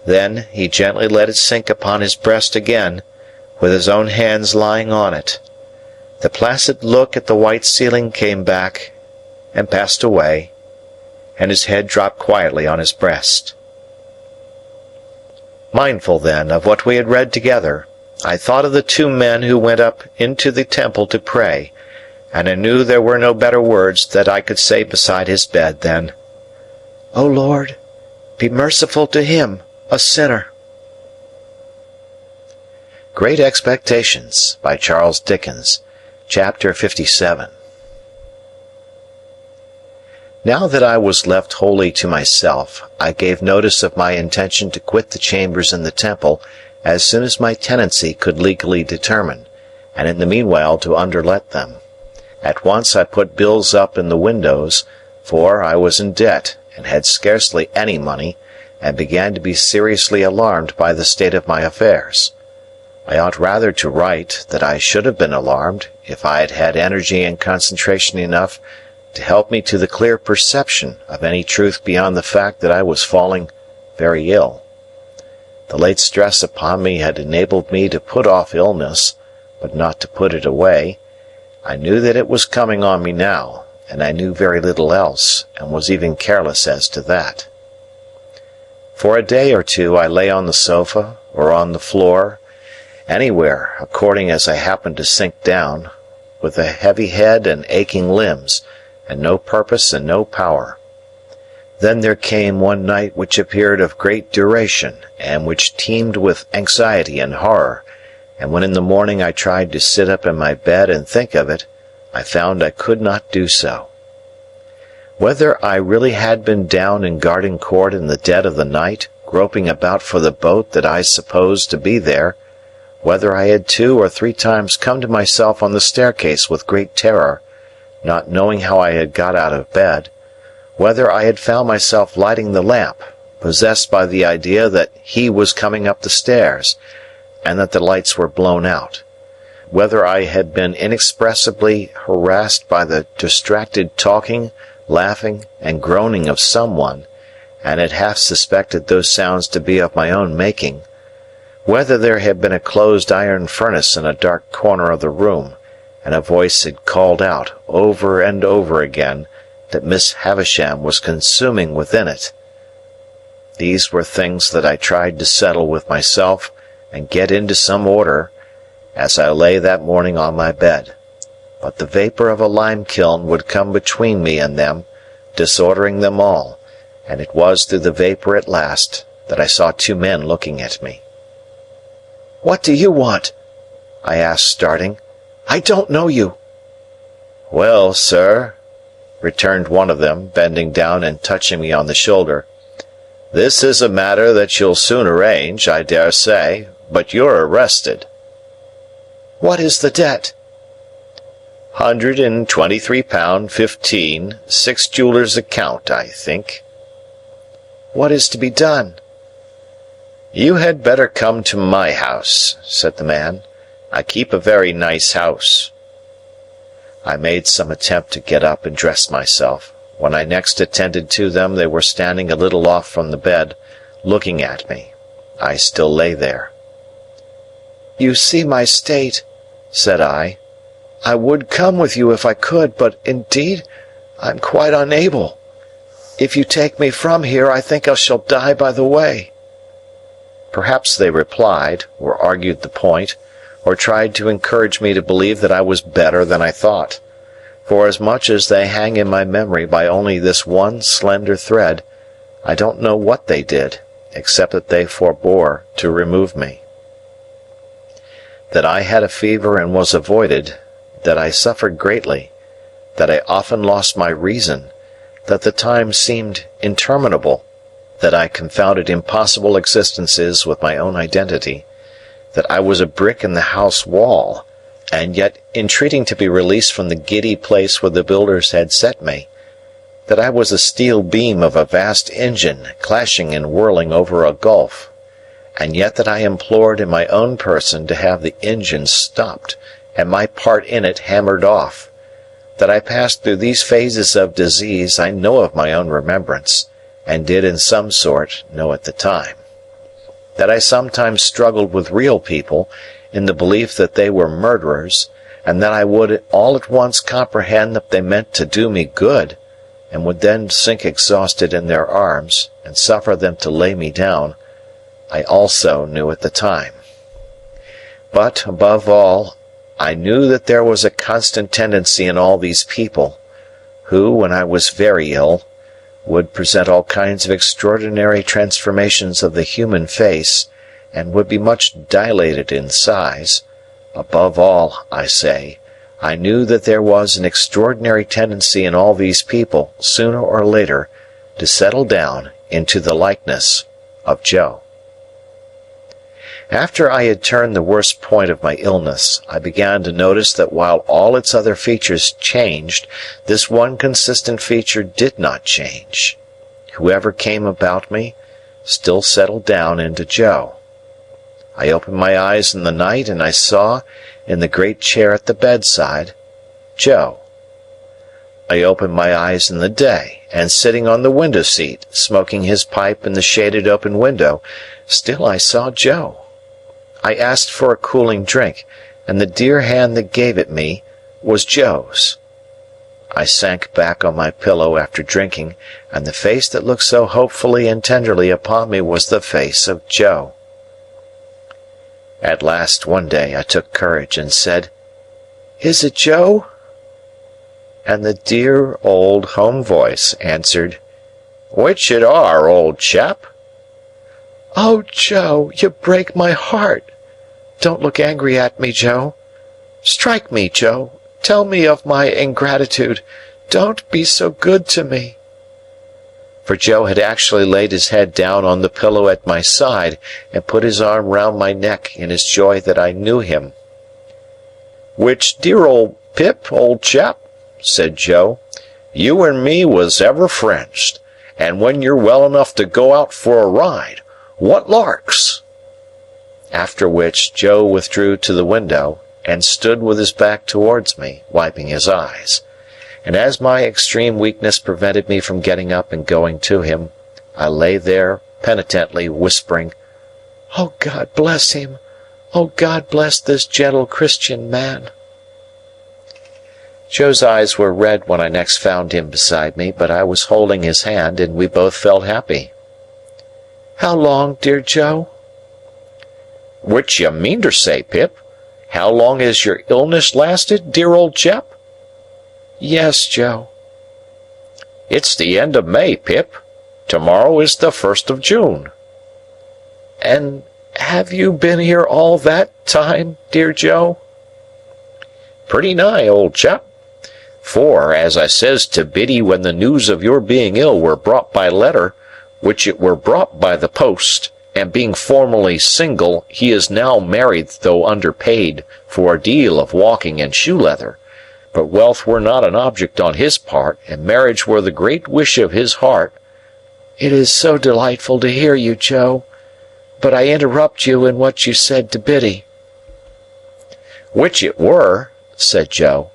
Then he gently let it sink upon his breast again, with his own hands lying on it. The placid look at the white ceiling came back and passed away, and his head dropped quietly on his breast. Mindful, then, of what we had read together, I thought of the two men who went up into the temple to pray, and I knew there were no better words that I could say beside his bed than, "O Lord, be merciful to him, a sinner." Great Expectations by Charles Dickens, Chapter 57. Now that I was left wholly to myself, I gave notice of my intention to quit the chambers in the temple as soon as my tenancy could legally determine, and in the meanwhile to underlet them. At once I put bills up in the windows, for I was in debt and had scarcely any money, and began to be seriously alarmed by the state of my affairs. I ought rather to write that I should have been alarmed if I had had energy and concentration enough to help me to the clear perception of any truth beyond the fact that I was falling very ill. The late stress upon me had enabled me to put off illness, but not to put it away. I knew that it was coming on me now, and I knew very little else, and was even careless as to that. For a day or two I lay on the sofa, or on the floor, anywhere, according as I happened to sink down, with a heavy head and aching limbs, and no purpose and no power. Then there came one night which appeared of great duration, and which teemed with anxiety and horror, and when in the morning I tried to sit up in my bed and think of it, I found I could not do so. Whether I really had been down in Garden Court in the dead of the night, groping about for the boat that I supposed to be there, whether I had 2 or 3 times come to myself on the staircase with great terror, not knowing how I had got out of bed, whether I had found myself lighting the lamp, possessed by the idea that he was coming up the stairs, and that the lights were blown out, whether I had been inexpressibly harassed by the distracted talking, laughing, and groaning of someone, and had half suspected those sounds to be of my own making, whether there had been a closed iron furnace in a dark corner of the room, and a voice had called out, over and over again, that Miss Havisham was consuming within it. These were things that I tried to settle with myself and get into some order, as I lay that morning on my bed, but the vapor of a lime kiln would come between me and them, disordering them all, and it was through the vapor at last that I saw 2 men looking at me. "What do you want?" I asked, starting. "I don't know you." "Well, sir," returned one of them, bending down and touching me on the shoulder, "this is a matter that you'll soon arrange, I dare say, but you're arrested." "What is the debt?" £123.15, 6 jewellers' account, I think." "What is to be done?" "You had better come to my house," said the man. "I keep a very nice house." I made some attempt to get up and dress myself. When I next attended to them, they were standing a little off from the bed, looking at me. I still lay there. "You see my state," said I. "I would come with you if I could, but indeed I'm quite unable. If you take me from here, I think I shall die by the way." Perhaps they replied, or argued the point, or tried to encourage me to believe that I was better than I thought. For as much as they hang in my memory by only this one slender thread, I don't know what they did, except that they forbore to remove me. That I had a fever and was avoided, that I suffered greatly, that I often lost my reason, that the time seemed interminable, that I confounded impossible existences with my own identity, that I was a brick in the house wall, and yet entreating to be released from the giddy place where the builders had set me, that I was a steel beam of a vast engine clashing and whirling over a gulf, and yet that I implored in my own person to have the engine stopped and my part in it hammered off, that I passed through these phases of disease I know of my own remembrance, and did in some sort know at the time, that I sometimes struggled with real people in the belief that they were murderers, and that I would all at once comprehend that they meant to do me good, and would then sink exhausted in their arms, and suffer them to lay me down, I also knew at the time. But, above all, I knew that there was a constant tendency in all these people, who, when I was very ill, would present all kinds of extraordinary transformations of the human face, and would be much dilated in size. Above all, I say, I knew that there was an extraordinary tendency in all these people, sooner or later, to settle down into the likeness of Joe. After I had turned the worst point of my illness, I began to notice that while all its other features changed, this one consistent feature did not change. Whoever came about me still settled down into Joe. I opened my eyes in the night, and I saw, in the great chair at the bedside, Joe. I opened my eyes in the day, and sitting on the window-seat, smoking his pipe in the shaded open window, still I saw Joe. I asked for a cooling drink, and the dear hand that gave it me was Joe's. I sank back on my pillow after drinking, and the face that looked so hopefully and tenderly upon me was the face of Joe. At last, one day, I took courage and said, "Is it Joe?" And the dear old home voice answered, "Which it are, old chap?" "Oh, Joe, you break my heart. Don't look angry at me, Joe. Strike me, Joe. Tell me of my ingratitude. Don't be so good to me." For Joe had actually laid his head down on the pillow at my side and put his arm round my neck in his joy that I knew him. "Which dear old Pip, old chap," said Joe, "you and me was ever friends, and when you're well enough to go out for a ride, what larks!" After which Joe withdrew to the window, and stood with his back towards me, wiping his eyes. And as my extreme weakness prevented me from getting up and going to him, I lay there penitently whispering, "Oh, God bless him! Oh, God bless this gentle Christian man!" Joe's eyes were red when I next found him beside me, but I was holding his hand, and we both felt happy. "How long, dear Joe?" "Which you mean to say, Pip? How long has your illness lasted, dear old chap?" "Yes, Joe." "It's the end of May, Pip. Tomorrow is the 1st of June." "And have you been here all that time, dear Joe?" "Pretty nigh, old chap. For, as I says to Biddy when the news of your being ill were brought by letter, which it were brought by the post, and being formerly single, he is now married though underpaid for a deal of walking and shoe-leather, but wealth were not an object on his part, and marriage were the great wish of his heart." "It is so delightful to hear you, Joe. but I interrupt you in what you said to Biddy." "Which it were," said Joe,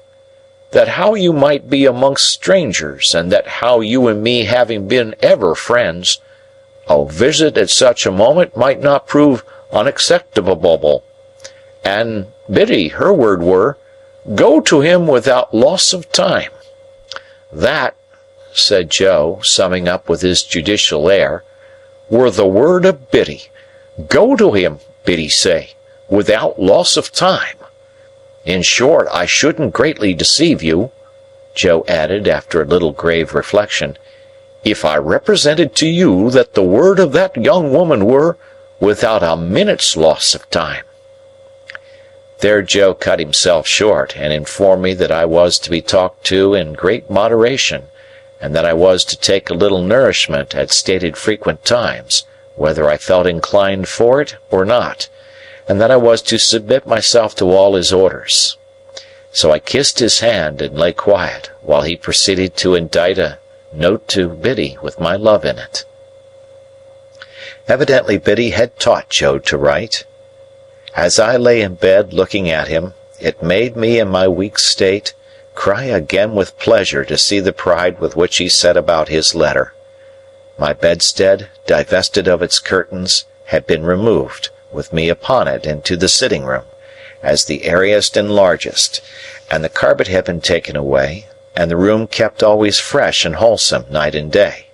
"that how you might be amongst strangers, and that how you and me having been ever friends, a visit at such a moment might not prove unacceptable. And Biddy, her word were, 'Go to him without loss of time.' That," said Joe, summing up with his judicial air, "were the word of Biddy. 'Go to him,' Biddy say, 'without loss of time.' In short, I shouldn't greatly deceive you," Joe added after a little grave reflection, "if I represented to you that the word of that young woman were, 'without a minute's loss of time.'" There Joe cut himself short, and informed me that I was to be talked to in great moderation, and that I was to take a little nourishment at stated frequent times, whether I felt inclined for it or not, and that I was to submit myself to all his orders. So I kissed his hand and lay quiet, while he proceeded to indite a note to Biddy with my love in it. Evidently Biddy had taught Joe to write. As I lay in bed looking at him, it made me in my weak state cry again with pleasure to see the pride with which he set about his letter. My bedstead, divested of its curtains, had been removed, with me upon it, into the sitting-room, as the airiest and largest, and the carpet had been taken away, and the room kept always fresh and wholesome night and day.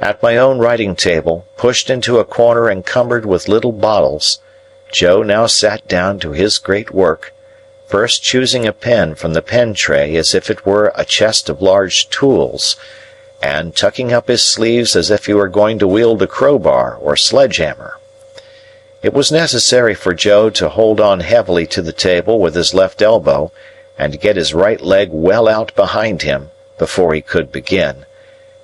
At my own writing-table, pushed into a corner and cumbered with little bottles, Joe now sat down to his great work, first choosing a pen from the pen-tray as if it were a chest of large tools, and tucking up his sleeves as if he were going to wield a crowbar or sledge-hammer. It was necessary for Joe to hold on heavily to the table with his left elbow, and to get his right leg well out behind him, before he could begin,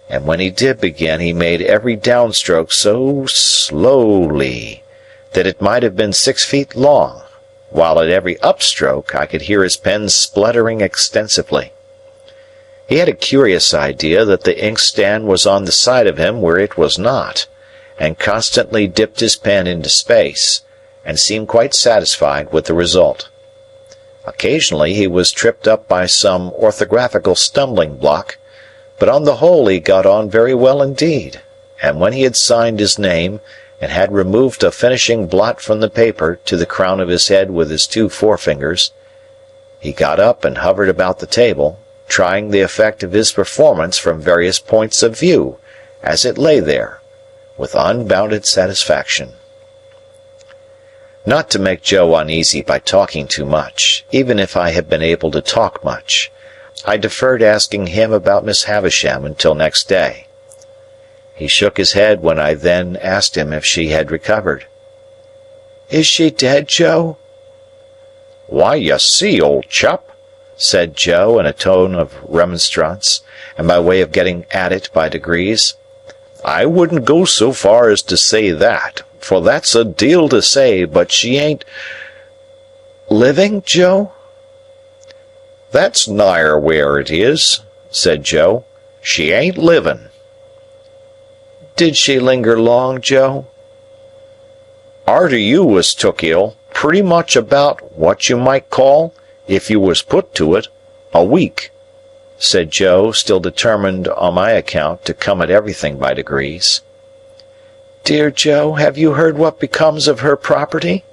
and when he did begin he made every downstroke so slowly that it might have been 6 feet long, while at every upstroke I could hear his pen spluttering extensively. He had a curious idea that the inkstand was on the side of him where it was not, and constantly dipped his pen into space, and seemed quite satisfied with the result. Occasionally he was tripped up by some orthographical stumbling block, but on the whole he got on very well indeed, and when he had signed his name, and had removed a finishing blot from the paper to the crown of his head with his 2 forefingers, he got up and hovered about the table, trying the effect of his performance from various points of view, as it lay there, with unbounded satisfaction. Not to make Joe uneasy by talking too much, even if I had been able to talk much, I deferred asking him about Miss Havisham until next day. He shook his head when I then asked him if she had recovered. "Is she dead, Joe?" "Why, you see, old chap," said Joe in a tone of remonstrance, and by way of getting at it by degrees, "I wouldn't go so far as to say that, for that's a deal to say, but she ain't—" "Living, Joe?" "That's nigher where it is," said Joe. "She ain't livin'." "Did she linger long, Joe?" "Arter you was took ill, pretty much about what you might call, if you was put to it, a week," said Joe, still determined on my account to come at everything by degrees. "Dear Joe, have you heard what becomes of her property?"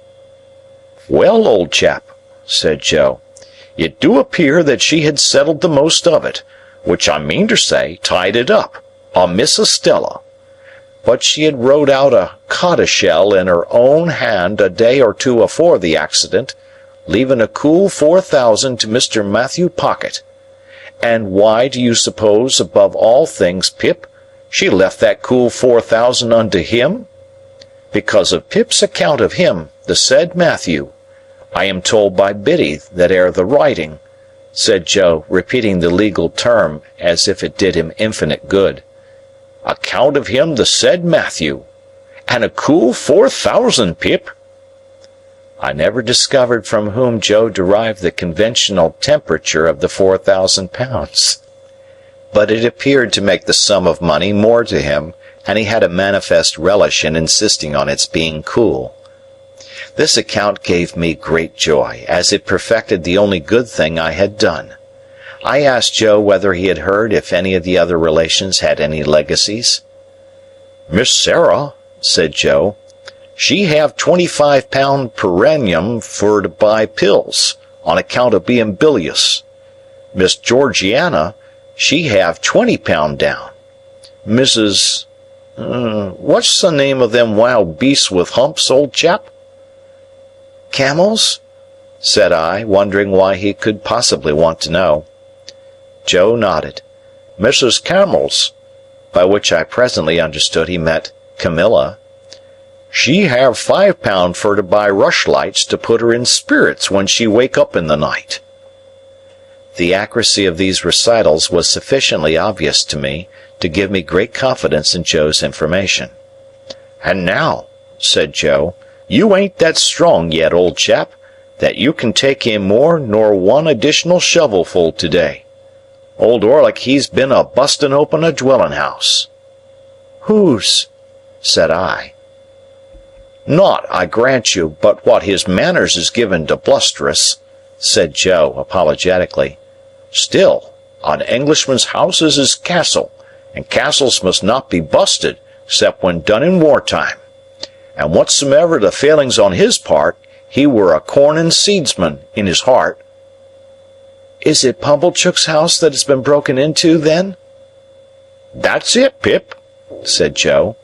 "Well, old chap," said Joe, "it do appear that she had settled the most of it, which I mean to say tied it up, a Miss Estella. But she had wrote out a codicil in her own hand a day or 2 afore the accident, leaving a cool 4,000 to Mr. Matthew Pocket. And why do you suppose, above all things, Pip, she left that cool 4,000 unto him? Because of Pip's account of him, the said Matthew. I am told by Biddy that ere the writing," said Joe, repeating the legal term as if it did him infinite good. "Account of him the said Matthew. And a cool 4,000, Pip." I never discovered from whom Joe derived the conventional temperature of the 4,000 pounds, but it appeared to make the sum of money more to him and he had a manifest relish in insisting on its being cool. This account gave me great joy, as it perfected the only good thing I had done. I asked Joe whether he had heard if any of the other relations had any legacies. "Miss Sarah," said Joe, "she have £25 per annum for to buy pills, on account of being bilious. Miss Georgiana, she have £20 down. Mrs. What's the name of them wild beasts with humps, old chap?" "Camels?" said I, wondering why he could possibly want to know. Joe nodded. "Mrs. Camels," by which I presently understood he meant Camilla. "She have £5 for to buy rushlights to put her in spirits when she wake up in the night." The accuracy of these recitals was sufficiently obvious to me to give me great confidence in Joe's information. "And now," said Joe, "you ain't that strong yet, old chap, that you can take in more nor one additional shovelful today. Old Orlick, he's been a bustin' open a dwellin'-house." "Whose?" said I. "Not, I grant you, but what his manners is given to blusterous," said Joe, apologetically. "Still, an Englishman's house is his castle, and castles must not be busted, except when done in wartime. And whatsomever the failings on his part, he were a corn and seedsman in his heart." "Is it Pumblechook's house that has been broken into, then?" "That's it, Pip," said Joe.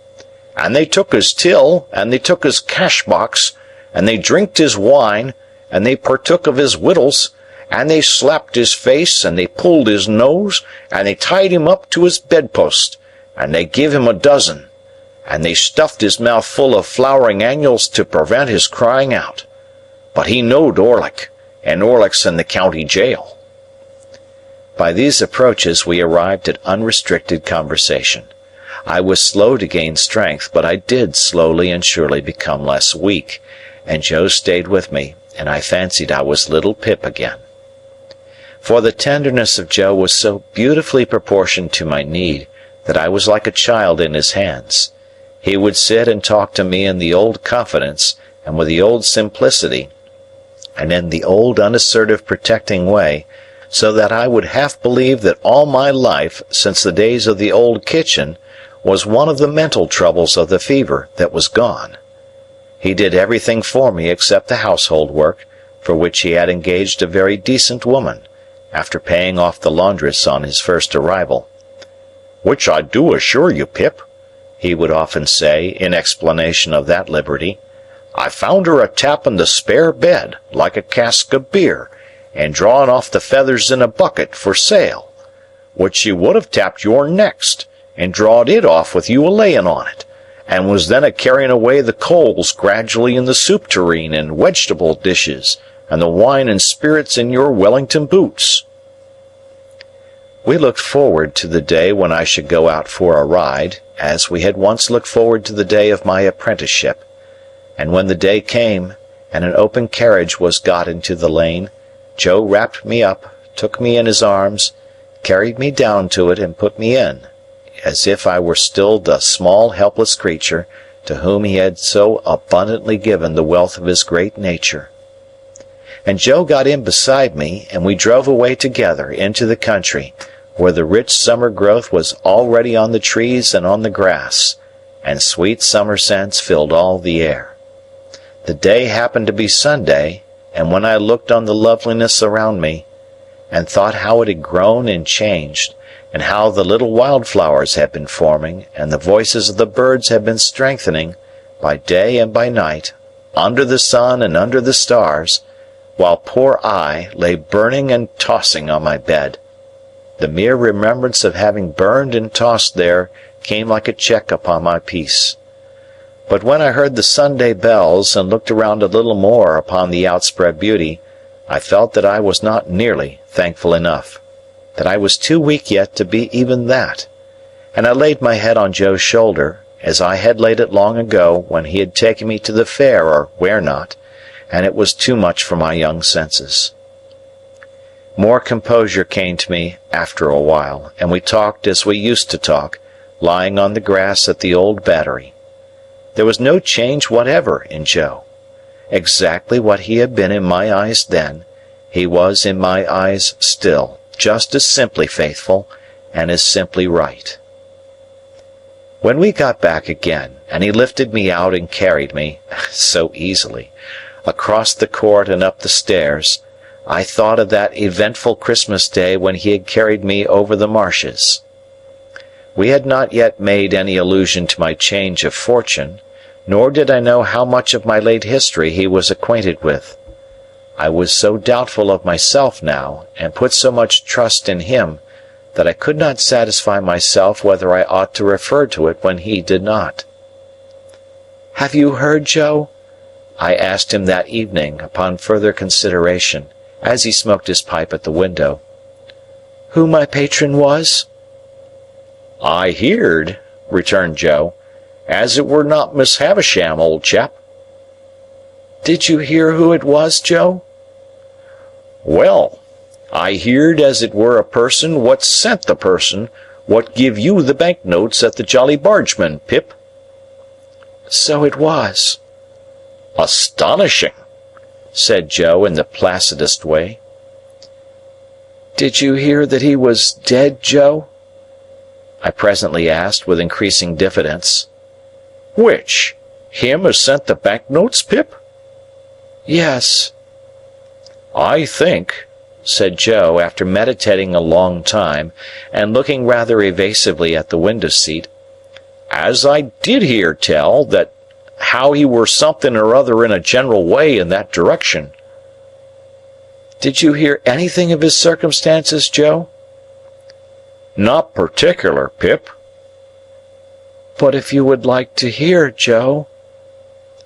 "And they took his till, and they took his cash-box, and they drinked his wine, and they partook of his wittles, and they slapped his face, and they pulled his nose, and they tied him up to his bedpost, and they give him a dozen, and they stuffed his mouth full of flowering annuals to prevent his crying out. But he knowed Orlick, and Orlick's in the county jail." By these approaches we arrived at unrestricted conversation. I was slow to gain strength, but I did slowly and surely become less weak, and Joe stayed with me, and I fancied I was little Pip again. For the tenderness of Joe was so beautifully proportioned to my need that I was like a child in his hands. He would sit and talk to me in the old confidence and with the old simplicity, and in the old unassertive protecting way, so that I would half believe that all my life, since the days of the old kitchen, was one of the mental troubles of the fever that was gone. He did everything for me except the household work, for which he had engaged a very decent woman, after paying off the laundress on his first arrival. "Which I do assure you, Pip," he would often say, in explanation of that liberty, "I found her a-tapping the spare bed, like a cask of beer, and drawing off the feathers in a bucket for sale, which she would have tapped yourn next, and drawed it off with you a-layin' on it, and was then a-carrying away the coals gradually in the soup tureen and vegetable dishes, and the wine and spirits in your Wellington boots." We looked forward to the day when I should go out for a ride, as we had once looked forward to the day of my apprenticeship. And when the day came, and an open carriage was got into the lane, Joe wrapped me up, took me in his arms, carried me down to it, and put me in, as if I were still the small helpless creature to whom he had so abundantly given the wealth of his great nature. And Joe got in beside me, and we drove away together into the country, where the rich summer growth was already on the trees and on the grass, and sweet summer scents filled all the air. The day happened to be Sunday, and when I looked on the loveliness around me, and thought how it had grown and changed, and how the little wildflowers had been forming, and the voices of the birds had been strengthening, by day and by night, under the sun and under the stars, while poor I lay burning and tossing on my bed, the mere remembrance of having burned and tossed there came like a check upon my peace. But when I heard the Sunday bells and looked around a little more upon the outspread beauty, I felt that I was not nearly thankful enough, that I was too weak yet to be even that, and I laid my head on Joe's shoulder, as I had laid it long ago when he had taken me to the fair or where not, and it was too much for my young senses. More composure came to me after a while, and we talked as we used to talk, lying on the grass at the old battery. There was no change whatever in Joe. Exactly what he had been in my eyes then, he was in my eyes still, just as simply faithful and as simply right. When we got back again, and he lifted me out and carried me, so easily, across the court and up the stairs, I thought of that eventful Christmas day when he had carried me over the marshes. We had not yet made any allusion to my change of fortune, nor did I know how much of my late history he was acquainted with. I was so doubtful of myself now, and put so much trust in him, that I could not satisfy myself whether I ought to refer to it when he did not. "Have you heard, Joe?" I asked him that evening, upon further consideration, as he smoked his pipe at the window. "Who my patron was?" "I heerd," returned Joe, "as it were not Miss Havisham, old chap." "Did you hear who it was, Joe?" "Well, I heerd as it were a person what sent the person what give you the banknotes at the Jolly Bargeman, Pip." "So it was." "Astonishing," said Joe in the placidest way. "Did you hear that he was dead, Joe?" I presently asked with increasing diffidence. "Which? Him as sent the banknotes, Pip?" "Yes." "I think," said Joe, after meditating a long time, and looking rather evasively at the window-seat, "as I did hear tell that how he were something or other in a general way in that direction." "Did you hear anything of his circumstances, Joe?" "Not particular, Pip." "But if you would like to hear, Joe—"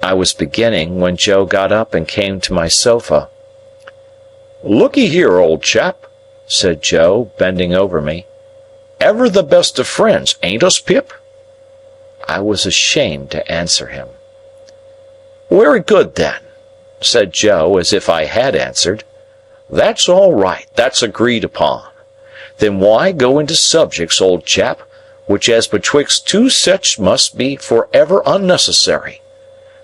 I was beginning, when Joe got up and came to my sofa. "Looky here, old chap," said Joe, bending over me. "Ever the best of friends, ain't us, Pip?" I was ashamed to answer him. "Wery good, then," said Joe, as if I had answered. "That's all right, that's agreed upon. Then why go into subjects, old chap, which as betwixt two sech must be for ever unnecessary?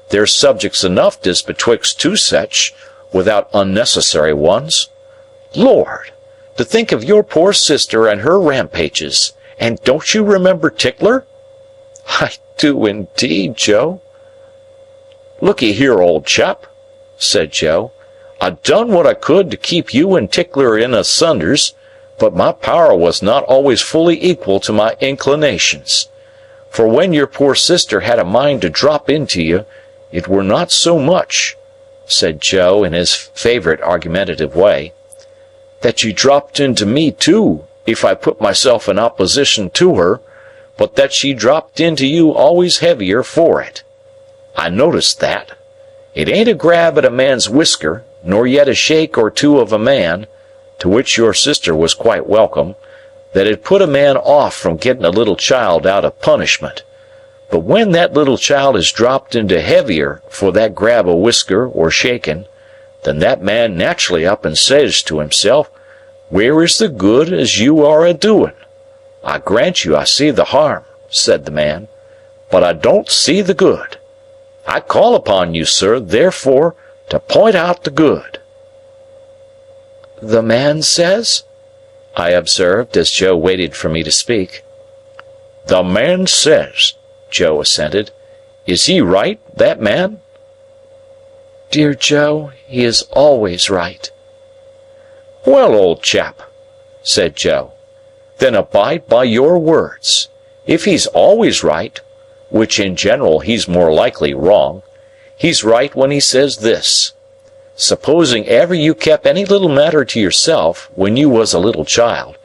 There's subjects enough as betwixt two sech, without unnecessary ones. Lord, to think of your poor sister and her rampages, and don't you remember Tickler?" "I do indeed, Joe." "Looky here, old chap," said Joe, "I done what I could to keep you and Tickler in asunders, but my power was not always fully equal to my inclinations. For when your poor sister had a mind to drop into you, it were not so much," said Joe in his favourite argumentative way, "that you dropped into me too, if I put myself in opposition to her, but that she dropped into you always heavier for it. I noticed that. It ain't a grab at a man's whisker, nor yet a shake or two of a man, to which your sister was quite welcome, that had put a man off from getting a little child out of punishment. But when that little child is dropped into heavier for that grab o' whisker or shaking, then that man naturally up and says to himself, 'Where is the good as you are a-doing?' 'I grant you I see the harm,' said the man, 'but I don't see the good. I call upon you, sir, therefore, to point out the good.'" "The man says?" I observed, as Joe waited for me to speak. "The man says," Joe assented. "Is he right, that man?" "Dear Joe, he is always right." "Well, old chap," said Joe, "then abide by your words. If he's always right, which in general he's more likely wrong, he's right when he says this. Supposing ever you kept any little matter to yourself when you was a little child,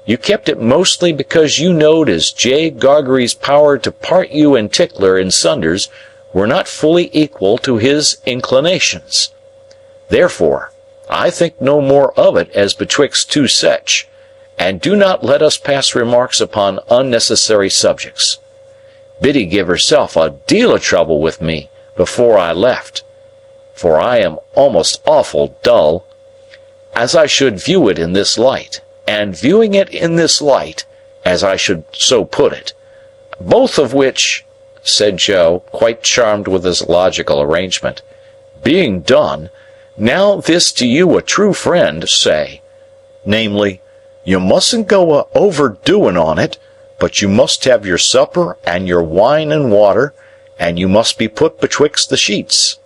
you kept it mostly because you knowed as J. Gargery's power to part you and Tickler in sunders were not fully equal to his inclinations. Therefore, I think no more of it as betwixt two sech, and do not let us pass remarks upon unnecessary subjects. Biddy give herself a deal of trouble with me before I left, for I am almost awful dull, as I should view it in this light, and viewing it in this light, as I should so put it, Both of which, said Joe, quite charmed with this logical arrangement, being done, now this to you a true friend say, namely, you mustn't go overdoing on it, but you must have your supper and your wine and water, and you must be put betwixt the sheets.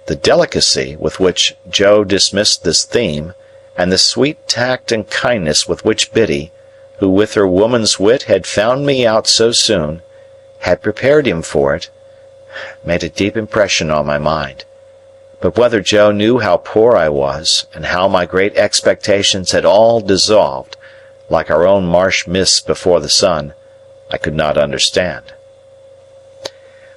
The delicacy with which Joe dismissed this theme, and the sweet tact and kindness with which Biddy, who with her woman's wit had found me out so soon, had prepared him for it, made a deep impression on my mind. But whether Joe knew how poor I was, and how my great expectations had all dissolved, like our own marsh mists before the sun, I could not understand.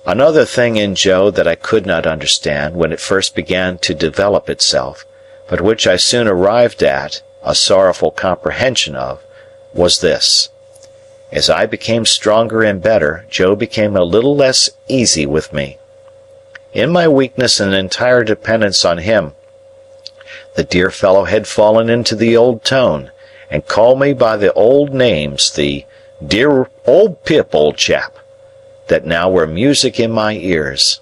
Another thing in Joe that I could not understand when it first began to develop itself, but which I soon arrived at a sorrowful comprehension of, was this. As I became stronger and better, Joe became a little less easy with me. In my weakness and entire dependence on him, the dear fellow had fallen into the old tone, and called me by the old names, the dear old Pip, old chap, that now were music in my ears.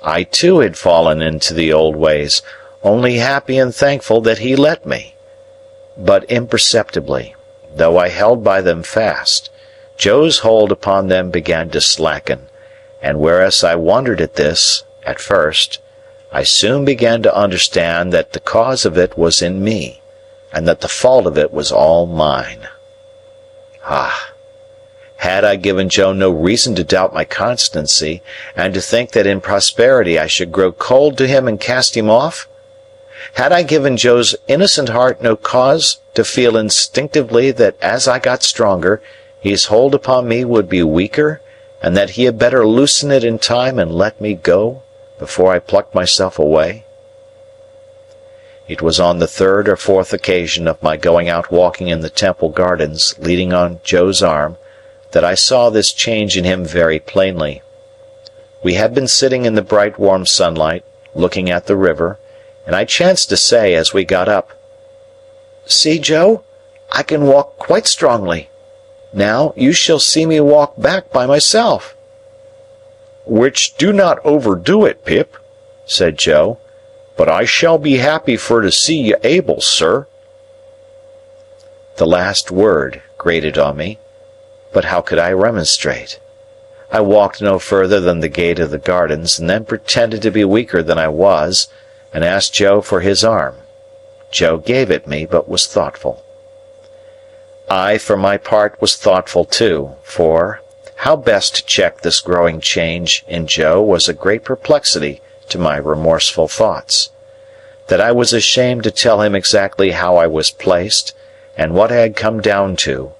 I too had fallen into the old ways, only happy and thankful that he let me. But imperceptibly, though I held by them fast, Joe's hold upon them began to slacken, and whereas I wondered at this, at first, I soon began to understand that the cause of it was in me, and that the fault of it was all mine. Ah! Had I given Joe no reason to doubt my constancy, and to think that in prosperity I should grow cold to him and cast him off? Had I given Joe's innocent heart no cause to feel instinctively that as I got stronger, his hold upon me would be weaker, and that he had better loosen it in time and let me go, before I plucked myself away? It was on the third or fourth occasion of my going out walking in the Temple Gardens, leaning on Joe's arm, that I saw this change in him very plainly. We had been sitting in the bright warm sunlight, looking at the river, and I chanced to say as we got up, "See, Joe, I can walk quite strongly. Now you shall see me walk back by myself." "Which do not overdo it, Pip," said Joe, "but I shall be happy for to see you able, sir." The last word grated on me, but how could I remonstrate? I walked no further than the gate of the gardens, and then pretended to be weaker than I was, and asked Joe for his arm. Joe gave it me, but was thoughtful. I, for my part, was thoughtful too, for how best to check this growing change in Joe was a great perplexity to my remorseful thoughts. That I was ashamed to tell him exactly how I was placed, and what I had come down to,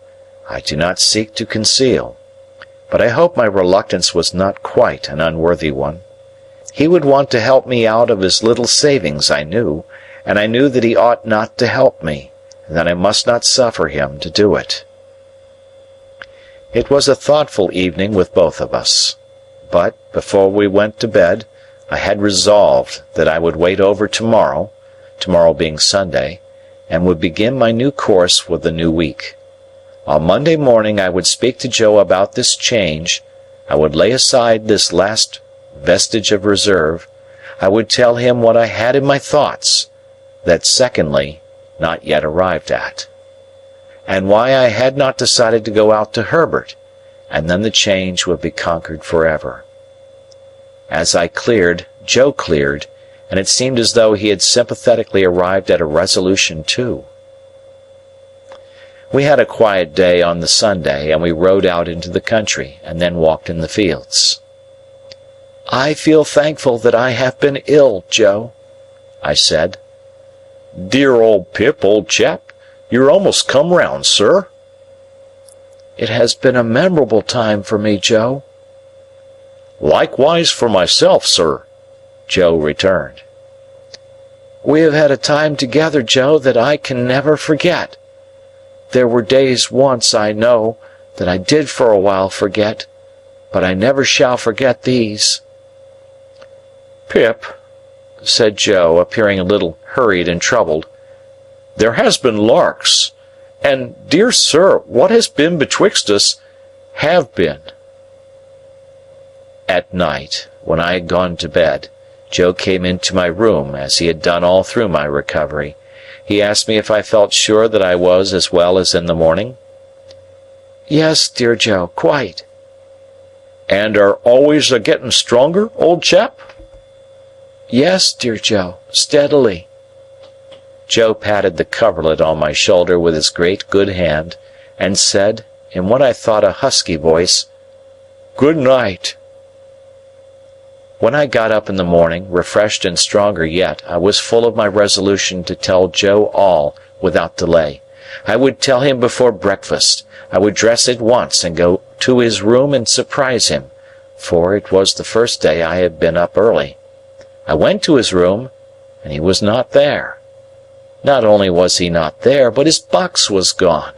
I do not seek to conceal, but I hope my reluctance was not quite an unworthy one. He would want to help me out of his little savings, I knew, and I knew that he ought not to help me, and that I must not suffer him to do it. It was a thoughtful evening with both of us, but, before we went to bed, I had resolved that I would wait over tomorrow being Sunday, and would begin my new course with the new week. On Monday morning I would speak to Joe about this change, I would lay aside this last vestige of reserve, I would tell him what I had in my thoughts, that secondly, not yet arrived at, and why I had not decided to go out to Herbert, and then the change would be conquered forever. As I cleared, Joe cleared, and it seemed as though he had sympathetically arrived at a resolution too. We had a quiet day on the Sunday, and we rode out into the country, and then walked in the fields. "I feel thankful that I have been ill, Joe," I said. "Dear old Pip, old chap, you're almost come round, sir." "It has been a memorable time for me, Joe." "Likewise for myself, sir," Joe returned. "We have had a time together, Joe, that I can never forget. There were days once, I know, that I did for a while forget, but I never shall forget these." "Pip," said Joe, appearing a little hurried and troubled, "there has been larks, and, dear sir, what has been betwixt us, have been. At night, when I had gone to bed, Joe came into my room, as he had done all through my recovery. He asked me if I felt sure that I was as well as in the morning. "Yes, dear Joe, quite." "And are always a-getting stronger, old chap?" "Yes, dear Joe, steadily." Joe patted the coverlet on my shoulder with his great good hand, and said, in what I thought a husky voice, "Good night." When I got up in the morning, refreshed and stronger yet, I was full of my resolution to tell Joe all without delay. I would tell him before breakfast. I would dress at once and go to his room and surprise him, for it was the first day I had been up early. I went to his room, and he was not there. Not only was he not there, but his box was gone.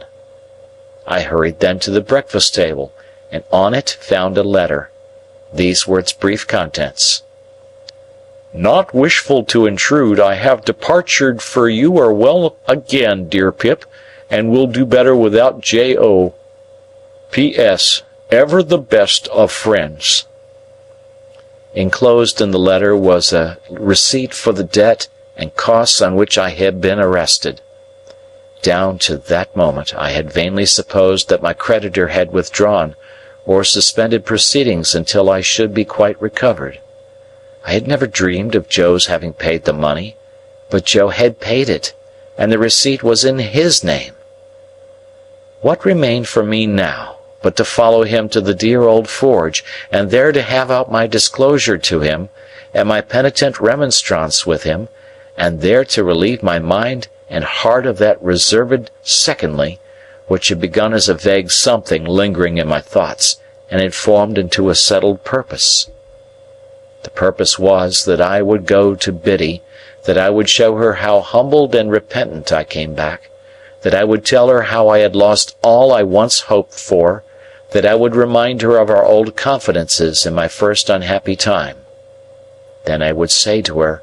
I hurried then to the breakfast table, and on it found a letter. These were its brief contents: "Not wishful to intrude, I have departured, for you are well again, dear Pip, and will do better without J.O. P.S. Ever the best of friends." Enclosed in the letter was a receipt for the debt and costs on which I had been arrested. Down to that moment I had vainly supposed that my creditor had withdrawn, or suspended proceedings until I should be quite recovered. I had never dreamed of Joe's having paid the money, but Joe had paid it, and the receipt was in his name. What remained for me now but to follow him to the dear old forge, and there to have out my disclosure to him, and my penitent remonstrance with him, and there to relieve my mind and heart of that reserved secondly, which had begun as a vague something lingering in my thoughts, and had formed into a settled purpose. The purpose was that I would go to Biddy, that I would show her how humbled and repentant I came back, that I would tell her how I had lost all I once hoped for, that I would remind her of our old confidences in my first unhappy time. Then I would say to her,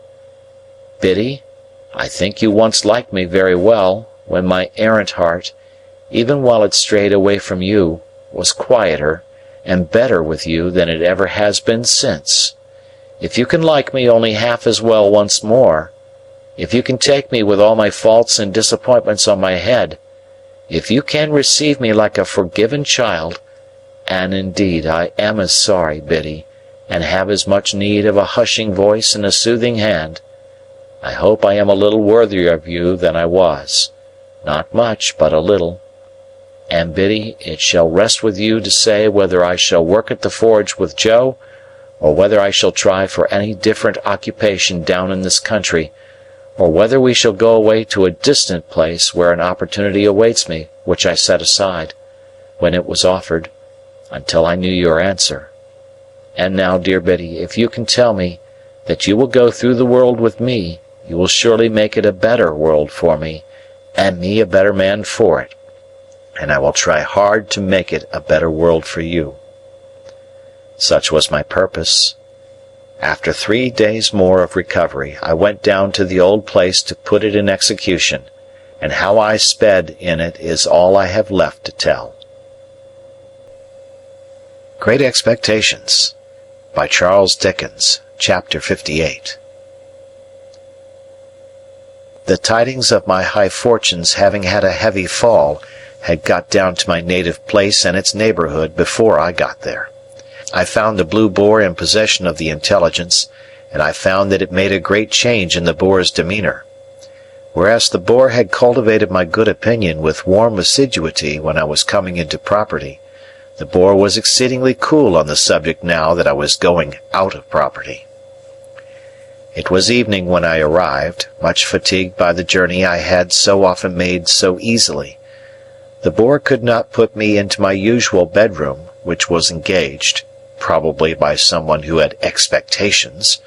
"Biddy, I think you once liked me very well, when my errant heart, even while it strayed away from you, was quieter and better with you than it ever has been since. If you can like me only half as well once more, if you can take me with all my faults and disappointments on my head, if you can receive me like a forgiven child, and indeed I am as sorry, Biddy, and have as much need of a hushing voice and a soothing hand, I hope I am a little worthier of you than I was, not much, but a little. And, Biddy, it shall rest with you to say whether I shall work at the forge with Joe, or whether I shall try for any different occupation down in this country, or whether we shall go away to a distant place where an opportunity awaits me which I set aside, when it was offered, until I knew your answer. And now, dear Biddy, if you can tell me that you will go through the world with me, you will surely make it a better world for me, and me a better man for it, and I will try hard to make it a better world for you." Such was my purpose. After 3 days more of recovery, I went down to the old place to put it in execution, and how I sped in it is all I have left to tell. Great Expectations by Charles Dickens, Chapter 58. The tidings of my high fortunes having had a heavy fall had got down to my native place and its neighborhood before I got there. I found the Blue Boar in possession of the intelligence, and I found that it made a great change in the Boar's demeanor. Whereas the Boar had cultivated my good opinion with warm assiduity when I was coming into property, the Boar was exceedingly cool on the subject now that I was going out of property. It was evening when I arrived, much fatigued by the journey I had so often made so easily. The Boar could not put me into my usual bedroom, which was engaged, probably by someone who had expectations,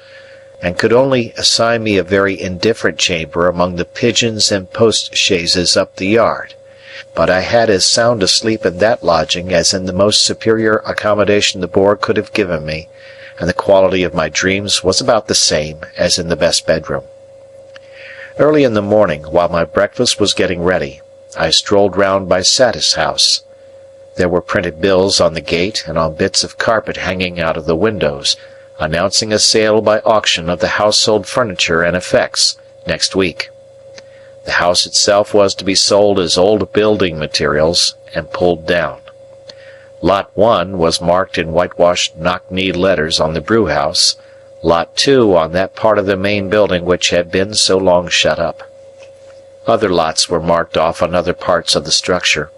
and could only assign me a very indifferent chamber among the pigeons and post-chaises up the yard. But I had as sound a sleep in that lodging as in the most superior accommodation the Boar could have given me, and the quality of my dreams was about the same as in the best bedroom. Early in the morning, while my breakfast was getting ready, I strolled round by Satis' house. There were printed bills on the gate and on bits of carpet hanging out of the windows, announcing a sale by auction of the household furniture and effects next week. The house itself was to be sold as old building materials and pulled down. Lot 1 was marked in whitewashed knock-kneed letters on the brewhouse, Lot 2 on that part of the main building which had been so long shut up. Other lots were marked off on other parts of the structure,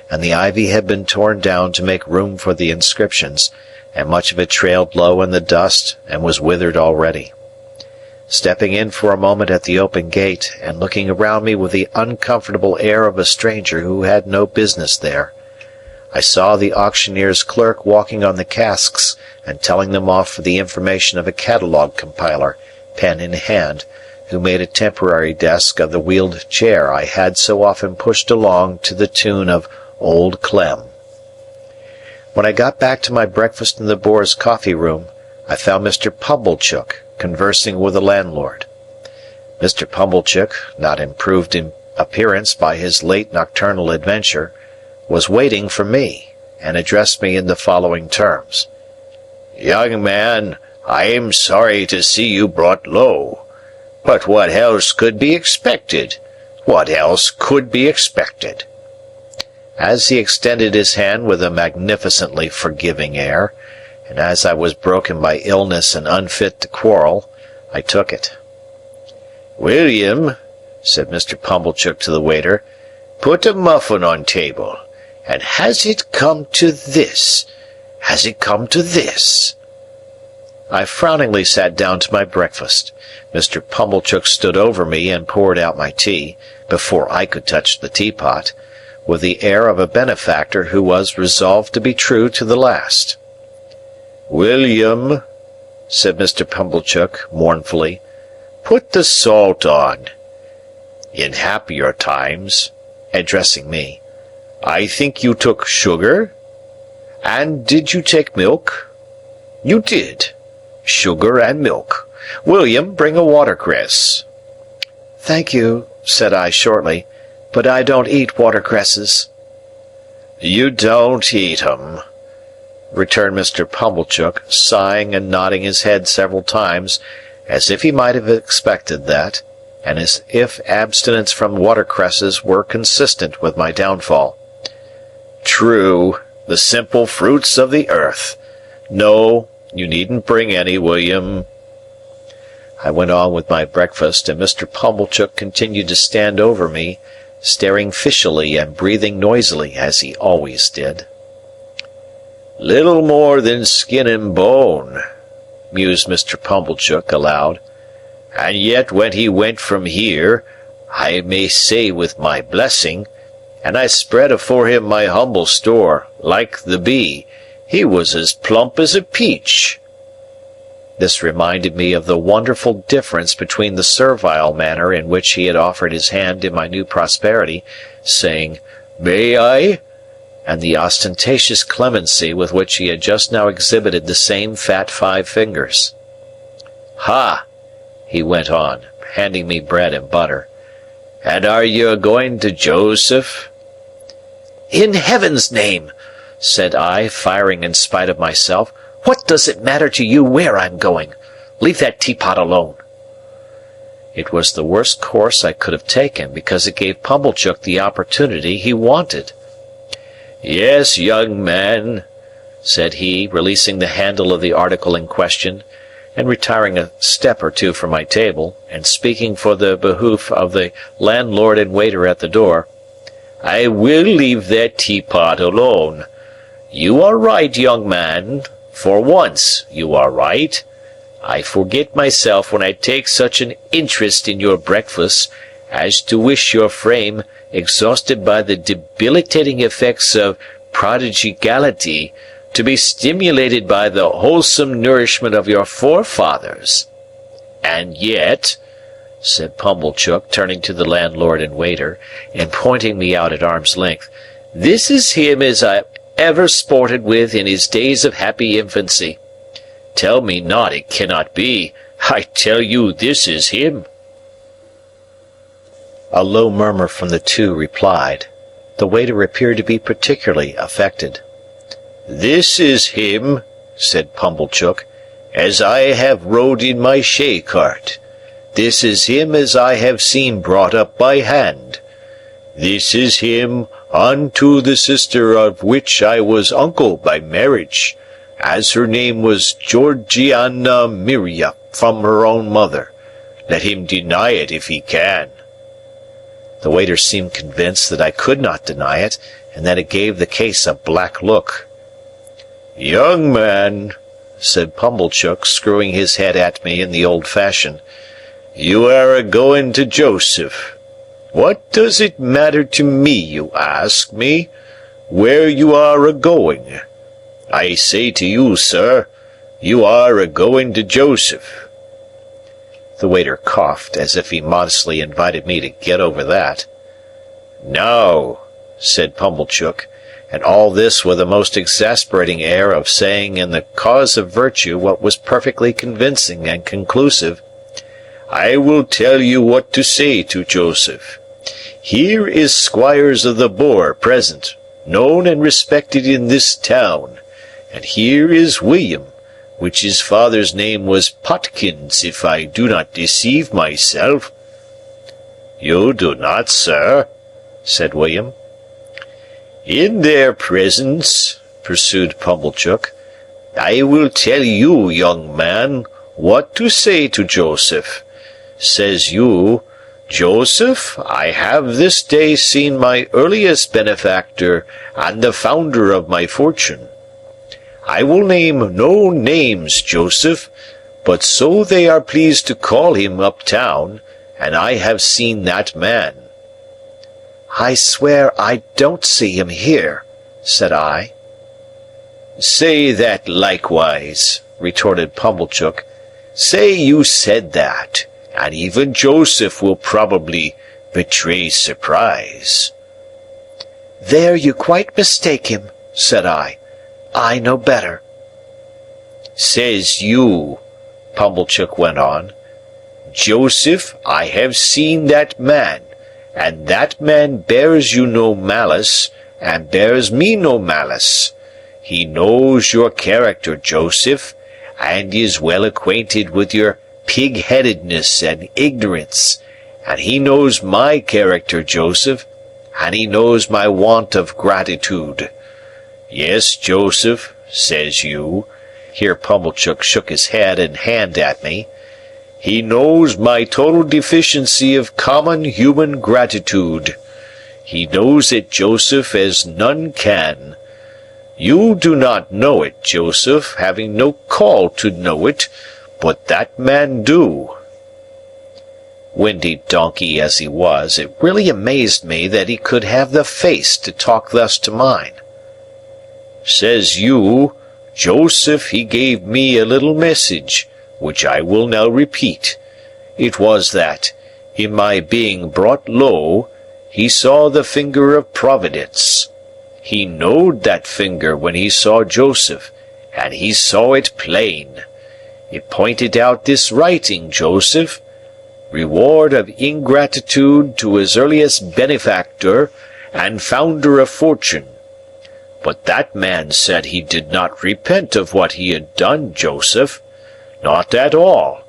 and the ivy had been torn down to make room for the inscriptions, and much of it trailed low in the dust and was withered already. Stepping in for a moment at the open gate, and looking around me with the uncomfortable air of a stranger who had no business there, I saw the auctioneer's clerk walking on the casks and telling them off for the information of a catalogue compiler, pen in hand, who made a temporary desk of the wheeled chair I had so often pushed along to the tune of Old Clem. When I got back to my breakfast in the Boar's coffee room, I found Mr. Pumblechook conversing with the landlord. Mr. Pumblechook, not improved in appearance by his late nocturnal adventure, was waiting for me, and addressed me in the following terms. "Young man, I am sorry to see you brought low. But what else could be expected? What else could be expected?" As he extended his hand with a magnificently forgiving air, and as I was broken by illness and unfit to quarrel, I took it. "William," said Mr. Pumblechook to the waiter, "put a muffin on table. And has it come to this? Has it come to this?" I frowningly sat down to my breakfast. Mr. Pumblechook stood over me and poured out my tea, before I could touch the teapot, with the air of a benefactor who was resolved to be true to the last. "William," said Mr. Pumblechook, mournfully, "put the salt on. In happier times," addressing me, "I think you took sugar? And did you take milk? You did. Sugar and milk. William, bring a watercress." "Thank you," said I shortly, "but I don't eat watercresses." "You don't eat 'em," returned Mr. Pumblechook, sighing and nodding his head several times, as if he might have expected that, and as if abstinence from watercresses were consistent with my downfall. "True, the simple fruits of the earth. No, you needn't bring any, William." I went on with my breakfast, and Mr. Pumblechook continued to stand over me, staring fishily and breathing noisily, as he always did. "Little more than skin and bone," mused Mr. Pumblechook aloud. "And yet when he went from here, I may say with my blessing, and I spread afore him my humble store, like the bee, he was as plump as a peach." This reminded me of the wonderful difference between the servile manner in which he had offered his hand in my new prosperity, saying, "May I?" and the ostentatious clemency with which he had just now exhibited the same fat 5 fingers. "Ha!" he went on, handing me bread and butter. "And are you going to Joseph?" "In heaven's name," said I, firing in spite of myself, "what does it matter to you where I'm going? Leave that teapot alone." It was the worst course I could have taken, because it gave Pumblechook the opportunity he wanted. "Yes, young man," said he, releasing the handle of the article in question, and retiring a step or two from my table, and speaking for the behoof of the landlord and waiter at the door, "I will leave that teapot alone. You are right, young man. For once, you are right. I forget myself when I take such an interest in your breakfast as to wish your frame, exhausted by the debilitating effects of prodigality, to be stimulated by the wholesome nourishment of your forefathers. And yet," said Pumblechook, turning to the landlord and waiter, and pointing me out at arm's length, "this is him as I ever sported with in his days of happy infancy. Tell me not it cannot be. I tell you this is him." A low murmur from the two replied, The waiter appeared to be particularly affected. "This is him," said Pumblechook, "as I have rode in my shay-cart. This is him as I have seen brought up by hand. This is him unto the sister of which I was uncle by marriage, as her name was Georgiana Miria from her own mother. Let him deny it if he can." The waiter seemed convinced that I could not deny it, and that it gave the case a black look. "Young man," said Pumblechook, screwing his head at me in the old fashion, "you are a-going to Joseph. What does it matter to me, you ask me, where you are a-going? I say to you, sir, you are a-going to Joseph." The waiter coughed, as if he modestly invited me to get over that. "No," said Pumblechook, and all this with a most exasperating air of saying in the cause of virtue what was perfectly convincing and conclusive. "I will tell you what to say to Joseph. Here is Squires of the Boar present, known and respected in this town, and here is William, which his father's name was Potkins, if I do not deceive myself." "You do not, sir," said William. "In their presence," pursued Pumblechook, "I will tell you, young man, what to say to Joseph. Says you, 'Joseph, I have this day seen my earliest benefactor and the founder of my fortune. I will name no names, Joseph, but so they are pleased to call him uptown, and I have seen that man.'" "I swear I don't see him here," said I. "Say that likewise," retorted Pumblechook. "Say you said that, and even Joseph will probably betray surprise." "There you quite mistake him," said I. "I know better." "Says you," Pumblechook went on, "Joseph, I have seen that man, and that man bears you no malice, and bears me no malice. He knows your character, Joseph, and is well acquainted with your pig-headedness and ignorance, and he knows my character, Joseph, and he knows my want of gratitude. Yes, Joseph, says you," here Pumblechook shook his head and hand at me, "he knows my total deficiency of common human gratitude. He knows it, Joseph, as none can. You do not know it, Joseph, having no call to know it, but that man do." Windy donkey as he was, it really amazed me that he could have the face to talk thus to mine. "Says you, Joseph, he gave me a little message, which I will now repeat. It was that, in my being brought low, he saw the finger of Providence. He knowed that finger when he saw Joseph, and he saw it plain. It pointed out this writing, Joseph, 'Reward of ingratitude to his earliest benefactor and founder of fortune.' But that man said he did not repent of what he had done, Joseph. Not at all.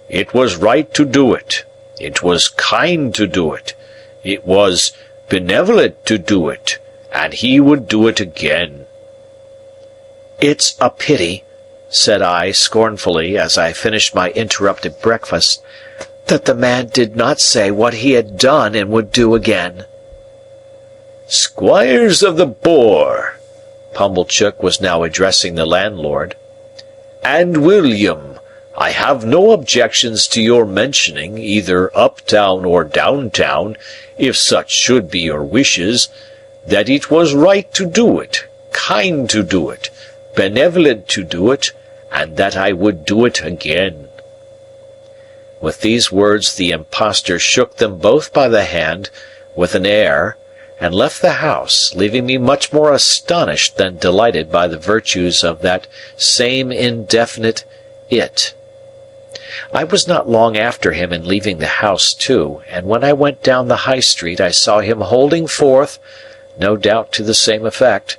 It was right to do it. It was kind to do it. It was benevolent to do it, and he would do it again." "It's a pity," said I scornfully as I finished my interrupted breakfast, "that the man did not say what he had done and would do again." "Squires of the Boar," Pumblechook was now addressing the landlord, "and William, I have no objections to your mentioning, either uptown or downtown, if such should be your wishes, that it was right to do it, kind to do it, benevolent to do it, and that I would do it again." With these words the impostor shook them both by the hand, with an air, and left the house, leaving me much more astonished than delighted by the virtues of that same indefinite it. I was not long after him in leaving the house too, and when I went down the High Street I saw him holding forth, no doubt to the same effect,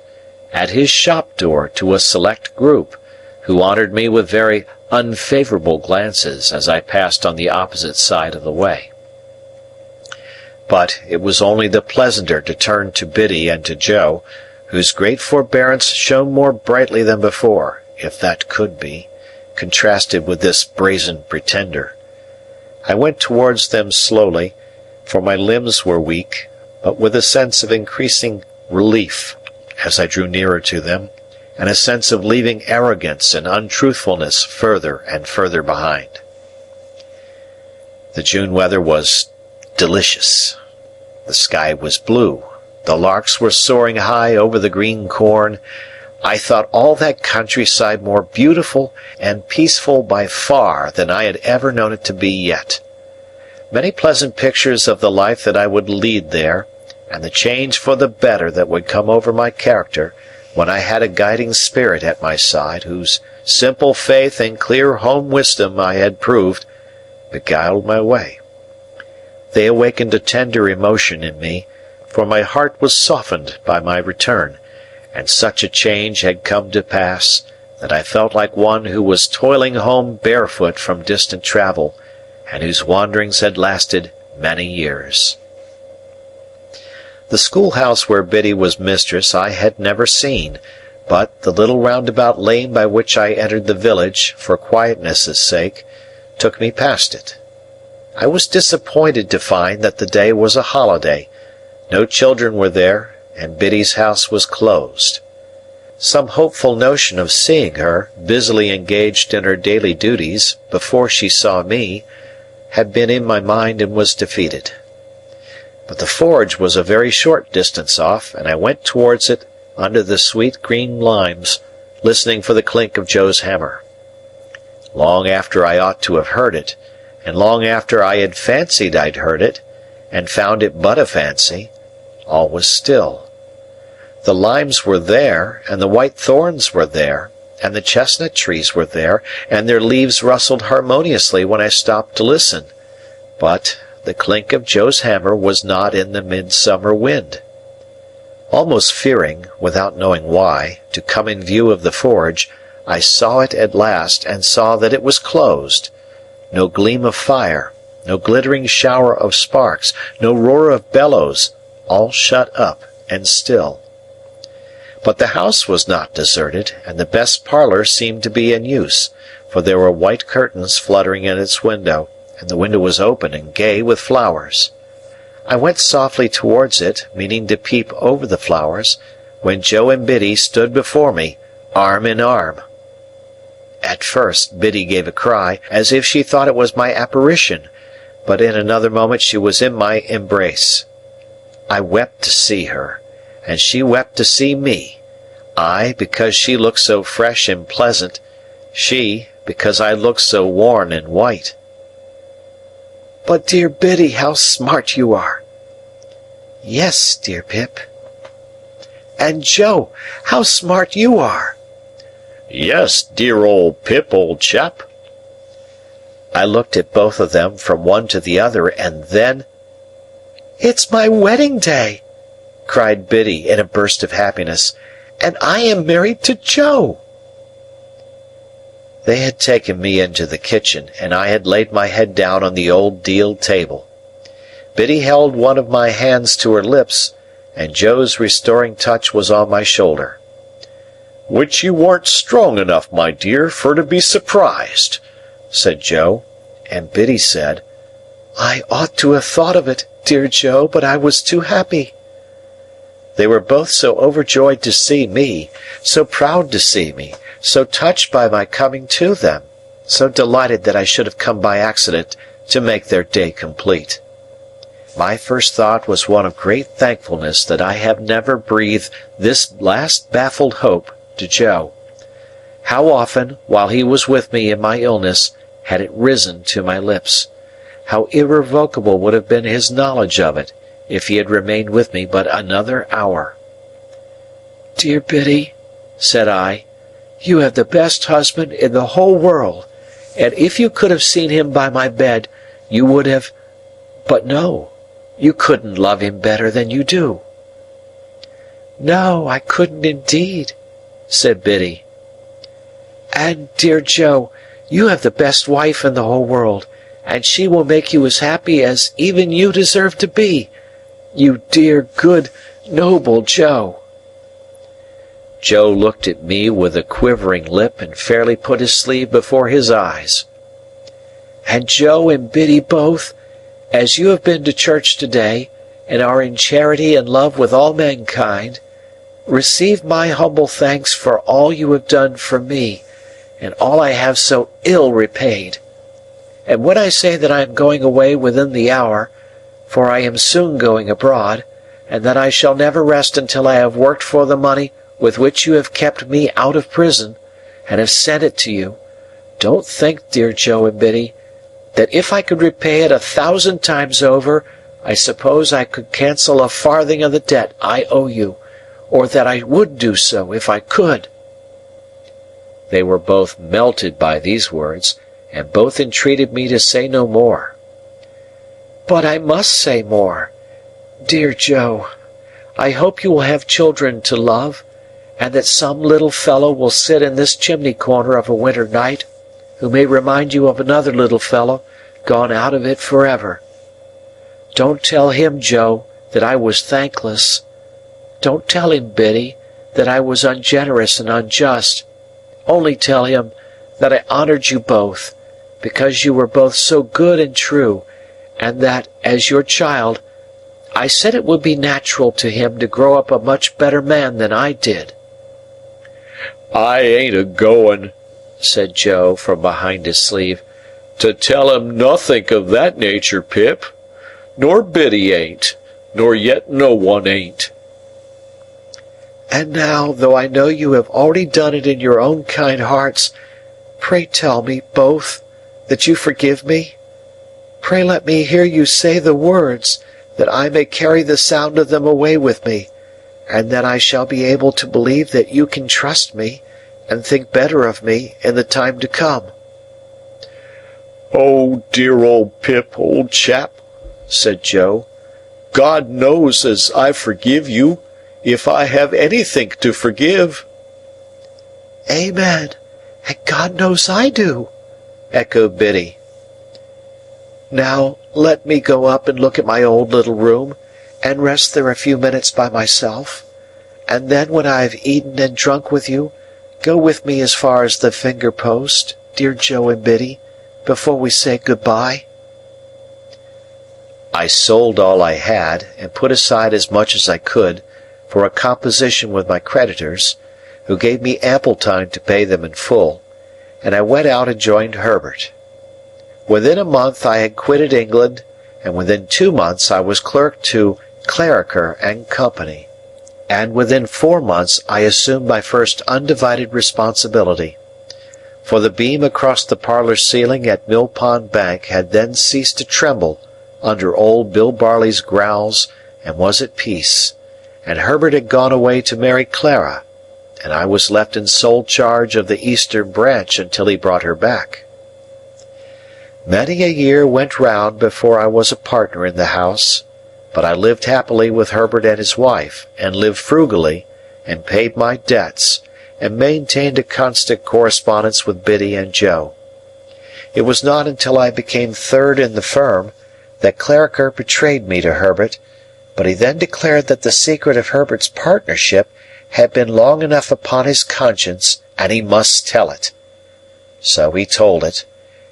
at his shop door to a select group, who honoured me with very unfavourable glances as I passed on the opposite side of the way. But it was only the pleasanter to turn to Biddy and to Joe, whose great forbearance shone more brightly than before, if that could be, contrasted with this brazen pretender. I went towards them slowly, for my limbs were weak, but with a sense of increasing relief as I drew nearer to them, and a sense of leaving arrogance and untruthfulness further and further behind. The June weather was delicious. The sky was blue. The larks were soaring high over the green corn. I thought all that countryside more beautiful and peaceful by far than I had ever known it to be yet. Many pleasant pictures of the life that I would lead there, and the change for the better that would come over my character when I had a guiding spirit at my side whose simple faith and clear home wisdom I had proved, beguiled my way. They awakened a tender emotion in me, for my heart was softened by my return, and such a change had come to pass that I felt like one who was toiling home barefoot from distant travel, and whose wanderings had lasted many years. The schoolhouse where Biddy was mistress I had never seen, but the little roundabout lane by which I entered the village, for quietness' sake, took me past it. I was disappointed to find that the day was a holiday. No children were there, and Biddy's house was closed. Some hopeful notion of seeing her, busily engaged in her daily duties, before she saw me, had been in my mind and was defeated. But the forge was a very short distance off, and I went towards it under the sweet green limes, listening for the clink of Joe's hammer. Long after I ought to have heard it, and long after I had fancied I'd heard it, and found it but a fancy, all was still. The limes were there, and the white thorns were there, and the chestnut trees were there, and their leaves rustled harmoniously when I stopped to listen, but the clink of Joe's hammer was not in the midsummer wind. Almost fearing, without knowing why, to come in view of the forge, I saw it at last, and saw that it was closed. No gleam of fire, no glittering shower of sparks, no roar of bellows, all shut up and still. But the house was not deserted, and the best parlour seemed to be in use, for there were white curtains fluttering in its window, and the window was open and gay with flowers. I went softly towards it, meaning to peep over the flowers, when Joe and Biddy stood before me, arm in arm. At first Biddy gave a cry, as if she thought it was my apparition, but in another moment she was in my embrace. I wept to see her, and she wept to see me, I because she looked so fresh and pleasant, she because I looked so worn and white. "But, dear Biddy, how smart you are!" "Yes, dear Pip." "And, Joe, how smart you are!" "Yes, dear old Pip, old chap." I looked at both of them, from one to the other, and then— "It's my wedding day!" cried Biddy in a burst of happiness, "and I am married to Joe!" They had taken me into the kitchen, and I had laid my head down on the old deal table. Biddy held one of my hands to her lips, and Joe's restoring touch was on my shoulder. "Which you weren't strong enough, my dear, for to be surprised," said Joe, and Biddy said, "I ought to have thought of it, dear Joe, but I was too happy." They were both so overjoyed to see me, so proud to see me, so touched by my coming to them, so delighted that I should have come by accident to make their day complete. My first thought was one of great thankfulness that I have never breathed this last baffled hope to Joe. How often, while he was with me in my illness, had it risen to my lips! How irrevocable would have been his knowledge of it, if he had remained with me but another hour. "Dear Biddy," said I, "you have the best husband in the whole world, and if you could have seen him by my bed, you would have— but no, you couldn't love him better than you do." "No, I couldn't indeed," said Biddy. "And, dear Joe, you have the best wife in the whole world, and she will make you as happy as even you deserve to be. You dear, good, noble Joe." Joe looked at me with a quivering lip and fairly put his sleeve before his eyes. "And Joe and Biddy both, as you have been to church today, and are in charity and love with all mankind, receive my humble thanks for all you have done for me, and all I have so ill repaid. And when I say that I am going away within the hour, for I am soon going abroad, and that I shall never rest until I have worked for the money with which you have kept me out of prison, and have sent it to you, don't think, dear Joe and Biddy, that if I could repay it 1,000 times over, I suppose I could cancel a farthing of the debt I owe you, or that I would do so if I could." They were both melted by these words, and both entreated me to say no more. "But I must say more. Dear Joe, I hope you will have children to love, and that some little fellow will sit in this chimney corner of a winter night, who may remind you of another little fellow gone out of it forever. Don't tell him, Joe, that I was thankless. Don't tell him, Biddy, that I was ungenerous and unjust. Only tell him that I honored you both, because you were both so good and true, and that, as your child, I said it would be natural to him to grow up a much better man than I did." "I ain't a-goin'," said Joe from behind his sleeve, "to tell him nothink of that nature, Pip. Nor Biddy ain't, nor yet no one ain't." "And now, though I know you have already done it in your own kind hearts, pray tell me, both, that you forgive me. Pray let me hear you say the words, that I may carry the sound of them away with me, and that I shall be able to believe that you can trust me, and think better of me in the time to come." "Oh, dear old Pip, old chap," said Joe, "God knows as I forgive you, if I have anythink to forgive." "Amen, and God knows I do," echoed Biddy. "Now let me go up and look at my old little room, and rest there a few minutes by myself, and then when I have eaten and drunk with you, go with me as far as the finger post, dear Joe and Biddy, before we say good-bye." I sold all I had, and put aside as much as I could, for a composition with my creditors, who gave me ample time to pay them in full, and I went out and joined Herbert. Within a month I had quitted England, and within 2 months I was clerk to Clarriker and Company, and within 4 months I assumed my first undivided responsibility. For the beam across the parlour ceiling at Mill Pond Bank had then ceased to tremble under old Bill Barley's growls and was at peace, and Herbert had gone away to marry Clara, and I was left in sole charge of the eastern branch until he brought her back. Many a year went round before I was a partner in the house, but I lived happily with Herbert and his wife, and lived frugally, and paid my debts, and maintained a constant correspondence with Biddy and Joe. It was not until I became third in the firm that Clarriker betrayed me to Herbert, but he then declared that the secret of Herbert's partnership had been long enough upon his conscience, and he must tell it. So he told it,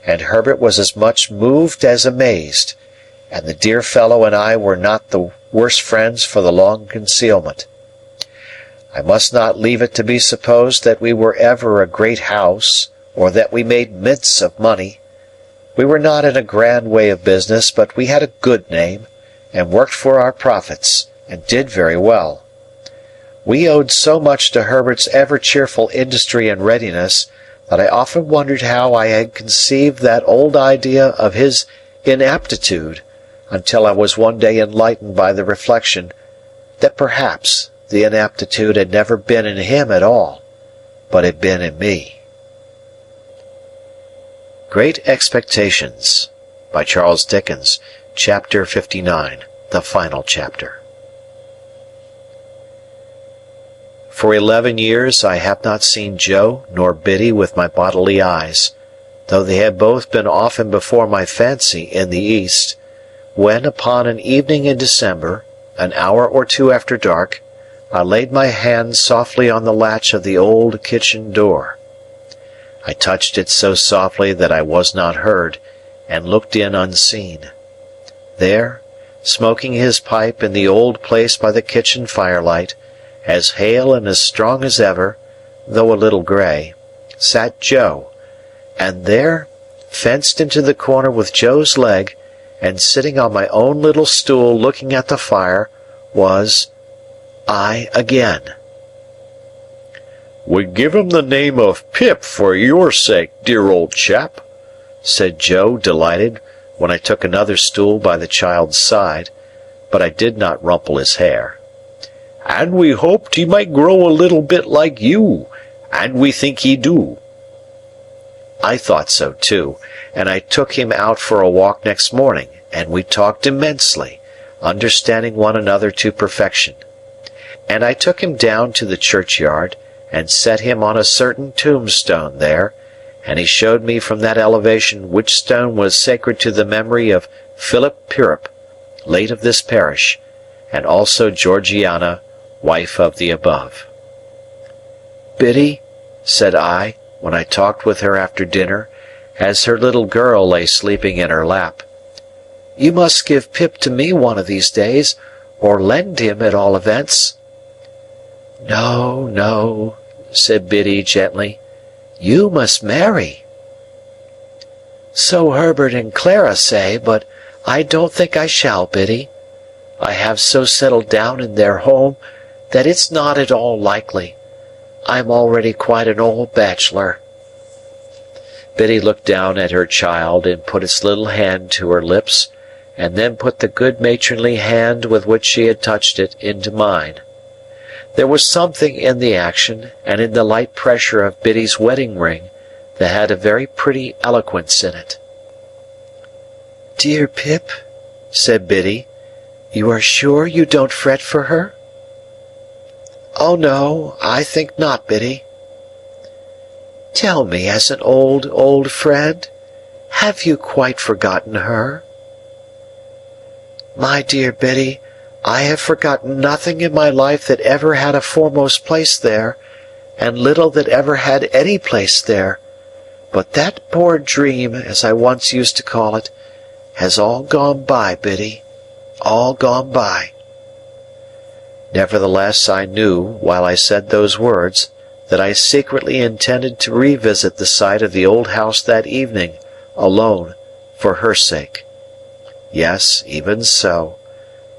and Herbert was as much moved as amazed, and the dear fellow and I were not the worse friends for the long concealment. I must not leave it to be supposed that we were ever a great house, or that we made mints of money. We were not in a grand way of business, but we had a good name, and worked for our profits, and did very well. We owed so much to Herbert's ever-cheerful industry and readiness that I often wondered how I had conceived that old idea of his inaptitude, until I was one day enlightened by the reflection that perhaps the inaptitude had never been in him at all, but had been in me. Great Expectations by Charles Dickens, Chapter 59, the final chapter. For 11 years I have not seen Joe nor Biddy with my bodily eyes, though they had both been often before my fancy in the East, when upon an evening in December, an hour or two after dark, I laid my hand softly on the latch of the old kitchen door. I touched it so softly that I was not heard, and looked in unseen. There, smoking his pipe in the old place by the kitchen firelight, as hale and as strong as ever, though a little grey, sat Joe, and there, fenced into the corner with Joe's leg, and sitting on my own little stool looking at the fire, was I again. "We give him the name of Pip for your sake, dear old chap," said Joe, delighted, when I took another stool by the child's side, but I did not rumple his hair. "And we hoped he might grow a little bit like you, and we think he do." I thought so too, and I took him out for a walk next morning, and we talked immensely, understanding one another to perfection. And I took him down to the churchyard, and set him on a certain tombstone there, and he showed me from that elevation which stone was sacred to the memory of Philip Pirrip, late of this parish, and also Georgiana, wife of the above. "Biddy," said I, when I talked with her after dinner, as her little girl lay sleeping in her lap, "you must give Pip to me one of these days, or lend him at all events." "No, no," said Biddy gently, "you must marry." "So Herbert and Clara say, but I don't think I shall, Biddy. I have so settled down in their home that it's not at all likely. I'm already quite an old bachelor." Biddy looked down at her child and put its little hand to her lips, and then put the good matronly hand with which she had touched it into mine. There was something in the action, and in the light pressure of Biddy's wedding ring, that had a very pretty eloquence in it. "Dear Pip," said Biddy, "you are sure you don't fret for her?" "Oh no, I think not, Biddy." "Tell me, as an old, old friend, have you quite forgotten her?" "My dear Biddy, I have forgotten nothing in my life that ever had a foremost place there, and little that ever had any place there. But that poor dream, as I once used to call it, has all gone by, Biddy, all gone by." Nevertheless, I knew, while I said those words, that I secretly intended to revisit the site of the old house that evening, alone, for her sake. Yes, even so,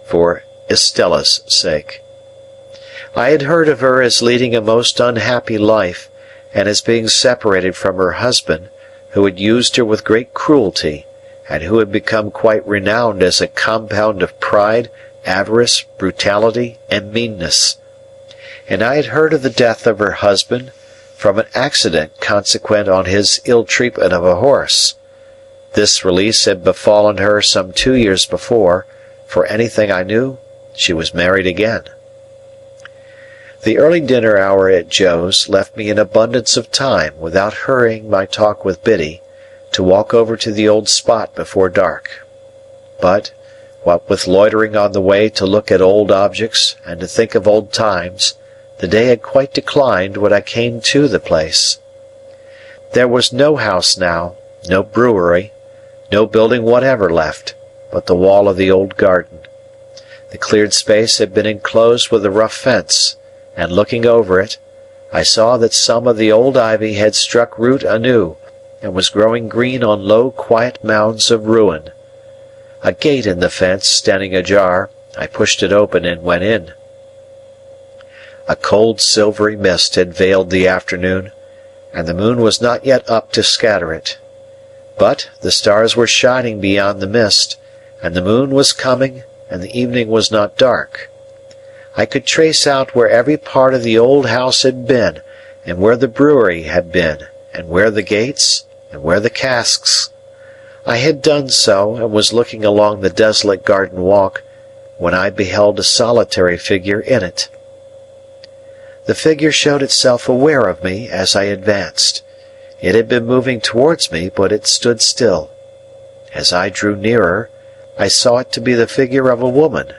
for Estella's sake. I had heard of her as leading a most unhappy life, and as being separated from her husband, who had used her with great cruelty, and who had become quite renowned as a compound of pride, avarice, brutality, and meanness. And I had heard of the death of her husband, from an accident consequent on his ill treatment of a horse. This release had befallen her some 2 years before. For anything I knew, she was married again. The early dinner hour at Joe's left me in abundance of time, without hurrying my talk with Biddy, to walk over to the old spot before dark. But, what with loitering on the way to look at old objects and to think of old times, the day had quite declined when I came to the place. There was no house now, no brewery, no building whatever left, but the wall of the old garden. The cleared space had been enclosed with a rough fence, and looking over it, I saw that some of the old ivy had struck root anew, and was growing green on low, quiet mounds of ruin. A gate in the fence standing ajar, I pushed it open and went in. A cold silvery mist had veiled the afternoon, and the moon was not yet up to scatter it. But the stars were shining beyond the mist, and the moon was coming, and the evening was not dark. I could trace out where every part of the old house had been, and where the brewery had been, and where the gates, and where the casks. I had done so, and was looking along the desolate garden walk, when I beheld a solitary figure in it. The figure showed itself aware of me as I advanced. It had been moving towards me, but it stood still. As I drew nearer, I saw it to be the figure of a woman.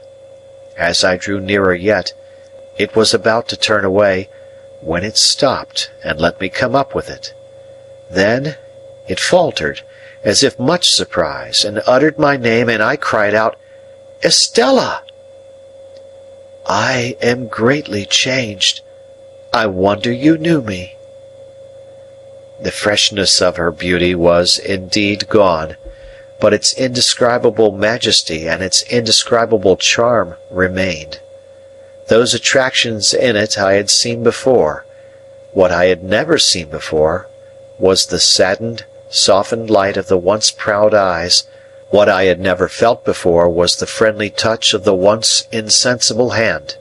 As I drew nearer yet, it was about to turn away, when it stopped and let me come up with it. Then it faltered, as if much surprised, and uttered my name, and I cried out, "Estella!" "I am greatly changed. I wonder you knew me." The freshness of her beauty was indeed gone, but its indescribable majesty and its indescribable charm remained. Those attractions in it I had seen before. What I had never seen before was the saddened, softened light of the once proud eyes. What I had never felt before was the friendly touch of the once insensible hand.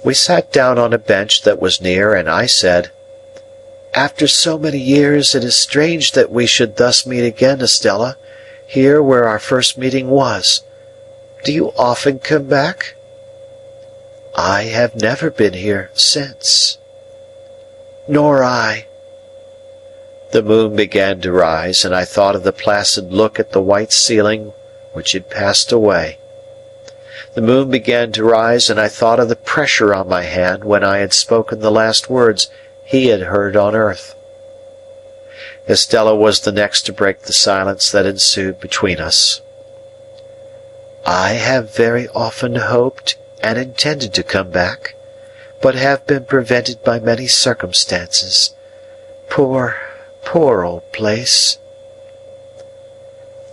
We sat down on a bench that was near, and I said, "After so many years, it is strange that we should thus meet again, Estella, here where our first meeting was. Do you often come back?" "I have never been here since." "Nor I." The moon began to rise, and I thought of the placid look at the white ceiling which had passed away. The moon began to rise, and I thought of the pressure on my hand when I had spoken the last words he had heard on earth. Estella was the next to break the silence that ensued between us. "I have very often hoped and intended to come back, but have been prevented by many circumstances. Poor old place."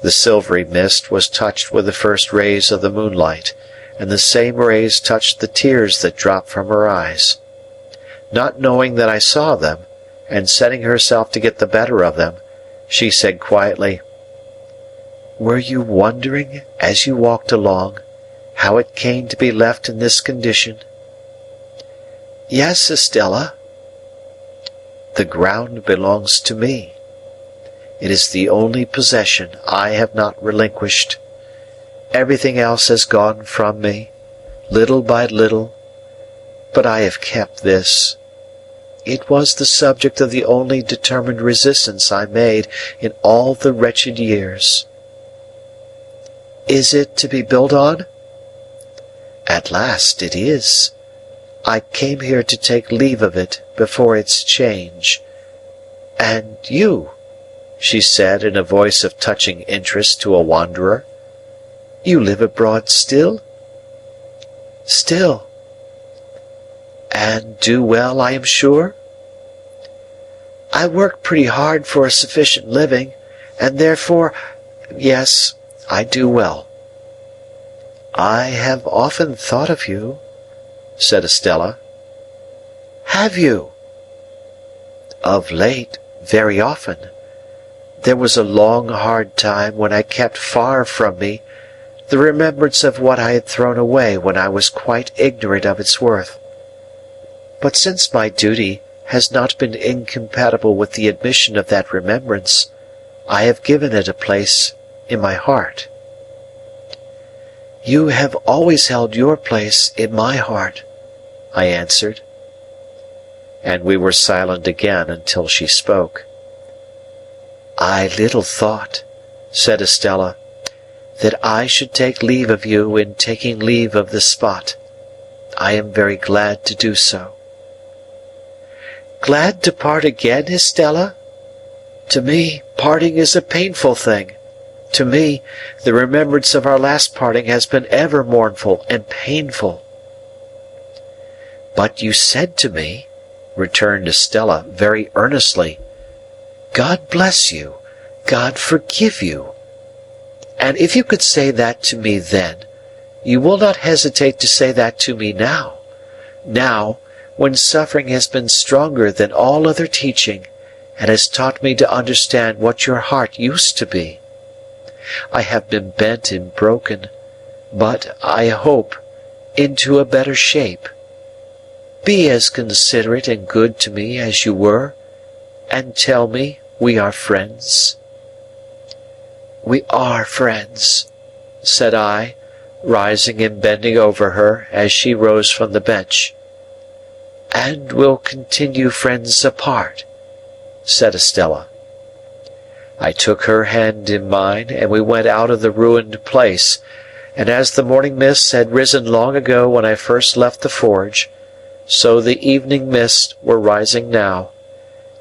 The silvery mist was touched with the first rays of the moonlight, and the same rays touched the tears that dropped from her eyes. Not knowing that I saw them, and setting herself to get the better of them, she said quietly, "Were you wondering, as you walked along, how it came to be left in this condition?" "Yes, Estella." "The ground belongs to me. It is the only possession I have not relinquished. Everything else has gone from me, little by little, but I have kept this. It was the subject of the only determined resistance I made in all the wretched years." "Is it to be built on?" "At last it is. I came here to take leave of it before its change. And you," she said in a voice of touching interest to a wanderer, "you live abroad still?" "Still." "And do well, I am sure?" "I work pretty hard for a sufficient living, and therefore, yes, I do well." "I have often thought of you," said Estella. "Have you?" "Of late, very often. There was a long, hard time when I kept far from me the remembrance of what I had thrown away when I was quite ignorant of its worth. But since my duty has not been incompatible with the admission of that remembrance, I have given it a place in my heart." "You have always held your place in my heart," I answered. And we were silent again until she spoke. "I little thought," said Estella, "that I should take leave of you in taking leave of this spot. I am very glad to do so." "Glad to part again, Estella? To me, parting is a painful thing. To me, the remembrance of our last parting has been ever mournful and painful." "But you said to me," returned Estella very earnestly, "God bless you, God forgive you. And if you could say that to me then, you will not hesitate to say that to me now. Now, when suffering has been stronger than all other teaching, and has taught me to understand what your heart used to be. I have been bent and broken, but, I hope, into a better shape. Be as considerate and good to me as you were, and tell me we are friends." "We are friends," said I, rising and bending over her as she rose from the bench. "And will continue friends apart," said Estella. I took her hand in mine, and we went out of the ruined place, and as the morning mists had risen long ago when I first left the forge, so the evening mists were rising now,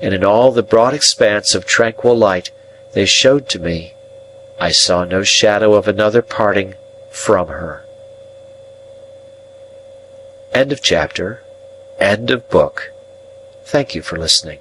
and in all the broad expanse of tranquil light they showed to me, I saw no shadow of another parting from her. End of chapter. End of book. Thank you for listening.